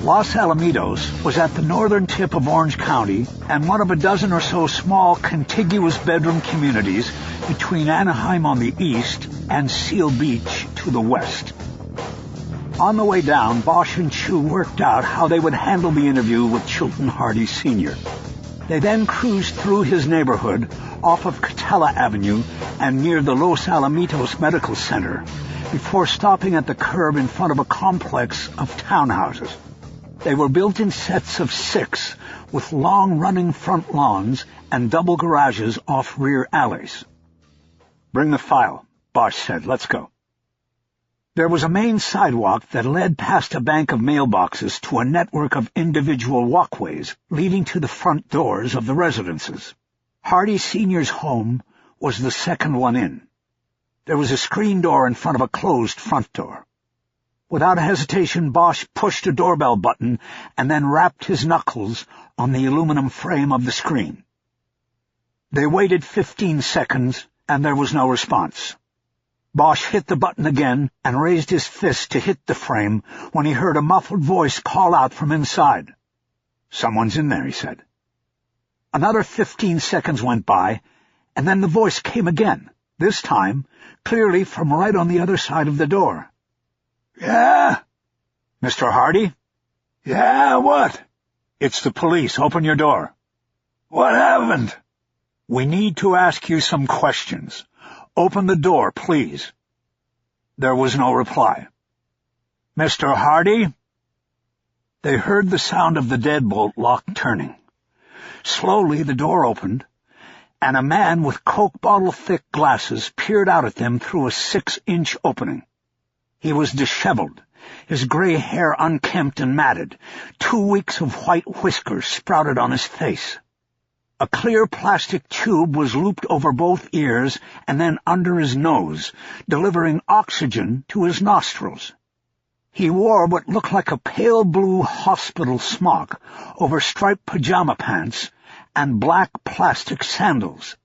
Los Alamitos was at the northern tip of Orange County and one of a dozen or so small contiguous bedroom communities between Anaheim on the east and Seal Beach to the west. On the way down, Bosch and Chu worked out how they would handle the interview with Chilton Hardy Sr. They then cruised through his neighborhood off of Catella Avenue and near the Los Alamitos Medical Center before stopping at the curb in front of a complex of townhouses. They were built in sets of 6 with long-running front lawns and double garages off rear alleys. "Bring the file," Bosch said. "Let's go." There was a main sidewalk that led past a bank of mailboxes to a network of individual walkways leading to the front doors of the residences. Hardy Sr.'s home was the second one in. There was a screen door in front of a closed front door. Without hesitation, Bosch pushed a doorbell button and then rapped his knuckles on the aluminum frame of the screen. They waited 15 seconds, and there was no response. Bosch hit the button again and raised his fist to hit the frame when he heard a muffled voice call out from inside. "Someone's in there," he said. Another 15 seconds went by, and then the voice came again, this time clearly from right on the other side of the door. "Yeah?" "Mr. Hardy?" "Yeah, what?" "It's the police. Open your door." What happened? We need to ask you some questions. Open the door, please. There was no reply. Mr. Hardy? They heard the sound of the deadbolt lock turning. Slowly the door opened, and a man with Coke bottle-thick glasses peered out at them through a 6-inch opening. He was disheveled, his gray hair unkempt and matted. 2 weeks of white whiskers sprouted on his face. A clear plastic tube was looped over both ears and then under his nose, delivering oxygen to his nostrils. He wore what looked like a pale blue hospital smock over striped pajama pants and black plastic sandals.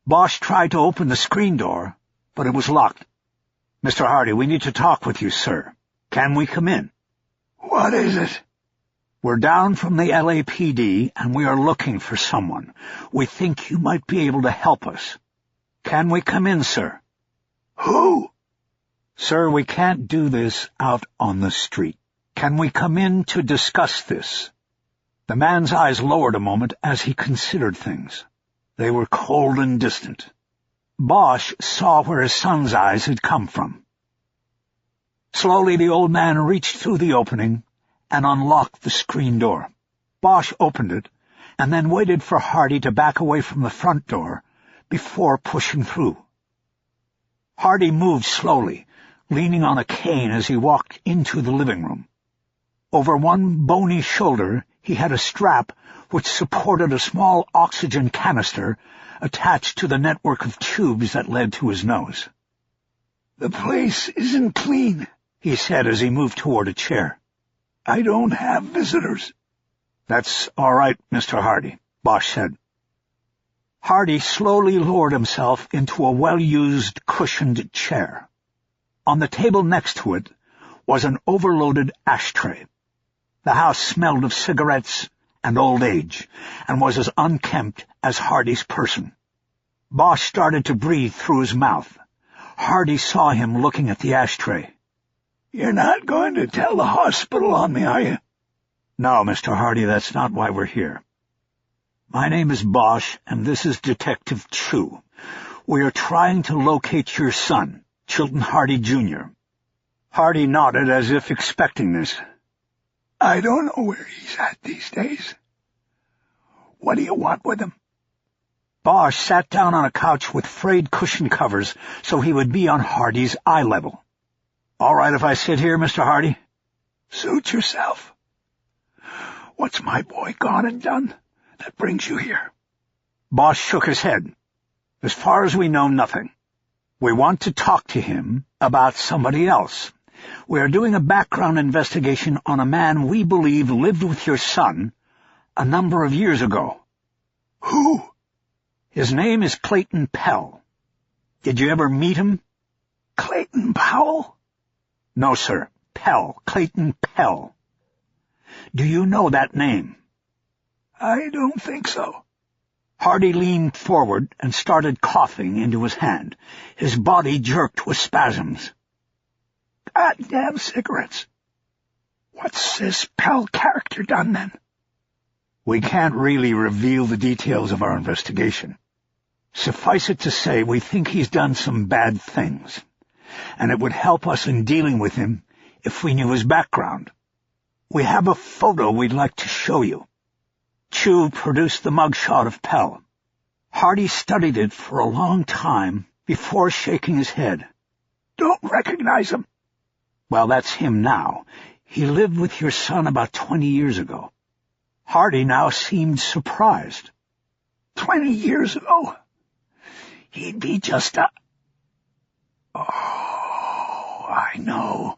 Bosch tried to open the screen door, but it was locked. Mr. Hardy, we need to talk with you, sir. Can we come in? What is it? We're down from the LAPD, and we are looking for someone. We think you might be able to help us. Can we come in, sir? Who? Sir, we can't do this out on the street. Can we come in to discuss this? The man's eyes lowered a moment as he considered things. They were cold and distant. Bosch saw where his son's eyes had come from. Slowly the old man reached through the opening and unlocked the screen door. Bosch opened it and then waited for Hardy to back away from the front door before pushing through. Hardy moved slowly, leaning on a cane as he walked into the living room. Over one bony shoulder he had a strap which supported a small oxygen canister attached to the network of tubes that led to his nose. The place isn't clean, he said as he moved toward a chair. I don't have visitors. That's all right, Mr. Hardy, Bosch said. Hardy slowly lowered himself into a well-used cushioned chair. On the table next to it was an overloaded ashtray. The house smelled of cigarettes and old age, and was as unkempt as Hardy's person. Bosch started to breathe through his mouth. Hardy saw him looking at the ashtray. You're not going to tell the hospital on me, are you? No, Mr. Hardy, that's not why we're here. My name is Bosch, and this is Detective Chu. We are trying to locate your son, Chilton Hardy, Jr. Hardy nodded as if expecting this. I don't know where he's at these days. What do you want with him? Bosch sat down on a couch with frayed cushion covers so he would be on Hardy's eye level. All right if I sit here, Mr. Hardy? Suit yourself. What's my boy gone and done that brings you here? Bosch shook his head. As far as we know, nothing. We want to talk to him about somebody else. We are doing a background investigation on a man we believe lived with your son a number of years ago. Who? His name is Clayton Pell. Did you ever meet him? Clayton Powell? No, sir. Pell. Clayton Pell. Do you know that name? I don't think so. Hardy leaned forward and started coughing into his hand. His body jerked with spasms. Goddamn cigarettes. What's this Pell character done, then? We can't really reveal the details of our investigation. Suffice it to say, we think he's done some bad things, and it would help us in dealing with him if we knew his background. We have a photo we'd like to show you. Chu produced the mugshot of Pell. Hardy studied it for a long time before shaking his head. Don't recognize him. Well, that's him now. He lived with your son about 20 years ago. Hardy now seemed surprised. 20 years ago? He'd be just a... Oh, I know.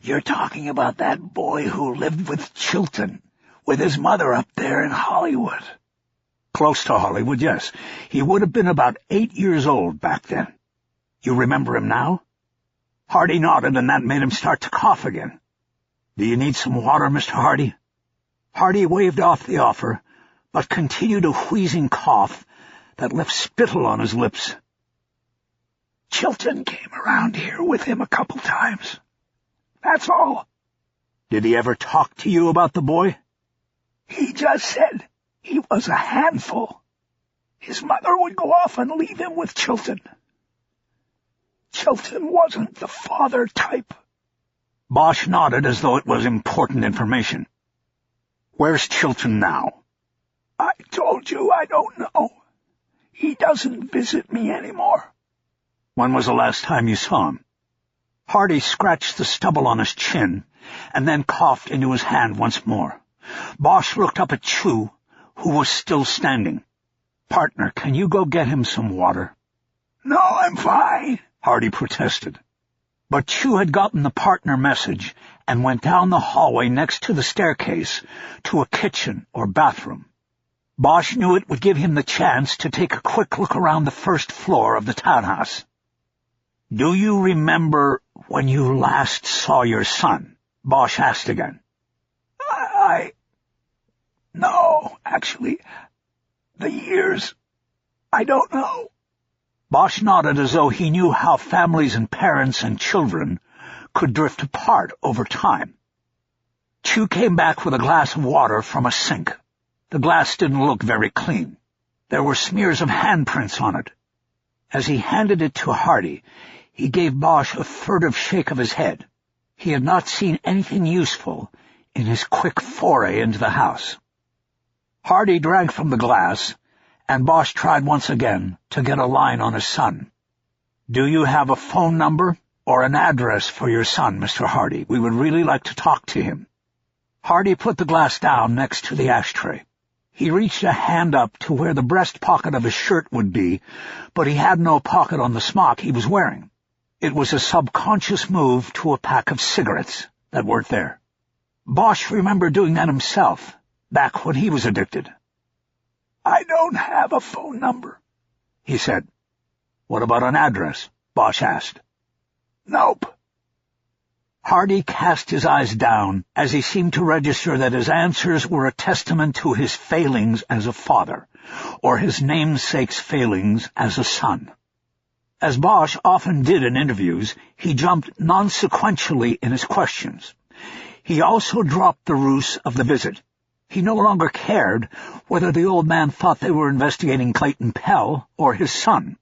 You're talking about that boy who lived with Chilton, with his mother up there in Hollywood. Close to Hollywood, yes. He would have been about 8 years old back then. You remember him now? Hardy nodded, and that made him start to cough again. Do you need some water, Mr. Hardy? Hardy waved off the offer, but continued a wheezing cough that left spittle on his lips. Chilton came around here with him a couple times. That's all. Did he ever talk to you about the boy? He just said he was a handful. His mother would go off and leave him with Chilton. Chilton wasn't the father type. Bosch nodded as though it was important information. Where's Chilton now? I told you I don't know. He doesn't visit me anymore. When was the last time you saw him? Hardy scratched the stubble on his chin and then coughed into his hand once more. Bosch looked up at Chu, who was still standing. Partner, can you go get him some water? No, I'm fine, Hardy protested. But Chu had gotten the partner message and went down the hallway next to the staircase to a kitchen or bathroom. Bosch knew it would give him the chance to take a quick look around the first floor of the townhouse. "Do you remember when you last saw your son?" Bosch asked again. No, actually, the years, I don't know." Bosch nodded as though he knew how families and parents and children could drift apart over time. Chu came back with a glass of water from a sink. The glass didn't look very clean. There were smears of handprints on it. As he handed it to Hardy, he gave Bosch a furtive shake of his head. He had not seen anything useful in his quick foray into the house. Hardy drank from the glass, and Bosch tried once again to get a line on his son. "Do you have a phone number or an address for your son, Mr. Hardy? We would really like to talk to him." Hardy put the glass down next to the ashtray. He reached a hand up to where the breast pocket of his shirt would be, but he had no pocket on the smock he was wearing. It was a subconscious move to a pack of cigarettes that weren't there. Bosch remembered doing that himself, back when he was addicted. "I don't have a phone number," he said. "What about an address?" Bosch asked. "Nope." Hardy cast his eyes down as he seemed to register that his answers were a testament to his failings as a father, or his namesake's failings as a son. As Bosch often did in interviews, he jumped non-sequentially in his questions. He also dropped the ruse of the visit. He no longer cared whether the old man thought they were investigating Clayton Pell or his son.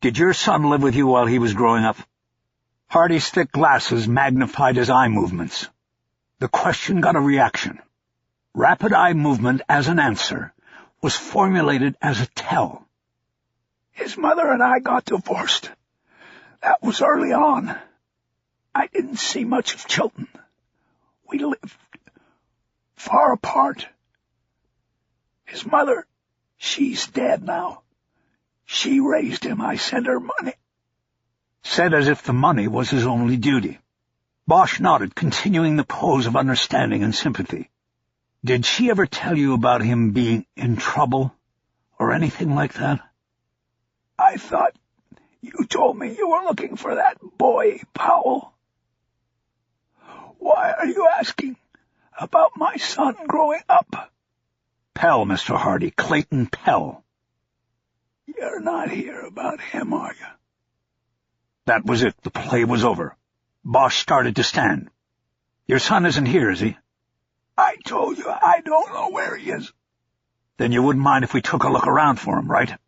"Did your son live with you while he was growing up?" Hardy's thick glasses magnified his eye movements. The question got a reaction. Rapid eye movement as an answer was formulated as a tell. "His mother and I got divorced. That was early on. I didn't see much of Chilton. We lived far apart. His mother, she's dead now. She raised him. I sent her money." Said as if the money was his only duty. Bosch nodded, continuing the pose of understanding and sympathy. "Did she ever tell you about him being in trouble, or anything like that?" "I thought you told me you were looking for that boy, Powell. Why are you asking about my son growing up?" "Pell, Mr. Hardy, Clayton Pell." "You're not here about him, are you?" That was it. The play was over. Bosch started to stand. "Your son isn't here, is he?" "I told you I don't know where he is." "Then you wouldn't mind if we took a look around for him, right?"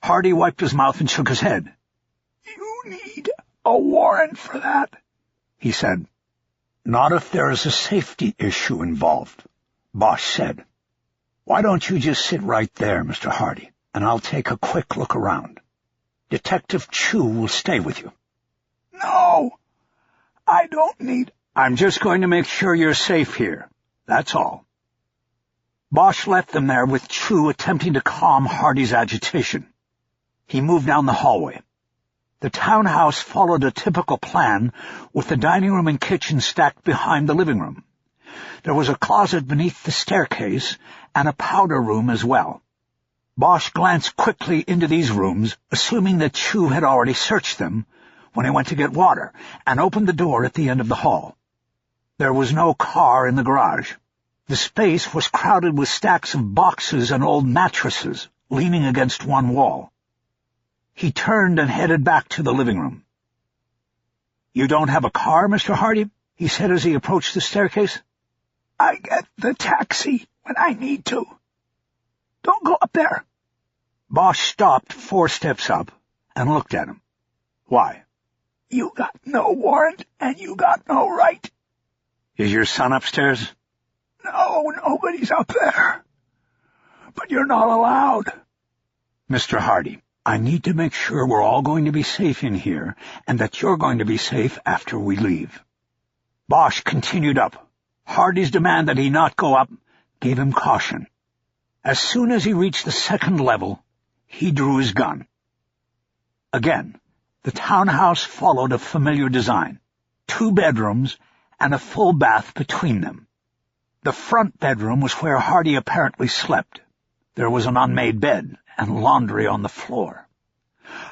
Hardy wiped his mouth and shook his head. "You need a warrant for that," he said. "Not if there is a safety issue involved," Bosch said. "Why don't you just sit right there, Mr. Hardy, and I'll take a quick look around. Detective Chu will stay with you." "No, I don't need—" "I'm just going to make sure you're safe here. That's all." Bosch left them there with Chu attempting to calm Hardy's agitation. He moved down the hallway. The townhouse followed a typical plan, with the dining room and kitchen stacked behind the living room. There was a closet beneath the staircase and a powder room as well. Bosch glanced quickly into these rooms, assuming that Chu had already searched them, when he went to get water, and opened the door at the end of the hall. There was no car in the garage. The space was crowded with stacks of boxes and old mattresses leaning against one wall. He turned and headed back to the living room. "You don't have a car, Mr. Hardy?" he said as he approached the staircase. "I get the taxi when I need to. Don't go up there." Bosch stopped 4 steps up and looked at him. "Why?" "You got no warrant, and you got no right." "Is your son upstairs?" "No, nobody's up there. But you're not allowed." "Mr. Hardy, I need to make sure we're all going to be safe in here, and that you're going to be safe after we leave." Bosch continued up. Hardy's demand that he not go up gave him caution. As soon as he reached the 2nd level, he drew his gun. Again, the townhouse followed a familiar design. 2 bedrooms and a full bath between them. The front bedroom was where Hardy apparently slept. There was an unmade bed and laundry on the floor.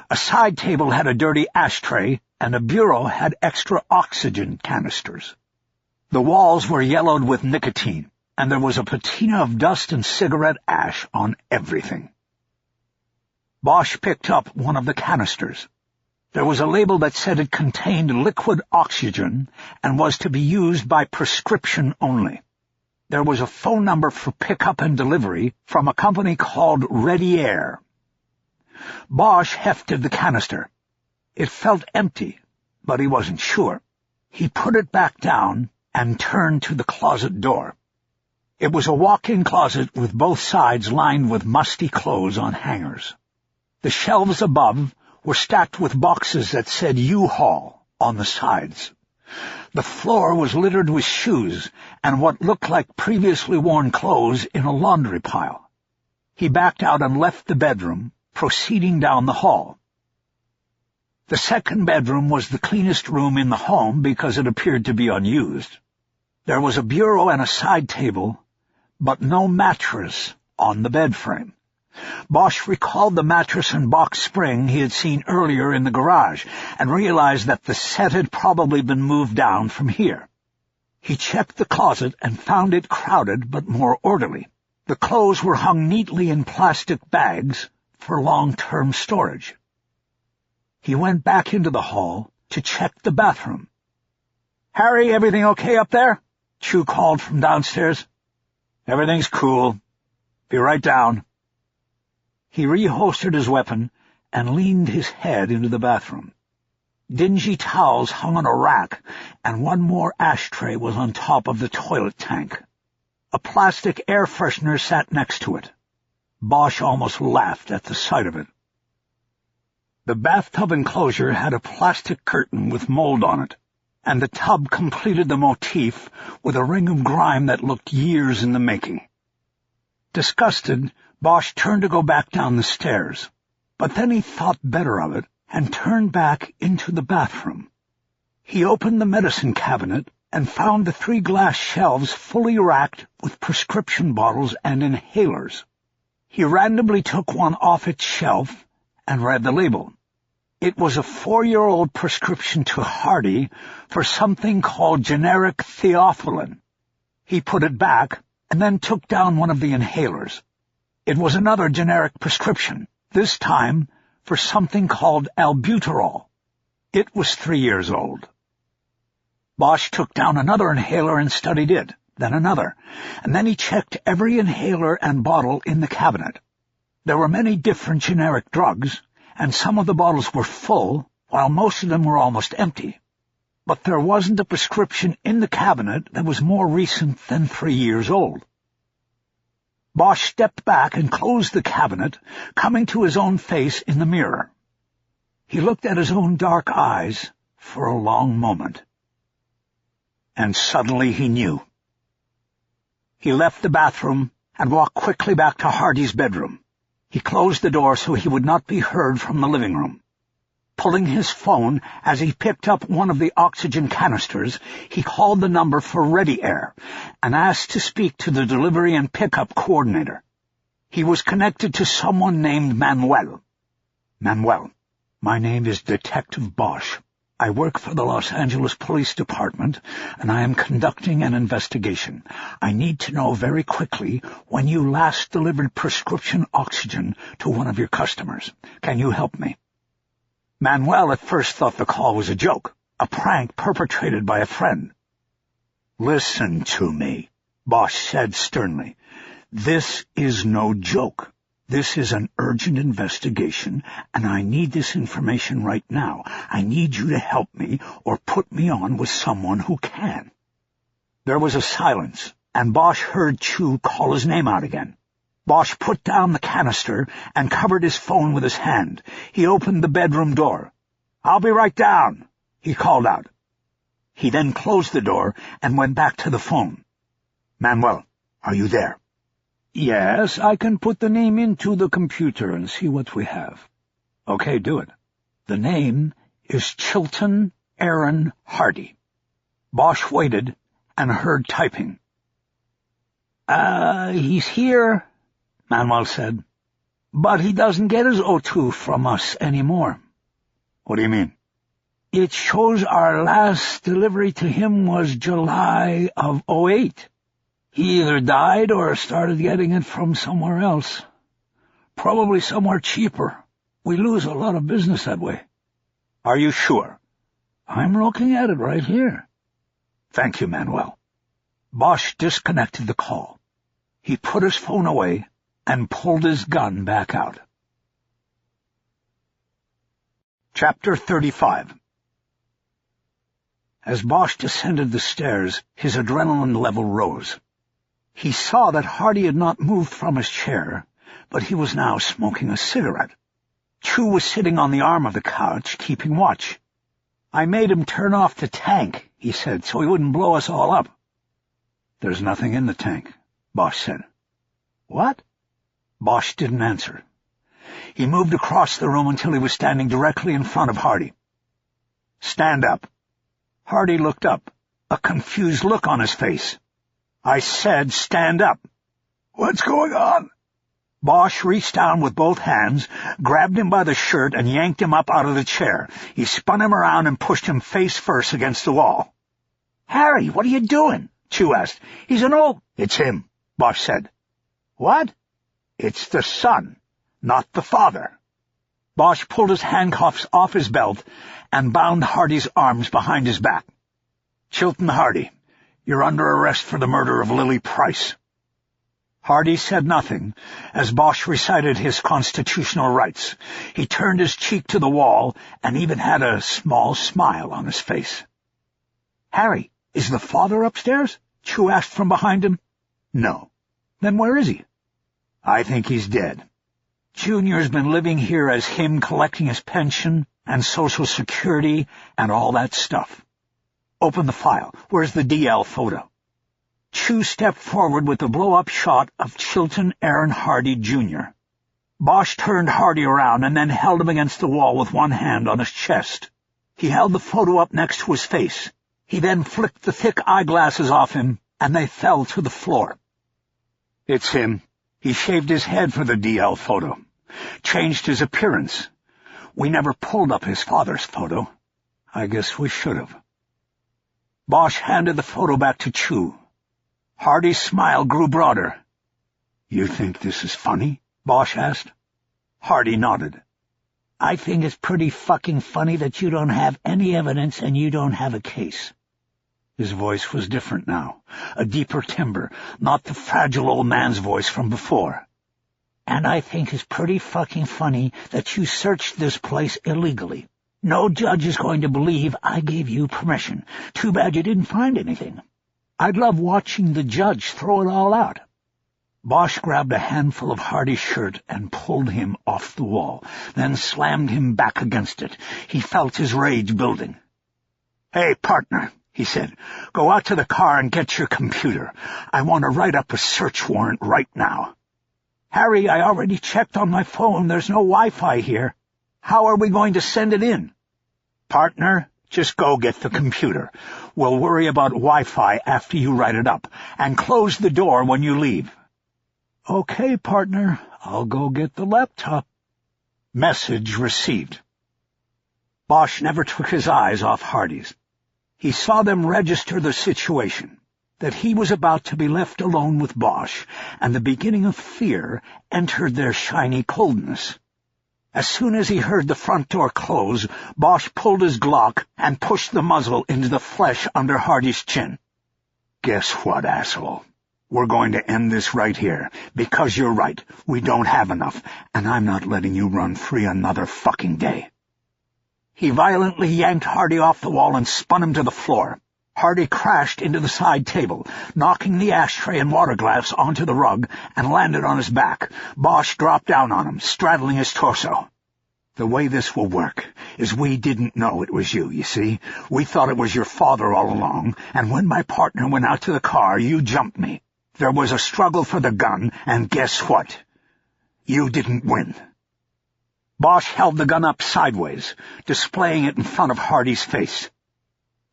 A side table had a dirty ashtray, and a bureau had extra oxygen canisters. The walls were yellowed with nicotine, and there was a patina of dust and cigarette ash on everything. Bosch picked up one of the canisters. There was a label that said it contained liquid oxygen and was to be used by prescription only. There was a phone number for pickup and delivery from a company called Ready Air. Bosch hefted the canister. It felt empty, but he wasn't sure. He put it back down and turned to the closet door. It was a walk-in closet with both sides lined with musty clothes on hangers. The shelves above were stacked with boxes that said U-Haul on the sides. The floor was littered with shoes and what looked like previously worn clothes in a laundry pile. He backed out and left the bedroom, proceeding down the hall. The second bedroom was the cleanest room in the home because it appeared to be unused. There was a bureau and a side table, but no mattress on the bed frame. Bosch recalled the mattress and box spring he had seen earlier in the garage and realized that the set had probably been moved down from here. He checked the closet and found it crowded but more orderly. The clothes were hung neatly in plastic bags for long-term storage. He went back into the hall to check the bathroom. "Harry, everything okay up there?" Chu called from downstairs. "Everything's cool. Be right down." He reholstered his weapon and leaned his head into the bathroom. Dingy towels hung on a rack, and one more ashtray was on top of the toilet tank. A plastic air freshener sat next to it. Bosch almost laughed at the sight of it. The bathtub enclosure had a plastic curtain with mold on it, and the tub completed the motif with a ring of grime that looked years in the making. Disgusted, Bosch turned to go back down the stairs, but then he thought better of it and turned back into the bathroom. He opened the medicine cabinet and found the 3 glass shelves fully racked with prescription bottles and inhalers. He randomly took one off its shelf and read the label. It was a 4-year-old prescription to Hardy for something called generic theophylline. He put it back and then took down one of the inhalers. It was another generic prescription, this time for something called albuterol. It was 3 years old. Bosch took down another inhaler and studied it, then another, and then he checked every inhaler and bottle in the cabinet. There were many different generic drugs, and some of the bottles were full, while most of them were almost empty. But there wasn't a prescription in the cabinet that was more recent than 3 years old. Bosch stepped back and closed the cabinet, coming to his own face in the mirror. He looked at his own dark eyes for a long moment. And suddenly he knew. He left the bathroom and walked quickly back to Hardy's bedroom. He closed the door so he would not be heard from the living room. Pulling his phone as he picked up one of the oxygen canisters, he called the number for Ready Air and asked to speak to the delivery and pickup coordinator. He was connected to someone named Manuel. "Manuel, my name is Detective Bosch. I work for the Los Angeles Police Department, and I am conducting an investigation. I need to know very quickly when you last delivered prescription oxygen to one of your customers. Can you help me?" Manuel at first thought the call was a joke, a prank perpetrated by a friend. "Listen to me," Bosch said sternly. "This is no joke. This is an urgent investigation, and I need this information right now. I need you to help me or put me on with someone who can." There was a silence, and Bosch heard Chu call his name out again. Bosch put down the canister and covered his phone with his hand. He opened the bedroom door. "I'll be right down," he called out. He then closed the door and went back to the phone. "Manuel, are you there?" "Yes, I can put the name into the computer and see what we have." "Okay, do it." "The name is Chilton Aaron Hardy." Bosch waited and heard typing. "He's here," Manuel said. But he doesn't get his O2 from us anymore. What do you mean? It shows our last delivery to him was July of '08. He either died or started getting it from somewhere else. Probably somewhere cheaper. We lose a lot of business that way. Are you sure? I'm looking at it right here. Thank you, Manuel. Bosch disconnected the call. He put his phone away and pulled his gun back out. Chapter 35. As Bosch descended the stairs, his adrenaline level rose. He saw that Hardy had not moved from his chair, but he was now smoking a cigarette. Chu was sitting on the arm of the couch, keeping watch. "I made him turn off the tank," he said, "so he wouldn't blow us all up." "There's nothing in the tank," Bosch said. "What?" Bosch didn't answer. He moved across the room until he was standing directly in front of Hardy. "Stand up." Hardy looked up, a confused look on his face. "I said stand up." "What's going on?" Bosch reached down with both hands, grabbed him by the shirt, and yanked him up out of the chair. He spun him around and pushed him face first against the wall. "Harry, what are you doing?" Chu asked. "He's an old—" "It's him," Bosch said. "What?" "It's the son, not the father." Bosch pulled his handcuffs off his belt and bound Hardy's arms behind his back. "Chilton Hardy, you're under arrest for the murder of Lily Price." Hardy said nothing as Bosch recited his constitutional rights. He turned his cheek to the wall and even had a small smile on his face. "Harry, is the father upstairs?" Chu asked from behind him. "No." "Then where is he?" "I think he's dead." "Junior's been living here as him, collecting his pension and Social Security and all that stuff. Open the file. Where's the DL photo?" Chu stepped forward with a blow-up shot of Chilton Aaron Hardy, Jr. Bosch turned Hardy around and then held him against the wall with one hand on his chest. He held the photo up next to his face. He then flicked the thick eyeglasses off him, and they fell to the floor. "It's him. He shaved his head for the DL photo. Changed his appearance. We never pulled up his father's photo. I guess we should have." Bosch handed the photo back to Chu. Hardy's smile grew broader. "You think this is funny?" Bosch asked. Hardy nodded. "I think it's pretty fucking funny that you don't have any evidence and you don't have a case." His voice was different now, a deeper timbre, not the fragile old man's voice from before. "And I think it's pretty fucking funny that you searched this place illegally. No judge is going to believe I gave you permission. Too bad you didn't find anything. I'd love watching the judge throw it all out." Bosch grabbed a handful of Hardy's shirt and pulled him off the wall, then slammed him back against it. He felt his rage building. "Hey, partner," he said, "go out to the car and get your computer. I want to write up a search warrant right now." "Harry, I already checked on my phone. There's no Wi-Fi here. How are we going to send it in?" "Partner, just go get the computer. We'll worry about Wi-Fi after you write it up, and close the door when you leave." "Okay, partner. I'll go get the laptop." Message received. Bosch never took his eyes off Hardy's. He saw them register the situation, that he was about to be left alone with Bosch, and the beginning of fear entered their shiny coldness. As soon as he heard the front door close, Bosch pulled his Glock and pushed the muzzle into the flesh under Hardy's chin. "Guess what, asshole? We're going to end this right here, because you're right. We don't have enough, and I'm not letting you run free another fucking day." He violently yanked Hardy off the wall and spun him to the floor. Hardy crashed into the side table, knocking the ashtray and water glass onto the rug, and landed on his back. Bosch dropped down on him, straddling his torso. "The way this will work is we didn't know it was you see? We thought it was your father all along, and when my partner went out to the car, you jumped me. There was a struggle for the gun, and guess what? You didn't win." Bosch held the gun up sideways, displaying it in front of Hardy's face.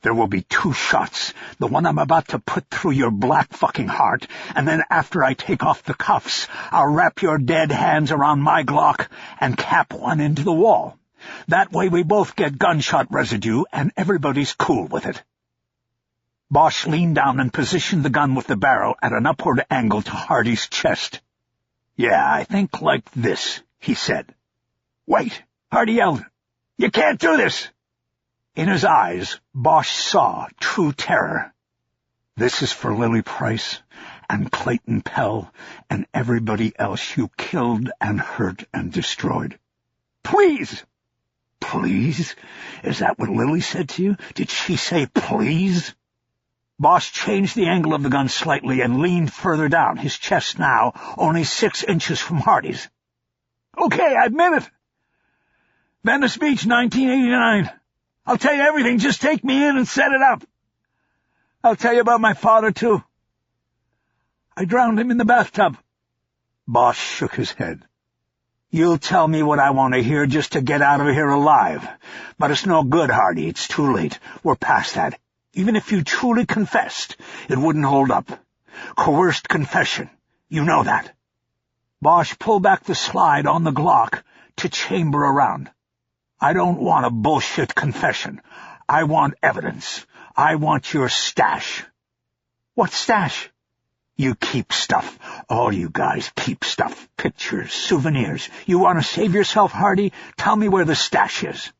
There will be 2 shots, the one I'm about to put through your black fucking heart, and then after I take off the cuffs, I'll wrap your dead hands around my Glock and cap one into the wall. That way we both get gunshot residue, and everybody's cool with it." Bosch leaned down and positioned the gun with the barrel at an upward angle to Hardy's chest. "Yeah, I think like this," he said. "Wait!" Hardy yelled. "You can't do this!" In his eyes, Bosch saw true terror. "This is for Lily Price and Clayton Pell and everybody else you killed and hurt and destroyed. Please!" "Please? Is that what Lily said to you? Did she say please?" Bosch changed the angle of the gun slightly and leaned further down, his chest now only 6 inches from Hardy's. "Okay, I admit it. Venice Beach, 1989. I'll tell you everything. Just take me in and set it up. I'll tell you about my father, too. I drowned him in the bathtub." Bosch shook his head. "You'll tell me what I want to hear just to get out of here alive. But it's no good, Hardy. It's too late. We're past that. Even if you truly confessed, it wouldn't hold up. Coerced confession. You know that." Bosch pulled back the slide on the Glock to chamber around. "I don't want a bullshit confession. I want evidence. I want your stash." "What stash?" "You keep stuff. All you guys keep stuff. Pictures, souvenirs. You want to save yourself, Hardy? Tell me where the stash is."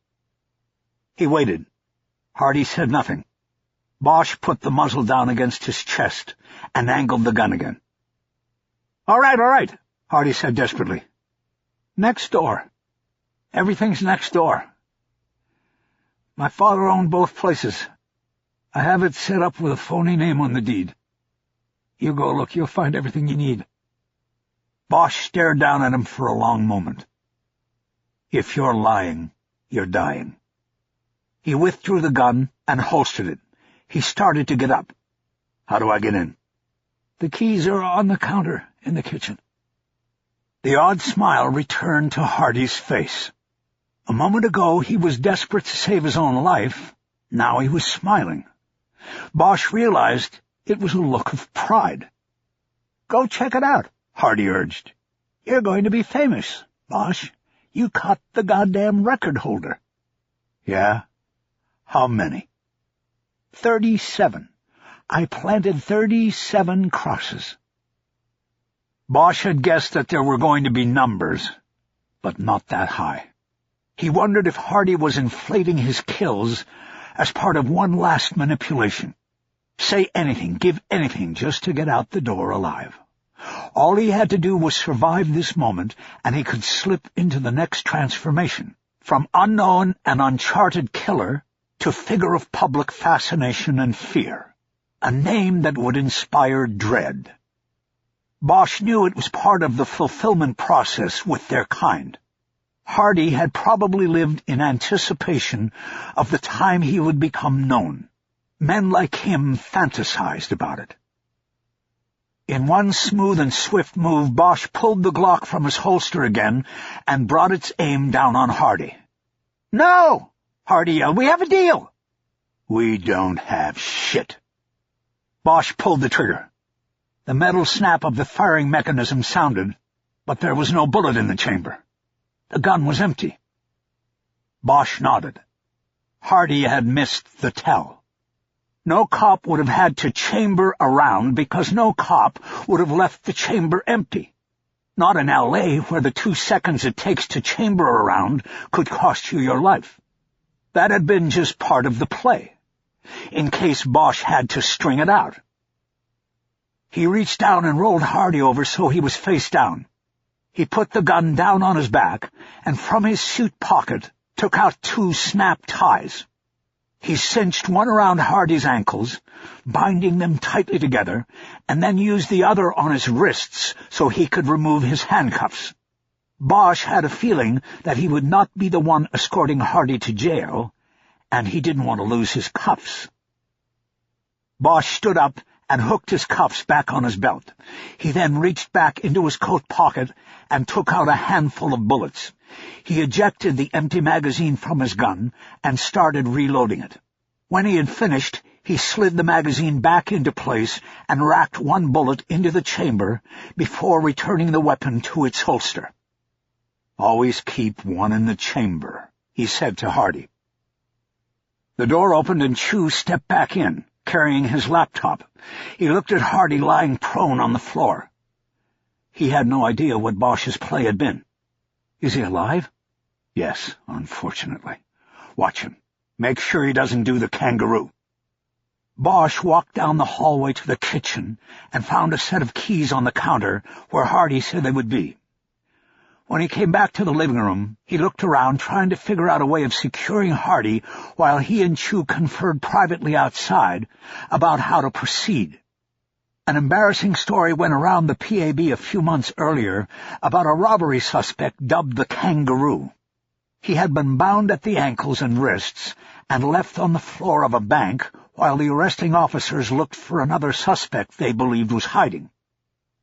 He waited. Hardy said nothing. Bosch put the muzzle down against his chest and angled the gun again. All right, Hardy said desperately. "Next door. Everything's next door. My father owned both places. I have it set up with a phony name on the deed. You go look, you'll find everything you need." Bosch stared down at him for a long moment. "If you're lying, you're dying." He withdrew the gun and holstered it. He started to get up. "How do I get in?" "The keys are on the counter in the kitchen." The odd smile returned to Hardy's face. A moment ago he was desperate to save his own life. Now he was smiling. Bosch realized it was a look of pride. "Go check it out," Hardy urged. "You're going to be famous, Bosch. You caught the goddamn record holder." "Yeah? How many?" 37. I planted 37 crosses. Bosch had guessed that there were going to be numbers, but not that high. He wondered if Hardy was inflating his kills as part of one last manipulation. Say anything, give anything, just to get out the door alive. All he had to do was survive this moment, and he could slip into the next transformation, from unknown and uncharted killer to figure of public fascination and fear, a name that would inspire dread. Bosch knew it was part of the fulfillment process with their kind. Hardy had probably lived in anticipation of the time he would become known. Men like him fantasized about it. In one smooth and swift move, Bosch pulled the Glock from his holster again and brought its aim down on Hardy. "No!" Hardy yelled. "We have a deal." "We don't have shit." Bosch pulled the trigger. The metal snap of the firing mechanism sounded, but there was no bullet in the chamber. The gun was empty. Bosch nodded. Hardy had missed the tell. No cop would have had to chamber around because no cop would have left the chamber empty. Not in L.A., where the 2 seconds it takes to chamber around could cost you your life. That had been just part of the play, in case Bosch had to string it out. He reached down and rolled Hardy over so he was face down. He put the gun down on his back and from his suit pocket took out 2 snap ties. He cinched one around Hardy's ankles, binding them tightly together, and then used the other on his wrists so he could remove his handcuffs. Bosch had a feeling that he would not be the one escorting Hardy to jail, and he didn't want to lose his cuffs. Bosch stood up and hooked his cuffs back on his belt. He then reached back into his coat pocket and took out a handful of bullets. He ejected the empty magazine from his gun and started reloading it. When he had finished, he slid the magazine back into place and racked one bullet into the chamber before returning the weapon to its holster. "Always keep one in the chamber," he said to Hardy. The door opened and Chu stepped back in, carrying his laptop. He looked at Hardy lying prone on the floor. He had no idea what Bosch's play had been. "Is he alive?" "Yes, unfortunately. Watch him. Make sure he doesn't do the kangaroo." Bosch walked down the hallway to the kitchen and found a set of keys on the counter where Hardy said they would be. When he came back to the living room, he looked around trying to figure out a way of securing Hardy while he and Chu conferred privately outside about how to proceed. An embarrassing story went around the PAB a few months earlier about a robbery suspect dubbed the Kangaroo. He had been bound at the ankles and wrists and left on the floor of a bank while the arresting officers looked for another suspect they believed was hiding.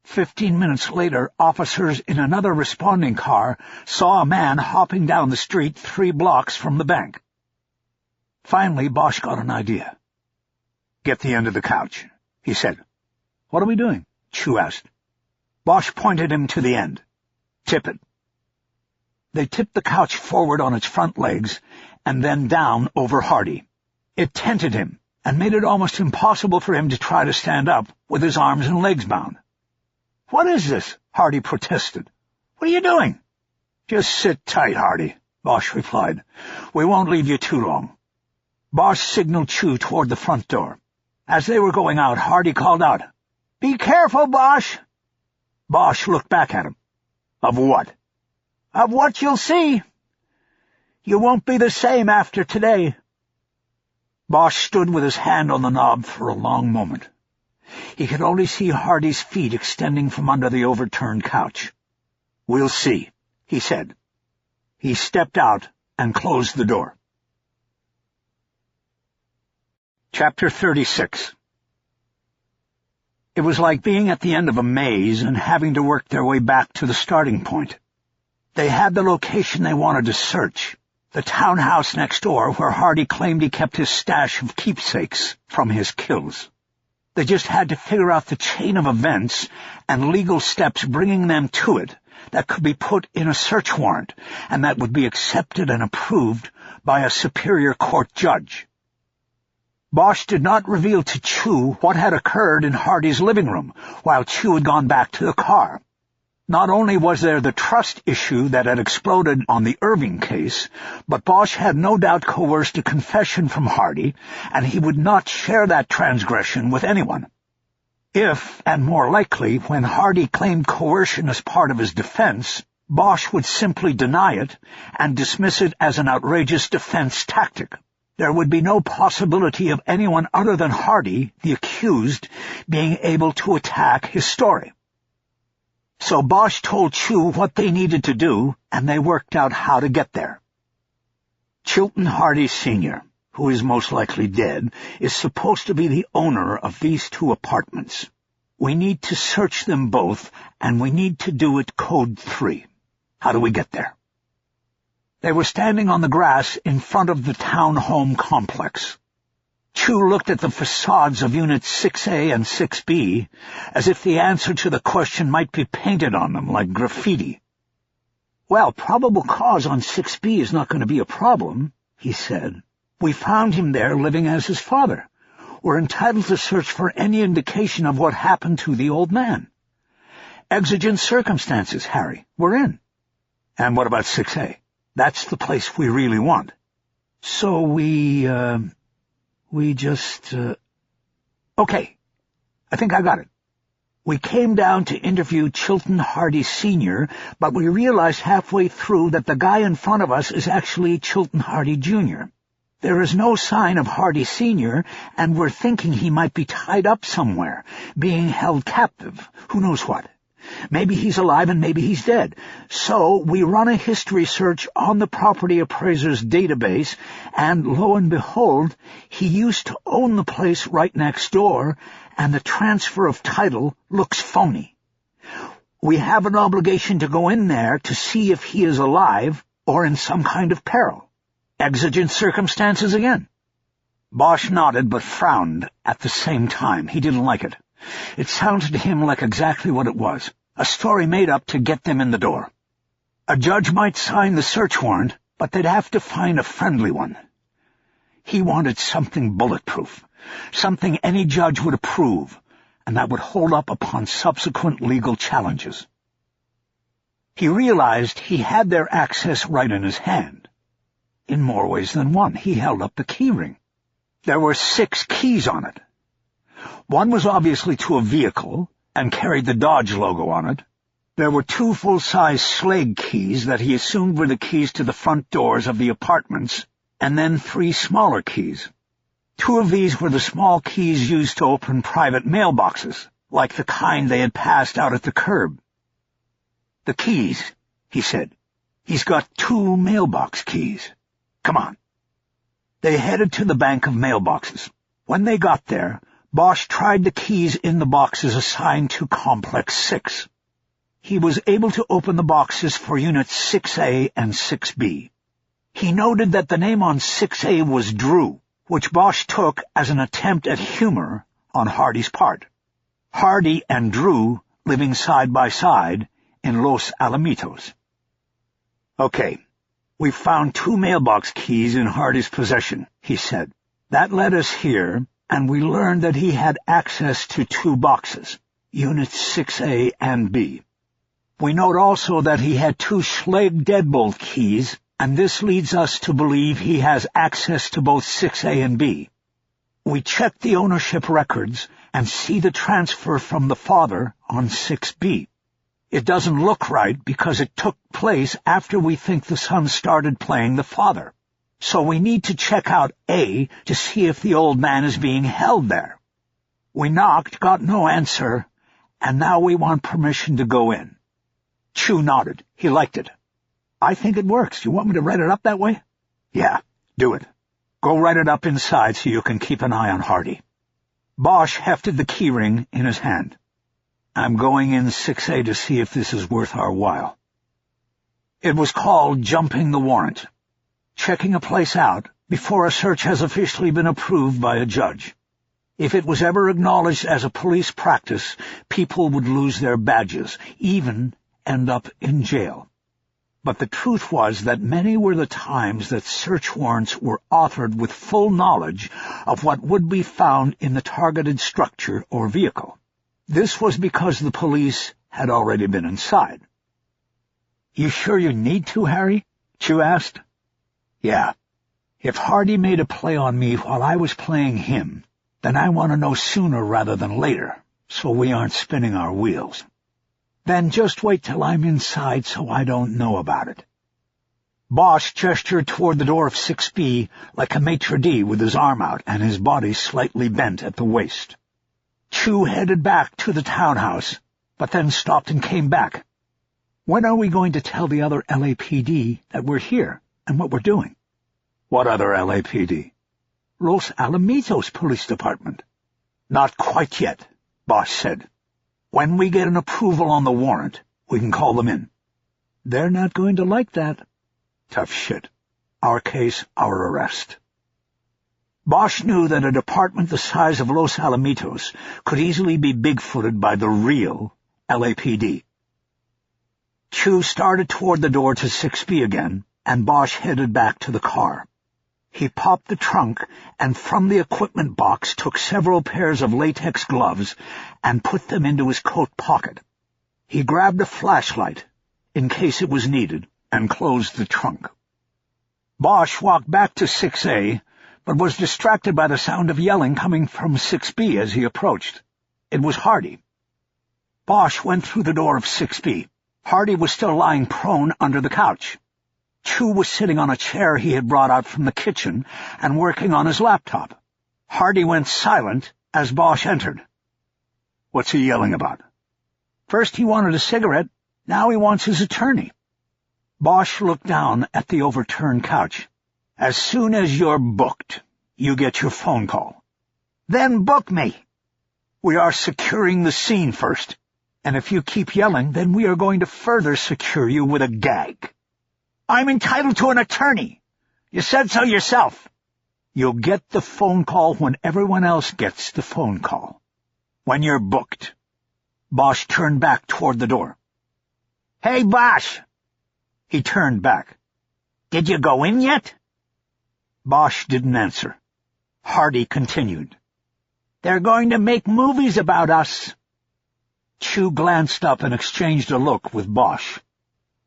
15 minutes later, officers in another responding car saw a man hopping down the street 3 blocks from the bank. Finally, Bosch got an idea. "Get the end of the couch," he said. "What are we doing?" Chu asked. Bosch pointed him to the end. "Tip it." They tipped the couch forward on its front legs and then down over Hardy. It tented him and made it almost impossible for him to try to stand up with his arms and legs bound. "What is this?" Hardy protested. "What are you doing?" "Just sit tight, Hardy," Bosch replied. "We won't leave you too long." Bosch signaled Chu toward the front door. As they were going out, Hardy called out, "Be careful, Bosch!" Bosch looked back at him. "Of what?" "Of what you'll see. You won't be the same after today." Bosch stood with his hand on the knob for a long moment. He could only see Hardy's feet extending from under the overturned couch. "We'll see," he said. He stepped out and closed the door. Chapter 36. It was like being at the end of a maze and having to work their way back to the starting point. They had the location they wanted to search, the townhouse next door where Hardy claimed he kept his stash of keepsakes from his kills. They just had to figure out the chain of events and legal steps bringing them to it that could be put in a search warrant and that would be accepted and approved by a superior court judge. Bosch did not reveal to Chu what had occurred in Hardy's living room while Chu had gone back to the car. Not only was there the trust issue that had exploded on the Irving case, but Bosch had no doubt coerced a confession from Hardy, and he would not share that transgression with anyone. If, and more likely, when Hardy claimed coercion as part of his defense, Bosch would simply deny it and dismiss it as an outrageous defense tactic. There would be no possibility of anyone other than Hardy, the accused, being able to attack his story. So Bosch told Chu what they needed to do, and they worked out how to get there. Chilton Hardy Sr., who is most likely dead, is supposed to be the owner of these 2 apartments. We need to search them both, and we need to do it Code 3. How do we get there? They were standing on the grass in front of the town home complex. Chu looked at the facades of Units 6A and 6B as if the answer to the question might be painted on them like graffiti. "Well, probable cause on 6B is not going to be a problem," he said. "We found him there living as his father. We're entitled to search for any indication of what happened to the old man. Exigent circumstances, Harry. We're in." "And what about 6A? That's the place we really want." "So we just... Okay, I think I got it. We came down to interview Chilton Hardy Sr., but we realized halfway through that the guy in front of us is actually Chilton Hardy Jr. There is no sign of Hardy Sr., and we're thinking he might be tied up somewhere, being held captive. Who knows what? Maybe he's alive and maybe he's dead. So we run a history search on the property appraiser's database, and lo and behold, he used to own the place right next door, and the transfer of title looks phony. We have an obligation to go in there to see if he is alive or in some kind of peril. Exigent circumstances again." Bosch nodded but frowned at the same time. He didn't like it. It sounded to him like exactly what it was, a story made up to get them in the door. A judge might sign the search warrant, but they'd have to find a friendly one. He wanted something bulletproof, something any judge would approve, and that would hold up upon subsequent legal challenges. He realized he had their access right in his hand. In more ways than one, he held up the key ring. There were 6 keys on it. One was obviously to a vehicle and carried the Dodge logo on it. There were 2 full-size Schlage keys that he assumed were the keys to the front doors of the apartments, and then 3 smaller keys. 2 of these were the small keys used to open private mailboxes, like the kind they had passed out at the curb. "The keys," he said. "He's got 2 mailbox keys. Come on." They headed to the bank of mailboxes. When they got there, Bosch tried the keys in the boxes assigned to Complex 6. He was able to open the boxes for Units 6A and 6B. He noted that the name on 6A was Drew, which Bosch took as an attempt at humor on Hardy's part. Hardy and Drew living side by side in Los Alamitos. "Okay, we found 2 mailbox keys in Hardy's possession," he said. "That led us here, and we learned that he had access to 2 boxes, Units 6A and B. We note also that he had 2 Schlage deadbolt keys, and this leads us to believe he has access to both 6A and B. We checked the ownership records and see the transfer from the father on 6B. It doesn't look right because it took place after we think the son started playing the father. So we need to check out A to see if the old man is being held there. We knocked, got no answer, and now we want permission to go in." Chu nodded. He liked it. "I think it works. You want me to write it up that way?" "Yeah, do it. Go write it up inside so you can keep an eye on Hardy." Bosch hefted the keyring in his hand. "I'm going in 6A to see if this is worth our while." It was called jumping the warrant, checking a place out before a search has officially been approved by a judge. If it was ever acknowledged as a police practice, people would lose their badges, even end up in jail. But the truth was that many were the times that search warrants were authored with full knowledge of what would be found in the targeted structure or vehicle. This was because the police had already been inside. "You sure you need to, Harry?" Chu asked. "Yeah. If Hardy made a play on me while I was playing him, then I want to know sooner rather than later, so we aren't spinning our wheels. Then just wait till I'm inside so I don't know about it." Bosch gestured toward the door of 6B like a maitre d' with his arm out and his body slightly bent at the waist. Chu headed back to the townhouse, but then stopped and came back. "When are we going to tell the other LAPD that we're here and what we're doing?" "What other LAPD?" "Los Alamitos Police Department." "Not quite yet," Bosch said. "When we get an approval on the warrant, we can call them in." "They're not going to like that." "Tough shit. Our case, our arrest." Bosch knew that a department the size of Los Alamitos could easily be bigfooted by the real LAPD. Chu started toward the door to 6B again, and Bosch headed back to the car. He popped the trunk and from the equipment box took several pairs of latex gloves and put them into his coat pocket. He grabbed a flashlight, in case it was needed, and closed the trunk. Bosch walked back to 6A, but was distracted by the sound of yelling coming from 6B as he approached. It was Hardy. Bosch went through the door of 6B. Hardy was still lying prone under the couch. Chu was sitting on a chair he had brought out from the kitchen and working on his laptop. Hardy went silent as Bosch entered. "What's he yelling about?" "First he wanted a cigarette, now he wants his attorney." Bosch looked down at the overturned couch. "As soon as you're booked, you get your phone call." "Then book me." "We are securing the scene first, and if you keep yelling, then we are going to further secure you with a gag." "I'm entitled to an attorney. You said so yourself." You'll get the phone call when everyone else gets the phone call. When you're booked." Bosch turned back toward the door. "Hey, Bosch!" He turned back. "Did you go in yet?" Bosch didn't answer. Hardy continued. "They're going to make movies about us." Chu glanced up and exchanged a look with Bosch.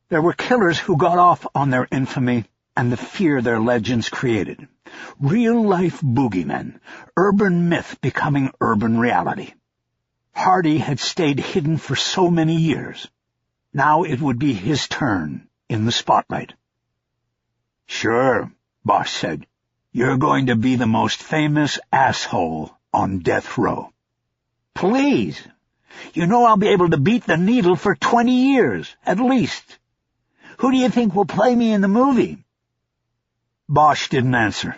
There were killers who got off on their infamy and the fear their legends created. Real-life boogeymen, urban myth becoming urban reality. Hardy had stayed hidden for so many years. Now it would be his turn in the spotlight. "Sure," Bosch said. "You're going to be the most famous asshole on death row." "Please. You know I'll be able to beat the needle for 20 years, at least. Who do you think will play me in the movie?" Bosch didn't answer.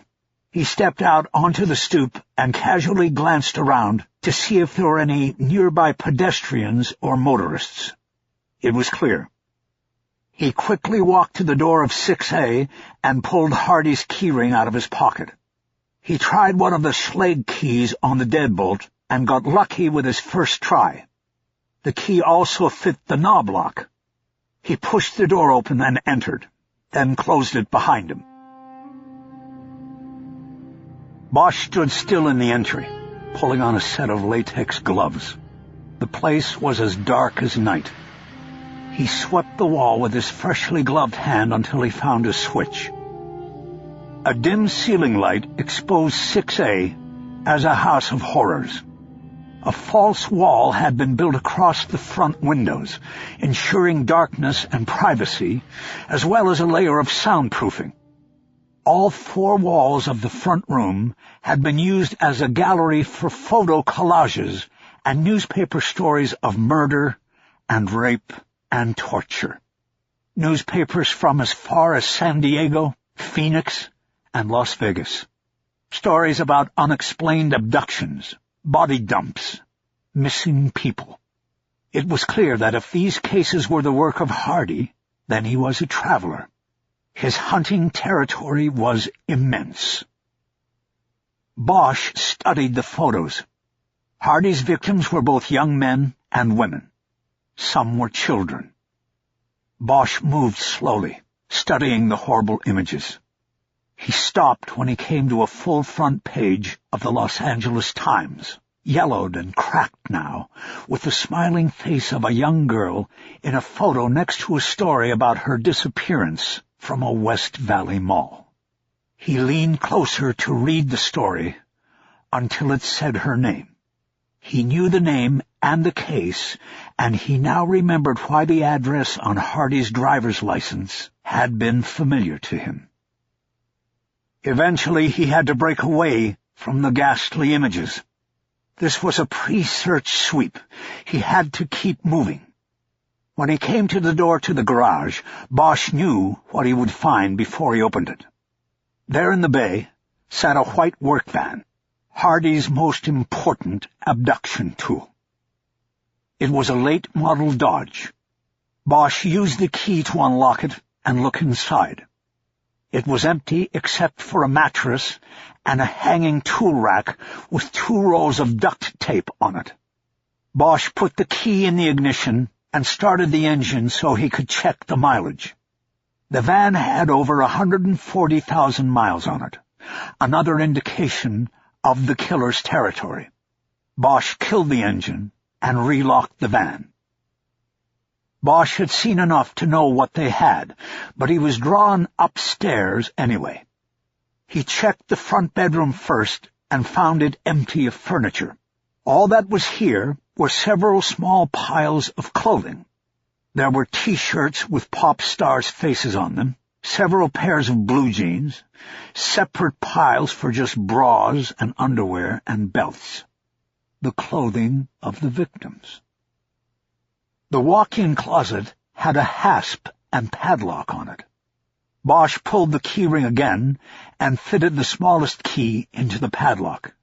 He stepped out onto the stoop and casually glanced around to see if there were any nearby pedestrians or motorists. It was clear. He quickly walked to the door of 6A and pulled Hardy's keyring out of his pocket. He tried one of the Schlage keys on the deadbolt and got lucky with his first try. The key also fit the knob lock. He pushed the door open and entered, then closed it behind him. Bosch stood still in the entry, pulling on a set of latex gloves. The place was as dark as night. He swept the wall with his freshly gloved hand until he found a switch. A dim ceiling light exposed 6A as a house of horrors. A false wall had been built across the front windows, ensuring darkness and privacy, as well as a layer of soundproofing. All 4 walls of the front room had been used as a gallery for photo collages and newspaper stories of murder and rape and torture. Newspapers from as far as San Diego, Phoenix, and Las Vegas. Stories about unexplained abductions, body dumps, missing people. It was clear that if these cases were the work of Hardy, then he was a traveler. His hunting territory was immense. Bosch studied the photos. Hardy's victims were both young men and women. Some were children. Bosch moved slowly, studying the horrible images. He stopped when he came to a full front page of the Los Angeles Times, yellowed and cracked now, with the smiling face of a young girl in a photo next to a story about her disappearance from a West Valley mall. He leaned closer to read the story until it said her name. He knew the name and the case, and he now remembered why the address on Hardy's driver's license had been familiar to him. Eventually he had to break away from the ghastly images. This was a pre-search sweep. He had to keep moving. When he came to the door to the garage, Bosch knew what he would find before he opened it. There in the bay sat a white work van, Hardy's most important abduction tool. It was a late-model Dodge. Bosch used the key to unlock it and look inside. It was empty except for a mattress and a hanging tool rack with 2 rows of duct tape on it. Bosch put the key in the ignition and started the engine so he could check the mileage. The van had over 140,000 miles on it, another indication of the killer's territory. Bosch killed the engine and relocked the van. Bosch had seen enough to know what they had, but he was drawn upstairs anyway. He checked the front bedroom first and found it empty of furniture. All that was here were several small piles of clothing. There were T-shirts with pop stars' faces on them, several pairs of blue jeans, separate piles for just bras and underwear and belts. The clothing of the victims. The walk-in closet had a hasp and padlock on it. Bosch pulled the keyring again and fitted the smallest key into the padlock.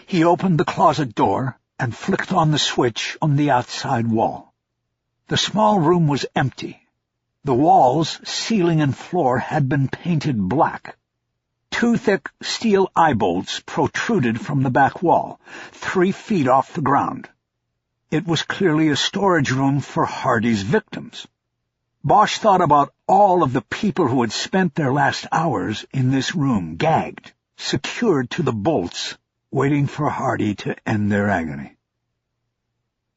He opened the closet door and flicked on the switch on the outside wall. The small room was empty. The walls, ceiling, and floor had been painted black. 2 thick steel eye bolts protruded from the back wall, 3 feet off the ground. It was clearly a storage room for Hardy's victims. Bosch thought about all of the people who had spent their last hours in this room, gagged, secured to the bolts, waiting for Hardy to end their agony.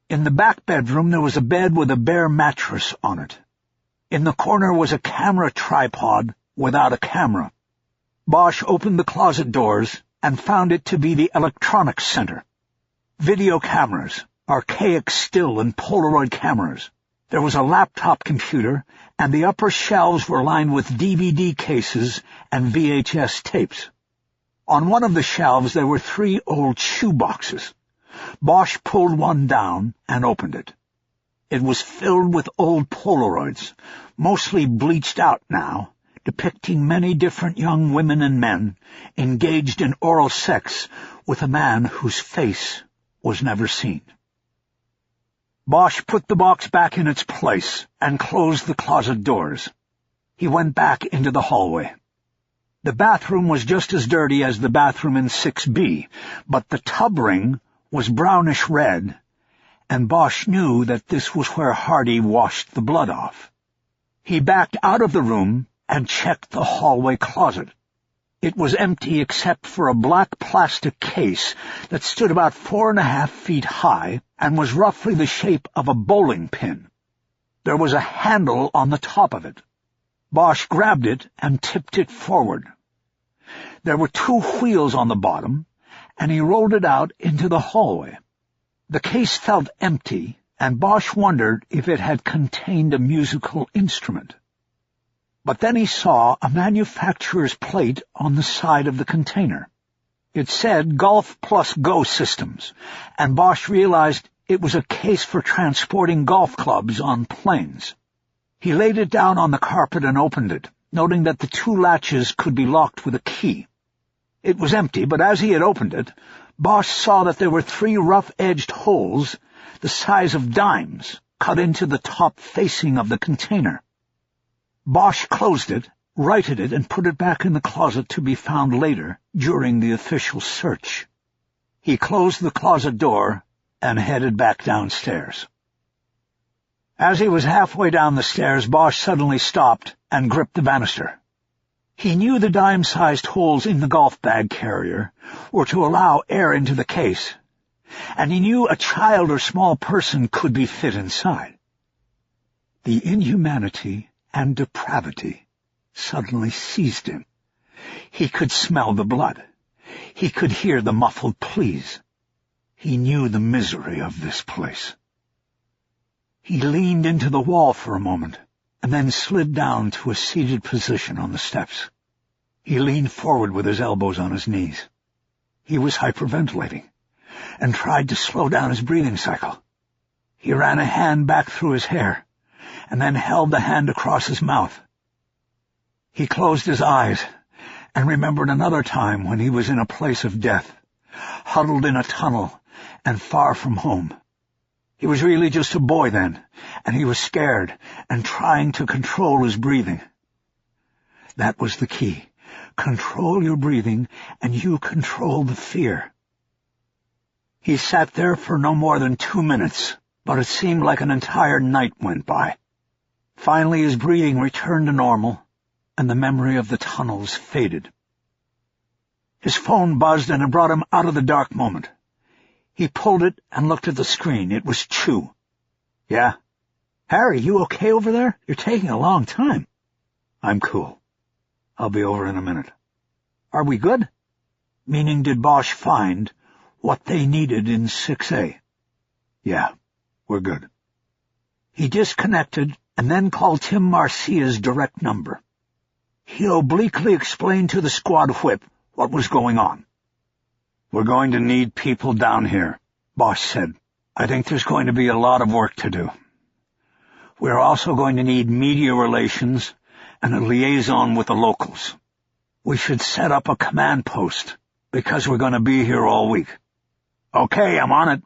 In the back bedroom there was a bed with a bare mattress on it. In the corner was a camera tripod without a camera. Bosch opened the closet doors and found it to be the electronics center. Video cameras, archaic still and Polaroid cameras. There was a laptop computer, and the upper shelves were lined with DVD cases and VHS tapes. On one of the shelves there were 3 old shoe boxes. Bosch pulled one down and opened it. It was filled with old Polaroids, mostly bleached out now, depicting many different young women and men engaged in oral sex with a man whose face was never seen. Bosch put the box back in its place and closed the closet doors. He went back into the hallway. The bathroom was just as dirty as the bathroom in 6B, but the tub ring was brownish red, and Bosch knew that this was where Hardy washed the blood off. He backed out of the room and checked the hallway closet. It was empty except for a black plastic case that stood about 4.5 feet high and was roughly the shape of a bowling pin. There was a handle on the top of it. Bosch grabbed it and tipped it forward. There were 2 wheels on the bottom, and he rolled it out into the hallway. The case felt empty, and Bosch wondered if it had contained a musical instrument. But then he saw a manufacturer's plate on the side of the container. It said Golf Plus Go Systems, and Bosch realized it was a case for transporting golf clubs on planes. He laid it down on the carpet and opened it, noting that the 2 latches could be locked with a key. It was empty, but as he had opened it, Bosch saw that there were 3 rough-edged holes the size of dimes cut into the top facing of the container. Bosch closed it, righted it, and put it back in the closet to be found later during the official search. He closed the closet door and headed back downstairs. As he was halfway down the stairs, Bosch suddenly stopped and gripped the banister. He knew the dime-sized holes in the golf bag carrier were to allow air into the case, and he knew a child or small person could be fit inside. The inhumanity and depravity suddenly seized him. He could smell the blood. He could hear the muffled pleas. He knew the misery of this place. He leaned into the wall for a moment, and then slid down to a seated position on the steps. He leaned forward with his elbows on his knees. He was hyperventilating, and tried to slow down his breathing cycle. He ran a hand back through his hair, and then held the hand across his mouth. He closed his eyes, and remembered another time when he was in a place of death, huddled in a tunnel, and far from home. He was really just a boy then, and he was scared and trying to control his breathing. That was the key. Control your breathing, and you control the fear. He sat there for no more than 2 minutes, but it seemed like an entire night went by. Finally his breathing returned to normal, and the memory of the tunnels faded. His phone buzzed, and it brought him out of the dark moment. He pulled it and looked at the screen. It was Chu. "Yeah? Harry, you okay over there? You're taking a long time." "I'm cool. I'll be over in a minute." "Are we good?" Meaning, did Bosch find what they needed in 6A? "Yeah, we're good." He disconnected and then called Tim Marcia's direct number. He obliquely explained to the squad whip what was going on. "We're going to need people down here," Bosch said. "I think there's going to be a lot of work to do. We're also going to need media relations and a liaison with the locals. We should set up a command post, because we're going to be here all week." "Okay, I'm on it,"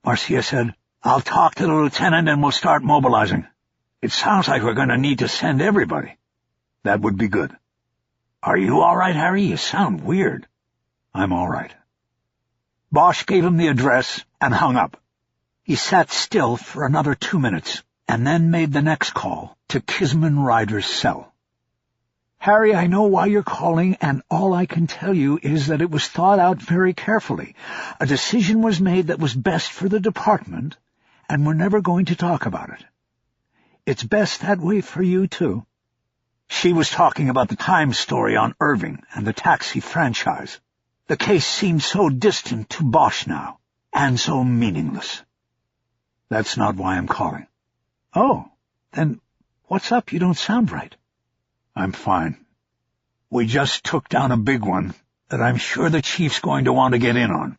Marcia said. "I'll talk to the lieutenant and we'll start mobilizing. It sounds like we're going to need to send everybody." "That would be good." "Are you all right, Harry? You sound weird." "I'm all right." Bosch gave him the address and hung up. He sat still for another 2 minutes and then made the next call to Kisman Ryder's cell. "Harry, I know why you're calling, and all I can tell you is that it was thought out very carefully. A decision was made that was best for the department, and we're never going to talk about it. It's best that way for you, too." She was talking about the Times story on Irving and the taxi franchise. The case seemed so distant to Bosch now, and so meaningless. "That's not why I'm calling." "Oh, then what's up? You don't sound right." "I'm fine. We just took down a big one that I'm sure the chief's going to want to get in on.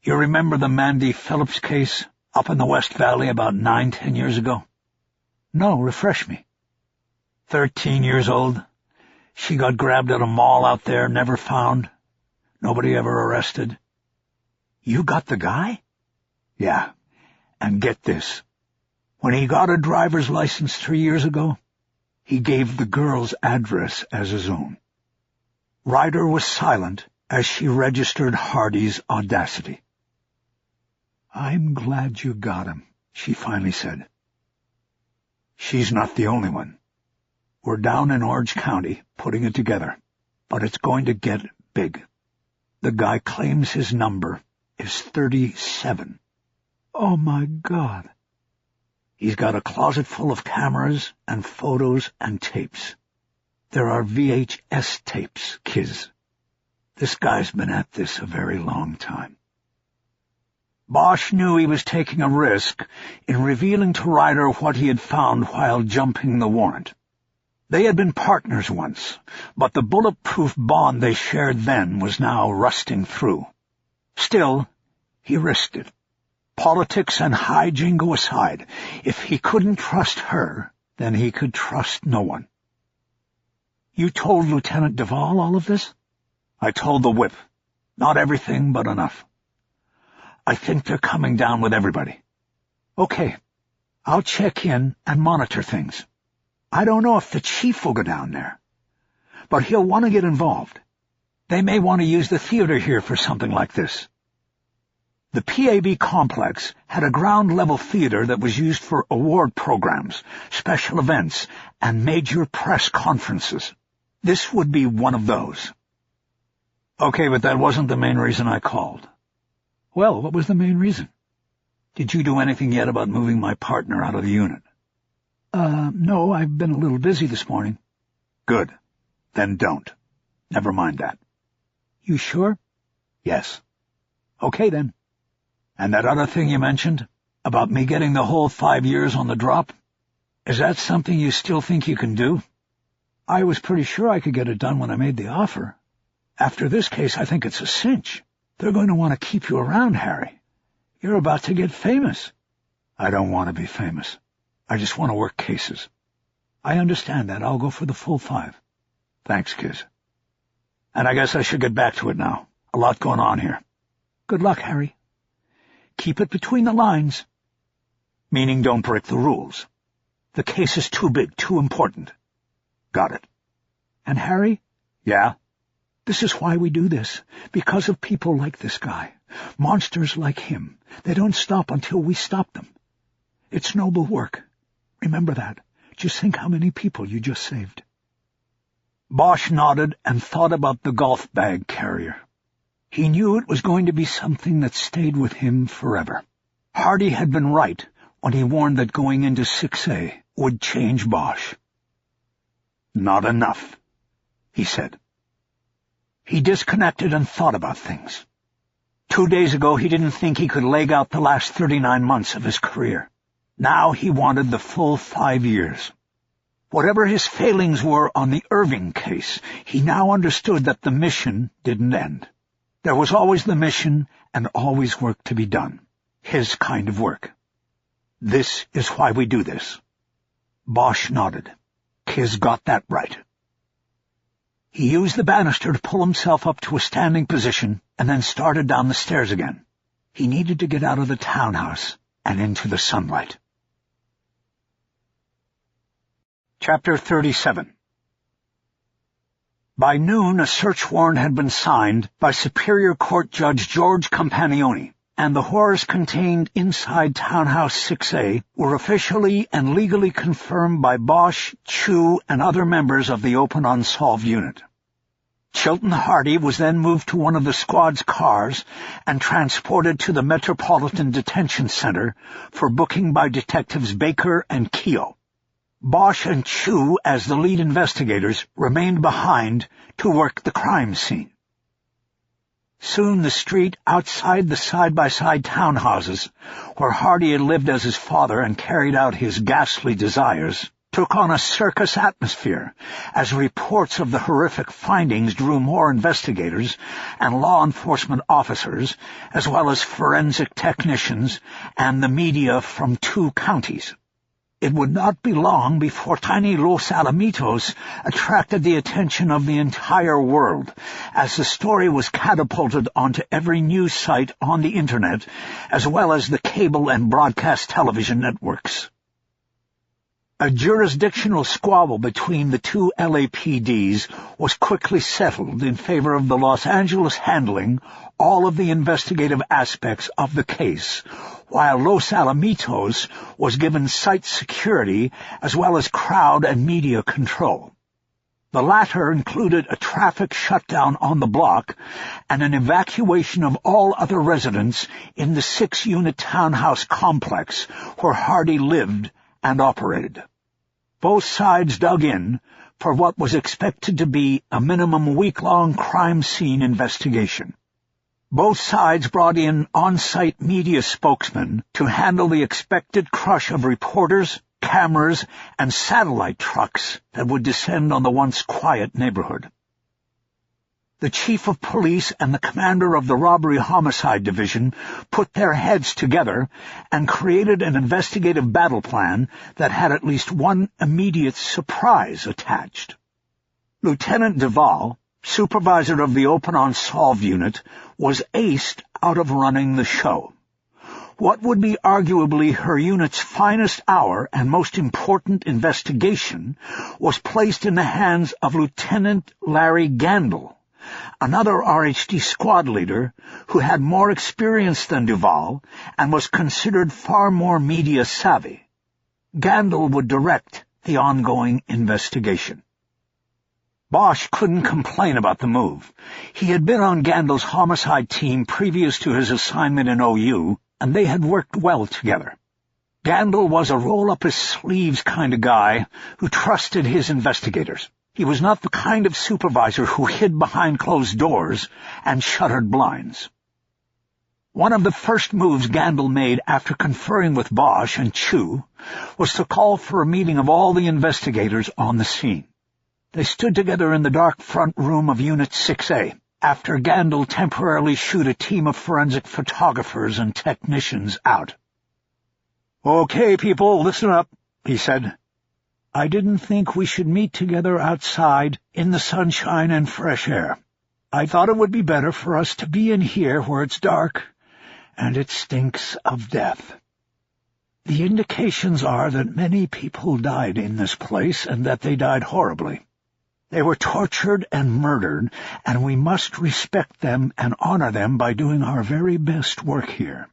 You remember the Mandy Phillips case up in the West Valley about 9-10 years ago?" "No, refresh me." 13 years old. She got grabbed at a mall out there, never found. Nobody ever arrested. "You got the guy?" "Yeah, and get this. When he got a driver's license 3 years ago, he gave the girl's address as his own." Ryder was silent as she registered Hardy's audacity. "I'm glad you got him," she finally said. "She's not the only one. We're down in Orange County, putting it together, but it's going to get big. The guy claims his number is 37. Oh, my God. He's got a closet full of cameras and photos and tapes. There are VHS tapes, Kiz. This guy's been at this a very long time." Bosch knew he was taking a risk in revealing to Ryder what he had found while jumping the warrant. They had been partners once, but the bulletproof bond they shared then was now rusting through. Still, he risked it. Politics and high jingo aside, if he couldn't trust her, then he could trust no one. "You told Lieutenant Duvall all of this?" "I told the whip. Not everything, but enough. I think they're coming down with everybody." "Okay. I'll check in and monitor things. I don't know if the chief will go down there, but he'll want to get involved. They may want to use the theater here for something like this." The PAB complex had a ground-level theater that was used for award programs, special events, and major press conferences. This would be one of those. "Okay, but that wasn't the main reason I called." "Well, what was the main reason?" "Did you do anything yet about moving my partner out of the unit?" No, I've been a little busy this morning." "Good. Then don't. Never mind that." "You sure?" "Yes." "Okay, then. And that other thing you mentioned, about me getting the whole 5 years on the drop, is that something you still think you can do?" "I was pretty sure I could get it done when I made the offer. After this case, I think it's a cinch. They're going to want to keep you around, Harry. You're about to get famous." "I don't want to be famous. I just want to work cases." "I understand that. I'll go for the full 5. "Thanks, Kiz. And I guess I should get back to it now. A lot going on here." "Good luck, Harry. Keep it between the lines." "Meaning don't break the rules. The case is too big, too important." "Got it." "And Harry?" "Yeah?" "This is why we do this, because of people like this guy. Monsters like him. They don't stop until we stop them. It's noble work. Remember that. Just think how many people you just saved." Bosch nodded and thought about the golf bag carrier. He knew it was going to be something that stayed with him forever. Hardy had been right when he warned that going into 6A would change Bosch. "Not enough," he said. He disconnected and thought about things. 2 days ago he didn't think he could leg out the last 39 months of his career. Now he wanted the full 5 years. Whatever his failings were on the Irving case, he now understood that the mission didn't end. There was always the mission and always work to be done. His kind of work. "This is why we do this." Bosch nodded. Kiz got that right. He used the banister to pull himself up to a standing position and then started down the stairs again. He needed to get out of the townhouse and into the sunlight. Chapter 37. By noon, a search warrant had been signed by Superior Court Judge George Campagnoni, and the horrors contained inside Townhouse 6A were officially and legally confirmed by Bosch, Chu, and other members of the Open Unsolved unit. Chilton Hardy was then moved to one of the squad's cars and transported to the Metropolitan Detention Center for booking by Detectives Baker and Keogh. Bosch and Chu, as the lead investigators, remained behind to work the crime scene. Soon the street outside the side-by-side townhouses, where Hardy had lived as his father and carried out his ghastly desires, took on a circus atmosphere as reports of the horrific findings drew more investigators and law enforcement officers, as well as forensic technicians and the media from 2 counties. It would not be long before tiny Los Alamitos attracted the attention of the entire world, as the story was catapulted onto every news site on the Internet, as well as the cable and broadcast television networks. A jurisdictional squabble between the 2 LAPDs was quickly settled in favor of the Los Angeles handling all of the investigative aspects of the case, while Los Alamitos was given site security as well as crowd and media control. The latter included a traffic shutdown on the block and an evacuation of all other residents in the 6-unit townhouse complex where Hardy lived and operated. Both sides dug in for what was expected to be a minimum week-long crime scene investigation. Both sides brought in on-site media spokesmen to handle the expected crush of reporters, cameras, and satellite trucks that would descend on the once quiet neighborhood. The chief of police and the commander of the Robbery Homicide Division put their heads together and created an investigative battle plan that had at least one immediate surprise attached. Lieutenant Duvall, supervisor of the Open Unsolved unit, was aced out of running the show. What would be arguably her unit's finest hour and most important investigation was placed in the hands of Lieutenant Larry Gandil, another RHD squad leader who had more experience than Duvall and was considered far more media savvy. Gandil would direct the ongoing investigation. Bosch couldn't complain about the move. He had been on Gandil's homicide team previous to his assignment in OU, and they had worked well together. Gandil was a roll-up-his-sleeves kind of guy who trusted his investigators. He was not the kind of supervisor who hid behind closed doors and shuttered blinds. One of the first moves Gandil made after conferring with Bosch and Chu was to call for a meeting of all the investigators on the scene. They stood together in the dark front room of Unit 6A, after Gandil temporarily shooed a team of forensic photographers and technicians out. "Okay, people, listen up," he said. "I didn't think we should meet together outside in the sunshine and fresh air. I thought it would be better for us to be in here where it's dark and it stinks of death. The indications are that many people died in this place and that they died horribly. They were tortured and murdered, and we must respect them and honor them by doing our very best work here.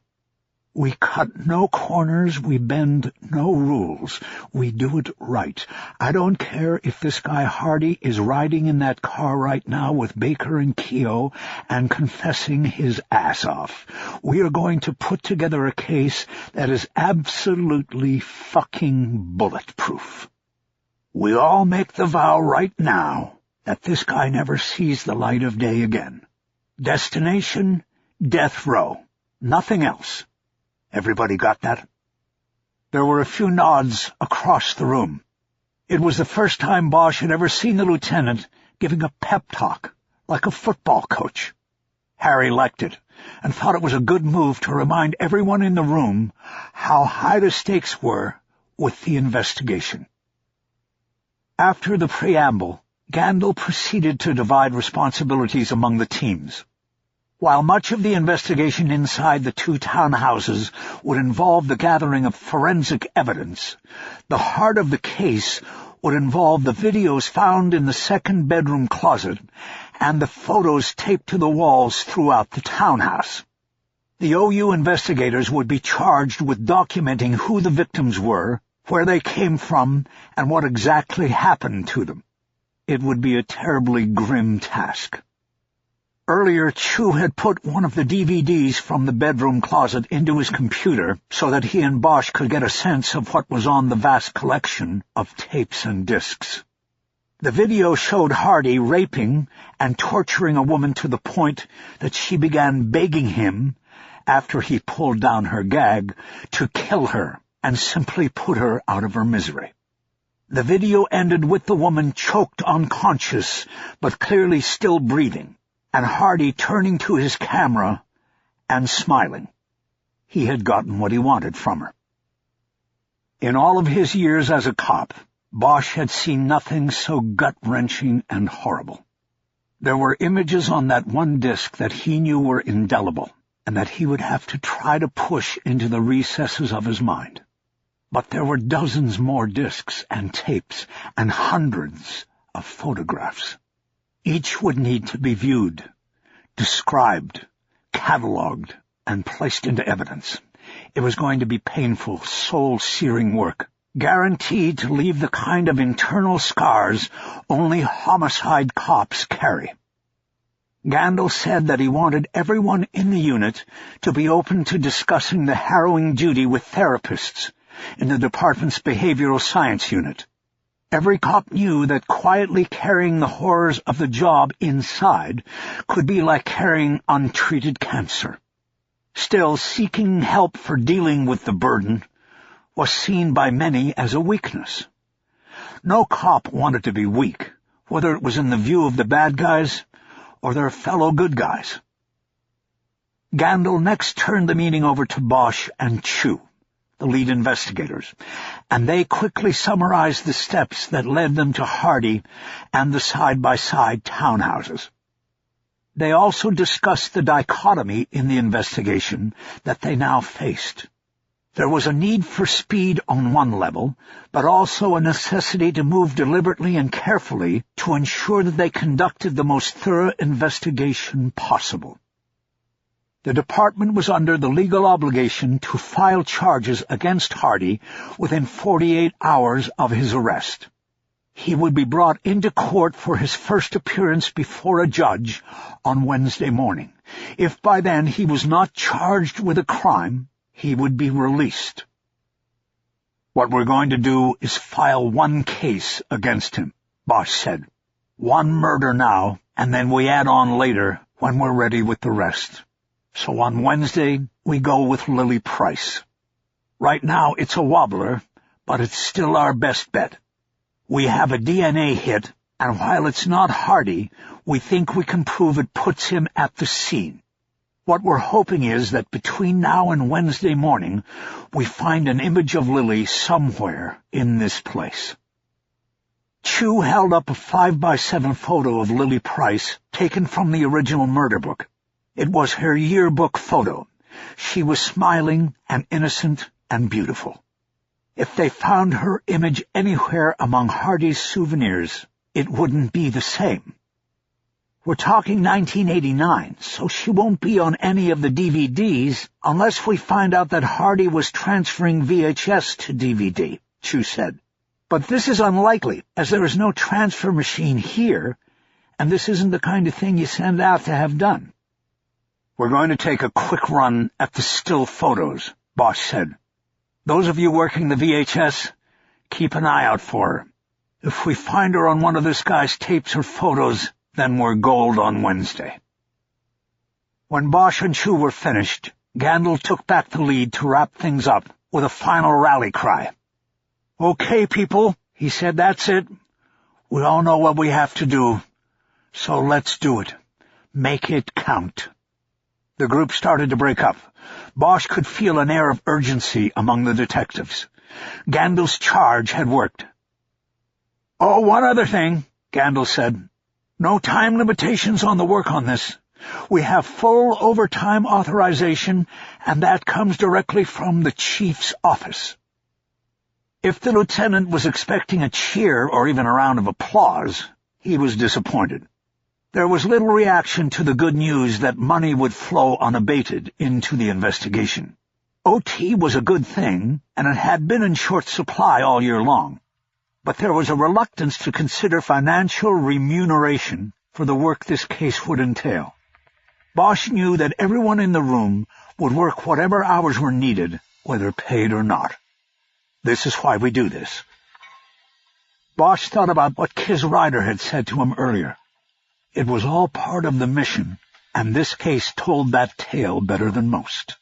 We cut no corners, we bend no rules. We do it right. I don't care if this guy Hardy is riding in that car right now with Baker and Keogh and confessing his ass off. We are going to put together a case that is absolutely fucking bulletproof. We all make the vow right now that this guy never sees the light of day again. Destination, death row. Nothing else. Everybody got that?" There were a few nods across the room. It was the first time Bosch had ever seen the lieutenant giving a pep talk, like a football coach. Harry liked it, and thought it was a good move to remind everyone in the room how high the stakes were with the investigation. After the preamble, Gandil proceeded to divide responsibilities among the teams. While much of the investigation inside the 2 townhouses would involve the gathering of forensic evidence, the heart of the case would involve the videos found in the second bedroom closet and the photos taped to the walls throughout the townhouse. The OU investigators would be charged with documenting who the victims were, where they came from, and what exactly happened to them. It would be a terribly grim task. Earlier, Chu had put one of the DVDs from the bedroom closet into his computer so that he and Bosch could get a sense of what was on the vast collection of tapes and discs. The video showed Hardy raping and torturing a woman to the point that she began begging him, after he pulled down her gag, to kill her and simply put her out of her misery. The video ended with the woman choked unconscious, but clearly still breathing, and Hardy turning to his camera and smiling. He had gotten what he wanted from her. In all of his years as a cop, Bosch had seen nothing so gut-wrenching and horrible. There were images on that one disc that he knew were indelible, and that he would have to try to push into the recesses of his mind. But there were dozens more discs and tapes and hundreds of photographs. Each would need to be viewed, described, catalogued, and placed into evidence. It was going to be painful, soul-searing work, guaranteed to leave the kind of internal scars only homicide cops carry. Gandil said that he wanted everyone in the unit to be open to discussing the harrowing duty with therapists in the department's behavioral science unit. Every cop knew that quietly carrying the horrors of the job inside could be like carrying untreated cancer. Still, seeking help for dealing with the burden was seen by many as a weakness. No cop wanted to be weak, whether it was in the view of the bad guys or their fellow good guys. Gandil next turned the meeting over to Bosch and Chu, the lead investigators, and they quickly summarized the steps that led them to Hardy and the side-by-side townhouses. They also discussed the dichotomy in the investigation that they now faced. There was a need for speed on one level, but also a necessity to move deliberately and carefully to ensure that they conducted the most thorough investigation possible. The department was under the legal obligation to file charges against Hardy within 48 hours of his arrest. He would be brought into court for his first appearance before a judge on Wednesday morning. If by then he was not charged with a crime, he would be released. "What we're going to do is file one case against him," Bosch said. "One murder now, and then we add on later when we're ready with the rest. So on Wednesday, we go with Lily Price. Right now, it's a wobbler, but it's still our best bet. We have a DNA hit, and while it's not Hardy, we think we can prove it puts him at the scene. What we're hoping is that between now and Wednesday morning, we find an image of Lily somewhere in this place." Chu held up a 5x7 photo of Lily Price taken from the original murder book. It was her yearbook photo. She was smiling and innocent and beautiful. If they found her image anywhere among Hardy's souvenirs, it wouldn't be the same. We're talking 1989, so she won't be on any of the DVDs unless we find out that Hardy was transferring VHS to DVD, Chu said. But this is unlikely, as there is no transfer machine here, and this isn't the kind of thing you send out to have done. "We're going to take a quick run at the still photos," Bosch said. "Those of you working the VHS, keep an eye out for her. If we find her on one of this guy's tapes or photos, then we're gold on Wednesday." When Bosch and Chu were finished, Gandil took back the lead to wrap things up with a final rally cry. "Okay, people," he said, "that's it. We all know what we have to do, so let's do it. Make it count." The group started to break up. Bosch could feel an air of urgency among the detectives. Gandil's charge had worked. "Oh, one other thing," Gandil said. "No time limitations on the work on this. We have full overtime authorization, and that comes directly from the chief's office." If the lieutenant was expecting a cheer or even a round of applause, he was disappointed. There was little reaction to the good news that money would flow unabated into the investigation. OT was a good thing, and it had been in short supply all year long. But there was a reluctance to consider financial remuneration for the work this case would entail. Bosch knew that everyone in the room would work whatever hours were needed, whether paid or not. This is why we do this. Bosch thought about what Kiz Ryder had said to him earlier. It was all part of the mission, and this case told that tale better than most.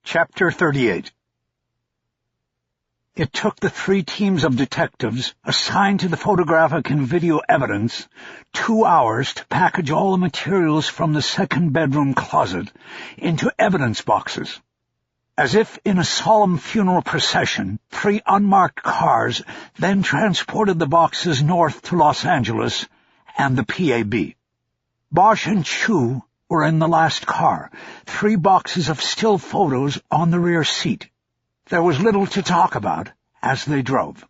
Chapter 38. It took the 3 teams of detectives assigned to the photographic and video evidence 2 hours to package all the materials from the second bedroom closet into evidence boxes. As if in a solemn funeral procession, 3 unmarked cars then transported the boxes north to Los Angeles and the PAB. Bosch and Chu were in the last car, 3 boxes of still photos on the rear seat. There was little to talk about as they drove.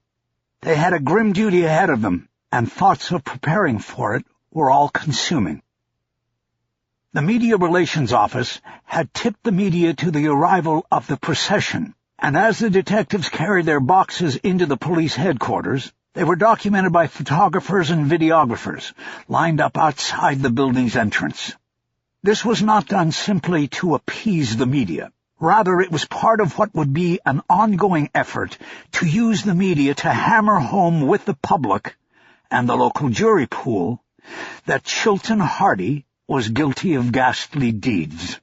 They had a grim duty ahead of them, and thoughts of preparing for it were all-consuming. The Media Relations Office had tipped the media to the arrival of the procession, and as the detectives carried their boxes into the police headquarters, they were documented by photographers and videographers lined up outside the building's entrance. This was not done simply to appease the media. Rather, it was part of what would be an ongoing effort to use the media to hammer home with the public and the local jury pool that Chilton Hardy was guilty of ghastly deeds.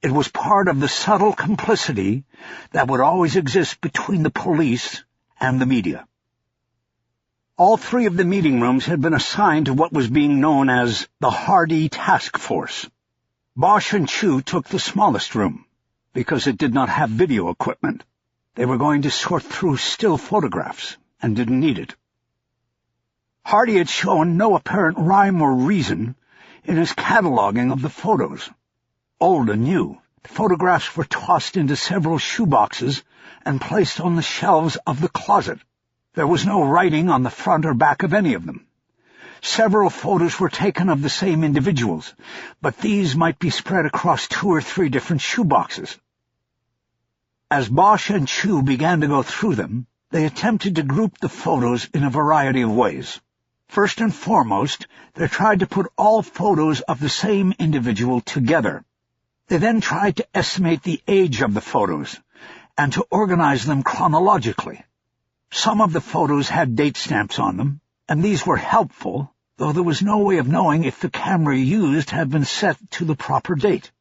It was part of the subtle complicity that would always exist between the police and the media. All 3 of the meeting rooms had been assigned to what was being known as the Hardy Task Force. Bosch and Chu took the smallest room, because it did not have video equipment. They were going to sort through still photographs, and didn't need it. Hardy had shown no apparent rhyme or reason in his cataloging of the photos. Old and new, the photographs were tossed into several shoeboxes and placed on the shelves of the closet. There was no writing on the front or back of any of them. Several photos were taken of the same individuals, but these might be spread across 2 or 3 different shoeboxes. As Bosch and Chu began to go through them, they attempted to group the photos in a variety of ways. First and foremost, they tried to put all photos of the same individual together. They then tried to estimate the age of the photos, and to organize them chronologically. Some of the photos had date stamps on them, and these were helpful, though there was no way of knowing if the camera used had been set to the proper date.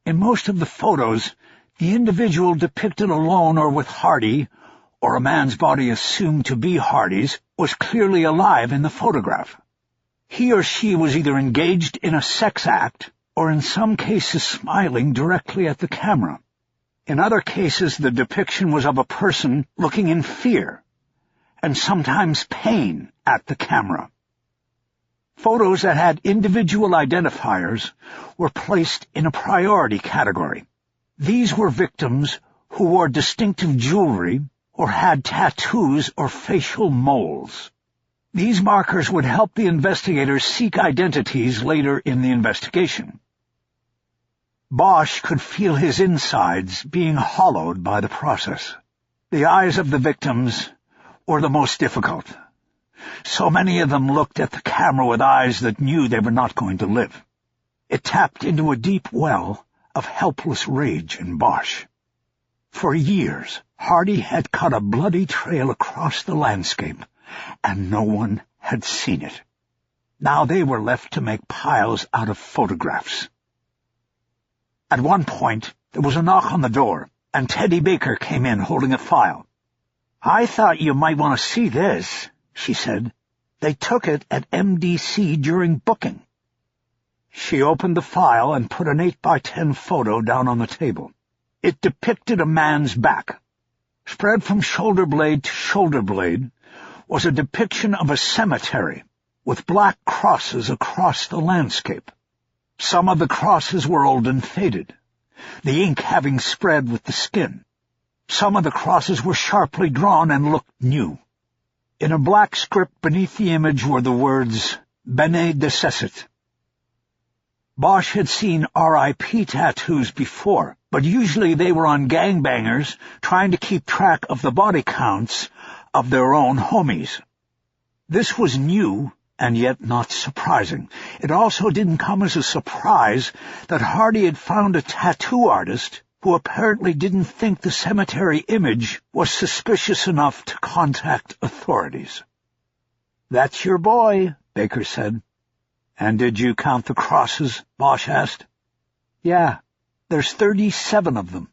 In most of the photos, the individual depicted alone or with Hardy, or a man's body assumed to be Hardy's, was clearly alive in the photograph. He or she was either engaged in a sex act, or in some cases smiling directly at the camera. In other cases, the depiction was of a person looking in fear, and sometimes pain, at the camera. Photos that had individual identifiers were placed in a priority category. These were victims who wore distinctive jewelry or had tattoos or facial moles. These markers would help the investigators seek identities later in the investigation. Bosch could feel his insides being hollowed by the process. The eyes of the victims were the most difficult. So many of them looked at the camera with eyes that knew they were not going to live. It tapped into a deep well of helpless rage in Bosch. For years, Hardy had cut a bloody trail across the landscape, and no one had seen it. Now they were left to make piles out of photographs. At one point, there was a knock on the door, and Teddy Baker came in holding a file. "I thought you might want to see this," she said. They took it at MDC during booking. She opened the file and put an 8x10 photo down on the table. It depicted a man's back. Spread from shoulder blade to shoulder blade was a depiction of a cemetery with black crosses across the landscape. Some of the crosses were old and faded, the ink having spread with the skin. Some of the crosses were sharply drawn and looked new. In a black script beneath the image were the words, Bene Decessit. Bosch had seen R.I.P. tattoos before, but usually they were on gangbangers trying to keep track of the body counts of their own homies. This was new and yet not surprising. It also didn't come as a surprise that Hardy had found a tattoo artist who apparently didn't think the cemetery image was suspicious enough to contact authorities. "That's your boy," Baker said. "And did you count the crosses?" Bosch asked. "Yeah, there's 37 of them."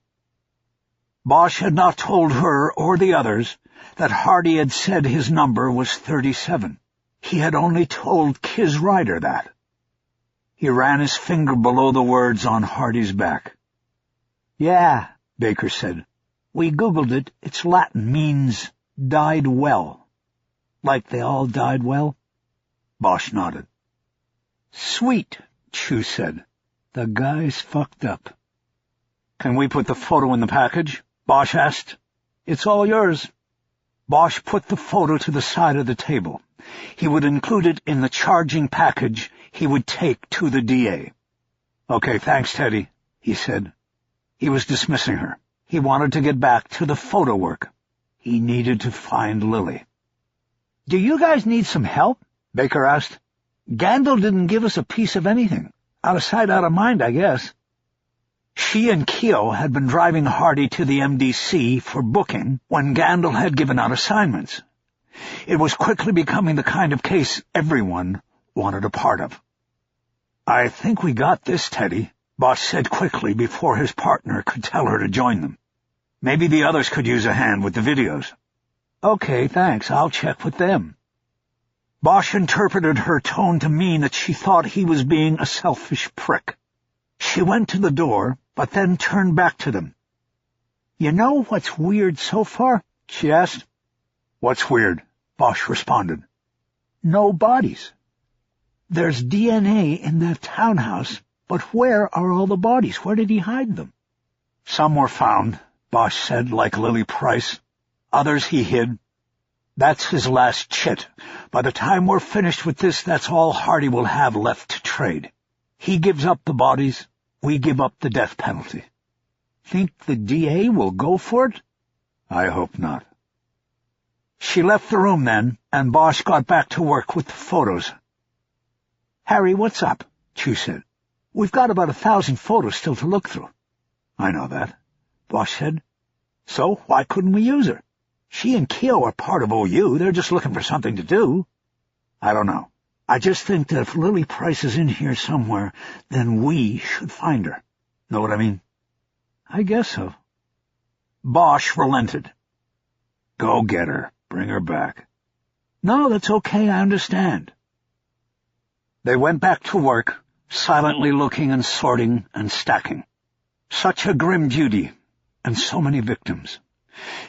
Bosch had not told her or the others that Hardy had said his number was 37. He had only told Kiz Ryder that. He ran his finger below the words on Hardy's back. "Yeah," Baker said. "We Googled it. It's Latin, means died well." "Like they all died well?" Bosch nodded. "Sweet," Chu said. "The guy's fucked up." "Can we put the photo in the package?" Bosch asked. "It's all yours." Bosch put the photo to the side of the table. He would include it in the charging package he would take to the DA. "Okay, thanks, Teddy," he said. He was dismissing her. He wanted to get back to the photo work. He needed to find Lily. "Do you guys need some help?" Baker asked. "Gandil didn't give us a piece of anything. Out of sight, out of mind, I guess." She and Keogh had been driving Hardy to the MDC for booking when Gandil had given out assignments. It was quickly becoming the kind of case everyone wanted a part of. "I think we got this, Teddy," Bosch said quickly before his partner could tell her to join them. "Maybe the others could use a hand with the videos." "Okay, thanks. I'll check with them." Bosch interpreted her tone to mean that she thought he was being a selfish prick. She went to the door, but then turned back to them. "You know what's weird so far?" she asked. "What's weird?" Bosch responded. "No bodies. There's DNA in that townhouse, but where are all the bodies? Where did he hide them?" "Some were found," Bosch said, like Lily Price. "Others he hid. That's his last chit. By the time we're finished with this, that's all Hardy will have left to trade. He gives up the bodies, we give up the death penalty." "Think the DA will go for it?" "I hope not." She left the room then, and Bosch got back to work with the photos. "Harry, what's up?" Chu said. "We've got about 1,000 photos still to look through." "I know that," Bosch said. "So why couldn't we use her? She and Keogh are part of OU. They're just looking for something to do." "I don't know. I just think that if Lily Price is in here somewhere, then we should find her. Know what I mean?" "I guess so." Bosch relented. "Go get her. Bring her back." "No, that's okay. I understand." They went back to work, silently looking and sorting and stacking. Such a grim duty, and so many victims.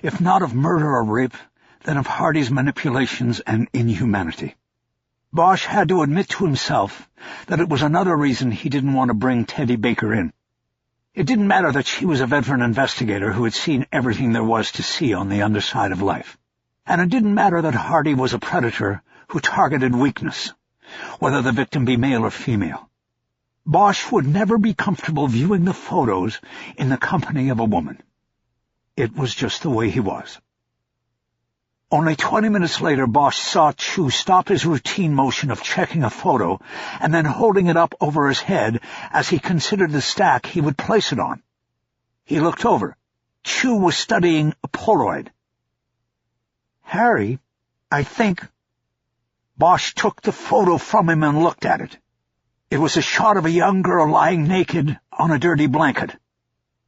If not of murder or rape, then of Hardy's manipulations and inhumanity. Bosch had to admit to himself that it was another reason he didn't want to bring Teddy Baker in. It didn't matter that she was a veteran investigator who had seen everything there was to see on the underside of life. And it didn't matter that Hardy was a predator who targeted weakness, whether the victim be male or female. Bosch would never be comfortable viewing the photos in the company of a woman. It was just the way he was. Only 20 minutes later, Bosch saw Chu stop his routine motion of checking a photo and then holding it up over his head as he considered the stack he would place it on. He looked over. Chu was studying a Polaroid. "Harry, I think—" Bosch took the photo from him and looked at it. It was a shot of a young girl lying naked on a dirty blanket.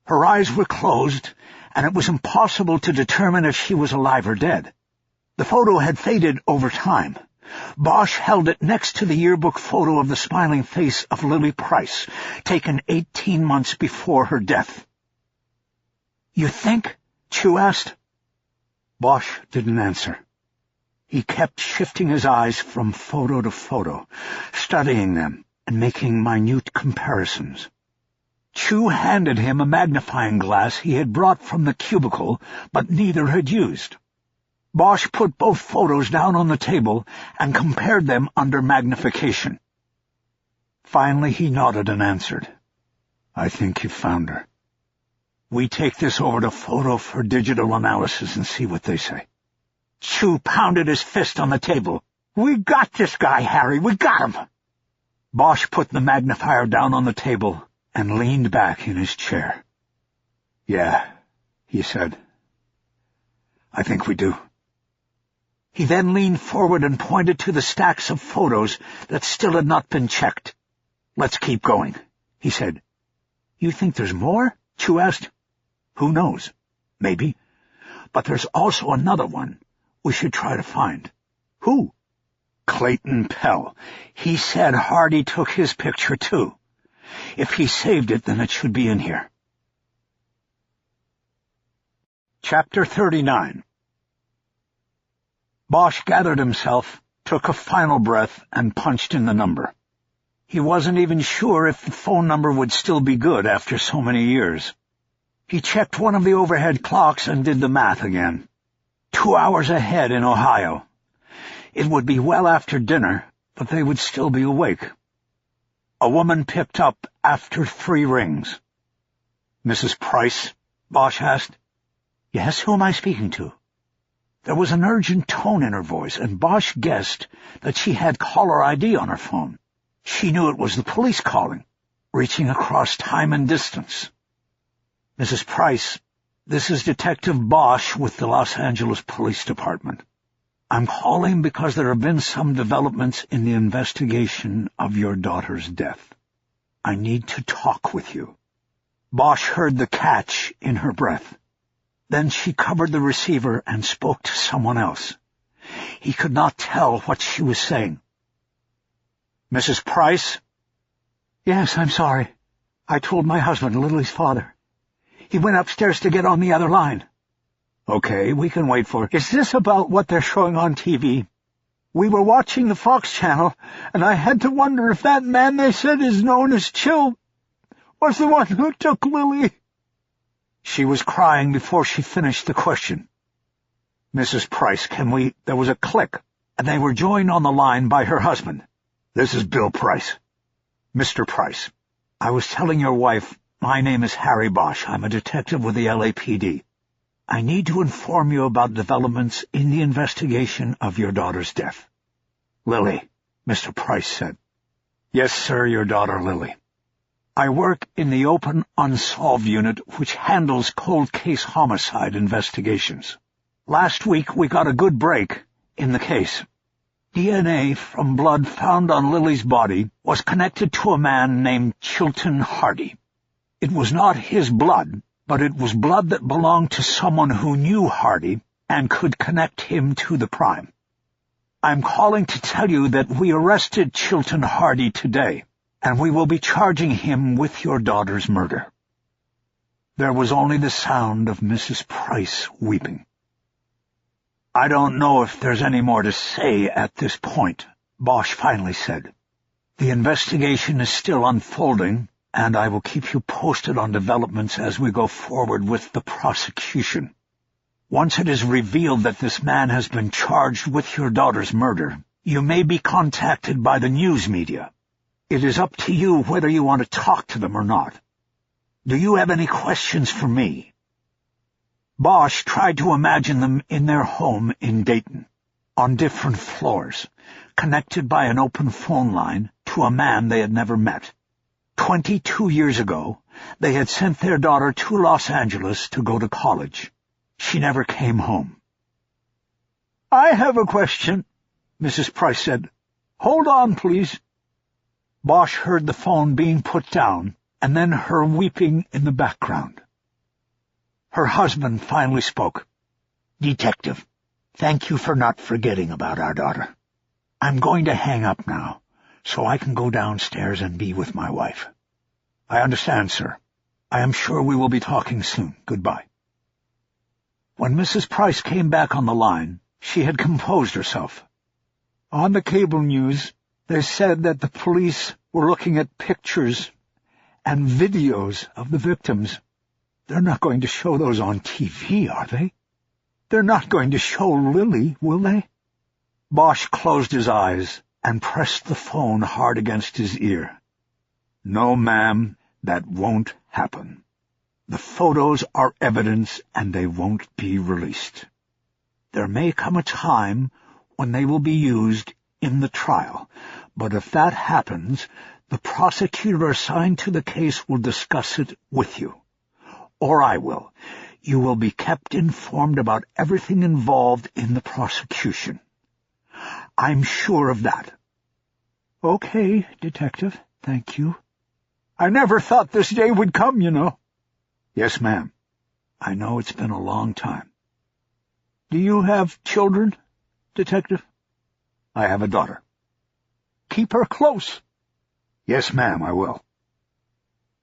Her eyes were closed, and it was impossible to determine if she was alive or dead. The photo had faded over time, Bosch held it next to the yearbook photo of the smiling face of Lily Price, taken 18 months before her death. "You think?" Chu asked. Bosch didn't answer. He kept shifting his eyes from photo to photo, studying them and making minute comparisons. Chu handed him a magnifying glass he had brought from the cubicle, but neither had used. Bosch put both photos down on the table and compared them under magnification. Finally he nodded and answered, "I think you've found her. We take this over to Photo for digital analysis and see what they say." Chu pounded his fist on the table. "We got this guy, Harry. We got him." Bosch put the magnifier down on the table and leaned back in his chair. "Yeah," he said. "I think we do." He then leaned forward and pointed to the stacks of photos that still had not been checked. "Let's keep going," he said. "You think there's more?" Chu asked. "Who knows? Maybe. But there's also another one we should try to find." "Who?" "Clayton Pell. He said Hardy took his picture, too. If he saved it, then it should be in here." Chapter 39. Bosch gathered himself, took a final breath, and punched in the number. He wasn't even sure if the phone number would still be good after so many years. He checked one of the overhead clocks and did the math again. 2 hours ahead in Ohio. It would be well after dinner, but they would still be awake. A woman picked up after 3 rings. "Mrs. Price?" Bosch asked. "Yes, who am I speaking to?" There was an urgent tone in her voice, and Bosch guessed that she had caller ID on her phone. She knew it was the police calling, reaching across time and distance. "Mrs. Price, this is Detective Bosch with the Los Angeles Police Department. I'm calling because there have been some developments in the investigation of your daughter's death. I need to talk with you." Bosch heard the catch in her breath. Then she covered the receiver and spoke to someone else. He could not tell what she was saying. "Mrs. Price?" "Yes, I'm sorry. I told my husband, Lily's father. He went upstairs to get on the other line." "Okay, we can wait for..." "Is this about what they're showing on TV? We were watching the Fox channel, and I had to wonder if that man they said is known as Chill was the one who took Lily." She was crying before she finished the question. "Mrs. Price, can we..." There was a click, and they were joined on the line by her husband. "This is Bill Price." "Mr. Price, I was telling your wife, my name is Harry Bosch. I'm a detective with the LAPD. I need to inform you about developments in the investigation of your daughter's death." "Lily," Mr. Price said. "Yes, sir, your daughter Lily. I work in the Open Unsolved Unit, which handles cold case homicide investigations. Last week we got a good break in the case. DNA from blood found on Lily's body was connected to a man named Chilton Hardy. It was not his blood, but it was blood that belonged to someone who knew Hardy and could connect him to the crime. I'm calling to tell you that we arrested Chilton Hardy today, and we will be charging him with your daughter's murder." There was only the sound of Mrs. Price weeping. "I don't know if there's any more to say at this point," Bosch finally said. "The investigation is still unfolding, and I will keep you posted on developments as we go forward with the prosecution. Once it is revealed that this man has been charged with your daughter's murder, you may be contacted by the news media. It is up to you whether you want to talk to them or not. Do you have any questions for me?" Bosch tried to imagine them in their home in Dayton, on different floors, connected by an open phone line to a man they had never met. 22 years ago, they had sent their daughter to Los Angeles to go to college. She never came home. "I have a question," Mrs. Price said. "Hold on, please." Bosch heard the phone being put down, and then her weeping in the background. Her husband finally spoke. "Detective, thank you for not forgetting about our daughter. I'm going to hang up now, so I can go downstairs and be with my wife. I understand, sir. I am sure we will be talking soon. Goodbye. When Mrs. Price came back on the line, she had composed herself. On the cable news, they said that the police were looking at pictures and videos of the victims. They're not going to show those on TV, are they? They're not going to show Lily, will they? Bosch closed his eyes and pressed the phone hard against his ear. No, ma'am, that won't happen. The photos are evidence, and they won't be released. There may come a time when they will be used in the trial, but if that happens, the prosecutor assigned to the case will discuss it with you. Or I will. You will be kept informed about everything involved in the prosecution. I'm sure of that. Okay, Detective, thank you. I never thought this day would come, you know. Yes, ma'am. I know it's been a long time. Do you have children, Detective? I have a daughter. Keep her close. Yes, ma'am, I will.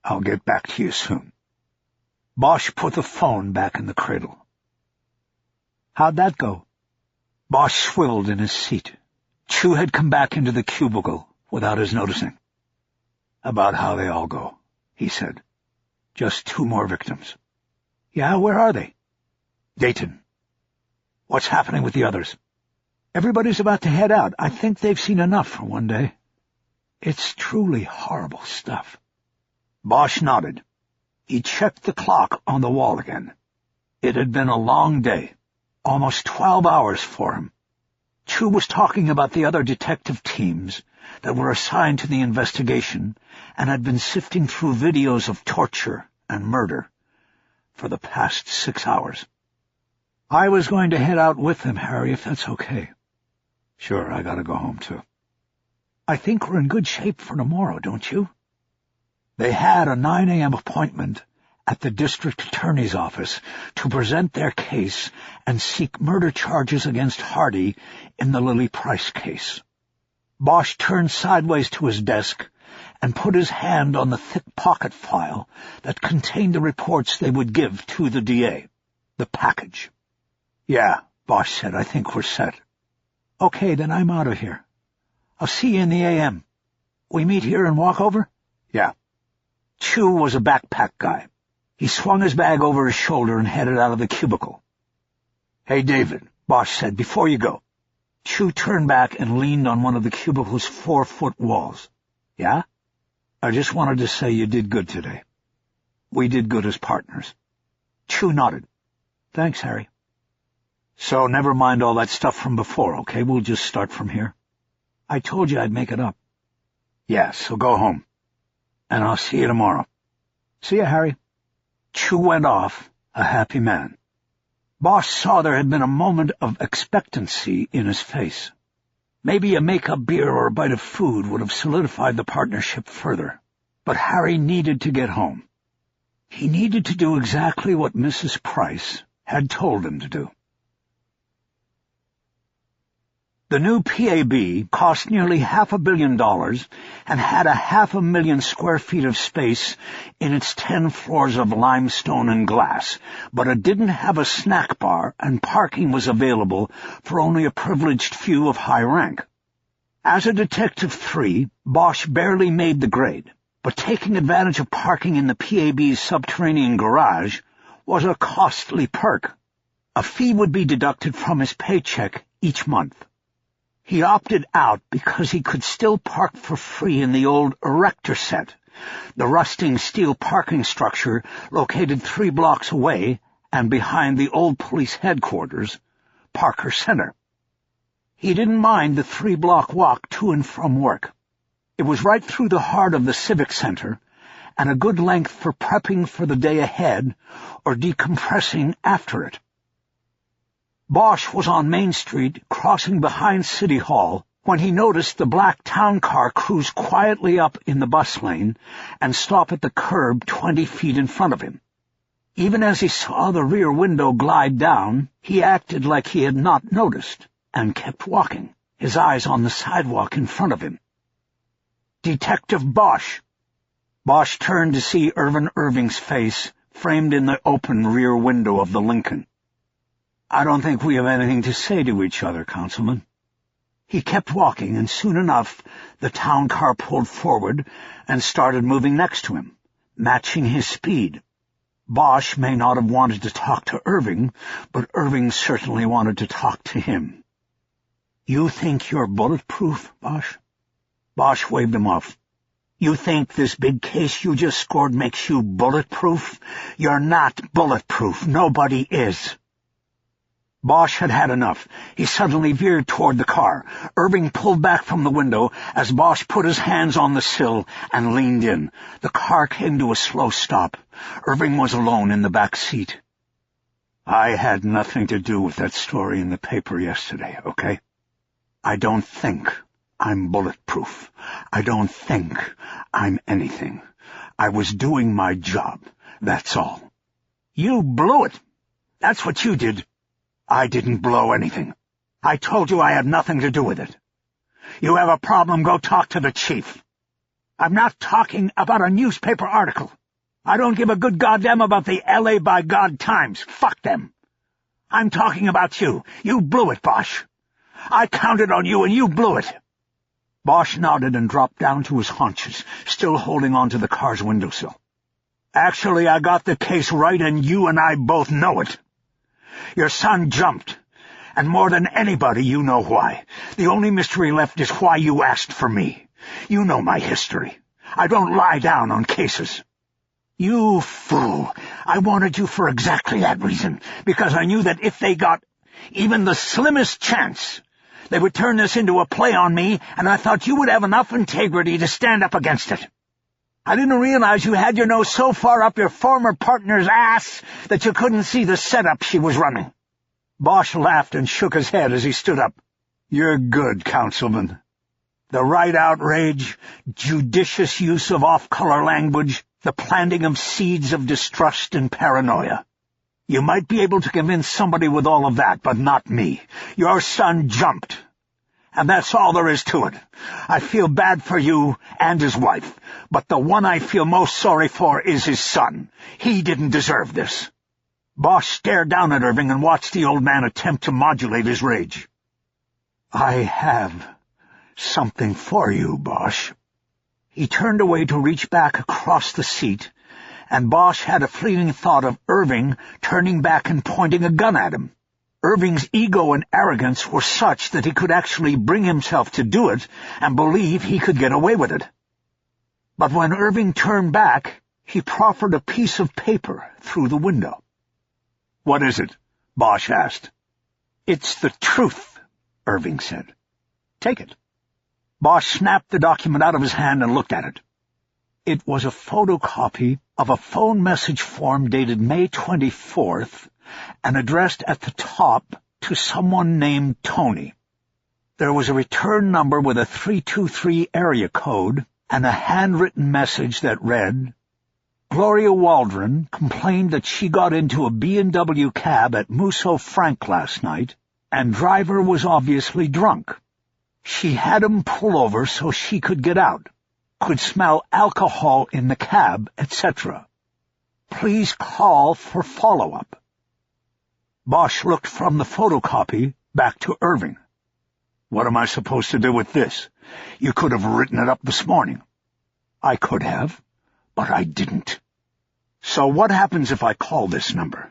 I'll get back to you soon. Bosch put the phone back in the cradle. How'd that go? Bosch swiveled in his seat. Chu had come back into the cubicle without his noticing. About how they all go, he said. Just 2 more victims. Yeah, where are they? Dayton. What's happening with the others? Everybody's about to head out. I think they've seen enough for one day. It's truly horrible stuff. Bosch nodded. He checked the clock on the wall again. It had been a long day, almost 12 hours for him. Chu was talking about the other detective teams that were assigned to the investigation and had been sifting through videos of torture and murder for the past 6 hours. I was going to head out with them, Harry, if that's okay. Sure, I gotta go home, too. I think we're in good shape for tomorrow, don't you? They had a 9 a.m. appointment at the district attorney's office to present their case and seek murder charges against Hardy in the Lily Price case. Bosch turned sideways to his desk and put his hand on the thick pocket file that contained the reports they would give to the DA, the package. Yeah, Bosch said, I think we're set. Okay, then I'm out of here. I'll see you in the AM. We meet here and walk over? Yeah. Chu was a backpack guy. He swung his bag over his shoulder and headed out of the cubicle. Hey, David, Bosch said, before you go. Chu turned back and leaned on one of the cubicle's 4-foot walls. Yeah? I just wanted to say you did good today. We did good as partners. Chu nodded. Thanks, Harry. So never mind all that stuff from before, okay? We'll just start from here. I told you I'd make it up. Yeah, so go home. And I'll see you tomorrow. See you, Harry. Chu went off, a happy man. Bosch saw there had been a moment of expectancy in his face. Maybe a make-up beer or a bite of food would have solidified the partnership further. But Harry needed to get home. He needed to do exactly what Mrs. Price had told him to do. The new PAB cost nearly $500 million and had 500,000 square feet of space in its 10 floors of limestone and glass, but it didn't have a snack bar and parking was available for only a privileged few of high rank. As a Detective 3, Bosch barely made the grade, but taking advantage of parking in the PAB's subterranean garage was a costly perk. A fee would be deducted from his paycheck each month. He opted out because he could still park for free in the old erector set, the rusting steel parking structure located 3 blocks away and behind the old police headquarters, Parker Center. He didn't mind the 3-block walk to and from work. It was right through the heart of the Civic Center and a good length for prepping for the day ahead or decompressing after it. Bosch was on Main Street, crossing behind City Hall, when he noticed the black town car cruise quietly up in the bus lane and stop at the curb 20 feet in front of him. Even as he saw the rear window glide down, he acted like he had not noticed and kept walking, his eyes on the sidewalk in front of him. "Detective Bosch." Bosch turned to see Irvin Irving's face framed in the open rear window of the Lincoln. "I don't think we have anything to say to each other, Councilman." He kept walking, and soon enough the town car pulled forward and started moving next to him, matching his speed. Bosch may not have wanted to talk to Irving, but Irving certainly wanted to talk to him. "You think you're bulletproof, Bosch?" Bosch waved him off. "You think this big case you just scored makes you bulletproof? You're not bulletproof. Nobody is." Bosch had had enough. He suddenly veered toward the car. Irving pulled back from the window as Bosch put his hands on the sill and leaned in. The car came to a slow stop. Irving was alone in the back seat. "I had nothing to do with that story in the paper yesterday, okay? I don't think I'm bulletproof. I don't think I'm anything. I was doing my job, that's all." "You blew it. That's what you did." "I didn't blow anything. I told you I had nothing to do with it. You have a problem, go talk to the chief." "I'm not talking about a newspaper article. I don't give a good goddamn about the L.A. by God Times. Fuck them. I'm talking about you. You blew it, Bosch. I counted on you and you blew it." Bosch nodded and dropped down to his haunches, still holding on to the car's windowsill. "Actually, I got the case right, and you and I both know it. Your son jumped, and more than anybody you know why. The only mystery left is why you asked for me. You know my history. I don't lie down on cases." "You fool. I wanted you for exactly that reason, because I knew that if they got even the slimmest chance, they would turn this into a play on me, and I thought you would have enough integrity to stand up against it. I didn't realize you had your nose so far up your former partner's ass that you couldn't see the setup she was running." Bosch laughed and shook his head as he stood up. "You're good, Councilman. The right outrage, judicious use of off-color language, the planting of seeds of distrust and paranoia. You might be able to convince somebody with all of that, but not me. Your son jumped. And that's all there is to it. I feel bad for you and his wife, but the one I feel most sorry for is his son. He didn't deserve this." Bosch stared down at Irving and watched the old man attempt to modulate his rage. "I have something for you, Bosch." He turned away to reach back across the seat, and Bosch had a fleeting thought of Irving turning back and pointing a gun at him. Irving's ego and arrogance were such that he could actually bring himself to do it and believe he could get away with it. But when Irving turned back, he proffered a piece of paper through the window. "What is it?" Bosch asked. "It's the truth," Irving said. "Take it." Bosch snapped the document out of his hand and looked at it. It was a photocopy of a phone message form dated May 24th and addressed at the top to someone named Tony. There was a return number with a 323 area code and a handwritten message that read, "Gloria Waldron complained that she got into a B&W cab at Musso Frank last night, and driver was obviously drunk. She had him pull over so she could get out, could smell alcohol in the cab, etc. Please call for follow-up." Bosch looked from the photocopy back to Irving. "What am I supposed to do with this? You could have written it up this morning." "I could have, but I didn't." "So what happens if I call this number?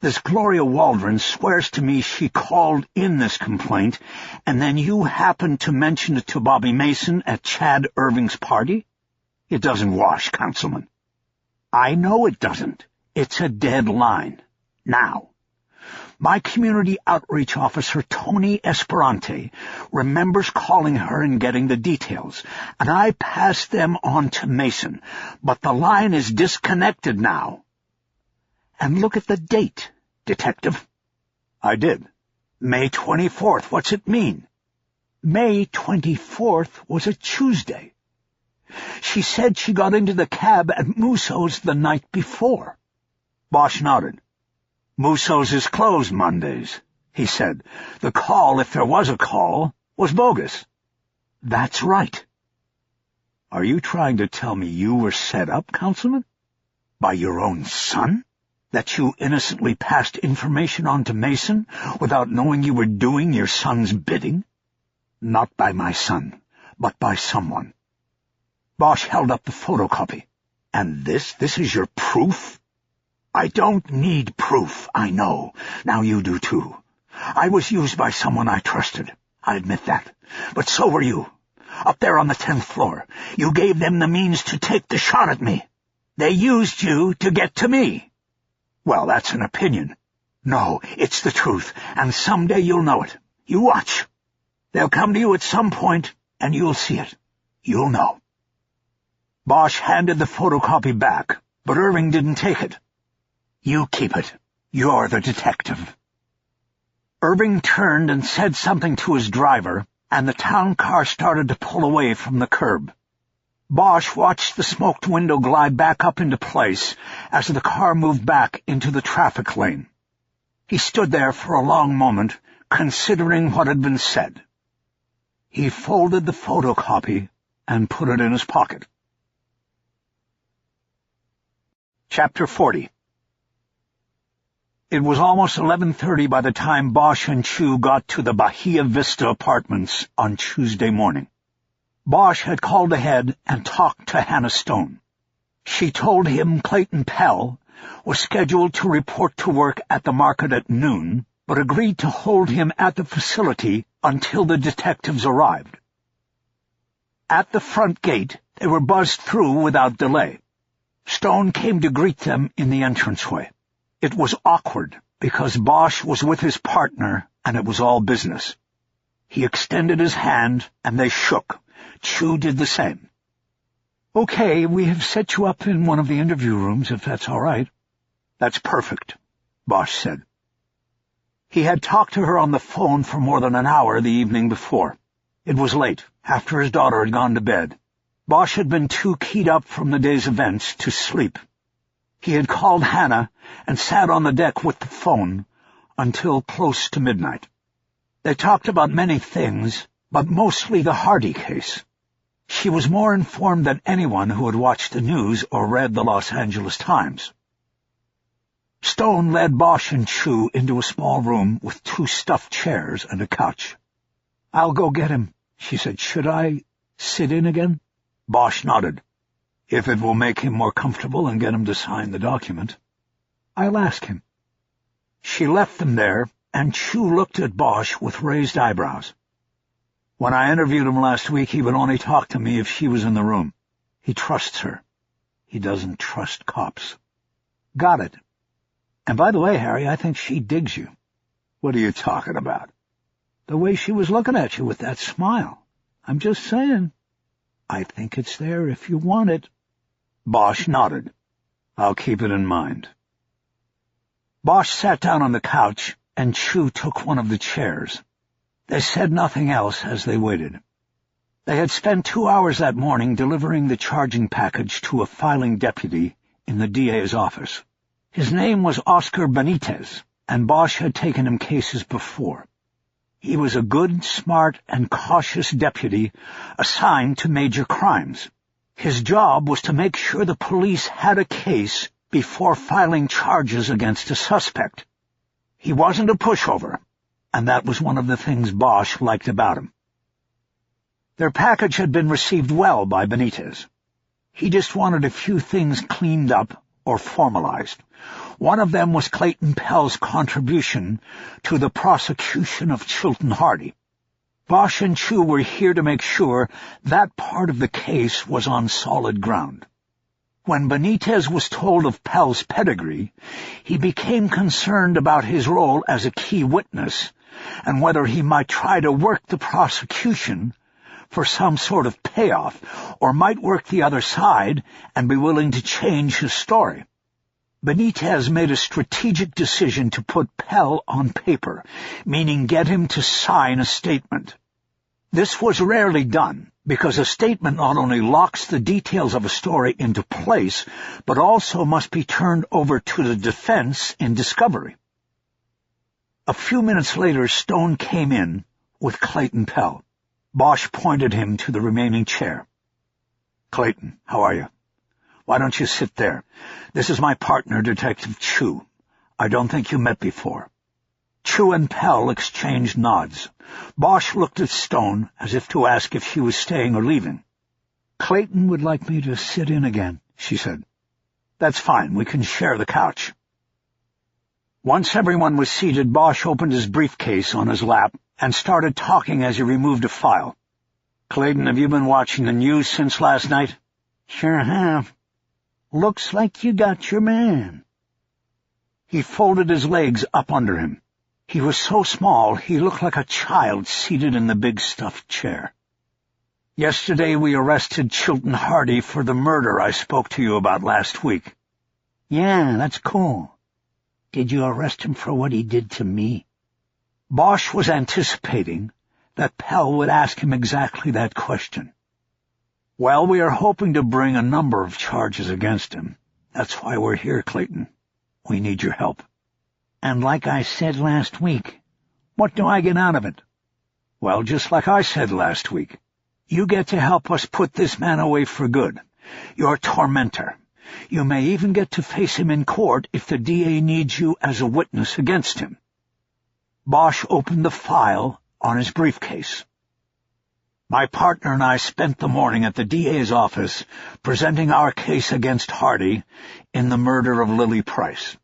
This Gloria Waldron swears to me she called in this complaint, and then you happened to mention it to Bobby Mason at Chad Irving's party? It doesn't wash, Councilman." "I know it doesn't. It's a dead line. Now, my community outreach officer, Tony Esperante, remembers calling her and getting the details, and I passed them on to Mason, but the line is disconnected now. And look at the date, Detective." "I did. May 24th. What's it mean?" "May 24th was a Tuesday. She said she got into the cab at Musso's the night before." Bosch nodded. "Musso's is closed Mondays," he said. "The call, if there was a call, was bogus. That's right. Are you trying to tell me you were set up, Councilman? By your own son? That you innocently passed information on to Mason without knowing you were doing your son's bidding? Not by my son, but by someone. Bosch held up the photocopy. And this is your proof? I don't need proof, I know. Now you do too. I was used by someone I trusted. I admit that. But so were you. Up there on the 10th floor, you gave them the means to take the shot at me. They used you to get to me. Well, that's an opinion. No, it's the truth, and someday you'll know it. You watch. They'll come to you at some point, and you'll see it. You'll know. Bosch handed the photocopy back, but Irving didn't take it. You keep it. You're the detective. Irving turned and said something to his driver, and the town car started to pull away from the curb. Bosch watched the smoked window glide back up into place as the car moved back into the traffic lane. He stood there for a long moment, considering what had been said. He folded the photocopy and put it in his pocket. Chapter 40. It was almost 11:30 by the time Bosch and Chu got to the Bahia Vista apartments on Tuesday morning. Bosch had called ahead and talked to Hannah Stone. She told him Clayton Pell was scheduled to report to work at the market at noon, but agreed to hold him at the facility until the detectives arrived. At the front gate, they were buzzed through without delay. Stone came to greet them in the entranceway. It was awkward because Bosch was with his partner and it was all business. He extended his hand and they shook. Chu did the same. Okay, we have set you up in one of the interview rooms, if that's all right. That's perfect, Bosch said. He had talked to her on the phone for more than an hour the evening before. It was late, after his daughter had gone to bed. Bosch had been too keyed up from the day's events to sleep. He had called Hannah and sat on the deck with the phone until close to midnight. They talked about many things, but mostly the Hardy case. She was more informed than anyone who had watched the news or read the Los Angeles Times. Stone led Bosch and Chu into a small room with 2 stuffed chairs and a couch. "I'll go get him," she said. "Should I sit in again?" Bosch nodded. "If it will make him more comfortable and get him to sign the document." "I'll ask him." She left them there, and Chu looked at Bosch with raised eyebrows. "When I interviewed him last week, he would only talk to me if she was in the room. He trusts her. He doesn't trust cops." "Got it. And by the way, Harry, I think she digs you." "What are you talking about?" "The way she was looking at you with that smile. I'm just saying. I think it's there if you want it." Bosch nodded. "I'll keep it in mind." Bosch sat down on the couch, and Chu took one of the chairs. They said nothing else as they waited. They had spent 2 hours that morning delivering the charging package to a filing deputy in the DA's office. His name was Oscar Benitez, and Bosch had taken him cases before. He was a good, smart, and cautious deputy assigned to major crimes. His job was to make sure the police had a case before filing charges against a suspect. He wasn't a pushover, and that was one of the things Bosch liked about him. Their package had been received well by Benitez. He just wanted a few things cleaned up or formalized. One of them was Clayton Pell's contribution to the prosecution of Chilton Hardy. Bosch and Chu were here to make sure that part of the case was on solid ground. When Benitez was told of Pell's pedigree, he became concerned about his role as a key witness and whether he might try to work the prosecution for some sort of payoff, or might work the other side and be willing to change his story. Benitez made a strategic decision to put Pell on paper, meaning get him to sign a statement. This was rarely done, because a statement not only locks the details of a story into place, but also must be turned over to the defense in discovery. A few minutes later, Stone came in with Clayton Pell. Bosch pointed him to the remaining chair. "Clayton, how are you? Why don't you sit there? This is my partner, Detective Chu. I don't think you met before." Chu and Pell exchanged nods. Bosch looked at Stone as if to ask if she was staying or leaving. "Clayton would like me to sit in again," she said. "That's fine. We can share the couch." Once everyone was seated, Bosch opened his briefcase on his lap and started talking as he removed a file. "Clayton, have you been watching the news since last night?" "Sure have. Looks like you got your man." He folded his legs up under him. He was so small he looked like a child seated in the big stuffed chair. "Yesterday we arrested Chilton Hardy for the murder I spoke to you about last week." "Yeah, that's cool. Did you arrest him for what he did to me?" Bosch was anticipating that Pell would ask him exactly that question. "Well, we are hoping to bring a number of charges against him. That's why we're here, Clayton. We need your help." "And like I said last week, what do I get out of it?" "Well, just like I said last week, you get to help us put this man away for good. Your tormentor. You may even get to face him in court if the DA needs you as a witness against him." Bosch opened the file on his briefcase. "My partner and I spent the morning at the DA's office presenting our case against Hardy in the murder of Lily Price.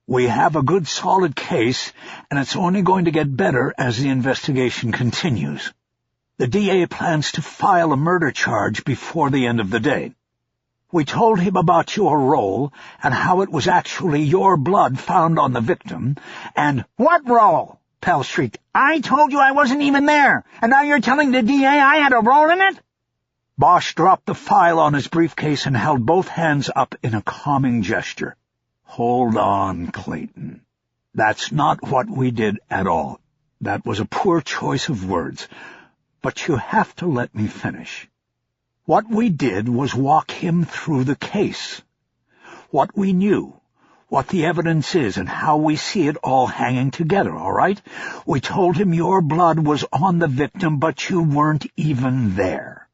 We have a good solid case, and it's only going to get better as the investigation continues. The DA plans to file a murder charge before the end of the day. We told him about your role and how it was actually your blood found on the victim, and—" "What role?" Pell shrieked. "I told you I wasn't even there, and now you're telling the DA I had a role in it?" Bosch dropped the file on his briefcase and held both hands up in a calming gesture. "Hold on, Clayton. That's not what we did at all. That was a poor choice of words. But you have to let me finish. What we did was walk him through the case. What we knew, what the evidence is, and how we see it all hanging together, all right? We told him your blood was on the victim, but you weren't even there.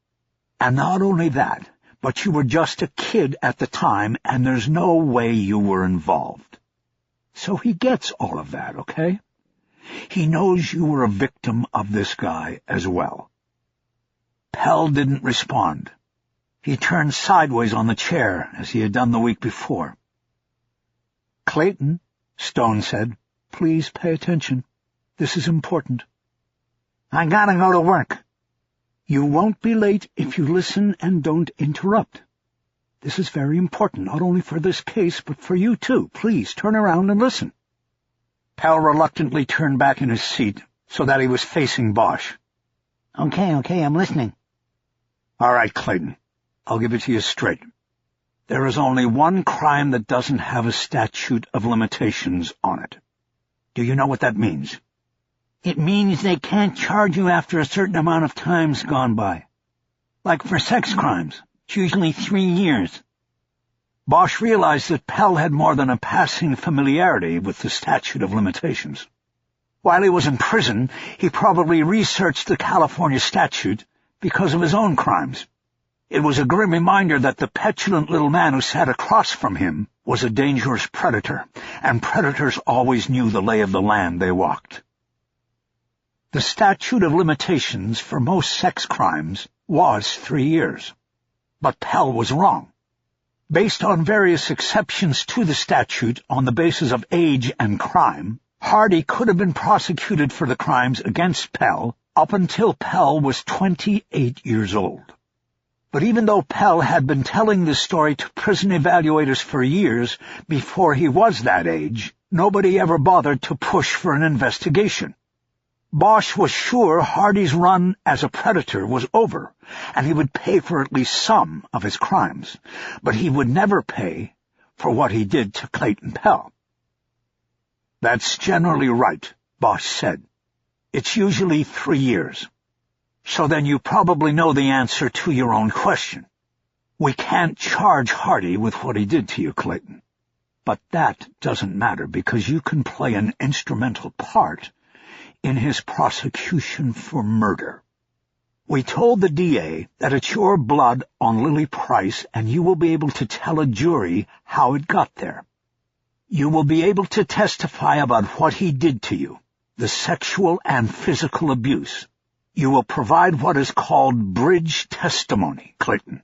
And not only that, but you were just a kid at the time, and there's no way you were involved. So he gets all of that, okay? He knows you were a victim of this guy as well." Pell didn't respond. He turned sideways on the chair, as he had done the week before. "Clayton," Stone said, "please pay attention. This is important." "I gotta go to work." "You won't be late if you listen and don't interrupt. This is very important, not only for this case, but for you too. Please turn around and listen." Pell reluctantly turned back in his seat so that he was facing Bosch. Okay, I'm listening." "All right, Clayton, I'll give it to you straight. There is only one crime that doesn't have a statute of limitations on it. Do you know what that means?" "It means they can't charge you after a certain amount of time's gone by. Like for sex crimes, it's usually 3 years. Bosch realized that Pell had more than a passing familiarity with the statute of limitations. While he was in prison, he probably researched the California statute because of his own crimes. It was a grim reminder that the petulant little man who sat across from him was a dangerous predator, and predators always knew the lay of the land they walked. The statute of limitations for most sex crimes was 3 years. But Pell was wrong. Based on various exceptions to the statute on the basis of age and crime, Hardy could have been prosecuted for the crimes against Pell up until Pell was 28 years old. But even though Pell had been telling this story to prison evaluators for years before he was that age, nobody ever bothered to push for an investigation. Bosch was sure Hardy's run as a predator was over, and he would pay for at least some of his crimes, but he would never pay for what he did to Clayton Pell. "That's generally right," Bosch said. "It's usually 3 years. So then you probably know the answer to your own question. We can't charge Hardy with what he did to you, Clayton. But that doesn't matter, because you can play an instrumental part in his prosecution for murder." We told the DA that it's your blood on Lily Price, and you will be able to tell a jury how it got there. You will be able to testify about what he did to you, the sexual and physical abuse. You will provide what is called bridge testimony, Clayton.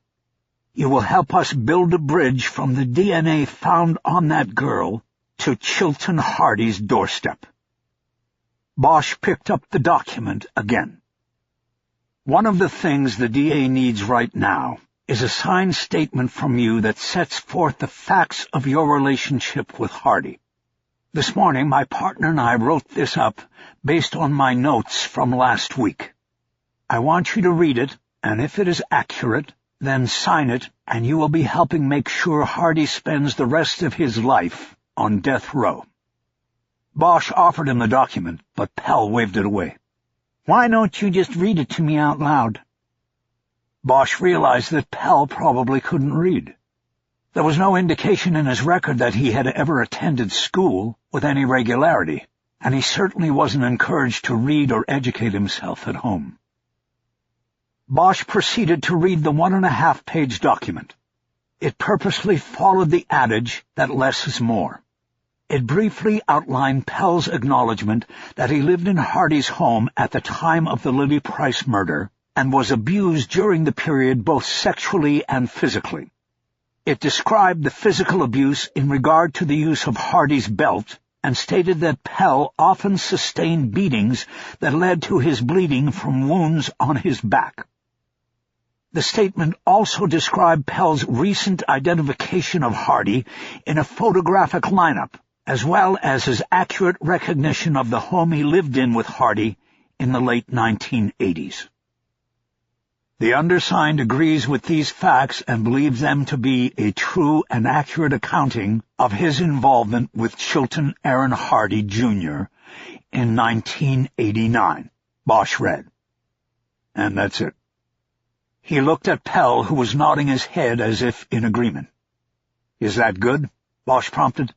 You will help us build a bridge from the DNA found on that girl to Chilton Hardy's doorstep. Bosch picked up the document again. One of the things the DA needs right now is a signed statement from you that sets forth the facts of your relationship with Hardy. This morning, my partner and I wrote this up based on my notes from last week. I want you to read it, and if it is accurate, then sign it, and you will be helping make sure Hardy spends the rest of his life on death row. Bosch offered him the document, but Pell waved it away. Why don't you just read it to me out loud? Bosch realized that Pell probably couldn't read. There was no indication in his record that he had ever attended school with any regularity, and he certainly wasn't encouraged to read or educate himself at home. Bosch proceeded to read the 1.5-page document. It purposely followed the adage that less is more. It briefly outlined Pell's acknowledgement that he lived in Hardy's home at the time of the Lily Price murder and was abused during the period both sexually and physically. It described the physical abuse in regard to the use of Hardy's belt and stated that Pell often sustained beatings that led to his bleeding from wounds on his back. The statement also described Pell's recent identification of Hardy in a photographic lineup, as well as his accurate recognition of the home he lived in with Hardy in the late 1980s. The undersigned agrees with these facts and believes them to be a true and accurate accounting of his involvement with Chilton Aaron Hardy, Jr. in 1989, Bosch read. And that's it. He looked at Pell, who was nodding his head as if in agreement. Is that good? Bosch prompted.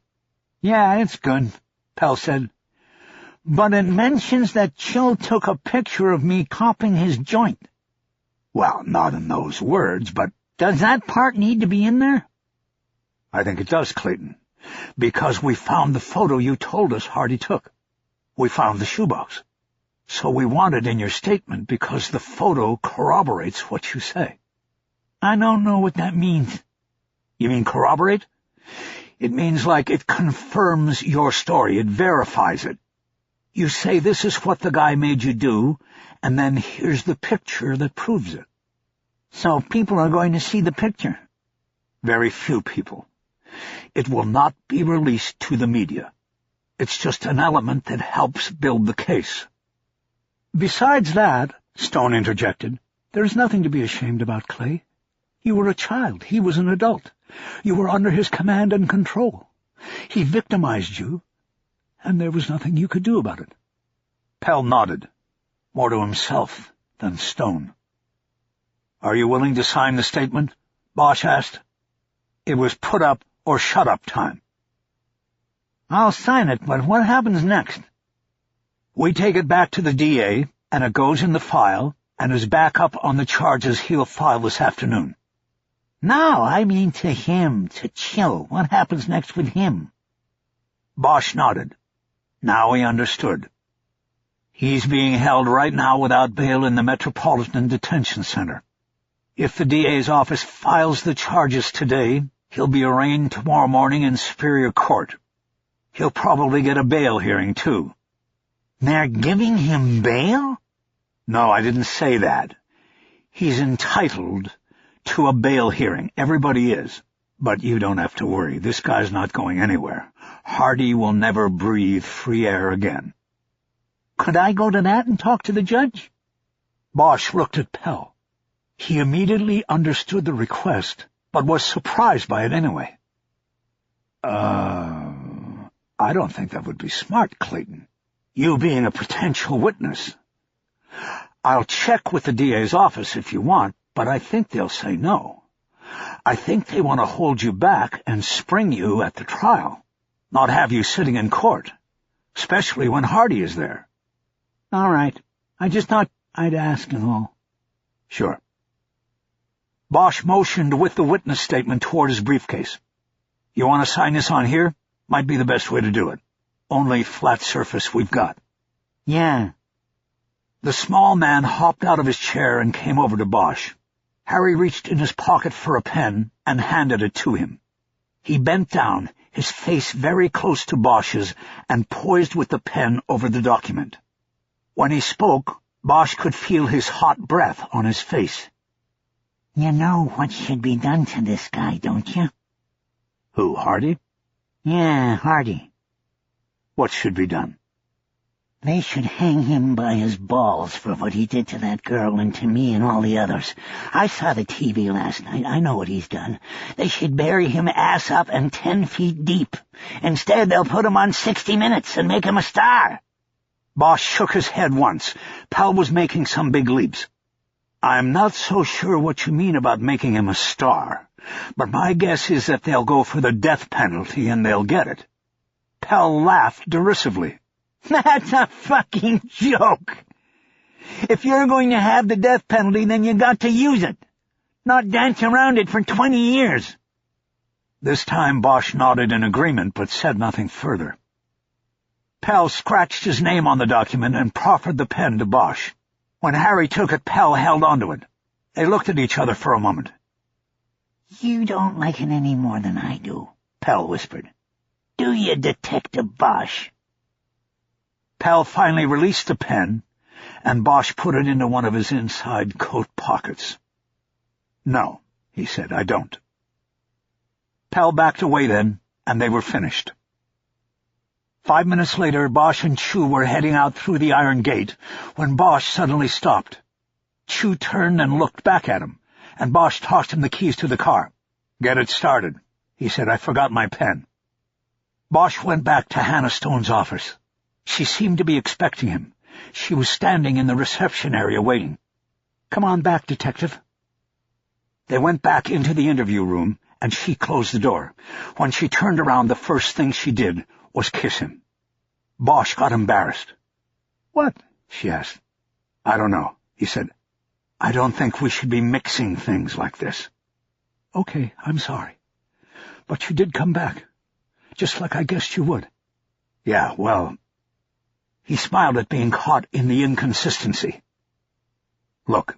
Yeah, it's good, Pell said. But it mentions that Chill took a picture of me copping his joint. Well, not in those words, but... Does that part need to be in there? I think it does, Clayton, because we found the photo you told us Hardy took. We found the shoebox. So we want it in your statement because the photo corroborates what you say. I don't know what that means. You mean corroborate? It means like it confirms your story, it verifies it. You say this is what the guy made you do, and then here's the picture that proves it. So people are going to see the picture? Very few people. It will not be released to the media. It's just an element that helps build the case. Besides that, Stone interjected, there's nothing to be ashamed about, Clay. You were a child. He was an adult. You were under his command and control. He victimized you, and there was nothing you could do about it. Pell nodded, more to himself than Stone. Are you willing to sign the statement? Bosch asked. It was put up or shut up time. I'll sign it, but what happens next? We take it back to the DA, and it goes in the file, and is back up on the charges he'll file this afternoon. No, I mean to him, to Chill. What happens next with him? Bosch nodded. Now he understood. He's being held right now without bail in the Metropolitan Detention Center. If the DA's office files the charges today, he'll be arraigned tomorrow morning in Superior Court. He'll probably get a bail hearing, too. They're giving him bail? No, I didn't say that. He's entitled to a bail hearing. Everybody is. But you don't have to worry. This guy's not going anywhere. Hardy will never breathe free air again. Could I go to that and talk to the judge? Bosch looked at Pell. He immediately understood the request, but was surprised by it anyway. I don't think that would be smart, Clayton. You being a potential witness. I'll check with the DA's office if you want, but I think they'll say no. I think they want to hold you back and spring you at the trial, not have you sitting in court, especially when Hardy is there. All right. I just thought I'd ask and all. Sure. Bosch motioned with the witness statement toward his briefcase. You want to sign this on here? Might be the best way to do it. Only flat surface we've got. Yeah. The small man hopped out of his chair and came over to Bosch. Harry reached in his pocket for a pen and handed it to him. He bent down, his face very close to Bosch's, and poised with the pen over the document. When he spoke, Bosch could feel his hot breath on his face. You know what should be done to this guy, don't you? Who, Hardy? Yeah, Hardy. What should be done? They should hang him by his balls for what he did to that girl and to me and all the others. I saw the TV last night. I know what he's done. They should bury him ass up and 10 feet deep. Instead, they'll put him on 60 Minutes and make him a star. Bosch shook his head once. Pell was making some big leaps. I'm not so sure what you mean about making him a star, but my guess is that they'll go for the death penalty and they'll get it. Pell laughed derisively. That's a fucking joke. If you're going to have the death penalty, then you got to use it, not dance around it for 20 years. This time Bosch nodded in agreement, but said nothing further. Pell scratched his name on the document and proffered the pen to Bosch. When Harry took it, Pell held onto it. They looked at each other for a moment. You don't like it any more than I do, Pell whispered. Do you, Detective Bosch? Pell finally released the pen, and Bosch put it into one of his inside coat pockets. No, he said, I don't. Pell backed away then, and they were finished. 5 minutes later, Bosch and Chu were heading out through the iron gate when Bosch suddenly stopped. Chu turned and looked back at him, and Bosch tossed him the keys to the car. Get it started, he said. I forgot my pen. Bosch went back to Hannah Stone's office. She seemed to be expecting him. She was standing in the reception area waiting. Come on back, Detective. They went back into the interview room, and she closed the door. When she turned around, the first thing she did was kiss him. Bosch got embarrassed. What? She asked. I don't know, he said. I don't think we should be mixing things like this. Okay, I'm sorry. But you did come back, just like I guessed you would. Yeah, well... He smiled at being caught in the inconsistency. Look,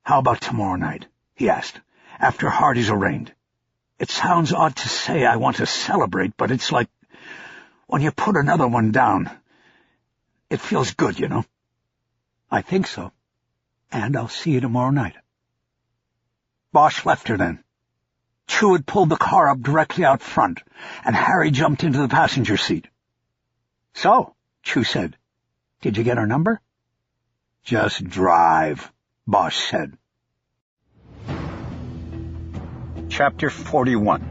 how about tomorrow night? He asked, after Hardy's arraigned. It sounds odd to say I want to celebrate, but it's like when you put another one down. It feels good, you know. I think so. And I'll see you tomorrow night. Bosch left her then. Chu had pulled the car up directly out front, and Harry jumped into the passenger seat. So, Chu said, did you get her number? Just drive, Bosch said. Chapter 41.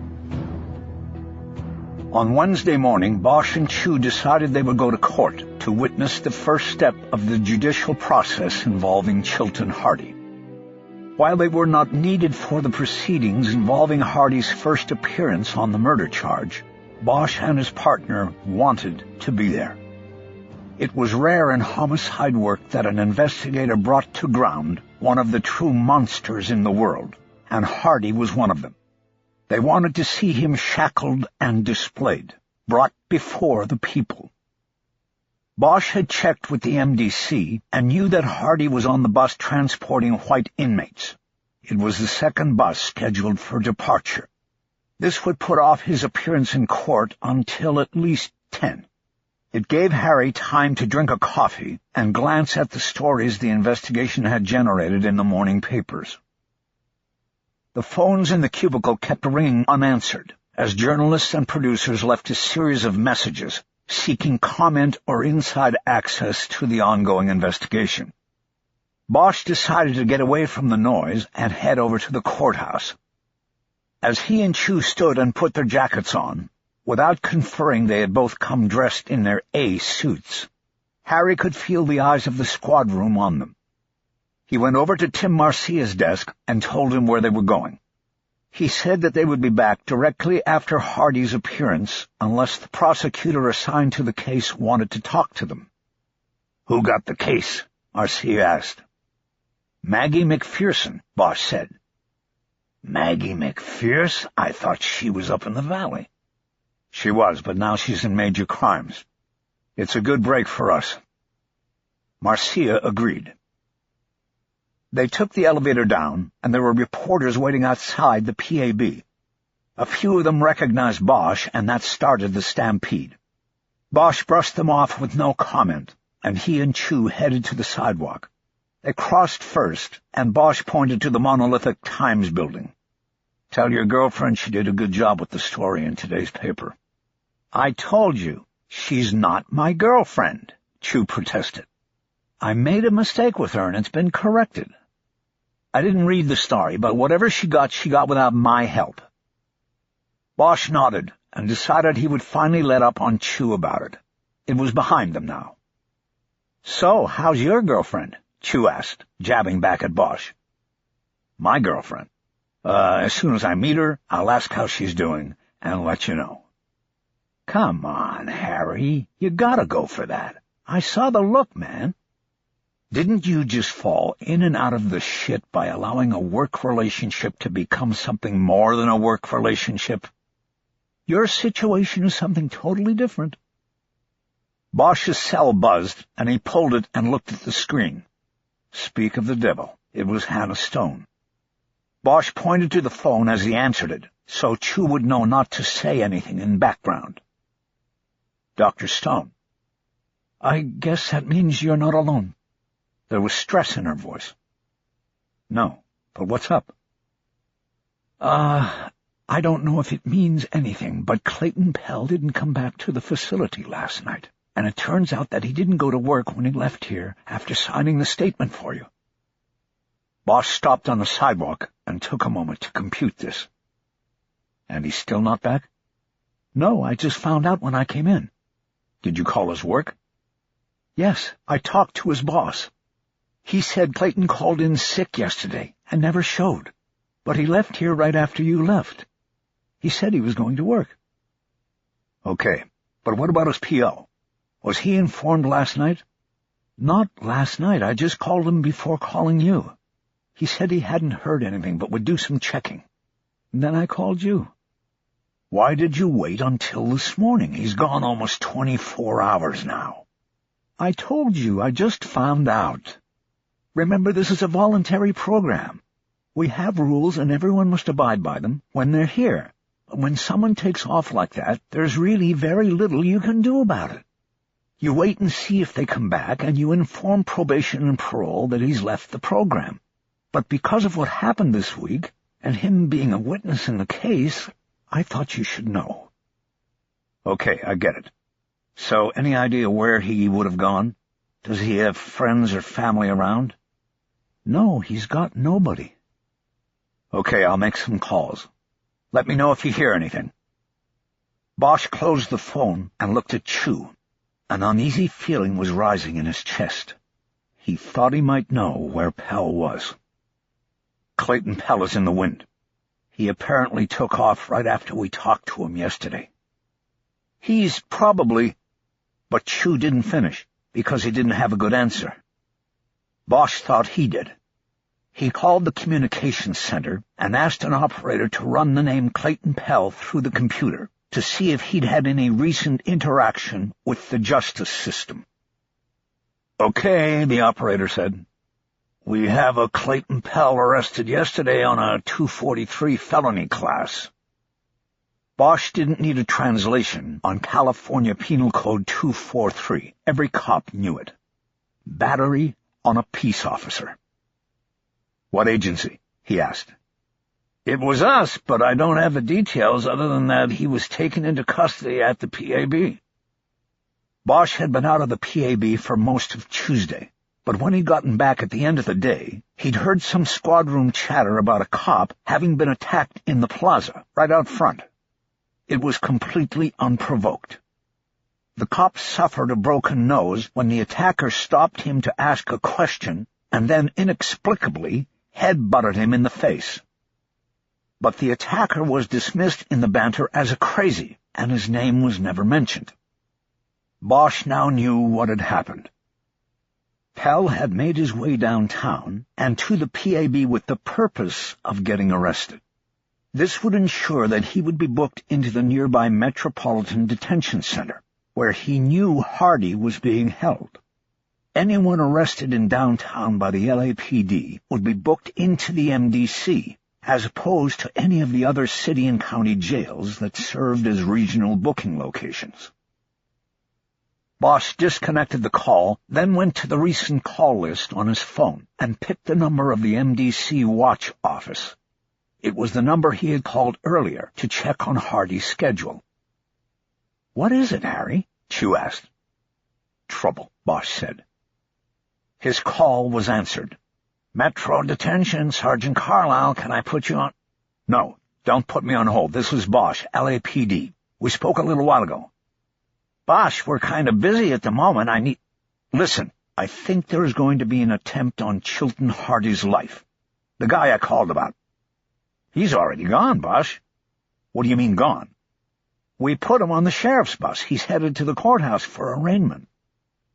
On Wednesday morning, Bosch and Chu decided they would go to court to witness the first step of the judicial process involving Chilton Hardy. While they were not needed for the proceedings involving Hardy's first appearance on the murder charge, Bosch and his partner wanted to be there. It was rare in homicide work that an investigator brought to ground one of the true monsters in the world, and Hardy was one of them. They wanted to see him shackled and displayed, brought before the people. Bosch had checked with the MDC and knew that Hardy was on the bus transporting white inmates. It was the second bus scheduled for departure. This would put off his appearance in court until at least 10. It gave Harry time to drink a coffee and glance at the stories the investigation had generated in the morning papers. The phones in the cubicle kept ringing unanswered, as journalists and producers left a series of messages seeking comment or inside access to the ongoing investigation. Bosch decided to get away from the noise and head over to the courthouse. As he and Chu stood and put their jackets on, without conferring they had both come dressed in their A suits, Harry could feel the eyes of the squad room on them. He went over to Tim Marcia's desk and told him where they were going. He said that they would be back directly after Hardy's appearance unless the prosecutor assigned to the case wanted to talk to them. "Who got the case?" Marcia asked. Maggie McPherson, Bosch said. Maggie McPherson? I thought she was up in the valley. She was, but now she's in major crimes. It's a good break for us. Marcia agreed. They took the elevator down, and there were reporters waiting outside the PAB. A few of them recognized Bosch, and that started the stampede. Bosch brushed them off with no comment, and he and Chu headed to the sidewalk. They crossed first, and Bosch pointed to the monolithic Times building. Tell your girlfriend she did a good job with the story in today's paper. I told you, she's not my girlfriend, Chu protested. I made a mistake with her, and it's been corrected. I didn't read the story, but whatever she got without my help. Bosch nodded and decided he would finally let up on Chu about it. It was behind them now. So, how's your girlfriend? Chu asked, jabbing back at Bosch. My girlfriend? As soon as I meet her, I'll ask how she's doing and let you know. Come on, Harry. You gotta go for that. I saw the look, man. Didn't you just fall in and out of the shit by allowing a work relationship to become something more than a work relationship? Your situation is something totally different. Bosch's cell buzzed, and he pulled it and looked at the screen. Speak of the devil, it was Hannah Stone. Bosch pointed to the phone as he answered it, so Chu would know not to say anything in background. Dr. Stone. I guess that means you're not alone. There was stress in her voice. No, but what's up? I don't know if it means anything, but Clayton Pell didn't come back to the facility last night, and it turns out that he didn't go to work when he left here after signing the statement for you. Bosch stopped on the sidewalk and took a moment to compute this. And he's still not back? No, I just found out when I came in. Did you call his work? Yes, I talked to his boss. He said Clayton called in sick yesterday and never showed, but he left here right after you left. He said he was going to work. Okay, but what about his P.O.? Was he informed last night? Not last night. I just called him before calling you. He said he hadn't heard anything but would do some checking. And then I called you. Why did you wait until this morning? He's gone almost 24 hours now. I told you, I just found out. Remember, this is a voluntary program. We have rules and everyone must abide by them when they're here. When someone takes off like that, there's really very little you can do about it. You wait and see if they come back, and you inform probation and parole that he's left the program. But because of what happened this week, and him being a witness in the case, I thought you should know. Okay, I get it. So, any idea where he would have gone? Does he have friends or family around? No, he's got nobody. Okay, I'll make some calls. Let me know if you hear anything. Bosch closed the phone and looked at Chu. An uneasy feeling was rising in his chest. He thought he might know where Pell was. Clayton Pell is in the wind. He apparently took off right after we talked to him yesterday. He's probably... But Chu didn't finish, because he didn't have a good answer. Bosch thought he did. He called the communications center and asked an operator to run the name Clayton Pell through the computer to see if he'd had any recent interaction with the justice system. Okay, the operator said. We have a Clayton Pell arrested yesterday on a 243 felony class. Bosch didn't need a translation on California Penal Code 243. Every cop knew it. Battery on a peace officer. What agency? He asked. It was us, but I don't have the details other than that he was taken into custody at the PAB. Bosch had been out of the PAB for most of Tuesday, but when he'd gotten back at the end of the day, he'd heard some squad room chatter about a cop having been attacked in the plaza, right out front. It was completely unprovoked. The cop suffered a broken nose when the attacker stopped him to ask a question and then inexplicably head-butted him in the face. But the attacker was dismissed in the banter as a crazy, and his name was never mentioned. Bosch now knew what had happened. Pell had made his way downtown and to the PAB with the purpose of getting arrested. This would ensure that he would be booked into the nearby Metropolitan Detention Center, where he knew Hardy was being held. Anyone arrested in downtown by the LAPD would be booked into the MDC, as opposed to any of the other city and county jails that served as regional booking locations. Bosch disconnected the call, then went to the recent call list on his phone and picked the number of the MDC watch office. It was the number he had called earlier to check on Hardy's schedule. "What is it, Harry?" Chu asked. "Trouble," Bosch said. His call was answered. "Metro Detention, Sergeant Carlisle, can I put you on—" "No, don't put me on hold. This was Bosch, LAPD. We spoke a little while ago." "Bosch, we're kind of busy at the moment. I need—" "Listen, I think there is going to be an attempt on Chilton Hardy's life. The guy I called about." "He's already gone, Bosch." "What do you mean, gone?" "We put him on the sheriff's bus. He's headed to the courthouse for arraignment."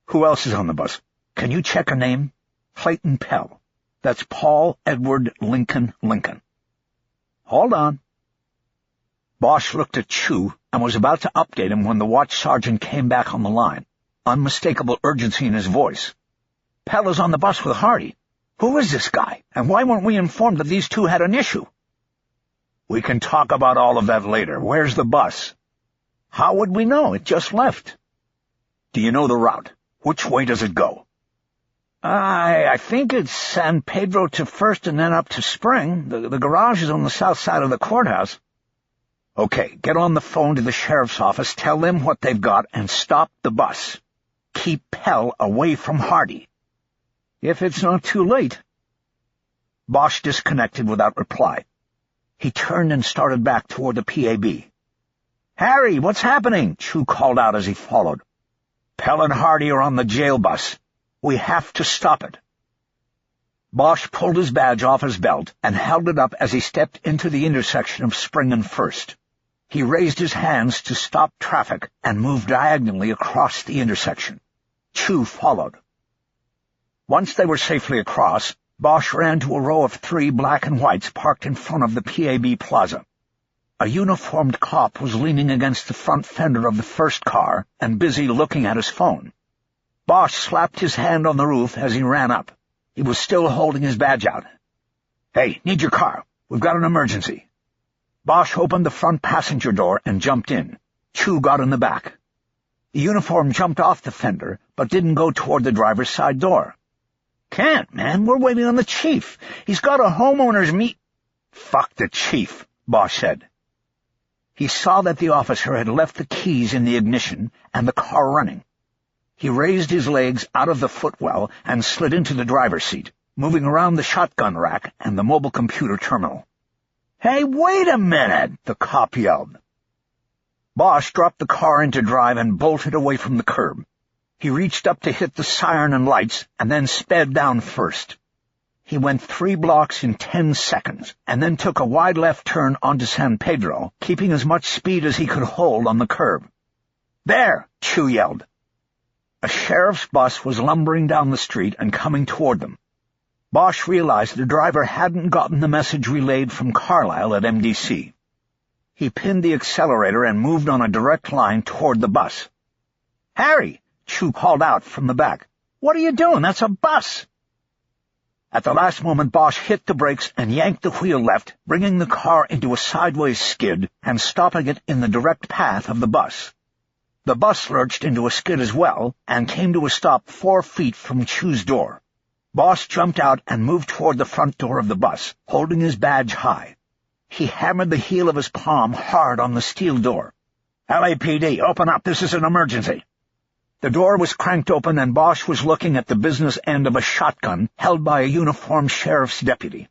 "Who else is on the bus? Can you check a name?" "Clayton Pell. That's Paul Edward Lincoln Lincoln." "Hold on." Bosch looked at Chu and was about to update him when the watch sergeant came back on the line, unmistakable urgency in his voice. "Pell is on the bus with Hardy. Who is this guy, and why weren't we informed that these two had an issue?" "We can talk about all of that later. Where's the bus?" "How would we know? It just left." "Do you know the route? Which way does it go?" I think it's San Pedro to First and then up to Spring. The garage is on the south side of the courthouse." "Okay, get on the phone to the sheriff's office, tell them what they've got, and stop the bus. Keep Pell away from Hardy." "If it's not too late." Bosch disconnected without reply. He turned and started back toward the PAB. "Harry, what's happening?" Chu called out as he followed. "Pell and Hardy are on the jail bus. We have to stop it." Bosch pulled his badge off his belt and held it up as he stepped into the intersection of Spring and First. He raised his hands to stop traffic and moved diagonally across the intersection. Chu followed. Once they were safely across, Bosch ran to a row of 3 black and whites parked in front of the PAB plaza. A uniformed cop was leaning against the front fender of the first car and busy looking at his phone. Bosch slapped his hand on the roof as he ran up. He was still holding his badge out. "Hey, need your car. We've got an emergency." Bosch opened the front passenger door and jumped in. Chu got in the back. The uniform jumped off the fender, but didn't go toward the driver's side door. "Can't, man. We're waiting on the chief. He's got a homeowner's meet—" "Fuck the chief," Bosch said. He saw that the officer had left the keys in the ignition and the car running. He raised his legs out of the footwell and slid into the driver's seat, moving around the shotgun rack and the mobile computer terminal. "Hey, wait a minute!" the cop yelled. Bosch dropped the car into drive and bolted away from the curb. He reached up to hit the siren and lights and then sped down first. He went 3 blocks in 10 seconds and then took a wide left turn onto San Pedro, keeping as much speed as he could hold on the curb. "There!" Chu yelled. A sheriff's bus was lumbering down the street and coming toward them. Bosch realized the driver hadn't gotten the message relayed from Carlisle at MDC. He pinned the accelerator and moved on a direct line toward the bus. "Harry!" Chu called out from the back. "What are you doing? That's a bus!" At the last moment, Bosch hit the brakes and yanked the wheel left, bringing the car into a sideways skid and stopping it in the direct path of the bus. The bus lurched into a skid as well and came to a stop 4 feet from Chu's door. Bosch jumped out and moved toward the front door of the bus, holding his badge high. He hammered the heel of his palm hard on the steel door. "LAPD, open up. This is an emergency." The door was cranked open and Bosch was looking at the business end of a shotgun held by a uniformed sheriff's deputy.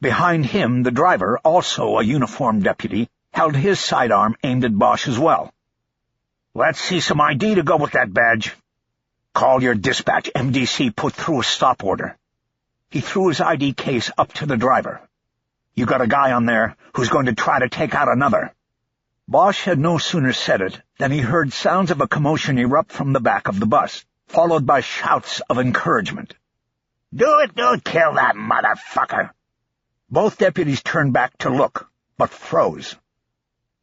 Behind him, the driver, also a uniformed deputy, held his sidearm aimed at Bosch as well. "Let's see some ID to go with that badge." "Call your dispatch." MDC put through a stop order. He threw his ID case up to the driver. "You got a guy on there who's going to try to take out another." Bosch had no sooner said it than he heard sounds of a commotion erupt from the back of the bus, followed by shouts of encouragement. "Do it, kill that motherfucker!" Both deputies turned back to look, but froze.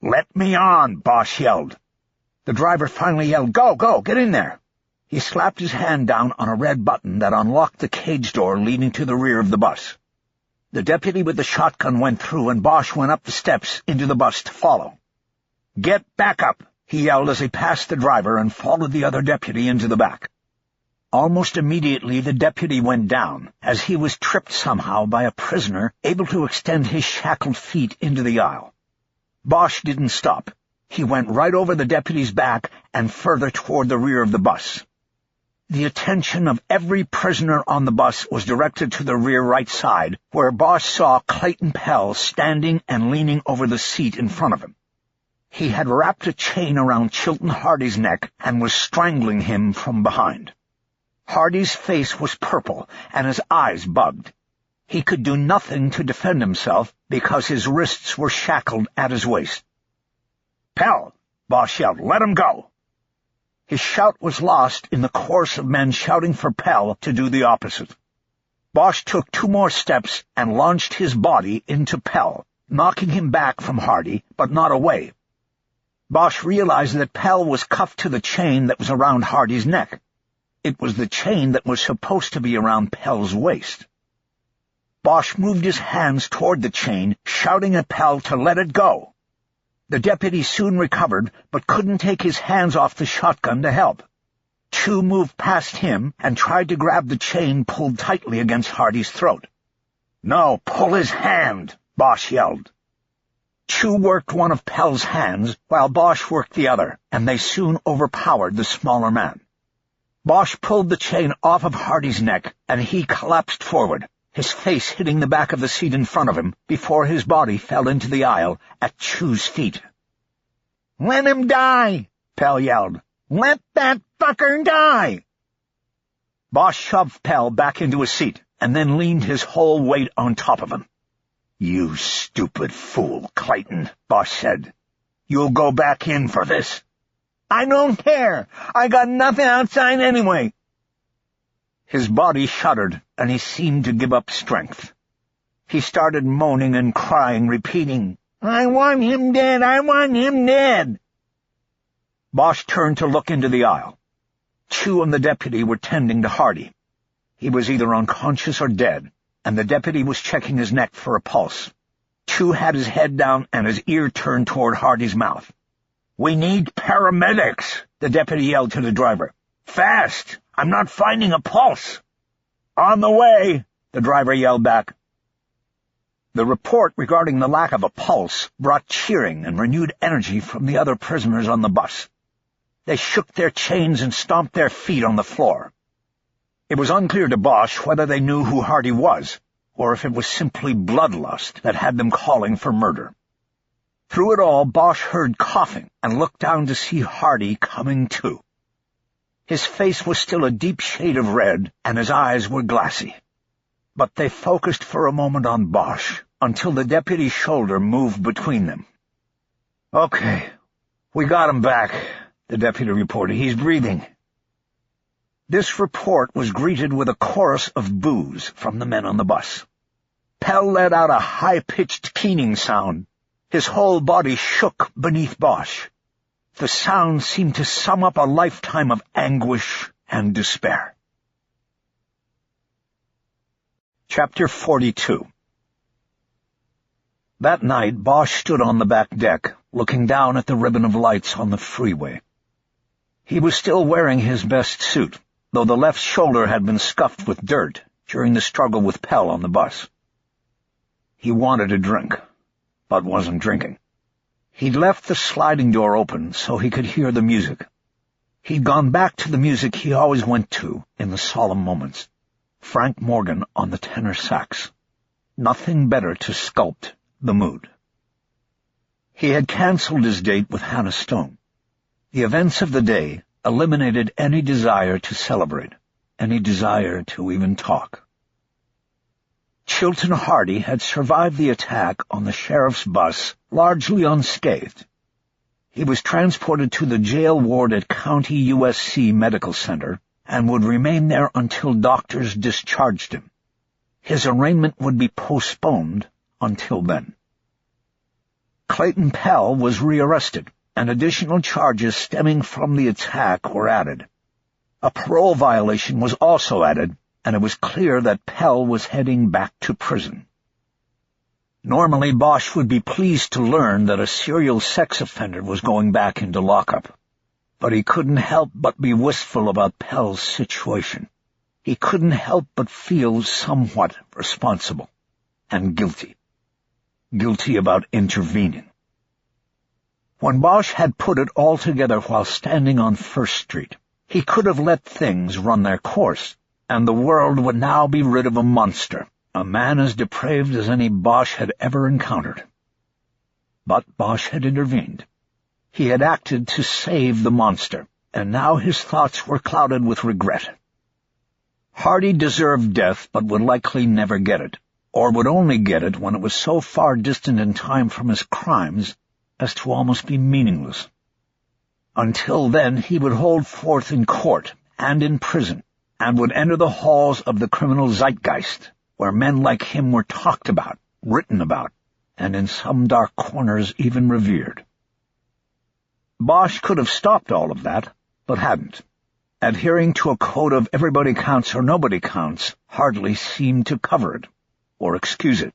"Let me on," Bosch yelled. The driver finally yelled, "Go, get in there." He slapped his hand down on a red button that unlocked the cage door leading to the rear of the bus. The deputy with the shotgun went through, and Bosch went up the steps into the bus to follow. "Get back up," he yelled as he passed the driver and followed the other deputy into the back. Almost immediately the deputy went down, as he was tripped somehow by a prisoner able to extend his shackled feet into the aisle. Bosch didn't stop. He went right over the deputy's back and further toward the rear of the bus. The attention of every prisoner on the bus was directed to the rear right side, where Bosch saw Clayton Pell standing and leaning over the seat in front of him. He had wrapped a chain around Chilton Hardy's neck and was strangling him from behind. Hardy's face was purple, and his eyes bugged. He could do nothing to defend himself because his wrists were shackled at his waist. "Pell!" Bosch yelled. "Let him go!" His shout was lost in the chorus of men shouting for Pell to do the opposite. Bosch took 2 more steps and launched his body into Pell, knocking him back from Hardy, but not away. Bosch realized that Pell was cuffed to the chain that was around Hardy's neck. It was the chain that was supposed to be around Pell's waist. Bosch moved his hands toward the chain, shouting at Pell to let it go. The deputy soon recovered, but couldn't take his hands off the shotgun to help. Chu moved past him and tried to grab the chain pulled tightly against Hardy's throat. "No, pull his hand," Bosch yelled. Chu worked one of Pell's hands, while Bosch worked the other, and they soon overpowered the smaller man. Bosch pulled the chain off of Hardy's neck, and he collapsed forward, his face hitting the back of the seat in front of him before his body fell into the aisle at Chu's feet. "Let him die!" Pell yelled. "Let that fucker die!" Bosch shoved Pell back into his seat, and then leaned his whole weight on top of him. "You stupid fool, Clayton," Bosch said. "You'll go back in for this." "I don't care. I got nothing outside anyway." His body shuddered, and he seemed to give up strength. He started moaning and crying, repeating, "I want him dead. I want him dead." Bosch turned to look into the aisle. Chu and the deputy were tending to Hardy. He was either unconscious or dead, and the deputy was checking his neck for a pulse. Chu had his head down and his ear turned toward Hardy's mouth. "We need paramedics," the deputy yelled to the driver. "Fast! I'm not finding a pulse." "On the way," the driver yelled back. The report regarding the lack of a pulse brought cheering and renewed energy from the other prisoners on the bus. They shook their chains and stomped their feet on the floor. It was unclear to Bosch whether they knew who Hardy was, or if it was simply bloodlust that had them calling for murder. Through it all, Bosch heard coughing and looked down to see Hardy coming to. His face was still a deep shade of red, and his eyes were glassy. But they focused for a moment on Bosch, until the deputy's shoulder moved between them. "Okay, we got him back," the deputy reported. "He's breathing." This report was greeted with a chorus of boos from the men on the bus. Pell let out a high-pitched keening sound. His whole body shook beneath Bosch. The sound seemed to sum up a lifetime of anguish and despair. Chapter 42. That night, Bosch stood on the back deck, looking down at the ribbon of lights on the freeway. He was still wearing his best suit, though the left shoulder had been scuffed with dirt during the struggle with Pell on the bus. He wanted a drink, but wasn't drinking. He'd left the sliding door open so he could hear the music. He'd gone back to the music he always went to in the solemn moments. Frank Morgan on the tenor sax. Nothing better to sculpt the mood. He had canceled his date with Hannah Stone. The events of the day eliminated any desire to celebrate, any desire to even talk. Chilton Hardy had survived the attack on the sheriff's bus largely unscathed. He was transported to the jail ward at County USC Medical Center and would remain there until doctors discharged him. His arraignment would be postponed until then. Clayton Pell was rearrested, and additional charges stemming from the attack were added. A parole violation was also added, and it was clear that Pell was heading back to prison. Normally, Bosch would be pleased to learn that a serial sex offender was going back into lockup, but he couldn't help but be wistful about Pell's situation. He couldn't help but feel somewhat responsible and guilty. Guilty about intervening. When Bosch had put it all together while standing on First Street, he could have let things run their course, and the world would now be rid of a monster, a man as depraved as any Bosch had ever encountered. But Bosch had intervened. He had acted to save the monster, and now his thoughts were clouded with regret. Hardy deserved death, but would likely never get it, or would only get it when it was so far distant in time from his crimes as to almost be meaningless. Until then, he would hold forth in court and in prison, and would enter the halls of the criminal zeitgeist, where men like him were talked about, written about, and in some dark corners even revered. Bosch could have stopped all of that, but hadn't. Adhering to a code of everybody counts or nobody counts hardly seemed to cover it, or excuse it.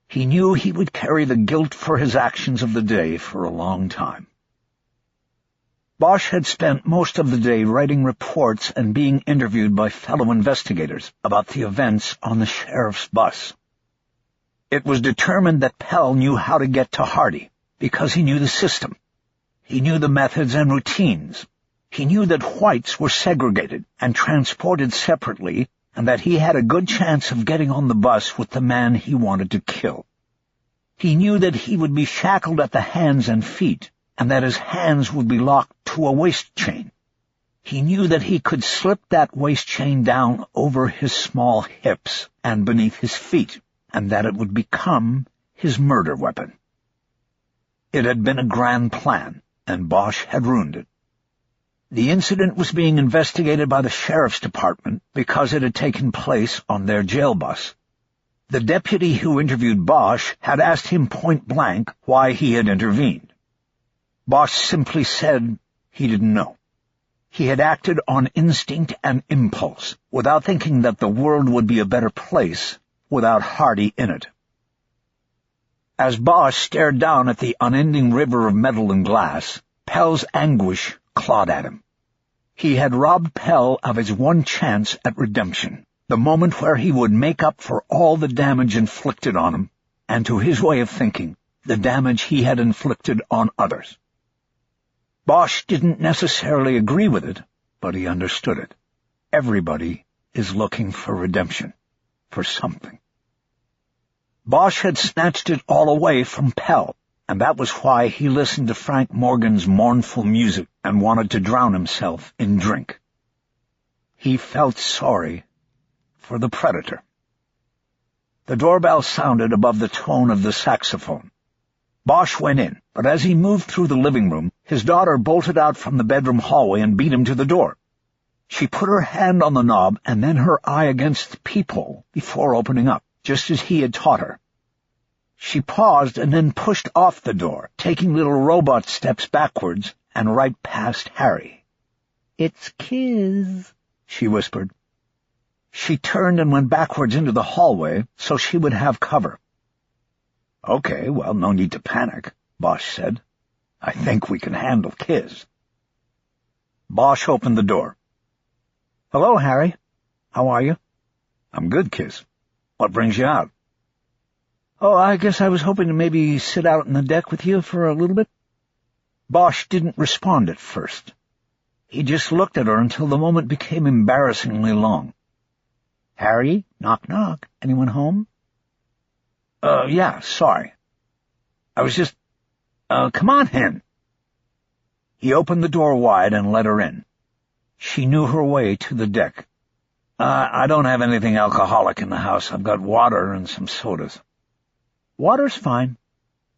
He knew he would carry the guilt for his actions of the day for a long time. Bosch had spent most of the day writing reports and being interviewed by fellow investigators about the events on the sheriff's bus. It was determined that Pell knew how to get to Hardy, because he knew the system. He knew the methods and routines. He knew that whites were segregated and transported separately, and that he had a good chance of getting on the bus with the man he wanted to kill. He knew that he would be shackled at the hands and feet, and that his hands would be locked to a waist chain. He knew that he could slip that waist chain down over his small hips and beneath his feet, and that it would become his murder weapon. It had been a grand plan, and Bosch had ruined it. The incident was being investigated by the sheriff's department because it had taken place on their jail bus. The deputy who interviewed Bosch had asked him point-blank why he had intervened. Bosch simply said he didn't know. He had acted on instinct and impulse, without thinking that the world would be a better place without Hardy in it. As Bosch stared down at the unending river of metal and glass, Pell's anguish clawed at him. He had robbed Pell of his one chance at redemption, the moment where he would make up for all the damage inflicted on him, and to his way of thinking, the damage he had inflicted on others. Bosch didn't necessarily agree with it, but he understood it. Everybody is looking for redemption, for something. Bosch had snatched it all away from Pell, and that was why he listened to Frank Morgan's mournful music and wanted to drown himself in drink. He felt sorry for the predator. The doorbell sounded above the tone of the saxophone. Bosch went in, but as he moved through the living room, his daughter bolted out from the bedroom hallway and beat him to the door. She put her hand on the knob and then her eye against the peephole before opening up, just as he had taught her. She paused and then pushed off the door, taking little robot steps backwards and right past Harry. "It's Kiz," she whispered. She turned and went backwards into the hallway so she would have cover. "Okay, well, no need to panic," Bosch said. "I think we can handle Kiz." Bosch opened the door. "Hello, Harry. How are you?" "I'm good, Kiz. What brings you out?" "Oh, I guess I was hoping to maybe sit out on the deck with you for a little bit." Bosch didn't respond at first. He just looked at her until the moment became embarrassingly long. "Harry, knock knock. Anyone home?" Yeah, sorry. I was just... come on in." He opened the door wide and let her in. She knew her way to the deck. I don't have anything alcoholic in the house. I've got water and some sodas." "Water's fine.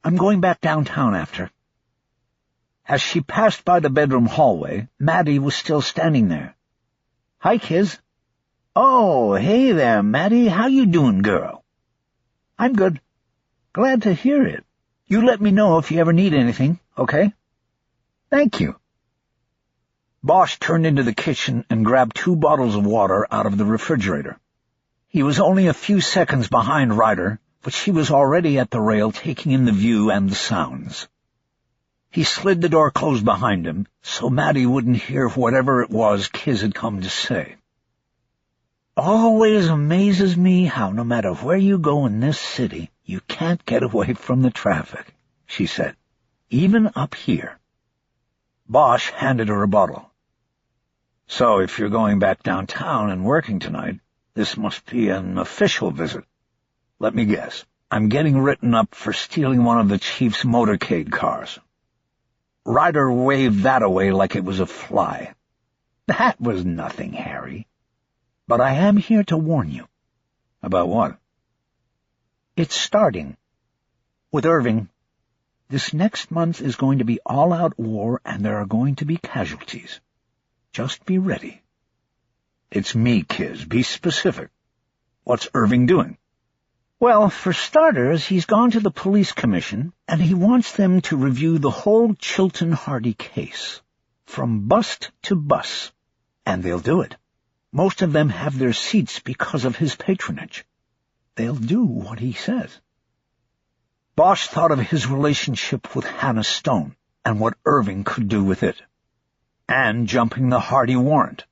I'm going back downtown after." As she passed by the bedroom hallway, Maddie was still standing there. Hi, Kiz. Oh, hey there, Maddie. How you doing, girl? I'm good. Glad to hear it. You let me know if you ever need anything, okay? Thank you. Bosch turned into the kitchen and grabbed 2 bottles of water out of the refrigerator. He was only a few seconds behind Ryder, but she was already at the rail taking in the view and the sounds. He slid the door closed behind him so Maddie wouldn't hear whatever it was Kiz had come to say. Always amazes me how no matter where you go in this city, you can't get away from the traffic, she said, even up here. Bosch handed her a bottle. So if you're going back downtown and working tonight, this must be an official visit. Let me guess. I'm getting written up for stealing one of the chief's motorcade cars. Ryder waved that away like it was a fly. That was nothing, Harry. But I am here to warn you. About what? It's starting. With Irving. This next month is going to be all-out war, and there are going to be casualties. Just be ready. It's me, Kiz. Be specific. What's Irving doing? Well, for starters, he's gone to the police commission, and he wants them to review the whole Chilton Hardy case, from bust to bus, and they'll do it. Most of them have their seats because of his patronage. They'll do what he says. Bosch thought of his relationship with Hannah Stone and what Irving could do with it, and jumping the Hardy warrant.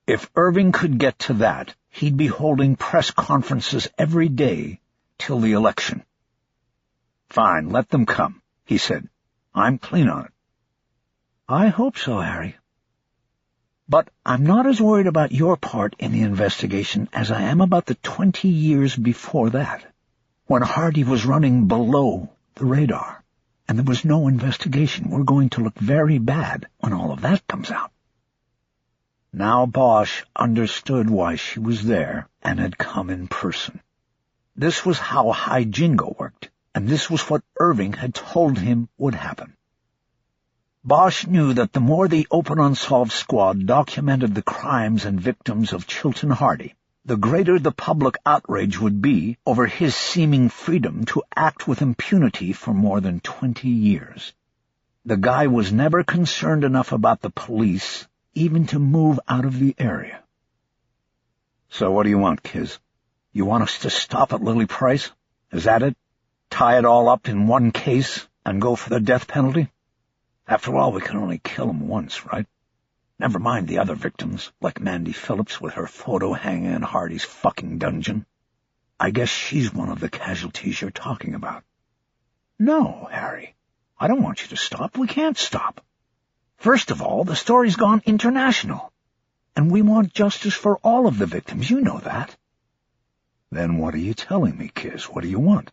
If Irving could get to that, he'd be holding press conferences every day till the election. Fine, let them come, he said. I'm clean on it. I hope so, Harry. But I'm not as worried about your part in the investigation as I am about the 20 years before that, when Hardy was running below the radar, and there was no investigation. We're going to look very bad when all of that comes out. Now Bosch understood why she was there and had come in person. This was how High Jingo worked, and this was what Irving had told him would happen. Bosch knew that the more the Open Unsolved Squad documented the crimes and victims of Chilton Hardy, the greater the public outrage would be over his seeming freedom to act with impunity for more than 20 years. The guy was never concerned enough about the police even to move out of the area. So what do you want, Kiz? You want us to stop at Lily Price? Is that it? Tie it all up in one case and go for the death penalty? After all, we can only kill him once, right? Never mind the other victims, like Mandy Phillips with her photo hanging in Hardy's fucking dungeon. I guess she's one of the casualties you're talking about. No, Harry. I don't want you to stop. We can't stop. First of all, the story's gone international, and we want justice for all of the victims. You know that. Then what are you telling me, Kiz? What do you want?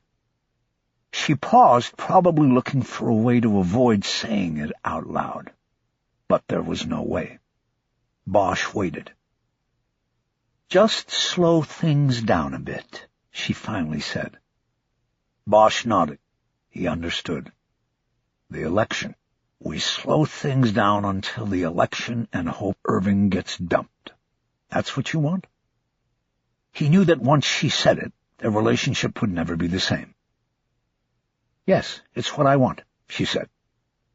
She paused, probably looking for a way to avoid saying it out loud. But there was no way. Bosch waited. Just slow things down a bit, she finally said. Bosch nodded. He understood. The election. We slow things down until the election and hope Irving gets dumped. That's what you want? He knew that once she said it, their relationship would never be the same. Yes, it's what I want, she said.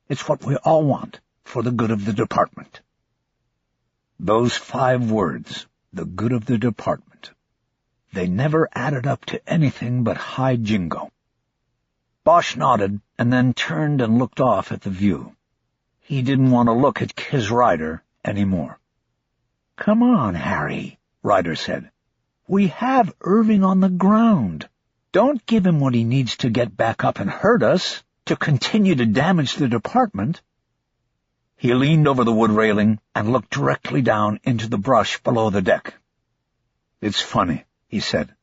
It's what we all want, for the good of the department. Those 5 words, the good of the department, they never added up to anything but High Jingo. Bosch nodded and then turned and looked off at the view. He didn't want to look at Kiz Ryder anymore. Come on, Harry, Ryder said. We have Irving on the ground. Don't give him what he needs to get back up and hurt us, to continue to damage the department. He leaned over the wood railing and looked directly down into the brush below the deck. It's funny, he said.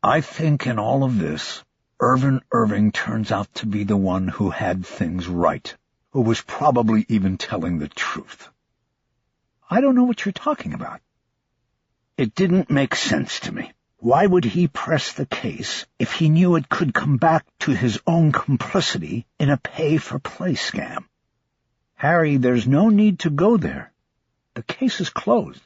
I think in all of this, Irving turns out to be the one who had things right, who was probably even telling the truth. I don't know what you're talking about. It didn't make sense to me. Why would he press the case if he knew it could come back to his own complicity in a pay-for-play scam? Harry, there's no need to go there. The case is closed.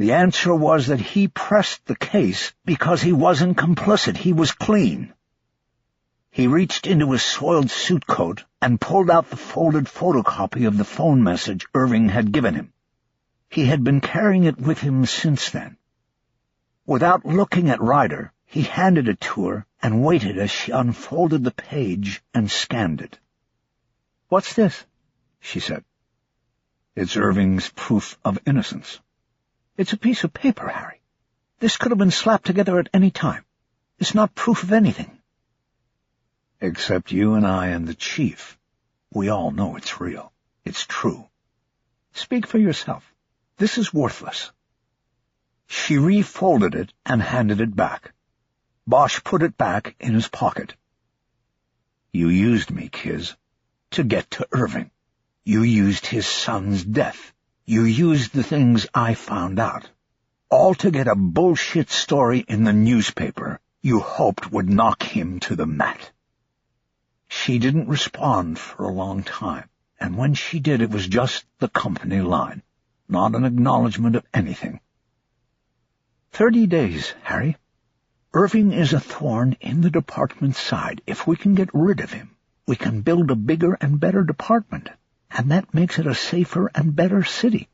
The answer was that he pressed the case because he wasn't complicit. He was clean. He reached into his soiled suit coat and pulled out the folded photocopy of the phone message Irving had given him. He had been carrying it with him since then. Without looking at Ryder, he handed it to her and waited as she unfolded the page and scanned it. "What's this?" she said. "It's Irving's proof of innocence." "It's a piece of paper, Harry. This could have been slapped together at any time. It's not proof of anything." "Except you and I and the chief. We all know it's real. It's true. Speak for yourself. This is worthless." She refolded it and handed it back. Bosch put it back in his pocket. "You used me, Kiz, to get to Irving. You used his son's death. You used the things I found out, all to get a bullshit story in the newspaper you hoped would knock him to the mat." She didn't respond for a long time, and when she did, it was just the company line, not an acknowledgement of anything. 30 days, Harry. Irving is a thorn in the department's side. If we can get rid of him, we can build a bigger and better department, and that makes it a safer and better city."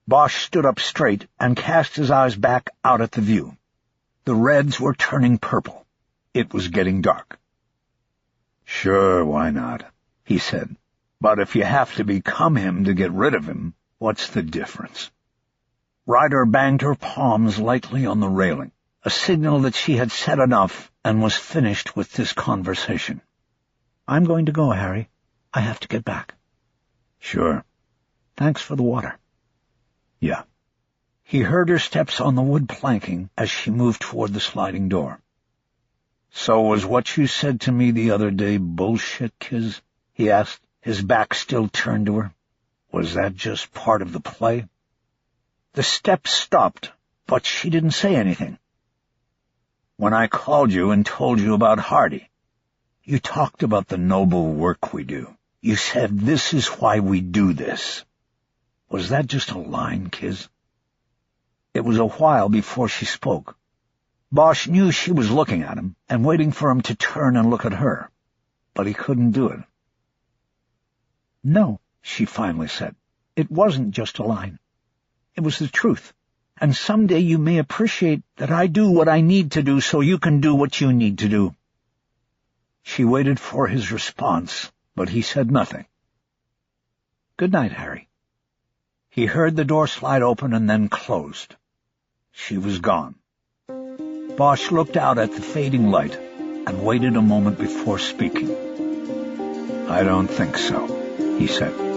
Bosch stood up straight and cast his eyes back out at the view. The reds were turning purple. It was getting dark. "Sure, why not?" he said. "But if you have to become him to get rid of him, what's the difference?" Ryder banged her palms lightly on the railing, a signal that she had said enough and was finished with this conversation. "I'm going to go, Harry. I have to get back." "Sure. Thanks for the water." "Yeah." He heard her steps on the wood planking as she moved toward the sliding door. "So was what you said to me the other day bullshit, Kiz?" he asked, his back still turned to her. "Was that just part of the play?" The steps stopped, but she didn't say anything. "When I called you and told you about Hardy, you talked about the noble work we do. You said this is why we do this. Was that just a line, Kiz?" It was a while before she spoke. Bosch knew she was looking at him and waiting for him to turn and look at her, but he couldn't do it. "No," she finally said. "It wasn't just a line. It was the truth, and someday you may appreciate that I do what I need to do so you can do what you need to do." She waited for his response, but he said nothing. "Good night, Harry." He heard the door slide open and then closed. She was gone. Bosch looked out at the fading light and waited a moment before speaking. "I don't think so," he said.